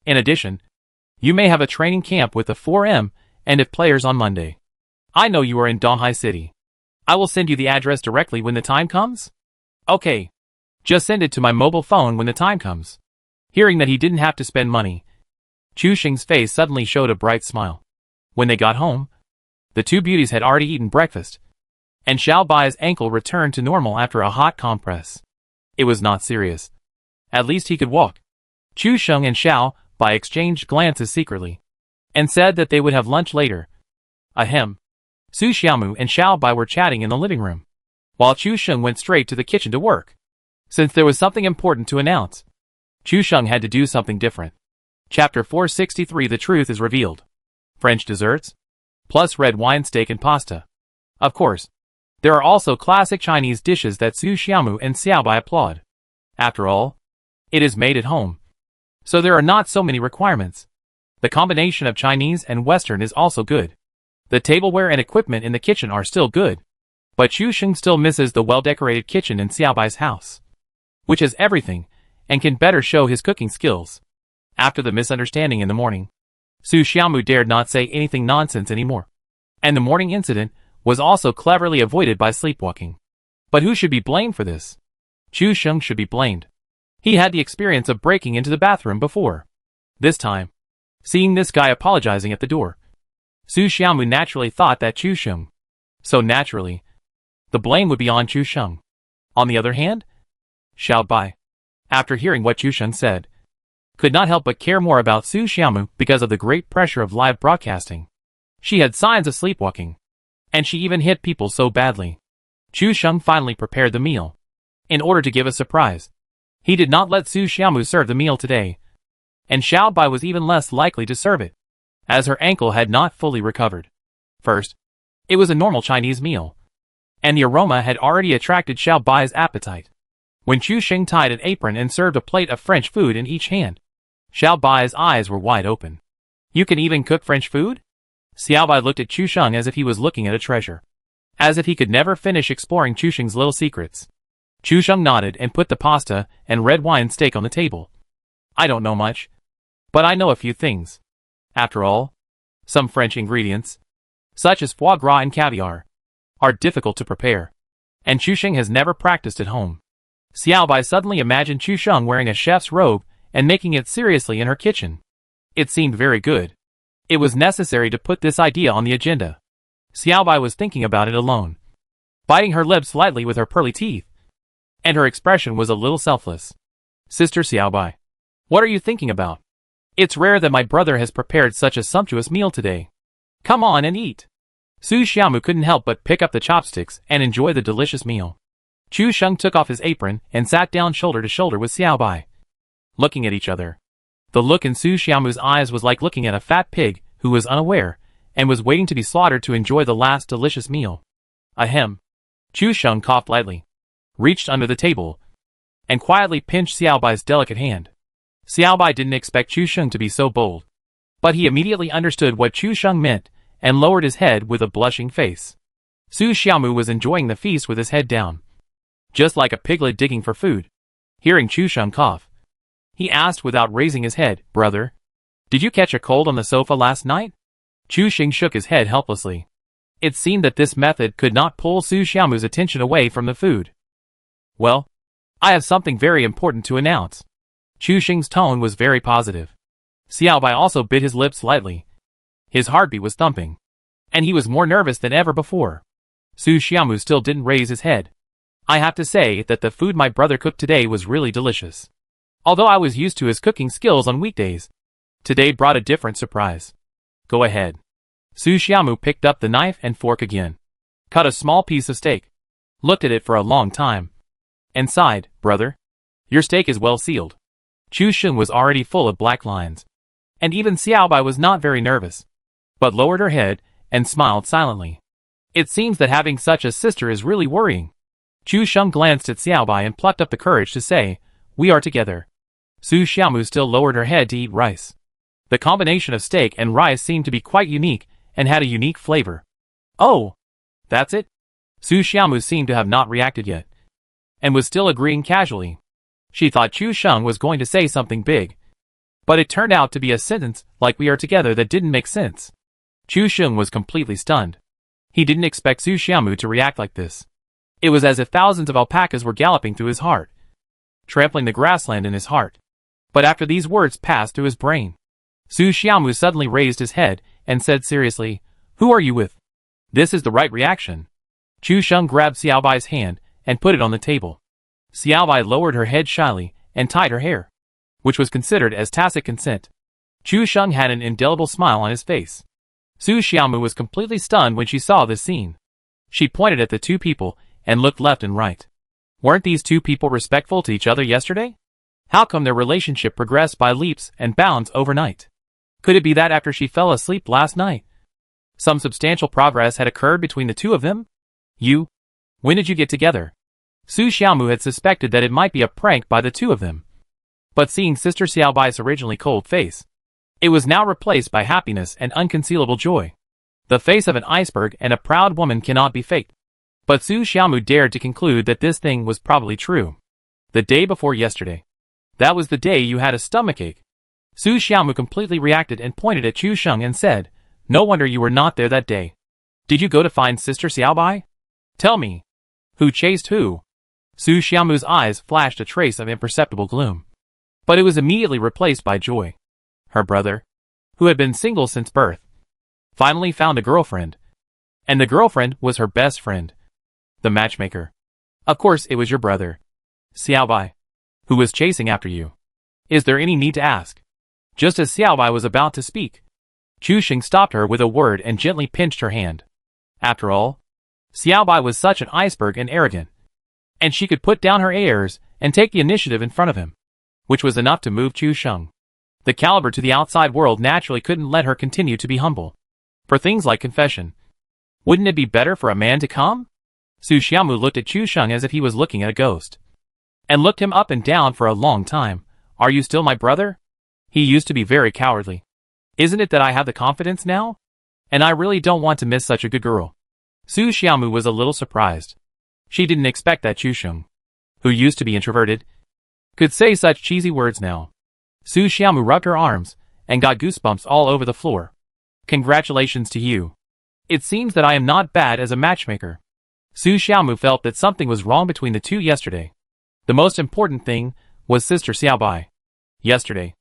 In addition, you may have a training camp with the 4M and if players on Monday. I know you are in Donghai City. I will send you the address directly when the time comes? Okay. Just send it to my mobile phone when the time comes." Hearing that he didn't have to spend money, Chu Sheng's face suddenly showed a bright smile. When they got home, the 2 beauties had already eaten breakfast, and Xiao Bai's ankle returned to normal after a hot compress. It was not serious. At least he could walk. Chu Sheng and Xiao Bai exchanged glances secretly, and said that they would have lunch later. Ahem. Su Xiaomu and Xiao Bai were chatting in the living room, while Chu Sheng went straight to the kitchen to work. Since there was something important to announce, Chu Sheng had to do something different. Chapter 463 The Truth is Revealed. French desserts, plus red wine, steak and pasta. Of course, there are also classic Chinese dishes that Su Xiaomu and Xiao Bai applaud. After all, it is made at home, so there are not so many requirements. The combination of Chinese and Western is also good. The tableware and equipment in the kitchen are still good, but Chu Sheng still misses the well-decorated kitchen in Xiao Bai's house, which has everything and can better show his cooking skills. After the misunderstanding in the morning, Su Xiaomu dared not say anything nonsense anymore, and the morning incident was also cleverly avoided by sleepwalking. But who should be blamed for this? Chu Sheng should be blamed. He had the experience of breaking into the bathroom before. This time, seeing this guy apologizing at the door, Su Xiaomu naturally thought that Chu Sheng. So naturally, the blame would be on Chu Sheng. On the other hand, Xiao Bai, after hearing what Chu Sheng said, could not help but care more about Su Xiaomu because of the great pressure of live broadcasting. She had signs of sleepwalking, and she even hit people so badly. Chu Sheng finally prepared the meal. In order to give a surprise, he did not let Su Xiaomu serve the meal today, and Xiao Bai was even less likely to serve it, as her ankle had not fully recovered. First, it was a normal Chinese meal, and the aroma had already attracted Xiao Bai's appetite. When Chu Sheng tied an apron and served a plate of French food in each hand, Xiao Bai's eyes were wide open. "You can even cook French food?" Xiao Bai looked at Chu Sheng as if he was looking at a treasure, as if he could never finish exploring Chu Sheng's little secrets. Chu Sheng nodded and put the pasta and red wine steak on the table. "I don't know much, but I know a few things. After all, some French ingredients, such as foie gras and caviar, are difficult to prepare, and Chu Sheng has never practiced at home." Xiao Bai suddenly imagined Chu Sheng wearing a chef's robe and making it seriously in her kitchen. It seemed very good. It was necessary to put this idea on the agenda. Xiao Bai was thinking about it alone, biting her lips lightly with her pearly teeth, and her expression was a little selfless. "Sister Xiao Bai, what are you thinking about? It's rare that my brother has prepared such a sumptuous meal today. Come on and eat." Su Xiaomu couldn't help but pick up the chopsticks and enjoy the delicious meal. Chu Sheng took off his apron and sat down shoulder to shoulder with Xiao Bai, looking at each other. The look in Su Xiaomu's eyes was like looking at a fat pig who was unaware and was waiting to be slaughtered to enjoy the last delicious meal. Ahem. Chu Sheng coughed lightly, reached under the table, and quietly pinched Xiao Bai's delicate hand. Xiao Bai didn't expect Chu Sheng to be so bold, but he immediately understood what Chu Sheng meant and lowered his head with a blushing face. Su Xiaomu was enjoying the feast with his head down, just like a piglet digging for food. Hearing Chu Sheng cough, he asked without raising his head, "Brother, did you catch a cold on the sofa last night?" Chu Sheng shook his head helplessly. It seemed that this method could not pull Su Xiaomu's attention away from the food. "Well, I have something very important to announce." Chu Xing's tone was very positive. Xiaobai also bit his lips slightly. His heartbeat was thumping. And he was more nervous than ever before. Su Xiaomu still didn't raise his head. I have to say that the food my brother cooked today was really delicious. Although I was used to his cooking skills on weekdays, today brought a different surprise. Go ahead. Su Xiaomu picked up the knife and fork again. Cut a small piece of steak. Looked at it for a long time. And sighed, brother. Your steak is well sealed. Chu Xing was already full of black lines. And even Xiaobai was not very nervous, but lowered her head and smiled silently. It seems that having such a sister is really worrying. Chu Xing glanced at Xiaobai and plucked up the courage to say, we are together. Su Xiaomu still lowered her head to eat rice. The combination of steak and rice seemed to be quite unique and had a unique flavor. Oh, that's it? Su Xiaomu seemed to have not reacted yet, and was still agreeing casually. She thought Chu Xing was going to say something big, but it turned out to be a sentence like we are together that didn't make sense. Chu Xing was completely stunned. He didn't expect Su Xiaomu to react like this. It was as if thousands of alpacas were galloping through his heart, trampling the grassland in his heart. But after these words passed through his brain, Su Xiaomu suddenly raised his head and said seriously, who are you with? This is the right reaction. Chu Xing grabbed Xiaobai's hand and put it on the table. Xiaobai lowered her head shyly and tied her hair, which was considered as tacit consent. Chu Xing had an indelible smile on his face. Su Xiaomu was completely stunned when she saw this scene. She pointed at the two people and looked left and right. Weren't these two people respectful to each other yesterday? How come their relationship progressed by leaps and bounds overnight? Could it be that after she fell asleep last night, some substantial progress had occurred between the two of them? When did you get together? Su Xiaomu had suspected that it might be a prank by the two of them. But seeing Sister Xiaobai's originally cold face, it was now replaced by happiness and unconcealable joy. The face of an iceberg and a proud woman cannot be faked. But Su Xiaomu dared to conclude that this thing was probably true. The day before yesterday. That was the day you had a stomachache. Su Xiaomu completely reacted and pointed at Chu Xing and said, no wonder you were not there that day. Did you go to find Sister Xiaobai? Tell me. Who chased who? Su Xiaomu's eyes flashed a trace of imperceptible gloom. But it was immediately replaced by joy. Her brother, who had been single since birth, finally found a girlfriend. And the girlfriend was her best friend, the matchmaker. Of course it was your brother, Xiaobai, who was chasing after you. Is there any need to ask? Just as Xiaobai was about to speak, Chu Xing stopped her with a word and gently pinched her hand. After all, Xiaobai was such an iceberg and arrogant, and she could put down her airs and take the initiative in front of him, which was enough to move Chu Xing. The caliber to the outside world naturally couldn't let her continue to be humble. For things like confession, wouldn't it be better for a man to come? Su Xiaomu looked at Chu Xing as if he was looking at a ghost, and looked him up and down for a long time. Are you still my brother? He used to be very cowardly. Isn't it that I have the confidence now? And I really don't want to miss such a good girl. Su Xiaomu was a little surprised. She didn't expect that Chu Xing, who used to be introverted, could say such cheesy words now. Su Xiaomu rubbed her arms and got goosebumps all over the floor. Congratulations to you. It seems that I am not bad as a matchmaker. Su Xiaomu felt that something was wrong between the two yesterday. The most important thing was Sister Xiaobai. Yesterday,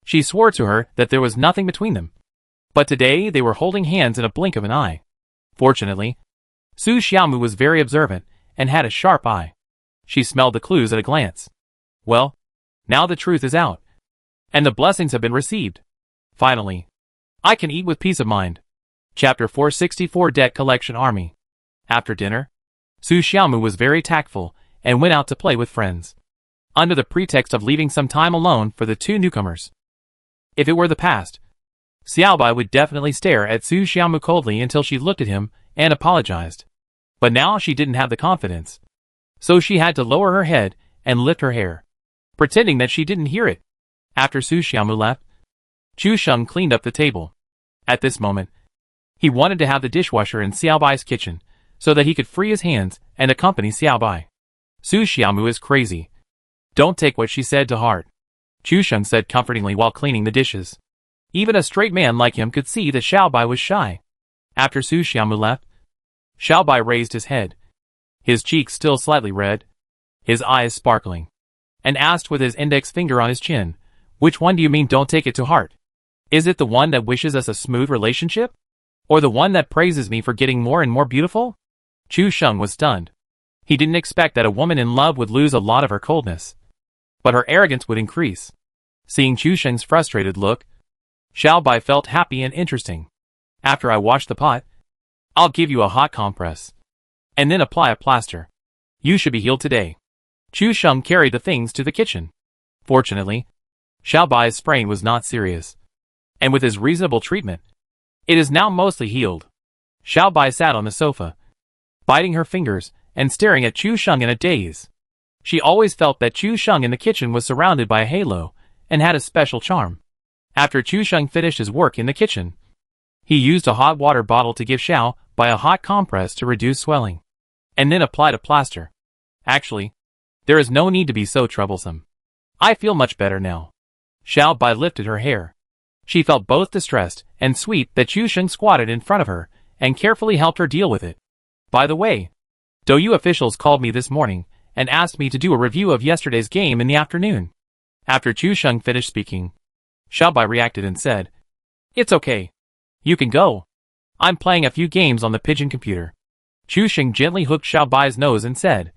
she swore to her that there was nothing between them. But today they were holding hands in a blink of an eye. Fortunately, Su Xiaomu was very observant and had a sharp eye. She smelled the clues at a glance. Well, now the truth is out, and the blessings have been received. Finally, I can eat with peace of mind. Chapter 464 Debt Collection Army. After dinner, Su Xiaomu was very tactful and went out to play with friends, under the pretext of leaving some time alone for the two newcomers. If it were the past, Xiaobai would definitely stare at Su Xiaomu coldly until she looked at him and apologized. But now she didn't have the confidence, so she had to lower her head and lift her hair, pretending that she didn't hear it. After Su Xiaomu left, Chu Xing cleaned up the table. At this moment, he wanted to have the dishwasher in Xiaobai's kitchen so that he could free his hands and accompany Xiaobai. Su Xiaomu is crazy. Don't take what she said to heart, Chu Xing said comfortingly while cleaning the dishes. Even a straight man like him could see that Xiaobai was shy. After Su Xiaomu left, Xiaobai raised his head, his cheeks still slightly red, his eyes sparkling, and asked with his index finger on his chin, "Which one do you mean don't take it to heart? Is it the one that wishes us a smooth relationship? Or the one that praises me for getting more and more beautiful?" Chu Sheng was stunned. He didn't expect that a woman in love would lose a lot of her coldness, but her arrogance would increase. Seeing Chu Sheng's frustrated look, Xiao Bai felt happy and interesting. "After I wash the pot, I'll give you a hot compress, and then apply a plaster. You should be healed today." Chu Sheng carried the things to the kitchen. Fortunately, Xiao Bai's sprain was not serious, and with his reasonable treatment, it is now mostly healed. Xiao Bai sat on the sofa, biting her fingers and staring at Chu Sheng in a daze. She always felt that Chu Sheng in the kitchen was surrounded by a halo and had a special charm. After Chu Sheng finished his work in the kitchen, he used a hot water bottle to give Xiao Bai a hot compress to reduce swelling, and then applied a plaster. "Actually, there is no need to be so troublesome. I feel much better now." Xiao Bai lifted her hair. She felt both distressed and sweet that Chu Sheng squatted in front of her and carefully helped her deal with it. "By the way, DouYu officials called me this morning and asked me to do a review of yesterday's game in the afternoon." After Chu Sheng finished speaking, Xiao Bai reacted and said, "It's okay. You can go. I'm playing a few games on the pigeon computer." Chu Sheng gently hooked Xiao Bai's nose and said,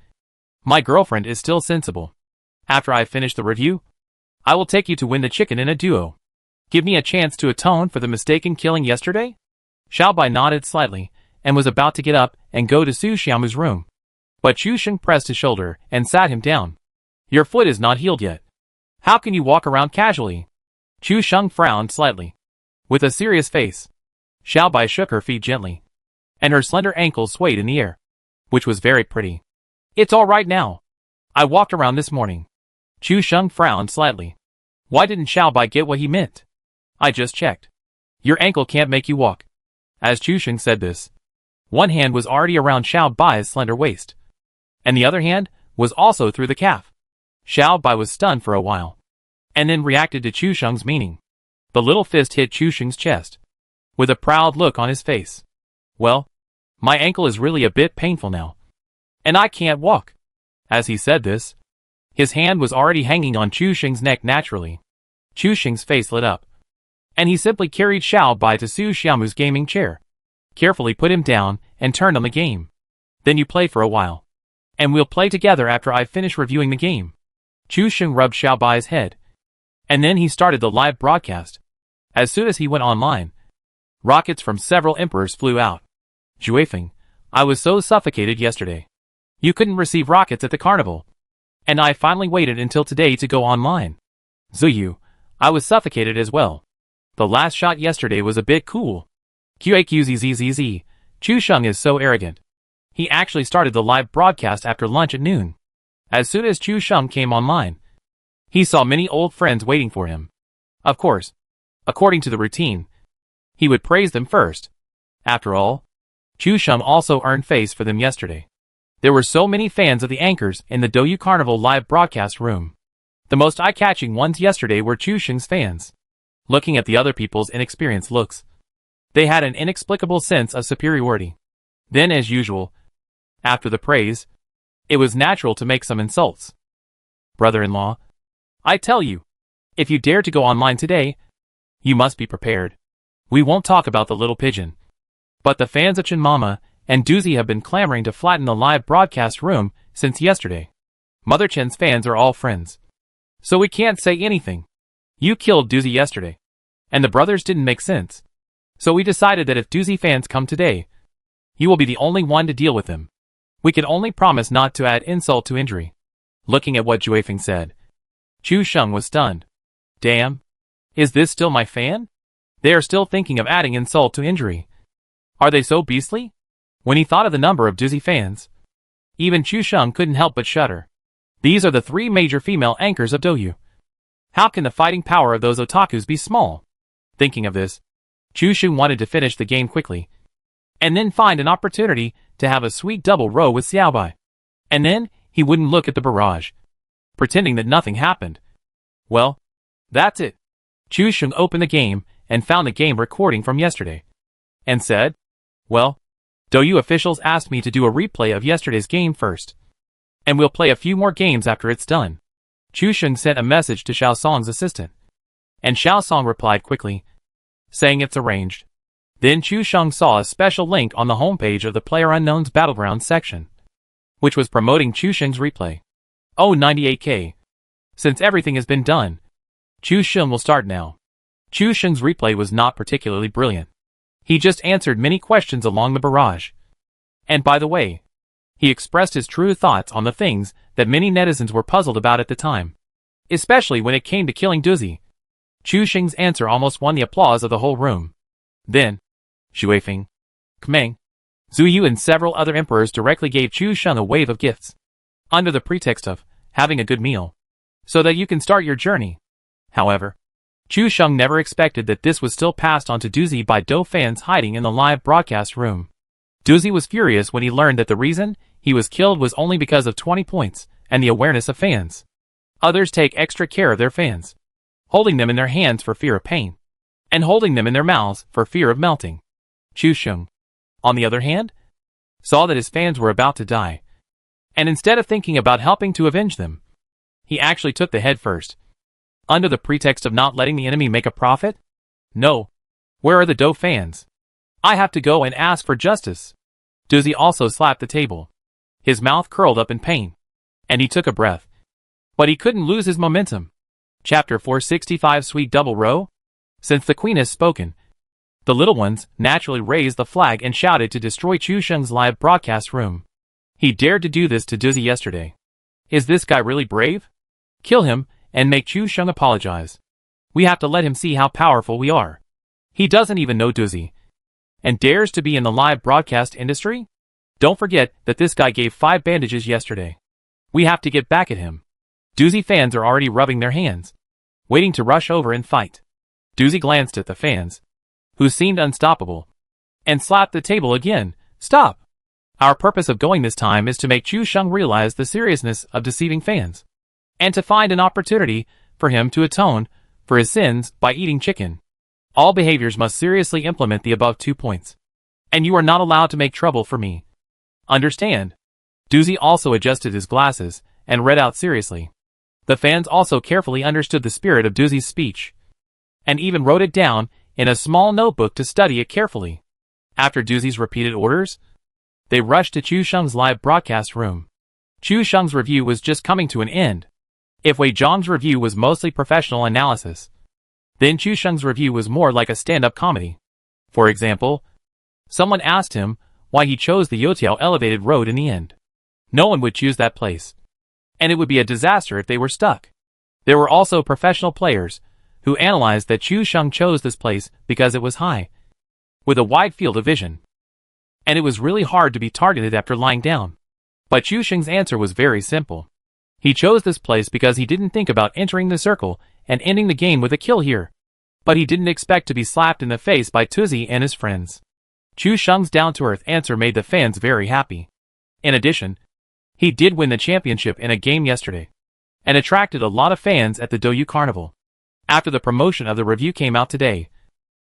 "My girlfriend is still sensible. After I finish the review, I will take you to win the chicken in a duo. Give me a chance to atone for the mistaken killing yesterday?" Xiao Bai nodded slightly and was about to get up and go to Su Xiaomu's room. But Chu Sheng pressed his shoulder and sat him down. "Your foot is not healed yet. How can you walk around casually?" Chu Sheng frowned slightly. With a serious face, Xiao Bai shook her feet gently, and her slender ankles swayed in the air, which was very pretty. "It's all right now. I walked around this morning." Chu Sheng frowned slightly. Why didn't Xiao Bai get what he meant? "I just checked. Your ankle can't make you walk." As Chu Sheng said this, one hand was already around Xiao Bai's slender waist, and the other hand was also through the calf. Xiao Bai was stunned for a while, and then reacted to Chu Sheng's meaning. The little fist hit Chu Sheng's chest, with a proud look on his face. "Well, my ankle is really a bit painful now, and I can't walk." As he said this, his hand was already hanging on Chu Sheng's neck naturally. Chu Sheng's face lit up, and he simply carried Xiao Bai to Su Xiaomu's gaming chair, carefully put him down, and turned on the game. "Then you play for a while, and we'll play together after I finish reviewing the game." Chu Sheng rubbed Xiao Bai's head, and then he started the live broadcast. As soon as he went online, rockets from several emperors flew out. "Juefeng, I was so suffocated yesterday. You couldn't receive rockets at the carnival, and I finally waited until today to go online. Zuyu, I was suffocated as well. The last shot yesterday was a bit cool. QAQZZZZ, Chu Sheng is so arrogant. He actually started the live broadcast after lunch at noon. As soon as Chu Sheng came online, he saw many old friends waiting for him. Of course, according to the routine, he would praise them first. After all, Chu Sheng also earned face for them yesterday. There were so many fans of the anchors in the DouYu Carnival live broadcast room. The most eye-catching ones yesterday were Chu Sheng's fans. Looking at the other people's inexperienced looks, they had an inexplicable sense of superiority. Then, as usual, after the praise, it was natural to make some insults. "Brother-in-law, I tell you, if you dare to go online today, you must be prepared. We won't talk about the little pigeon, but the fans of Chen Mama and Doozy have been clamoring to flatten the live broadcast room since yesterday. Mother Chen's fans are all friends, so we can't say anything. You killed Doozy yesterday, and the brothers didn't make sense. So we decided that if Doozy fans come today, you will be the only one to deal with them. We can only promise not to add insult to injury." Looking at what Juefeng said, Chu Sheng was stunned. "Damn, is this still my fan? They are still thinking of adding insult to injury. Are they so beastly?" When he thought of the number of Doozy fans, even Chu Sheng couldn't help but shudder. These are the three major female anchors of DouYu. How can the fighting power of those otakus be small? Thinking of this, Chu Sheng wanted to finish the game quickly, and then find an opportunity to have a sweet double row with Xiao Bai. And then he wouldn't look at the barrage, pretending that nothing happened. Well, that's it. Chu Sheng opened the game and found the game recording from yesterday, and said, "Well, DouYu officials asked me to do a replay of yesterday's game first, and we'll play a few more games after it's done." Chu Sheng sent a message to Xiao Song's assistant. And Xiao Song replied quickly, saying it's arranged. Then Chu Sheng saw a special link on the homepage of the PlayerUnknown's Battlegrounds section, which was promoting Chu Sheng's replay. Oh, 98k. Since everything has been done, Chu Sheng will start now. Chu Sheng's replay was not particularly brilliant. He just answered many questions along the barrage. And by the way, he expressed his true thoughts on the things that many netizens were puzzled about at the time, especially when it came to killing Duzi. Chu Sheng's answer almost won the applause of the whole room. Then, Xu Weifeng, Kmeng, Zhu Yu and several other emperors directly gave Chu Sheng a wave of gifts, under the pretext of having a good meal, so that you can start your journey. However, Chu Sheng never expected that this was still passed on to Duzi by Dou fans hiding in the live broadcast room. Duzi was furious when he learned that the reason he was killed was only because of 20 points and the awareness of fans. Others take extra care of their fans, holding them in their hands for fear of pain, and holding them in their mouths for fear of melting. Chu Sheng, on the other hand, saw that his fans were about to die, and instead of thinking about helping to avenge them, he actually took the head first. Under the pretext of not letting the enemy make a profit? No. Where are the Dou fans? I have to go and ask for justice. Duzi also slapped the table. His mouth curled up in pain, and he took a breath. But he couldn't lose his momentum. Chapter 465 Sweet Double Row? Since the queen has spoken, the little ones naturally raised the flag and shouted to destroy Chu Sheng's live broadcast room. He dared to do this to Duzi yesterday. Is this guy really brave? Kill him, and make Chu Sheng apologize. We have to let him see how powerful we are. He doesn't even know Duzi, and dares to be in the live broadcast industry? Don't forget that this guy gave 5 bandages yesterday. We have to get back at him. Duzi fans are already rubbing their hands, waiting to rush over and fight. Duzi glanced at the fans, who seemed unstoppable, and slapped the table again. Stop! Our purpose of going this time is to make Chu Sheng realize the seriousness of deceiving fans, and to find an opportunity for him to atone for his sins by eating chicken. All behaviors must seriously implement the above 2 points. And you are not allowed to make trouble for me. Understand? Duzi also adjusted his glasses and read out seriously. The fans also carefully understood the spirit of Duzi's speech, and even wrote it down in a small notebook to study it carefully. After Duzi's repeated orders, they rushed to Chu Sheng's live broadcast room. Chu Sheng's review was just coming to an end. If Wei Zhang's review was mostly professional analysis, then Chu Sheng's review was more like a stand-up comedy. For example, someone asked him why he chose the Youtiao elevated road in the end. No one would choose that place, and it would be a disaster if they were stuck. There were also professional players who analyzed that Chu Sheng chose this place because it was high, with a wide field of vision, and it was really hard to be targeted after lying down. But Chu Sheng's answer was very simple. He chose this place because he didn't think about entering the circle and ending the game with a kill here. But he didn't expect to be slapped in the face by Duzi and his friends. Chu Sheng's down-to-earth answer made the fans very happy. In addition, he did win the championship in a game yesterday, and attracted a lot of fans at the Douyu Carnival. After the promotion of the review came out today,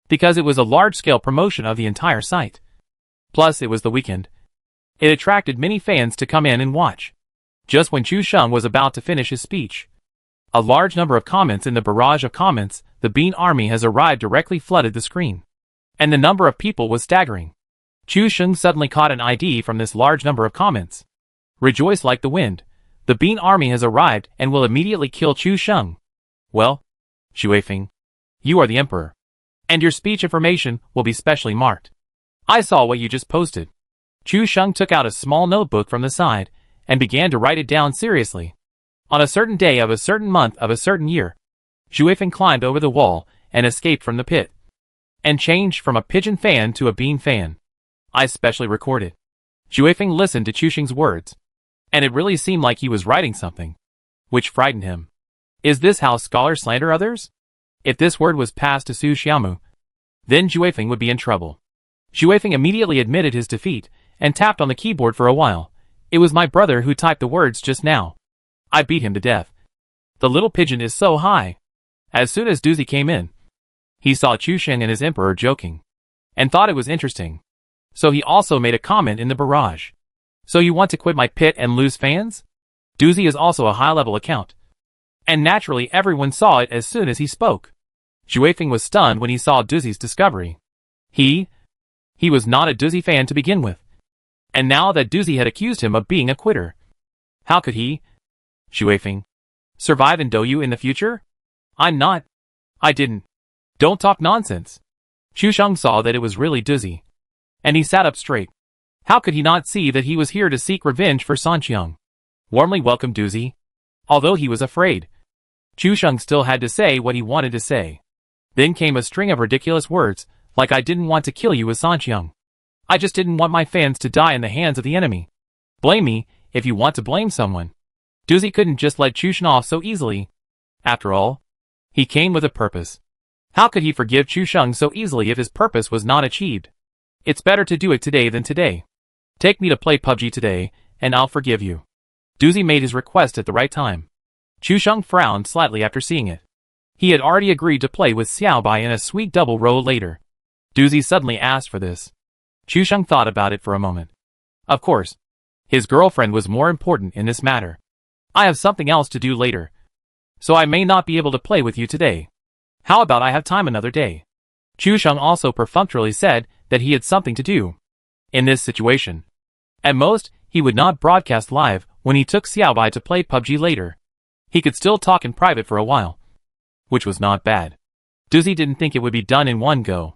because it was a large-scale promotion of the entire site. Plus it was the weekend. It attracted many fans to come in and watch. Just when Chu Sheng was about to finish his speech, a large number of comments in the barrage of comments, "The Bean Army has arrived," directly flooded the screen. And the number of people was staggering. Chu Sheng suddenly caught an ID from this large number of comments. Rejoice like the wind. The Bean Army has arrived and will immediately kill Chu Sheng. Well, Xu Weifeng, you are the emperor, and your speech information will be specially marked. I saw what you just posted. Chu Sheng took out a small notebook from the side and began to write it down seriously. On a certain day of a certain month of a certain year, Xu Weifeng climbed over the wall and escaped from the pit, and changed from a pigeon fan to a bean fan. I specially recorded. Xu Weifeng listened to Chu Sheng's words, and it really seemed like he was writing something, which frightened him. Is this how scholars slander others? If this word was passed to Su Xiaomu, then Xu Weifeng would be in trouble. Xu Weifeng immediately admitted his defeat and tapped on the keyboard for a while. It was my brother who typed the words just now. I beat him to death. The little pigeon is so high. As soon as Duzi came in, he saw Chu Sheng and his emperor joking, and thought it was interesting. So he also made a comment in the barrage. So you want to quit my pit and lose fans? Duzi is also a high-level account, And naturally everyone saw it as soon as he spoke. Juefeng was stunned when he saw Duzi's discovery. He was not a Duzi fan to begin with. And now that Duzi had accused him of being a quitter. How could he, Juefeng, survive in Douyu in the future? I'm not. I didn't. Don't talk nonsense. Chusheng saw that it was really Duzi. And he sat up straight. How could he not see that he was here to seek revenge for Sanqiang? Warmly welcomed Duzi. Although he was afraid, Chusheng still had to say what he wanted to say. Then came a string of ridiculous words, like I didn't want to kill you with Sanqiang. I just didn't want my fans to die in the hands of the enemy. Blame me, if you want to blame someone. Duzi couldn't just let Chusheng off so easily. After all, he came with a purpose. How could he forgive Chusheng so easily if his purpose was not achieved? It's better to do it today than today. Take me to play PUBG today, and I'll forgive you. Duzi made his request at the right time. Chusheng frowned slightly after seeing it. He had already agreed to play with Xiaobai in a sweet double role later. Duzi suddenly asked for this. Chusheng thought about it for a moment. Of course. His girlfriend was more important in this matter. I have something else to do later. So I may not be able to play with you today. How about I have time another day? Chusheng also perfunctorily said that he had something to do. In this situation, at most, he would not broadcast live when he took Xiaobai to play PUBG later. He could still talk in private for a while. Which was not bad. Duzi didn't think it would be done in one go.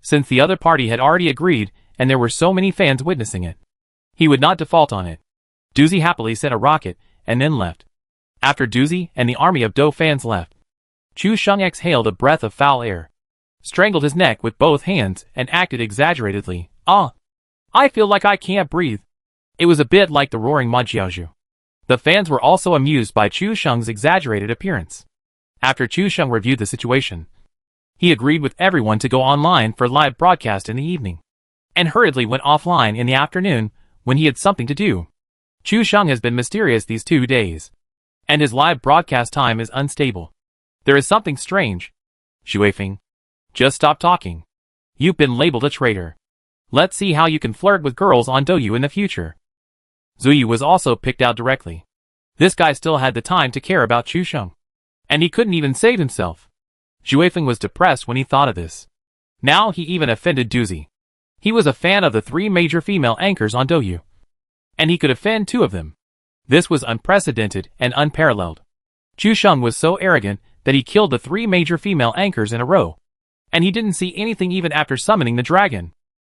Since the other party had already agreed and there were so many fans witnessing it, he would not default on it. Duzi happily sent a rocket and then left. After Duzi and the army of Dou fans left, Chusheng exhaled a breath of foul air, strangled his neck with both hands and acted exaggeratedly. I feel like I can't breathe. It was a bit like the roaring Majiaozhu. The fans were also amused by Chusheng's exaggerated appearance. After Chusheng reviewed the situation, he agreed with everyone to go online for live broadcast in the evening, and hurriedly went offline in the afternoon when he had something to do. Chusheng has been mysterious these 2 days, and his live broadcast time is unstable. There is something strange. Juefeng, just stop talking. You've been labeled a traitor. Let's see how you can flirt with girls on Douyu in the future. Zuyu was also picked out directly. This guy still had the time to care about Chusheng. And he couldn't even save himself. Juefeng was depressed when he thought of this. Now he even offended Duzi. He was a fan of the 3 major female anchors on Douyu. And he could offend 2 of them. This was unprecedented and unparalleled. Chusheng was so arrogant that he killed the 3 major female anchors in a row. And he didn't see anything even after summoning the dragon.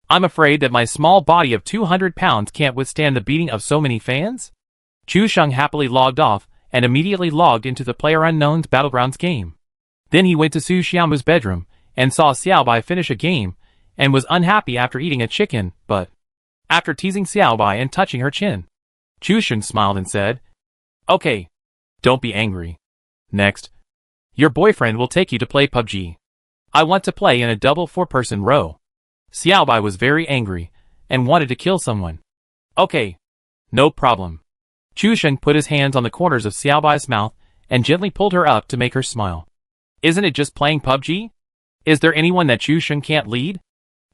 I'm afraid that my small body of 200 pounds can't withstand the beating of so many fans? Chusheng happily logged off and immediately logged into the PlayerUnknown's Battlegrounds game. Then he went to Su Xiaomu's bedroom and saw Xiaobai finish a game and was unhappy after eating a chicken, but after teasing Xiaobai and touching her chin, Chusheng smiled and said, Okay, don't be angry. Next, your boyfriend will take you to play PUBG. I want to play in a double 4-person row. Xiaobai was very angry and wanted to kill someone. Okay, no problem. Chusheng put his hands on the corners of Xiaobai's mouth and gently pulled her up to make her smile. Isn't it just playing PUBG? Is there anyone that Chusheng can't lead?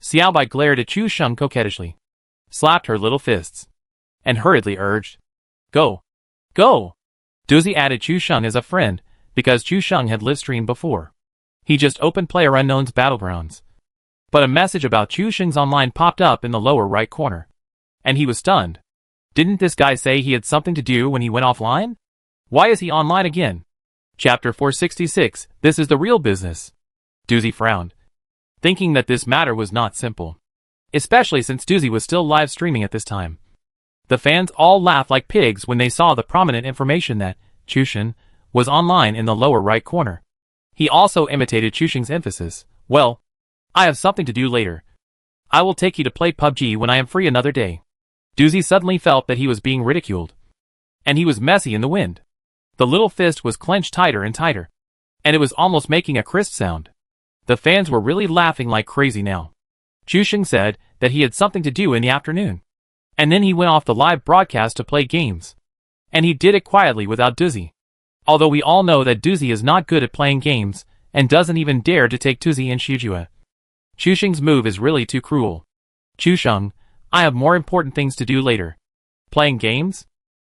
Xiaobai glared at Chusheng coquettishly, slapped her little fists, and hurriedly urged, Go! Go! Duzi added Chusheng as a friend because Chusheng had live-streamed before. He just opened PlayerUnknown's Battlegrounds. But a message about Chusheng's online popped up in the lower right corner. And he was stunned. Didn't this guy say he had something to do when he went offline? Why is he online again? Chapter 466, This is the Real Business. Duzi frowned, thinking that this matter was not simple. Especially since Duzi was still live streaming at this time. The fans all laughed like pigs when they saw the prominent information that Chusheng was online in the lower right corner. He also imitated Chusheng's emphasis. Well, I have something to do later. I will take you to play PUBG when I am free another day. Duzi suddenly felt that he was being ridiculed. And he was messy in the wind. The little fist was clenched tighter and tighter. And it was almost making a crisp sound. The fans were really laughing like crazy now. Chusheng said that he had something to do in the afternoon. And then he went off the live broadcast to play games. And he did it quietly without Duzi. Although we all know that Duzi is not good at playing games, and doesn't even dare to take Duzi in Shijue. Chusheng's move is really too cruel. Chusheng, I have more important things to do later. Playing games?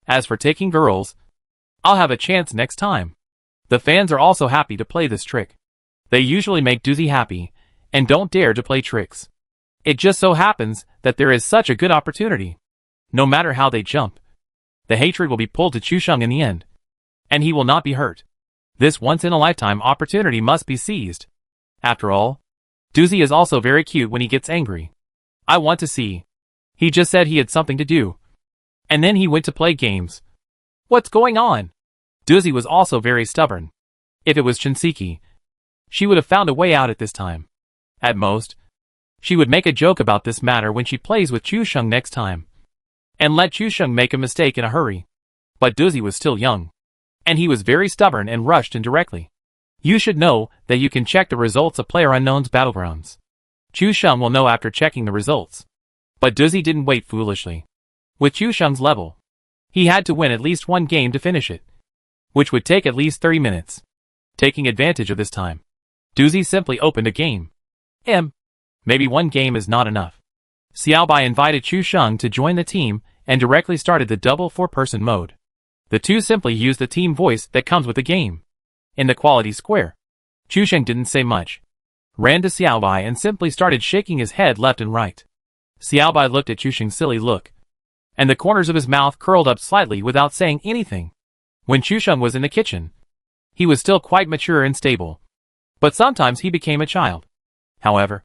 As for taking girls, I'll have a chance next time. The fans are also happy to play this trick. They usually make Doozy happy, and don't dare to play tricks. It just so happens that there is such a good opportunity. No matter how they jump, the hatred will be pulled to Chusheng in the end, and he will not be hurt. This once-in-a-lifetime opportunity must be seized. After all, Doozy is also very cute when he gets angry. I want to see. He just said he had something to do. And then he went to play games. What's going on? Doozy was also very stubborn. If it was Shinseki, she would have found a way out at this time. At most, she would make a joke about this matter when she plays with Chusheng next time, and let Chusheng make a mistake in a hurry. But Doozy was still young, and he was very stubborn and rushed in directly. You should know that you can check the results of PlayerUnknown's Battlegrounds. Chusheng will know after checking the results. But Doozy didn't wait foolishly. With Chusheng's level, he had to win at least one game to finish it, which would take at least 30 minutes. Taking advantage of this time, Doozy simply opened a game. Maybe one game is not enough. Xiaobai invited Chusheng to join the team and directly started the double 4-person mode. The two simply used the team voice that comes with the game. In the quality square, Chusheng didn't say much, ran to Xiaobai and simply started shaking his head left and right. Xiaobai looked at Chusheng's silly look, and the corners of his mouth curled up slightly without saying anything. When Chusheng was in the kitchen, he was still quite mature and stable, but sometimes he became a child. However,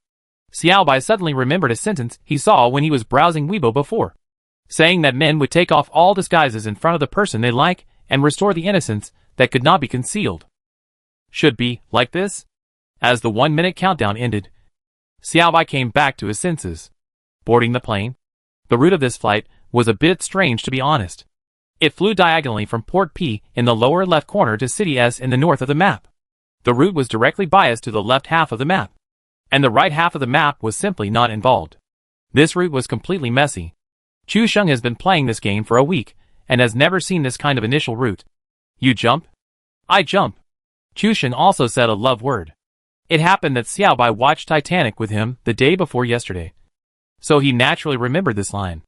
Xiaobai suddenly remembered a sentence he saw when he was browsing Weibo before, saying that men would take off all disguises in front of the person they like and restore the innocence that could not be concealed. Should be like this? As the 1-minute countdown ended, Xiaobai came back to his senses. Boarding the plane? The route of this flight was a bit strange, to be honest. It flew diagonally from Port P in the lower left corner to City S in the north of the map. The route was directly biased to the left half of the map, and the right half of the map was simply not involved. This route was completely messy. Chusheng has been playing this game for a week, and has never seen this kind of initial route. You jump? I jump. Chusheng also said a love word. It happened that Xiaobai watched Titanic with him the day before yesterday, so he naturally remembered this line.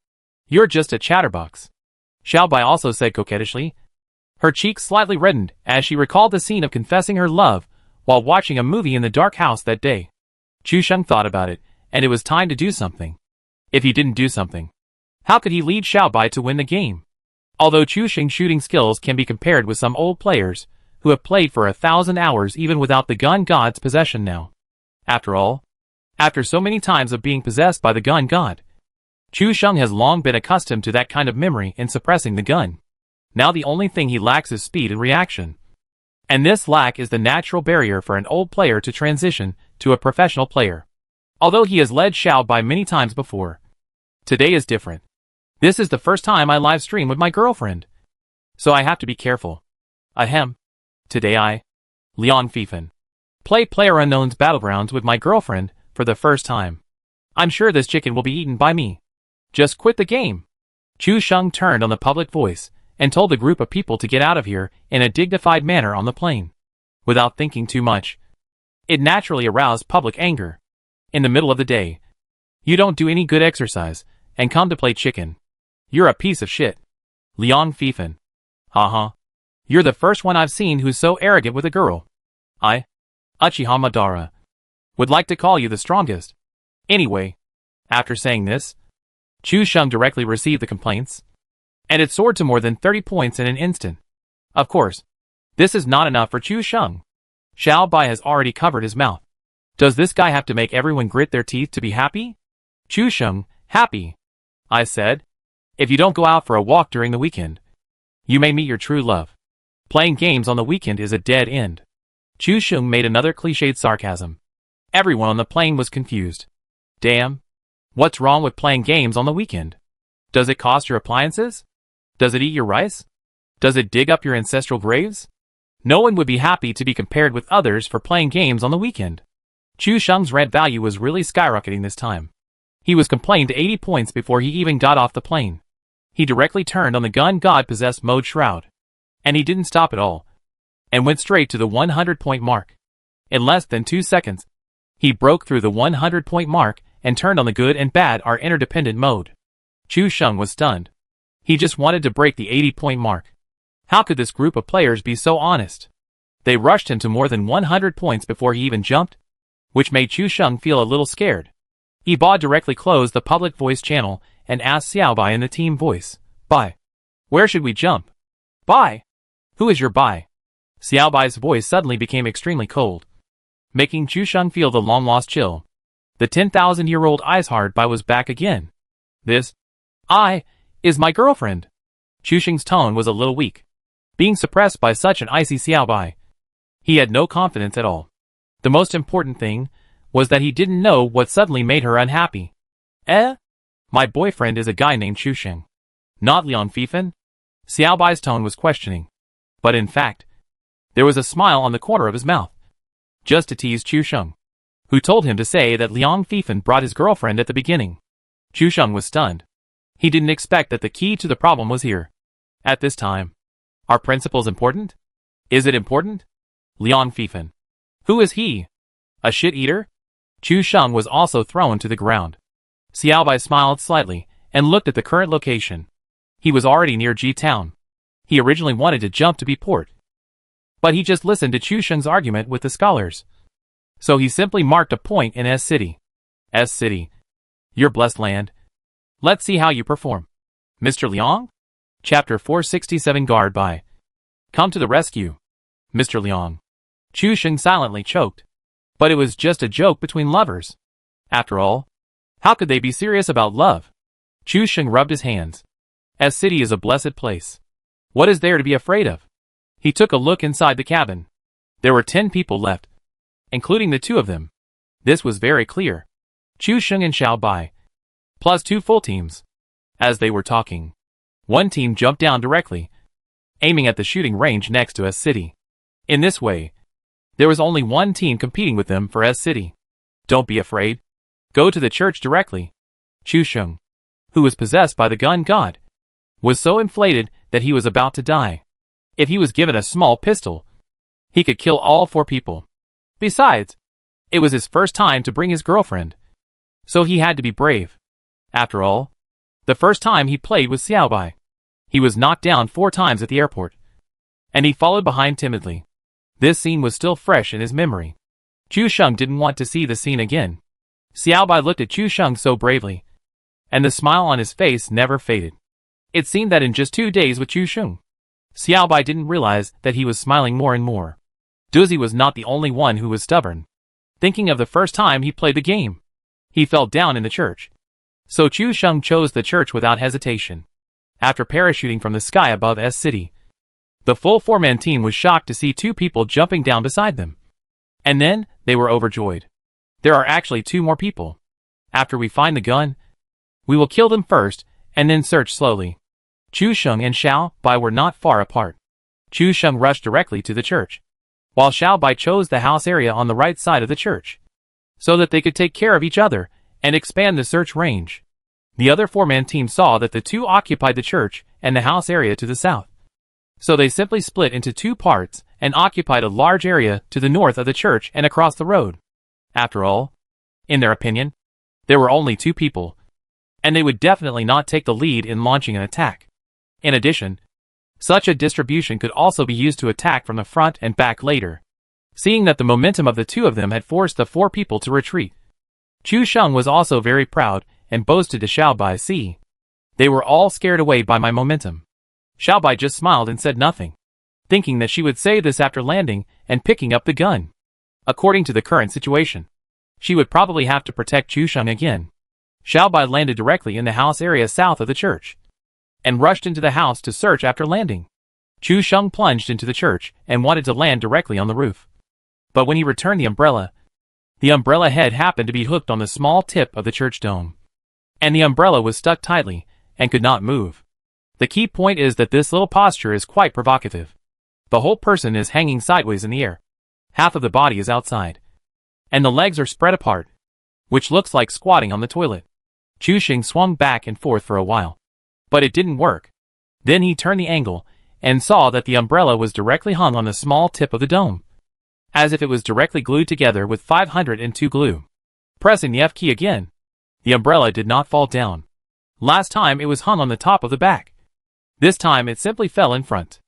You're just a chatterbox. Xiaobai also said coquettishly. Her cheeks slightly reddened as she recalled the scene of confessing her love while watching a movie in the dark house that day. Chusheng thought about it, and it was time to do something. If he didn't do something, how could he lead Xiaobai to win the game? Although Chusheng's shooting skills can be compared with some old players who have played for 1,000 hours even without the gun god's possession now. After all, after so many times of being possessed by the gun god, Chusheng has long been accustomed to that kind of memory in suppressing the gun. Now the only thing he lacks is speed and reaction. And this lack is the natural barrier for an old player to transition to a professional player. Although he has led Xiaobai many times before, today is different. This is the first time I live stream with my girlfriend, so I have to be careful. Ahem. Today I, Leon Fifen, play PlayerUnknown's Battlegrounds with my girlfriend for the first time. I'm sure this chicken will be eaten by me. Just quit the game. Chusheng turned on the public voice and told the group of people to get out of here in a dignified manner on the plane. Without thinking too much, it naturally aroused public anger. In the middle of the day, you don't do any good exercise and come to play chicken. You're a piece of shit. Leon Fifen. Haha. You're the first one I've seen who's so arrogant with a girl. I, Uchiha Madara, would like to call you the strongest. Anyway, after saying this, Chusheng directly received the complaints, and it soared to more than 30 points in an instant. Of course, this is not enough for Chusheng. Xiaobai has already covered his mouth. Does this guy have to make everyone grit their teeth to be happy? Chusheng, happy. I said, if you don't go out for a walk during the weekend, you may meet your true love. Playing games on the weekend is a dead end. Chusheng made another cliched sarcasm. Everyone on the plane was confused. Damn. What's wrong with playing games on the weekend? Does it cost your appliances? Does it eat your rice? Does it dig up your ancestral graves? No one would be happy to be compared with others for playing games on the weekend. Chusheng's red value was really skyrocketing this time. He was complained to 80 points before he even got off the plane. He directly turned on the gun god possessed mode shroud. And he didn't stop at all, and went straight to the 100-point mark. In less than 2 seconds, he broke through the 100-point mark and turned on the good and bad are interdependent mode. Chusheng was stunned. He just wanted to break the 80-point mark. How could this group of players be so honest? They rushed him to more than 100 points before he even jumped, which made Chu Sheng feel a little scared. Yi Ba directly closed the public voice channel and asked Xiao Bai in the team voice, "Bai, where should we jump?" "Bai? Who is your Bai?" Xiao Bai's voice suddenly became extremely cold, making Chu Sheng feel the long-lost chill. The 10,000-year-old Ishard Bai was back again. "This, I, is my girlfriend." Chu Sheng's tone was a little weak, being suppressed by such an icy Xiao Bai. He had no confidence at all. The most important thing was that he didn't know what suddenly made her unhappy. My boyfriend is a guy named Chu Sheng. Not Liang Fifan? Xiao Bai's tone was questioning. But in fact, there was a smile on the corner of his mouth, just to tease Chu Sheng, who told him to say that Liang Fifan brought his girlfriend at the beginning. Chu Sheng was stunned. He didn't expect that the key to the problem was here. At this time. Are principles important? Is it important? Liang Fifan. Who is he? A shit-eater? Chu Sheng was also thrown to the ground. Xiao Bai smiled slightly and looked at the current location. He was already near Ji Town. He originally wanted to jump to be port, but he just listened to Chu Sheng's argument with the scholars. So he simply marked a point in S City. S City. Your blessed land. Let's see how you perform. Mr. Liang? Chapter 467 Guard by. Come to the rescue. Mr. Liang. Chu Sheng silently choked. But it was just a joke between lovers. After all, how could they be serious about love? Chu Sheng rubbed his hands. S City is a blessed place. What is there to be afraid of? He took a look inside the cabin. There were 10 people left, including the two of them. This was very clear. Chu Sheng and Xiao Bai, plus 2 full teams. As they were talking, one team jumped down directly, aiming at the shooting range next to S City. In this way, there was only one team competing with them for S City. Don't be afraid. Go to the church directly. Chu Sheng, who was possessed by the gun god, was so inflated that he was about to die. If he was given a small pistol, he could kill all 4 people. Besides, it was his first time to bring his girlfriend, so he had to be brave. After all, the first time he played with Xiao Bai, he was knocked down 4 times at the airport, and he followed behind timidly. This scene was still fresh in his memory. Chu Sheng didn't want to see the scene again. Xiao Bai looked at Chu Sheng so bravely, and the smile on his face never faded. It seemed that in just 2 days with Chu Sheng, Xiao Bai didn't realize that he was smiling more and more. Duzi was not the only one who was stubborn. Thinking of the first time he played the game, he fell down in the church. So Chu Sheng chose the church without hesitation. After parachuting from the sky above S City, the full 4-man team was shocked to see 2 people jumping down beside them. And then, they were overjoyed. There are actually 2 more people. After we find the gun, we will kill them first, and then search slowly. Chu Sheng and Xiao Bai were not far apart. Chu Sheng rushed directly to the church, while Xiao Bai chose the house area on the right side of the church, so that they could take care of each other and expand the search range. The other 4-man team saw that the 2 occupied the church and the house area to the south. So they simply split into 2 parts and occupied a large area to the north of the church and across the road. After all, in their opinion, there were only 2 people, and they would definitely not take the lead in launching an attack. In addition, such a distribution could also be used to attack from the front and back later. Seeing that the momentum of the 2 of them had forced the 4 people to retreat, Chu Sheng was also very proud and boasted to Xiao Bai, "See, they were all scared away by my momentum." Xiao Bai just smiled and said nothing, thinking that she would say this after landing and picking up the gun. According to the current situation, she would probably have to protect Chu Sheng again. Xiao Bai landed directly in the house area south of the church, and rushed into the house to search after landing. Chu Sheng plunged into the church and wanted to land directly on the roof. But when he returned the umbrella head happened to be hooked on the small tip of the church dome, and the umbrella was stuck tightly and could not move. The key point is that this little posture is quite provocative. The whole person is hanging sideways in the air. Half of the body is outside, and the legs are spread apart, which looks like squatting on the toilet. Chu Sheng swung back and forth for a while, but it didn't work. Then he turned the angle and saw that the umbrella was directly hung on the small tip of the dome, as if it was directly glued together with 502 glue. Pressing the F key again, the umbrella did not fall down. Last time it was hung on the top of the back. This time it simply fell in front.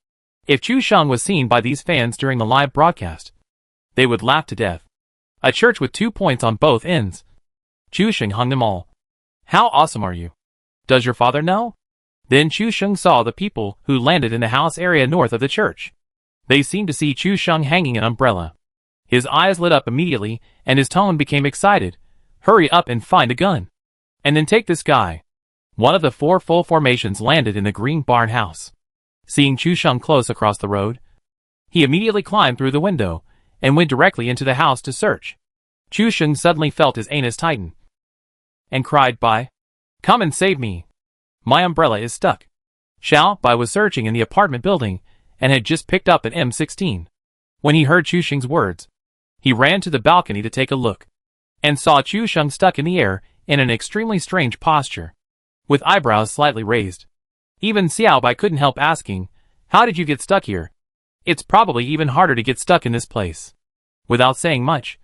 If Chu Sheng was seen by these fans during the live broadcast, they would laugh to death. A church with 2 points on both ends. Chu Sheng hung them all. How awesome are you? Does your father know? Then Chu Sheng saw the people who landed in the house area north of the church. They seemed to see Chu Sheng hanging an umbrella. His eyes lit up immediately, and his tone became excited. Hurry up and find a gun. And then take this guy. One of the 4 full formations landed in the green barn house. Seeing Chu Sheng close across the road, he immediately climbed through the window and went directly into the house to search. Chu Sheng suddenly felt his anus tighten and cried, "Bai, come and save me. My umbrella is stuck." Xiao Bai was searching in the apartment building and had just picked up an M16. When he heard Chu Sheng's words, he ran to the balcony to take a look and saw Chu Sheng stuck in the air in an extremely strange posture, with eyebrows slightly raised. Even Xiao Bai couldn't help asking, "How did you get stuck here? It's probably even harder to get stuck in this place." Without saying much,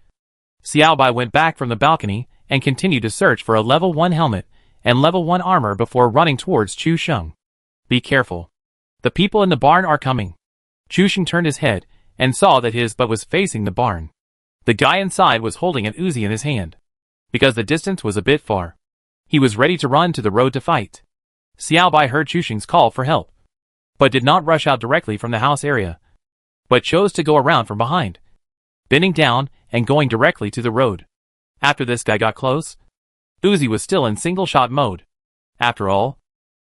Xiao Bai went back from the balcony and continued to search for a level 1 helmet and level 1 armor before running towards Chu Sheng. "Be careful. The people in the barn are coming." Chu Sheng turned his head and saw that his butt was facing the barn. The guy inside was holding an Uzi in his hand. Because the distance was a bit far, he was ready to run to the road to fight. Xiao Bai heard Chu Sheng's call for help, but did not rush out directly from the house area, but chose to go around from behind, bending down and going directly to the road. After this guy got close, Uzi was still in single-shot mode. After all,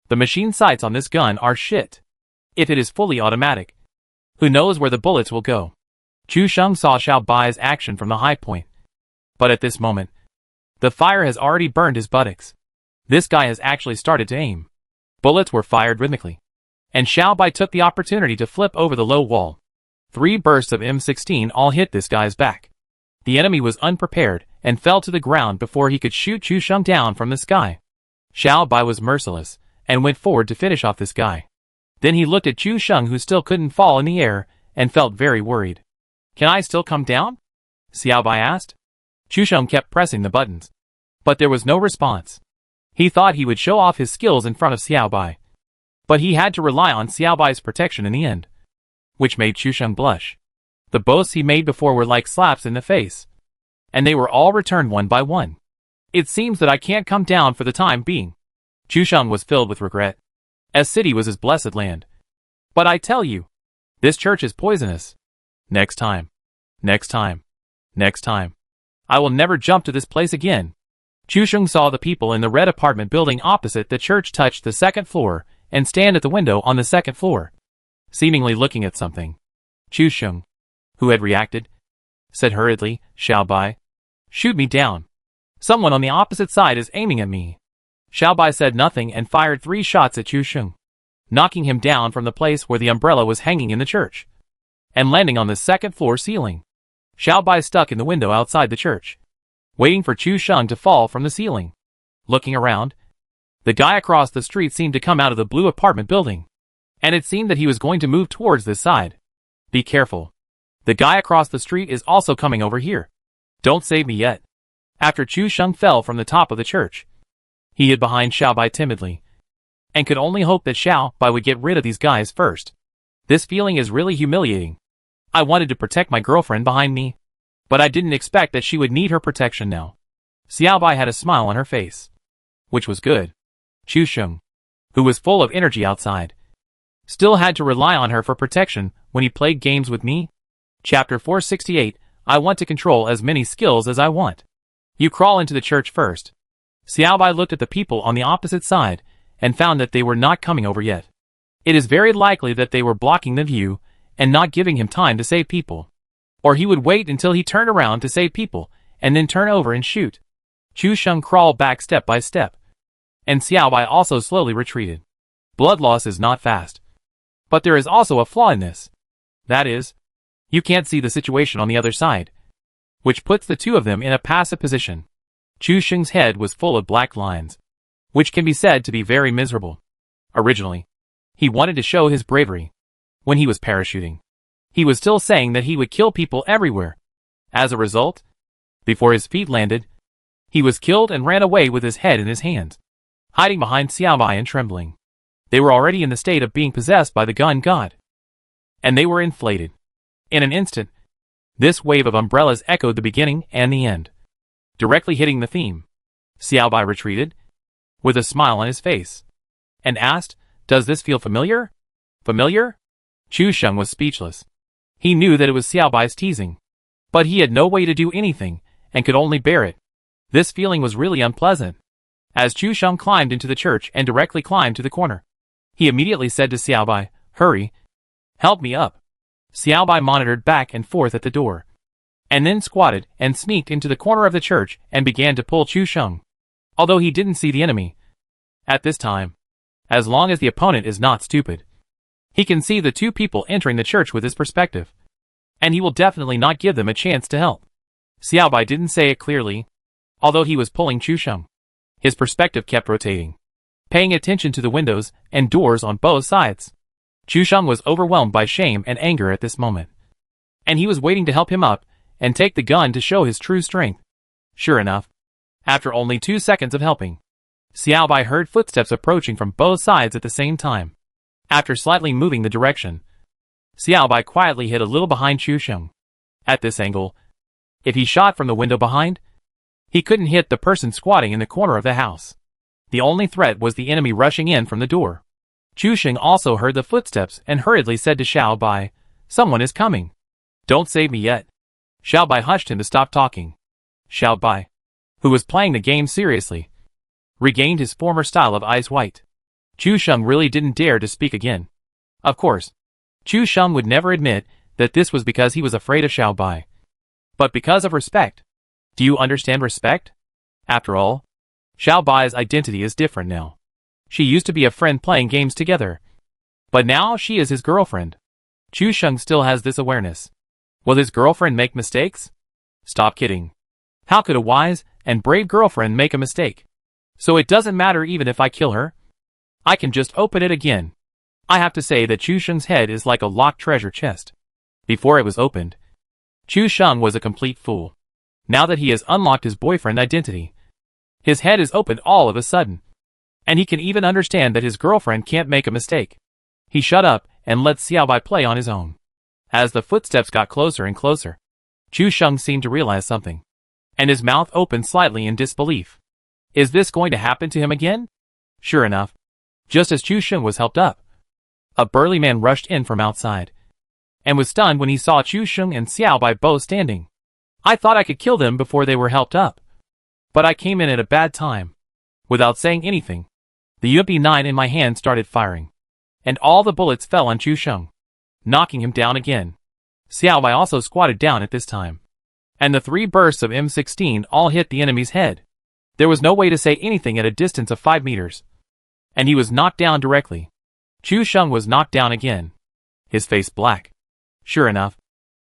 the machine sights on this gun are shit. If it is fully automatic, who knows where the bullets will go? Chu Sheng saw Xiao Bai's action from the high point, but at this moment, the fire has already burned his buttocks. This guy has actually started to aim. Bullets were fired rhythmically, and Xiao Bai took the opportunity to flip over the low wall. 3 bursts of M16 all hit this guy's back. The enemy was unprepared and fell to the ground before he could shoot Chu Sheng down from the sky. Xiao Bai was merciless and went forward to finish off this guy. Then he looked at Chu Sheng, who still couldn't fall in the air, and felt very worried. "Can I still come down?" Xiao Bai asked. Chu Sheng kept pressing the buttons, but there was no response. He thought he would show off his skills in front of Xiao Bai, but he had to rely on Xiao Bai's protection in the end, which made Chu Sheng blush. The boasts he made before were like slaps in the face, and they were all returned one by one. "It seems that I can't come down for the time being." Chu Sheng was filled with regret. As city was his blessed land. "But I tell you, this church is poisonous. Next time, next time, next time, I will never jump to this place again." Chu Sheng saw the people in the red apartment building opposite the church touch the 2nd floor and stand at the window on the 2nd floor, seemingly looking at something. Chu Sheng, who had reacted, said hurriedly, "Xiao Bai, shoot me down. Someone on the opposite side is aiming at me." Xiao Bai said nothing and fired 3 shots at Chu Sheng, knocking him down from the place where the umbrella was hanging in the church, and landing on the 2nd floor ceiling. Xiao Bai stuck in the window outside the church, waiting for Chu Sheng to fall from the ceiling. Looking around, the guy across the street seemed to come out of the blue apartment building, and it seemed that he was going to move towards this side. "Be careful. The guy across the street is also coming over here. Don't save me yet." After Chu Sheng fell from the top of the church, he hid behind Xiao Bai timidly, and could only hope that Xiao Bai would get rid of these guys first. "This feeling is really humiliating. I wanted to protect my girlfriend behind me, but I didn't expect that she would need her protection now." Xiao Bai had a smile on her face, which was good. Chu Sheng, who was full of energy outside, still had to rely on her for protection when he played games with me. Chapter 468, I want to control as many skills as I want. You crawl into the church first. Xiao Bai looked at the people on the opposite side and found that they were not coming over yet. It is very likely that they were blocking the view and not giving him time to save people. Or he would wait until he turned around to save people, and then turn over and shoot. Chu Sheng crawled back step by step, and Xiao Bai also slowly retreated. Blood loss is not fast. But there is also a flaw in this. That is, you can't see the situation on the other side, which puts the two of them in a passive position. Chu Sheng's head was full of black lines, which can be said to be very miserable. Originally, he wanted to show his bravery. When he was parachuting, he was still saying that he would kill people everywhere. As a result, before his feet landed, he was killed and ran away with his head in his hands, hiding behind Xiao Bai and trembling. They were already in the state of being possessed by the gun god. and they were inflated. In an instant, this wave of umbrellas echoed the beginning and the end, directly hitting the theme. Xiaobai retreated, with a smile on his face, and asked, "Does this feel familiar?" Familiar? Chu Sheng was speechless. He knew that it was Xiaobai's teasing, but he had no way to do anything, and could only bear it. This feeling was really unpleasant. As Chu Sheng climbed into the church and directly climbed to the corner, he immediately said to Xiaobai, "Hurry. Help me up." Xiaobai monitored back and forth at the door, and then squatted and sneaked into the corner of the church and began to pull Chu Sheng, although he didn't see the enemy. At this time, as long as the opponent is not stupid, he can see the two people entering the church with his perspective, and he will definitely not give them a chance to help. Xiaobai didn't say it clearly, although he was pulling Chu Sheng. His perspective kept rotating, paying attention to the windows and doors on both sides. Chu Sheng was overwhelmed by shame and anger at this moment, and he was waiting to help him up and take the gun to show his true strength. Sure enough, after only 2 seconds of helping, Xiaobai heard footsteps approaching from both sides at the same time. After slightly moving the direction, Xiaobai quietly hid a little behind Chu Sheng. At this angle, if he shot from the window behind, he couldn't hit the person squatting in the corner of the house. The only threat was the enemy rushing in from the door. Chu Sheng also heard the footsteps and hurriedly said to Xiaobai, "Someone is coming. Don't save me yet." Xiaobai hushed him to stop talking. Xiaobai, who was playing the game seriously, regained his former style of eyes white. Chu Sheng really didn't dare to speak again. Of course, Chu Sheng would never admit that this was because he was afraid of Xiaobai, but because of respect. Do you understand respect? After all, Xiaobai's identity is different now. She used to be a friend playing games together, but now she is his girlfriend. Chu Sheng still has this awareness. Will his girlfriend make mistakes? Stop kidding. How could a wise and brave girlfriend make a mistake? So it doesn't matter even if I kill her? I can just open it again. I have to say that Chu Sheng's head is like a locked treasure chest. Before it was opened, Chu Sheng was a complete fool. Now that he has unlocked his boyfriend identity, his head is opened all of a sudden, and he can even understand that his girlfriend can't make a mistake. He shut up and let Xiaobai play on his own. As the footsteps got closer and closer, Chu Sheng seemed to realize something, and his mouth opened slightly in disbelief. Is this going to happen to him again? Sure enough, just as Chu Sheng was helped up, a burly man rushed in from outside, and was stunned when he saw Chu Sheng and Xiaobai both standing. I thought I could kill them before they were helped up, but I came in at a bad time. Without saying anything, the EP401 in my hand started firing, and all the bullets fell on Chu Sheng, knocking him down again. Xiaobai also squatted down at this time, and the 3 bursts of M16 all hit the enemy's head. There was no way to say anything at a distance of 5 meters, and he was knocked down directly. Chu Sheng was knocked down again, his face black. Sure enough,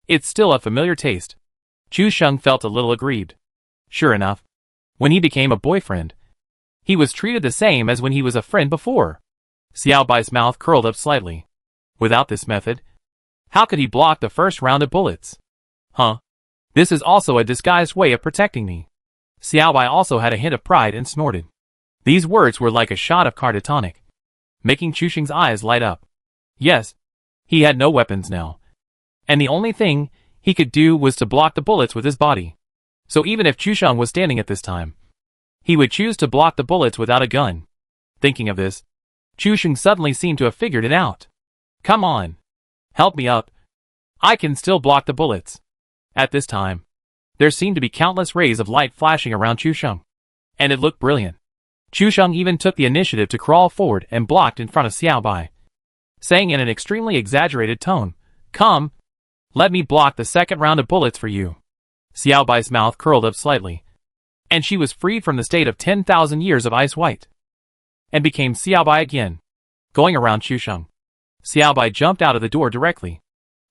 it's still a familiar taste. Chu Sheng felt a little aggrieved. Sure enough, when he became a boyfriend, he was treated the same as when he was a friend before. Xiaobai's mouth curled up slightly. Without this method, how could he block the first round of bullets? Huh? This is also a disguised way of protecting me. Xiaobai also had a hint of pride and snorted. These words were like a shot of cardiotonic, making Chu Sheng's eyes light up. Yes, he had no weapons now, and the only thing he could do was to block the bullets with his body. So even if Chu Sheng was standing at this time, he would choose to block the bullets without a gun. Thinking of this, Chu Sheng suddenly seemed to have figured it out. Come on. Help me up. I can still block the bullets. At this time, there seemed to be countless rays of light flashing around Chu Sheng, and it looked brilliant. Chu Sheng even took the initiative to crawl forward and blocked in front of Xiaobai, saying in an extremely exaggerated tone, "Come, let me block the second round of bullets for you." Xiaobai's mouth curled up slightly, and she was freed from the state of 10,000 years of ice white, and became Xiaobai again, going around Chu Sheng. Xiaobai jumped out of the door directly.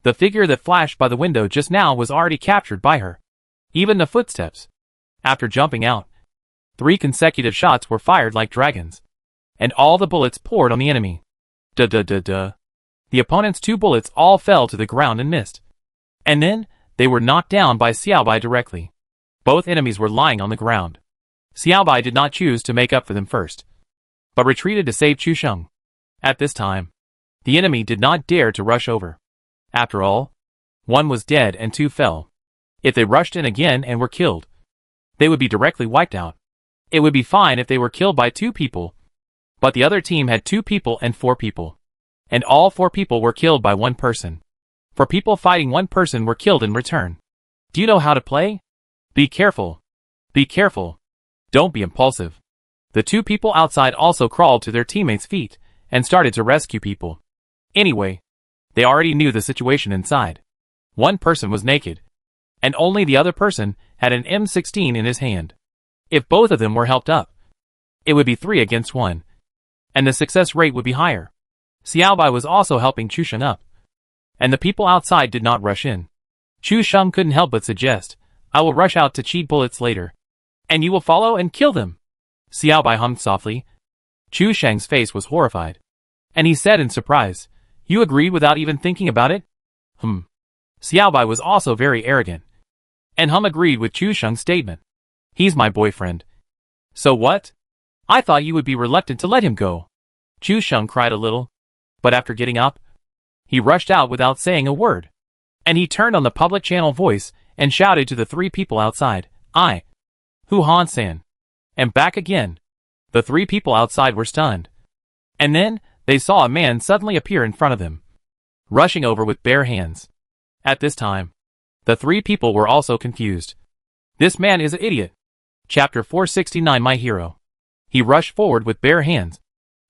The figure that flashed by the window just now was already captured by her. Even the footsteps. After jumping out, 3 consecutive shots were fired like dragons, and all the bullets poured on the enemy. Duh. The opponent's 2 bullets all fell to the ground and missed, and then they were knocked down by Xiaobai directly. Both enemies were lying on the ground. Xiaobai did not choose to make up for them first, but retreated to save Chu Sheng. At this time, the enemy did not dare to rush over. After all, one was dead and two fell. If they rushed in again and were killed, they would be directly wiped out. It would be fine if they were killed by 2 people. But the other team had 2 people and 4 people. And all 4 people were killed by 1 person. 4 people fighting 1 person were killed in return. Do you know how to play? Be careful. Be careful. Don't be impulsive. The 2 people outside also crawled to their teammates' feet and started to rescue people. Anyway, they already knew the situation inside. 1 person was naked, and only the other person had an M16 in his hand. If both of them were helped up, it would be 3 against 1, and the success rate would be higher. Xiaobai was also helping Chu Sheng up, and the people outside did not rush in. Chu Sheng couldn't help but suggest, "I will rush out to cheat bullets later, and you will follow and kill them." Xiaobai hummed softly. Chu Sheng's face was horrified, and he said in surprise, "You agreed without even thinking about it?" Xiaobai was also very arrogant, and agreed with Chu Sheng's statement. "He's my boyfriend." "So what? I thought you would be reluctant to let him go." Chu Sheng cried a little, but after getting up, he rushed out without saying a word. And he turned on the public channel voice and shouted to the 3 people outside, "I, Hu Han-san, am back again." The 3 people outside were stunned. And then, they saw a man suddenly appear in front of them, rushing over with bare hands. At this time, the 3 people were also confused. "This man is an idiot." Chapter 469 My Hero. He rushed forward with bare hands.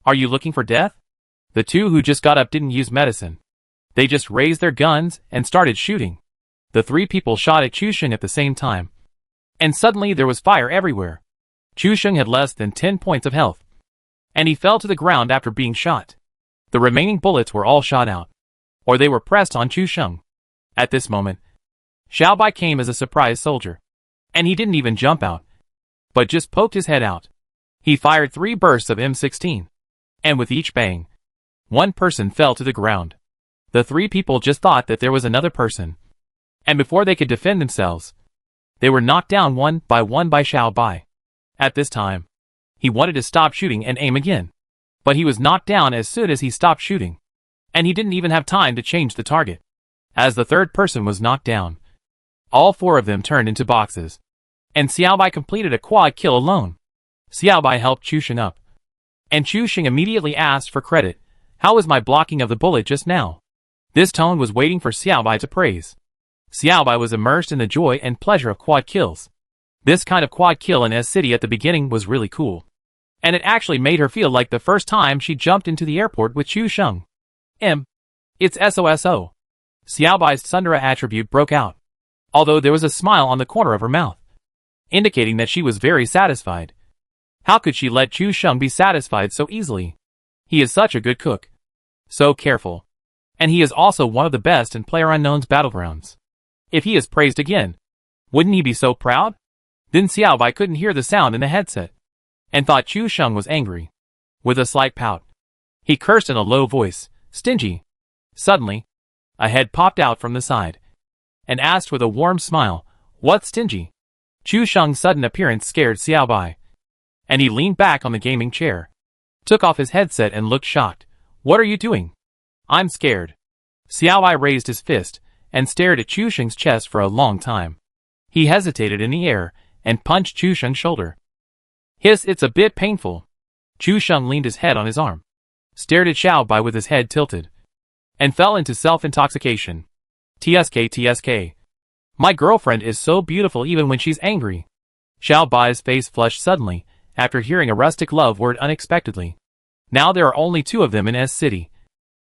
"Are you looking for death?" The 2 who just got up didn't use medicine. They just raised their guns and started shooting. The 3 people shot at Chu Sheng at the same time. And suddenly there was fire everywhere. Chu Sheng had less than 10 points of health, and he fell to the ground after being shot. The remaining bullets were all shot out, or they were pressed on Chu Sheng. At this moment, Xiaobai came as a surprise soldier, and he didn't even jump out, but just poked his head out. He fired 3 bursts of M16, and with each bang, 1 person fell to the ground. The 3 people just thought that there was another person, and before they could defend themselves, they were knocked down one by Xiaobai. At this time, he wanted to stop shooting and aim again, but he was knocked down as soon as he stopped shooting, and he didn't even have time to change the target. As the 3rd person was knocked down, all 4 of them turned into boxes, and Xiaobai completed a quad kill alone. Xiaobai helped Chu Sheng up, and Chu Sheng immediately asked for credit. "How was my blocking of the bullet just now?" This tone was waiting for Xiaobai to praise. Xiaobai was immersed in the joy and pleasure of quad kills. This kind of quad kill in S City at the beginning was really cool, and it actually made her feel like the first time she jumped into the airport with Chu Sheng. It's SOSO. Xiaobai's Sundara attribute broke out, although there was a smile on the corner of her mouth, indicating that she was very satisfied. How could she let Chu Sheng be satisfied so easily? He is such a good cook. So careful. And he is also one of the best in PlayerUnknown's Battlegrounds. If he is praised again, wouldn't he be so proud? Then Xiaobai couldn't hear the sound in the headset, and thought Chu Sheng was angry. With a slight pout, he cursed in a low voice, "Stingy." Suddenly, a head popped out from the side, and asked with a warm smile, "What's stingy?" Chu Sheng's sudden appearance scared Xiaobai, and he leaned back on the gaming chair, took off his headset and looked shocked. "What are you doing?" "I'm scared." Xiaobai raised his fist and stared at Chu Sheng's chest for a long time. He hesitated in the air and punched Chu Sheng's shoulder. "Hiss, it's a bit painful." Chu Sheng leaned his head on his arm, stared at Xiaobai with his head tilted, and fell into self-intoxication. TSK. My girlfriend is so beautiful even when she's angry. Xiaobai's face flushed suddenly after hearing a rustic love word unexpectedly. Now there are only 2 of them in S City,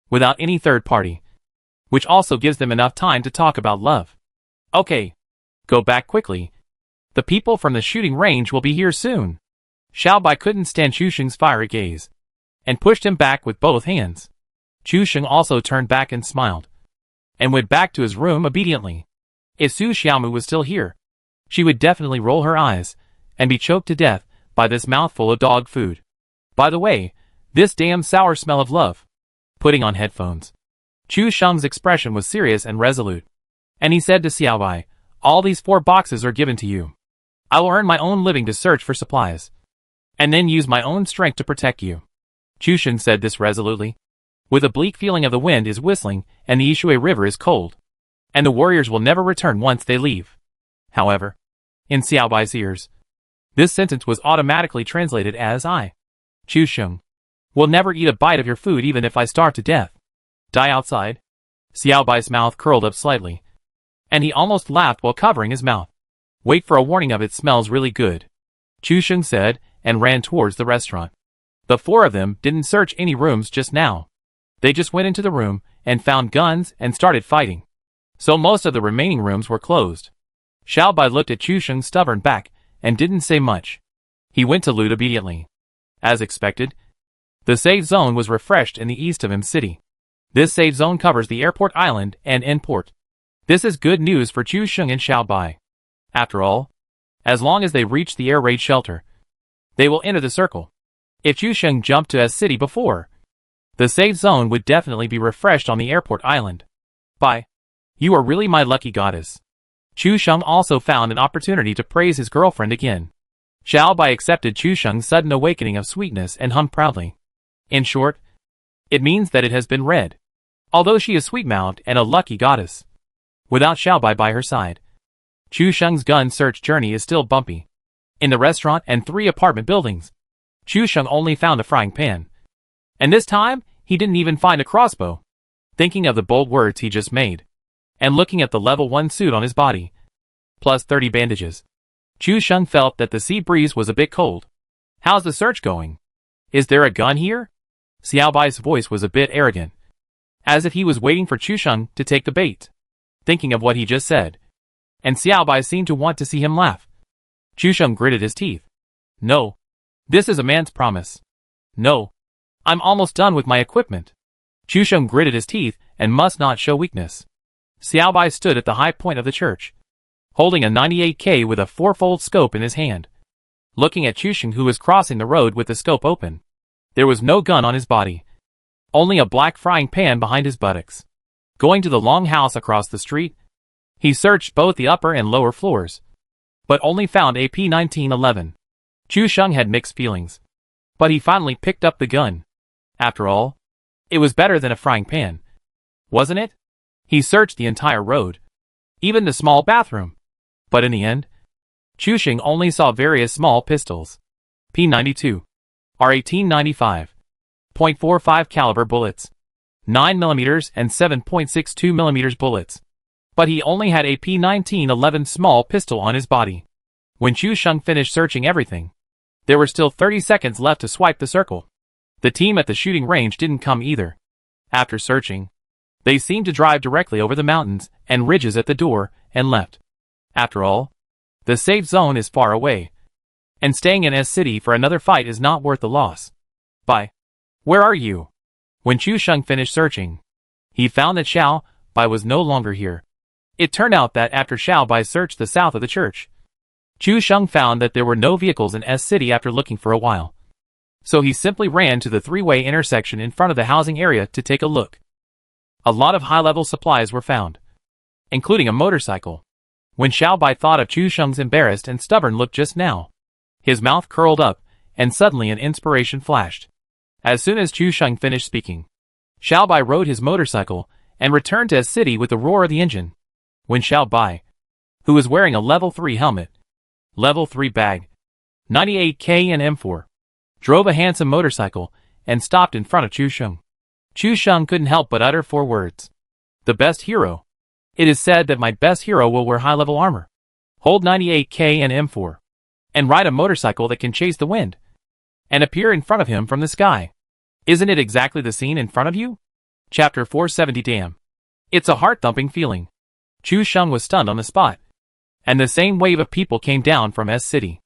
without any third party, which also gives them enough time to talk about love. Okay, go back quickly. The people from the shooting range will be here soon. Xiaobai couldn't stand Chu Sheng's fiery gaze, and pushed him back with both hands. Chu Sheng also turned back and smiled, and went back to his room obediently. If Su Xiaomu was still here, she would definitely roll her eyes, and be choked to death by this mouthful of dog food. By the way, this damn sour smell of love. Putting on headphones, Chu Sheng's expression was serious and resolute, and he said to Xiaobai, "All these 4 boxes are given to you. I will earn my own living to search for supplies, and then use my own strength to protect you." Chu Sheng said this resolutely, With a bleak feeling of the wind is whistling and the Ishui River is cold. And the warriors will never return once they leave. However, in Xiao Bai's ears, this sentence was automatically translated as I, Chu Sheng, will never eat a bite of your food even if I starve to death. Die outside? Xiao Bai's mouth curled up slightly, and he almost laughed while covering his mouth. Wait for a warning of it smells really good, Chu Sheng said, and ran towards the restaurant. The four of them didn't search any rooms just now. They just went into the room and found guns and started fighting. So most of the remaining rooms were closed. Xiao Bai looked at Chu Sheng's stubborn back and didn't say much. He went to loot obediently. As expected, the safe zone was refreshed in the east of M City. This safe zone covers the airport island and N-port. This is good news for Chu Sheng and Xiao Bai. After all, as long as they reach the air raid shelter, they will enter the circle. If Chu Sheng jumped to S City before, the safe zone would definitely be refreshed on the airport island. Bai, you are really my lucky goddess. Chu Sheng also found an opportunity to praise his girlfriend again. Xiao Bai accepted Chu Sheng's sudden awakening of sweetness and hummed proudly. In short, it means that it has been read. Although she is sweet-mouthed and a lucky goddess. Without Xiao Bai by her side, Chu Sheng's gun search journey is still bumpy. In the restaurant and 3 apartment buildings, Chu Sheng only found a frying pan. And this time, he didn't even find a crossbow. Thinking of the bold words he just made, and looking at the level 1 suit on his body, plus 30 bandages, Chu Sheng felt that the sea breeze was a bit cold. How's the search going? Is there a gun here? Xiao Bai's voice was a bit arrogant, as if he was waiting for Chu Sheng to take the bait. Thinking of what he just said, and Xiao Bai seemed to want to see him laugh. Chu Sheng gritted his teeth. No. This is a man's promise. No. I'm almost done with my equipment. Chu Sheng gritted his teeth and must not show weakness. Xiao Bai stood at the high point of the church, holding a 98K with a 4-fold scope in his hand. Looking at Chu Sheng who was crossing the road with the scope open. There was no gun on his body. Only a black frying pan behind his buttocks. Going to the long house across the street, he searched both the upper and lower floors, but only found AP-1911. Chu Sheng had mixed feelings, but he finally picked up the gun. After all, it was better than a frying pan, wasn't it? He searched the entire road, even the small bathroom, but in the end, Chu Sheng only saw various small pistols, P92, R1895, .45 caliber bullets, 9mm and 7.62mm bullets. But he only had a P1911 small pistol on his body. When Chu Sheng finished searching everything, there were still 30 seconds left to swipe the circle. The team at the shooting range didn't come either. After searching, they seemed to drive directly over the mountains and ridges at the door and left. After all, the safe zone is far away, and staying in S City for another fight is not worth the loss. Bai, where are you? When Chu Sheng finished searching, he found that Xiao Bai was no longer here. It turned out that after Xiao Bai searched the south of the church, Chu Sheng found that there were no vehicles in S City after looking for a while. So he simply ran to the 3-way intersection in front of the housing area to take a look. A lot of high-level supplies were found, including a motorcycle. When Xiao Bai thought of Chu Sheng's embarrassed and stubborn look just now, his mouth curled up, and suddenly an inspiration flashed. As soon as Chu Sheng finished speaking, Xiao Bai rode his motorcycle and returned to S City with the roar of the engine. When Xiao Bai, who was wearing a level 3 helmet, level 3 bag, 98K and M4, drove a handsome motorcycle and stopped in front of Chu Sheng. Chu Sheng couldn't help but utter 4 words. The best hero. It is said that my best hero will wear high-level armor, hold 98K and M4, and ride a motorcycle that can chase the wind, and appear in front of him from the sky. Isn't it exactly the scene in front of you? Chapter 470. Damn. It's a heart-thumping feeling. Chu Sheng was stunned on the spot, and the same wave of people came down from S City.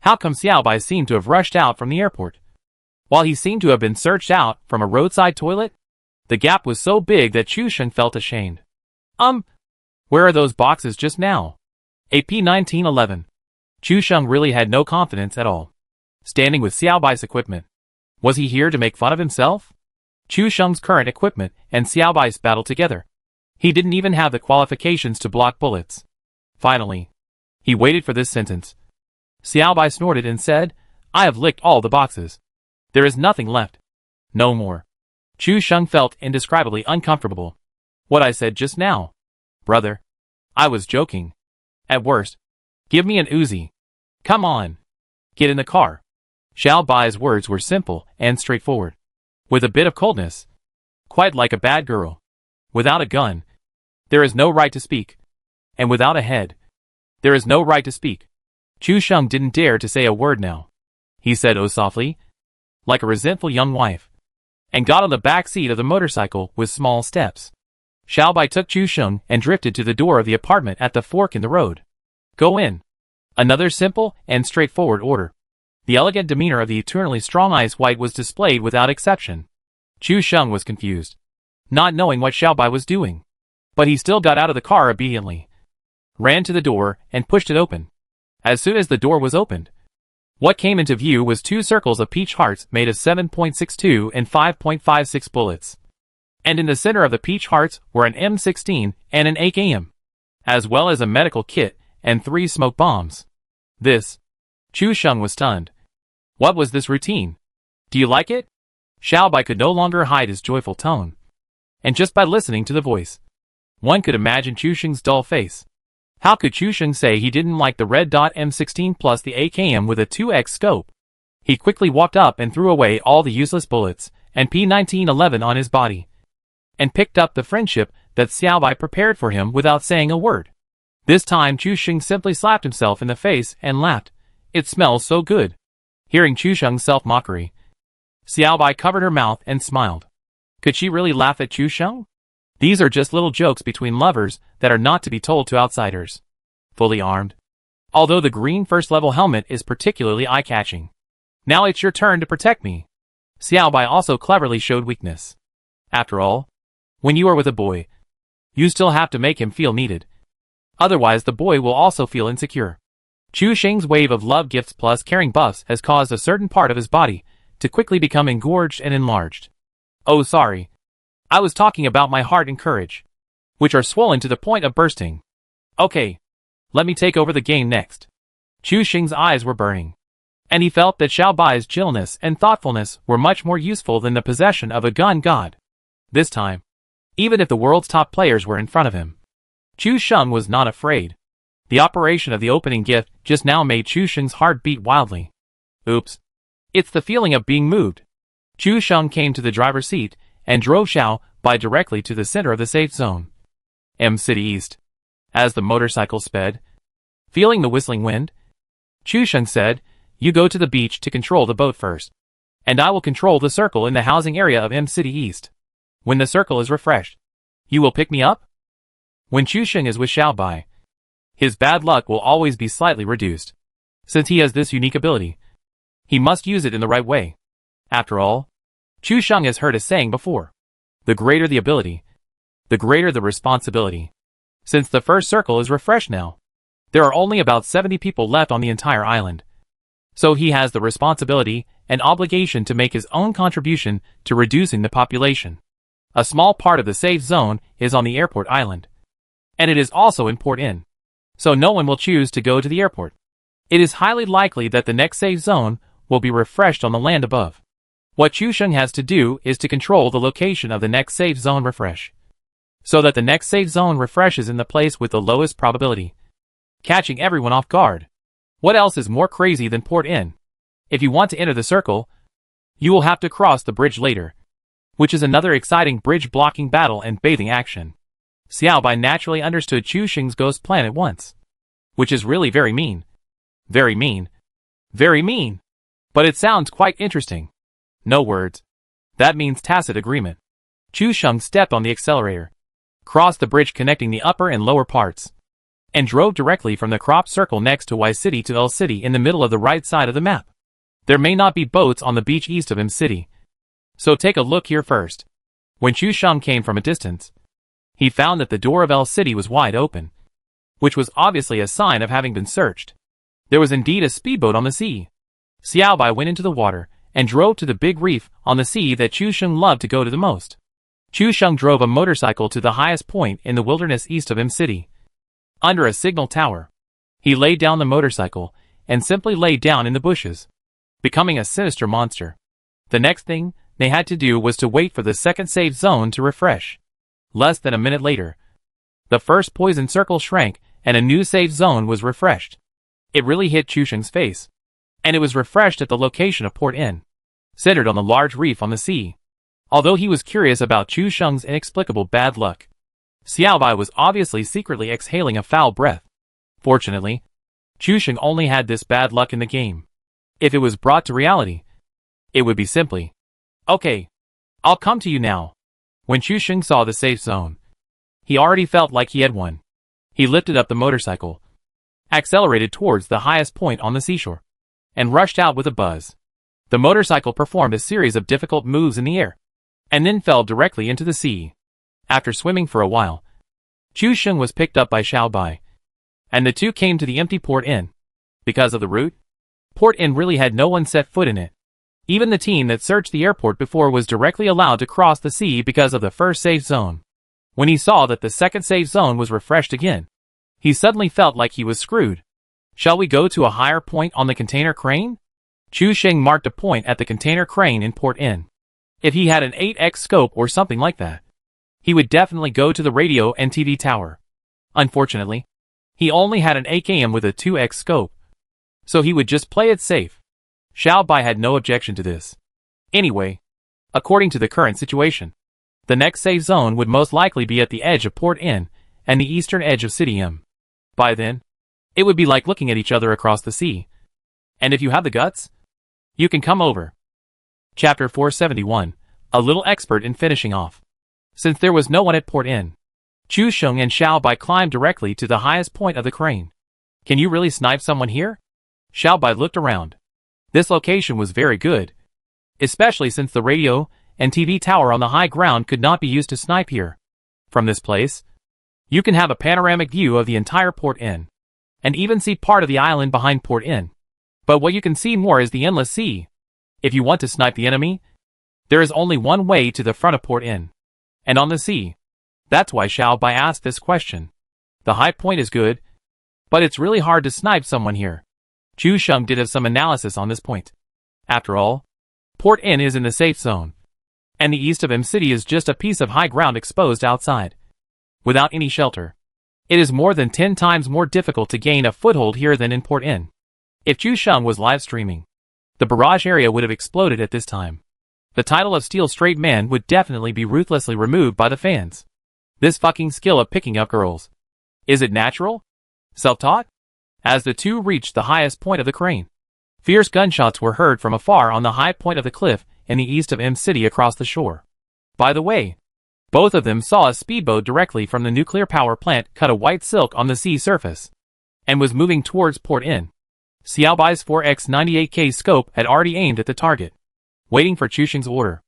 How come Xiao Bai seemed to have rushed out from the airport, while he seemed to have been searched out from a roadside toilet? The gap was so big that Chu Sheng felt ashamed. Where are those boxes just now? AP-1911. Chu Sheng really had no confidence at all. Standing with Xiao Bai's equipment. Was he here to make fun of himself? Chu Sheng's current equipment and Xiao Bai's battled together. He didn't even have the qualifications to block bullets. Finally, he waited for this sentence. Xiao Bai snorted and said, I have licked all the boxes. There is nothing left. No more. Chu Sheng felt indescribably uncomfortable. What I said just now. Brother. I was joking. At worst. Give me an Uzi. Come on. Get in the car. Xiao Bai's words were simple and straightforward. With a bit of coldness. Quite like a bad girl. Without a gun, there is no right to speak. And without a head, there is no right to speak. Chu Sheng didn't dare to say a word now. He said oh softly, like a resentful young wife, and got on the back seat of the motorcycle with small steps. Xiao Bai took Chu Sheng and drifted to the door of the apartment at the fork in the road. Go in. Another simple and straightforward order. The elegant demeanor of the eternally strong Ice White was displayed without exception. Chu Sheng was confused, not knowing what Xiao Bai was doing. But he still got out of the car obediently, ran to the door, and pushed it open. As soon as the door was opened, what came into view was two circles of peach hearts made of 7.62 and 5.56 bullets. And in the center of the peach hearts were an M16 and an AKM, as well as a medical kit and 3 smoke bombs. Chu Sheng was stunned. What was this routine? Do you like it? Xiao Bai could no longer hide his joyful tone. And just by listening to the voice, one could imagine Chu Sheng's dull face. How could Chu Sheng say he didn't like the red dot M16 plus the AKM with a 2x scope? He quickly walked up and threw away all the useless bullets and P1911 on his body, and picked up the friendship that Xiao Bai prepared for him without saying a word. This time Chu Sheng simply slapped himself in the face and laughed. It smells so good. Hearing Chu Sheng's self-mockery, Xiao Bai covered her mouth and smiled. Could she really laugh at Chu Sheng? These are just little jokes between lovers that are not to be told to outsiders. Fully armed. Although the green first-level helmet is particularly eye-catching. Now it's your turn to protect me. Xiao Bai also cleverly showed weakness. After all, when you are with a boy, you still have to make him feel needed. Otherwise the boy will also feel insecure. Chu Sheng's wave of love gifts plus caring buffs has caused a certain part of his body to quickly become engorged and enlarged. Oh sorry. I was talking about my heart and courage, which are swollen to the point of bursting. Okay. Let me take over the game next. Chu Sheng's eyes were burning, and he felt that Xiao Bai's gentleness and thoughtfulness were much more useful than the possession of a gun god. This time, even if the world's top players were in front of him, Chu Sheng was not afraid. The operation of the opening gift just now made Chu Sheng's heart beat wildly. Oops. It's the feeling of being moved. Chu Sheng came to the driver's seat and drove Xiao Bai directly to the center of the safe zone. M City East. As the motorcycle sped, feeling the whistling wind, Chu Sheng said, "You go to the beach to control the boat first, and I will control the circle in the housing area of M City East. When the circle is refreshed, you will pick me up?" When Chu Sheng is with Xiao Bai, his bad luck will always be slightly reduced. Since he has this unique ability, he must use it in the right way. After all, Chu Sheng has heard a saying before. The greater the ability, the greater the responsibility. Since the first circle is refreshed now, there are only about 70 people left on the entire island. So he has the responsibility and obligation to make his own contribution to reducing the population. A small part of the safe zone is on the airport island, and it is also in Port Inn. So no one will choose to go to the airport. It is highly likely that the next safe zone will be refreshed on the land above. What Chu Sheng has to do is to control the location of the next safe zone refresh, so that the next safe zone refreshes in the place with the lowest probability, catching everyone off guard. What else is more crazy than Port Inn? If you want to enter the circle, you will have to cross the bridge later, which is another exciting bridge blocking battle and bathing action. Xiao Bai naturally understood Chu Sheng's ghost plan at once, which is really very mean. Very mean. Very mean. But it sounds quite interesting. No words. That means tacit agreement. Chu Sheng stepped on the accelerator, crossed the bridge connecting the upper and lower parts, and drove directly from the crop circle next to Y City to L City in the middle of the right side of the map. There may not be boats on the beach east of M City, so take a look here first. When Chu Sheng came from a distance, he found that the door of L City was wide open, which was obviously a sign of having been searched. There was indeed a speedboat on the sea. Xiao Bai went into the water and drove to the big reef on the sea that Chu Sheng loved to go to the most. Chu Sheng drove a motorcycle to the highest point in the wilderness east of M City. Under a signal tower, he laid down the motorcycle and simply lay down in the bushes, becoming a sinister monster. The next thing, they had to do was to wait for the second safe zone to refresh. Less than a minute later, the first poison circle shrank and a new safe zone was refreshed. It really hit Chusheng's face, and it was refreshed at the location of Port Inn, centered on the large reef on the sea. Although he was curious about Chusheng's inexplicable bad luck, Xiaobai was obviously secretly exhaling a foul breath. Fortunately, Chusheng only had this bad luck in the game. If it was brought to reality, it would be simply, "Okay, I'll come to you now." When Chusheng saw the safe zone, he already felt like he had won. He lifted up the motorcycle, accelerated towards the highest point on the seashore, and rushed out with a buzz. The motorcycle performed a series of difficult moves in the air, and then fell directly into the sea. After swimming for a while, Chusheng was picked up by Xiaobai, and the two came to the empty Port Inn. Because of the route, Port Inn really had no one set foot in it. Even the team that searched the airport before was directly allowed to cross the sea because of the first safe zone. When he saw that the second safe zone was refreshed again, he suddenly felt like he was screwed. "Shall we go to a higher point on the container crane?" Chusheng marked a point at the container crane in Port Inn. If he had an 8x scope or something like that, he would definitely go to the radio and TV tower. Unfortunately, he only had an AKM with a 2x scope, so he would just play it safe. Xiaobai had no objection to this. Anyway, according to the current situation, the next safe zone would most likely be at the edge of Port Inn and the eastern edge of City M. By then, it would be like looking at each other across the sea. And if you have the guts, you can come over. Chapter 471, a little expert in finishing off. Since there was no one at Port Inn, Chusheng and Xiaobai climbed directly to the highest point of the crane. "Can you really snipe someone here?" Xiaobai looked around. This location was very good, especially since the radio and TV tower on the high ground could not be used to snipe here. From this place, you can have a panoramic view of the entire Port Inn, and even see part of the island behind Port Inn. But what you can see more is the endless sea. If you want to snipe the enemy, there is only one way to the front of Port Inn, and on the sea. That's why Xiaobai asked this question. The high point is good, but it's really hard to snipe someone here. Chusheng did have some analysis on this point. After all, Port Inn is in the safe zone, and the east of M City is just a piece of high ground exposed outside, without any shelter. It is more than 10 times more difficult to gain a foothold here than in Port Inn. If Chusheng was live streaming, the barrage area would have exploded at this time. The title of Steel Straight Man would definitely be ruthlessly removed by the fans. This fucking skill of picking up girls. Is it natural? Self-taught? As the two reached the highest point of the crane, fierce gunshots were heard from afar on the high point of the cliff in the east of M City across the shore. By the way, both of them saw a speedboat directly from the nuclear power plant cut a white silk on the sea surface, and was moving towards Port Inn. Xiaobai's 4x98K scope had already aimed at the target, waiting for Chusheng's order.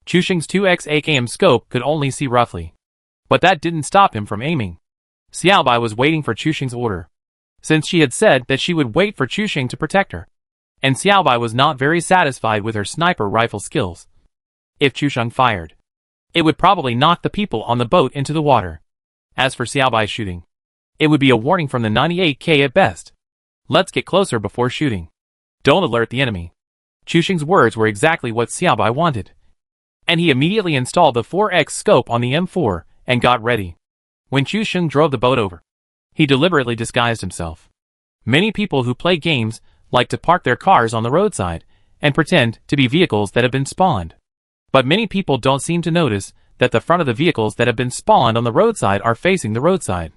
Chusheng's 2x AKM scope could only see roughly, but that didn't stop him from aiming. Xiaobai was waiting for Chusheng's order, since she had said that she would wait for Chusheng to protect her, and Xiaobai was not very satisfied with her sniper rifle skills. If Chusheng fired, it would probably knock the people on the boat into the water. As for Xiaobai's shooting, it would be a warning from the 98K at best. Let's get closer before shooting. Don't alert the enemy. Chusheng's words were exactly what Xiaobai wanted, and he immediately installed the 4x scope on the M4 and got ready. When Chusheng drove the boat over, he deliberately disguised himself. Many people who play games like to park their cars on the roadside and pretend to be vehicles that have been spawned. But many people don't seem to notice that the front of the vehicles that have been spawned on the roadside are facing the roadside.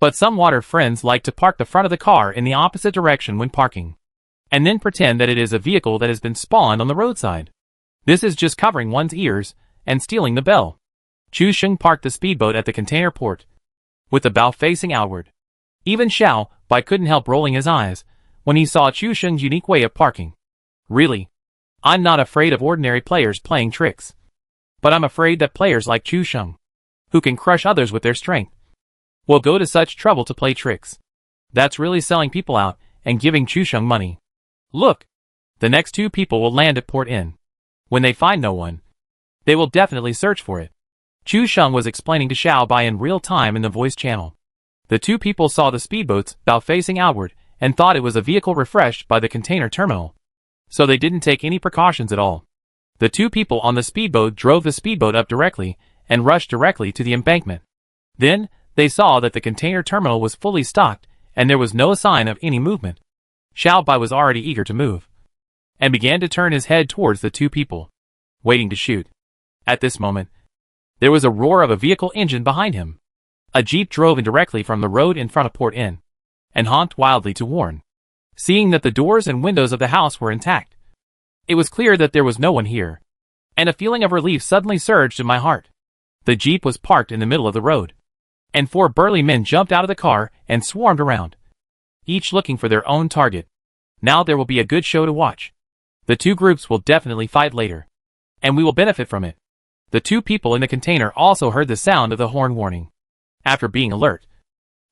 But some water friends like to park the front of the car in the opposite direction when parking, and then pretend that it is a vehicle that has been spawned on the roadside. This is just covering one's ears and stealing the bell. Chusheng parked the speedboat at the container port, with the bow facing outward. Even Xiaobai couldn't help rolling his eyes when he saw Chusheng's unique way of parking. Really, I'm not afraid of ordinary players playing tricks, but I'm afraid that players like Chusheng, who can crush others with their strength, will go to such trouble to play tricks. That's really selling people out and giving Chusheng money. Look, the next two people will land at Port Inn. When they find no one, they will definitely search for it. Chusheng was explaining to Xiaobai in real time in the voice channel. The two people saw the speedboat's bow facing outward and thought it was a vehicle refreshed by the container terminal, so they didn't take any precautions at all. The two people on the speedboat drove the speedboat up directly and rushed directly to the embankment. Then, they saw that the container terminal was fully stocked and there was no sign of any movement. Xiao Bai was already eager to move and began to turn his head towards the two people, waiting to shoot. At this moment, there was a roar of a vehicle engine behind him. A jeep drove in directly from the road in front of Port Inn and honked wildly to warn. Seeing that the doors and windows of the house were intact, it was clear that there was no one here, and a feeling of relief suddenly surged in my heart. The jeep was parked in the middle of the road, and 4 burly men jumped out of the car and swarmed around, each looking for their own target. Now there will be a good show to watch. The two groups will definitely fight later, and we will benefit from it. The two people in the container also heard the sound of the horn warning. After being alert,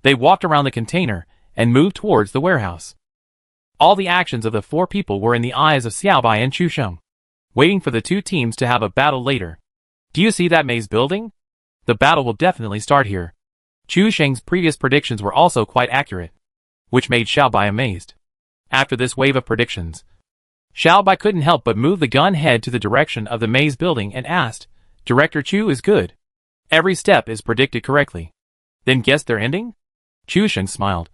they walked around the container and moved towards the warehouse. All the actions of the 4 people were in the eyes of Xiao Bai and Chu Sheng, waiting for the two teams to have a battle later. Do you see that maze building? The battle will definitely start here. Chu Sheng's previous predictions were also quite accurate, which made Xiao Bai amazed. After this wave of predictions, Xiao Bai couldn't help but move the gun head to the direction of the maze building and asked, "Director Chu is good. Every step is predicted correctly. Then guess their ending?" Chu Sheng smiled,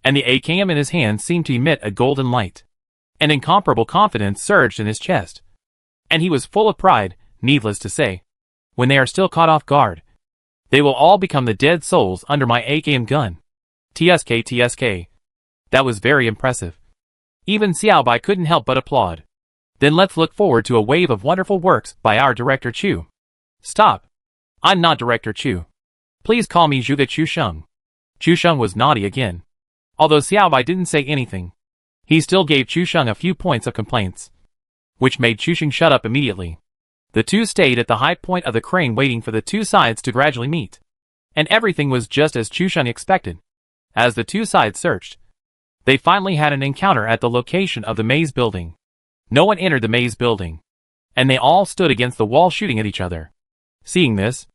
and the AKM in his hand seemed to emit a golden light. An incomparable confidence surged in his chest, and he was full of pride. Needless to say, when they are still caught off guard, they will all become the dead souls under my AKM gun. TSK. That was very impressive. Even Xiao Bai couldn't help but applaud. Then let's look forward to a wave of wonderful works by our Director Chu. Stop. I'm not Director Chu. Please call me Zhuge Chu Sheng. Chu Sheng was naughty again. Although Xiao Bai didn't say anything, he still gave Chu Sheng a few points of complaints, which made Chu Sheng shut up immediately. The two stayed at the high point of the crane waiting for the two sides to gradually meet. And everything was just as Chu Sheng expected. As the two sides searched, they finally had an encounter at the location of the maze building. No one entered the maze building, and they all stood against the wall shooting at each other. Seeing this,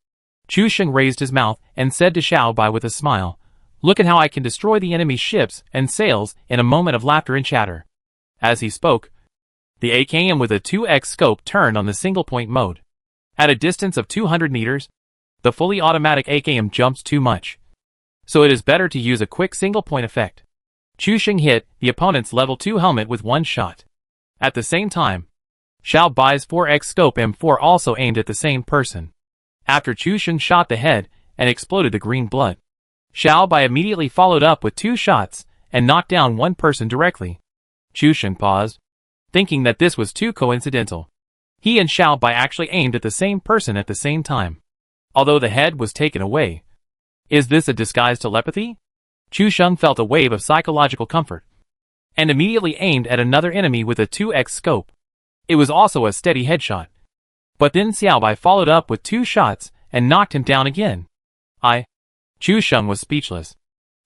Chu Sheng raised his mouth and said to Xiao Bai with a smile, "Look at how I can destroy the enemy's ships and sails," in a moment of laughter and chatter. As he spoke, the AKM with a 2x scope turned on the single-point mode. At a distance of 200 meters, the fully automatic AKM jumps too much, so it is better to use a quick single-point effect. Chu Sheng hit the opponent's level 2 helmet with one shot. At the same time, Xiao Bai's 4x scope M4 also aimed at the same person. After Chu Sheng shot the head and exploded the green blood, Xiao Bai immediately followed up with 2 shots and knocked down one person directly. Chu Sheng paused, thinking that this was too coincidental. He and Xiao Bai actually aimed at the same person at the same time, although the head was taken away. Is this a disguised telepathy? Chu Sheng felt a wave of psychological comfort, and immediately aimed at another enemy with a 2x scope. It was also a steady headshot. But then Xiao Bai followed up with 2 shots and knocked him down again. Chu Sheng was speechless,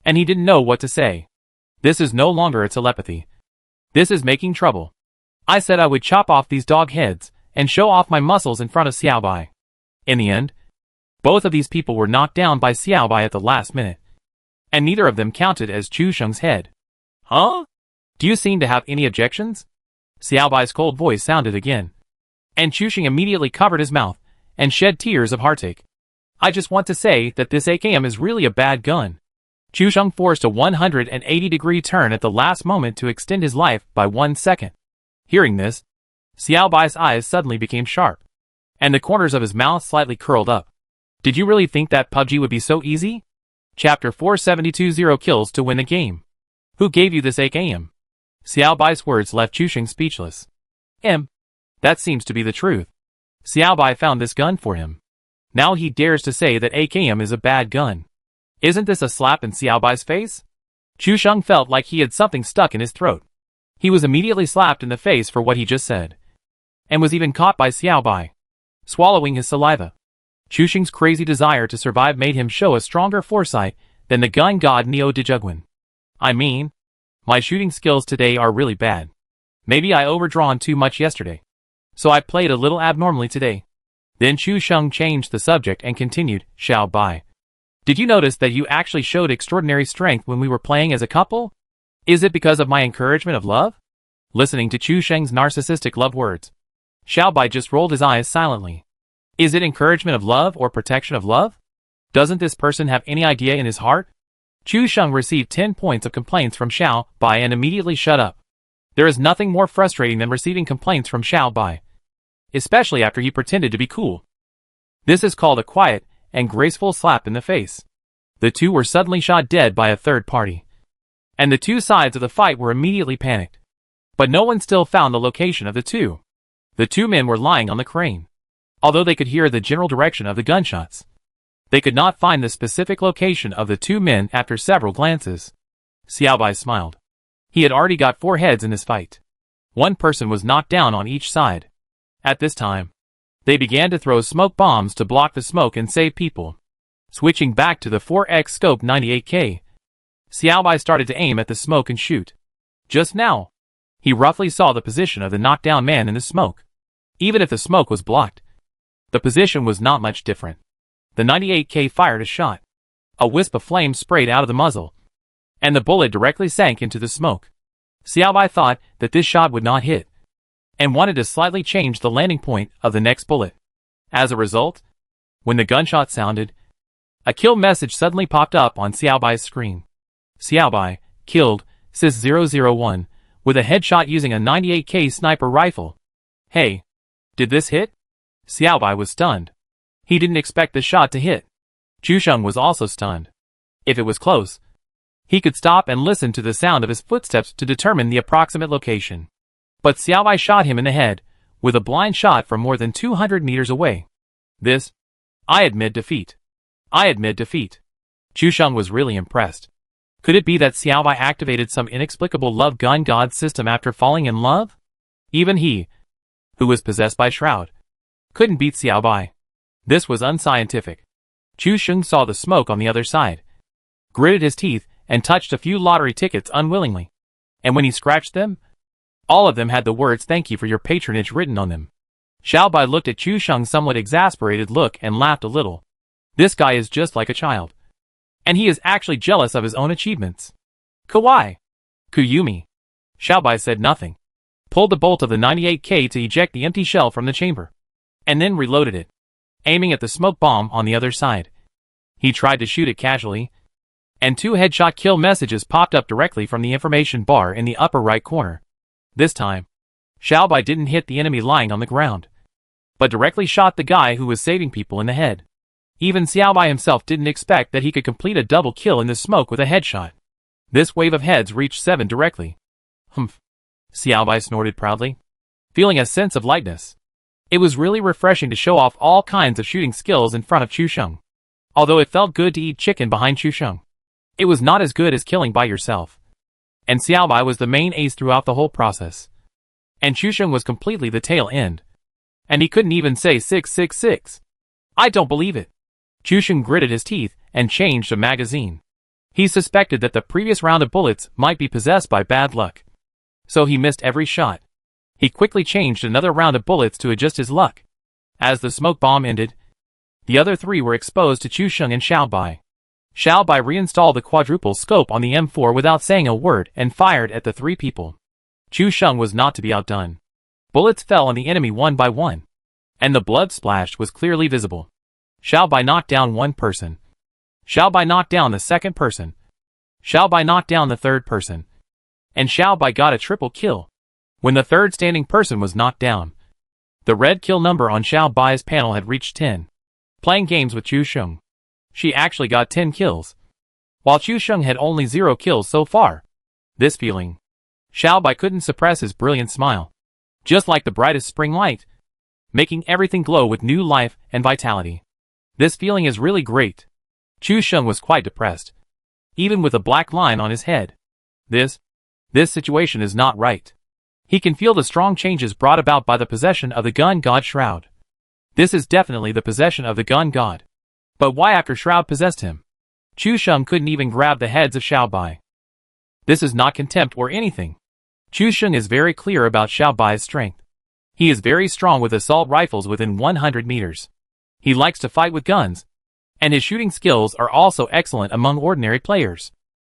and he didn't know what to say. This is no longer a telepathy. This is making trouble. I said I would chop off these dog heads and show off my muscles in front of Xiao Bai. In the end, both of these people were knocked down by Xiao Bai at the last minute, and neither of them counted as Chu Sheng's head. Huh? Do you seem to have any objections? Xiao Bai's cold voice sounded again, and Chu Sheng immediately covered his mouth and shed tears of heartache. I just want to say that this AKM is really a bad gun. Chu Sheng forced a 180-degree turn at the last moment to extend his life by 1 second. Hearing this, Xiao Bai's eyes suddenly became sharp, and the corners of his mouth slightly curled up. Did you really think that PUBG would be so easy? Chapter 472 0 kills to win the game. Who gave you this AKM? Xiao Bai's words left Chu Sheng speechless. That seems to be the truth. Xiao Bai found this gun for him. Now he dares to say that AKM is a bad gun. Isn't this a slap in Xiao Bai's face? Chu Sheng felt like he had something stuck in his throat. He was immediately slapped in the face for what he just said, and was even caught by Xiao Bai, swallowing his saliva. Chu Sheng's crazy desire to survive made him show a stronger foresight than the gun god Neo Dijugwen. I mean, my shooting skills today are really bad. Maybe I overdrawn too much yesterday, so I played a little abnormally today. Then Chu Sheng changed the subject and continued, Xiao Bai, did you notice that you actually showed extraordinary strength when we were playing as a couple? Is it because of my encouragement of love? Listening to Chu Sheng's narcissistic love words, Xiao Bai just rolled his eyes silently. Is it encouragement of love or protection of love? Doesn't this person have any idea in his heart? Chu Sheng received 10 points of complaints from Xiao Bai and immediately shut up. There is nothing more frustrating than receiving complaints from Xiao Bai, especially after he pretended to be cool. This is called a quiet and graceful slap in the face. The two were suddenly shot dead by a third party, and the two sides of the fight were immediately panicked. But no one still found the location of the two. The two men were lying on the crane. Although they could hear the general direction of the gunshots, they could not find the specific location of the two men after several glances. Xiao Bai smiled. He had already got 4 heads in this fight. One person was knocked down on each side. At this time, they began to throw smoke bombs to block the smoke and save people. Switching back to the 4x scope 98K, Xiao Bai started to aim at the smoke and shoot. Just now, he roughly saw the position of the knocked down man in the smoke. Even if the smoke was blocked, the position was not much different. The 98K fired a shot. A wisp of flame sprayed out of the muzzle, and the bullet directly sank into the smoke. Xiao Bai thought that this shot would not hit, and wanted to slightly change the landing point of the next bullet. As a result, when the gunshot sounded, a kill message suddenly popped up on Xiao Bai's screen. Xiao Bai, killed, SIS-001, with a headshot using a 98K sniper rifle. Hey, did this hit? Xiao Bai was stunned. He didn't expect the shot to hit. Chu Sheng was also stunned. If it was close, he could stop and listen to the sound of his footsteps to determine the approximate location. But Xiao Bai shot him in the head, with a blind shot from more than 200 meters away. I admit defeat. Chu Sheng was really impressed. Could it be that Xiao Bai activated some inexplicable love gun god system after falling in love? Even he, who was possessed by Shroud, couldn't beat Xiao Bai. This was unscientific. Chu Sheng saw the smoke on the other side, gritted his teeth, and touched a few lottery tickets unwillingly. And when he scratched them, all of them had the words "Thank you for your patronage" written on them. Xiao Bai looked at Chu Sheng's somewhat exasperated look and laughed a little. This guy is just like a child. And he is actually jealous of his own achievements. Kawaii. Kuyumi. Xiao Bai said nothing, pulled the bolt of the 98K to eject the empty shell from the chamber, and then reloaded it, aiming at the smoke bomb on the other side. He tried to shoot it casually, and 2 headshot kill messages popped up directly from the information bar in the upper right corner. This time, Xiao Bai didn't hit the enemy lying on the ground, but directly shot the guy who was saving people in the head. Even Xiao Bai himself didn't expect that he could complete a double kill in the smoke with a headshot. This wave of heads reached 7 directly. Humph. Xiao Bai snorted proudly, feeling a sense of lightness. It was really refreshing to show off all kinds of shooting skills in front of Chu Sheng. Although it felt good to eat chicken behind Chu Sheng, it was not as good as killing by yourself. And Xiao Bai was the main ace throughout the whole process, and Chu Sheng was completely the tail end. And he couldn't even say 666. I don't believe it. Chu Sheng gritted his teeth and changed a magazine. He suspected that the previous round of bullets might be possessed by bad luck, so he missed every shot. He quickly changed another round of bullets to adjust his luck. As the smoke bomb ended, the other 3 were exposed to Chu Sheng and Xiao Bai. Xiao Bai reinstalled the quadruple scope on the M4 without saying a word and fired at the 3 people. Chu Sheng was not to be outdone. Bullets fell on the enemy one by one, and the blood splash was clearly visible. Xiao Bai knocked down 1 person. Xiao Bai knocked down the 2nd person. Xiao Bai knocked down the 3rd person. And Xiao Bai got a triple kill. When the 3rd standing person was knocked down, the red kill number on Xiao Bai's panel had reached 10. Playing games with Chu Sheng, she actually got 10 kills, while Chu Sheng had only 0 kills so far. This feeling, Xiao Bai couldn't suppress his brilliant smile, just like the brightest spring light, making everything glow with new life and vitality. This feeling is really great. Chu Sheng was quite depressed, even with a black line on his head. This situation is not right. He can feel the strong changes brought about by the possession of the gun god Shroud. This is definitely the possession of the gun god. But why after Shroud possessed him, Chu Sheng couldn't even grab the heads of Xiao Bai? This is not contempt or anything. Chu Sheng is very clear about Xiao Bai's strength. He is very strong with assault rifles within 100 meters. He likes to fight with guns, and his shooting skills are also excellent among ordinary players.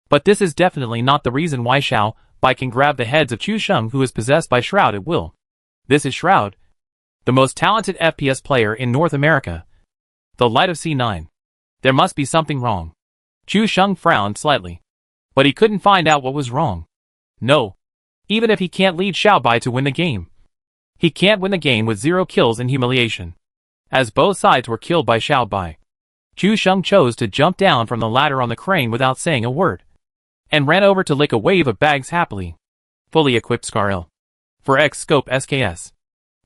But this is definitely not the reason why Xiao Bai can grab the heads of Chu Sheng, who is possessed by Shroud at will. This is Shroud, The most talented FPS player in North America. The light of C9. There must be something wrong. Chu Sheng frowned slightly. But he couldn't find out what was wrong. No. Even if he can't lead Xiaobai to win the game. He can't win the game with 0 kills and humiliation. As both sides were killed by Xiaobai, Chu Sheng chose to jump down from the ladder on the crane without saying a word, and ran over to lick a wave of bags happily. Fully equipped Scar-L. For X-Scope SKS.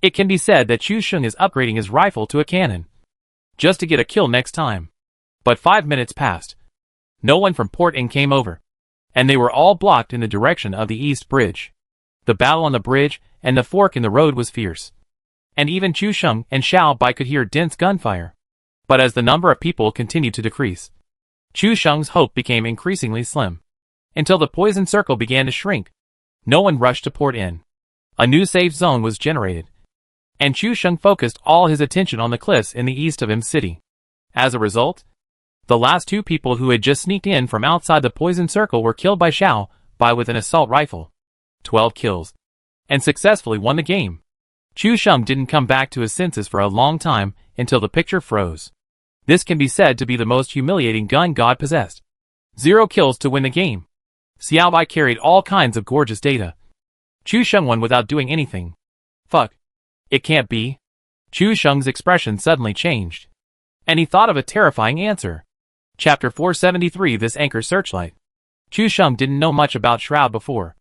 It can be said that Chu Sheng is upgrading his rifle to a cannon, just to get a kill next time. But 5 minutes passed. No one from Port Ing came over, and they were all blocked in the direction of the East Bridge. The battle on the bridge and the fork in the road was fierce, and even Chu Sheng and Xiaobai could hear dense gunfire. But as the number of people continued to decrease, Chu Sheng's hope became increasingly slim, until the poison circle began to shrink. No one rushed to Port Inn. A new safe zone was generated, and Chu Sheng focused all his attention on the cliffs in the east of City. As a result, the last 2 people who had just sneaked in from outside the poison circle were killed by Xiaobai with an assault rifle. 12 kills, and successfully won the game. Chu Sheng didn't come back to his senses for a long time until the picture froze. This can be said to be the most humiliating gun god possessed. 0 kills to win the game. Xiaobai carried all kinds of gorgeous data. Chu Sheng won without doing anything. Fuck. It can't be. Chu Sheng's expression suddenly changed, and he thought of a terrifying answer. Chapter 473 This Anchor Searchlight. Chu Sheng didn't know much about Shroud before,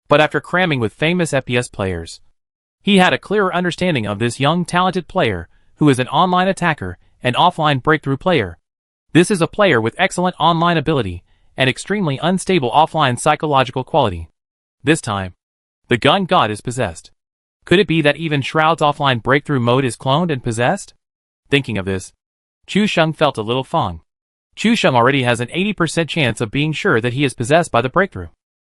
but after cramming with famous FPS players, he had a clearer understanding of this young talented player who is an online attacker and offline breakthrough player. This is a player with excellent online ability and extremely unstable offline psychological quality. This time, the gun god is possessed. Could it be that even Shroud's offline breakthrough mode is cloned and possessed? Thinking of this, Chu Sheng felt a little fong. Chu Sheng already has an 80% chance of being sure that he is possessed by the breakthrough,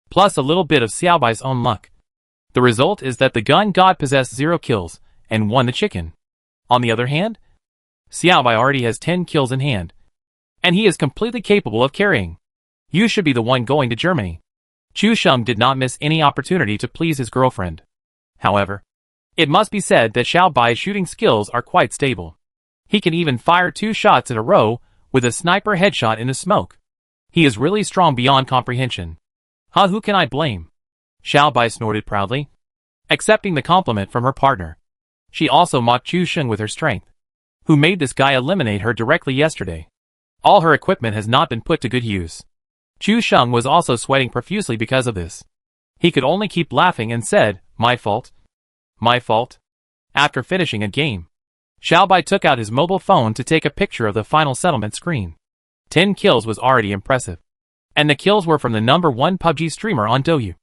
plus a little bit of Xiaobai's own luck. The result is that the gun god possessed 0 kills and won the chicken. On the other hand, Xiaobai already has 10 kills in hand, and he is completely capable of carrying. You should be the one going to Germany. Chu Sheng did not miss any opportunity to please his girlfriend. However, it must be said that Xiaobai's shooting skills are quite stable. He can even fire 2 shots in a row with a sniper headshot in the smoke. He is really strong beyond comprehension. Huh, who can I blame? Xiaobai snorted proudly, accepting the compliment from her partner. She also mocked Chu Sheng with her strength. Who made this guy eliminate her directly yesterday? All her equipment has not been put to good use. Chu Sheng was also sweating profusely because of this. He could only keep laughing and said, "My fault. My fault." After finishing a game, Xiaobai took out his mobile phone to take a picture of the final settlement screen. 10 kills was already impressive, and the kills were from the #1 PUBG streamer on Douyu.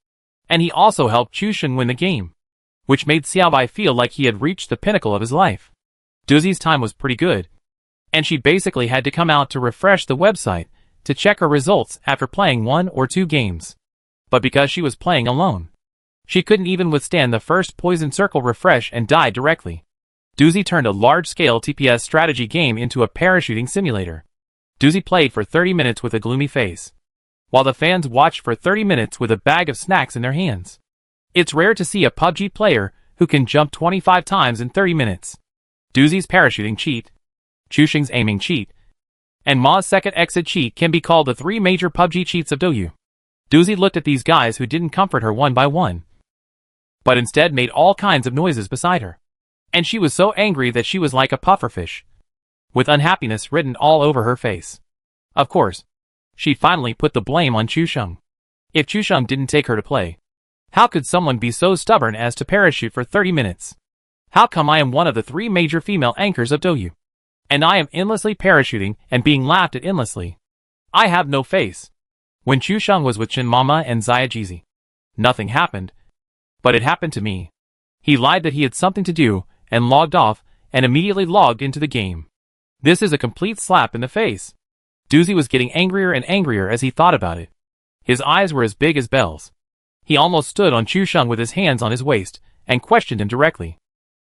And he also helped Chu Sheng win the game, which made Xiaobai feel like he had reached the pinnacle of his life. Duzi's time was pretty good, and she basically had to come out to refresh the website to check her results after playing 1 or 2 games. But because she was playing alone, she couldn't even withstand the first poison circle refresh and died directly. Duzi turned a large-scale TPS strategy game into a parachuting simulator. Duzi played for 30 minutes with a gloomy face, while the fans watched for 30 minutes with a bag of snacks in their hands. It's rare to see a PUBG player who can jump 25 times in 30 minutes. Duzi's parachuting cheat, Chu Sheng's aiming cheat, and Ma's second exit cheat can be called the 3 major PUBG cheats of Douyu. Duzi looked at these guys who didn't comfort her one by one, but instead made all kinds of noises beside her. And she was so angry that she was like a pufferfish, with unhappiness written all over her face. Of course, she finally put the blame on Chu Sheng. If Chu Sheng didn't take her to play, how could someone be so stubborn as to parachute for 30 minutes? How come I am one of the 3 major female anchors of Douyu, and I am endlessly parachuting and being laughed at endlessly? I have no face. When Chu Sheng was with Chin Mama and Zaya Jizi, nothing happened, but it happened to me. He lied that he had something to do and logged off and immediately logged into the game. This is a complete slap in the face. Duzi was getting angrier and angrier as he thought about it. His eyes were as big as bells. He almost stood on Chu Sheng with his hands on his waist and questioned him directly.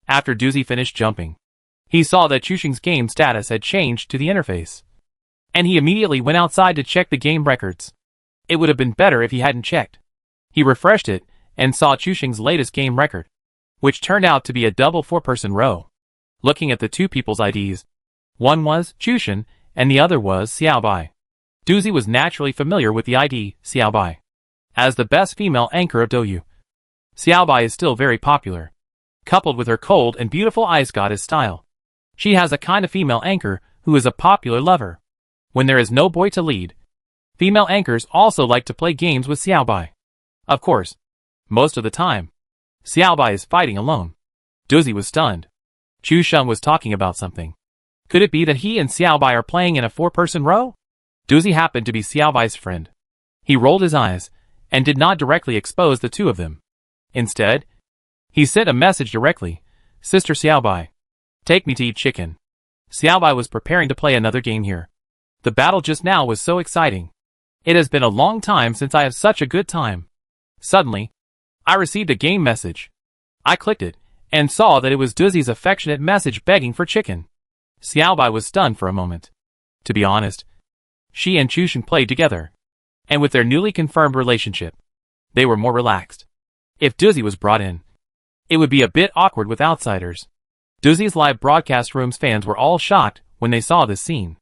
After Duzi finished jumping, he saw that Chu Sheng's game status had changed to the interface, and he immediately went outside to check the game records. It would have been better if he hadn't checked. He refreshed it and saw Chu Sheng's latest game record. which turned out to be a double four-person row. Looking at the two people's IDs, one was Chushan and the other was Xiaobai. Duzi was naturally familiar with the ID Xiaobai. As the best female anchor of Douyu, Xiaobai is still very popular. Coupled with her cold and beautiful ice goddess style, she has a kind of female anchor who is a popular lover. When there is no boy to lead, female anchors also like to play games with Xiaobai. Of course, most of the time, Xiaobai is fighting alone. Duzi was stunned. Chushan was talking about something. Could it be that he and Xiaobai are playing in a four-person row? Duzi happened to be Xiaobai's friend. He rolled his eyes and did not directly expose the two of them. Instead, he sent a message directly. Sister Xiaobai, take me to eat chicken. Xiaobai was preparing to play another game here. The battle just now was so exciting. It has been a long time since I have such a good time. Suddenly, I received a game message. I clicked it and saw that it was Duzi's affectionate message begging for chicken. Xiaobai was stunned for a moment. To be honest, she and Chushan played together, and with their newly confirmed relationship, they were more relaxed. If Duzi was brought in, it would be a bit awkward with outsiders. Duzi's live broadcast room's fans were all shocked when they saw this scene.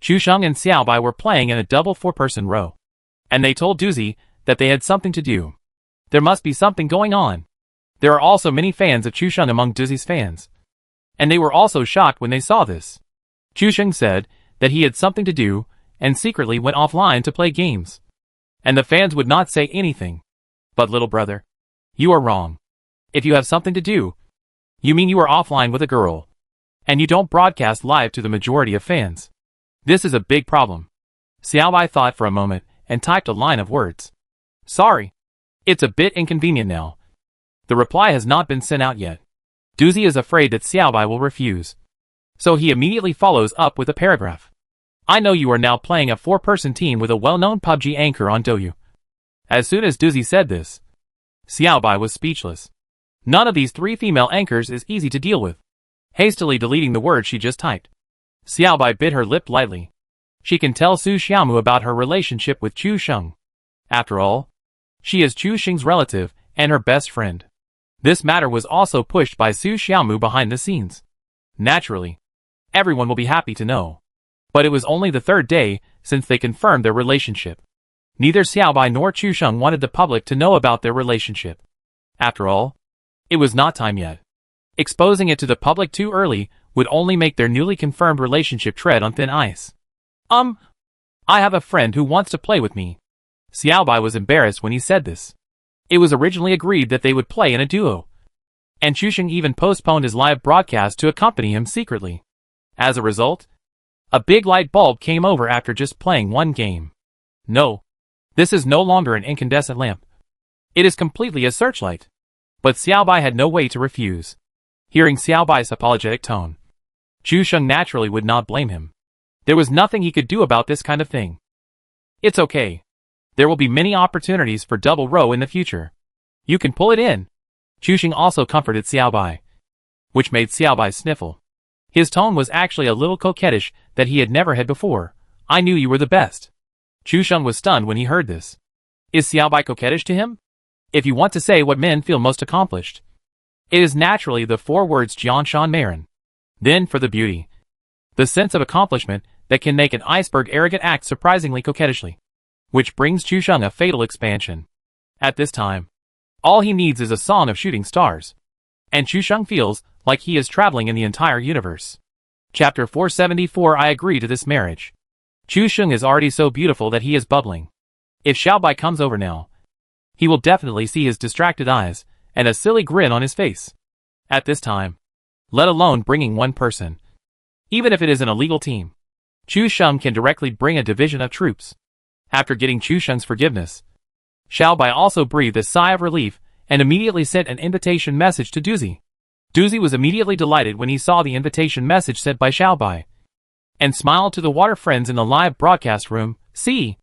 Chushan and Xiaobai were playing in a double four-person row, and they told Duzi that they had something to do. There must be something going on. There are also many fans of Chushan among Duzi's fans, and they were also shocked when they saw this. Chushan said that he had something to do and secretly went offline to play games, and the fans would not say anything. But little brother, you are wrong. If you have something to do, you mean you are offline with a girl, and you don't broadcast live to the majority of fans. This is a big problem. Xiaobai thought for a moment and typed a line of words. Sorry. It's a bit inconvenient now. The reply has not been sent out yet. Duzi is afraid that Xiaobai will refuse, so he immediately follows up with a paragraph. I know you are now playing a four-person team with a well-known PUBG anchor on Douyu. As soon as Duzi said this, Xiaobai was speechless. None of these three female anchors is easy to deal with. Hastily deleting the word she just typed, Xiaobai bit her lip lightly. She can tell Su Xiaomu about her relationship with Chushan. After all, she is Chushan's relative and her best friend. This matter was also pushed by Su Xiaomu behind the scenes. Naturally, everyone will be happy to know. But it was only the third day since they confirmed their relationship. Neither Xiaobai nor Chushan wanted the public to know about their relationship. After all, it was not time yet. Exposing it to the public too early would only make their newly confirmed relationship tread on thin ice. I have a friend who wants to play with me. Xiaobai was embarrassed when he said this. It was originally agreed that they would play in a duo, and Chushan even postponed his live broadcast to accompany him secretly. As a result, a big light bulb came over after just playing one game. No, this is no longer an incandescent lamp. It is completely a searchlight. But Xiaobai had no way to refuse. Hearing Xiaobai's apologetic tone, Chushan naturally would not blame him. There was nothing he could do about this kind of thing. It's okay. There will be many opportunities for double row in the future. You can pull it in. Chushan also comforted Xiaobai, which made Xiaobai sniffle. His tone was actually a little coquettish that he had never had before. I knew you were the best. Chushan was stunned when he heard this. Is Xiaobai coquettish to him? If you want to say what men feel most accomplished, it is naturally the four words Jianshan Marin. Then for the beauty. The sense of accomplishment that can make an iceberg arrogant act surprisingly coquettishly. Which brings Chushan a fatal expansion. At this time, all he needs is a song of shooting stars. And Chushan feels like he is traveling in the entire universe. Chapter 474 I agree to this marriage. Chushan is already so beautiful that he is bubbling. If Xiaobai comes over now, he will definitely see his distracted eyes and a silly grin on his face. At this time, let alone bringing one person, even if it is an illegal team, Chushan can directly bring a division of troops. After getting Chushan's forgiveness, Xiaobai also breathed a sigh of relief and immediately sent an invitation message to Duzi. Duzi was immediately delighted when he saw the invitation message sent by Xiaobai, and smiled to the water friends in the live broadcast room. See,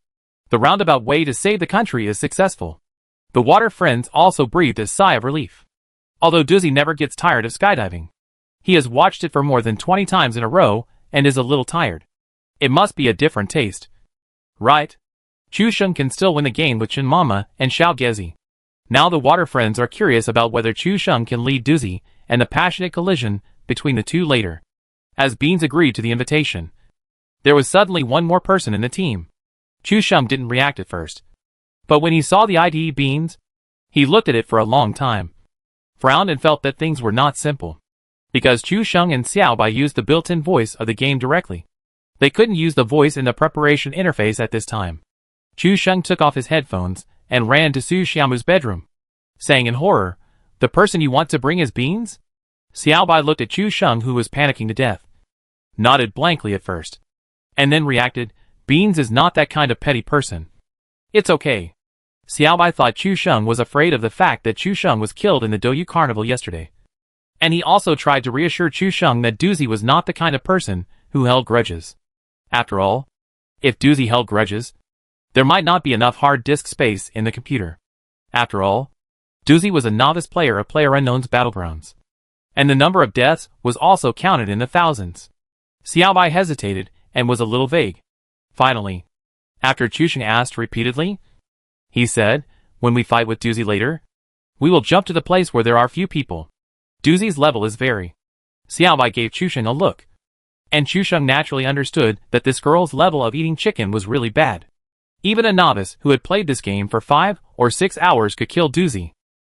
the roundabout way to save the country is successful. The water friends also breathed a sigh of relief. Although Duzi never gets tired of skydiving, he has watched it for more than 20 times in a row and is a little tired. It must be a different taste. Right? Chushan can still win the game with Chin Mama and Xiao Gezi. Now the water friends are curious about whether Chu Sheng can lead Doozy, and the passionate collision between the two later. As Beans agreed to the invitation, there was suddenly one more person in the team. Chu Sheng didn't react at first, but when he saw the ID Beans, he looked at it for a long time, frowned and felt that things were not simple. Because Chu Sheng and Xiao Bai used the built-in voice of the game directly, they couldn't use the voice in the preparation interface at this time. Chu Sheng took off his headphones and ran to Su Xiaomu's bedroom, saying in horror, "The person you want to bring is Beans?" Xiao Bai looked at Chu Sheng, who was panicking to death, nodded blankly at first, and then reacted, "Beans is not that kind of petty person. It's okay." Xiao Bai thought Chu Sheng was afraid of the fact that Chu Sheng was killed in the Douyu Carnival yesterday. And he also tried to reassure Chu Sheng that Doozy was not the kind of person who held grudges. After all, if Doozy held grudges, there might not be enough hard disk space in the computer. After all, Doozy was a novice player of PlayerUnknown's Battlegrounds, and the number of deaths was also counted in the thousands. Xiao Bai hesitated and was a little vague. Finally, after Chu Sheng asked repeatedly, he said, "When we fight with Doozy later, we will jump to the place where there are few people. Doozy's level is very." Xiao Bai gave Chu Sheng a look, and Chu Sheng naturally understood that this girl's level of eating chicken was really bad. Even a novice who had played this game for 5 or 6 hours could kill Doozy.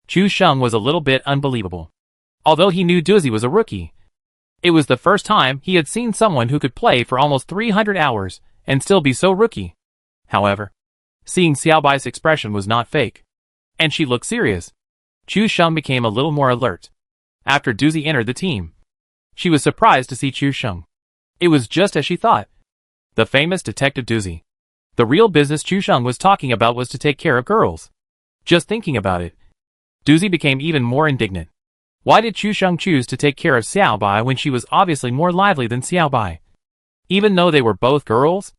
Chu Sheng was a little bit unbelievable. Although he knew Doozy was a rookie, it was the first time he had seen someone who could play for almost 300 hours and still be so rookie. However, seeing Xiao Bai's expression was not fake, and she looked serious, Chu Sheng became a little more alert. After Doozy entered the team, she was surprised to see Chu Sheng. It was just as she thought. The famous Detective Doozy. The real business Chu Sheng was talking about was to take care of girls. Just thinking about it, Doozy became even more indignant. Why did Chu Sheng choose to take care of Xiao Bai when she was obviously more lively than Xiao Bai? Even though they were both girls,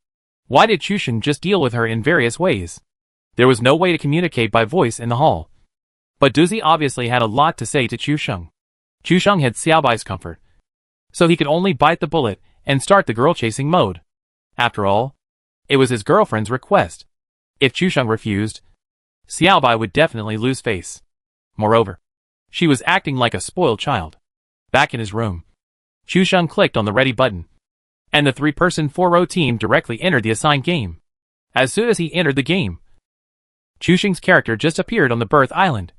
why did Chu Sheng just deal with her in various ways? There was no way to communicate by voice in the hall. But Doozy obviously had a lot to say to Chu Sheng. Chu Sheng had Xiao Bai's comfort, so he could only bite the bullet and start the girl-chasing mode. After all, it was his girlfriend's request. If Chu Sheng refused, Xiao Bai would definitely lose face. Moreover, she was acting like a spoiled child. Back in his room, Chu Sheng clicked on the ready button, and the 3-person 4-row team directly entered the assigned game. As soon as he entered the game, Chu Sheng's character just appeared on the birth island.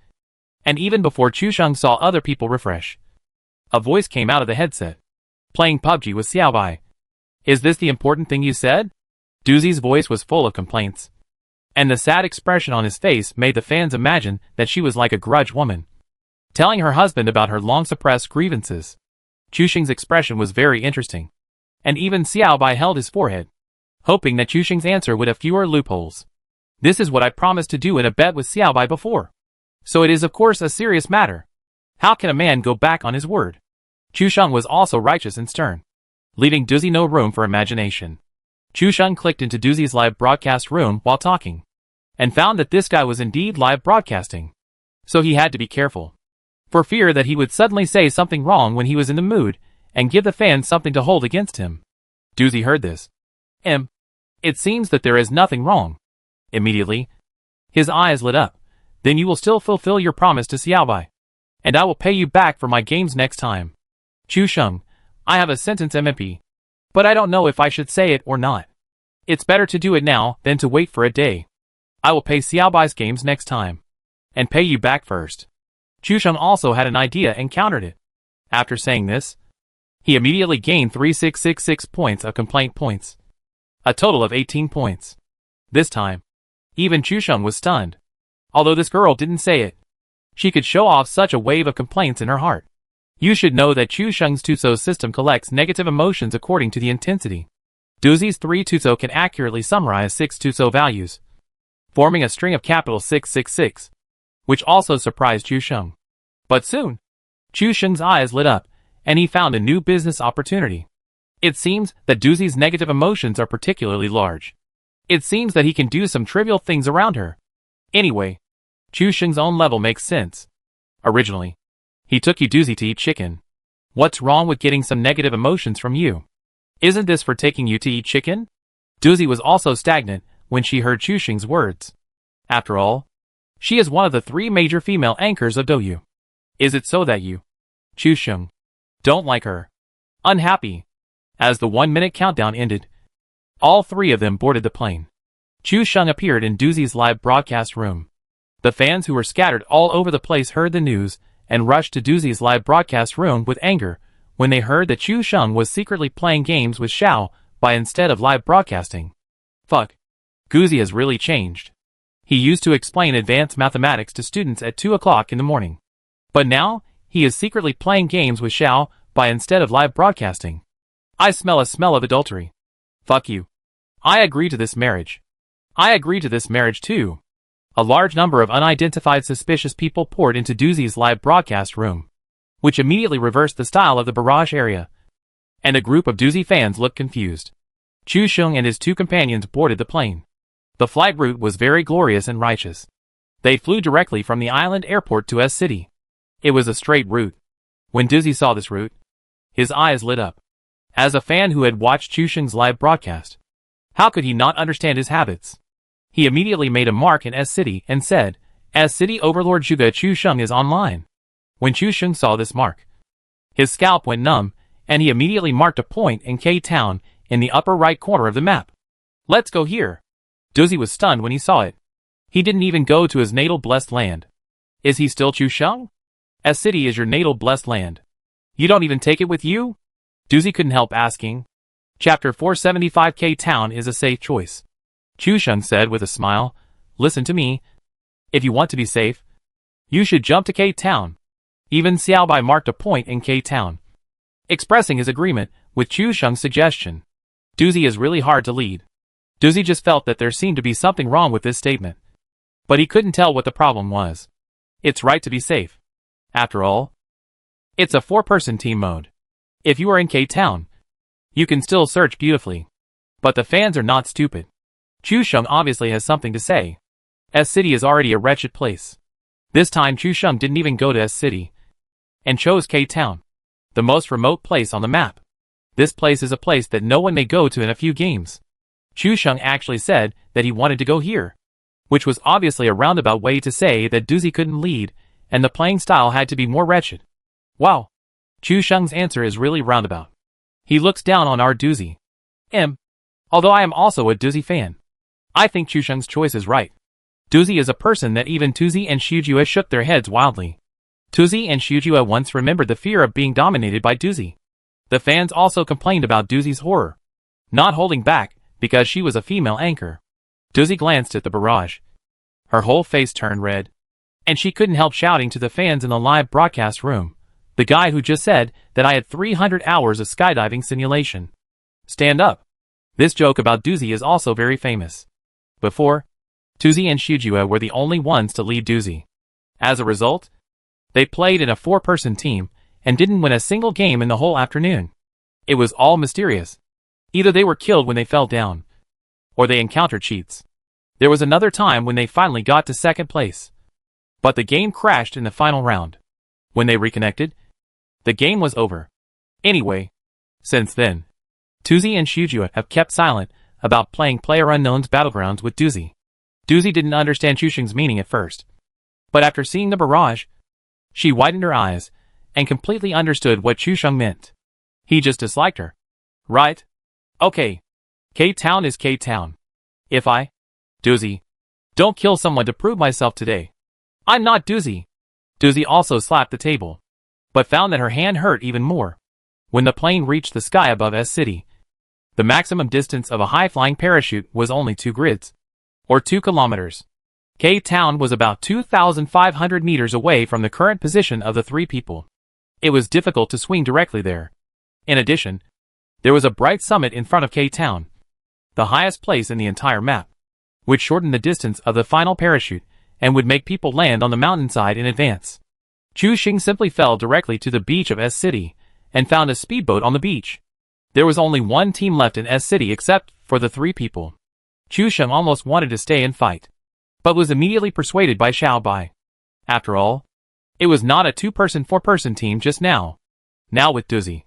And even before Chu Sheng saw other people refresh, a voice came out of the headset. "Playing PUBG with Xiao Bai. Is this the important thing you said?" Doozy's voice was full of complaints, and the sad expression on his face made the fans imagine that she was like a grudge woman, telling her husband about her long-suppressed grievances. Chu Sheng's expression was very interesting, and even Xiao Bai held his forehead, hoping that Chu Sheng's answer would have fewer loopholes. This is what I promised to do in a bet with Xiao Bai before. So it is of course a serious matter. How can a man go back on his word? Chu Sheng was also righteous and stern, leaving Doozy no room for imagination. Chu Sheng clicked into Doozy's live broadcast room while talking, and found that this guy was indeed live broadcasting. So he had to be careful, for fear that he would suddenly say something wrong when he was in the mood, and give the fans something to hold against him. Doozy heard this. It seems that there is nothing wrong. Immediately, his eyes lit up. Then you will still fulfill your promise to Xiao Bai, and I will pay you back for my games next time. Chu Sheng, I have a sentence MP, but I don't know if I should say it or not. It's better to do it now than to wait for a day. I will pay Xiao Bai's games next time, and pay you back first. Chu Sheng also had an idea and countered it. After saying this, he immediately gained 3666 points of complaint points, a total of 18 points. This time, even Chu Sheng was stunned. Although this girl didn't say it, she could show off such a wave of complaints in her heart. You should know that Chu Sheng's Tutso system collects negative emotions according to the intensity. Doozy's 3 Tutso can accurately summarize 6 Tutso values, forming a string of capital 666, which also surprised Chu Sheng. But soon, Chu Sheng's eyes lit up, and he found a new business opportunity. It seems that Doozy's negative emotions are particularly large. It seems that he can do some trivial things around her. Anyway, Chu Sheng's own level makes sense. Originally, he took you Doozy to eat chicken. What's wrong with getting some negative emotions from you? Isn't this for taking you to eat chicken? Doozy was also stagnant when she heard Chu Sheng's words. After all, She is one of the 3 major female anchors of Douyu. Is it so that you, Chusheng, don't like her? Unhappy. As the 1-minute countdown ended, all 3 of them boarded the plane. Chusheng appeared in Duzi's live broadcast room. The fans who were scattered all over the place heard the news and rushed to Duzi's live broadcast room with anger when they heard that Chusheng was secretly playing games with Xiao Bai instead of live broadcasting. Fuck. Guzi has really changed. He used to explain advanced mathematics to students at 2 o'clock in the morning. But now, he is secretly playing games with Xiao Bai instead of live broadcasting. I smell a smell of adultery. Fuck you. I agree to this marriage. I agree to this marriage too. A large number of unidentified suspicious people poured into Duzi's live broadcast room, which immediately reversed the style of the barrage area, and a group of Duzi fans looked confused. Chusheng and his 2 companions boarded the plane. The flight route was very glorious and righteous. They flew directly from the island airport to S City. It was a straight route. When Duzi saw this route, his eyes lit up. As a fan who had watched Chusheng's live broadcast, how could he not understand his habits? He immediately made a mark in S City and said, S City Overlord Zhuge Chusheng is online. When Chusheng saw this mark, his scalp went numb, and he immediately marked a point in K-Town in the upper right corner of the map. Let's go here. Duzi was stunned when he saw it. He didn't even go to his natal blessed land. Is he still Chusheng? S City is your natal blessed land. You don't even take it with you? Duzi couldn't help asking. Chapter 475 K-Town is a safe choice. Chusheng said with a smile, listen to me. If you want to be safe, you should jump to K-Town. Even Xiao Bai marked a point in K-Town, expressing his agreement with Chusheng's suggestion. Duzi is really hard to lead. Duzi just felt that there seemed to be something wrong with this statement, but he couldn't tell what the problem was. It's right to be safe. After all, it's a 4-person team mode. If you are in K-Town, you can still search beautifully. But the fans are not stupid. Chusheng obviously has something to say. S City is already a wretched place. This time Chusheng didn't even go to S City, and chose K-Town, the most remote place on the map. This place is a place that no one may go to in a few games. Chusheng actually said that he wanted to go here, which was obviously a roundabout way to say that Duzi couldn't lead, and the playing style had to be more wretched. Wow. Chusheng's answer is really roundabout. He looks down on our Duzi. Although I am also a Duzi fan, I think Chusheng's choice is right. Duzi is a person that even Tuzi and Shujue shook their heads wildly. Tuzi and Shujue once remembered the fear of being dominated by Duzi. The fans also complained about Duzi's horror, not holding back because she was a female anchor. Duzi glanced at the barrage. Her whole face turned red, and she couldn't help shouting to the fans in the live broadcast room, the guy who just said that I had 300 hours of skydiving simulation. Stand up. This joke about Duzi is also very famous. Before, Tuzi and Shujue were the only ones to lead Duzi. As a result, they played in a 4-person team and didn't win a single game in the whole afternoon. It was all mysterious. Either they were killed when they fell down, or they encountered cheats. There was another time when they finally got to 2nd place, but the game crashed in the final round. When they reconnected, the game was over. Anyway, since then, Tuzi and Shujue have kept silent about playing PlayerUnknown's Battlegrounds with Duzi. Duzi didn't understand Chusheng's meaning at first, but after seeing the barrage, she widened her eyes and completely understood what Chusheng meant. He just disliked her. Right? Okay. K-Town is K-Town. If I, Duzi, don't kill someone to prove myself today, I'm not Duzi. Duzi also slapped the table, but found that her hand hurt even more. When the plane reached the sky above S City, the maximum distance of a high-flying parachute was only 2 grids, or 2 kilometers. K-Town was about 2,500 meters away from the current position of the 3 people. It was difficult to swing directly there. In addition, there was a bright summit in front of K-Town, the highest place in the entire map, which shortened the distance of the final parachute and would make people land on the mountainside in advance. Chusheng simply fell directly to the beach of S City and found a speedboat on the beach. There was only one team left in S City except for the 3 people. Chusheng almost wanted to stay and fight, but was immediately persuaded by Xiao Bai. After all, it was not a 2-person 4-person team just now. Now with Duzi,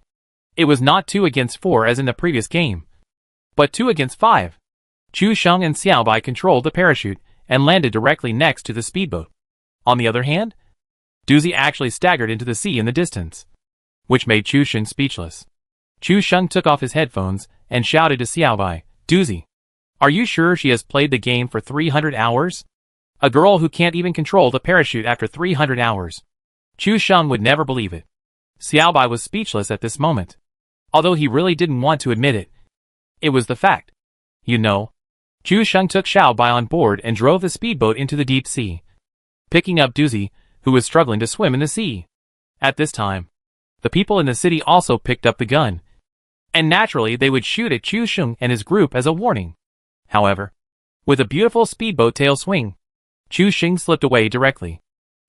it was not 2 against 4 as in the previous game, but 2 against 5. Chusheng and Xiao Bai controlled the parachute and landed directly next to the speedboat. On the other hand, Doozy actually staggered into the sea in the distance, which made Chu Sheng speechless. Chu Sheng took off his headphones and shouted to Xiaobai, "Doozy, are you sure she has played the game for 300 hours? A girl who can't even control the parachute after 300 hours. Chu Sheng would never believe it." Xiaobai was speechless at this moment. Although he really didn't want to admit it. It was the fact. You know. Chu Sheng took Xiaobai on board and drove the speedboat into the deep sea, picking up Doozy, who was struggling to swim in the sea. At this time, the people in the city also picked up the gun, and naturally they would shoot at Chu Sheng and his group as a warning. However, with a beautiful speedboat tail swing, Chu Sheng slipped away directly.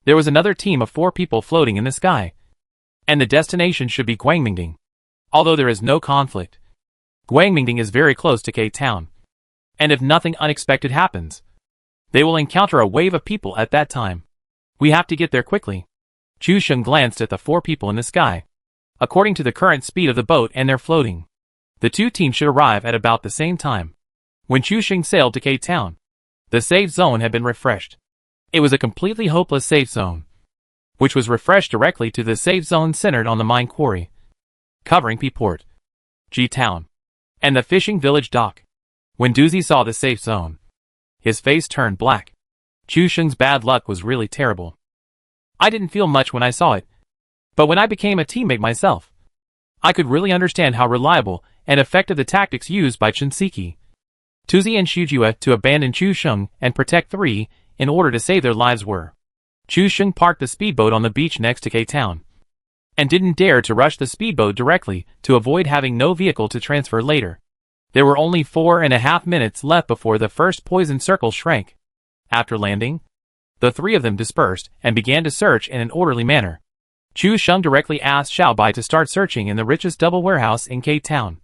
There was another team of 4 people floating in the sky, and the destination should be Guangmingding. Although there is no conflict, Guangmingding is very close to K-Town, and if nothing unexpected happens, they will encounter a wave of people at that time. We have to get there quickly. Chu Sheng glanced at the 4 people in the sky. According to the current speed of the boat and their floating, the 2 teams should arrive at about the same time. When Chu Sheng sailed to K-Town, the safe zone had been refreshed. It was a completely hopeless safe zone, which was refreshed directly to the safe zone centered on the mine quarry, covering P-Port, G-Town, and the fishing village dock. When Doozy saw the safe zone, his face turned black. Chu Sheng's bad luck was really terrible. I didn't feel much when I saw it, but when I became a teammate myself, I could really understand how reliable and effective the tactics used by Shinseki, Tuzi and Shujua to abandon Chu Sheng and protect 3 in order to save their lives were. Chu Sheng parked the speedboat on the beach next to K-Town, and didn't dare to rush the speedboat directly to avoid having no vehicle to transfer later. There were only 4.5 minutes left before the first poison circle shrank. After landing, the 3 of them dispersed and began to search in an orderly manner. Chu Sheng directly asked Xiaobai to start searching in the richest double warehouse in K-Town,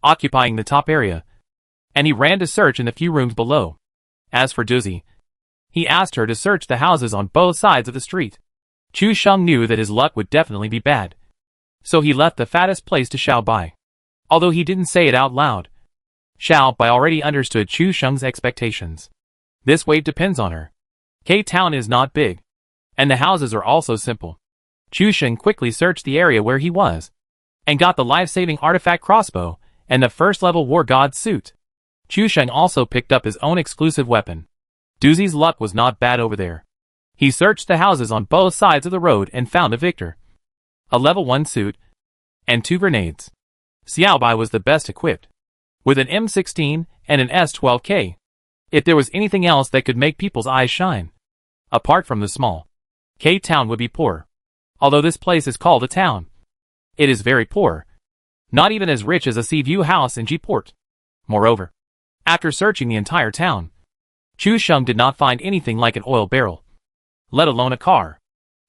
occupying the top area, and he ran to search in the few rooms below. As for Doozy, he asked her to search the houses on both sides of the street. Chu Sheng knew that his luck would definitely be bad, so he left the fattest place to Xiaobai. Although he didn't say it out loud, Xiaobai already understood Chu Sheng's expectations. This wave depends on her. K-Town is not big, and the houses are also simple. Chu Sheng quickly searched the area where he was, and got the life-saving artifact crossbow and the first-level war god suit. Chu Sheng also picked up his own exclusive weapon. Doozy's luck was not bad over there. He searched the houses on both sides of the road and found a Victor, a level 1 suit, and 2 grenades. Xiaobai was the best equipped, with an M16 and an S12K. If there was anything else that could make people's eyes shine, apart from the small K-Town would be poor. Although this place is called a town, it is very poor, not even as rich as a Seaview house in G-Port. Moreover, after searching the entire town, Chu Sheng did not find anything like an oil barrel, let alone a car.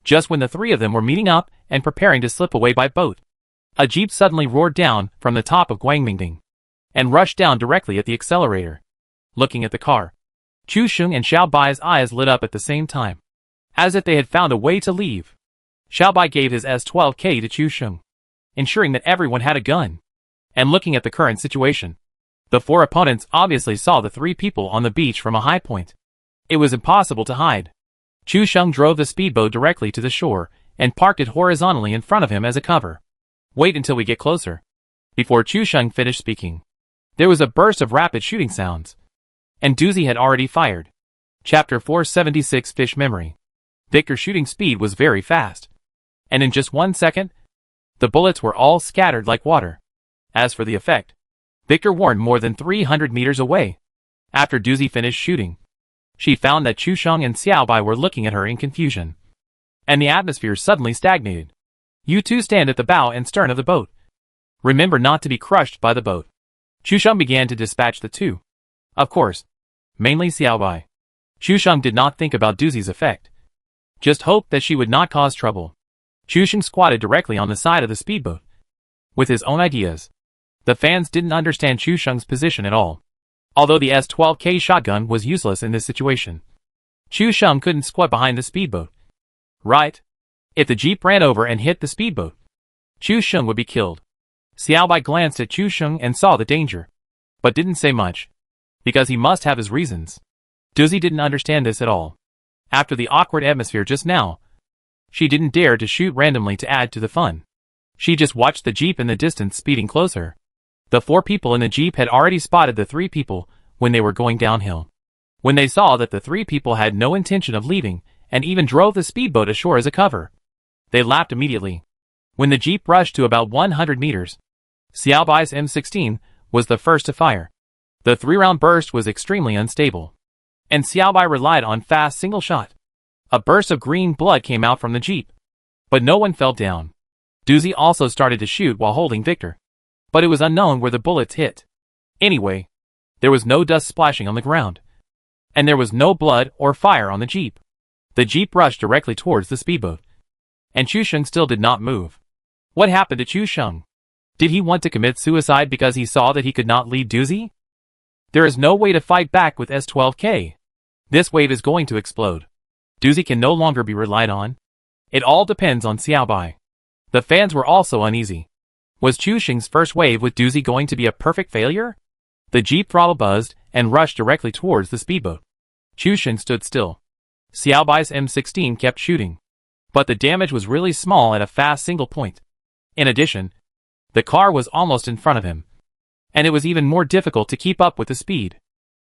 Just when the 3 of them were meeting up and preparing to slip away by boat, a jeep suddenly roared down from the top of Guangmingding, and rushed down directly at the accelerator. Looking at the car, Chu Sheng and Xiaobai's eyes lit up at the same time, as if they had found a way to leave. Xiaobai gave his S12K to Chu Sheng, ensuring that everyone had a gun. And looking at the current situation, the 4 opponents obviously saw the 3 people on the beach from a high point. It was impossible to hide. Chu Sheng drove the speedboat directly to the shore and parked it horizontally in front of him as a cover. Wait until we get closer. Before Chu Sheng finished speaking, there was a burst of rapid shooting sounds, and Doozy had already fired. Chapter 476 Fish Memory. Victor's shooting speed was very fast, and in just 1 second, the bullets were all scattered like water. As for the effect, Victor warned more than 300 meters away. After Doozy finished shooting, she found that Chu Sheng and Xiaobai were looking at her in confusion, and the atmosphere suddenly stagnated. You 2 stand at the bow and stern of the boat. Remember not to be crushed by the boat. Chu Sheng began to dispatch the 2. Of course, mainly Xiaobai. Chu Sheng did not think about Doozy's effect, just hoped that she would not cause trouble. Chu Sheng squatted directly on the side of the speedboat, with his own ideas. The fans didn't understand Chu Sheng's position at all. Although the S12K shotgun was useless in this situation, Chu Sheng couldn't squat behind the speedboat. Right? If the jeep ran over and hit the speedboat, Chu Sheng would be killed. Xiaobai glanced at Chu Sheng and saw the danger, but didn't say much, because he must have his reasons. Duzi didn't understand this at all. After the awkward atmosphere just now, she didn't dare to shoot randomly to add to the fun. She just watched the jeep in the distance speeding closer. The 4 people in the jeep had already spotted the 3 people when they were going downhill. When they saw that the 3 people had no intention of leaving and even drove the speedboat ashore as a cover, they laughed immediately. When the jeep rushed to about 100 meters, Xiaobai's M16 was the first to fire. The 3-round burst was extremely unstable, and Xiaobai relied on fast single shot. A burst of green blood came out from the jeep, but no one fell down. Duzi also started to shoot while holding Victor, but it was unknown where the bullets hit. Anyway, there was no dust splashing on the ground, and there was no blood or fire on the jeep. The jeep rushed directly towards the speedboat, and Chusheng still did not move. What happened to Chusheng? Did he want to commit suicide because he saw that he could not lead Duzi? There is no way to fight back with S12K. This wave is going to explode. Duzi can no longer be relied on. It all depends on Xiaobai. The fans were also uneasy. Was Chusheng's first wave with Duzi going to be a perfect failure? The jeep throttle buzzed and rushed directly towards the speedboat. Chusheng stood still. Xiaobai's M16 kept shooting, but the damage was really small at a fast single point. In addition, the car was almost in front of him, and it was even more difficult to keep up with the speed.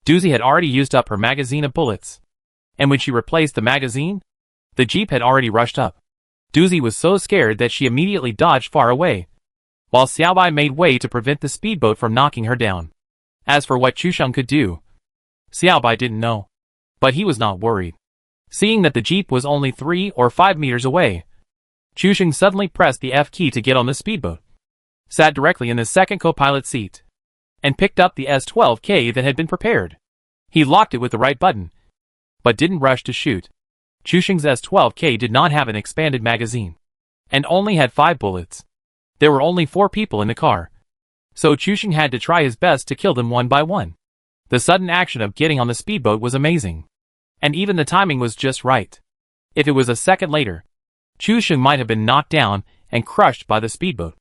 Duzi had already used up her magazine of bullets, and when she replaced the magazine, the jeep had already rushed up. Duzi was so scared that she immediately dodged far away, while Xiaobai made way to prevent the speedboat from knocking her down. As for what Chusheng could do, Xiaobai didn't know, but he was not worried. Seeing that the jeep was only 3 or 5 meters away, Chusheng suddenly pressed the F key to get on the speedboat, sat directly in the second co-pilot seat, and picked up the S12K that had been prepared. He locked it with the right button, but didn't rush to shoot. Chusheng's S12K did not have an expanded magazine, and only had 5 bullets. There were only 4 people in the car, so Chusheng had to try his best to kill them one by one. The sudden action of getting on the speedboat was amazing, and even the timing was just right. If it was a second later, Chusheng might have been knocked down and crushed by the speedboat.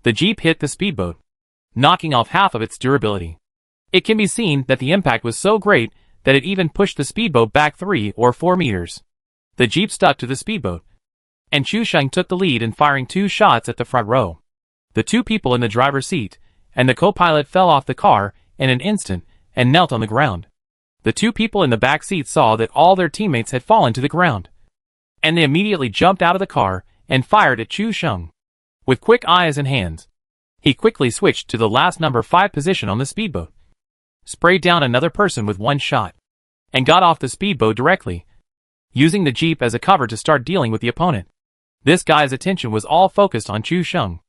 The jeep hit the speedboat, knocking off half of its durability. It can be seen that the impact was so great that it even pushed the speedboat back 3 or 4 meters. The jeep stuck to the speedboat, and Chusheng took the lead in firing 2 shots at the front row. The 2 people in the driver's seat and the co-pilot fell off the car in an instant and knelt on the ground. The 2 people in the back seat saw that all their teammates had fallen to the ground, and they immediately jumped out of the car and fired at Chusheng. With quick eyes and hands, he quickly switched to the last number 5 position on the speedboat, sprayed down another person with 1 shot, and got off the speedboat directly, using the jeep as a cover to start dealing with the opponent. This guy's attention was all focused on Chusheng.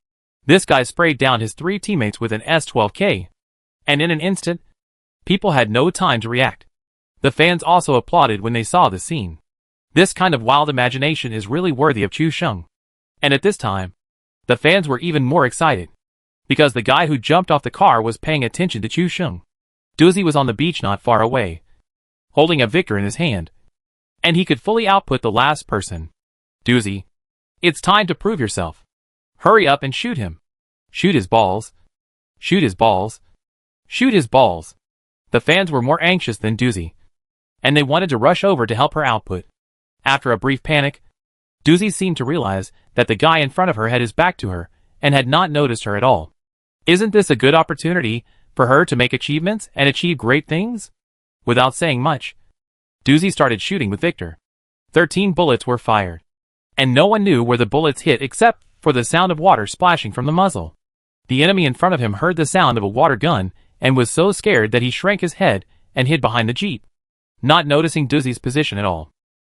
This guy sprayed down his 3 teammates with an S12K, and in an instant, people had no time to react. The fans also applauded when they saw the scene. This kind of wild imagination is really worthy of Chusheng. And at this time, the fans were even more excited, because the guy who jumped off the car was paying attention to Chusheng. Duzi was on the beach not far away, holding a Victor in his hand, and he could fully output the last person. Duzi, it's time to prove yourself. Hurry up and shoot him. Shoot his balls. Shoot his balls. Shoot his balls. The fans were more anxious than Duzi, and they wanted to rush over to help her output. After a brief panic, Duzi seemed to realize that the guy in front of her had his back to her and had not noticed her at all. Isn't this a good opportunity for her to make achievements and achieve great things? Without saying much, Duzi started shooting with Victor. 13 bullets were fired, and no one knew where the bullets hit except for the sound of water splashing from the muzzle. The enemy in front of him heard the sound of a water gun and was so scared that he shrank his head and hid behind the jeep, not noticing Duzi's position at all.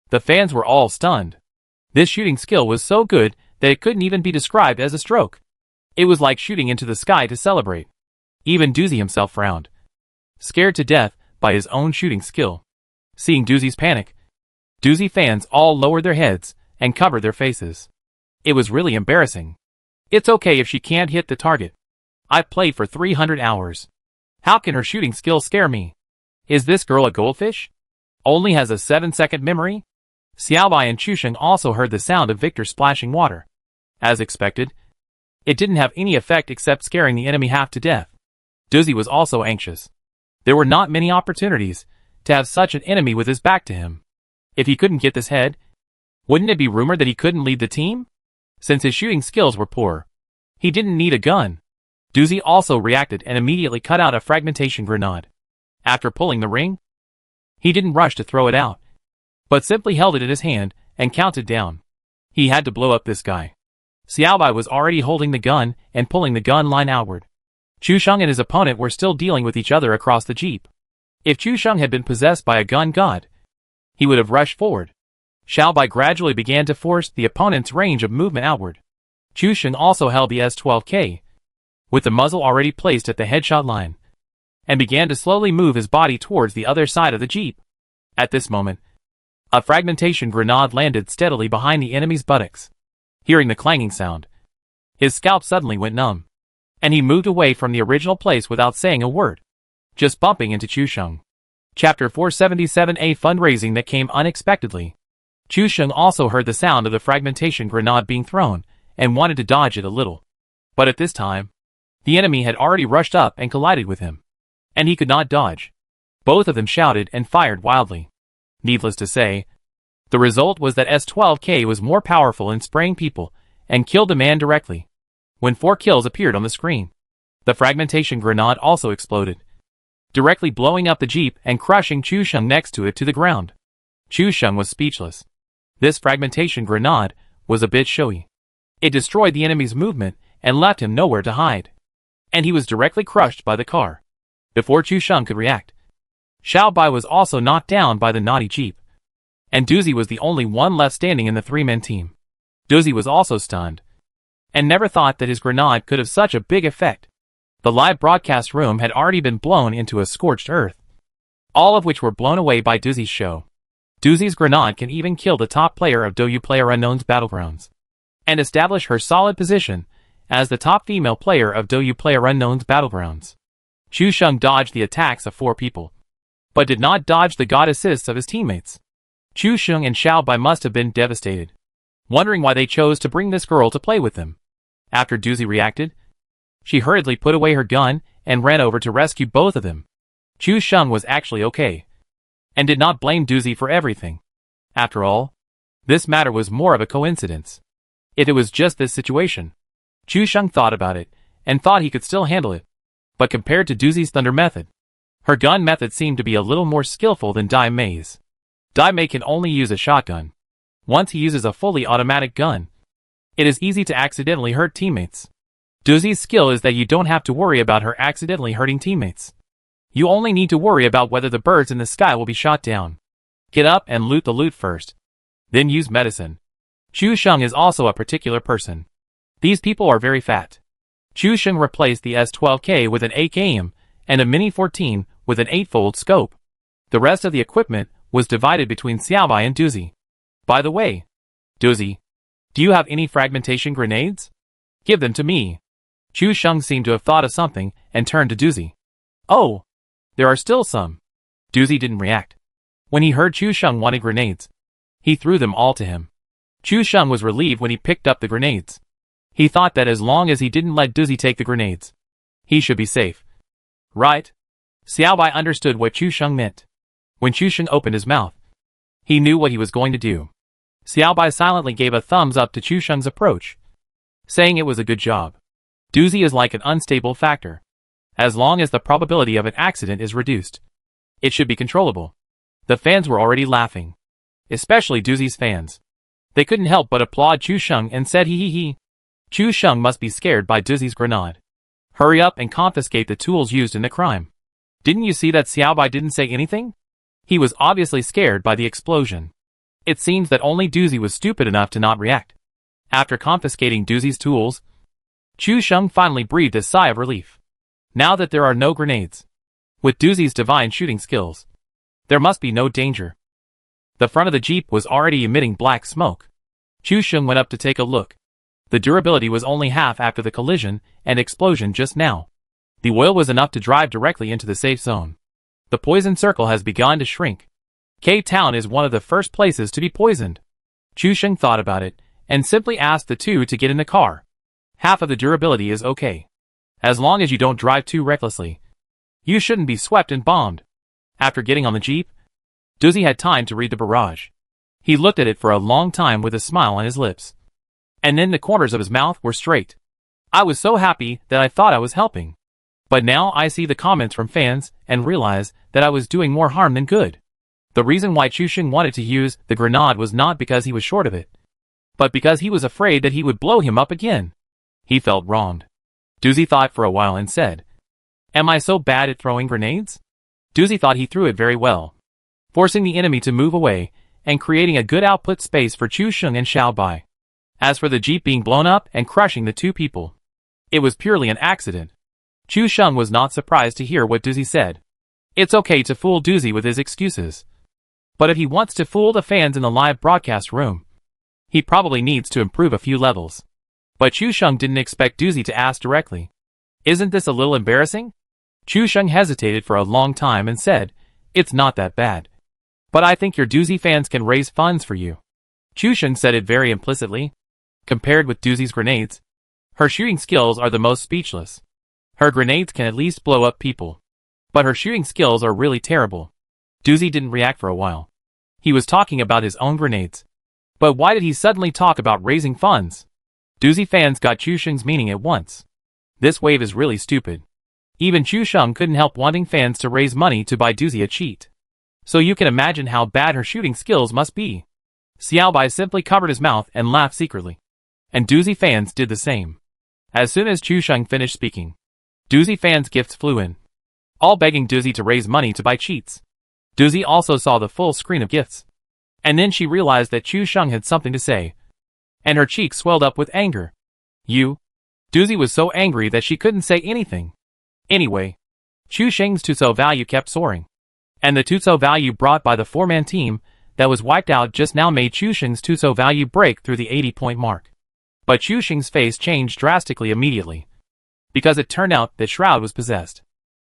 The fans were all stunned. This shooting skill was so good that it couldn't even be described as a stroke. It was like shooting into the sky to celebrate. Even Duzi himself frowned, scared to death by his own shooting skill. Seeing Duzi's panic, Duzi fans all lowered their heads and covered their faces. It was really embarrassing. It's okay if she can't hit the target. I've played for 300 hours. How can her shooting skill scare me? Is this girl a goldfish? Only has a 7-second memory? Xiaobai and Chusheng also heard the sound of Victor splashing water. As expected, it didn't have any effect except scaring the enemy half to death. Duzi was also anxious. There were not many opportunities to have such an enemy with his back to him. If he couldn't get this head, wouldn't it be rumored that he couldn't lead the team? Since his shooting skills were poor, he didn't need a gun. Doozy also reacted and immediately cut out a fragmentation grenade. After pulling the ring, he didn't rush to throw it out, but simply held it in his hand and counted down. He had to blow up this guy. Xiaobai was already holding the gun and pulling the gun line outward. Chusheng and his opponent were still dealing with each other across the jeep. If Chusheng had been possessed by a gun god, he would have rushed forward. Xiaobai gradually began to force the opponent's range of movement outward. Chusheng also held the S-12K, with the muzzle already placed at the headshot line, and began to slowly move his body towards the other side of the jeep. At this moment, a fragmentation grenade landed steadily behind the enemy's buttocks. Hearing the clanging sound, his scalp suddenly went numb, and he moved away from the original place without saying a word, just bumping into Chusheng. Chapter 477: A fundraising that came unexpectedly. Chusheng also heard the sound of the fragmentation grenade being thrown, and wanted to dodge it a little. But at this time, the enemy had already rushed up and collided with him, and he could not dodge. Both of them shouted and fired wildly. Needless to say, the result was that S-12K was more powerful in spraying people, and killed a man directly. When 4 kills appeared on the screen, the fragmentation grenade also exploded, directly blowing up the jeep and crushing Chusheng next to it to the ground. Chusheng was speechless. This fragmentation grenade was a bit showy. It destroyed the enemy's movement and left him nowhere to hide. And he was directly crushed by the car. Before Chusheng could react, Xiaobai was also knocked down by the naughty jeep, and Doozy was the only one left standing in the 3-man team. Doozy was also stunned, and never thought that his grenade could have such a big effect. The live broadcast room had already been blown into a scorched earth, all of which were blown away by Doozy's show. Doozy's grenade can even kill the top player of DouYu PlayerUnknown's Battlegrounds, and establish her solid position as the top female player of DouYu PlayerUnknown's Battlegrounds. Chusheng dodged the attacks of 4 people, but did not dodge the god assists of his teammates. Chusheng and Xiaobai must have been devastated, wondering why they chose to bring this girl to play with them. After Doozy reacted, she hurriedly put away her gun and ran over to rescue both of them. Chusheng was actually okay, and did not blame Doozy for everything. After all, this matter was more of a coincidence. If it was just this situation, Chusheng thought about it, and thought he could still handle it. But compared to Doozy's thunder method, her gun method seemed to be a little more skillful than Dai Mei's. Dai Mei can only use a shotgun. Once he uses a fully automatic gun, it is easy to accidentally hurt teammates. Doozy's skill is that you don't have to worry about her accidentally hurting teammates. You only need to worry about whether the birds in the sky will be shot down. Get up and loot the loot first, then use medicine. Chusheng is also a particular person. These people are very fat. Chusheng replaced the S-12K with an AKM and a Mini 14 with an 8-fold scope. The rest of the equipment was divided between Xiaobai and Doozy. By the way, Doozy, do you have any fragmentation grenades? Give them to me. Chusheng seemed to have thought of something and turned to Doozy. Oh, there are still some. Doozy didn't react. When he heard Chusheng wanted grenades, he threw them all to him. Chusheng was relieved when he picked up the grenades. He thought that as long as he didn't let Doozy take the grenades, he should be safe. Right? Xiaobai understood what Chusheng meant. When Chusheng opened his mouth, he knew what he was going to do. Xiaobai silently gave a thumbs up to Chusheng's approach, saying it was a good job. Doozy is like an unstable factor. As long as the probability of an accident is reduced, it should be controllable. The fans were already laughing, especially Doozy's fans. They couldn't help but applaud Chusheng and said hee. Chusheng must be scared by Doozy's grenade. Hurry up and confiscate the tools used in the crime. Didn't you see that Xiaobai didn't say anything? He was obviously scared by the explosion. It seems that only Doozy was stupid enough to not react. After confiscating Doozy's tools, Chusheng finally breathed a sigh of relief. Now that there are no grenades, with Doozy's divine shooting skills, there must be no danger. The front of the jeep was already emitting black smoke. Chusheng went up to take a look. The durability was only half after the collision and explosion just now. The oil was enough to drive directly into the safe zone. The poison circle has begun to shrink. K-Town is one of the first places to be poisoned. Chusheng thought about it, and simply asked the two to get in the car. Half of the durability is okay. As long as you don't drive too recklessly, you shouldn't be swept and bombed. After getting on the jeep, Duzi had time to read the barrage. He looked at it for a long time with a smile on his lips. And then the corners of his mouth were straight. I was so happy that I thought I was helping. But now I see the comments from fans and realize that I was doing more harm than good. The reason why Chusheng wanted to use the grenade was not because he was short of it, but because he was afraid that he would blow him up again. He felt wronged. Duzi thought for a while and said, "Am I so bad at throwing grenades?" Duzi thought he threw it very well, forcing the enemy to move away and creating a good output space for Chusheng and Xiaobai. As for the jeep being blown up and crushing the two people, it was purely an accident. Chusheng was not surprised to hear what Duzi said. It's okay to fool Duzi with his excuses. But if he wants to fool the fans in the live broadcast room, he probably needs to improve a few levels. But Chusheng didn't expect Duzi to ask directly. Isn't this a little embarrassing? Chusheng hesitated for a long time and said, "It's not that bad. But I think your Duzi fans can raise funds for you." Chusheng said it very implicitly. Compared with Duzi's grenades, her shooting skills are the most speechless. Her grenades can at least blow up people, but her shooting skills are really terrible. Duzi didn't react for a while. He was talking about his own grenades. But why did he suddenly talk about raising funds? Duzi fans got Chusheng's meaning at once. This wave is really stupid. Even Chusheng couldn't help wanting fans to raise money to buy Duzi a cheat. So you can imagine how bad her shooting skills must be. Xiaobai simply covered his mouth and laughed secretly. And Duzi fans did the same. As soon as Chusheng finished speaking, Duzi fans' gifts flew in, all begging Duzi to raise money to buy cheats. Duzi also saw the full screen of gifts. And then she realized that Chusheng had something to say. And her cheeks swelled up with anger. Duzi was so angry that she couldn't say anything. Anyway, Chusheng's Tutso value kept soaring. And the Tutso value brought by the four-man team that was wiped out just now made Chusheng's Tutso value break through the 80-point mark. But Chusheng's face changed drastically immediately, because it turned out that Shroud was possessed.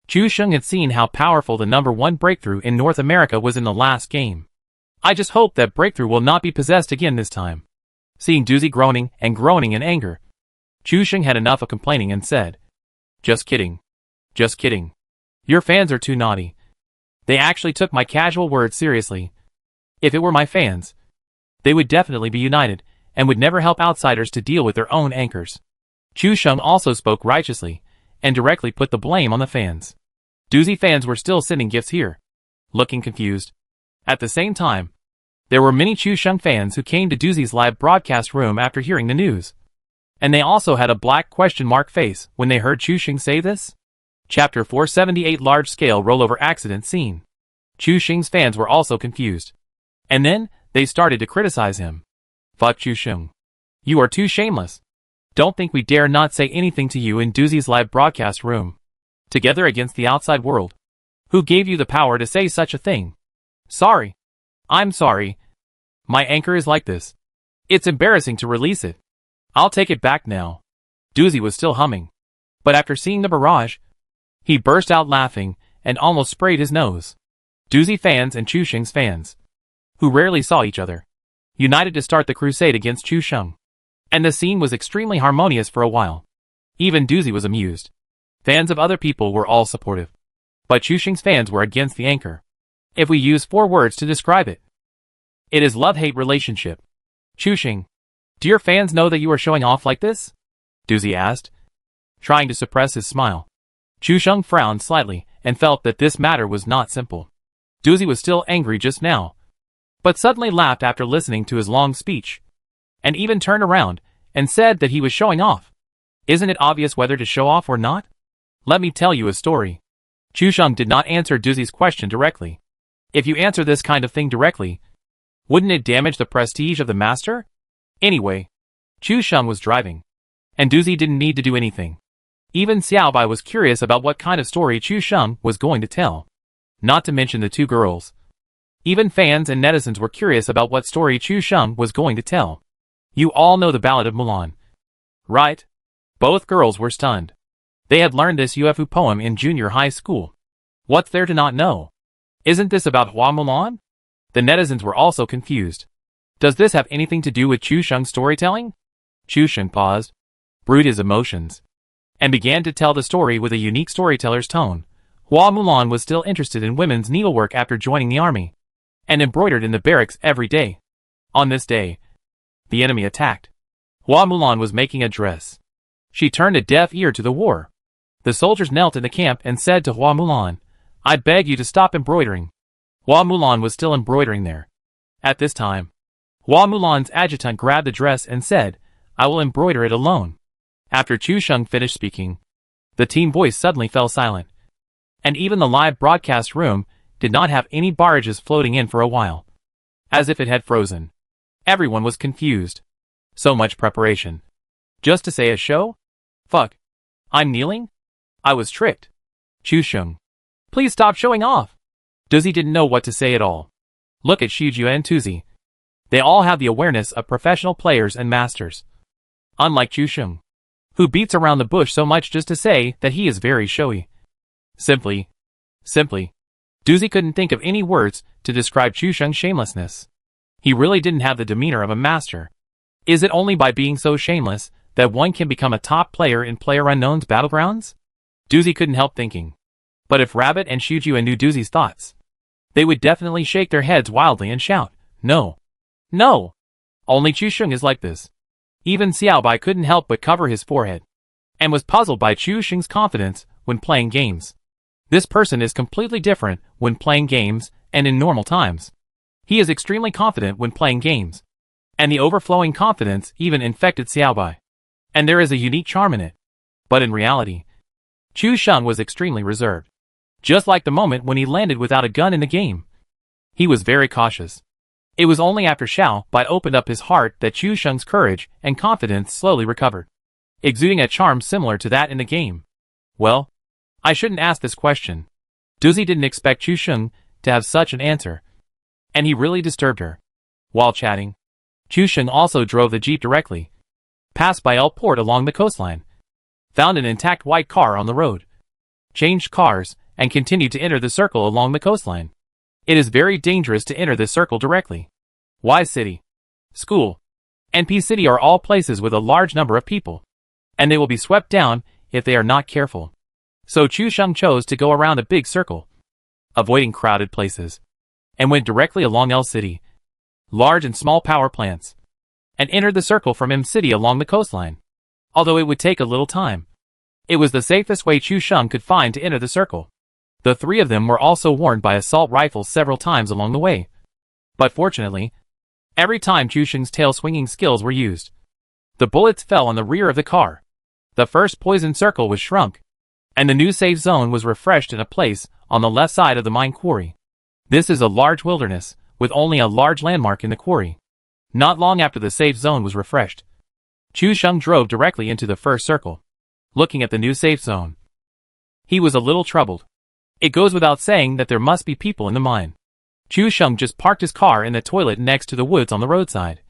Chusheng had seen how powerful the #1 breakthrough in North America was in the last game. I just hope that breakthrough will not be possessed again this time. Seeing Duzi groaning in anger, Chusheng had enough of complaining and said, "Just kidding. Just kidding. Your fans are too naughty. They actually took my casual words seriously. If it were my fans, they would definitely be united and would never help outsiders to deal with their own anchors." Chusheng also spoke righteously and directly put the blame on the fans. Duzi fans were still sending gifts here, looking confused. At the same time, there were many Chusheng fans who came to Duzi's live broadcast room after hearing the news. And they also had a black question mark face when they heard Chusheng say this. Chapter 478 Large-Scale Rollover Accident Scene. Chusheng's fans were also confused. And then, they started to criticize him. "Fuck Chusheng. You are too shameless. Don't think we dare not say anything to you in Duzi's live broadcast room. Together against the outside world. Who gave you the power to say such a thing? Sorry. I'm sorry. My anchor is like this. It's embarrassing to release it. I'll take it back now." Duzi was still humming. But after seeing the barrage, he burst out laughing and almost sprayed his nose. Duzi fans and Chusheng's fans, who rarely saw each other, united to start the crusade against Chusheng. And the scene was extremely harmonious for a while. Even Duzi was amused. Fans of other people were all supportive. But Chusheng's fans were against the anchor. If we use 4 words to describe it, it is love-hate relationship. Chusheng, do your fans know that you are showing off like this? Duzi asked, trying to suppress his smile. Chusheng frowned slightly and felt that this matter was not simple. Duzi was still angry just now, but suddenly laughed after listening to his long speech, and even turned around and said that he was showing off. Isn't it obvious whether to show off or not? Let me tell you a story. Chusheng did not answer Duzi's question directly. If you answer this kind of thing directly, wouldn't it damage the prestige of the master? Anyway, Chusheng was driving, and Duzi didn't need to do anything. Even Xiaobai was curious about what kind of story Chusheng was going to tell. Not to mention the 2 girls. Even fans and netizens were curious about what story Chusheng was going to tell. You all know the Ballad of Mulan, right? Both girls were stunned. They had learned this UFU poem in junior high school. What's there to not know? Isn't this about Hua Mulan? The netizens were also confused. Does this have anything to do with Chusheng's storytelling? Chusheng paused, brewed his emotions, and began to tell the story with a unique storyteller's tone, Hua Mulan was still interested in women's needlework after joining the army, and embroidered in the barracks every day. On this day, the enemy attacked. Hua Mulan was making a dress. She turned a deaf ear to the war. The soldiers knelt in the camp and said to Hua Mulan, "I beg you to stop embroidering." Hua Mulan was still embroidering there. At this time, Hua Mulan's adjutant grabbed the dress and said, "I will embroider it alone." After Chu Sheng finished speaking, the team voice suddenly fell silent. And even the live broadcast room did not have any barrages floating in for a while. As if it had frozen. Everyone was confused. So much preparation. Just to say a show? Fuck. I'm kneeling? I was tricked. Chu Sheng. Please stop showing off. Duzi didn't know what to say at all. Look at Shijue and Tuzi. They all have the awareness of professional players and masters. Unlike Chu Sheng, who beats around the bush so much just to say that he is very showy. Simply. Duzi couldn't think of any words to describe Chu Sheng's shamelessness. He really didn't have the demeanor of a master. Is it only by being so shameless that one can become a top player in PlayerUnknown's Battlegrounds? Duzi couldn't help thinking. But if Rabbit and Shijue knew Duzi's thoughts, they would definitely shake their heads wildly and shout, "No! No! Only Chu Sheng is like this." Even Xiaobai couldn't help but cover his forehead, and was puzzled by Chu Sheng's confidence when playing games. This person is completely different when playing games and in normal times. He is extremely confident when playing games, and the overflowing confidence even infected Xiaobai. And there is a unique charm in it. But in reality, Chu Sheng was extremely reserved. Just like the moment when he landed without a gun in the game. He was very cautious. It was only after Xiaobai opened up his heart that Chu Sheng's courage and confidence slowly recovered, exuding a charm similar to that in the game. Well, I shouldn't ask this question. Duzi didn't expect Chu Sheng to have such an answer, and he really disturbed her. While chatting, Chu Sheng also drove the jeep directly, passed by El Port along the coastline, found an intact white car on the road, changed cars, and continued to enter the circle along the coastline. It is very dangerous to enter this circle directly. Y City, School, and P City are all places with a large number of people, and they will be swept down if they are not careful. So Chu Sheng chose to go around a big circle, avoiding crowded places, and went directly along L City, large and small power plants, and entered the circle from M City along the coastline. Although it would take a little time, it was the safest way Chu Sheng could find to enter the circle. The three of them were also warned by assault rifles several times along the way. But fortunately, every time Chu Sheng's tail-swinging skills were used, the bullets fell on the rear of the car. The first poison circle was shrunk, and the new safe zone was refreshed in a place on the left side of the mine quarry. This is a large wilderness, with only a large landmark in the quarry. Not long after the safe zone was refreshed, Chu Sheng drove directly into the first circle, looking at the new safe zone. He was a little troubled. It goes without saying that there must be people in the mine. Chu Sheng just parked his car in the toilet next to the woods on the roadside,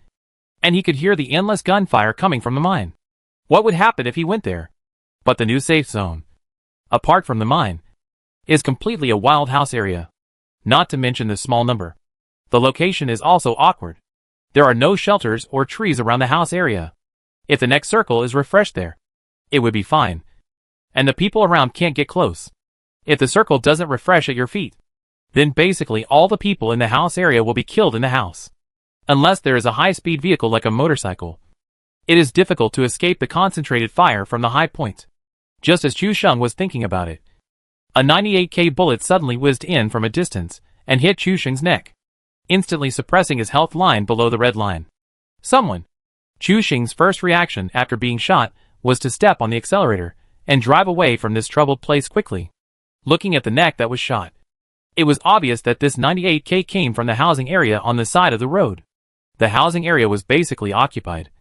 and he could hear the endless gunfire coming from the mine. What would happen if he went there? But the new safe zone, apart from the mine, is completely a wild house area. Not to mention the small number. The location is also awkward. There are no shelters or trees around the house area. If the next circle is refreshed there, it would be fine. And the people around can't get close. If the circle doesn't refresh at your feet, then basically all the people in the house area will be killed in the house. Unless there is a high-speed vehicle like a motorcycle, it is difficult to escape the concentrated fire from the high point. Just as Chu Sheng was thinking about it, a 98K bullet suddenly whizzed in from a distance and hit Chu Sheng's neck, instantly suppressing his health line below the red line. Someone. Chu Sheng's first reaction after being shot was to step on the accelerator and drive away from this troubled place quickly. Looking at the neck that was shot, it was obvious that this 98K came from the housing area on the side of the road. The housing area was basically occupied.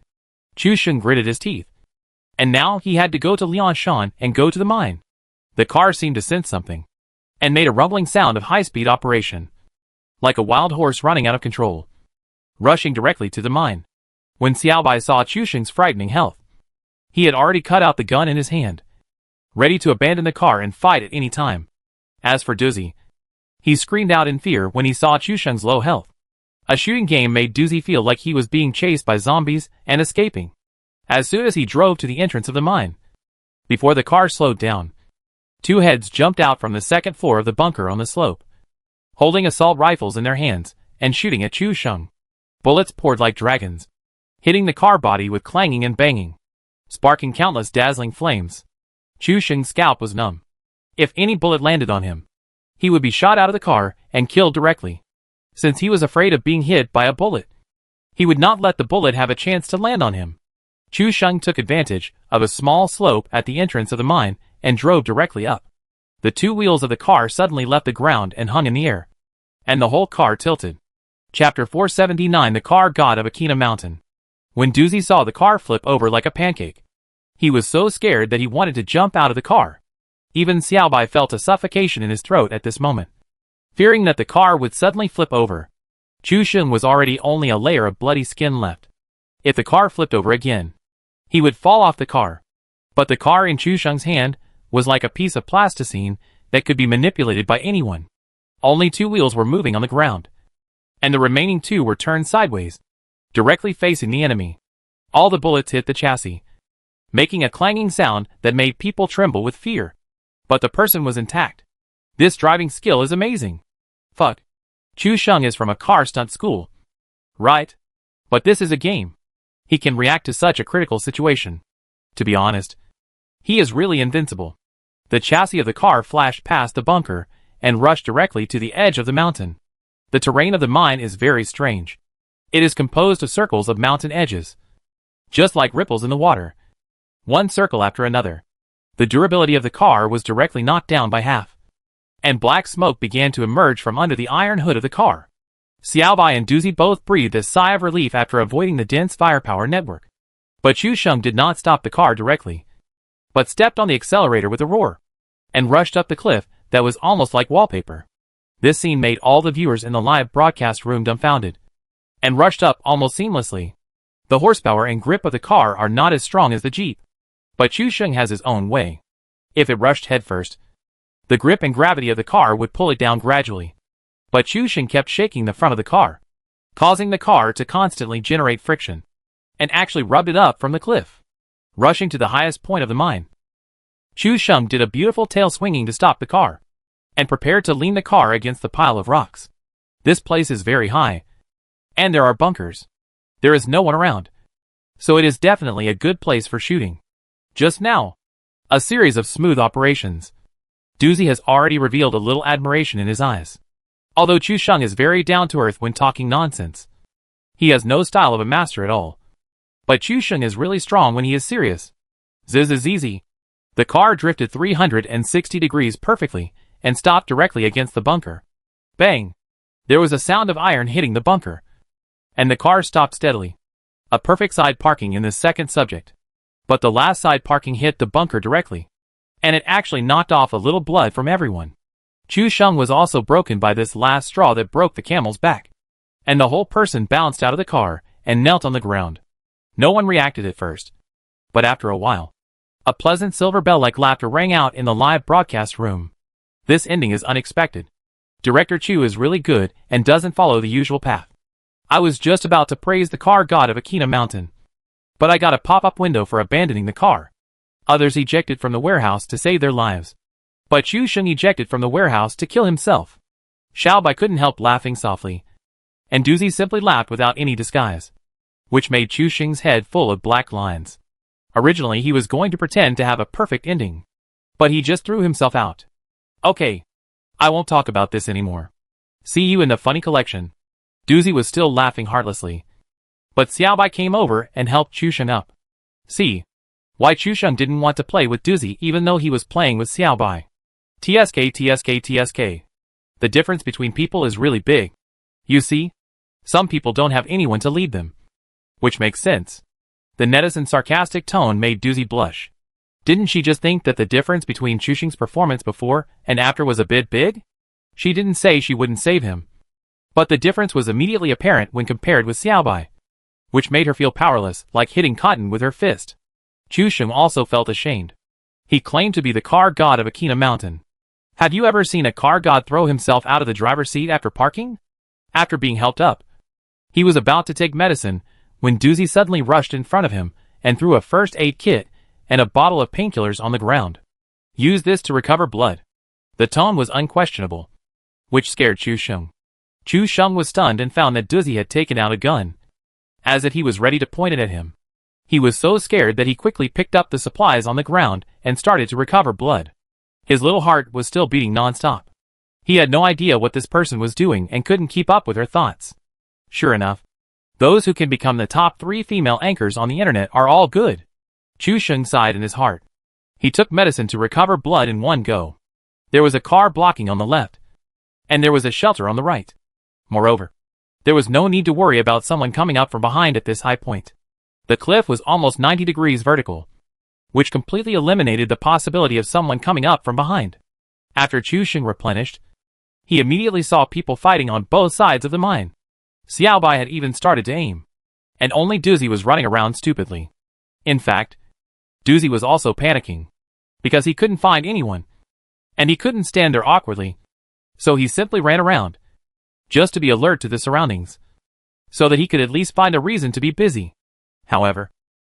Chu Sheng gritted his teeth. And now he had to go to Liangshan and go to the mine. The car seemed to sense something, and made a rumbling sound of high-speed operation, like a wild horse running out of control, rushing directly to the mine. When Xiaobai saw Chu Sheng's frightening health, he had already cut out the gun in his hand, ready to abandon the car and fight at any time. As for Duzi, he screamed out in fear when he saw Chu Sheng's low health. A shooting game made Duzi feel like he was being chased by zombies and escaping. As soon as he drove to the entrance of the mine, before the car slowed down, Two heads jumped out from the second floor of the bunker on the slope, holding assault rifles in their hands and shooting at Chu Sheng. Bullets poured like dragons, hitting the car body with clanging and banging, sparking countless dazzling flames. Chu Sheng's scalp was numb. If any bullet landed on him, he would be shot out of the car and killed directly. Since he was afraid of being hit by a bullet, he would not let the bullet have a chance to land on him. Chu Sheng took advantage of a small slope at the entrance of the mine and drove directly up. The two wheels of the car suddenly left the ground and hung in the air, and the whole car tilted. Chapter 479 The Car God of Akina Mountain. When Doozy saw the car flip over like a pancake, he was so scared that he wanted to jump out of the car. Even Xiaobai felt a suffocation in his throat at this moment. Fearing that the car would suddenly flip over, Chu Sheng was already only a layer of bloody skin left. If the car flipped over again, he would fall off the car. But the car in Chu Sheng's hand was like a piece of plasticine that could be manipulated by anyone. Only two wheels were moving on the ground, and the remaining two were turned sideways, directly facing the enemy. All the bullets hit the chassis, making a clanging sound that made people tremble with fear. But the person was intact. This driving skill is amazing. Fuck. Chu Sheng is from a car stunt school, right? But this is a game. He can react to such a critical situation. To be honest, he is really invincible. The chassis of the car flashed past the bunker and rushed directly to the edge of the mountain. The terrain of the mine is very strange. It is composed of circles of mountain edges, just like ripples in the water, one circle after another. The durability of the car was directly knocked down by half, and black smoke began to emerge from under the iron hood of the car. Xiaobai and Doozy both breathed a sigh of relief after avoiding the dense firepower network. But Chu Sheng did not stop the car directly, but stepped on the accelerator with a roar, and rushed up the cliff that was almost like wallpaper. This scene made all the viewers in the live broadcast room dumbfounded, and rushed up almost seamlessly. The horsepower and grip of the car are not as strong as the Jeep, but Chu Sheng has his own way. If it rushed headfirst, the grip and gravity of the car would pull it down gradually. But Chu Sheng kept shaking the front of the car, causing the car to constantly generate friction, and actually rubbed it up from the cliff, rushing to the highest point of the mine. Chu Sheng did a beautiful tail swinging to stop the car, and prepared to lean the car against the pile of rocks. This place is very high, and there are bunkers. There is no one around, so it is definitely a good place for shooting. Just now, a series of smooth operations. Doozy has already revealed a little admiration in his eyes. Although Chu Sheng is very down-to-earth when talking nonsense, he has no style of a master at all. But Chu Sheng is really strong when he is serious. Ziz is easy. The car drifted 360 degrees perfectly and stopped directly against the bunker. Bang! There was a sound of iron hitting the bunker, and the car stopped steadily. A perfect side parking in the second subject. But the last side parking hit the bunker directly, and it actually knocked off a little blood from everyone. Chu Sheng was also broken by this last straw that broke the camel's back, and the whole person bounced out of the car and knelt on the ground. No one reacted at first, but after a while, a pleasant silver bell-like laughter rang out in the live broadcast room. This ending is unexpected. Director Chu is really good and doesn't follow the usual path. I was just about to praise the car god of Akina Mountain, but I got a pop-up window for abandoning the car. Others ejected from the warehouse to save their lives, but Chu Sheng ejected from the warehouse to kill himself. Xiaobai couldn't help laughing softly, and Doozy simply laughed without any disguise, which made Chu Sheng's head full of black lines. Originally he was going to pretend to have a perfect ending, but he just threw himself out. Okay, I won't talk about this anymore. See you in the funny collection. Doozy was still laughing heartlessly, but Xiaobai came over and helped Chu Sheng up. See why Chu Sheng didn't want to play with Doozy even though he was playing with Xiaobai. TSK. The difference between people is really big. You see, some people don't have anyone to lead them, which makes sense. The netizen sarcastic tone made Doozy blush. Didn't she just think that the difference between Chu Sheng's performance before and after was a bit big? She didn't say she wouldn't save him, but the difference was immediately apparent when compared with Xiaobai, which made her feel powerless, like hitting cotton with her fist. Chu Sheng also felt ashamed. He claimed to be the car god of Akina Mountain. Have you ever seen a car god throw himself out of the driver's seat after parking? After being helped up, he was about to take medicine when Doozy suddenly rushed in front of him and threw a first aid kit and a bottle of painkillers on the ground. Use this to recover blood. The tone was unquestionable, which scared Chu Sheng. Chu Sheng was stunned and found that Duzi had taken out a gun, as if he was ready to point it at him. He was so scared that he quickly picked up the supplies on the ground and started to recover blood. His little heart was still beating non-stop. He had no idea what this person was doing and couldn't keep up with her thoughts. Sure enough, those who can become the top 3 female anchors on the internet are all good. Chu Sheng sighed in his heart. He took medicine to recover blood in one go. There was a car blocking on the left, and there was a shelter on the right. Moreover, there was no need to worry about someone coming up from behind at this high point. The cliff was almost 90 degrees vertical, which completely eliminated the possibility of someone coming up from behind. After Chu Sheng replenished, he immediately saw people fighting on both sides of the mine. Xiaobai had even started to aim, and only Duzi was running around stupidly. In fact, Duzi was also panicking, because he couldn't find anyone, and he couldn't stand there awkwardly, so he simply ran around, just to be alert to the surroundings, so that he could at least find a reason to be busy. However,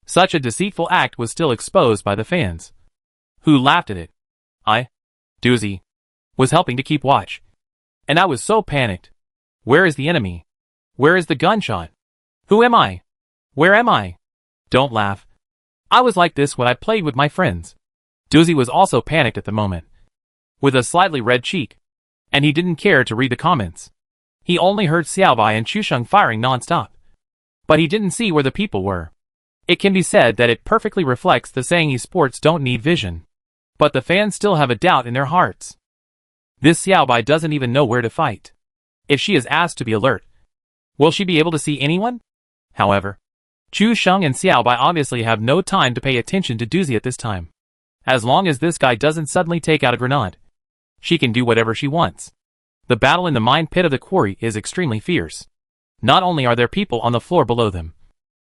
such a deceitful act was still exposed by the fans, who laughed at it. Duzi, was helping to keep watch, and I was so panicked. Where is the enemy? Where is the gunshot? Who am I? Where am I? Don't laugh. I was like this when I played with my friends. Duzi was also panicked at the moment, with a slightly red cheek, and he didn't care to read the comments. He only heard Xiaobai and Chu Sheng firing non-stop, but he didn't see where the people were. It can be said that it perfectly reflects the saying esports don't need vision, but the fans still have a doubt in their hearts. This Xiaobai doesn't even know where to fight. If she is asked to be alert, will she be able to see anyone? However, Chu Sheng and Xiaobai obviously have no time to pay attention to Duzi at this time. As long as this guy doesn't suddenly take out a grenade, she can do whatever she wants. The battle in the mine pit of the quarry is extremely fierce. Not only are there people on the floor below them,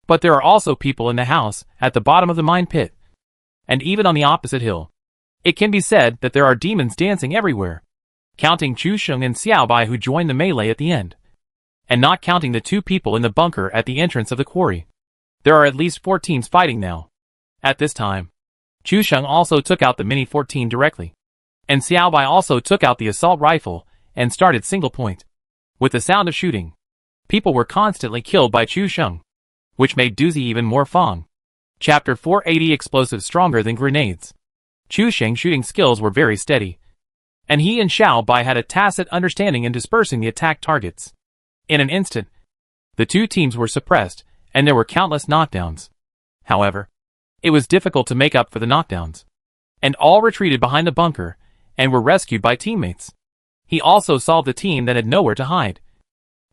but there are also people in the house at the bottom of the mine pit, and even on the opposite hill. It can be said that there are demons dancing everywhere, counting Chu Sheng and Xiaobai who joined the melee at the end, and not counting the 2 people in the bunker at the entrance of the quarry. There are at least 4 teams fighting now. At this time, Chu Sheng also took out the Mini-14 directly, and Xiaobai also took out the assault rifle and started single point. With the sound of shooting, people were constantly killed by Chu Sheng, which made Duzi even more fong. Chapter 480 Explosives Stronger Than Grenades. Chu Sheng's shooting skills were very steady, and he and Xiaobai had a tacit understanding in dispersing the attack targets. In an instant, the 2 teams were suppressed, and there were countless knockdowns. However, it was difficult to make up for the knockdowns, and all retreated behind the bunker and were rescued by teammates. He also saw the team that had nowhere to hide,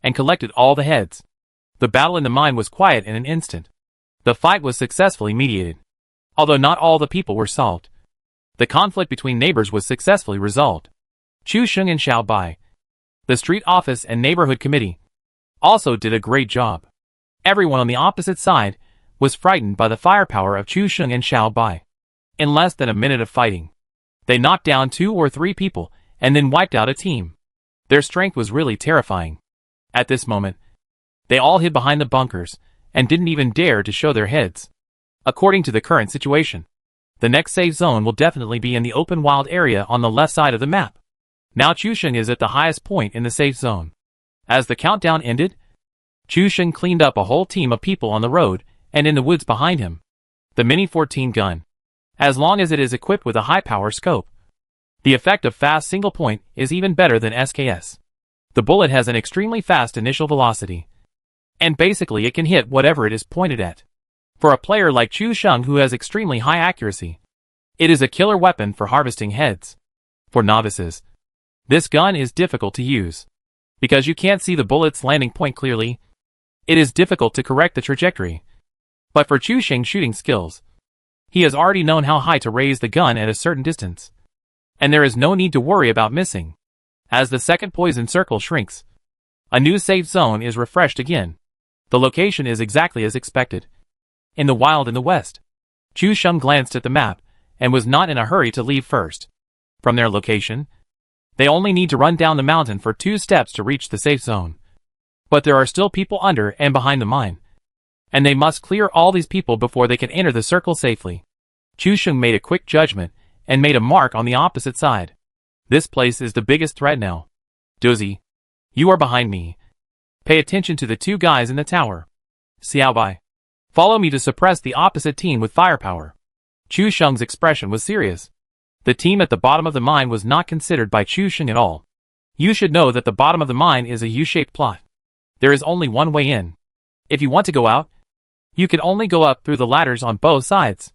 and collected all the heads. The battle in the mine was quiet in an instant. The fight was successfully mediated. Although not all the people were solved, the conflict between neighbors was successfully resolved. Chu Sheng and Xiaobai, the street office and neighborhood committee, also did a great job. Everyone on the opposite side was frightened by the firepower of Chu Sheng and Xiaobai. In less than a minute of fighting, they knocked down 2 or 3 people and then wiped out a team. Their strength was really terrifying. At this moment, they all hid behind the bunkers and didn't even dare to show their heads. According to the current situation, the next safe zone will definitely be in the open wild area on the left side of the map. Now Chu Sheng is at the highest point in the safe zone. As the countdown ended, Chu Sheng cleaned up a whole team of people on the road and in the woods behind him. The Mini-14 gun, as long as it is equipped with a high-power scope, the effect of fast single point is even better than SKS. The bullet has an extremely fast initial velocity, and basically it can hit whatever it is pointed at. For a player like Chu Sheng who has extremely high accuracy, it is a killer weapon for harvesting heads. For novices, this gun is difficult to use, because you can't see the bullet's landing point clearly. It is difficult to correct the trajectory. But for Chu Sheng's shooting skills, he has already known how high to raise the gun at a certain distance, and there is no need to worry about missing. As the second poison circle shrinks, a new safe zone is refreshed again. The location is exactly as expected, in the wild in the west. Chu Sheng glanced at the map and was not in a hurry to leave first. From their location, they only need to run down the mountain for 2 steps to reach the safe zone. But there are still people under and behind the mine, and they must clear all these people before they can enter the circle safely. Chu Sheng made a quick judgment and made a mark on the opposite side. This place is the biggest threat now. Dozy, you are behind me. Pay attention to the two guys in the tower. Xiaobai, follow me to suppress the opposite team with firepower. Chu Sheng's expression was serious. The team at the bottom of the mine was not considered by Chu Sheng at all. You should know that the bottom of the mine is a U-shaped plot. There is only one way in. If you want to go out, you can only go up through the ladders on both sides.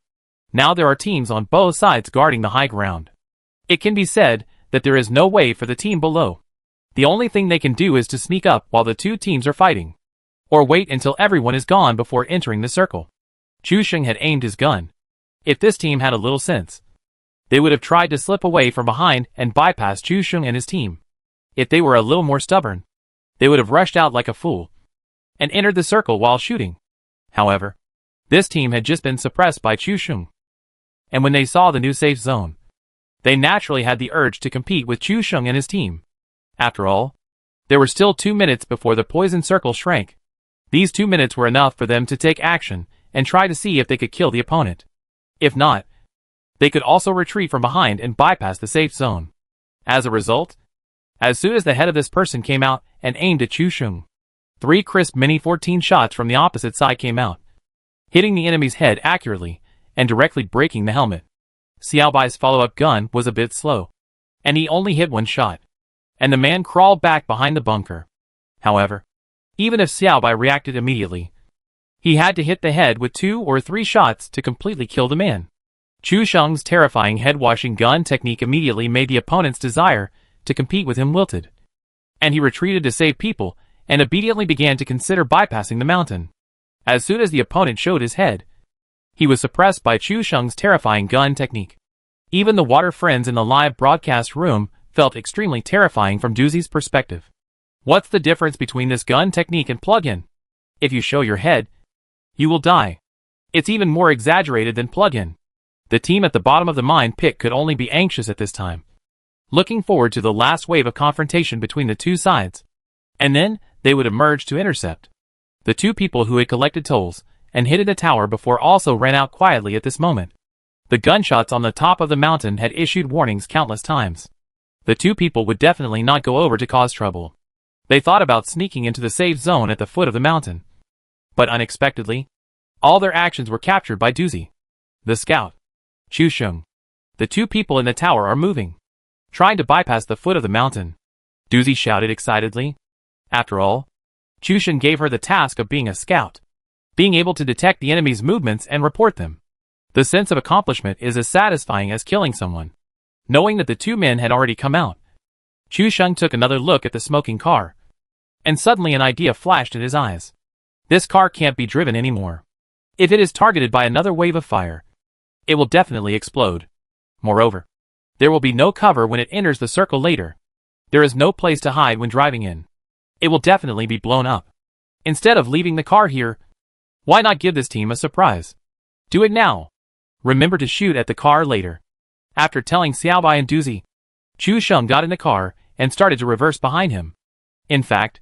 Now there are teams on both sides guarding the high ground. It can be said that there is no way for the team below. The only thing they can do is to sneak up while the two teams are fighting, or wait until everyone is gone before entering the circle. Chu Sheng had aimed his gun. If this team had a little sense, they would have tried to slip away from behind and bypass Chu Sheng and his team. If they were a little more stubborn, they would have rushed out like a fool and entered the circle while shooting. However, this team had just been suppressed by Chu Sheng, and when they saw the new safe zone, they naturally had the urge to compete with Chu Sheng and his team. After all, there were still 2 minutes before the poison circle shrank. These 2 minutes were enough for them to take action and try to see if they could kill the opponent. If not, they could also retreat from behind and bypass the safe zone. As a result, as soon as the head of this person came out and aimed at Chu Sheng, 3 crisp Mini-14 shots from the opposite side came out, hitting the enemy's head accurately and directly breaking the helmet. Xiaobai's follow-up gun was a bit slow, and he only hit 1 shot, and the man crawled back behind the bunker. However, even if Xiaobai reacted immediately, he had to hit the head with 2 or 3 shots to completely kill the man. Chu Sheng's terrifying head-washing gun technique immediately made the opponent's desire to compete with him wilted, and he retreated to save people and immediately began to consider bypassing the mountain. As soon as the opponent showed his head, he was suppressed by Chu Sheng's terrifying gun technique. Even the water friends in the live broadcast room felt extremely terrifying from Dozy's perspective. What's the difference between this gun technique and plug-in? If you show your head, you will die. It's even more exaggerated than plug-in. The team at the bottom of the mine pit could only be anxious at this time, looking forward to the last wave of confrontation between the two sides. And then, they would emerge to intercept. The 2 people who had collected tolls and hid in the tower before also ran out quietly at this moment. The gunshots on the top of the mountain had issued warnings countless times. The 2 people would definitely not go over to cause trouble. They thought about sneaking into the safe zone at the foot of the mountain. But unexpectedly, all their actions were captured by Dozy, the scout. Chu Sheng. The 2 people in the tower are moving, trying to bypass the foot of the mountain. Dozy shouted excitedly. After all, Chu Sheng gave her the task of being a scout, being able to detect the enemy's movements and report them. The sense of accomplishment is as satisfying as killing someone. Knowing that the 2 men had already come out, Chu Sheng took another look at the smoking car, and suddenly an idea flashed in his eyes. This car can't be driven anymore. If it is targeted by another wave of fire, it will definitely explode. Moreover, there will be no cover when it enters the circle later. There is no place to hide when driving in. It will definitely be blown up. Instead of leaving the car here, why not give this team a surprise? Do it now. Remember to shoot at the car later. After telling Xiaobai and Dozy, Chu Sheng got in the car and started to reverse behind him. In fact,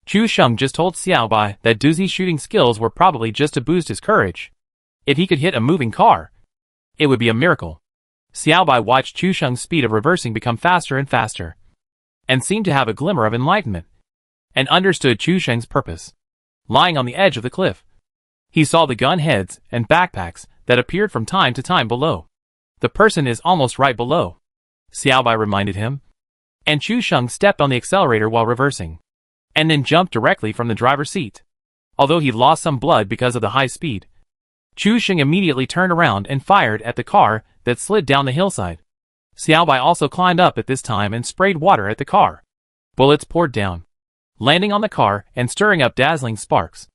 Chu Sheng just told Xiaobai that Dozy's shooting skills were probably just to boost his courage. If he could hit a moving car, it would be a miracle. Xiaobai watched Chu Sheng's speed of reversing become faster and faster, and seemed to have a glimmer of enlightenment, and understood Chu Sheng's purpose. Lying on the edge of the cliff, he saw the gun heads and backpacks that appeared from time to time below. The person is almost right below, Xiaobai reminded him, and Chu Sheng stepped on the accelerator while reversing, and then jumped directly from the driver's seat. Although he lost some blood because of the high speed, Chu Sheng immediately turned around and fired at the car that slid down the hillside. Xiaobai also climbed up at this time and sprayed water at the car. Bullets poured down, landing on the car and stirring up dazzling sparks.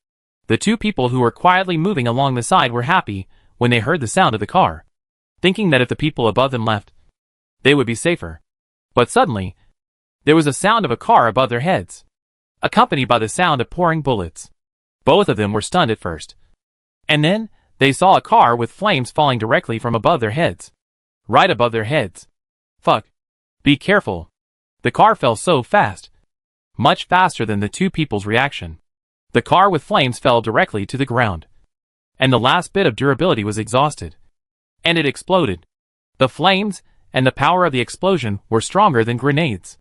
The 2 people who were quietly moving along the side were happy when they heard the sound of the car, thinking that if the people above them left, they would be safer. But suddenly, there was a sound of a car above their heads, accompanied by the sound of pouring bullets. Both of them were stunned at first, and then they saw a car with flames falling directly from above their heads. Right above their heads. Fuck. Be careful. The car fell so fast. Much faster than the 2 people's reaction. The car with flames fell directly to the ground, and the last bit of durability was exhausted, and it exploded. The flames and the power of the explosion were stronger than grenades.